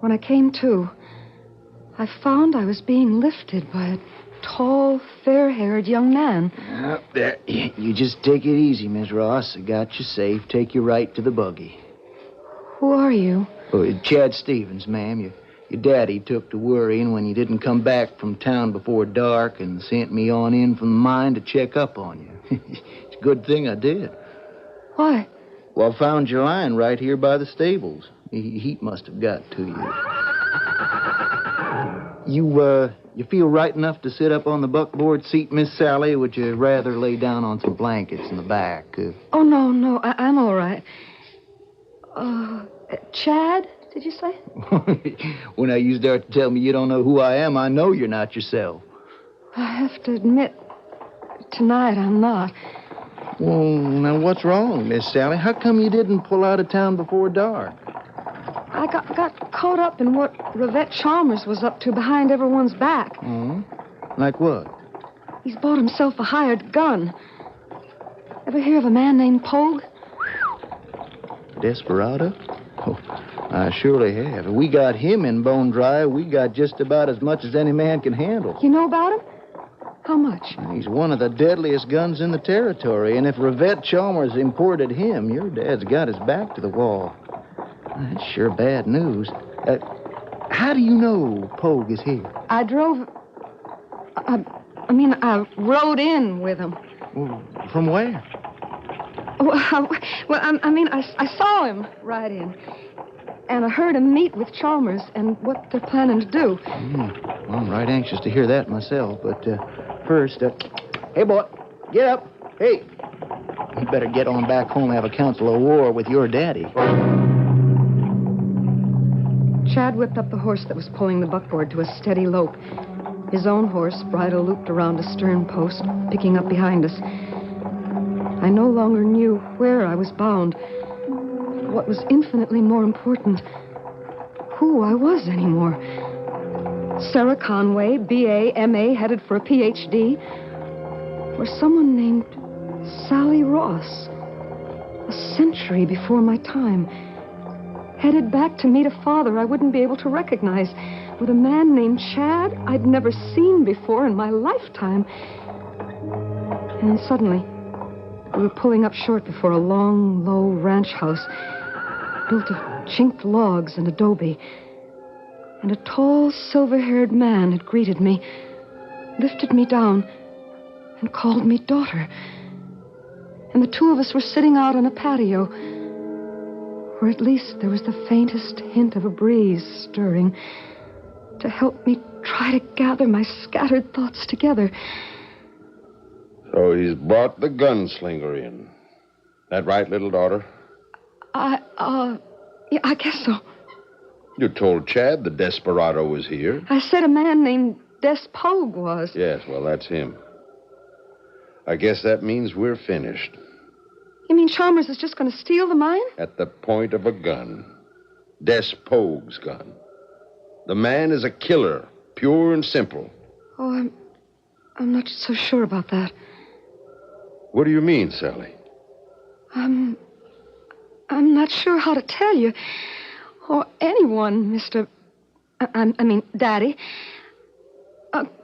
When I came to, I found I was being lifted by a tall, fair-haired young man. There. You just take it easy, Miss Ross. I got you safe. Take you right to the buggy. Who are you? Oh, Chad Stevens, ma'am. Your daddy took to worrying when you didn't come back from town before dark and sent me on in from the mine to check up on you. It's a good thing I did. Why? Well, I found you lying right here by the stables. Heat must have got to you. You feel right enough to sit up on the buckboard seat, Miss Sally, or would you rather lay down on some blankets in the back? Oh, no, I'm all right. Chad, did you say? When you start to tell me you don't know who I am, I know you're not yourself. I have to admit, tonight I'm not. Well, now what's wrong, Miss Sally? How come you didn't pull out of town before dark? I got caught up in what Revett Chalmers was up to behind everyone's back. Oh? Like what? He's bought himself a hired gun. Ever hear of a man named Pogue? Desperado? Oh, I surely have. If we got him in bone dry, we got just about as much as any man can handle. You know about him? How much? He's one of the deadliest guns in the territory, and if Revett Chalmers imported him, your dad's got his back to the wall. That's sure bad news. How do you know Pogue is here? I drove... I rode in with him. Well, from where? I saw him ride in. And I heard him meet with Chalmers and what they're planning to do. Well, I'm right anxious to hear that myself. But first, hey, boy, get up. Hey, you better get on back home and have a council of war with your daddy. Chad whipped up the horse that was pulling the buckboard to a steady lope. His own horse, bridle looped around a stern post, picking up behind us. I no longer knew where I was bound. What was infinitely more important, who I was anymore. Sarah Conway, B.A., M.A., headed for a Ph.D., or someone named Sally Ross, a century before my time, headed back to meet a father I wouldn't be able to recognize, with a man named Chad I'd never seen before in my lifetime. And then suddenly, we were pulling up short before a long, low ranch house built of chinked logs and adobe. And a tall, silver-haired man had greeted me, lifted me down, and called me daughter. And the two of us were sitting out on a patio, where at least there was the faintest hint of a breeze stirring to help me try to gather my scattered thoughts together. So he's brought the gunslinger in. That right, little daughter? Yeah, I guess so. You told Chad the desperado was here. I said a man named Des Pogue was. Yes, well, that's him. I guess that means we're finished. You mean Chalmers is just going to steal the mine? At the point of a gun. Des Pogue's gun. The man is a killer, pure and simple. Oh, I'm not so sure about that. What do you mean, Sally? I'm not sure how to tell you. Or anyone, Mr. I mean, Daddy.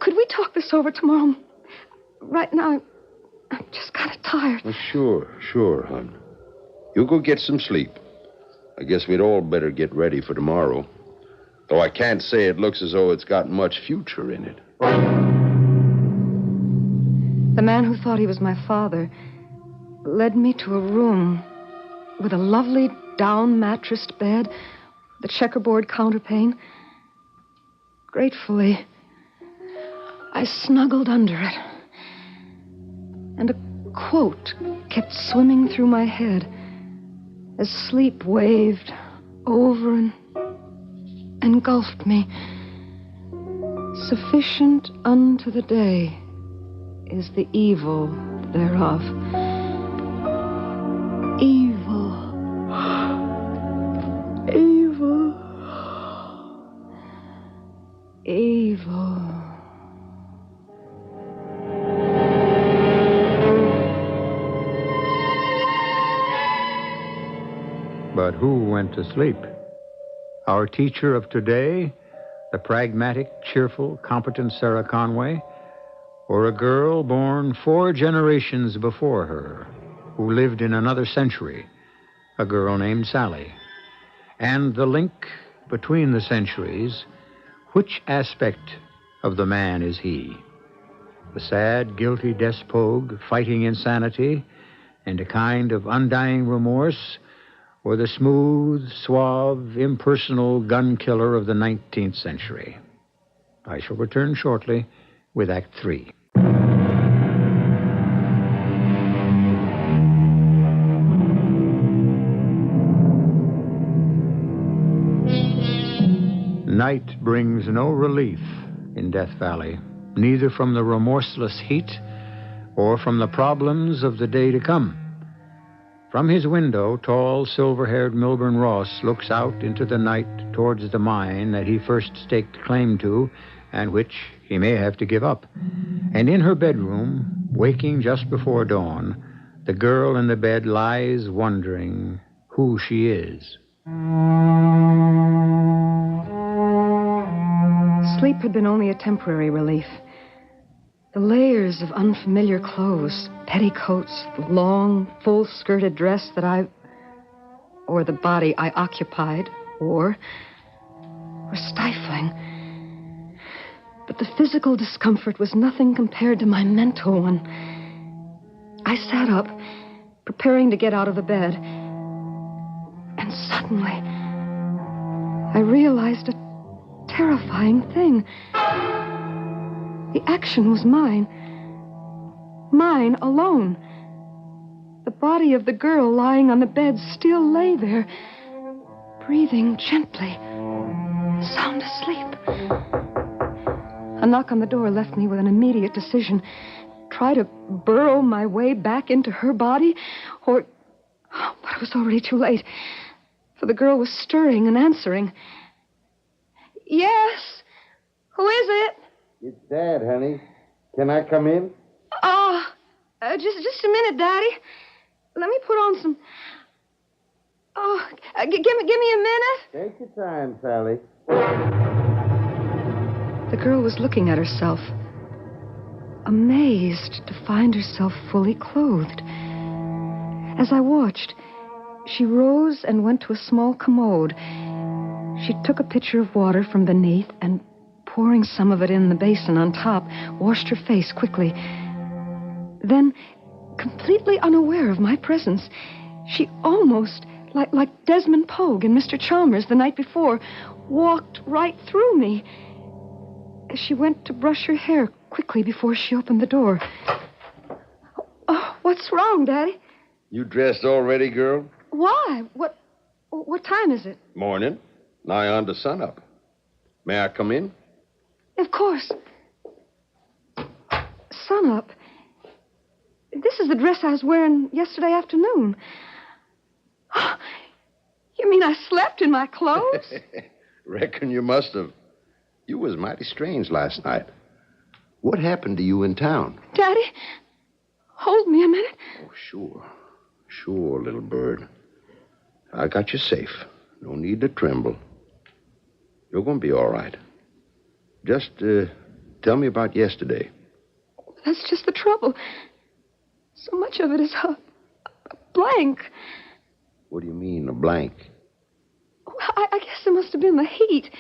Could we talk this over tomorrow? Right now, I'm just kind of tired. Well, sure, hon. You go get some sleep. I guess we'd all better get ready for tomorrow. Though I can't say it looks as though it's got much future in it. The man who thought he was my father led me to a room with a lovely down-mattressed bed, the checkerboard counterpane. Gratefully, I snuggled under it. And a quote kept swimming through my head as sleep waved over and engulfed me. Sufficient unto the day is the evil thereof. Evil. Evil. Evil. But who went to sleep? Our teacher of today, the pragmatic, cheerful, competent Sarah Conway, or a girl born 4 generations before her, who lived in another century, a girl named Sally? And the link between the centuries, which aspect of the man is he? The sad, guilty despogue fighting insanity and a kind of undying remorse, or the smooth, suave, impersonal gun killer of the 19th century? I shall return shortly with Act 3. Night brings no relief in Death Valley, neither from the remorseless heat or from the problems of the day to come. From his window, tall, silver-haired Milburn Ross looks out into the night towards the mine that he first staked claim to and which he may have to give up. And in her bedroom, waking just before dawn, the girl in the bed lies wondering who she is. Sleep had been only a temporary relief. The layers of unfamiliar clothes, petticoats, the long, full-skirted dress that or the body I occupied, were stifling. But the physical discomfort was nothing compared to my mental one. I sat up, preparing to get out of the bed, and suddenly I realized a terrifying thing. The action was mine. Mine alone. The body of the girl lying on the bed still lay there, breathing gently, sound asleep. A knock on the door left me with an immediate decision. Try to burrow my way back into her body, or... But it was already too late, for the girl was stirring and answering. Yes? Who is it? It's Dad, honey. Can I come in? Just a minute, Daddy. Let me put on some... give me a minute. Take your time, Sally. The girl was looking at herself, amazed to find herself fully clothed. As I watched, she rose and went to a small commode. She took a pitcher of water from beneath and, pouring some of it in the basin on top, washed her face quickly. Then, completely unaware of my presence, she almost, like Desmond Pogue and Mr. Chalmers the night before, walked right through me. As she went to brush her hair quickly before she opened the door. Oh, what's wrong, Daddy? You dressed already, girl? Why? What time is it? Morning. Nigh on to sunup. May I come in? Of course. Sunup? This is the dress I was wearing yesterday afternoon. You mean I slept in my clothes? Reckon you must have. You was mighty strange last night. What happened to you in town? Daddy, hold me a minute. Oh, sure. Sure, little bird. I got you safe. No need to tremble. You're going to be all right. Just tell me about yesterday. That's just the trouble. So much of it is a blank. What do you mean, a blank? Well, I guess it must have been the heat.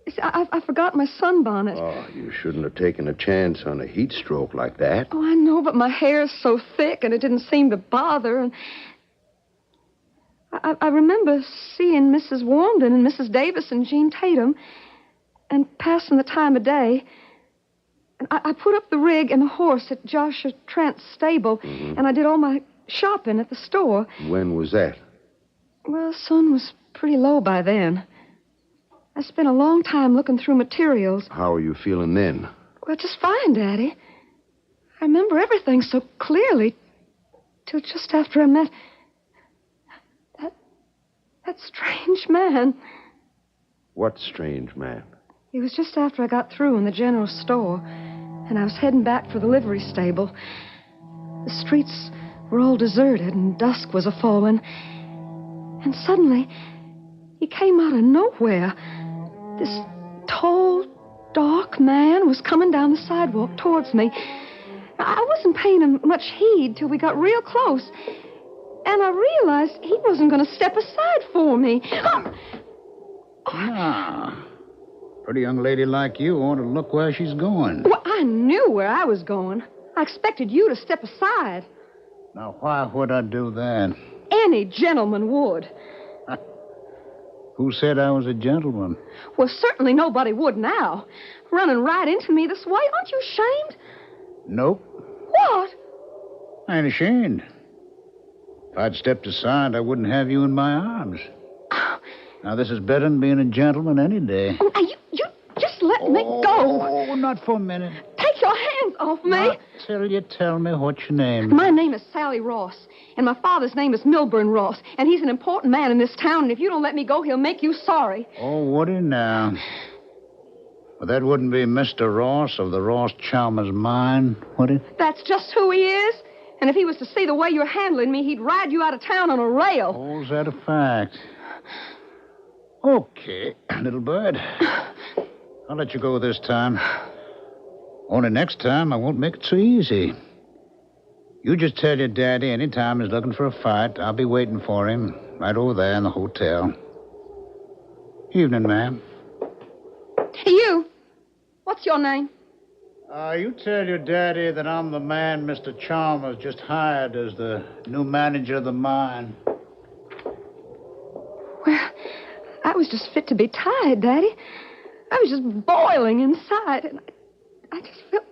See, I forgot my sunbonnet. Oh, you shouldn't have taken a chance on a heat stroke like that. Oh, I know, but my hair's so thick and it didn't seem to bother. And I remember seeing Mrs. Warmden and Mrs. Davis and Jean Tatum and passing the time of day. And I put up the rig and the horse at Joshua Trent's stable, and I did all my shopping at the store. When was that? Well, the sun was pretty low by then. I spent a long time looking through materials. How are you feeling then? Well, just fine, Daddy. I remember everything so clearly till just after I met that strange man. What strange man? It was just after I got through in the general store, and I was heading back for the livery stable. The streets were all deserted, and dusk was a-falling. And suddenly, he came out of nowhere. This tall, dark man was coming down the sidewalk towards me. I wasn't paying him much heed till we got real close. And I realized he wasn't going to step aside for me. Pretty young lady like you ought to look where she's going. Well, I knew where I was going. I expected you to step aside. Now, why would I do that? Any gentleman would. Who said I was a gentleman? Well, certainly nobody would now. Running right into me this way. Aren't you ashamed? Nope. What? I ain't ashamed. If I'd stepped aside, I wouldn't have you in my arms. Now, this is better than being a gentleman any day. Oh, now, you just let me go. Oh, not for a minute. Take your hands off me. Not till you tell me what's your name. My name is Sally Ross, and my father's name is Milburn Ross, and he's an important man in this town, and if you don't let me go, he'll make you sorry. Oh, would he now? Well, that wouldn't be Mr. Ross of the Ross Chalmers mine, would it? That's just who he is. And if he was to see the way you're handling me, he'd ride you out of town on a rail. Oh, is that a fact? Okay, little bird. I'll let you go this time. Only next time I won't make it so easy. You just tell your daddy any time he's looking for a fight, I'll be waiting for him right over there in the hotel. Evening, ma'am. You. What's your name? You tell your daddy that I'm the man Mr. Chalmers just hired as the new manager of the mine. Well, I was just fit to be tied, Daddy. I was just boiling inside, and I just felt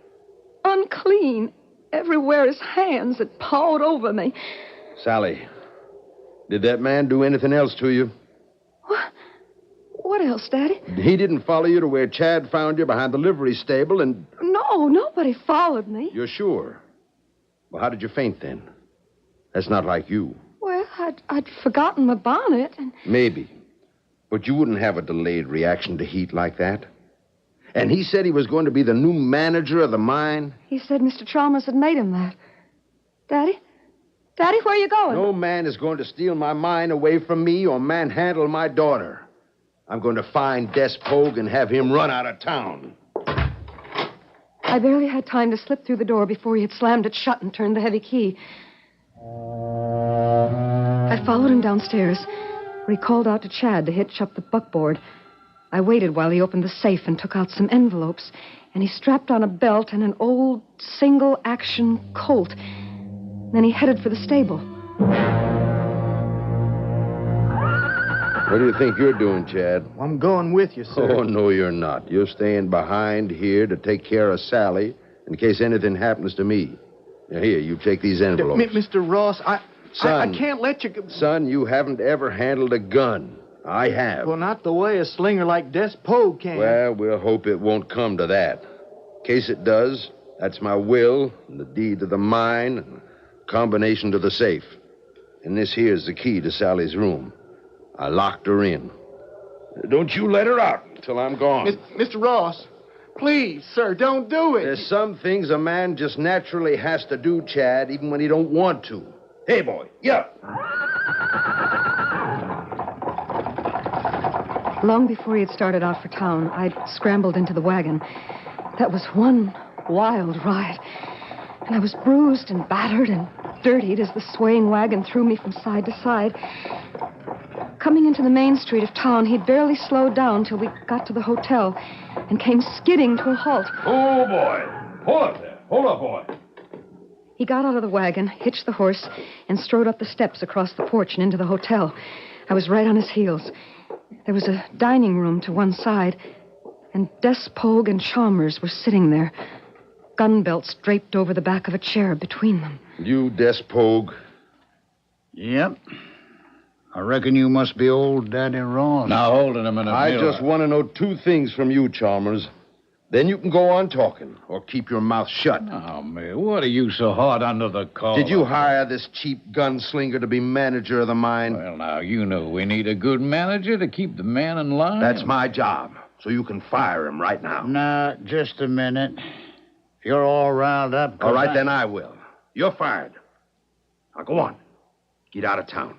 unclean everywhere his hands had pawed over me. Sally, did that man do anything else to you? What else, Daddy? He didn't follow you to where Chad found you behind the livery stable and... No, nobody followed me. You're sure? Well, how did you faint then? That's not like you. Well, I'd forgotten my bonnet and... Maybe. But you wouldn't have a delayed reaction to heat like that. And he said he was going to be the new manager of the mine? He said Mr. Chalmers had made him that. Daddy? Daddy, where are you going? No man is going to steal my mine away from me or manhandle my daughter. I'm going to find Des Pogue and have him run out of town. I barely had time to slip through the door before he had slammed it shut and turned the heavy key. I followed him downstairs, where he called out to Chad to hitch up the buckboard. I waited while he opened the safe and took out some envelopes, and he strapped on a belt and an old single-action Colt. Then he headed for the stable. What do you think you're doing, Chad? I'm going with you, sir. Oh, no, you're not. You're staying behind here to take care of Sally in case anything happens to me. Now, here, you take these envelopes. Mr. Ross, Son, I can't let you... Son, you haven't ever handled a gun. I have. Well, not the way a slinger like Des Pogue can. Well, we'll hope it won't come to that. In case it does, that's my will and the deed to the mine and a combination to the safe. And this here's the key to Sally's room. I locked her in. Don't you let her out until I'm gone. Mr. Ross, please, sir, don't do it. There's some things a man just naturally has to do, Chad, even when he don't want to. Hey, boy, get up. Long before he had started out for town, I'd scrambled into the wagon. That was one wild ride. And I was bruised and battered and dirtied as the swaying wagon threw me from side to side. Coming into the main street of town, he'd barely slowed down till we got to the hotel and came skidding to a halt. Oh, boy. Hold up there. Hold up, boy. He got out of the wagon, hitched the horse, and strode up the steps across the porch and into the hotel. I was right on his heels. There was a dining room to one side, and Despogue and Chalmers were sitting there, gun belts draped over the back of a chair between them. You, Despogue? Yep. I reckon you must be old Daddy Ross. Now, hold it a minute. I just want to know two things from you, Chalmers. Then you can go on talking, or keep your mouth shut. Oh, man, what are you so hard under the collar? Did you hire this cheap gunslinger to be manager of the mine? Well, now, you know we need a good manager to keep the man in line. That's my job, so you can fire him right now. Now, just a minute. If you're all riled up... All right, then I will. You're fired. Now, go on. Get out of town.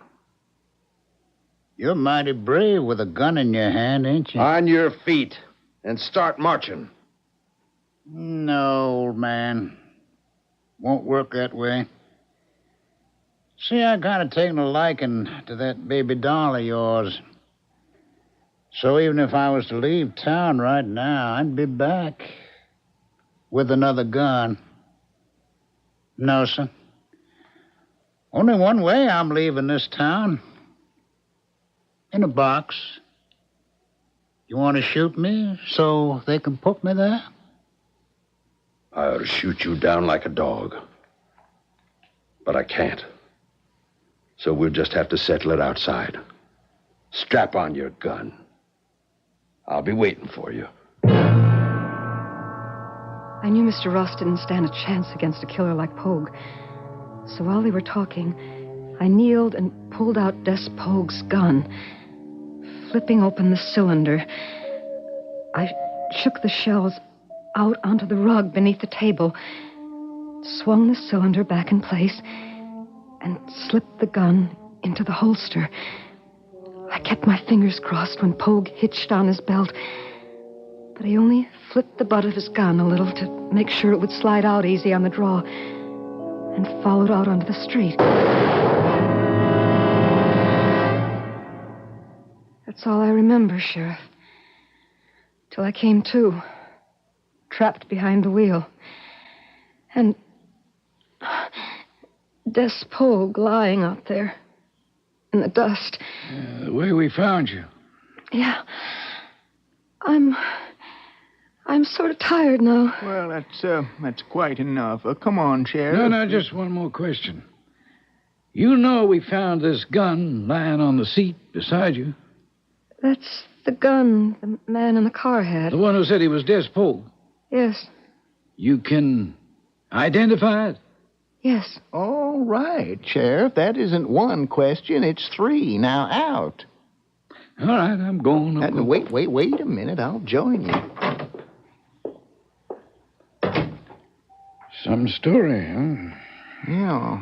You're mighty brave with a gun in your hand, ain't you? On your feet, and start marching. No, old man. Won't work that way. See, I kind of taken a liking to that baby doll of yours. So even if I was to leave town right now, I'd be back with another gun. No, sir. Only one way I'm leaving this town. In a box. You want to shoot me so they can put me there? I ought to shoot you down like a dog. But I can't. So we'll just have to settle it outside. Strap on your gun. I'll be waiting for you. I knew Mr. Ross didn't stand a chance against a killer like Pogue. So while they were talking, I kneeled and pulled out Des Pogue's gun. Flipping open the cylinder, I shook the shells out onto the rug beneath the table, swung the cylinder back in place, and slipped the gun into the holster. I kept my fingers crossed when Pogue hitched on his belt, but he only flipped the butt of his gun a little to make sure it would slide out easy on the draw, and followed out onto the street. That's all I remember, Sheriff. Till I came to, trapped behind the wheel. And Des Pogue lying out there in the dust. The way we found you. Yeah. I'm sort of tired now. Well, that's quite enough. Come on, Sheriff. No, just one more question. You know we found this gun lying on the seat beside you. That's the gun the man in the car had. The one who said he was Des Pogue. Yes. You can identify it? Yes. All right, Sheriff. That isn't one question. It's three. Now out. All right, I'm going. Wait a minute. I'll join you. Some story, huh? Yeah.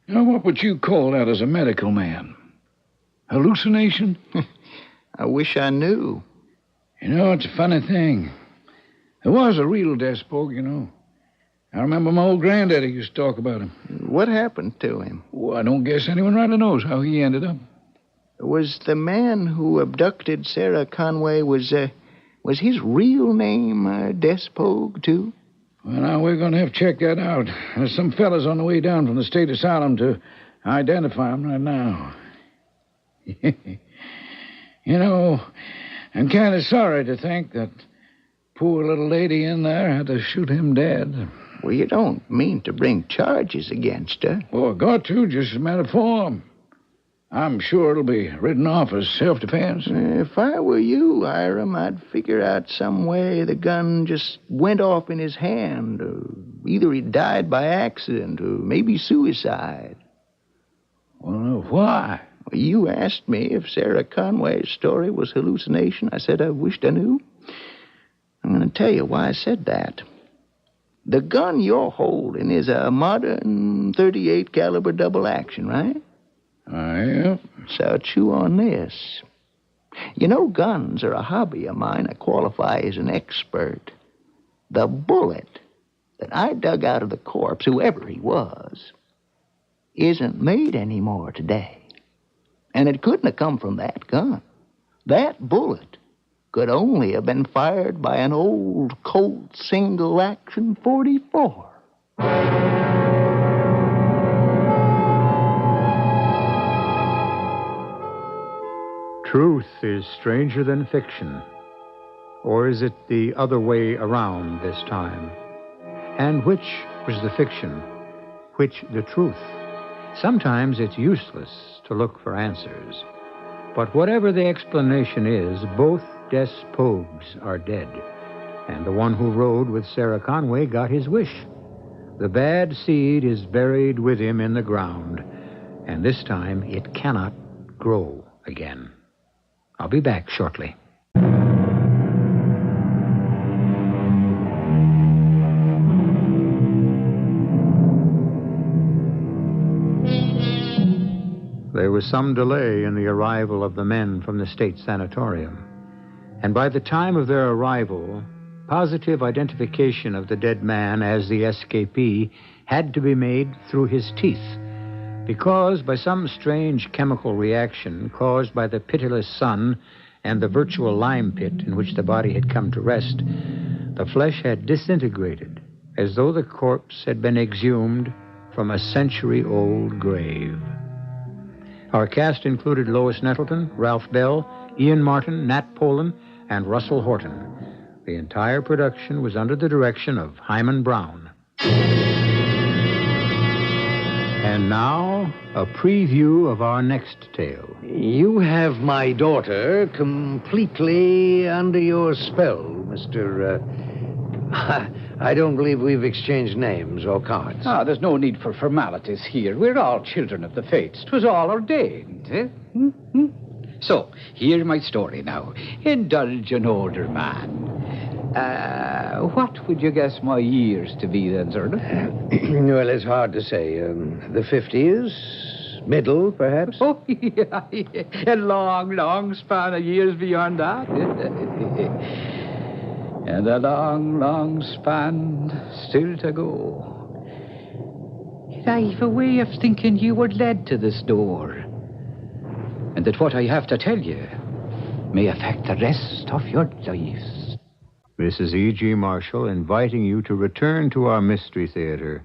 Now, what would you call that as a medical man? Hallucination? I wish I knew. You know, it's a funny thing. There was a real Des Pogue, you know. I remember my old granddaddy used to talk about him. What happened to him? Oh, I don't guess anyone really knows how he ended up. Was the man who abducted Sarah Conway, was his real name Des Pogue, too? Well, now, we're going to have to check that out. There's some fellas on the way down from the state asylum to identify him right now. You know, I'm kind of sorry to think that poor little lady in there had to shoot him dead. Well, you don't mean to bring charges against her. Oh, got to, just as a matter of form. I'm sure it'll be written off as self-defense. If I were you, Hiram, I'd figure out some way the gun just went off in his hand. Or either he died by accident or maybe suicide. Well, why? Well, you asked me if Sarah Conway's story was hallucination. I said I wished I knew. I'm going to tell you why I said that. The gun you're holding is a modern .38 caliber double action, right? Yeah. So chew on this. You know, guns are a hobby of mine. I qualify as an expert. The bullet that I dug out of the corpse, whoever he was, isn't made anymore today. And it couldn't have come from that gun. That bullet could only have been fired by an old Colt single-action .44. Truth is stranger than fiction. Or is it the other way around this time? And which was the fiction? Which the truth? Sometimes it's useless to look for answers. But whatever the explanation is, both Des Pogues are dead. And the one who rode with Sarah Conway got his wish. The bad seed is buried with him in the ground. And this time it cannot grow again. I'll be back shortly. There was some delay in the arrival of the men from the state sanatorium. And by the time of their arrival, positive identification of the dead man as the escapee had to be made through his teeth, because by some strange chemical reaction caused by the pitiless sun and the virtual lime pit in which the body had come to rest, the flesh had disintegrated as though the corpse had been exhumed from a century-old grave. Our cast included Lois Nettleton, Ralph Bell, Ian Martin, Nat Polan, and Russell Horton. The entire production was under the direction of Hyman Brown. And now, a preview of our next tale. You have my daughter completely under your spell, Mr. I don't believe we've exchanged names or cards. There's no need for formalities here. We're all children of the fates. 'Twas all ordained, eh? So, hear my story now. Indulge an older man. What would you guess my years to be then, sir? Well, it's hard to say. The 50s? Middle, perhaps? Oh, yeah. A long, long span of years beyond that. And a long, long span still to go. I've a way of thinking you were led to this door. And that what I have to tell you may affect the rest of your lives. This is E.G. Marshall inviting you to return to our Mystery Theater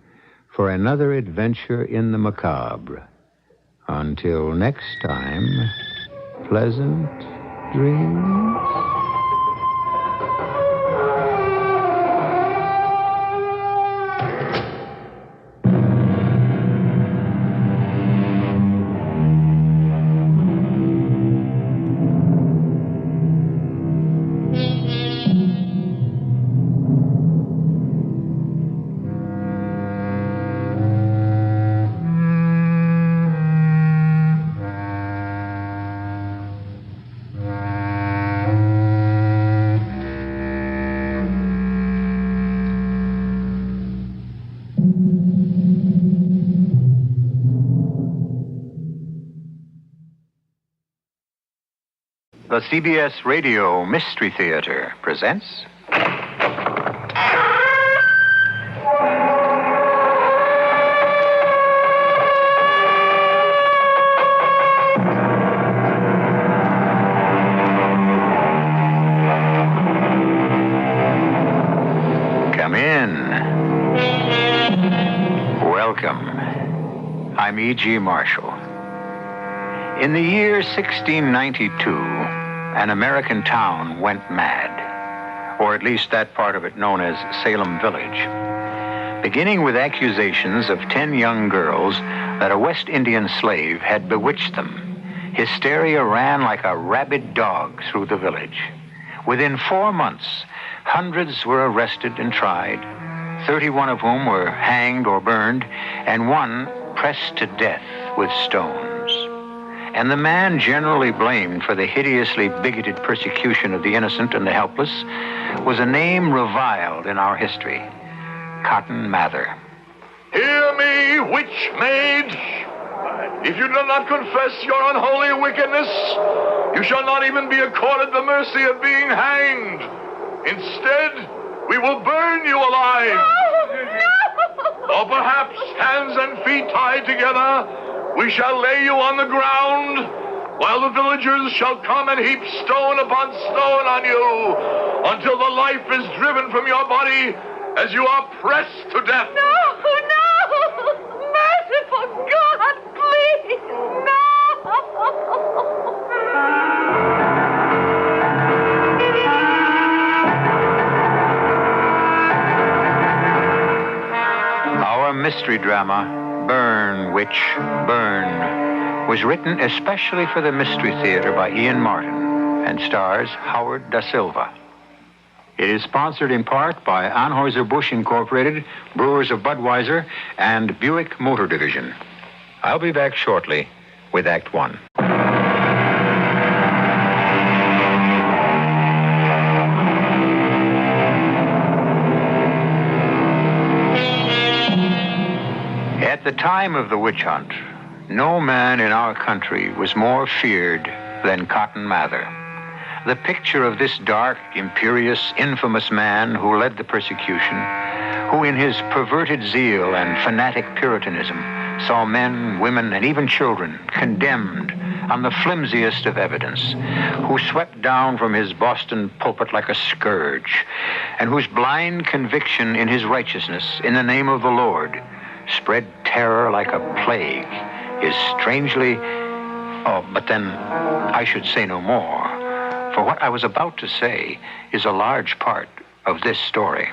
for another adventure in the macabre. Until next time, pleasant dreams. The CBS Radio Mystery Theater presents... Come in. Welcome. I'm E.G. Marshall. In the year 1692... an American town went mad, or at least that part of it known as Salem Village, beginning with accusations of 10 young girls that a West Indian slave had bewitched them. Hysteria ran like a rabid dog through the village. Within 4 months, hundreds were arrested and tried, 31 of whom were hanged or burned, and one pressed to death with stones. And the man generally blamed for the hideously bigoted persecution of the innocent and the helpless was a name reviled in our history, Cotton Mather. Hear me, witch maids. If you do not confess your unholy wickedness, You shall not even be accorded the mercy of being hanged. Instead, we will burn you alive. No! Or perhaps, hands and feet tied together, we shall lay you on the ground, while the villagers shall come and heap stone upon stone on you, until the life is driven from your body as you are pressed to death. No! Merciful God, please, no! Our mystery drama, Burn, Witch, Burn, was written especially for the Mystery Theater by Ian Martin and stars Howard Da Silva. It is sponsored in part by Anheuser-Busch Incorporated, Brewers of Budweiser, and Buick Motor Division. I'll be back shortly with Act One. At the time of the witch hunt, no man in our country was more feared than Cotton Mather. The picture of this dark, imperious, infamous man who led the persecution, who in his perverted zeal and fanatic Puritanism saw men, women, and even children condemned on the flimsiest of evidence, who swept down from his Boston pulpit like a scourge, and whose blind conviction in his righteousness in the name of the Lord spread terror like a plague, is strangely... Oh, but then I should say no more, for what I was about to say is a large part of this story.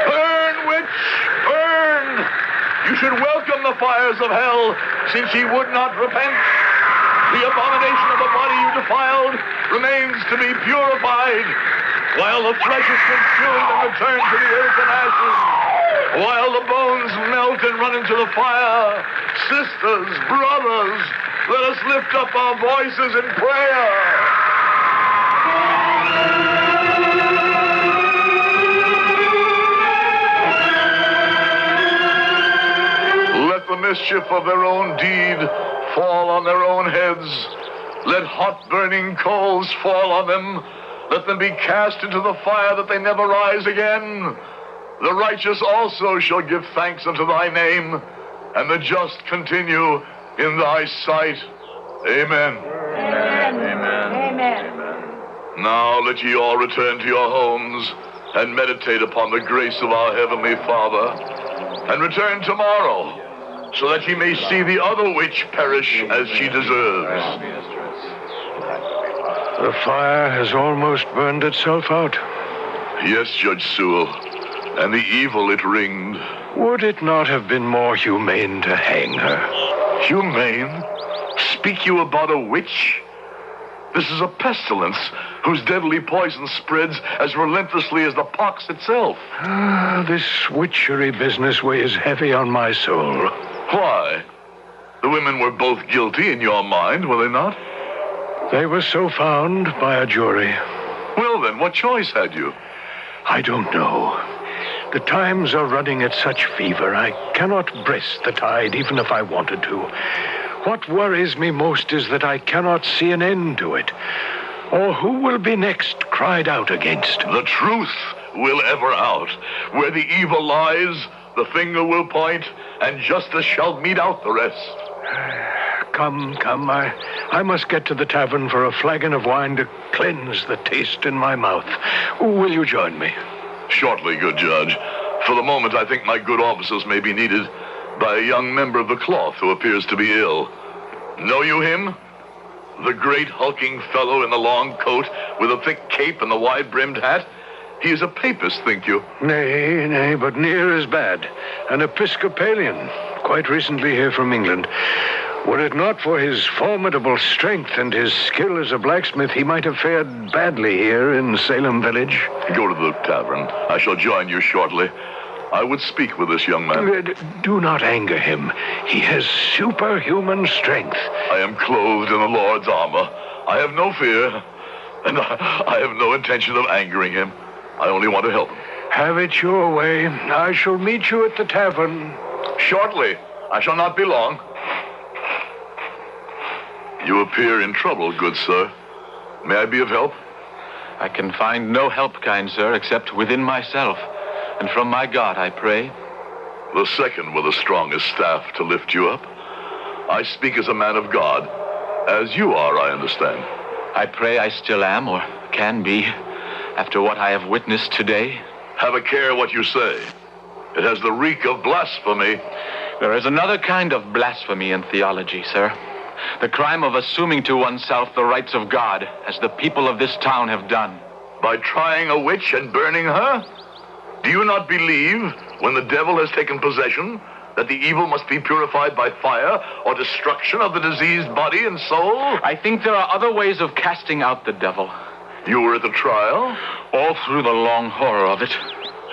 Burn, witch, burn! You should welcome the fires of hell, since ye would not repent. The abomination of the body you defiled remains to be purified, while the flesh is consumed and returned to the earth and ashes, while the bones melt and run into the fire. Sisters, brothers, let us lift up our voices in prayer. Let the mischief of their own deed fall on their own heads. Let hot burning coals fall on them. Let them be cast into the fire that they never rise again. The righteous also shall give thanks unto thy name, and the just continue in thy sight. Amen. Amen. Amen. Now let ye all return to your homes and meditate upon the grace of our Heavenly Father, and return tomorrow, so that ye may see the other witch perish as she deserves. The fire has almost burned itself out. Yes, Judge Sewell, and the evil it ringed. Would it not have been more humane to hang her? Humane? Speak you about a witch? This is a pestilence whose deadly poison spreads as relentlessly as the pox itself. This witchery business weighs heavy on my soul. Why? The women were both guilty in your mind, were they not? They were so found by a jury. Well, then, what choice had you? I don't know. The times are running at such fever, I cannot breast the tide, even if I wanted to. What worries me most is that I cannot see an end to it, or who will be next cried out against. The truth will ever out. Where the evil lies, the finger will point, and justice shall mete out the rest. Come. I must get to the tavern for a flagon of wine to cleanse the taste in my mouth. Will you join me? Shortly, good judge. For the moment, I think my good offices may be needed by a young member of the cloth who appears to be ill. Know you him? The great hulking fellow in the long coat with a thick cape and the wide-brimmed hat? He is a papist, think you? Nay, but near as bad. An Episcopalian, quite recently here from England. Were it not for his formidable strength and his skill as a blacksmith, he might have fared badly here in Salem Village. Go to the tavern. I shall join you shortly. I would speak with this young man. Do not anger him. He has superhuman strength. I am clothed in the Lord's armor. I have no fear, and I have no intention of angering him. I only want to help him. Have it your way. I shall meet you at the tavern. Shortly. I shall not be long. You appear in trouble, good sir. May I be of help? I can find no help, kind sir, except within myself. And from my God, I pray. The second with the strongest staff to lift you up. I speak as a man of God, as you are, I understand. I pray I still am, or can be, after what I have witnessed today. Have a care what you say. It has the reek of blasphemy. There is another kind of blasphemy in theology, sir. The crime of assuming to oneself the rights of God, as the people of this town have done. By trying a witch and burning her? Do you not believe, when the devil has taken possession, that the evil must be purified by fire or destruction of the diseased body and soul? I think there are other ways of casting out the devil. You were at the trial? All through the long horror of it.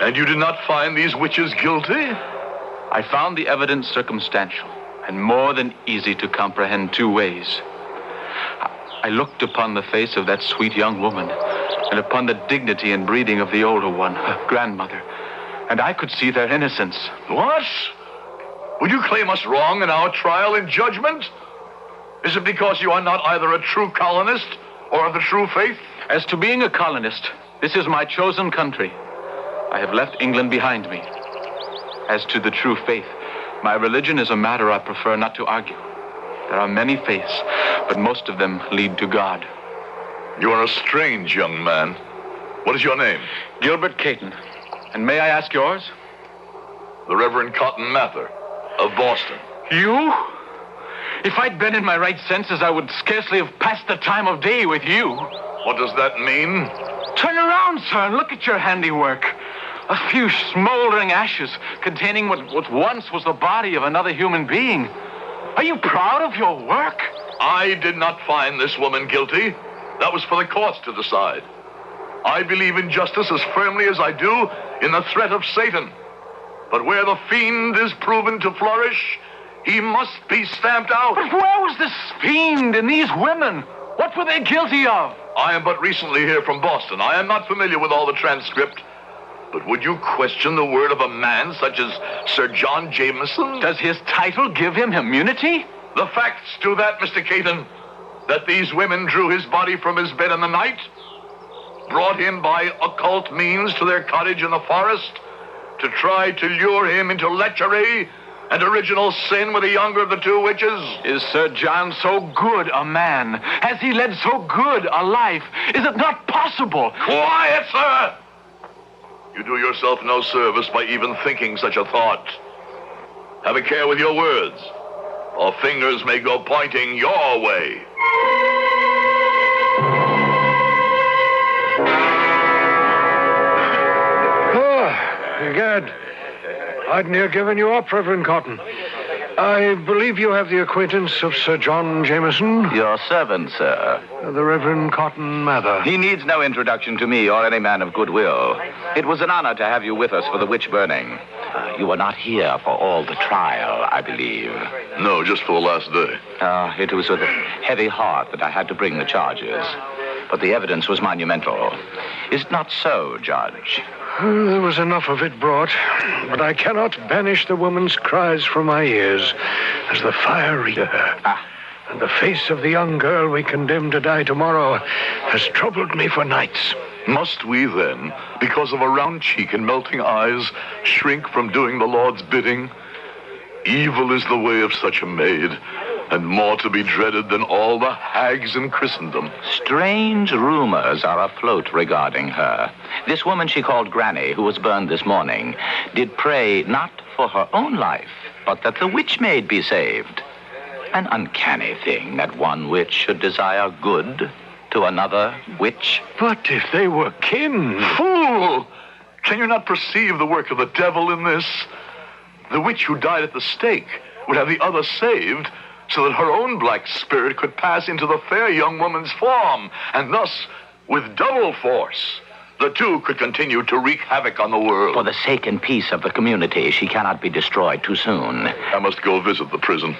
And you did not find these witches guilty? I found the evidence circumstantial, and more than easy to comprehend two ways. I looked upon the face of that sweet young woman, and upon the dignity and breeding of the older one, her grandmother, and I could see their innocence. What? Would you claim us wrong in our trial and judgment? Is it because you are not either a true colonist or of the true faith? As to being a colonist, this is my chosen country. I have left England behind me. As to the true faith, my religion is a matter I prefer not to argue. There are many faiths, but most of them lead to God. You are a strange young man. What is your name? Gilbert Caton. And may I ask yours? The Reverend Cotton Mather of Boston. You? If I'd been in my right senses, I would scarcely have passed the time of day with you. What does that mean? Turn around, sir, and look at your handiwork. A few smoldering ashes containing what once was the body of another human being. Are you proud of your work? I did not find this woman guilty. That was for the courts to decide. I believe in justice as firmly as I do in the threat of Satan. But where the fiend is proven to flourish, he must be stamped out. But where was this fiend and these women? What were they guilty of? I am but recently here from Boston. I am not familiar with all the transcript. But would you question the word of a man such as Sir John Jameson? Does his title give him immunity? The facts do that, Mr. Caton. That these women drew his body from his bed in the night, brought him by occult means to their cottage in the forest to try to lure him into lechery and original sin with the younger of the two witches. Is Sir John so good a man? Has he led so good a life? Is it not possible? Quiet, sir! You do yourself no service by even thinking such a thought. Have a care with your words, or fingers may go pointing your way. Egad, I'd near given you up, Reverend Cotton. I believe you have the acquaintance of Sir John Jameson? Your servant, sir. The Reverend Cotton Mather. He needs no introduction to me or any man of goodwill. It was an honor to have you with us for the witch burning. You were not here for all the trial, I believe. No, just for the last day. It was with a heavy heart that I had to bring the charges. But the evidence was monumental. Is it not so, Judge? There was enough of it brought, but I cannot banish the woman's cries from my ears as the fire reached her. And the face of the young girl we condemn to die tomorrow has troubled me for nights. Must we then, because of a round cheek and melting eyes, shrink from doing the Lord's bidding? Evil is the way of such a maid, and more to be dreaded than all the hags in Christendom. Strange rumors are afloat regarding her. This woman she called Granny, who was burned this morning, did pray not for her own life, but that the witch maid be saved. An uncanny thing that one witch should desire good to another witch. But if they were kin... Fool! Can you not perceive the work of the devil in this? The witch who died at the stake would have the other saved, so that her own black spirit could pass into the fair young woman's form, and thus, with double force, the two could continue to wreak havoc on the world. For the sake and peace of the community, she cannot be destroyed too soon. I must go visit the prison.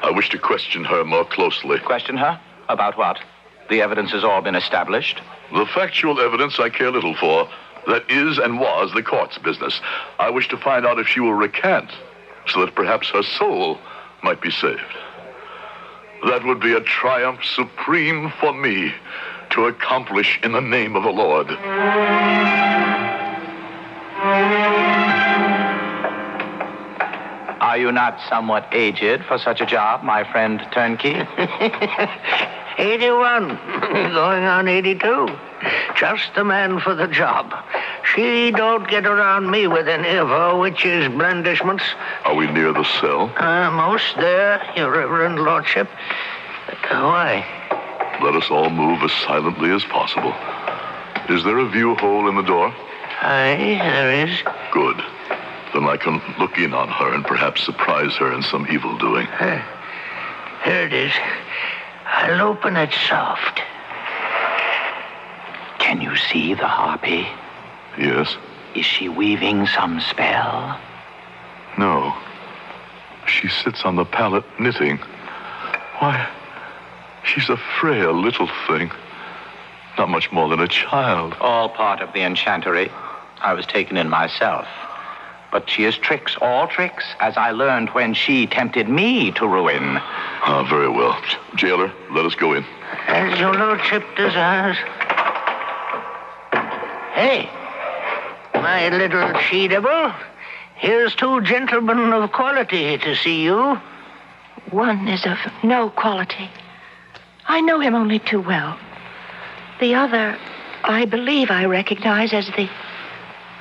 I wish to question her more closely. Question her? About what? The evidence has all been established? The factual evidence I care little for. That is and was the court's business. I wish to find out if she will recant, so that perhaps her soul might be saved. That would be a triumph supreme for me to accomplish in the name of the Lord. Are you not somewhat aged for such a job, my friend Turnkey? 81, going on 82. Just the man for the job. She don't get around me with any of her witch's blandishments. Are we near the cell? Most there, your reverend lordship. Why? Let us all move as silently as possible. Is there a view hole in the door? Aye, there is. Good. Then I can look in on her and perhaps surprise her in some evildoing. Here it is. I'll open it soft. Can you see the harpy? Yes. Is she weaving some spell? No. She sits on the pallet knitting. Why, she's a frail little thing. Not much more than a child. All part of the enchantery. I was taken in myself. But she is tricks, all tricks, as I learned when she tempted me to ruin. Ah, very well. Jailer, let us go in. As your lordship desires. Hey, my little she-devil. Here's two gentlemen of quality to see you. One is of no quality. I know him only too well. The other, I believe I recognize as the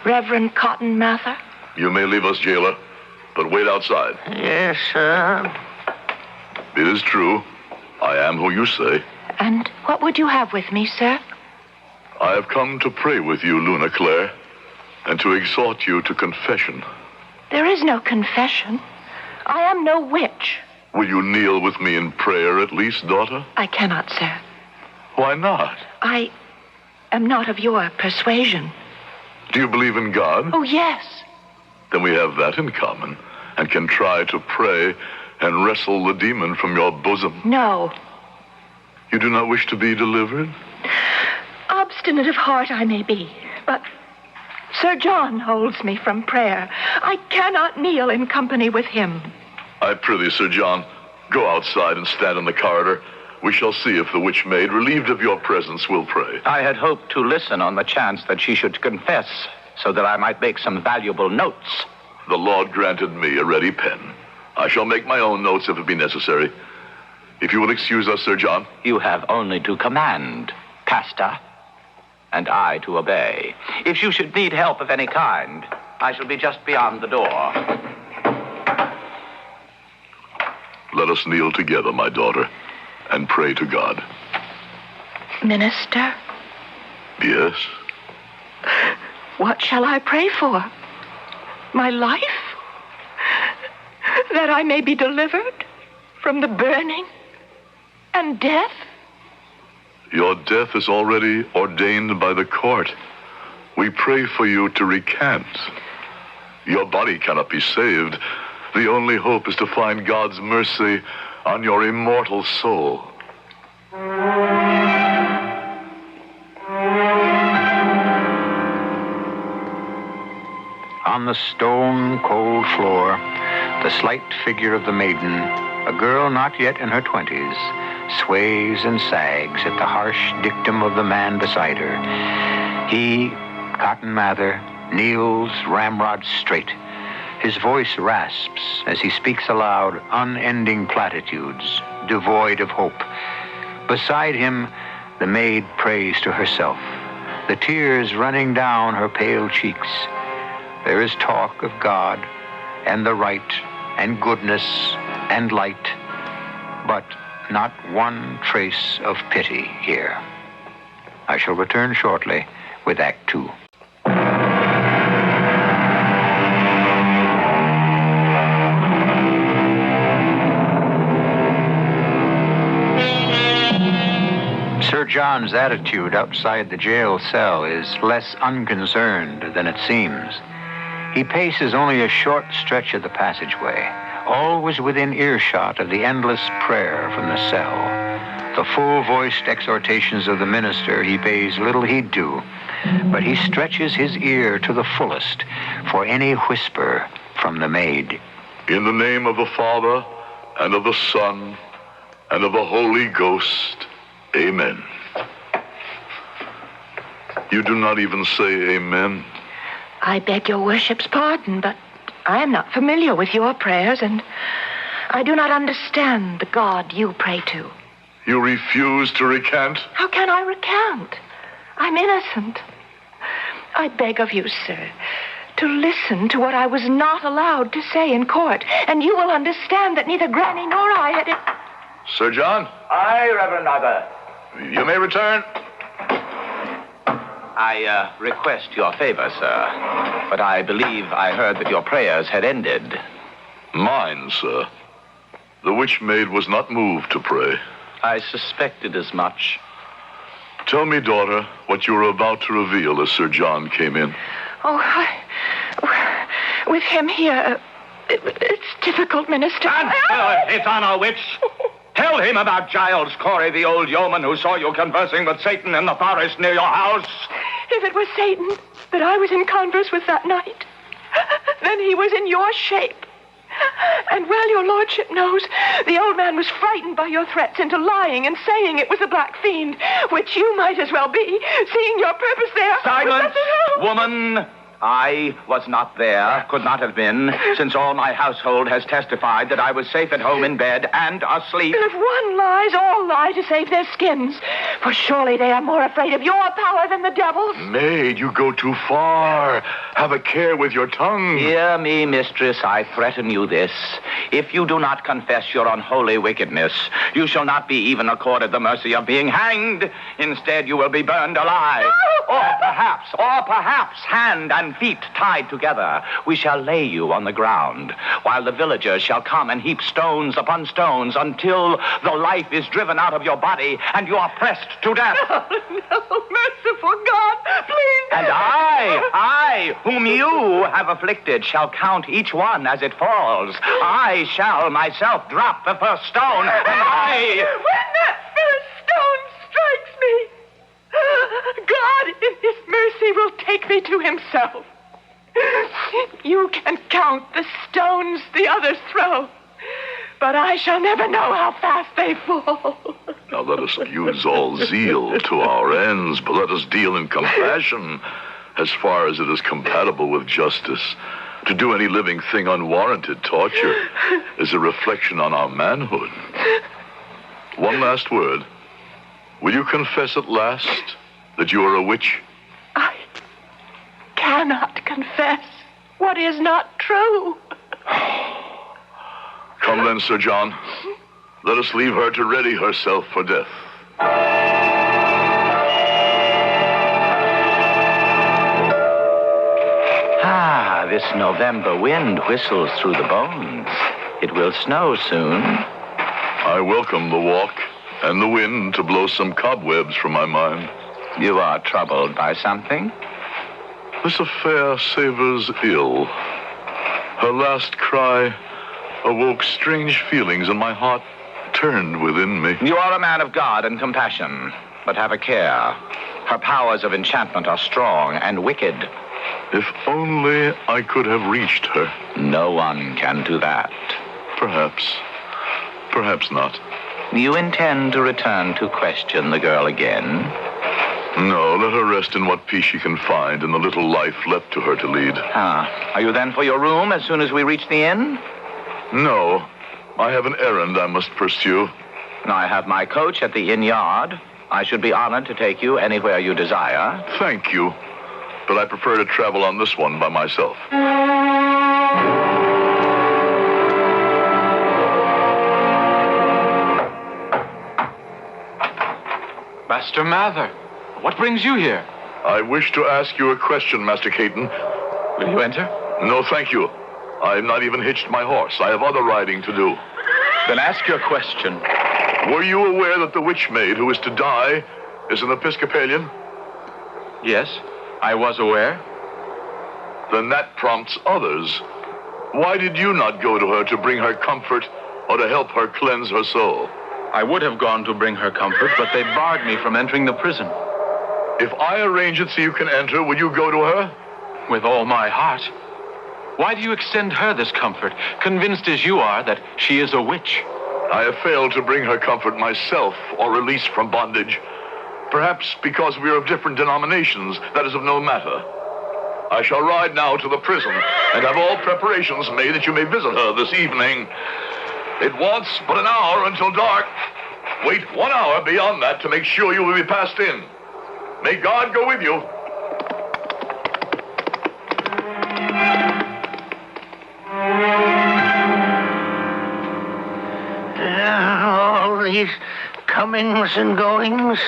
Reverend Cotton Mather. You may leave us, jailer, but wait outside. Yes, sir. It is true. I am who you say. And what would you have with me, sir? I have come to pray with you, Luna Claire, and to exhort you to confession. There is no confession. I am no witch. Will you kneel with me in prayer at least, daughter? I cannot, sir. Why not? I am not of your persuasion. Do you believe in God? Oh, yes. Then we have that in common, and can try to pray and wrestle the demon from your bosom. No. You do not wish to be delivered? Obstinate of heart I may be, but Sir John holds me from prayer. I cannot kneel in company with him. I prithee, Sir John, go outside and stand in the corridor. We shall see if the witch maid, relieved of your presence, will pray. I had hoped to listen on the chance that she should confess, so that I might make some valuable notes. The Lord granted me a ready pen. I shall make my own notes if it be necessary. If you will excuse us, Sir John. You have only to command, Pastor, and I to obey. If you should need help of any kind, I shall be just beyond the door. Let us kneel together, my daughter, and pray to God. Minister? Yes? What shall I pray for? My life? That I may be delivered from the burning and death? Your death is already ordained by the court. We pray for you to recant. Your body cannot be saved. The only hope is to find God's mercy on your immortal soul. On the stone cold floor, the slight figure of the maiden, a girl not yet in her 20s, sways and sags at the harsh dictum of the man beside her. He, Cotton Mather, kneels ramrod straight. His voice rasps as he speaks aloud unending platitudes, devoid of hope. Beside him, the maid prays to herself, the tears running down her pale cheeks. There is talk of God and the right and goodness and light, but not one trace of pity here. I shall return shortly with Act 2. Sir John's attitude outside the jail cell is less unconcerned than it seems. He paces only a short stretch of the passageway, always within earshot of the endless prayer from the cell. The full-voiced exhortations of the minister he pays little heed to, but he stretches his ear to the fullest for any whisper from the maid. In the name of the Father, and of the Son, and of the Holy Ghost. Amen. You do not even say amen. I beg your worship's pardon, but I am not familiar with your prayers, and I do not understand the God you pray to. You refuse to recant? How can I recant? I'm innocent. I beg of you, sir, to listen to what I was not allowed to say in court, and you will understand that neither Granny nor I had it. Sir John? Aye, Reverend Mother. You may return. I request your favor, sir, but I believe I heard that your prayers had ended. Mine, sir. The witch maid was not moved to pray. I suspected as much. Tell me, daughter, what you were about to reveal as Sir John came in. Oh, with him here, it's difficult, Minister. It's on a witch. Tell him about Giles Corey, the old yeoman who saw you conversing with Satan in the forest near your house. If it was Satan that I was in converse with that night, then he was in your shape. And well, your lordship knows, the old man was frightened by your threats into lying and saying it was a black fiend, which you might as well be, seeing your purpose there. Silence, woman! I was not there, could not have been, since all my household has testified that I was safe at home in bed and asleep. If one lies, all lie to save their skins. For surely they are more afraid of your power than the devil's. Maid, you go too far. Have a care with your tongue. Hear me, mistress, I threaten you this. If you do not confess your unholy wickedness, you shall not be even accorded the mercy of being hanged. Instead, you will be burned alive. Or perhaps, hand and feet tied together, we shall lay you on the ground, while the villagers shall come and heap stones upon stones until the life is driven out of your body and you are pressed to death. No, merciful God, please. And I, whom you have afflicted, shall count each one as it falls. I shall myself drop the first stone, and I... When that first stone strikes me, God, in his mercy, will take me to himself. You can count the stones the others throw, but I shall never know how fast they fall. Now let us use all zeal to our ends, but let us deal in compassion as far as it is compatible with justice. To do any living thing unwarranted torture is a reflection on our manhood. One last word. Will you confess at last that you are a witch? I cannot confess what is not true. Come then, Sir John. Let us leave her to ready herself for death. This November wind whistles through the bones. It will snow soon. I welcome the walk and the wind to blow some cobwebs from my mind. You are troubled by something? This affair savors ill. Her last cry awoke strange feelings, and my heart turned within me. You are a man of God and compassion, but have a care. Her powers of enchantment are strong and wicked. If only I could have reached her. No one can do that. Perhaps. Perhaps not. You intend to return to question the girl again? No, let her rest in what peace she can find in the little life left to her to lead. Are you then for your room as soon as we reach the inn? No. I have an errand I must pursue. I have my coach at the inn yard. I should be honored to take you anywhere you desire. Thank you. But I prefer to travel on this one by myself. Master Mather, what brings you here? I wish to ask you a question, Master Caton. Will you enter? No, thank you. I have not even hitched my horse. I have other riding to do. Then ask your question. Were you aware that the witch maid who is to die is an Episcopalian? Yes, I was aware. Then that prompts others. Why did you not go to her to bring her comfort or to help her cleanse her soul? I would have gone to bring her comfort, but they barred me from entering the prison. If I arrange it so you can enter, will you go to her? With all my heart. Why do you extend her this comfort, convinced as you are that she is a witch? I have failed to bring her comfort myself or release from bondage. Perhaps because we are of different denominations, that is of no matter. I shall ride now to the prison and have all preparations made that you may visit her this evening. It wants but an hour until dark. Wait 1 hour beyond that to make sure you will be passed in. May God go with you. All these comings and goings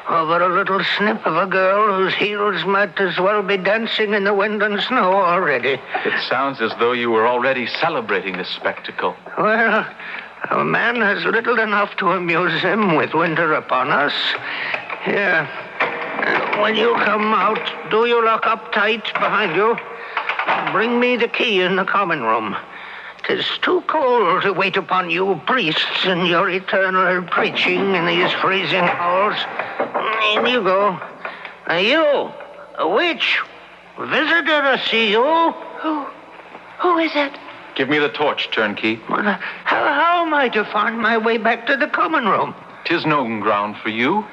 over a little snip of a girl whose heels might as well be dancing in the wind and snow already. It sounds as though you were already celebrating this spectacle. Well, a man has little enough to amuse him with winter upon us. Here, when you come out, do you lock up tight behind you? Bring me the key in the common room. 'Tis too cold to wait upon you priests in your eternal preaching in these freezing halls. In you go. You, a witch, visitor, I see you. Who is it? Give me the torch, turnkey. How am I to find my way back to the common room? 'Tis known ground for you.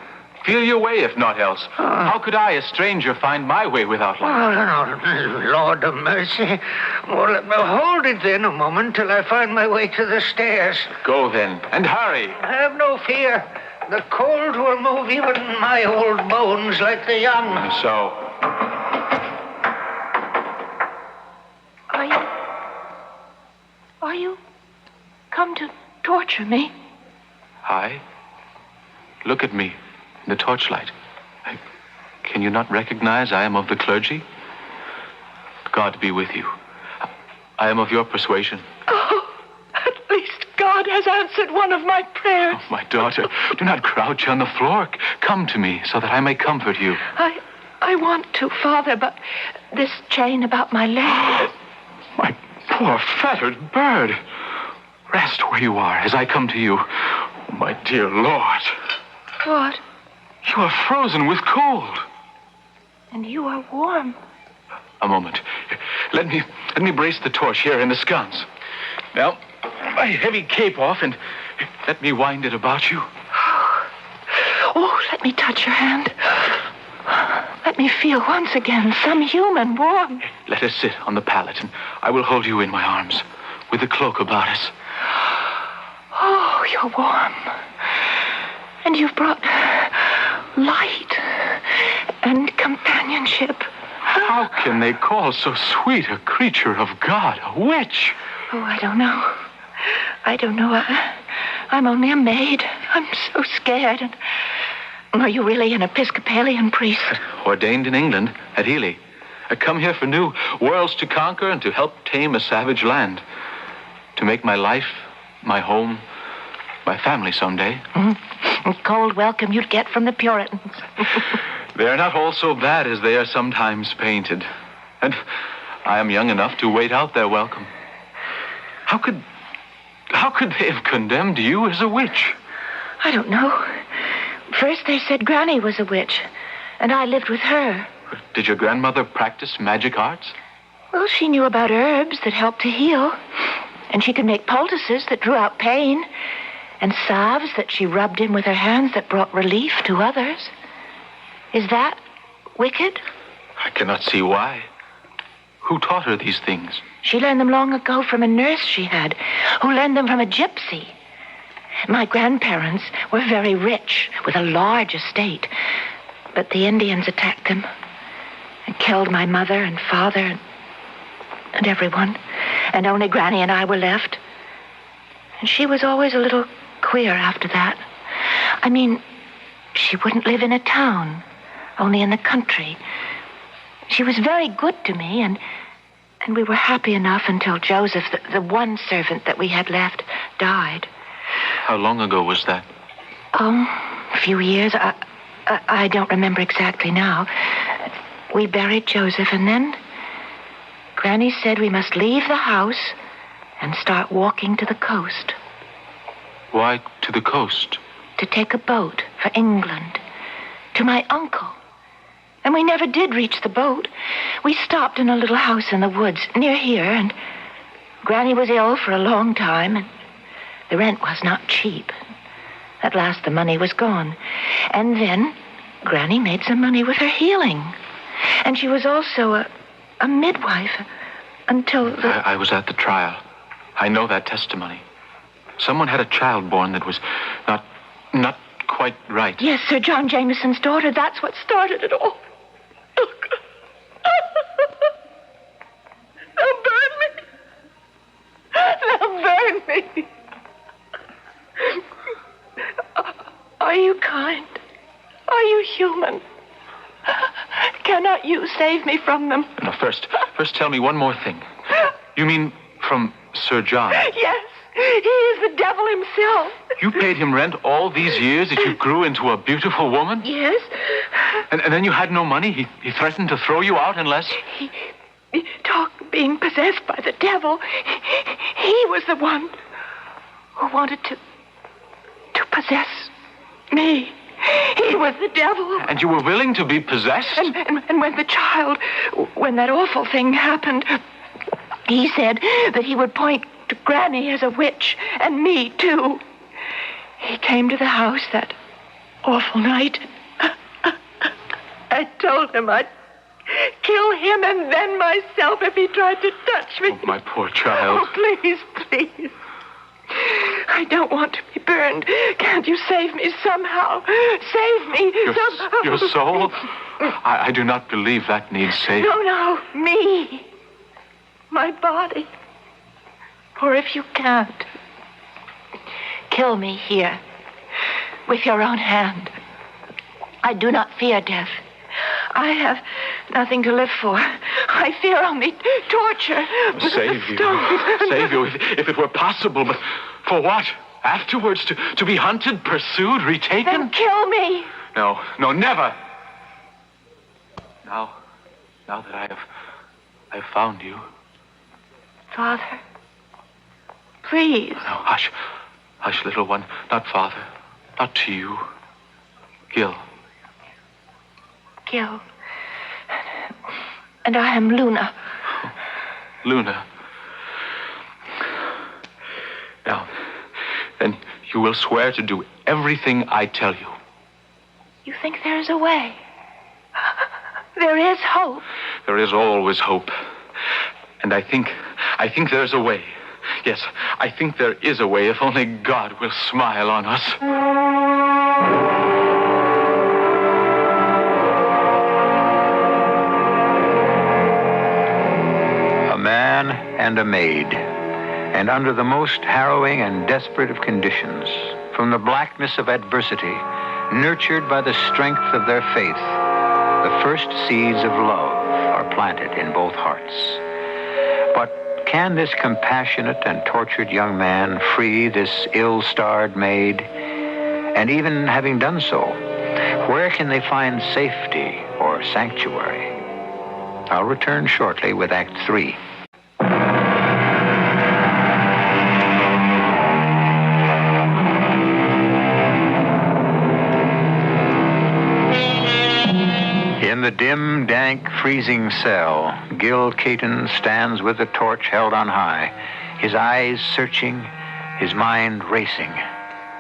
Feel your way, if not else. How could I, a stranger, find my way without light? Oh, no, Lord of mercy. Well, hold it then a moment till I find my way to the stairs. Go then, and hurry. Have no fear. The cold will move even my old bones like the young. So? Are you come to torture me? I? Look at me in the torchlight. Can you not recognize I am of the clergy? God be with you. I am of your persuasion. Oh, at least God has answered one of my prayers. Oh, my daughter, do not crouch on the floor. Come to me so that I may comfort you. I want to, Father, but this chain about my leg. My poor fettered bird. Rest where you are as I come to you. My dear Lord. What? You are frozen with cold. And you are warm. A moment. Let me brace the torch here in the sconce. Now, my heavy cape off and let me wind it about you. Oh, let me touch your hand. Let me feel once again some human warmth. Let us sit on the pallet and I will hold you in my arms with the cloak about us. Oh, you're warm. And you've brought light and companionship. How can they call so sweet a creature of God a witch? Oh, I don't know. I'm only a maid. I'm so scared. And are you really an Episcopalian priest? Ordained in England at Ely. I come here for new worlds to conquer and to help tame a savage land. To make my life, my home, my family someday. A cold welcome you'd get from the Puritans. They are not all so bad as they are sometimes painted. And I am young enough to wait out their welcome. How could they have condemned you as a witch? I don't know. First they said Granny was a witch, and I lived with her. Did your grandmother practice magic arts? Well, she knew about herbs that helped to heal, and she could make poultices that drew out pain, and salves that she rubbed in with her hands that brought relief to others. Is that wicked? I cannot see why. Who taught her these things? She learned them long ago from a nurse she had, who learned them from a gypsy. My grandparents were very rich, with a large estate, but the Indians attacked them and killed my mother and father and everyone, and only Granny and I were left. And she was always a little queer after that. I mean, she wouldn't live in a town, only in the country. She was very good to me, and we were happy enough until Joseph, the one servant that we had left, died. How long ago was that? A few years. I don't remember exactly now. We buried Joseph, and then Granny said we must leave the house and start walking to the coast. Why to the coast? To take a boat for England, to my uncle. And we never did reach the boat. We stopped in a little house in the woods near here, and Granny was ill for a long time, The rent was not cheap. At last, the money was gone. And then, Granny made some money with her healing. And she was also a midwife until I was at the trial. I know that testimony. Someone had a child born that was not quite right. Yes, Sir John Jameson's daughter. That's what started it all. They'll burn me. Are you kind? Are you human? Cannot you save me from them? No, first tell me one more thing. You mean from Sir John? Yes, he is the devil himself. You paid him rent all these years that you grew into a beautiful woman? Yes. And then you had no money? He threatened to throw you out unless... He talked of being possessed by the devil. He was the one who wanted to possess me. He was the devil. And you were willing to be possessed? And when that awful thing happened, he said that he would point to Granny as a witch, and me, too. He came to the house that awful night. I told him I'd kill him and then myself if he tried to touch me. Oh, my poor child. Oh, please. I don't want to be burned. Can't you save me somehow? Save me somehow. Your soul? I do not believe that needs saving. No, me. My body. Or if you can't, kill me here with your own hand. I do not fear death. I have nothing to live for. I fear only torture. Save you if it were possible, but for what? Afterwards, to be hunted, pursued, retaken? Then kill me. No, never. Now that I have found you. Father, please. No, hush, little one. Not Father, not to you. Gil. And I am Luna. Luna. Now, then you will swear to do everything I tell you. You think there is a way? There is hope. There is always hope. And I think there's a way. Yes, I think there is a way if only God will smile on us. A man and a maid, and under the most harrowing and desperate of conditions, from the blackness of adversity, nurtured by the strength of their faith, the first seeds of love are planted in both hearts. But can this compassionate and tortured young man free this ill-starred maid? And even having done so, where can they find safety or sanctuary? I'll return shortly with Act 3. In the dim, dank, freezing cell, Gil Caton stands with the torch held on high, his eyes searching, his mind racing,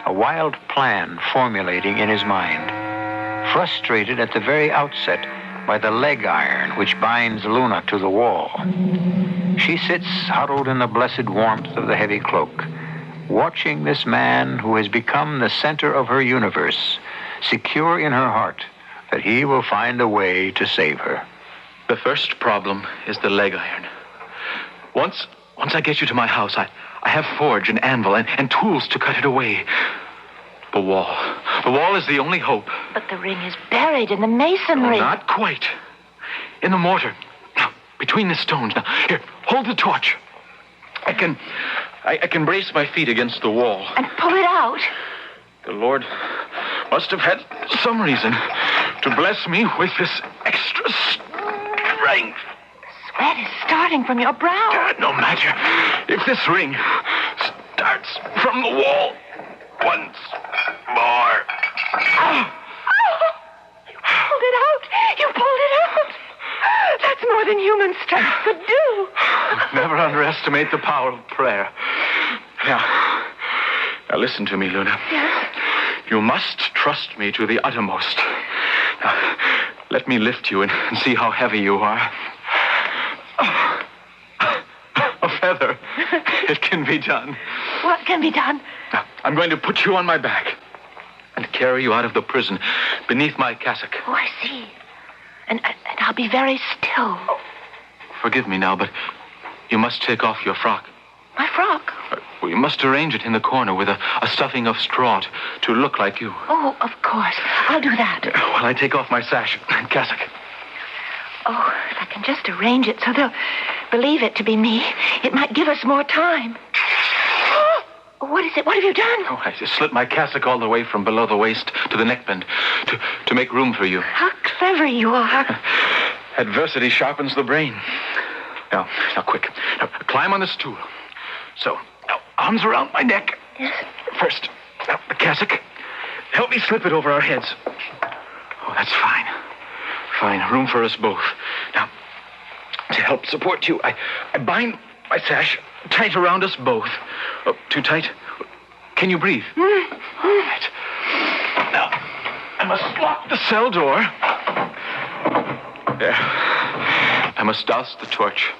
a wild plan formulating in his mind, frustrated at the very outset by the leg iron which binds Luna to the wall. She sits huddled in the blessed warmth of the heavy cloak, watching this man who has become the center of her universe, secure in her heart that he will find a way to save her. The first problem is the leg iron. Once I get you to my house, I have forge and anvil and tools to cut it away. The wall is the only hope. But the ring is buried in the masonry. No, not quite. In the mortar. Now, between the stones. Now, here, hold the torch. I can brace my feet against the wall. And pull it out. The Lord must have had some reason to bless me with this extra strength. Sweat is starting from your brow. No matter. If this ring starts from the wall once more. You pulled it out. That's more than human strength could do. Never underestimate the power of prayer. Now, listen to me, Luna. Yes? You must trust me to the uttermost. Now, let me lift you and see how heavy you are. A feather. It can be done. What can be done? Now, I'm going to put you on my back and carry you out of the prison beneath my cassock. Oh, I see. And I'll be very still. Oh, forgive me now, but you must take off your frock. My frock? Well, you must arrange it in the corner with a stuffing of straw to look like you. Oh, of course. I'll do that. While I take off my sash and cassock. Oh, if I can just arrange it so they'll believe it to be me, it might give us more time. What is it? What have you done? Oh, I just slit my cassock all the way from below the waist to the neckband to make room for you. How clever you are. Adversity sharpens the brain. Now, quick. Now, climb on the stool. So, now, arms around my neck. Yes. First, now, the cassock. Help me slip it over our heads. Oh, that's fine. Fine. Room for us both. Now, to help support you, I bind my sash tight around us both. Oh, too tight? Can you breathe? All right. Now, I must lock the cell door. There. I must douse the torch.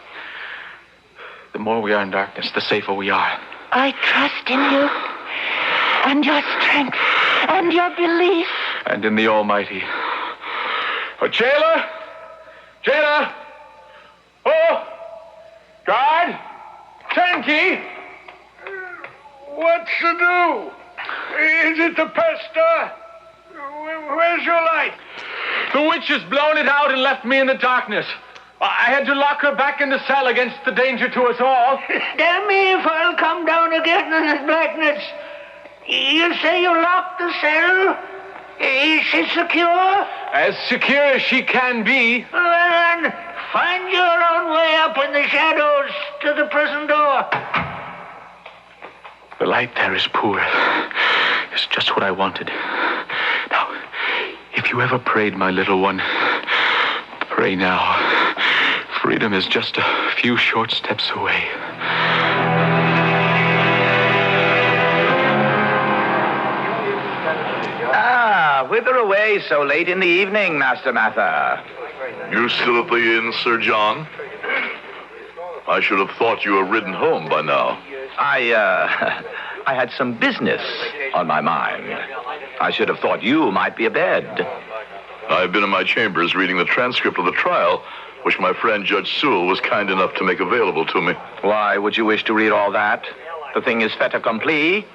The more we are in darkness, the safer we are. I trust in you, and your strength, and your belief. And in the Almighty. Oh, jailer! Jailer! Oh! Guard! Turnkey! What's to do? Is it the pester? Where's your light? The witch has blown it out and left me in the darkness. I had to lock her back in the cell against the danger to us all. Damn me if I'll come down again in this blackness. You say you locked the cell? Is she secure? As secure as she can be. Well, then, find your own way up in the shadows to the prison door. The light there is poor. It's just what I wanted. Now, if you ever prayed, my little one, pray now. Freedom is just a few short steps away. Whither away so late in the evening, Master Mather? You still at the inn, Sir John? I should have thought you were ridden home by now. I had some business on my mind. I should have thought you might be abed. I've been in my chambers reading the transcript of the trial, which my friend Judge Sewell was kind enough to make available to me. Why would you wish to read all that? The thing is fait accompli.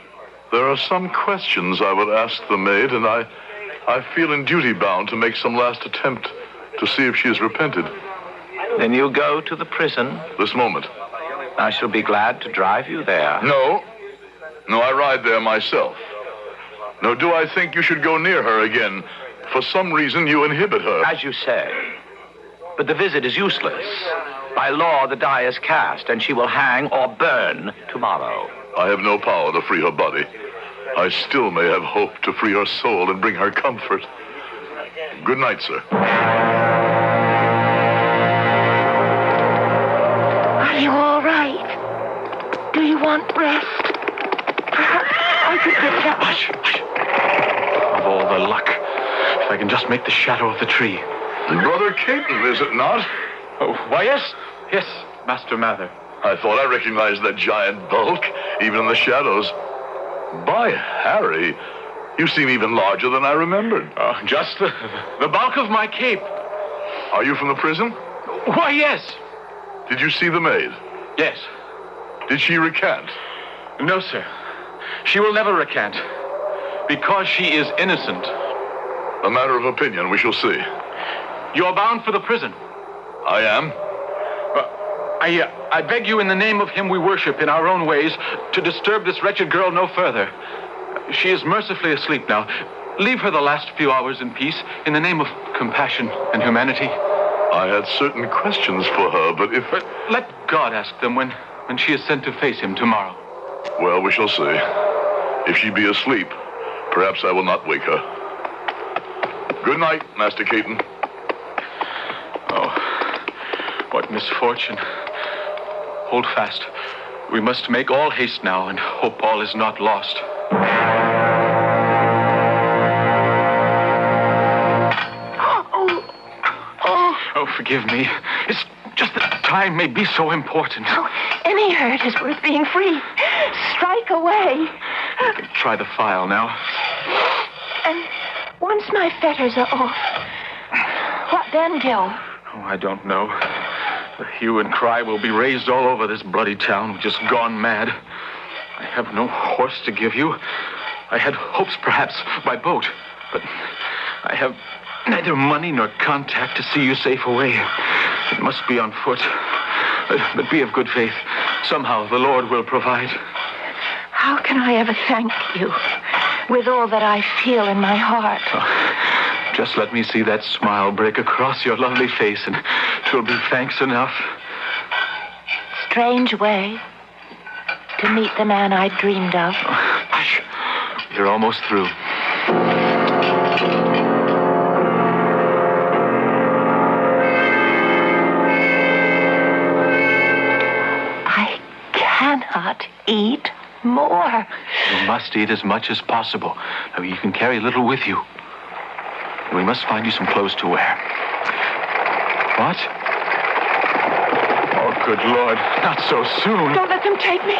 There are some questions I would ask the maid, and I feel in duty bound to make some last attempt to see if she has repented. Then you go to the prison? This moment. I shall be glad to drive you there. No, I ride there myself. Nor do I think you should go near her again. For some reason, you inhibit her. As you say. But the visit is useless. By law, the die is cast, and she will hang or burn tomorrow. I have no power to free her body. I still may have hope to free her soul and bring her comfort. Good night, sir. Are you all right? Do you want rest? I could get it up. Hush. Of all the luck. If I can just make the shadow of the tree. Brother Caton, is it not? Oh, why, yes. Yes, Master Mather. I thought I recognized that giant bulk, even in the shadows. By Harry, you seem even larger than I remembered. Just the bulk of my cape. Are you from the prison? Why, yes. Did you see the maid? Yes. Did she recant? No, sir. She will never recant. Because she is innocent. A matter of opinion, we shall see. You're bound for the prison. I am. I beg you in the name of him we worship in our own ways to disturb this wretched girl no further. She is mercifully asleep now. Leave her the last few hours in peace in the name of compassion and humanity. I had certain questions for her, but let God ask them when she is sent to face him tomorrow. Well, we shall see. If she be asleep, perhaps I will not wake her. Good night, Master Caton. Oh, what misfortune. Hold fast. We must make all haste now and hope all is not lost. forgive me. It's just that time may be so important. Oh, any hurt is worth being free. Strike away. You can try the file now. And once my fetters are off, what then, Gil? Oh, I don't know. The hue and cry will be raised all over this bloody town. We've just gone mad. I have no horse to give you. I had hopes, perhaps, by boat. But I have neither money nor contact to see you safe away. It must be on foot. But be of good faith. Somehow the Lord will provide. How can I ever thank you with all that I feel in my heart? Oh, just let me see that smile break across your lovely face, and 'twill be thanks enough. Strange way to meet the man I dreamed of. Oh, hush. You're almost through. I cannot eat more. You must eat as much as possible. Now, you can carry a little with you. We must find you some clothes to wear. What? Oh, good Lord. Not so soon. Don't let them take me.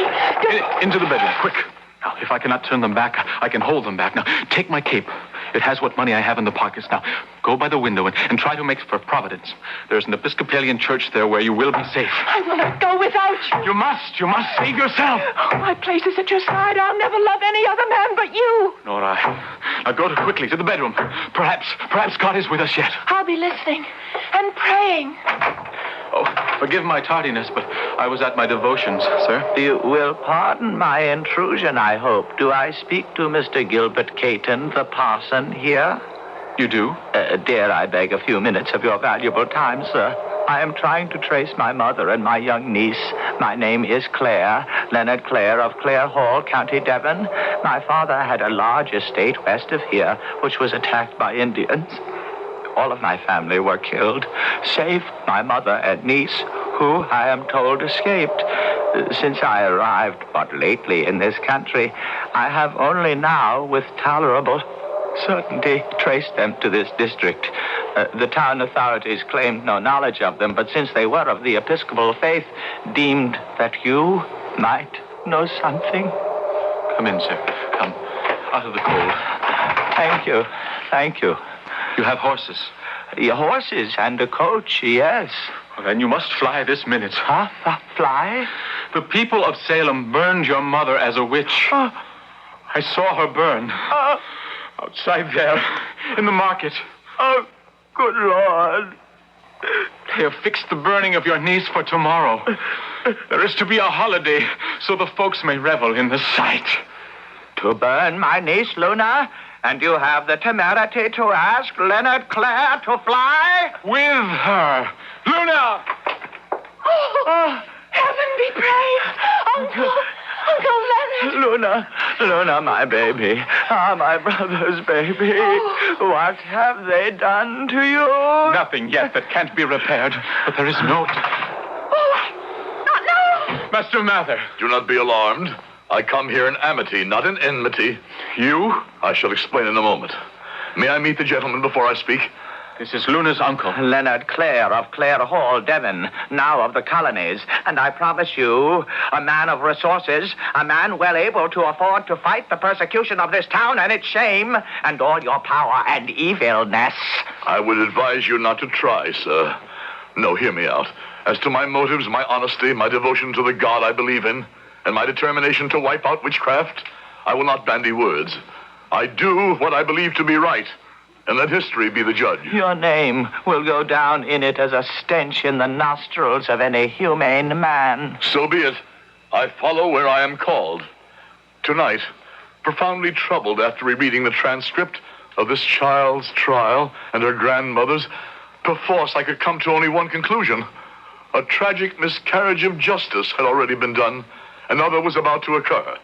Into the bedroom, quick. Now, if I cannot turn them back, I can hold them back. Now, take my cape. It has what money I have in the pockets. Now, go by the window and try to make for Providence. There's an Episcopalian church there where you will be safe. I will not go without you. You must save yourself. Oh, my place is at your side. I'll never love any other man but you. Nora, now go quickly to the bedroom. Perhaps God is with us yet. I'll be listening and praying. Oh, forgive my tardiness, but I was at my devotions, sir. You will pardon my intrusion, I hope. Do I speak to Mr. Gilbert Caton, the parson, here? You do? Dare I beg a few minutes of your valuable time, sir? I am trying to trace my mother and my young niece. My name is Clare, Leonard Clare of Clare Hall, County Devon. My father had a large estate west of here, which was attacked by Indians. All of my family were killed, save my mother and niece, who, I am told, escaped. Since I arrived but lately in this country, I have only now, with tolerable certainty, traced them to this district. The town authorities claimed no knowledge of them, but since they were of the Episcopal faith, deemed that you might know something. Come in, sir. Come. Out of the cold. Thank you. You have horses? Horses and a coach, yes. Well, then you must fly this minute. Huh? Fly? The people of Salem burned your mother as a witch. I saw her burn. Outside there, in the market. Oh, good Lord. They have fixed the burning of your niece for tomorrow. There is to be a holiday, so the folks may revel in the sight. To burn my niece, Luna? And you have the temerity to ask Leonard Clare to fly? With her. Luna! Oh, heaven be praised. Uncle Leonard. Luna, my baby. My brother's baby. What have they done to you? Nothing yet that can't be repaired. But there is no... Not now. Master Mather. Do not be alarmed. I come here in amity, not in enmity. You? I shall explain in a moment. May I meet the gentleman before I speak? This is Luna's uncle. Leonard Clare of Clare Hall, Devon, now of the colonies. And I promise you, a man of resources, a man well able to afford to fight the persecution of this town and its shame, and all your power and evilness. I would advise you not to try, sir. No, hear me out. As to my motives, my honesty, my devotion to the God I believe in, and my determination to wipe out witchcraft, I will not bandy words. I do what I believe to be right, and let history be the judge. Your name will go down in it as a stench in the nostrils of any humane man. So be it. I follow where I am called. Tonight, profoundly troubled after rereading the transcript of this child's trial and her grandmother's, perforce I could come to only one conclusion. A tragic miscarriage of justice had already been done. Another was about to occur.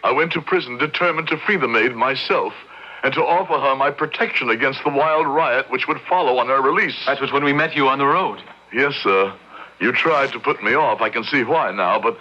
I went to prison determined to free the maid myself and to offer her my protection against the wild riot which would follow on her release. That was when we met you on the road. Yes, sir. You tried to put me off. I can see why now, but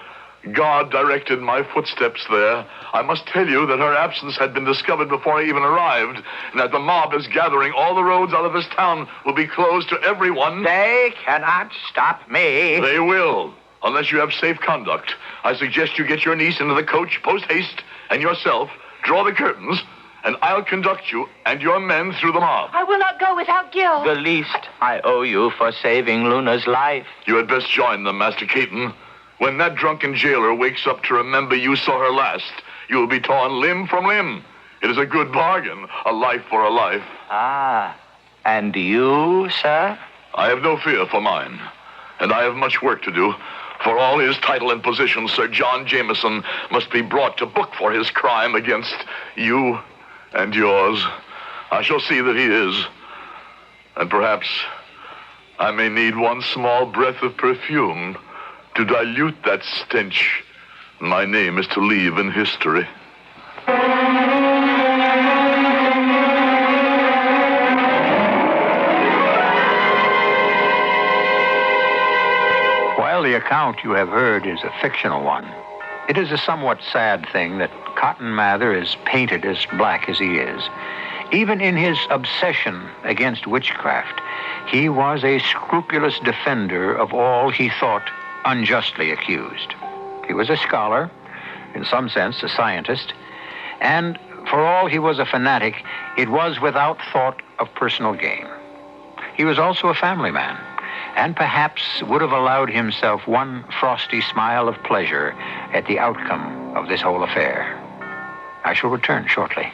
God directed my footsteps there. I must tell you that her absence had been discovered before I even arrived, and that the mob is gathering. All the roads out of this town will be closed to everyone. They cannot stop me. They will, unless you have safe conduct. I suggest you get your niece into the coach post-haste, and yourself draw the curtains, and I'll conduct you and your men through the mob. I will not go without Gil. The least I owe you for saving Luna's life. You had best join them, Master Keaton. When that drunken jailer wakes up to remember you saw her last, you will be torn limb from limb. It is a good bargain, a life for a life. Ah, and you, sir? I have no fear for mine, and I have much work to do. For all his title and position, Sir John Jameson must be brought to book for his crime against you and yours. I shall see that he is. And perhaps I may need one small breath of perfume to dilute that stench. My name is to leave in history. While the account you have heard is a fictional one, it is a somewhat sad thing that Cotton Mather is painted as black as he is. Even in his obsession against witchcraft, he was a scrupulous defender of all he thought unjustly accused. He was a scholar, in some sense a scientist, and for all he was a fanatic, it was without thought of personal gain. He was also a family man, and perhaps would have allowed himself one frosty smile of pleasure at the outcome of this whole affair. I shall return shortly.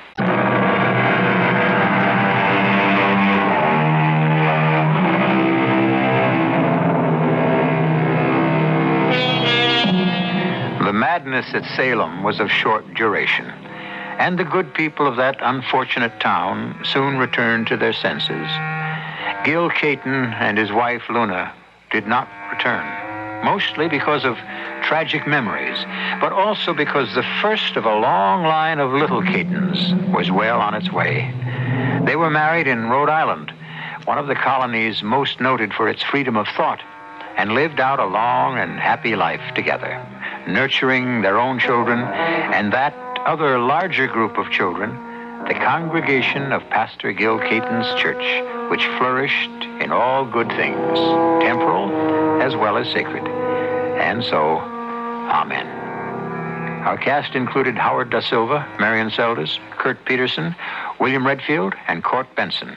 The madness at Salem was of short duration, and the good people of that unfortunate town soon returned to their senses. Gil Caton and his wife Luna did not return, mostly because of tragic memories, but also because the first of a long line of little Catons was well on its way. They were married in Rhode Island, one of the colonies most noted for its freedom of thought, and lived out a long and happy life together, nurturing their own children and that other larger group of children, the congregation of Pastor Gil Caton's church, which flourished in all good things, temporal as well as sacred. And so, amen. Our cast included Howard Da Silva, Marion Seldes, Kurt Peterson, William Redfield, and Court Benson.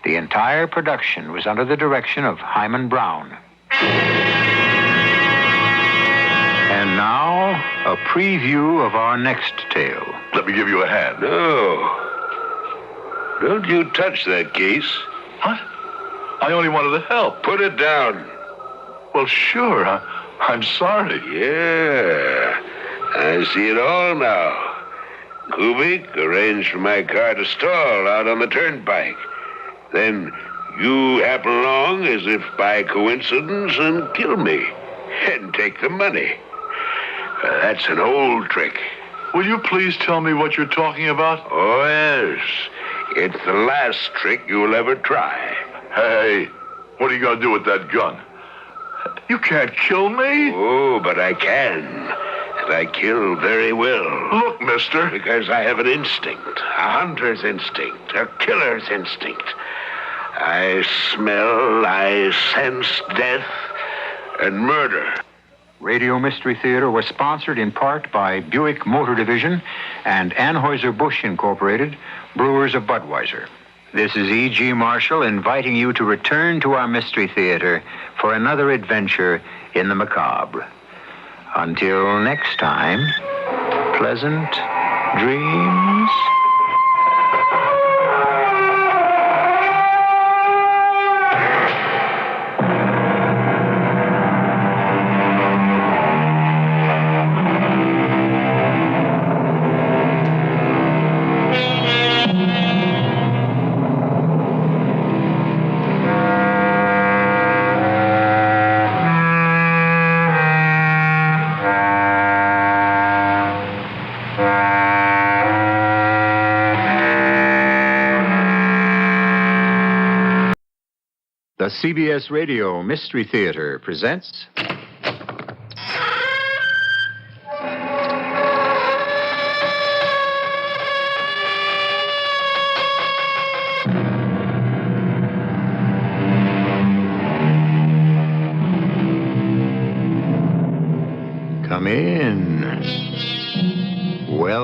The entire production was under the direction of Hyman Brown. And now, a preview of our next tale. Let me give you a hand. No. Don't you touch that case. What? I only wanted to help. Put it down. Well, sure. I'm sorry. Yeah. I see it all now. Kubik arranged for my car to stall out on the turnpike. Then you happen along as if by coincidence and kill me and take the money. That's an old trick. Will you please tell me what you're talking about? Oh, yes. It's the last trick you'll ever try. Hey, what are you going to do with that gun? You can't kill me. Oh, but I can. And I kill very well. Look, mister. Because I have an instinct. A hunter's instinct. A killer's instinct. I smell, I sense death and murder. Radio Mystery Theater was sponsored in part by Buick Motor Division and Anheuser-Busch Incorporated, brewers of Budweiser. This is E.G. Marshall inviting you to return to our Mystery Theater for another adventure in the macabre. Until next time, pleasant dreams. The CBS Radio Mystery Theater presents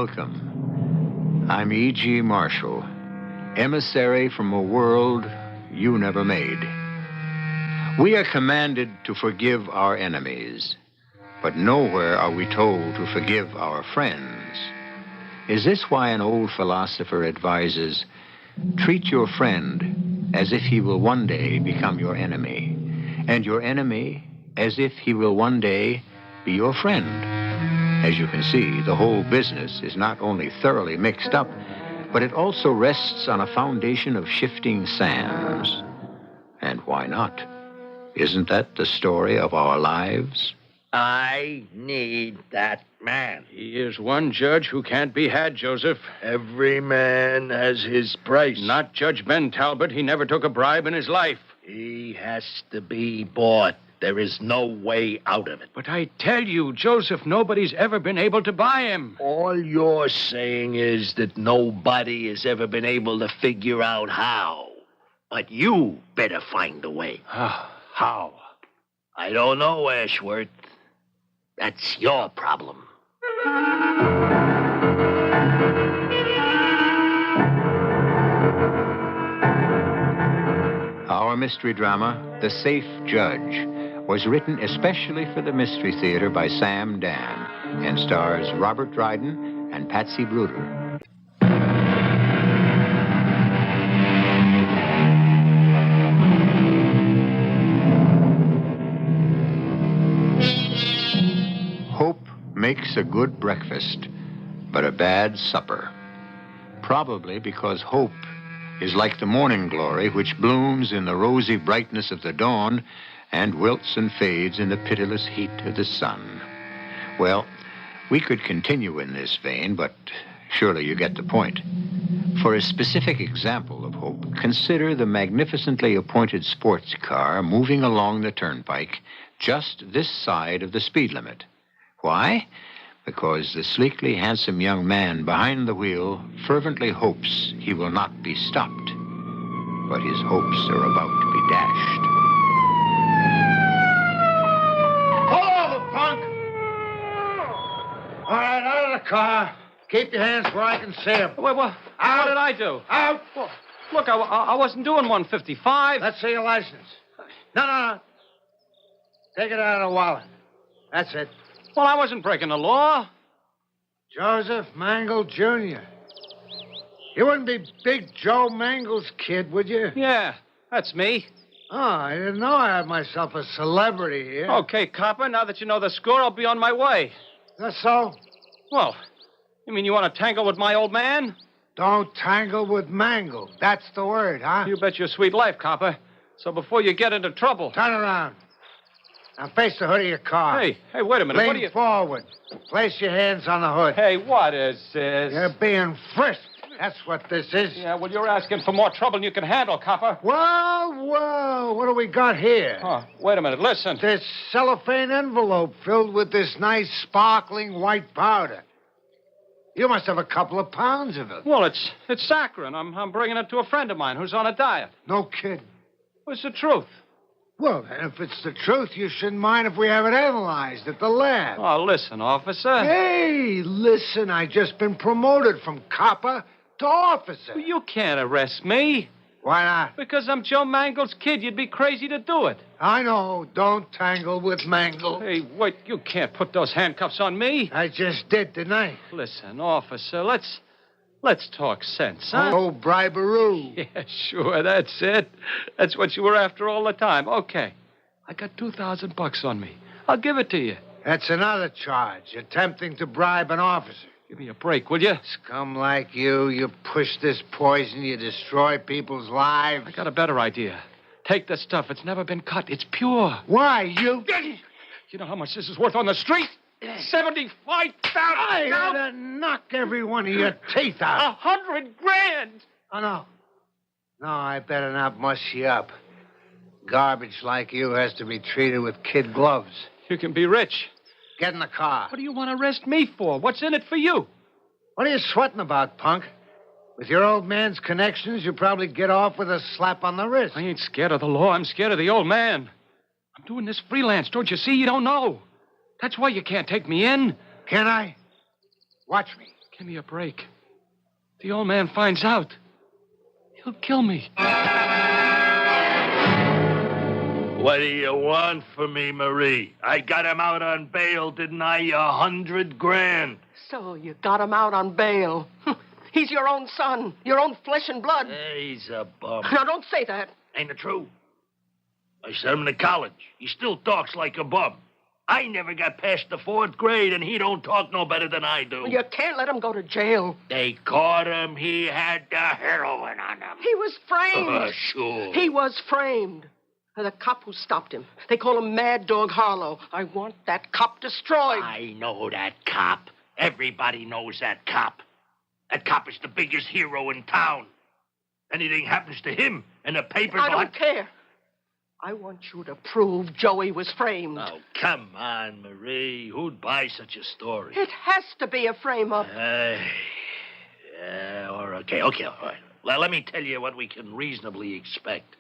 Welcome. I'm E.G. Marshall, emissary from a world you never made. We are commanded to forgive our enemies, but nowhere are we told to forgive our friends. Is this why an old philosopher advises, treat your friend as if he will one day become your enemy, and your enemy as if he will one day be your friend? As you can see, the whole business is not only thoroughly mixed up, but it also rests on a foundation of shifting sands. And why not? Isn't that the story of our lives? I need that man. He is one judge who can't be had, Joseph. Every man has his price. Not Judge Ben Talbot. He never took a bribe in his life. He has to be bought. There is no way out of it. But I tell you, Joseph, nobody's ever been able to buy him. All you're saying is that nobody has ever been able to figure out how. But you better find a way. How? I don't know, Ashworth. That's your problem. Our mystery drama, The Safe Judge, was written especially for the Mystery Theater by Sam Dan and stars Robert Dryden and Patsy Bruder. Hope makes a good breakfast, but a bad supper. Probably because hope is like the morning glory which blooms in the rosy brightness of the dawn and wilts and fades in the pitiless heat of the sun. Well, we could continue in this vein, but surely you get the point. For a specific example of hope, consider the magnificently appointed sports car moving along the turnpike just this side of the speed limit. Why? Because the sleekly handsome young man behind the wheel fervently hopes he will not be stopped. But his hopes are about to be dashed. Pull over, punk! All right, out of the car. Keep your hands where I can see them. Wait, what did I do? Out! Well, look, I wasn't doing 155. Let's see your license. No. Take it out of the wallet. That's it. Well, I wasn't breaking the law. Joseph Mangle, Jr. You wouldn't be Big Joe Mangle's kid, would you? Yeah, that's me. Oh, I didn't know I had myself a celebrity here. Okay, copper, now that you know the score, I'll be on my way. That's so? Well, you mean you want to tangle with my old man? Don't tangle with Mangle. That's the word, huh? You bet your sweet life, copper. So before you get into trouble... Turn around. Now face the hood of your car. Hey, wait a minute. What are you... Lean forward. Place your hands on the hood. Hey, what is this? You're being frisked. That's what this is. Yeah, well, you're asking for more trouble than you can handle, copper. Well, what do we got here? Oh, wait a minute, listen. This cellophane envelope filled with this nice, sparkling white powder. You must have a couple of pounds of it. Well, it's saccharin. I'm bringing it to a friend of mine who's on a diet. No kidding. What's the truth? Well, then, if it's the truth, you shouldn't mind if we have it analyzed at the lab. Oh, listen, officer. Hey, listen, I just been promoted from copper to officer. Well, you can't arrest me. Why not? Because I'm Joe Mangle's kid. You'd be crazy to do it. I know. Don't tangle with Mangle. Hey, wait. You can't put those handcuffs on me. I just did, didn't I? Listen, officer, let's talk sense, huh? Oh, bribery. Yeah, sure, that's it. That's what you were after all the time. Okay. I got $2,000 on me. I'll give it to you. That's another charge, attempting to bribe an officer. Give me a break, will you? Scum like you push this poison, you destroy people's lives. I got a better idea. Take the stuff. It's never been cut. It's pure. Why, you... You know how much this is worth on the street? $75,000. I ought to knock every one of your teeth out. $100,000. Oh, no. No, I better not muss you up. Garbage like you has to be treated with kid gloves. You can be rich. Get in the car. What do you want to arrest me for? What's in it for you? What are you sweating about, punk? With your old man's connections, you'll probably get off with a slap on the wrist. I ain't scared of the law. I'm scared of the old man. I'm doing this freelance. Don't you see? You don't know. That's why you can't take me in. Can I? Watch me. Give me a break. The old man finds out. He'll kill me. What do you want from me, Marie? I got him out on bail, didn't I? $100,000. So you got him out on bail. He's your own son, your own flesh and blood. He's a bum. Now, don't say that. Ain't it true? I sent him to college. He still talks like a bum. I never got past the 4th grade, and he don't talk no better than I do. Well, you can't let him go to jail. They caught him. He had the heroin on him. He was framed. Sure. He was framed. The cop who stopped him. They call him Mad Dog Harlow. I want that cop destroyed. I know that cop. Everybody knows that cop. That cop is the biggest hero in town. Anything happens to him, and the papers... I don't care. I want you to prove Joey was framed. Oh, come on, Marie. Who'd buy such a story? It has to be a frame-up. Okay, all right. Well, let me tell you what we can reasonably expect.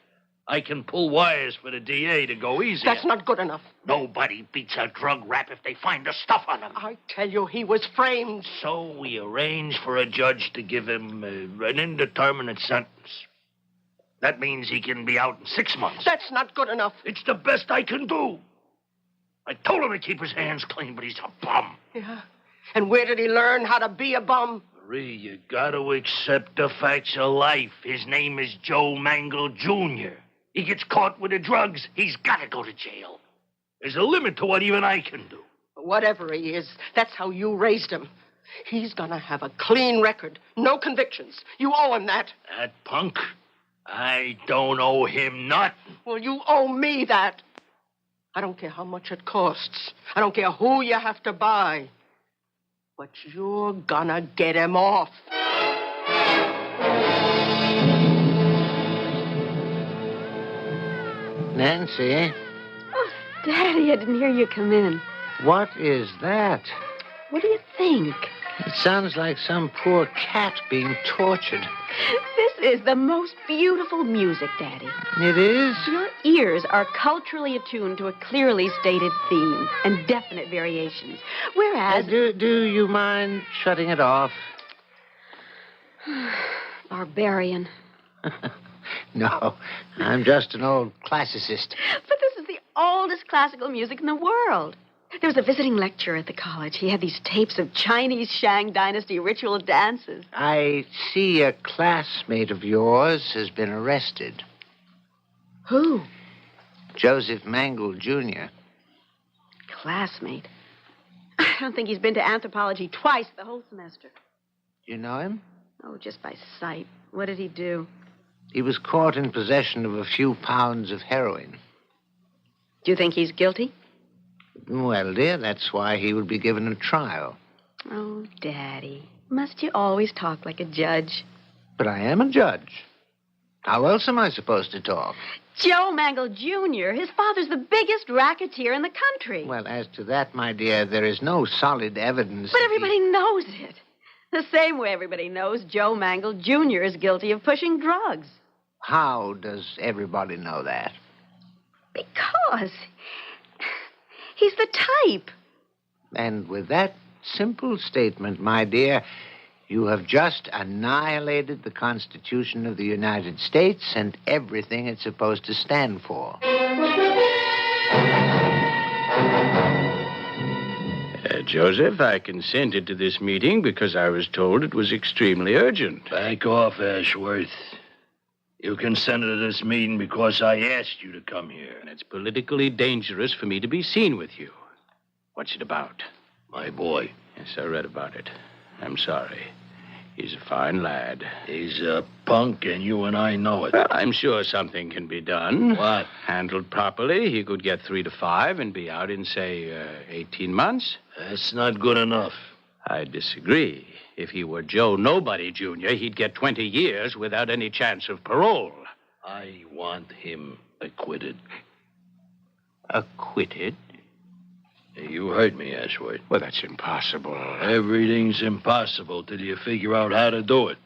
I can pull wires for the DA to go easy. That's not good enough. Nobody beats a drug rap if they find the stuff on him. I tell you, he was framed. So we arranged for a judge to give him an indeterminate sentence. That means he can be out in 6 months. That's not good enough. It's the best I can do. I told him to keep his hands clean, but he's a bum. Yeah? And where did he learn how to be a bum? Marie, you got to accept the facts of life. His name is Joe Mangle, Jr. He gets caught with the drugs, he's got to go to jail. There's a limit to what even I can do. Whatever he is, that's how you raised him. He's gonna have a clean record, no convictions. You owe him that. That punk? I don't owe him nothing. Well, you owe me that. I don't care how much it costs. I don't care who you have to buy. But you're gonna get him off. Nancy? Oh, Daddy, I didn't hear you come in. What is that? What do you think? It sounds like some poor cat being tortured. This is the most beautiful music, Daddy. It is? Your ears are culturally attuned to a clearly stated theme and definite variations. Whereas... Do you mind shutting it off? Barbarian. No, I'm just an old classicist. But this is the oldest classical music in the world. There was a visiting lecturer at the college. He had these tapes of Chinese Shang Dynasty ritual dances. I see a classmate of yours has been arrested. Who? Joseph Mangle, Jr. Classmate? I don't think he's been to anthropology twice the whole semester. You know him? Oh, just by sight. What did he do? He was caught in possession of a few pounds of heroin. Do you think he's guilty? Well, dear, that's why he will be given a trial. Oh, Daddy, must you always talk like a judge? But I am a judge. How else am I supposed to talk? Joe Mangle, Jr., his father's the biggest racketeer in the country. Well, as to that, my dear, there is no solid evidence. But everybody knows it. The same way everybody knows Joe Mangle, Jr. is guilty of pushing drugs. How does everybody know that? Because he's the type. And with that simple statement, my dear, you have just annihilated the Constitution of the United States and everything it's supposed to stand for. Joseph, I consented to this meeting because I was told it was extremely urgent. Back off, Ashworth. You consented to this meeting because I asked you to come here. And it's politically dangerous for me to be seen with you. What's it about? My boy. Yes, I read about it. I'm sorry. He's a fine lad. He's a punk, and you and I know it. Well, I'm sure something can be done. What? Handled properly, he could get 3 to 5 and be out in, say, 18 months. That's not good enough. I disagree. If he were Joe Nobody, Jr., he'd get 20 years without any chance of parole. I want him acquitted. Acquitted? You heard me, Ashworth. Well, that's impossible. Everything's impossible till you figure out how to do it.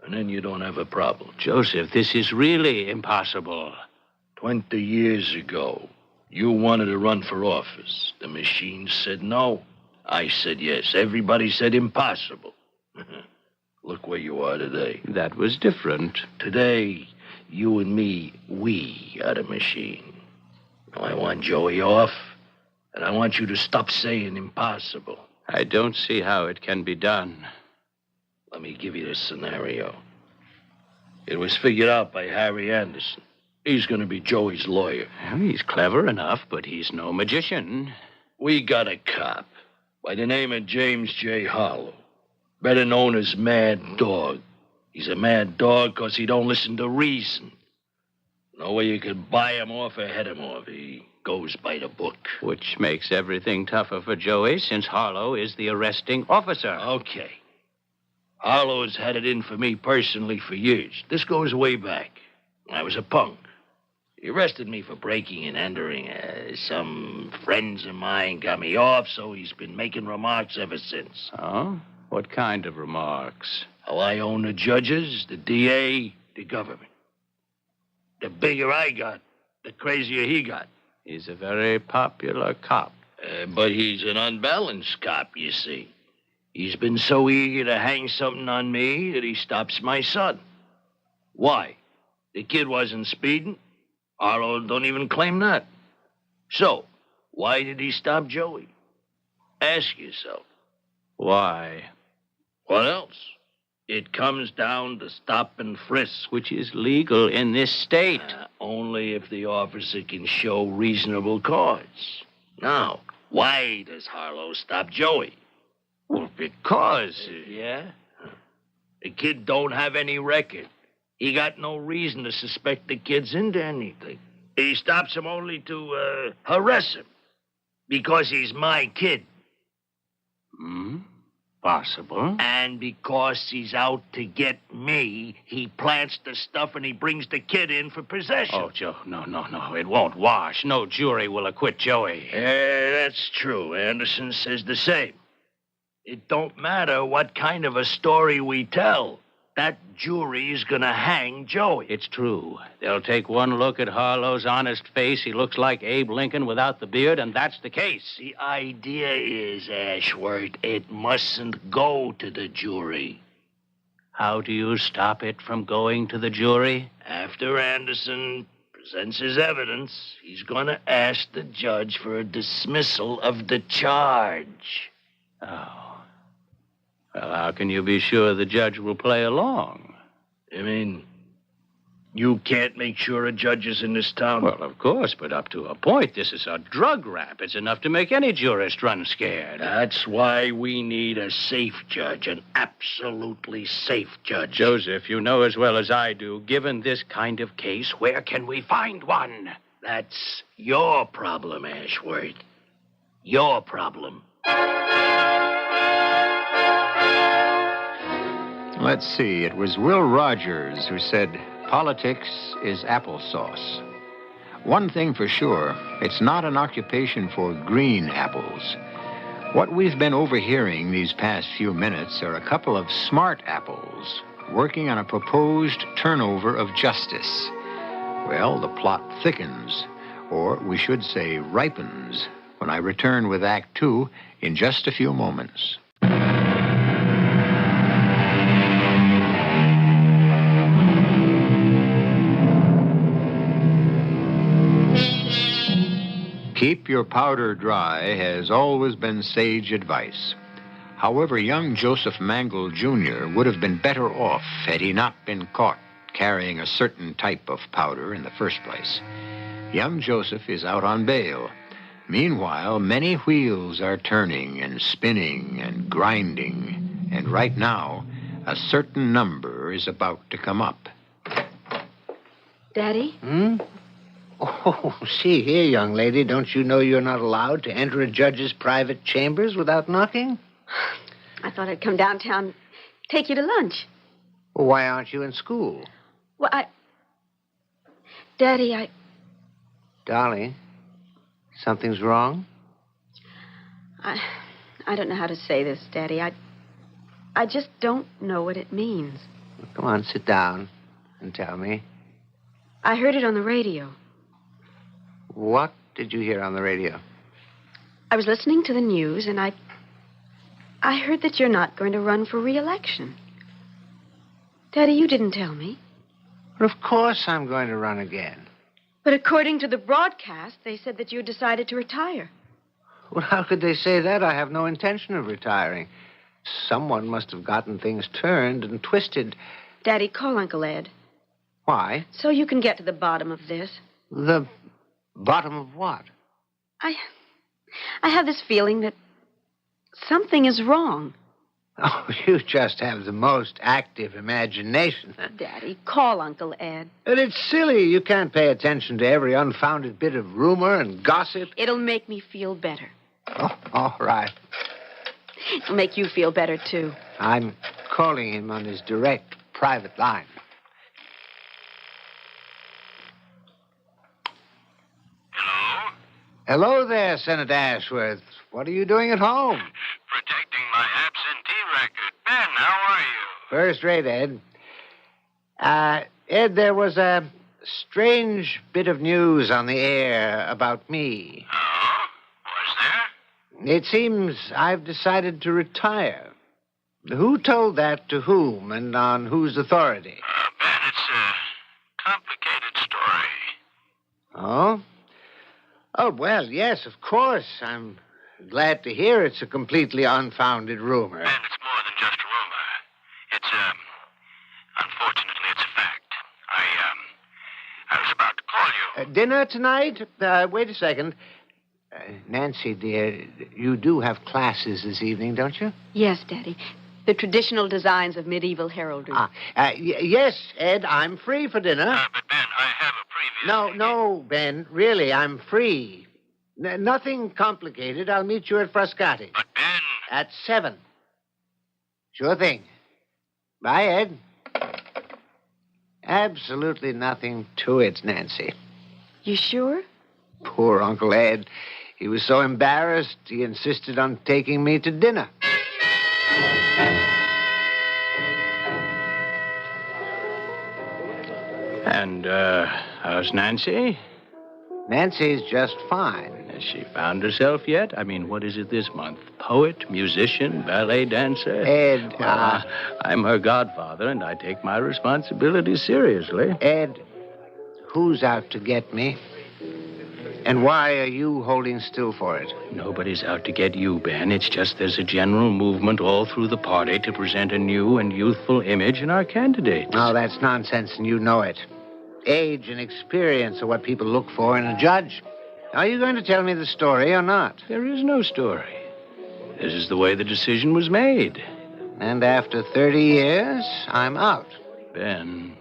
And then you don't have a problem. Joseph, this is really impossible. 20 years ago, you wanted to run for office. The machine said no. I said yes. Everybody said impossible. Look where you are today. That was different. Today, you and me, we are the machine. Now, I want Joey off, and I want you to stop saying impossible. I don't see how it can be done. Let me give you the scenario. It was figured out by Harry Anderson. He's going to be Joey's lawyer. He's clever enough, but he's no magician. We got a cop by the name of James J. Harlow, better known as Mad Dog. He's a mad dog because he don't listen to reason. No way you could buy him off or head him off. He goes by the book. Which makes everything tougher for Joey, since Harlow is the arresting officer. Okay. Harlow's had it in for me personally for years. This goes way back. I was a punk. He arrested me for breaking and entering. Some friends of mine got me off, so he's been making remarks ever since. Oh? What kind of remarks? How I own the judges, the DA, the government. The bigger I got, the crazier he got. He's a very popular cop. But he's an unbalanced cop, you see. He's been so eager to hang something on me that he stops my son. Why? The kid wasn't speeding. Harlow don't even claim that. So, why did he stop Joey? Ask yourself. Why? What else? It comes down to stop and frisk. Which is legal in this state. Only if the officer can show reasonable cause. Now, why does Harlow stop Joey? Well, because... Yeah? The kid don't have any record. He got no reason to suspect the kid's into anything. He stops him only to harass him. Because he's my kid. Possible. And because he's out to get me, he plants the stuff and he brings the kid in for possession. Oh, Joe, no. It won't wash. No jury will acquit Joey. That's true. Anderson says the same. It don't matter what kind of a story we tell. That jury's gonna hang Joey. It's true. They'll take one look at Harlow's honest face. He looks like Abe Lincoln without the beard, and that's the case. The idea is, Ashworth, it mustn't go to the jury. How do you stop it from going to the jury? After Anderson presents his evidence, he's gonna ask the judge for a dismissal of the charge. Oh. Well, how can you be sure the judge will play along? I mean, you can't make sure a judge is in this town? Well, of course, but up to a point. This is a drug rap. It's enough to make any jurist run scared. That's why we need a safe judge, an absolutely safe judge. Joseph, you know as well as I do, given this kind of case, where can we find one? That's your problem, Ashworth. Your problem. Let's see, it was Will Rogers who said, politics is applesauce. One thing for sure, it's not an occupation for green apples. What we've been overhearing these past few minutes are a couple of smart apples working on a proposed turnover of justice. Well, the plot thickens, or we should say ripens, when I return with Act Two in just a few moments. Keep your powder dry has always been sage advice. However, young Joseph Mangle, Jr. would have been better off had he not been caught carrying a certain type of powder in the first place. Young Joseph is out on bail. Meanwhile, many wheels are turning and spinning and grinding, and right now, a certain number is about to come up. Daddy? Oh, see here, young lady. Don't you know you're not allowed to enter a judge's private chambers without knocking? I thought I'd come downtown, take you to lunch. Well, why aren't you in school? Well, Daddy, Darling, something's wrong? I don't know how to say this, Daddy. I just don't know what it means. Well, come on, sit down and tell me. I heard it on the radio. What did you hear on the radio? I was listening to the news, and I I heard that you're not going to run for re-election. Daddy, you didn't tell me. Well, of course I'm going to run again. But according to the broadcast, they said that you decided to retire. Well, how could they say that? I have no intention of retiring. Someone must have gotten things turned and twisted. Daddy, call Uncle Ed. Why? So you can get to the bottom of this. The bottom of what? I have this feeling that something is wrong. Oh, you just have the most active imagination. Daddy, call Uncle Ed. But it's silly. You can't pay attention to every unfounded bit of rumor and gossip. It'll make me feel better. Oh, all right. It'll make you feel better, too. I'm calling him on his direct private line. Hello? Hello there, Senator Ashworth. What are you doing at home? Protecting my absentee record. Ben, how are you? First rate, Ed. Ed, there was a strange bit of news on the air about me. Oh? Was there? It seems I've decided to retire. Who told that to whom and on whose authority? Ben, it's a complicated story. Oh? Oh, well, yes, of course. I'm glad to hear it's a completely unfounded rumor. Ben, it's more than just a rumor. It's, unfortunately, it's a fact. I was about to call you. Dinner tonight? Wait a second. Nancy, dear, you do have classes this evening, don't you? Yes, Daddy. The traditional designs of medieval heraldry. Yes, Ed, I'm free for dinner. But, Ben, I have a previous... No, Ben, really, I'm free. Nothing complicated. I'll meet you at Frascati. But, Ben... At 7. Sure thing. Bye, Ed. Absolutely nothing to it, Nancy. You sure? Poor Uncle Ed. He was so embarrassed, he insisted on taking me to dinner. And, how's Nancy? Nancy's just fine. Has she found herself yet? I mean, what is it this month? Poet, musician, ballet dancer? Ed, well, I'm her godfather, and I take my responsibilities seriously. Ed, who's out to get me? And why are you holding still for it? Nobody's out to get you, Ben. It's just there's a general movement all through the party to present a new and youthful image in our candidates. No, that's nonsense, and you know it. Age and experience are what people look for in a judge. Are you going to tell me the story or not? There is no story. This is the way the decision was made. And after 30 years, I'm out. Ben,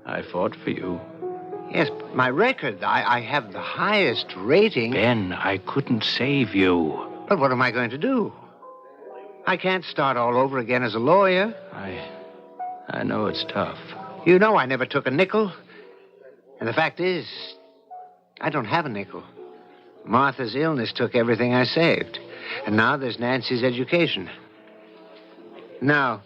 I fought for you. Yes, but my record, I have the highest rating. Ben, I couldn't save you. But what am I going to do? I can't start all over again as a lawyer. I know it's tough. You know I never took a nickel. And the fact is, I don't have a nickel. Martha's illness took everything I saved. And now there's Nancy's education. No,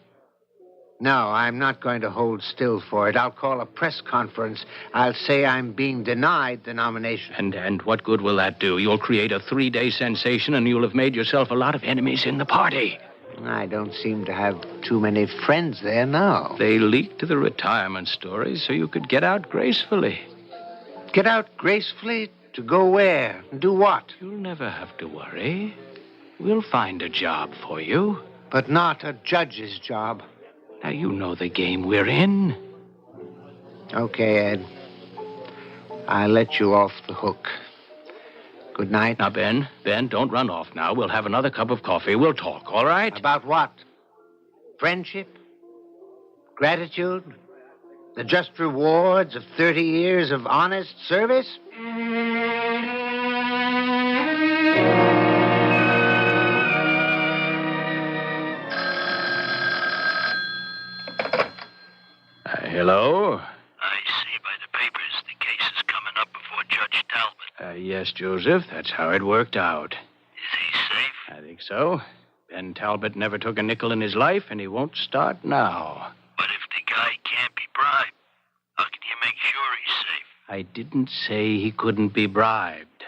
I'm not going to hold still for it. I'll call a press conference. I'll say I'm being denied the nomination. And what good will that do? You'll create a 3-day sensation, and you'll have made yourself a lot of enemies in the party. I don't seem to have too many friends there now. They leaked the retirement story so you could get out gracefully. Get out gracefully? To go where? Do what? You'll never have to worry. We'll find a job for you. But not a judge's job. Now, you know the game we're in. Okay, Ed. I'll let you off the hook. Good night. Now, Ben, don't run off now. We'll have another cup of coffee. We'll talk, all right? About what? Friendship? Gratitude? The just rewards of 30 years of honest service? Hello? I see by the papers the case is coming up before Judge Talbot. Yes, Joseph, that's how it worked out. Is he safe? I think so. Ben Talbot never took a nickel in his life, and he won't start now. But if the guy can't be bribed, how can you make sure he's safe? I didn't say he couldn't be bribed.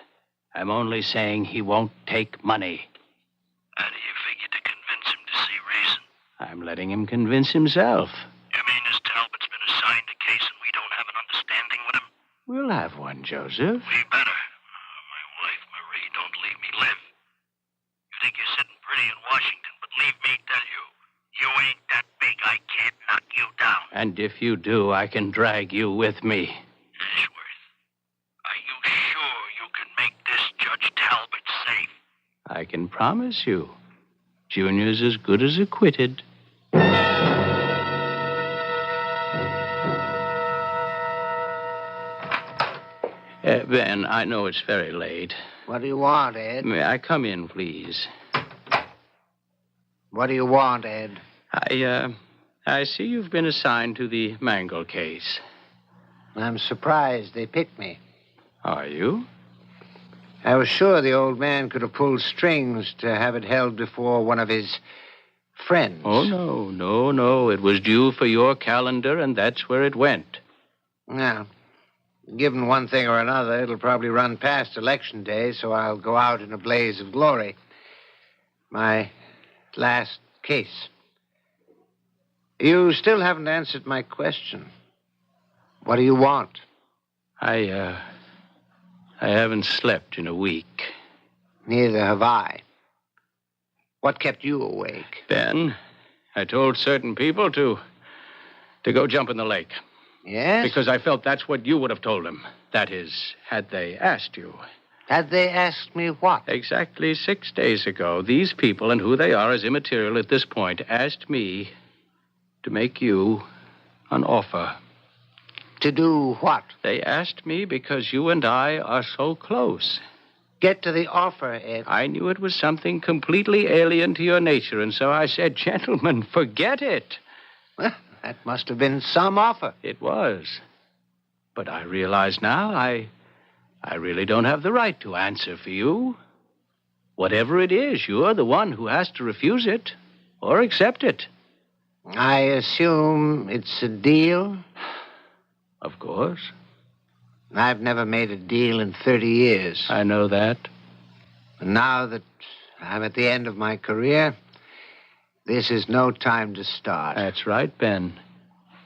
I'm only saying he won't take money. How do you figure to convince I'm letting him convince himself. You mean this Talbot's been assigned a case and we don't have an understanding with him? We'll have one, Joseph. We better. My wife, Marie, don't leave me live. You think you're sitting pretty in Washington, but leave me tell you, you ain't that big. I can't knock you down. And if you do, I can drag you with me. Ashworth, are you sure you can make this Judge Talbot safe? I can promise you. Junior's as good as acquitted. Ben, I know it's very late. What do you want, Ed? May I come in, please? What do you want, Ed? I see you've been assigned to the Mangle case. I'm surprised they picked me. Are you? I was sure the old man could have pulled strings to have it held before one of his friends. Oh, no. It was due for your calendar, and that's where it went. Now, given one thing or another, it'll probably run past Election Day, so I'll go out in a blaze of glory. My last case. You still haven't answered my question. What do you want? I haven't slept in a week. Neither have I. What kept you awake? Ben, I told certain people to go jump in the lake. Yes? Because I felt that's what you would have told them. That is, had they asked you. Had they asked me what? Exactly 6 days ago, these people, and who they are is immaterial at this point, asked me to make you an offer. To do what? They asked me because you and I are so close. Get to the offer, Ed. I knew it was something completely alien to your nature, and so I said, gentlemen, forget it. Well, that must have been some offer. It was. But I realize now I really don't have the right to answer for you. Whatever it is, you're the one who has to refuse it or accept it. I assume it's a deal? Of course. I've never made a deal in 30 years. I know that. And now that I'm at the end of my career, this is no time to start. That's right, Ben.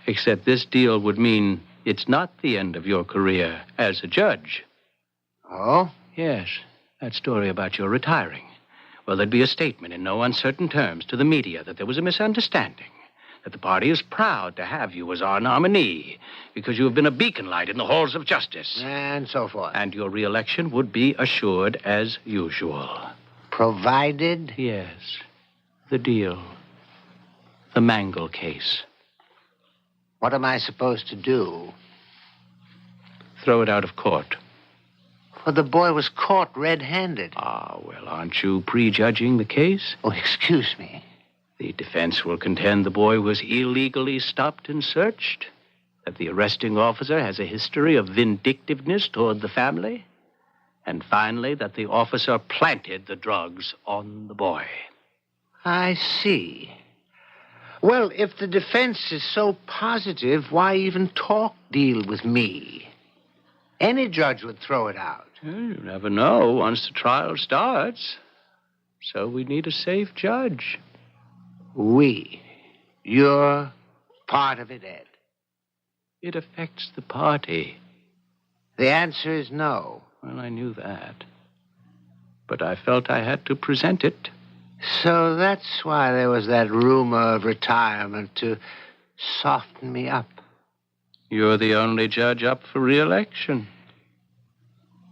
Except this deal would mean it's not the end of your career as a judge. Oh? Yes. That story about your retiring. Well, there'd be a statement in no uncertain terms to the media that there was a misunderstanding, that the party is proud to have you as our nominee because you have been a beacon light in the halls of justice. And so forth. And your re-election would be assured as usual. Provided? Yes. The deal. The Mangle case. What am I supposed to do? Throw it out of court. Well, the boy was caught red-handed. Ah, well, aren't you prejudging the case? Oh, excuse me. The defense will contend the boy was illegally stopped and searched, that the arresting officer has a history of vindictiveness toward the family, and finally that the officer planted the drugs on the boy. I see. Well, if the defense is so positive, why even talk deal with me? Any judge would throw it out. Well, you never know once the trial starts. So we need a safe judge. We. You're part of it, Ed. It affects the party. The answer is no. Well, I knew that. But I felt I had to present it. So that's why there was that rumor of retirement, to soften me up. You're the only judge up for re-election.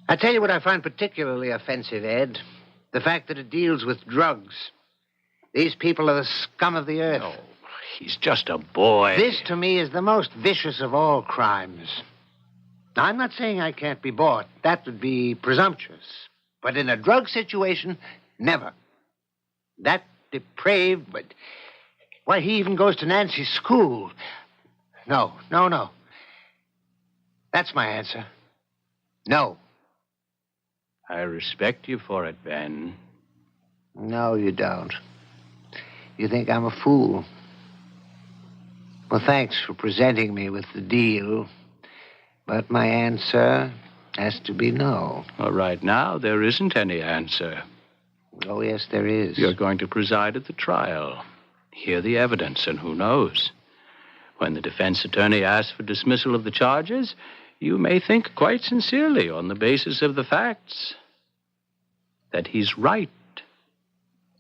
I tell you what I find particularly offensive, Ed. The fact that it deals with drugs. These people are the scum of the earth. Oh, he's just a boy. This, to me, is the most vicious of all crimes. Now, I'm not saying I can't be bought. That would be presumptuous. But in a drug situation, never. That depraved, but... Why, he even goes to Nancy's school. No. That's my answer. No. I respect you for it, Ben. No, you don't. You think I'm a fool. Well, thanks for presenting me with the deal. But my answer has to be no. Well, right now, there isn't any answer. Oh, yes, there is. You're going to preside at the trial. hear the evidence, and who knows? When the defense attorney asks for dismissal of the charges, you may think quite sincerely, on the basis of the facts, that he's right.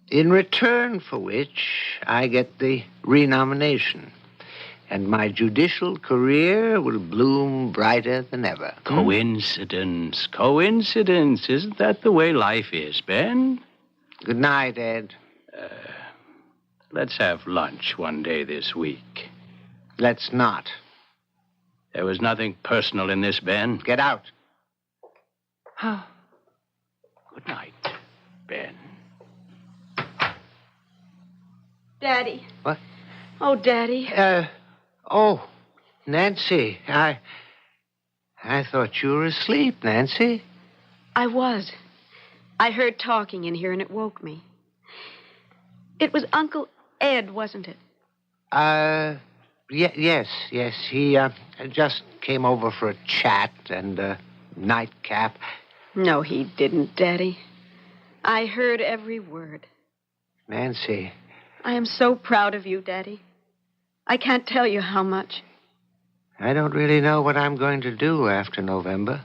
In return for which, I get the renomination. And my judicial career will bloom brighter than ever. Coincidence. Coincidence. Isn't that the way life is, Ben? Good night, Ed. Let's have lunch one day this week. Let's not. There was nothing personal in this, Ben. Get out. Good night, Ben. Daddy. What? Oh, Daddy. Oh, Nancy. I thought you were asleep, Nancy. I was. I heard talking in here and it woke me. It was Uncle Ed, wasn't it? Yes. He just came over for a chat and a nightcap. No, he didn't, Daddy. I heard every word. Nancy. I am so proud of you, Daddy. I can't tell you how much. I don't really know what I'm going to do after November.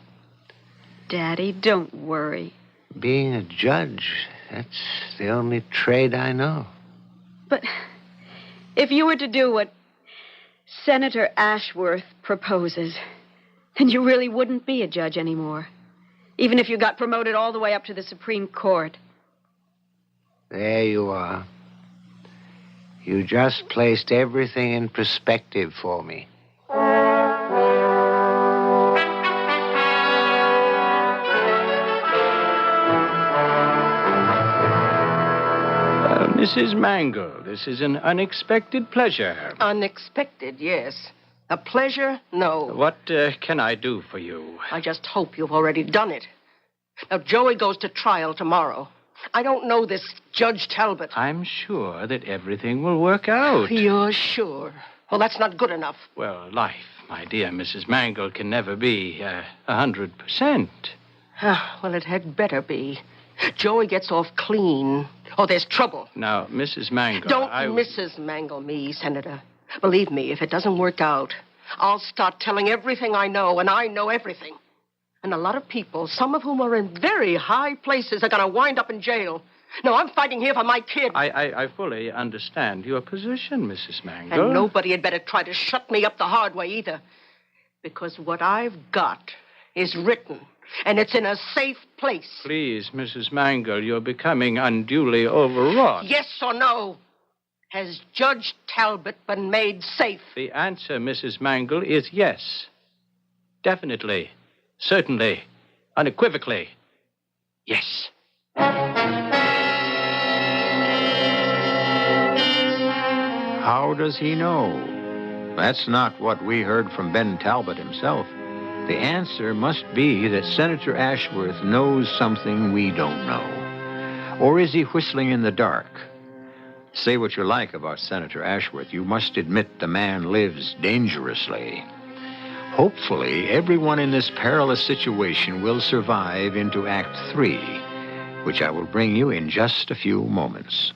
Daddy, don't worry. Being a judge, that's the only trade I know. But if you were to do what Senator Ashworth proposes, then you really wouldn't be a judge anymore, even if you got promoted all the way up to the Supreme Court. There you are. You just placed everything in perspective for me. Mrs. Mangle, this is an unexpected pleasure. Unexpected, yes. A pleasure? No. What can I do for you? I just hope you've already done it. Now, Joey goes to trial tomorrow. I don't know this Judge Talbot. I'm sure that everything will work out. You're sure? Well, that's not good enough. Well, life, my dear Mrs. Mangle, can never be 100%. Well, it had better be. Joey gets off clean, or there's trouble. Now, Mrs. Mangle, Don't Mrs. Mangle me, Senator. Believe me, if it doesn't work out, I'll start telling everything I know, and I know everything. And a lot of people, some of whom are in very high places, are going to wind up in jail. No, I'm fighting here for my kid. I fully understand your position, Mrs. Mangle. And nobody had better try to shut me up the hard way either. Because what I've got is written, and it's in a safe place. Please, Mrs. Mangle, you're becoming unduly overwrought. Yes or no? Has Judge Talbot been made safe? The answer, Mrs. Mangle, is yes. Definitely. Certainly. Unequivocally. Yes. How does he know? That's not what we heard from Ben Talbot himself. The answer must be that Senator Ashworth knows something we don't know. Or is he whistling in the dark? Say what you like about Senator Ashworth, you must admit the man lives dangerously. Hopefully, everyone in this perilous situation will survive into Act 3, which I will bring you in just a few moments.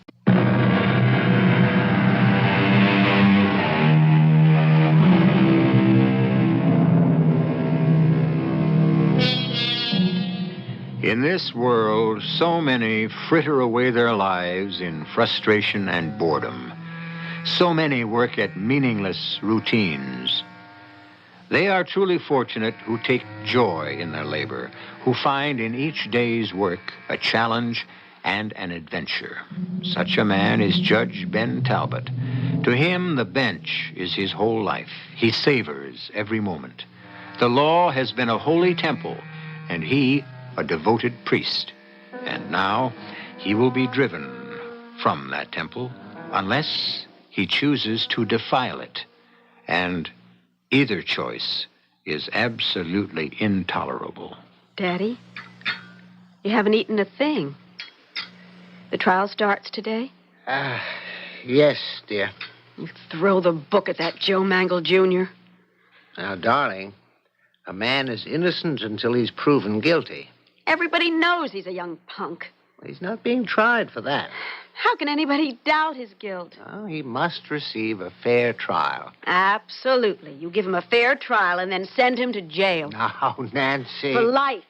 In this world, so many fritter away their lives in frustration and boredom. So many work at meaningless routines. They are truly fortunate who take joy in their labor, who find in each day's work a challenge and an adventure. Such a man is Judge Ben Talbot. To him, the bench is his whole life. He savors every moment. The law has been a holy temple, and he a devoted priest. And now he will be driven from that temple unless he chooses to defile it. And either choice is absolutely intolerable. Daddy, you haven't eaten a thing. The trial starts today? Yes, dear. You throw the book at that Joe Mangle Jr. Now, darling, a man is innocent until he's proven guilty. Everybody knows he's a young punk He's not being tried for that. How can anybody doubt his guilt? Oh, he must receive a fair trial. Absolutely. You give him a fair trial and then send him to jail. Now, Nancy. For life.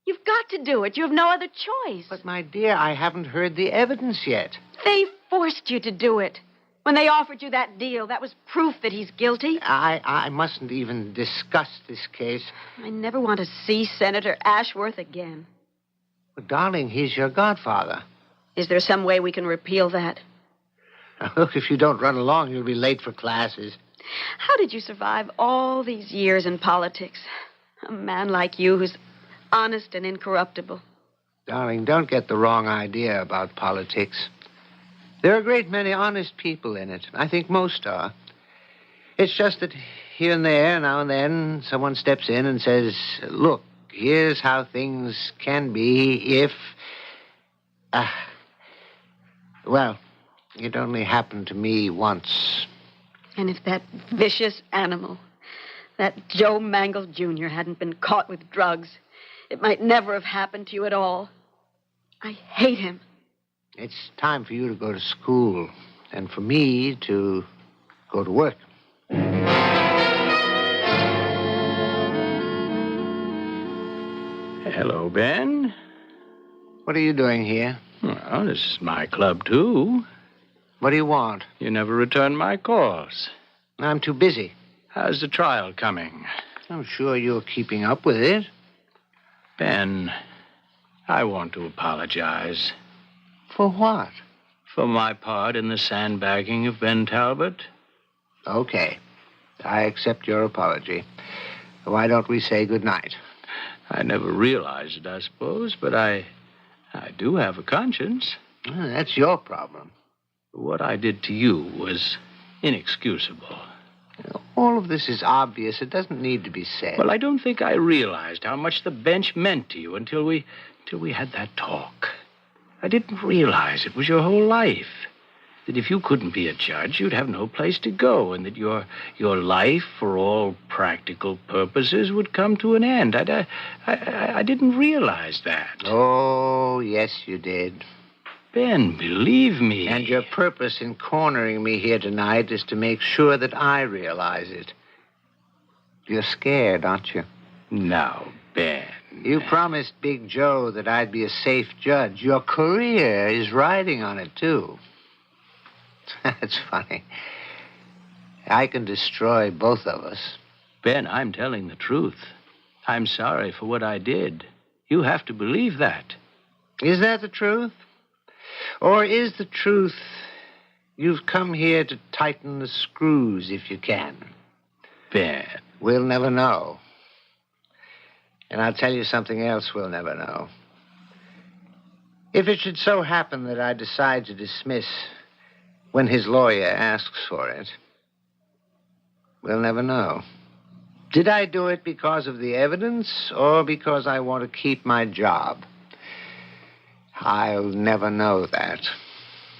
You've got to do it. You have no other choice. But, my dear, I haven't heard the evidence yet. They forced you to do it. When they offered you that deal, that was proof that he's guilty. I mustn't even discuss this case. I never want to see Senator Ashworth again. But, darling, he's your godfather. Is there some way we can repeal that? Now, look, if you don't run along, you'll be late for classes. How did you survive all these years in politics? A man like you who's honest and incorruptible. Darling, don't get the wrong idea about politics. There are a great many honest people in it. I think most are. It's just that here and there, now and then, someone steps in and says, look, here's how things can be if... Well, it only happened to me once. And if that vicious animal, that Joe Mangle Jr., hadn't been caught with drugs, it might never have happened to you at all. I hate him. It's time for you to go to school and for me to go to work. Hello, Ben. What are you doing here? Well, this is my club, too. What do you want? You never return my calls. I'm too busy. How's the trial coming? I'm sure you're keeping up with it. Ben, I want to apologize. For what? For my part in the sandbagging of Ben Talbot. Okay. I accept your apology. Why don't we say good night? I never realized it, I suppose, but I do have a conscience. That's your problem. What I did to you was inexcusable. All of this is obvious. It doesn't need to be said. Well, I don't think I realized how much the bench meant to you until we had that talk. I didn't realize it was your whole life. That if you couldn't be a judge, you'd have no place to go, and that your life, for all practical purposes, would come to an end. I didn't realize that. Oh, yes, you did. Ben, believe me. And your purpose in cornering me here tonight is to make sure that I realize it. You're scared, aren't you? Now, Ben. You promised Big Joe that I'd be a safe judge. Your career is riding on it, too. That's funny. I can destroy both of us. Ben, I'm telling the truth. I'm sorry for what I did. You have to believe that. Is that the truth? Or is the truth you've come here to tighten the screws if you can? Ben. We'll never know. And I'll tell you something else we'll never know. If it should so happen that I decide to dismiss when his lawyer asks for it, we'll never know. Did I do it because of the evidence or because I want to keep my job? I'll never know that.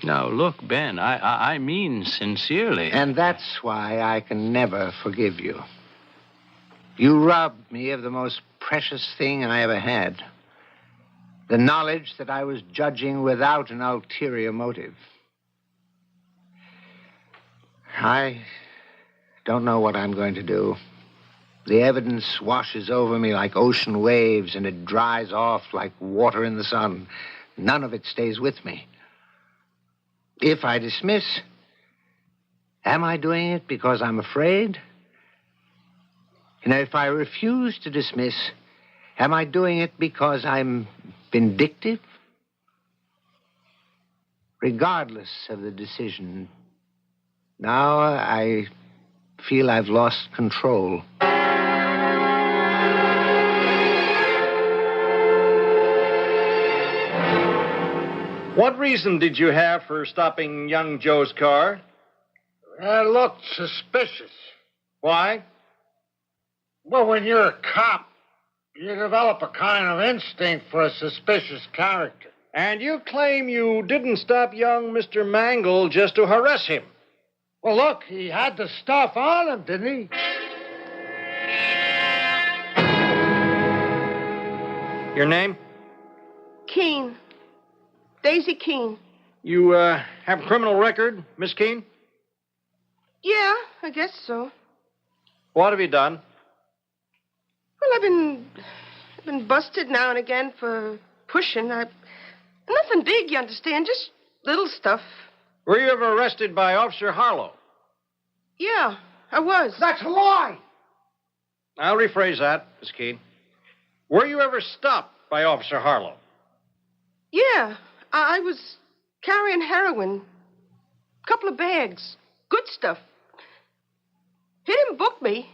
Now, look, Ben, I mean sincerely. And that's why I can never forgive you. You robbed me of the most precious thing I ever had. The knowledge that I was judging without an ulterior motive. I don't know what I'm going to do. The evidence washes over me like ocean waves, and it dries off like water in the sun. None of it stays with me. If I dismiss, am I doing it because I'm afraid? And if I refuse to dismiss, am I doing it because I'm vindictive? Regardless of the decision, now I feel I've lost control. What reason did you have for stopping young Joe's car? It looked suspicious. Why? Well, when you're a cop, you develop a kind of instinct for a suspicious character. And you claim you didn't stop young Mr. Mangle just to harass him. Well, look, he had the stuff on him, didn't he? Your name? Keene. Daisy Keene. You have a criminal record, Miss Keene? Yeah, I guess so. What have you done? Well, I've been busted now and again for pushing. Nothing big, you understand, just little stuff. Were you ever arrested by Officer Harlow? Yeah, I was. That's a lie. I'll rephrase that, Miss Keene. Were you ever stopped by Officer Harlow? Yeah, I was carrying heroin. A couple of bags. Good stuff. He didn't book me.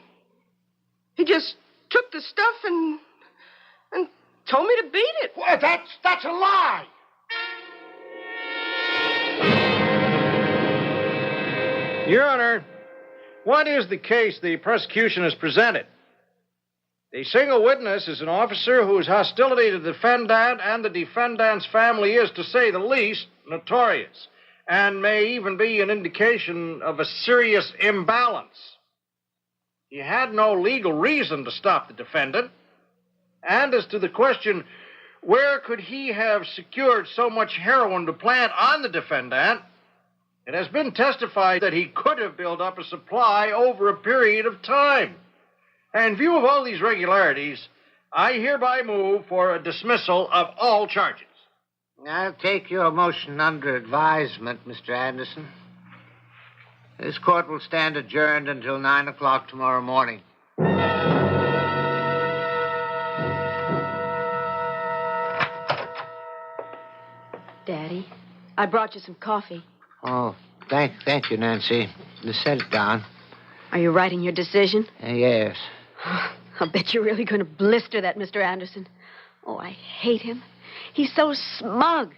He just took the stuff and told me to beat it. Well, that's a lie. Your Honor, what is the case the prosecution has presented? The single witness is an officer whose hostility to the defendant and the defendant's family is, to say the least, notorious, and may even be an indication of a serious imbalance. He had no legal reason to stop the defendant. And as to the question, where could he have secured so much heroin to plant on the defendant, it has been testified that he could have built up a supply over a period of time. And in view of all these regularities, I hereby move for a dismissal of all charges. I'll take your motion under advisement, Mr. Anderson. This court will stand adjourned until 9 o'clock tomorrow morning. Daddy, I brought you some coffee. Oh, thank you, Nancy. Just set it down. Are you writing your decision? Yes. I'll bet you're really going to blister that Mr. Anderson. Oh, I hate him. He's so smug.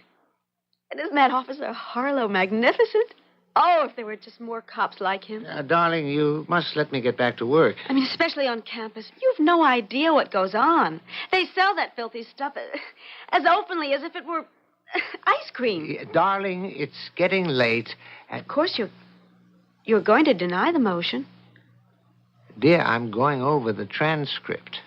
And isn't that Officer Harlow magnificent? Oh, if there were just more cops like him. Darling, you must let me get back to work. I mean, especially on campus. You've no idea what goes on. They sell that filthy stuff as openly as if it were ice cream. Darling, it's getting late. Of course, you're going to deny the motion. Dear, I'm going over the transcript.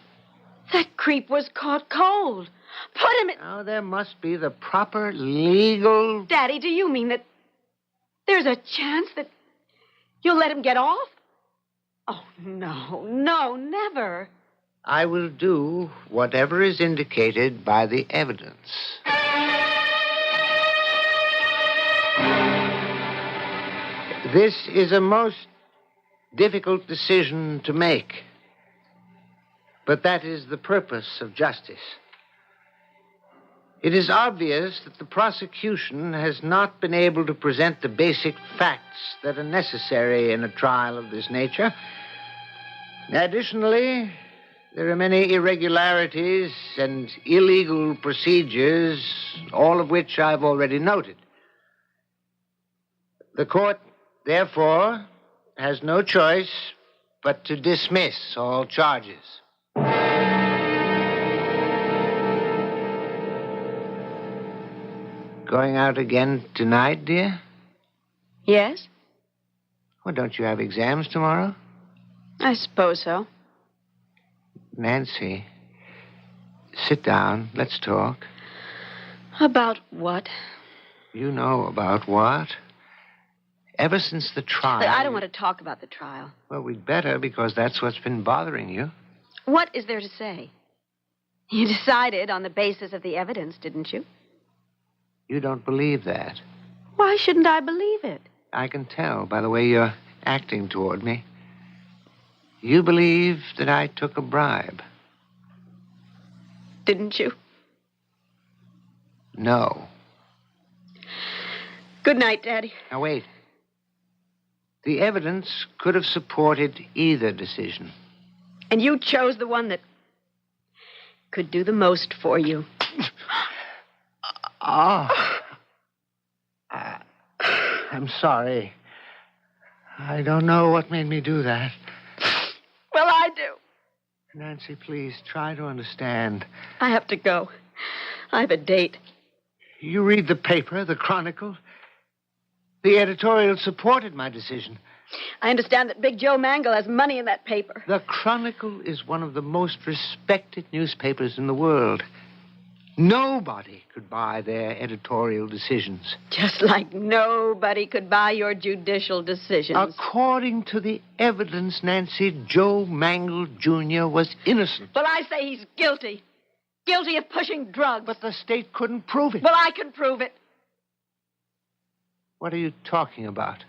That creep was caught cold. Put him in... Now, there must be the proper legal... Daddy, do you mean that there's a chance that you'll let him get off? Oh, no, never. I will do whatever is indicated by the evidence. This is a most difficult decision to make. But that is the purpose of justice. It is obvious that the prosecution has not been able to present the basic facts that are necessary in a trial of this nature. Additionally, there are many irregularities and illegal procedures, all of which I've already noted. The court, therefore, has no choice but to dismiss all charges. Going out again tonight, dear? Yes? Well, don't you have exams tomorrow? I suppose so. Nancy, sit down. Let's talk. About what? You know about what? Ever since the trial... I don't want to talk about the trial. Well, we'd better, because that's what's been bothering you. What is there to say? You decided on the basis of the evidence, didn't you? You don't believe that. Why shouldn't I believe it? I can tell by the way you're acting toward me. You believe that I took a bribe. Didn't you? No. Good night, Daddy. Now, wait. The evidence could have supported either decision. And you chose the one that could do the most for you. I'm sorry. I don't know what made me do that. Well, I do. Nancy, please try to understand. I have to go. I have a date. You read the paper, the Chronicle. The editorial supported my decision. I understand that Big Joe Mangle has money in that paper. The Chronicle is one of the most respected newspapers in the world. Nobody could buy their editorial decisions. Just like nobody could buy your judicial decisions. According to the evidence, Nancy, Joe Mangle Jr. was innocent. Well, I say he's guilty. Guilty of pushing drugs. But the state couldn't prove it. Well, I can prove it. What are you talking about?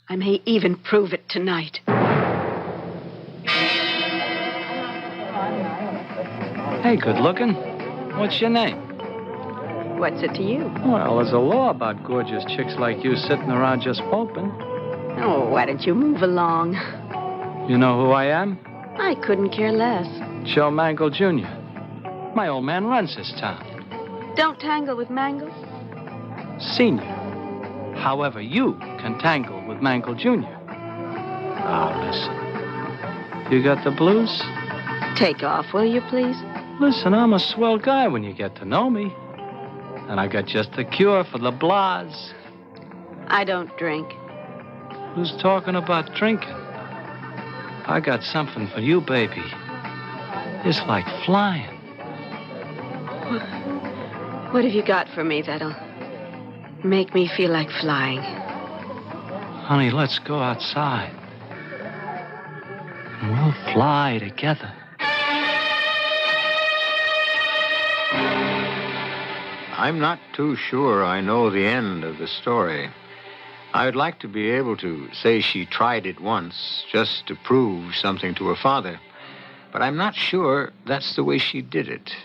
I may even prove it tonight. Hey, good looking. What's your name? What's it to you? Well, there's a law about gorgeous chicks like you sitting around just hoping. Oh, why don't you move along? You know who I am? I couldn't care less. Joe Mangle Jr. My old man runs this town. Don't tangle with Mangle. Senior. However, you can tangle with Mangle Jr. Now, listen. You got the blues? Take off, will you, please? Listen, I'm a swell guy when you get to know me. And I got just the cure for the blahs. I don't drink. Who's talking about drinking? I got something for you, baby. It's like flying. What have you got for me that'll make me feel like flying? Honey, let's go outside. And we'll fly together. I'm not too sure I know the end of the story. I'd like to be able to say she tried it once just to prove something to her father. But I'm not sure that's the way she did it.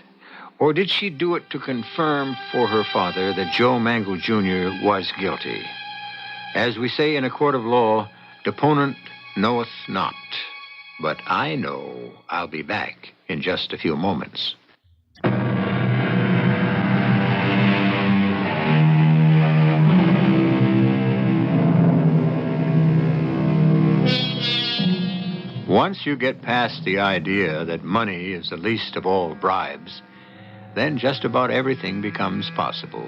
Or did she do it to confirm for her father that Joe Mangle Jr. was guilty? As we say in a court of law, deponent knoweth not. But I know I'll be back in just a few moments. Once you get past the idea that money is the least of all bribes, then just about everything becomes possible.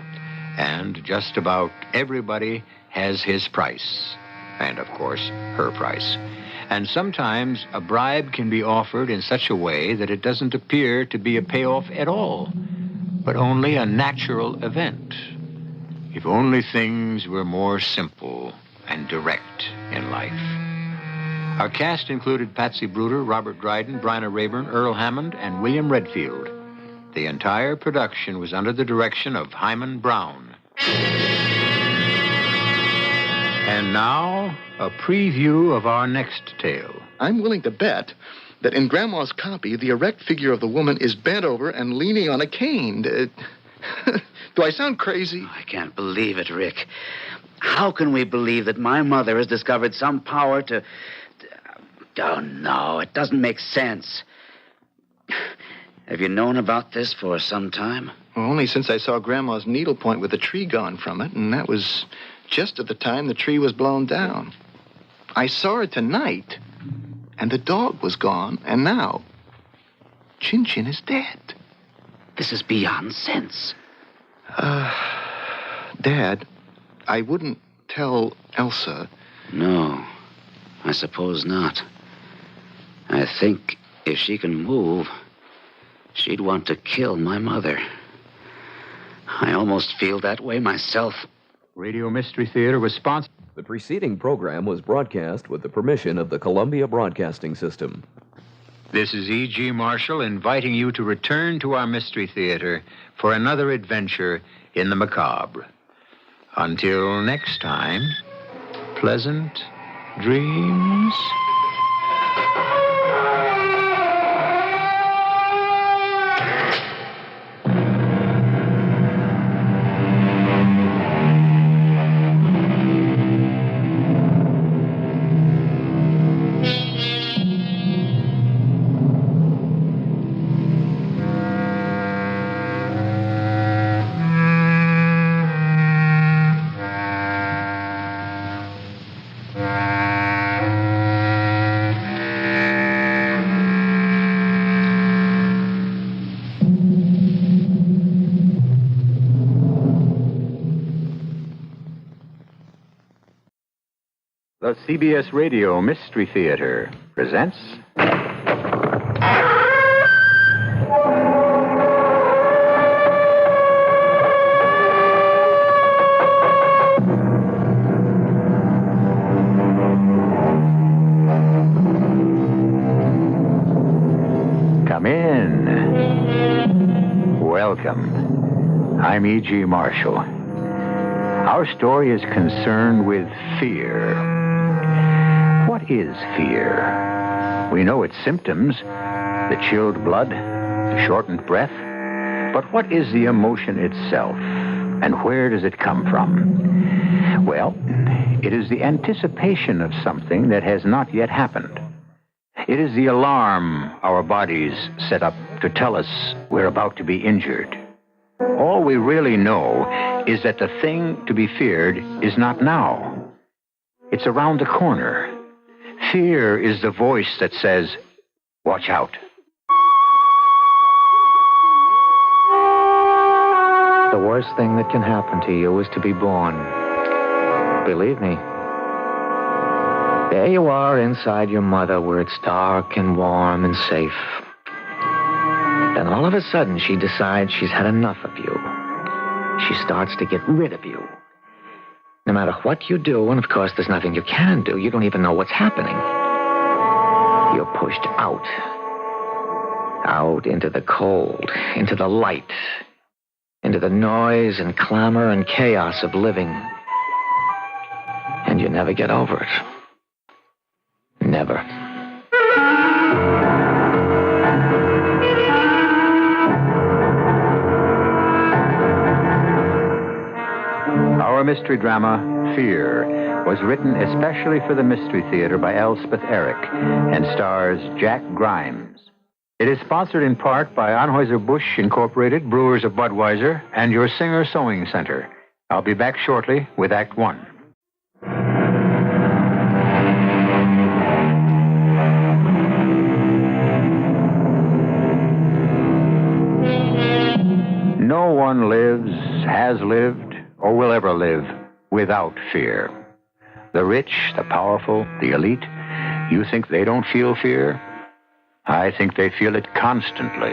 And just about everybody has his price. And, of course, her price. And sometimes a bribe can be offered in such a way that it doesn't appear to be a payoff at all, but only a natural event. If only things were more simple and direct in life. Our cast included Patsy Bruder, Robert Dryden, Bryna Rayburn, Earl Hammond, and William Redfield. The entire production was under the direction of Hyman Brown. And now, a preview of our next tale. I'm willing to bet that in Grandma's copy, the erect figure of the woman is bent over and leaning on a cane. Do I sound crazy? I can't believe it, Rick. How can we believe that my mother has discovered some power to... Oh, no, it doesn't make sense. Have you known about this for some time? Well, only since I saw Grandma's needlepoint with the tree gone from it, and that was just at the time the tree was blown down. I saw her tonight, and the dog was gone, and now Chin Chin is dead. This is beyond sense. Dad, I wouldn't tell Elsa. No, I suppose not. I think if she can move, she'd want to kill my mother. I almost feel that way myself. Radio Mystery Theater was sponsored. The preceding program was broadcast with the permission of the Columbia Broadcasting System. This is E.G. Marshall inviting you to return to our Mystery Theater for another adventure in the macabre. Until next time, pleasant dreams. The CBS Radio Mystery Theater presents... in. Welcome. I'm E.G. Marshall. Our story is concerned with fear. What is fear? We know its symptoms, the chilled blood, the shortened breath. But what is the emotion itself, and where does it come from? Well, it is the anticipation of something that has not yet happened. It is the alarm our bodies set up to tell us we're about to be injured. All we really know is that the thing to be feared is not now. It's around the corner. Fear is the voice that says, "Watch out." The worst thing that can happen to you is to be born. Believe me. There you are inside your mother where it's dark and warm and safe. Then all of a sudden she decides she's had enough of you. She starts to get rid of you. No matter what you do, and of course there's nothing you can do, you don't even know what's happening. You're pushed out. Out into the cold, into the light, into the noise and clamor and chaos of living. And you never get over it. Never. Our mystery drama, Fear, was written especially for the Mystery Theater by Elspeth Eric and stars Jack Grimes. It is sponsored in part by Anheuser-Busch Incorporated, Brewers of Budweiser, and your Singer Sewing Center. I'll be back shortly with Act One. No one lives, has lived, or will ever live without fear. The rich, the powerful, the elite, you think they don't feel fear? I think they feel it constantly,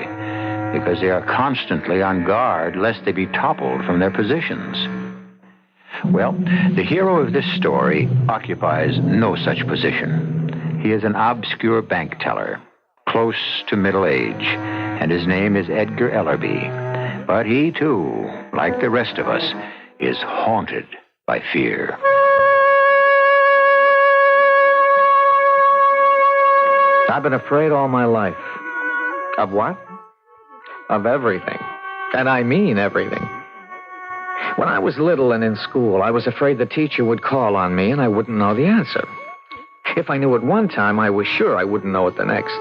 because they are constantly on guard lest they be toppled from their positions. Well, the hero of this story occupies no such position. He is an obscure bank teller, close to middle age, and his name is Edgar Ellerby. But he, too, like the rest of us, is haunted by fear. I've been afraid all my life. Of what? Of everything. And I mean everything. When I was little and in school, I was afraid the teacher would call on me and I wouldn't know the answer. If I knew it one time, I was sure I wouldn't know it the next.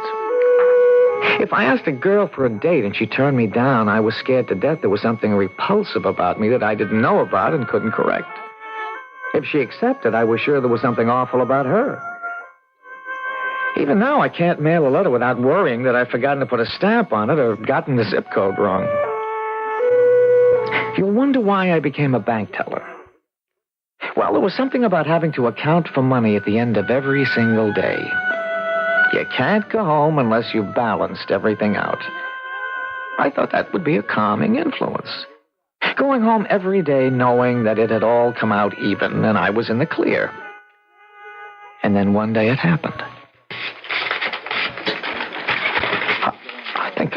If I asked a girl for a date and she turned me down, I was scared to death there was something repulsive about me that I didn't know about and couldn't correct. If she accepted, I was sure there was something awful about her. Even now, I can't mail a letter without worrying that I've forgotten to put a stamp on it or gotten the zip code wrong. You'll wonder why I became a bank teller. Well, there was something about having to account for money at the end of every single day. You can't go home unless you've balanced everything out. I thought that would be a calming influence. Going home every day knowing that it had all come out even and I was in the clear. And then one day it happened. I think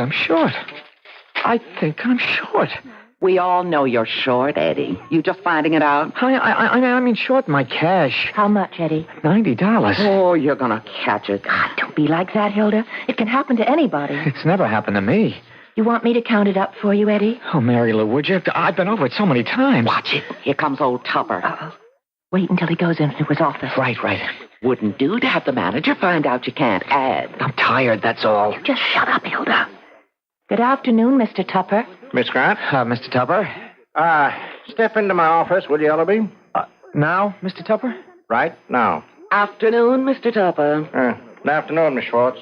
I'm short. We all know you're short, Eddie. You just finding it out? I mean short in my cash. How much, Eddie? $90. Oh, you're gonna catch it. God, don't be like that, Hilda. It can happen to anybody. It's never happened to me. You want me to count it up for you, Eddie? Oh, Mary Lou, would you? I've been over it so many times. Watch it. Here comes old Tupper. Uh-oh. Wait until he goes into his office. Right. Wouldn't do to have the manager find out you can't add. I'm tired, that's all. Just shut up, Hilda. Good afternoon, Mr. Tupper. Miss Grant? Mr. Tupper? Step into my office, will you, Ellerby? Now, Mr. Tupper? Right now. Afternoon, Mr. Tupper. Good afternoon, Miss Schwartz.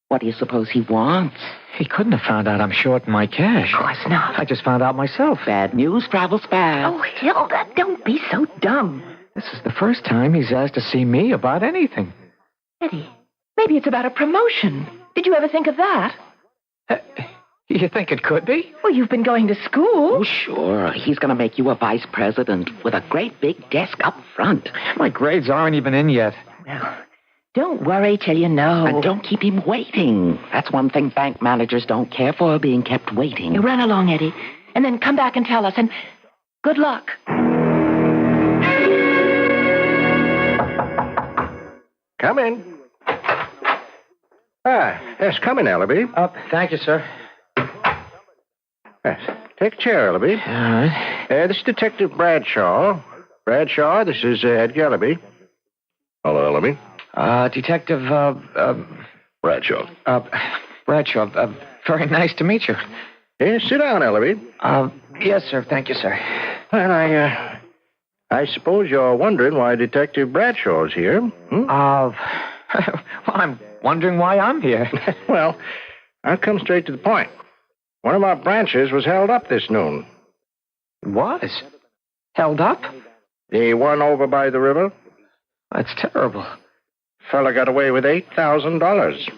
What do you suppose he wants? He couldn't have found out I'm short in my cash. Of course not. I just found out myself. Bad news travels fast. Oh, Hilda, don't be so dumb. This is the first time he's asked to see me about anything. Eddie, maybe it's about a promotion. Did you ever think of that? You think it could be? Well, you've been going to school. Oh, sure. He's going to make you a vice president with a great big desk up front. My grades aren't even in yet. Well, Don't worry till you know. And don't keep him waiting. That's one thing bank managers don't care for, being kept waiting. You run along, Eddie, and then come back and tell us, and good luck. Come in. Yes, come in, Ellaby. Thank you, sir. Yes, take a chair, Ellaby. All right. This is Detective Bradshaw. Bradshaw, this is Ed Gellaby. Hello, Ellaby. Detective, Bradshaw. Bradshaw, very nice to meet you. Yes, sit down, Ellaby. Yes, sir. Thank you, sir. Well, I suppose you're wondering why Detective Bradshaw's here. Well, I'm wondering why I'm here. Well, I'll come straight to the point. One of our branches was held up this noon. Was? Held up? The one over by the river. That's terrible. Fella got away with $8,000.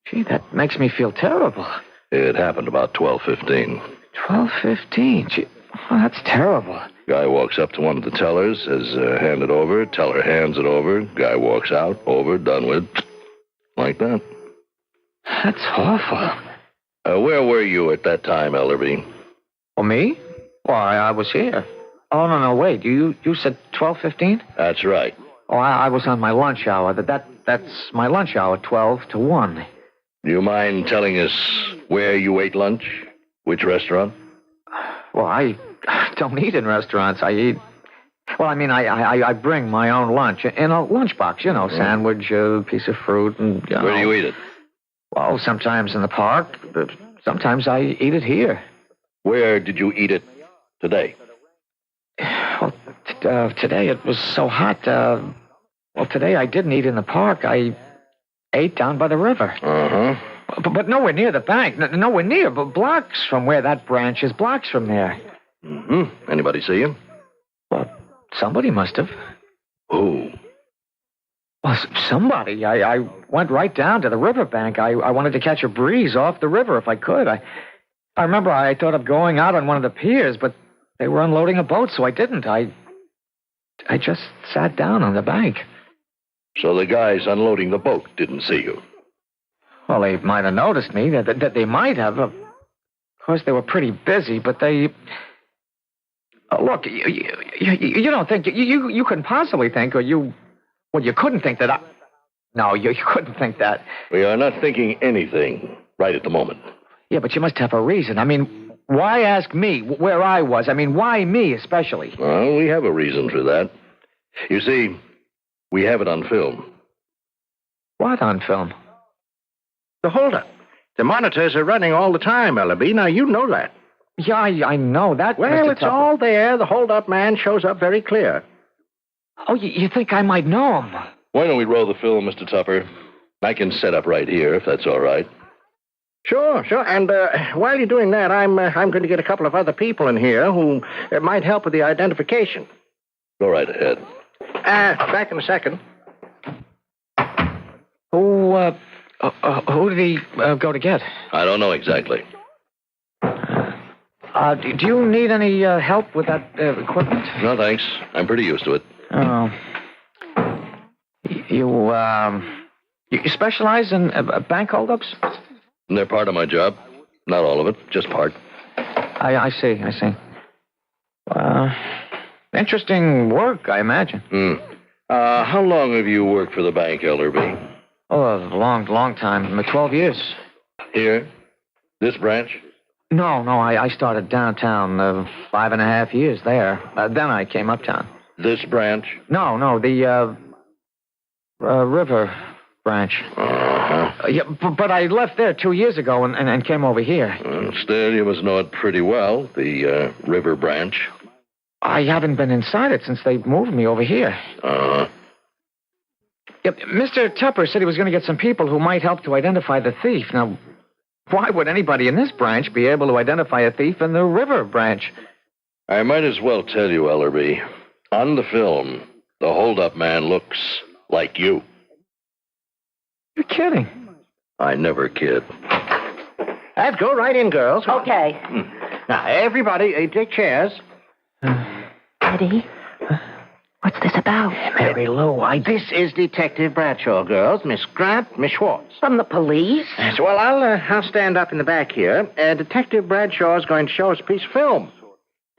Gee, that makes me feel terrible. It happened about 12:15. 12:15? Gee, oh, that's terrible. Guy walks up to one of the tellers, says, hand it over. Teller hands it over. Guy walks out, over, done with. Like that. That's awful. Where were you at that time, Ellerby? Oh, me? Why, I was here. Oh, no, wait. You said 12:15? That's right. Oh, I was on my lunch hour. That's my lunch hour, 12 to 1. Do you mind telling us where you ate lunch? Which restaurant? Well, I don't eat in restaurants. I eat... Well, I mean, I bring my own lunch in a lunchbox, sandwich, a piece of fruit, and... Where do you eat it? Well, sometimes in the park, but sometimes I eat it here. Where did you eat it today? Well, today it was so hot. Well, today I didn't eat in the park. I ate down by the river. Uh-huh. But nowhere near the bank. Nowhere near, but blocks from where that branch is. Blocks from there. Mm-hmm. Anybody see him? Well, somebody must have. Who? Well, somebody. I went right down to the riverbank. I wanted to catch a breeze off the river if I could. I remember I thought of going out on one of the piers, but they were unloading a boat, so I didn't. I just sat down on the bank. So the guys unloading the boat didn't see you? Well, they might have noticed me. That they might have. Of course, they were pretty busy, but they... look, you don't think... You couldn't possibly think, or you... Well, you couldn't think that I... No, you couldn't think that. We are not thinking anything right at the moment. Yeah, but you must have a reason. I mean, why ask me where I was? I mean, why me especially? Well, we have a reason for that. You see, we have it on film. What on film? The holdup. The monitors are running all the time, Ellaby. Now, you know that. Yeah, I know that, Well, Mr. it's Tupper. all there. The holdup man shows up very clear. Oh, you think I might know him? Why don't we roll the film, Mr. Tupper? I can set up right here, if that's all right. Sure. And while you're doing that, I'm going to get a couple of other people in here who might help with the identification. Go right ahead. Back in a second. Who did he go to get? I don't know exactly. Do you need any help with that equipment? No, thanks. I'm pretty used to it. Oh. You specialize in bank holdups? They're part of my job. Not all of it, just part. I see. Interesting work, I imagine. How long have you worked for the bank, Elderby? Oh, a long time. 12 years. Here? This branch? No, I started downtown 5.5 years there. Then I came uptown. This branch? No, the river branch. Uh-huh. Yeah, but I left there 2 years ago and came over here. Still, you must know it pretty well, the river branch. I haven't been inside it since they moved me over here. Uh-huh. Yep, Mr. Tupper said he was going to get some people who might help to identify the thief. Now, why would anybody in this branch be able to identify a thief in the river branch? I might as well tell you, Ellerby. On the film, the holdup man looks like you. You're kidding. I never kid. Let's go right in, girls. Okay. Now, everybody, take chairs. Eddie, what's this this about? Mary Lou, This is Detective Bradshaw, girls. Miss Grant, Miss Schwartz. From the police? Yes, well, I'll stand up in the back here. Detective Bradshaw is going to show us a piece of film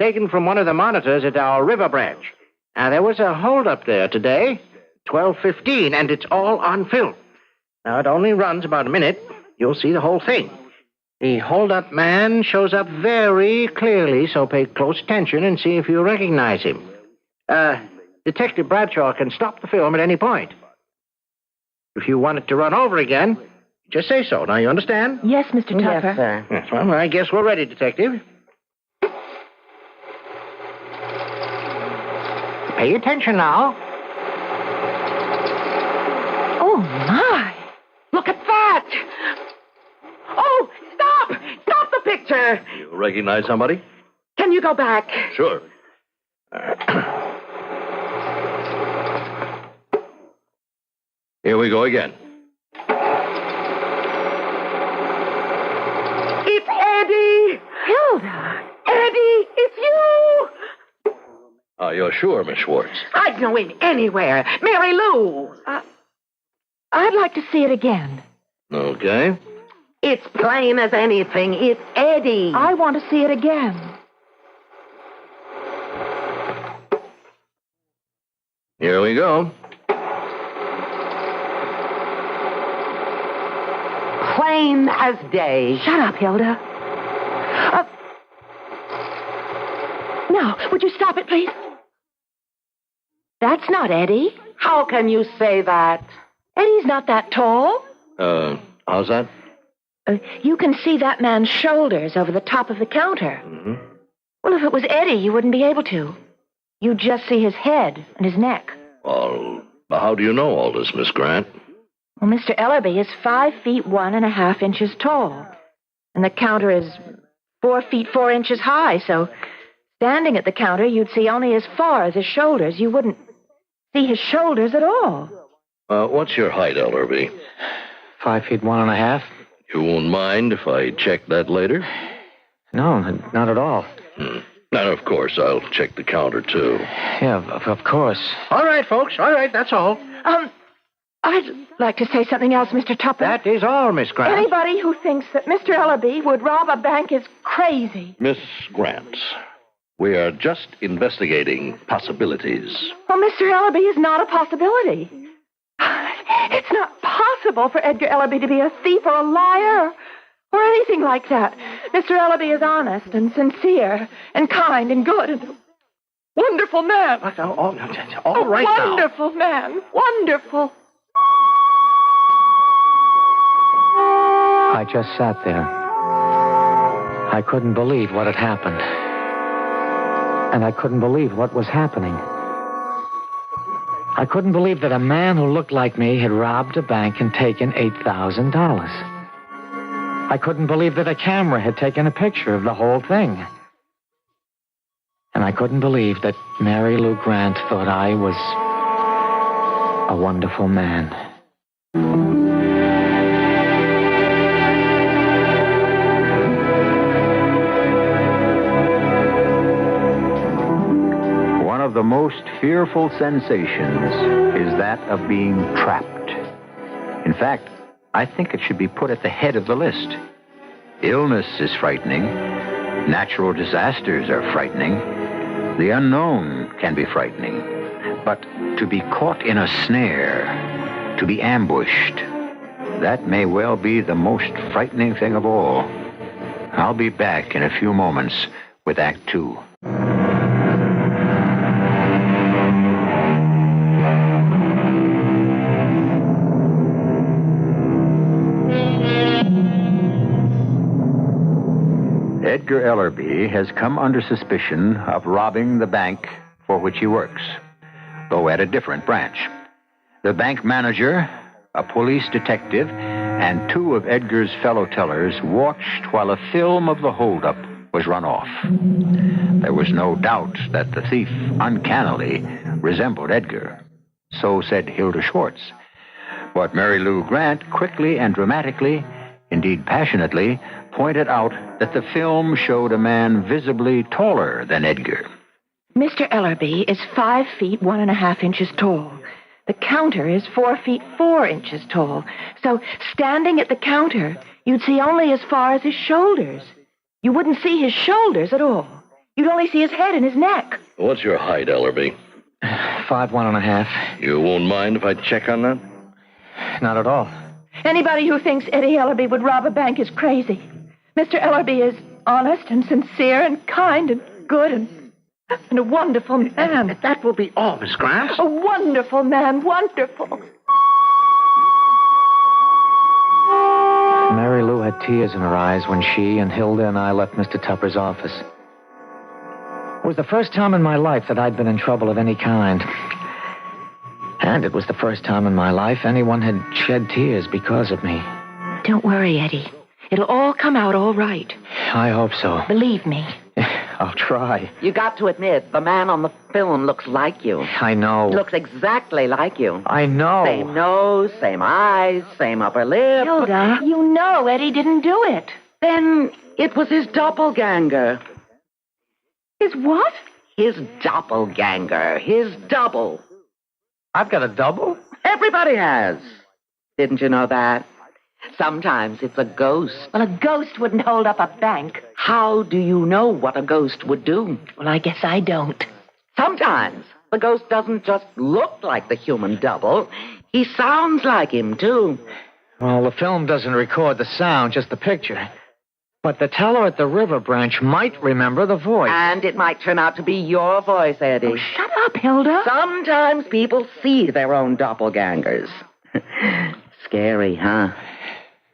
taken from one of the monitors at our river branch. Now, there was a holdup there today, 12:15, and it's all on film. Now, it only runs about a minute. You'll see the whole thing. The hold-up man shows up very clearly, so pay close attention and see if you recognize him. Detective Bradshaw can stop the film at any point. If you want it to run over again, just say so. Now, you understand? Yes, Mr. Tupper. Yes, sir. Yes, well, I guess we're ready, Detective. Pay attention now. Oh, my. Look at that! Oh, stop! Stop the picture! You recognize somebody? Can you go back? Sure. Here we go again. It's Eddie! Hilda! Eddie, it's you! You're sure, Miss Schwartz? I'd know him anywhere. Mary Lou! I'd like to see it again. Okay. It's plain as anything. It's Eddie. I want to see it again. Here we go. Plain as day. Shut up, Hilda. Now, would you stop it, please? That's not Eddie. How can you say that? Eddie's not that tall. How's that? You can see that man's shoulders over the top of the counter. Mm-hmm. Well, if it was Eddie, you wouldn't be able to. You'd just see his head and his neck. Well, how do you know all this, Miss Grant? Well, Mr. Ellerby is 5 feet 1.5 inches tall. And the counter is 4 feet 4 inches high, so standing at the counter, you'd see only as far as his shoulders. You wouldn't see his shoulders at all. What's your height, Ellerby? 5 feet 1.5. You won't mind if I check that later? No, not at all. And of course, I'll check the counter, too. Yeah, of course. All right, folks. All right, that's all. I'd like to say something else, Mr. Tupper. That is all, Miss Grant. Anybody who thinks that Mr. Ellerby would rob a bank is crazy. Miss Grant, we are just investigating possibilities. Well, Mr. Ellerby is not a possibility. It's not possible for Edgar Ellerby to be a thief or a liar or anything like that. Mr. Ellerby is honest and sincere and kind and good and a wonderful man. All right now. Wonderful man. Wonderful. I just sat there. I couldn't believe what had happened. And I couldn't believe what was happening. I couldn't believe that a man who looked like me had robbed a bank and taken $8,000. I couldn't believe that a camera had taken a picture of the whole thing. And I couldn't believe that Mary Lou Grant thought I was a wonderful man. One of the most fearful sensations is that of being trapped. In fact, I think it should be put at the head of the list. Illness is frightening. Natural disasters are frightening. The unknown can be frightening. But to be caught in a snare, to be ambushed, that may well be the most frightening thing of all. I'll be back in a few moments with Act Two. Edgar Ellerby has come under suspicion of robbing the bank for which he works, though at a different branch. The bank manager, a police detective, and two of Edgar's fellow tellers watched while a film of the holdup was run off. There was no doubt that the thief uncannily resembled Edgar. So said Hilda Schwartz. But Mary Lou Grant quickly and dramatically, indeed passionately, pointed out that the film showed a man visibly taller than Edgar. Mr. Ellerby is 5 feet 1.5 inches tall. The counter is 4 feet 4 inches tall. So, standing at the counter, you'd see only as far as his shoulders. You wouldn't see his shoulders at all. You'd only see his head and his neck. What's your height, Ellerby? 5'1.5". You won't mind if I check on that? Not at all. Anybody who thinks Eddie Ellerby would rob a bank is crazy. Mr. Ellerby is honest and sincere and kind and good and a wonderful man. That will be all, Miss Grant. A wonderful man, wonderful. Mary Lou had tears in her eyes when she and Hilda and I left Mr. Tupper's office. It was the first time in my life that I'd been in trouble of any kind. And it was the first time in my life anyone had shed tears because of me. Don't worry, Eddie. It'll all come out all right. I hope so. Believe me. I'll try. You got to admit, the man on the film looks like you. I know. Looks exactly like you. I know. Same nose, same eyes, same upper lip. Hilda, you know Eddie didn't do it. Then it was his doppelganger. His what? His doppelganger. His double. I've got a double? Everybody has. Didn't you know that? Sometimes it's a ghost. Well, a ghost wouldn't hold up a bank. How do you know what a ghost would do? Well, I guess I don't. Sometimes the ghost doesn't just look like the human double. He sounds like him, too. Well, the film doesn't record the sound, just the picture. But the teller at the River Branch might remember the voice. And it might turn out to be your voice, Eddie. Oh, shut up, Hilda. Sometimes people see their own doppelgangers. Scary, huh?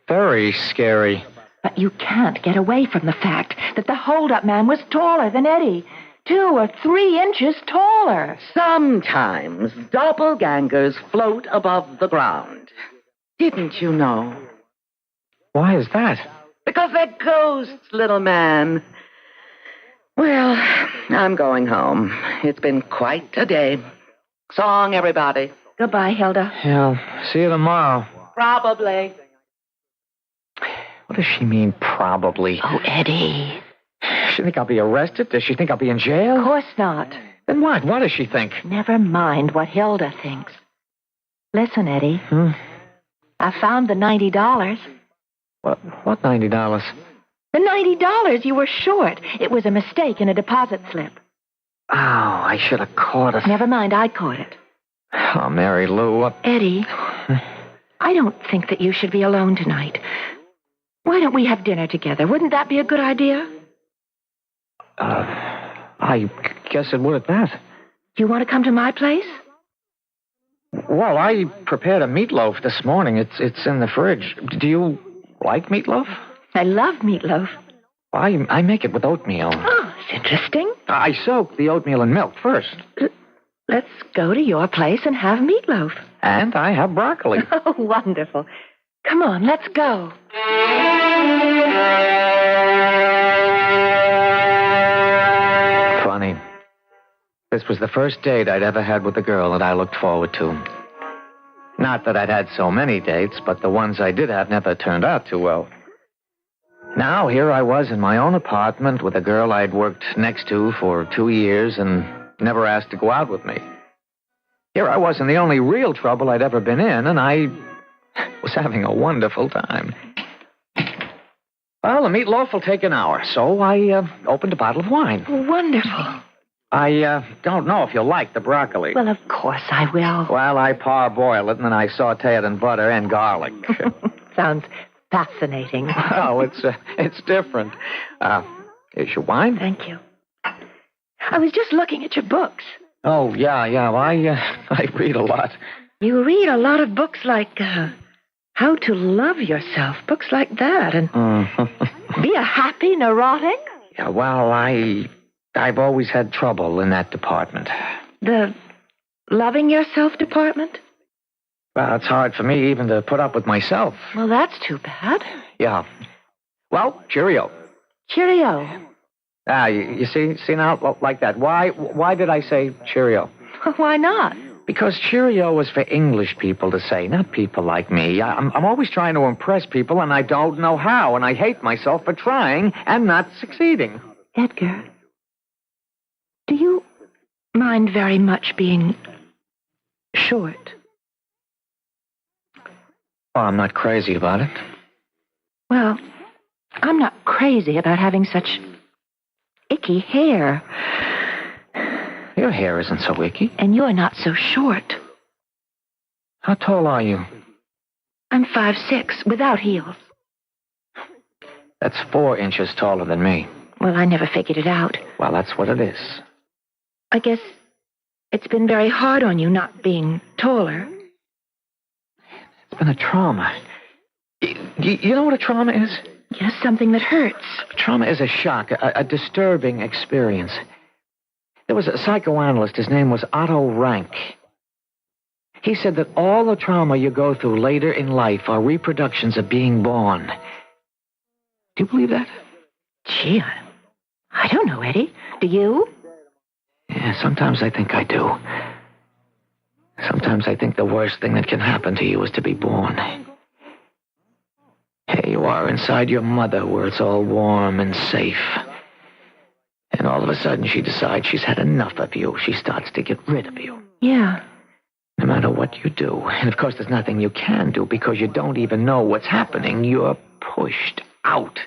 Very scary. But you can't get away from the fact that the hold-up man was taller than Eddie. 2 or 3 inches taller. Sometimes doppelgangers float above the ground. Didn't you know? Why is that? Because they're ghosts, little man. Well, I'm going home. It's been quite a day. So long, everybody. Goodbye, Hilda. Yeah, see you tomorrow. Probably. What does she mean, probably? Oh, Eddie. Does she think I'll be arrested? Does she think I'll be in jail? Of course not. Then what? What does she think? Never mind what Hilda thinks. Listen, Eddie. I found the $90. What $90? The $90 you were short. It was a mistake in a deposit slip. Oh, I should have caught it. Never mind, I caught it. Oh, Mary Lou, what... Eddie, I don't think that you should be alone tonight. Why don't we have dinner together? Wouldn't that be a good idea? I guess it would at that. Do you want to come to my place? Well, I prepared a meatloaf this morning. It's in the fridge. Do you like meatloaf? I love meatloaf. I make it with oatmeal. Oh, it's interesting. I soak the oatmeal in milk first. Let's go to your place and have meatloaf. And I have broccoli. Oh, wonderful. Come on, let's go. Funny. This was the first date I'd ever had with a girl that I looked forward to. Not that I'd had so many dates, but the ones I did have never turned out too well. Now, here I was in my own apartment with a girl I'd worked next to for 2 years and never asked to go out with me. Here I was in the only real trouble I'd ever been in, and I was having a wonderful time. Well, the meatloaf will take an hour, so I opened a bottle of wine. Wonderful. I don't know if you'll like the broccoli. Well, of course I will. Well, I parboil it, and then I saute it in butter and garlic. Sounds fascinating. Well, it's different. Here's your wine. Thank you. I was just looking at your books. Oh, yeah. Well, I read a lot. You read a lot of books like How to Love Yourself, books like that, and Be a Happy Neurotic? Yeah, well, I've always had trouble in that department. The loving yourself department? Well, it's hard for me even to put up with myself. Well, that's too bad. Yeah. Well, cheerio. Cheerio. You see now, like that. Why did I say cheerio? Why not? Because cheerio is for English people to say, not people like me. I'm always trying to impress people, and I don't know how, and I hate myself for trying and not succeeding. Edgar, do you mind very much being short. Oh, I'm not crazy about it. Well, I'm not crazy about having such icky hair. Your hair isn't so icky. And you're not so short. How tall are you? I'm 5'6", without heels. That's 4 inches taller than me. Well, I never figured it out. Well, that's what it is. I guess it's been very hard on you not being taller. It's been a trauma. You know what a trauma is? Yes, something that hurts. Trauma is a shock, a disturbing experience. There was a psychoanalyst, his name was Otto Rank. He said that all the trauma you go through later in life are reproductions of being born. Do you believe that? Gee, I don't know, Eddie. Do you? Yeah, sometimes I think I do. Sometimes I think the worst thing that can happen to you is to be born. Here you are inside your mother where it's all warm and safe. And all of a sudden she decides she's had enough of you. She starts to get rid of you. Yeah. No matter what you do. And of course there's nothing you can do because you don't even know what's happening. You're pushed out.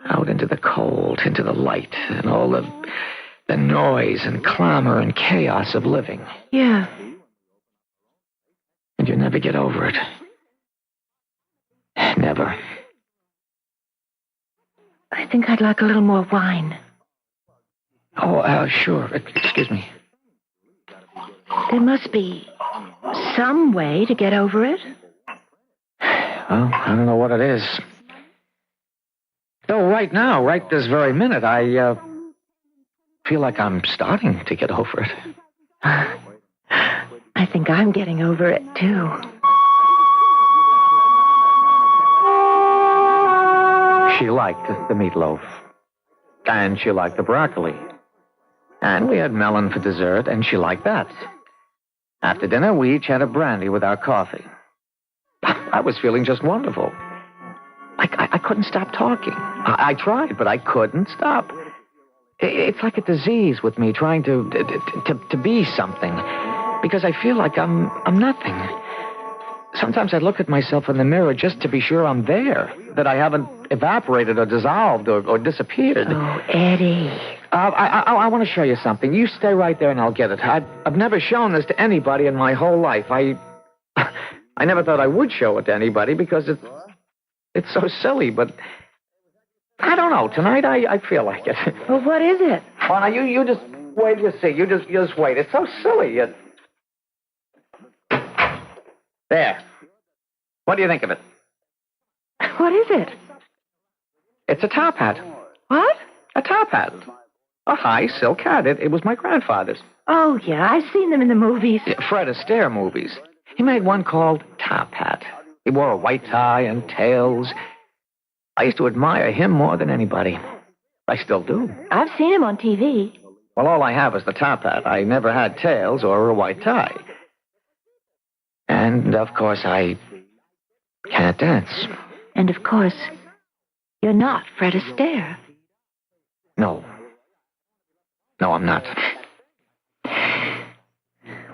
Out into the cold, into the light, and all the noise and clamor and chaos of living. Yeah. And you never get over it. Never. I think I'd like a little more wine. Oh, sure. Excuse me. There must be some way to get over it. Well, I don't know what it is. Though right now, right this very minute, I feel like I'm starting to get over it. I think I'm getting over it, too. She liked the meatloaf. And she liked the broccoli. And we had melon for dessert, and she liked that. After dinner, we each had a brandy with our coffee. I was feeling just wonderful. I couldn't stop talking. I tried, but I couldn't stop. It's like a disease with me, trying to be something. Because I feel like I'm nothing. Sometimes I look at myself in the mirror just to be sure I'm there, that I haven't evaporated or dissolved or disappeared. Oh, Eddie. I want to show you something. You stay right there and I'll get it. I've never shown this to anybody in my whole life. I never thought I would show it to anybody because it's so silly, but I don't know. Tonight I feel like it. Well, what is it? Well, now you just wait, you see. You just wait. It's so silly. There. What do you think of it? What is it? It's a top hat. What? A top hat. A high silk hat. It was my grandfather's. Oh, yeah, I've seen them in the movies. Yeah, Fred Astaire movies. He made one called Top Hat. He wore a white tie and tails. I used to admire him more than anybody. I still do. I've seen him on TV. Well, all I have is the top hat. I never had tails or a white tie. And, of course, I can't dance. And, of course, you're not Fred Astaire. No. No, I'm not.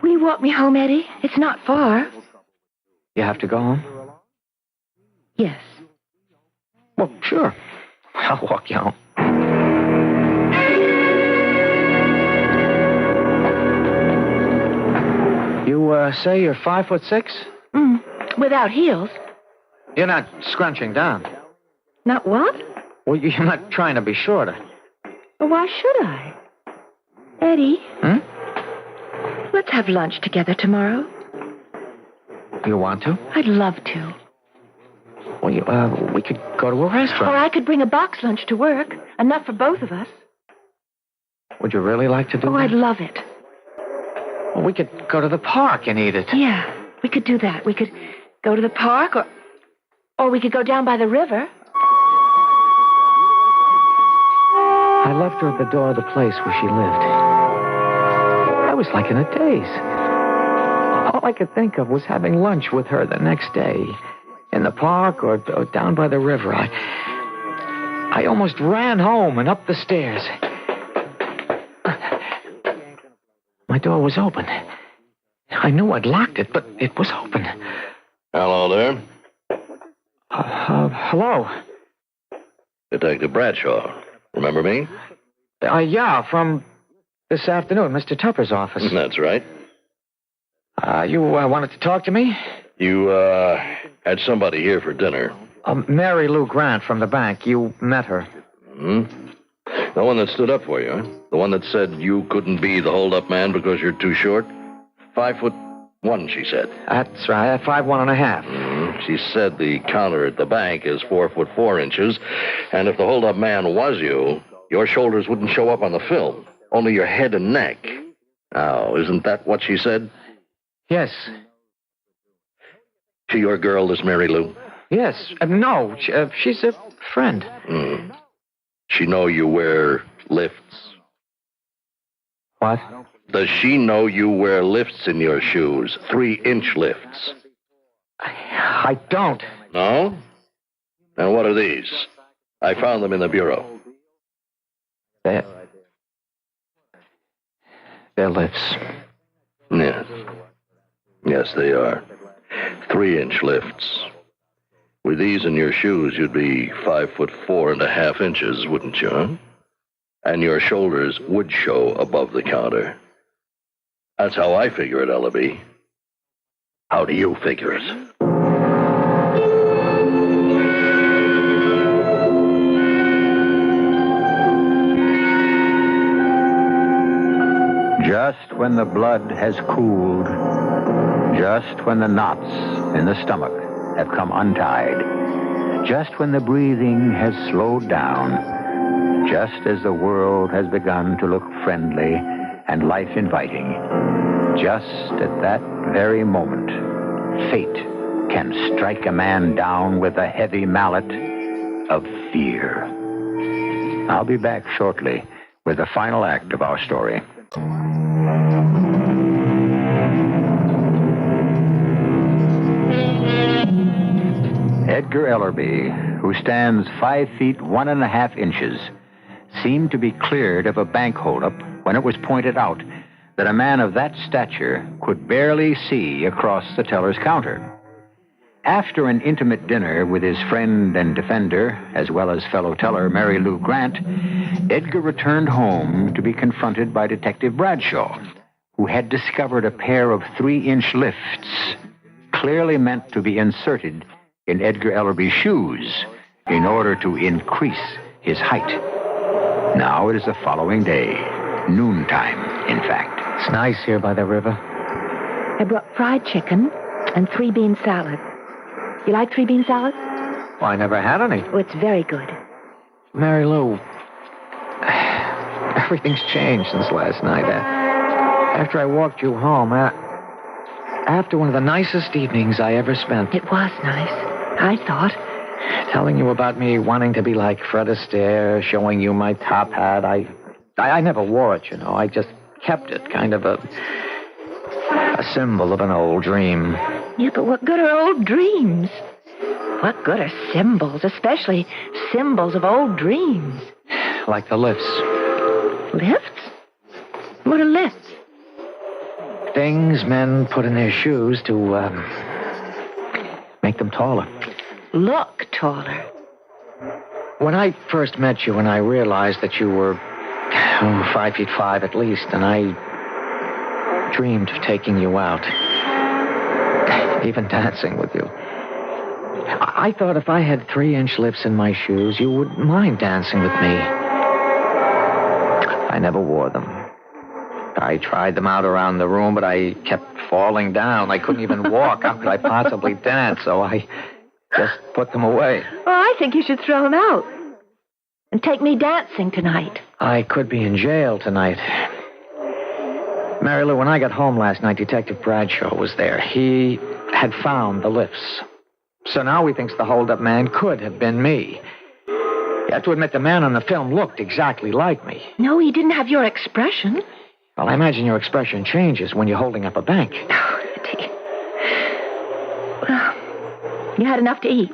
Will you walk me home, Eddie? It's not far. You have to go home? Yes. Well, sure. I'll walk you home. You say you're 5'6"? Without heels. You're not scrunching down. Not what? Well, you're not trying to be shorter. Well, why should I? Eddie. Let's have lunch together tomorrow. You want to? I'd love to. Well, we could go to a restaurant. Or I could bring a box lunch to work. Enough for both of us. Would you really like to do that? Oh, I'd love it. Well, we could go to the park and eat it. Yeah, we could do that. We could go to the park, or we could go down by the river. I left her at the door of the place where she lived. I was like in a daze. All I could think of was having lunch with her the next day. In the park or down by the river. I almost ran home and up the stairs. My door was open. I knew I'd locked it, but it was open. Hello there. Hello. Detective Bradshaw. Remember me? Yeah, from this afternoon, Mr. Tupper's office. That's right. You wanted to talk to me? You, had somebody here for dinner. Mary Lou Grant from the bank. You met her. The one that stood up for you, huh? The one that said you couldn't be the hold-up man because you're too short? 5'1", she said. That's right, 5'1.5". She said the counter at the bank is 4'4", and if the hold-up man was you, your shoulders wouldn't show up on the film, only your head and neck. Now, isn't that what she said? Yes. She your girl, this Mary Lou? Yes. No, she's a friend. She know you wear lifts? What? Does she know you wear lifts in your shoes? 3-inch lifts? I don't. No? And what are these? I found them in the bureau. They're lifts. Yes. Yes, they are. 3-inch lifts. With these in your shoes, you'd be 5'4.5", wouldn't you, huh? And your shoulders would show above the counter. That's how I figure it, Ellaby. How do you figure it? Just when the blood has cooled, just when the knots in the stomach have come untied, just when the breathing has slowed down, just as the world has begun to look friendly and life-inviting, just at that very moment, fate can strike a man down with a heavy mallet of fear. I'll be back shortly with the final act of our story. Edgar Ellerby, who stands 5 feet 1.5 inches, seemed to be cleared of a bank holdup when it was pointed out that a man of that stature could barely see across the teller's counter. After an intimate dinner with his friend and defender, as well as fellow teller Mary Lou Grant, Edgar returned home to be confronted by Detective Bradshaw, who had discovered a pair of 3-inch lifts, clearly meant to be inserted in Edgar Ellerby's shoes in order to increase his height. Now it is the following day, noontime, in fact. It's nice here by the river. I brought fried chicken and 3-bean salad. You like 3-bean salad? Well, I never had any. Oh, it's very good. Mary Lou, everything's changed since last night. After I walked you home, after one of the nicest evenings I ever spent. It was nice, I thought. Telling you about me wanting to be like Fred Astaire, showing you my top hat. I never wore it, you know. I just kept it, kind of a symbol of an old dream. Yeah, but what good are old dreams? What good are symbols, especially symbols of old dreams? Like the lifts. Lifts? What are lifts? Things men put in their shoes to make them taller. Look taller. When I first met you and I realized that you were 5'5" at least, and I dreamed of taking you out, even dancing with you. I thought if I had 3-inch lifts in my shoes, you wouldn't mind dancing with me. I never wore them. I tried them out around the room, but I kept falling down. I couldn't even walk. How could I possibly dance? So I just put them away. Well, I think you should throw them out and take me dancing tonight. I could be in jail tonight. Mary Lou, when I got home last night, Detective Bradshaw was there. He had found the lifts. So now he thinks the hold-up man could have been me. You have to admit the man on the film looked exactly like me. No, he didn't have your expression. Well, I imagine your expression changes when you're holding up a bank. Oh, well, you had enough to eat.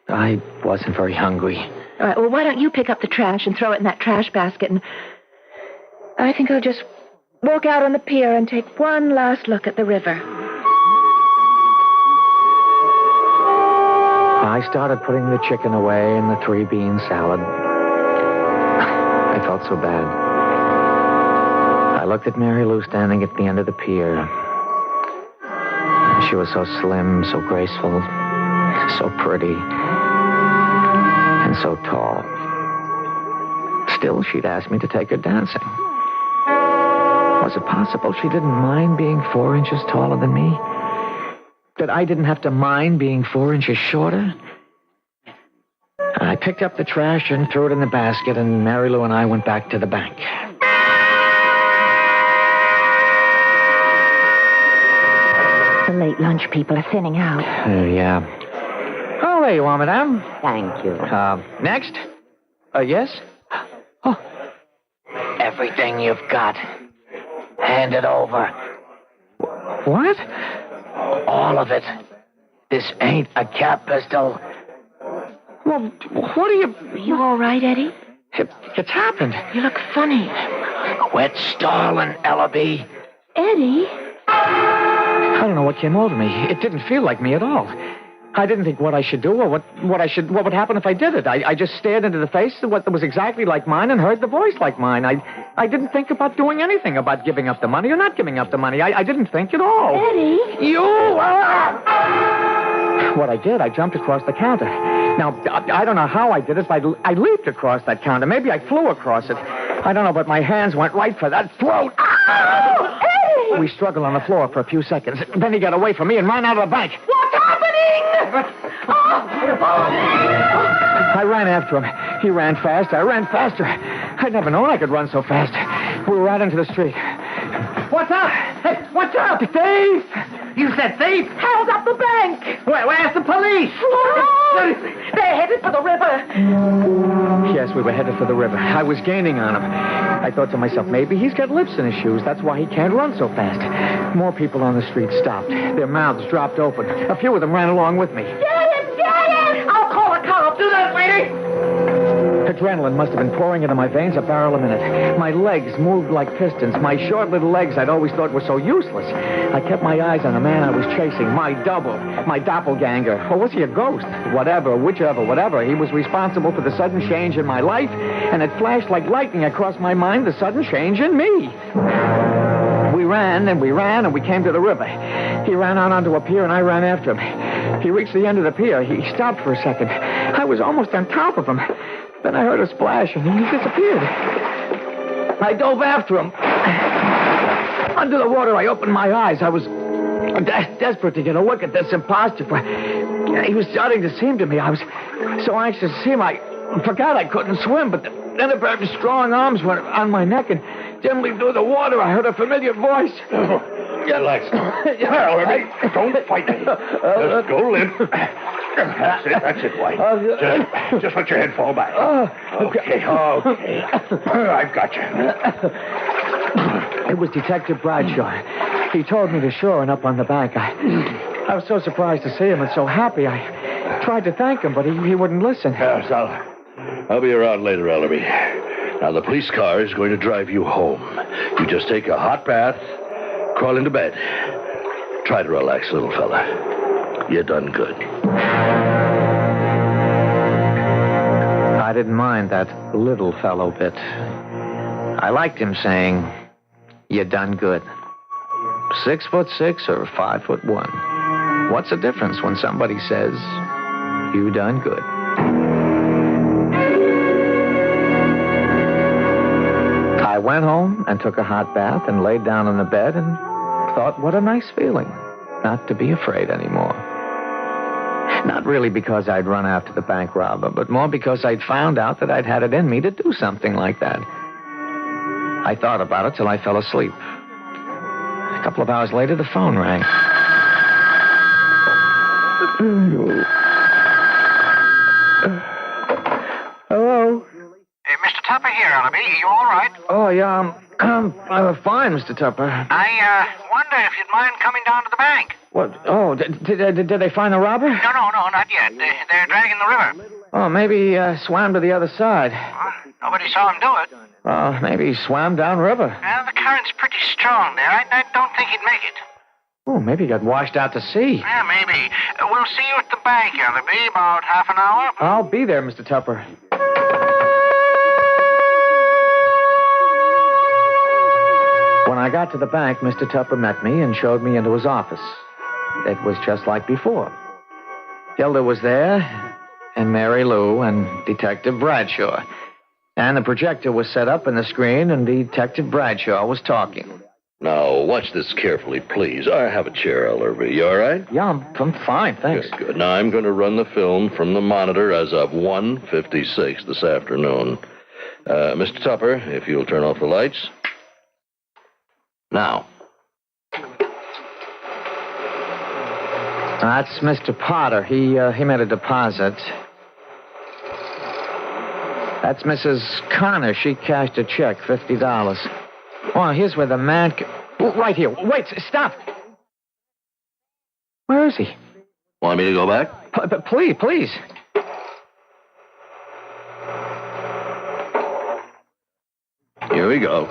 I wasn't very hungry. All right, well, why don't you pick up the trash and throw it in that trash basket, and I think I'll just walk out on the pier and take one last look at the river. I started putting the chicken away and the 3-bean salad. I felt so bad. I looked at Mary Lou standing at the end of the pier. She was so slim, so graceful, so pretty, and so tall. Still, she'd asked me to take her dancing. Was it possible she didn't mind being 4 inches taller than me? That I didn't have to mind being 4 inches shorter? I picked up the trash and threw it in the basket, and Mary Lou and I went back to the bank. The late lunch people are thinning out. Yeah. Oh, there you are, madame. Thank you. Next? Yes? Oh. Everything you've got. Hand it over. What? All of it. This ain't a cap pistol. Well, what are you... You all right, Eddie? It's happened. You look funny. Quit stalling, Ellaby. Eddie? I don't know what came over me. It didn't feel like me at all. I didn't think what I should do or what would happen if I did it. I just stared into the face of what was exactly like mine and heard the voice like mine. I didn't think about doing anything, about giving up the money or not giving up the money. I didn't think at all. Eddie? You are... What I did, I jumped across the counter. Now, I don't know how I did it, but I leaped across that counter. Maybe I flew across it. I don't know, but my hands went right for that throat. Oh, Eddie! We struggled on the floor for a few seconds. Then he got away from me and ran out of the bank. What's happening? I ran after him. He ran fast. I ran faster. I'd never known I could run so fast. We were out into the street. What's up? Hey, what's up? Thief! You said thief? Held up the bank. Where's the police? They're headed for the river. Yes, we were headed for the river. I was gaining on him. I thought to myself, maybe he's got lips in his shoes. That's why he can't run so fast. More people on the street stopped. Their mouths dropped open. A few of them ran along with me. Get him! Get him! I'll call a cop. Do that, sweetie! Adrenaline must have been pouring into my veins a barrel a minute. My legs moved like pistons. My short little legs I'd always thought were so useless. I kept my eyes on the man I was chasing, my double, my doppelganger. Or was he a ghost? Whatever. He was responsible for the sudden change in my life, and it flashed like lightning across my mind, the sudden change in me. We ran, and we came to the river. He ran out onto a pier, and I ran after him. He reached the end of the pier. He stopped for a second. I was almost on top of him. Then I heard a splash, and he disappeared. I dove after him. Under the water, I opened my eyes. I was desperate to get a look at this imposter. He was starting to seem to me. I was so anxious to see him, I forgot I couldn't swim, but then a pair of strong arms went on my neck, and dimly through the water, I heard a familiar voice. Relax. Don't fight me. Just go limp. That's it, White. Just let your head fall back. Okay. I've got you. It was Detective Bradshaw. He told me to shore and up on the bank. I was so surprised to see him and so happy. I tried to thank him, but he wouldn't listen. Yes, I'll be around later, Ellery. Now, the police car is going to drive you home. You just take a hot bath, crawl into bed. Try to relax, little fella. You done good. I didn't mind that little fellow bit. I liked him saying, you done good. 6'6" or 5'1". What's the difference when somebody says, you done good? I went home and took a hot bath and laid down on the bed and thought, what a nice feeling not to be afraid anymore. Not really because I'd run after the bank robber, but more because I'd found out that I'd had it in me to do something like that. I thought about it till I fell asleep. A couple of hours later, the phone rang. Hello? Mr. Tupper here, Ellaby. Are you all right? Oh, yeah, I'm fine, Mr. Tupper. I wonder if you'd mind coming down to the bank. What? Oh, did they find the robber? No, not yet. They're dragging the river. Oh, maybe he swam to the other side. Nobody saw him do it. Maybe he swam downriver. Well, the current's pretty strong there. I don't think he'd make it. Oh, maybe he got washed out to sea. Yeah, maybe. We'll see you at the bank, Ellerby, about half an hour. I'll be there, Mr. Tupper. When I got to the bank, Mr. Tupper met me and showed me into his office. It was just like before. Hilda was there, and Mary Lou, and Detective Bradshaw. And the projector was set up in the screen, and Detective Bradshaw was talking. Now, watch this carefully, please. I have a chair, Ellerby. You all right? Yeah, I'm fine, thanks. Good. Now, I'm going to run the film from the monitor as of 1:56 this afternoon. Mr. Tupper, if you'll turn off the lights. Now. That's Mr. Potter. He made a deposit. That's Mrs. Connor. She cashed a check, $50. Oh, here's where the man... Right here. Wait, stop. Where is he? Want me to go back? Please. Here we go.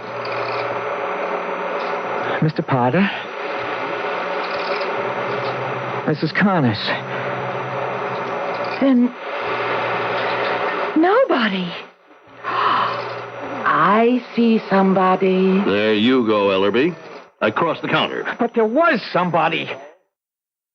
Mr. Potter. Mrs. Connors. Then... nobody. I see somebody. There you go, Ellerby. Across the counter. But there was somebody.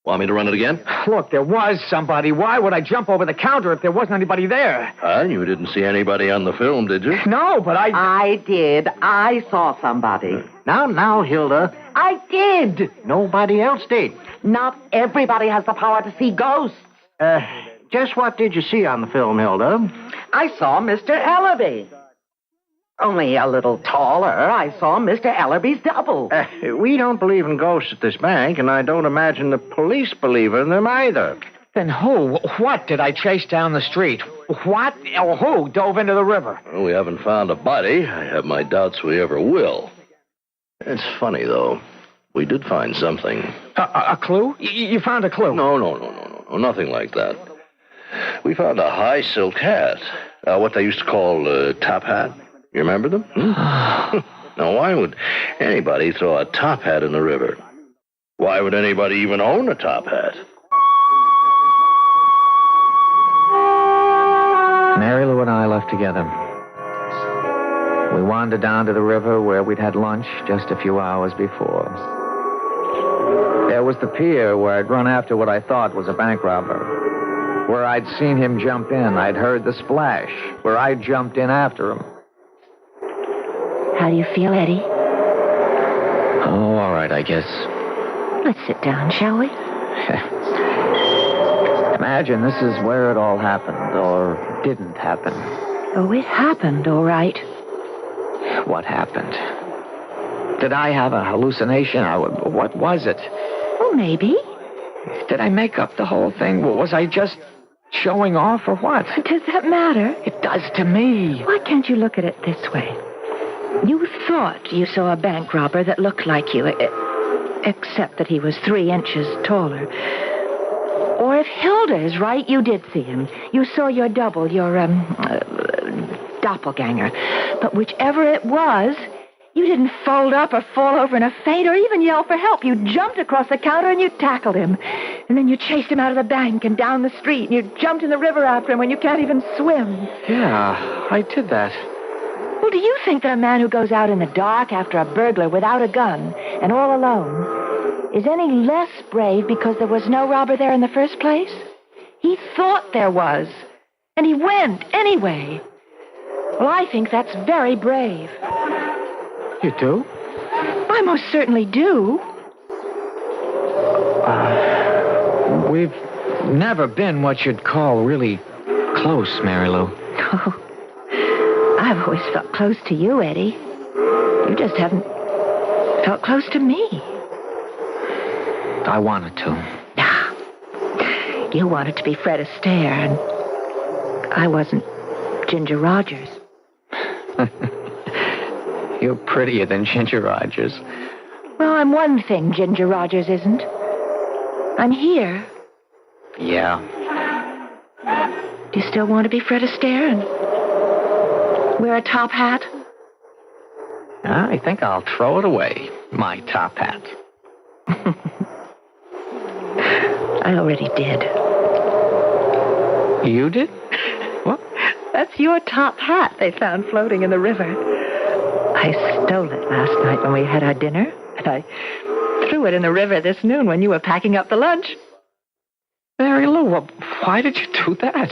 Want me to run it again? Look, there was somebody. Why would I jump over the counter if there wasn't anybody there? You didn't see anybody on the film, did you? No, but I did. I saw somebody. Now, Hilda. I did. Nobody else did. Not everybody has the power to see ghosts. Just what did you see on the film, Hilda? I saw Mr. Ellerby. Only a little taller. I saw Mr. Ellerby's double. We don't believe in ghosts at this bank, and I don't imagine the police believe in them either. Then what did I chase down the street? What or who dove into the river? Well, we haven't found a body. I have my doubts we ever will. It's funny, though. We did find something. A clue? You found a clue? No. Nothing like that. We found a high silk hat. What they used to call a top hat. You remember them? Now, why would anybody throw a top hat in the river? Why would anybody even own a top hat? Mary Lou and I left together. We wandered down to the river where we'd had lunch just a few hours before. There was the pier where I'd run after what I thought was a bank robber. Where I'd seen him jump in. I'd heard the splash. Where I jumped in after him. How do you feel, Eddie? Oh, all right, I guess. Let's sit down, shall we? Imagine this is where it all happened, or didn't happen. Oh, it happened, all right. What happened? Did I have a hallucination? What was it? Oh, maybe. Did I make up the whole thing? Was I just showing off, or what? Does that matter? It does to me. Why can't you look at it this way? You thought you saw a bank robber that looked like you, except that he was 3 inches taller. Or if Hilda is right, you did see him. You saw your double, your doppelganger. But whichever it was, you didn't fold up or fall over in a faint or even yell for help. You jumped across the counter and you tackled him. And then you chased him out of the bank and down the street. And you jumped in the river after him when you can't even swim. Yeah, I did that. Well, do you think that a man who goes out in the dark after a burglar without a gun and all alone is any less brave because there was no robber there in the first place? He thought there was, and he went anyway. Well, I think that's very brave. You do? I most certainly do. We've never been what you'd call really close, Mary Lou. Oh, I've always felt close to you, Eddie. You just haven't felt close to me. I wanted to. You wanted to be Fred Astaire, and I wasn't Ginger Rogers. You're prettier than Ginger Rogers. Well, I'm one thing Ginger Rogers isn't. I'm here. Yeah. Do you still want to be Fred Astaire? And Wear a top hat? I think I'll throw it away, my top hat. I already did. You did? What? That's your top hat they found floating in the river. I stole it last night when we had our dinner, and I threw it in the river this noon when you were packing up the lunch. Mary Lou, why did you do that?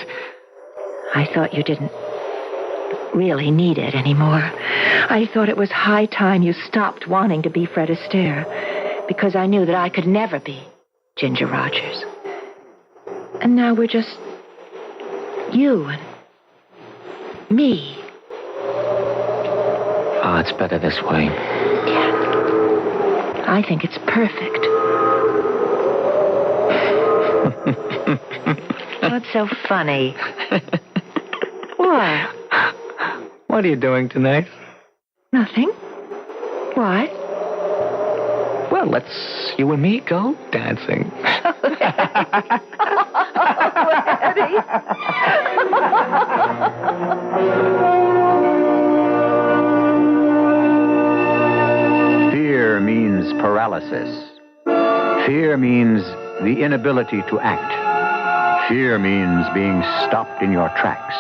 I thought you didn't really need it anymore. I thought it was high time you stopped wanting to be Fred Astaire, because I knew that I could never be Ginger Rogers. And now we're just you and me. Oh, it's better this way. Yeah. I think it's perfect. What's so funny? What? What are you doing tonight? Nothing. Why? Well, let's you and me go dancing. Fear means paralysis. Fear means the inability to act. Fear means being stopped in your tracks.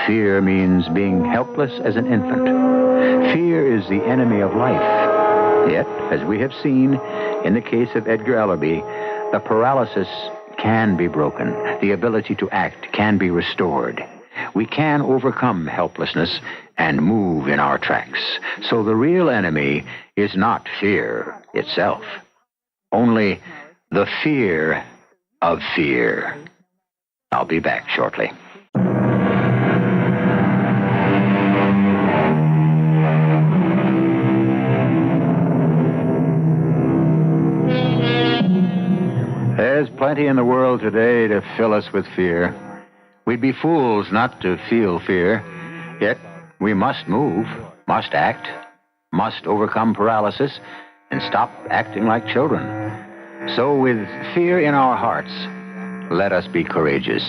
Fear means being helpless as an infant. Fear is the enemy of life. Yet, as we have seen in the case of Edgar Ellerby, the paralysis can be broken. The ability to act can be restored. We can overcome helplessness and move in our tracks. So the real enemy is not fear itself, only the fear of fear. I'll be back shortly. There's plenty in the world today to fill us with fear. We'd be fools not to feel fear. Yet we must move, must act, must overcome paralysis, and stop acting like children. So with fear in our hearts, let us be courageous.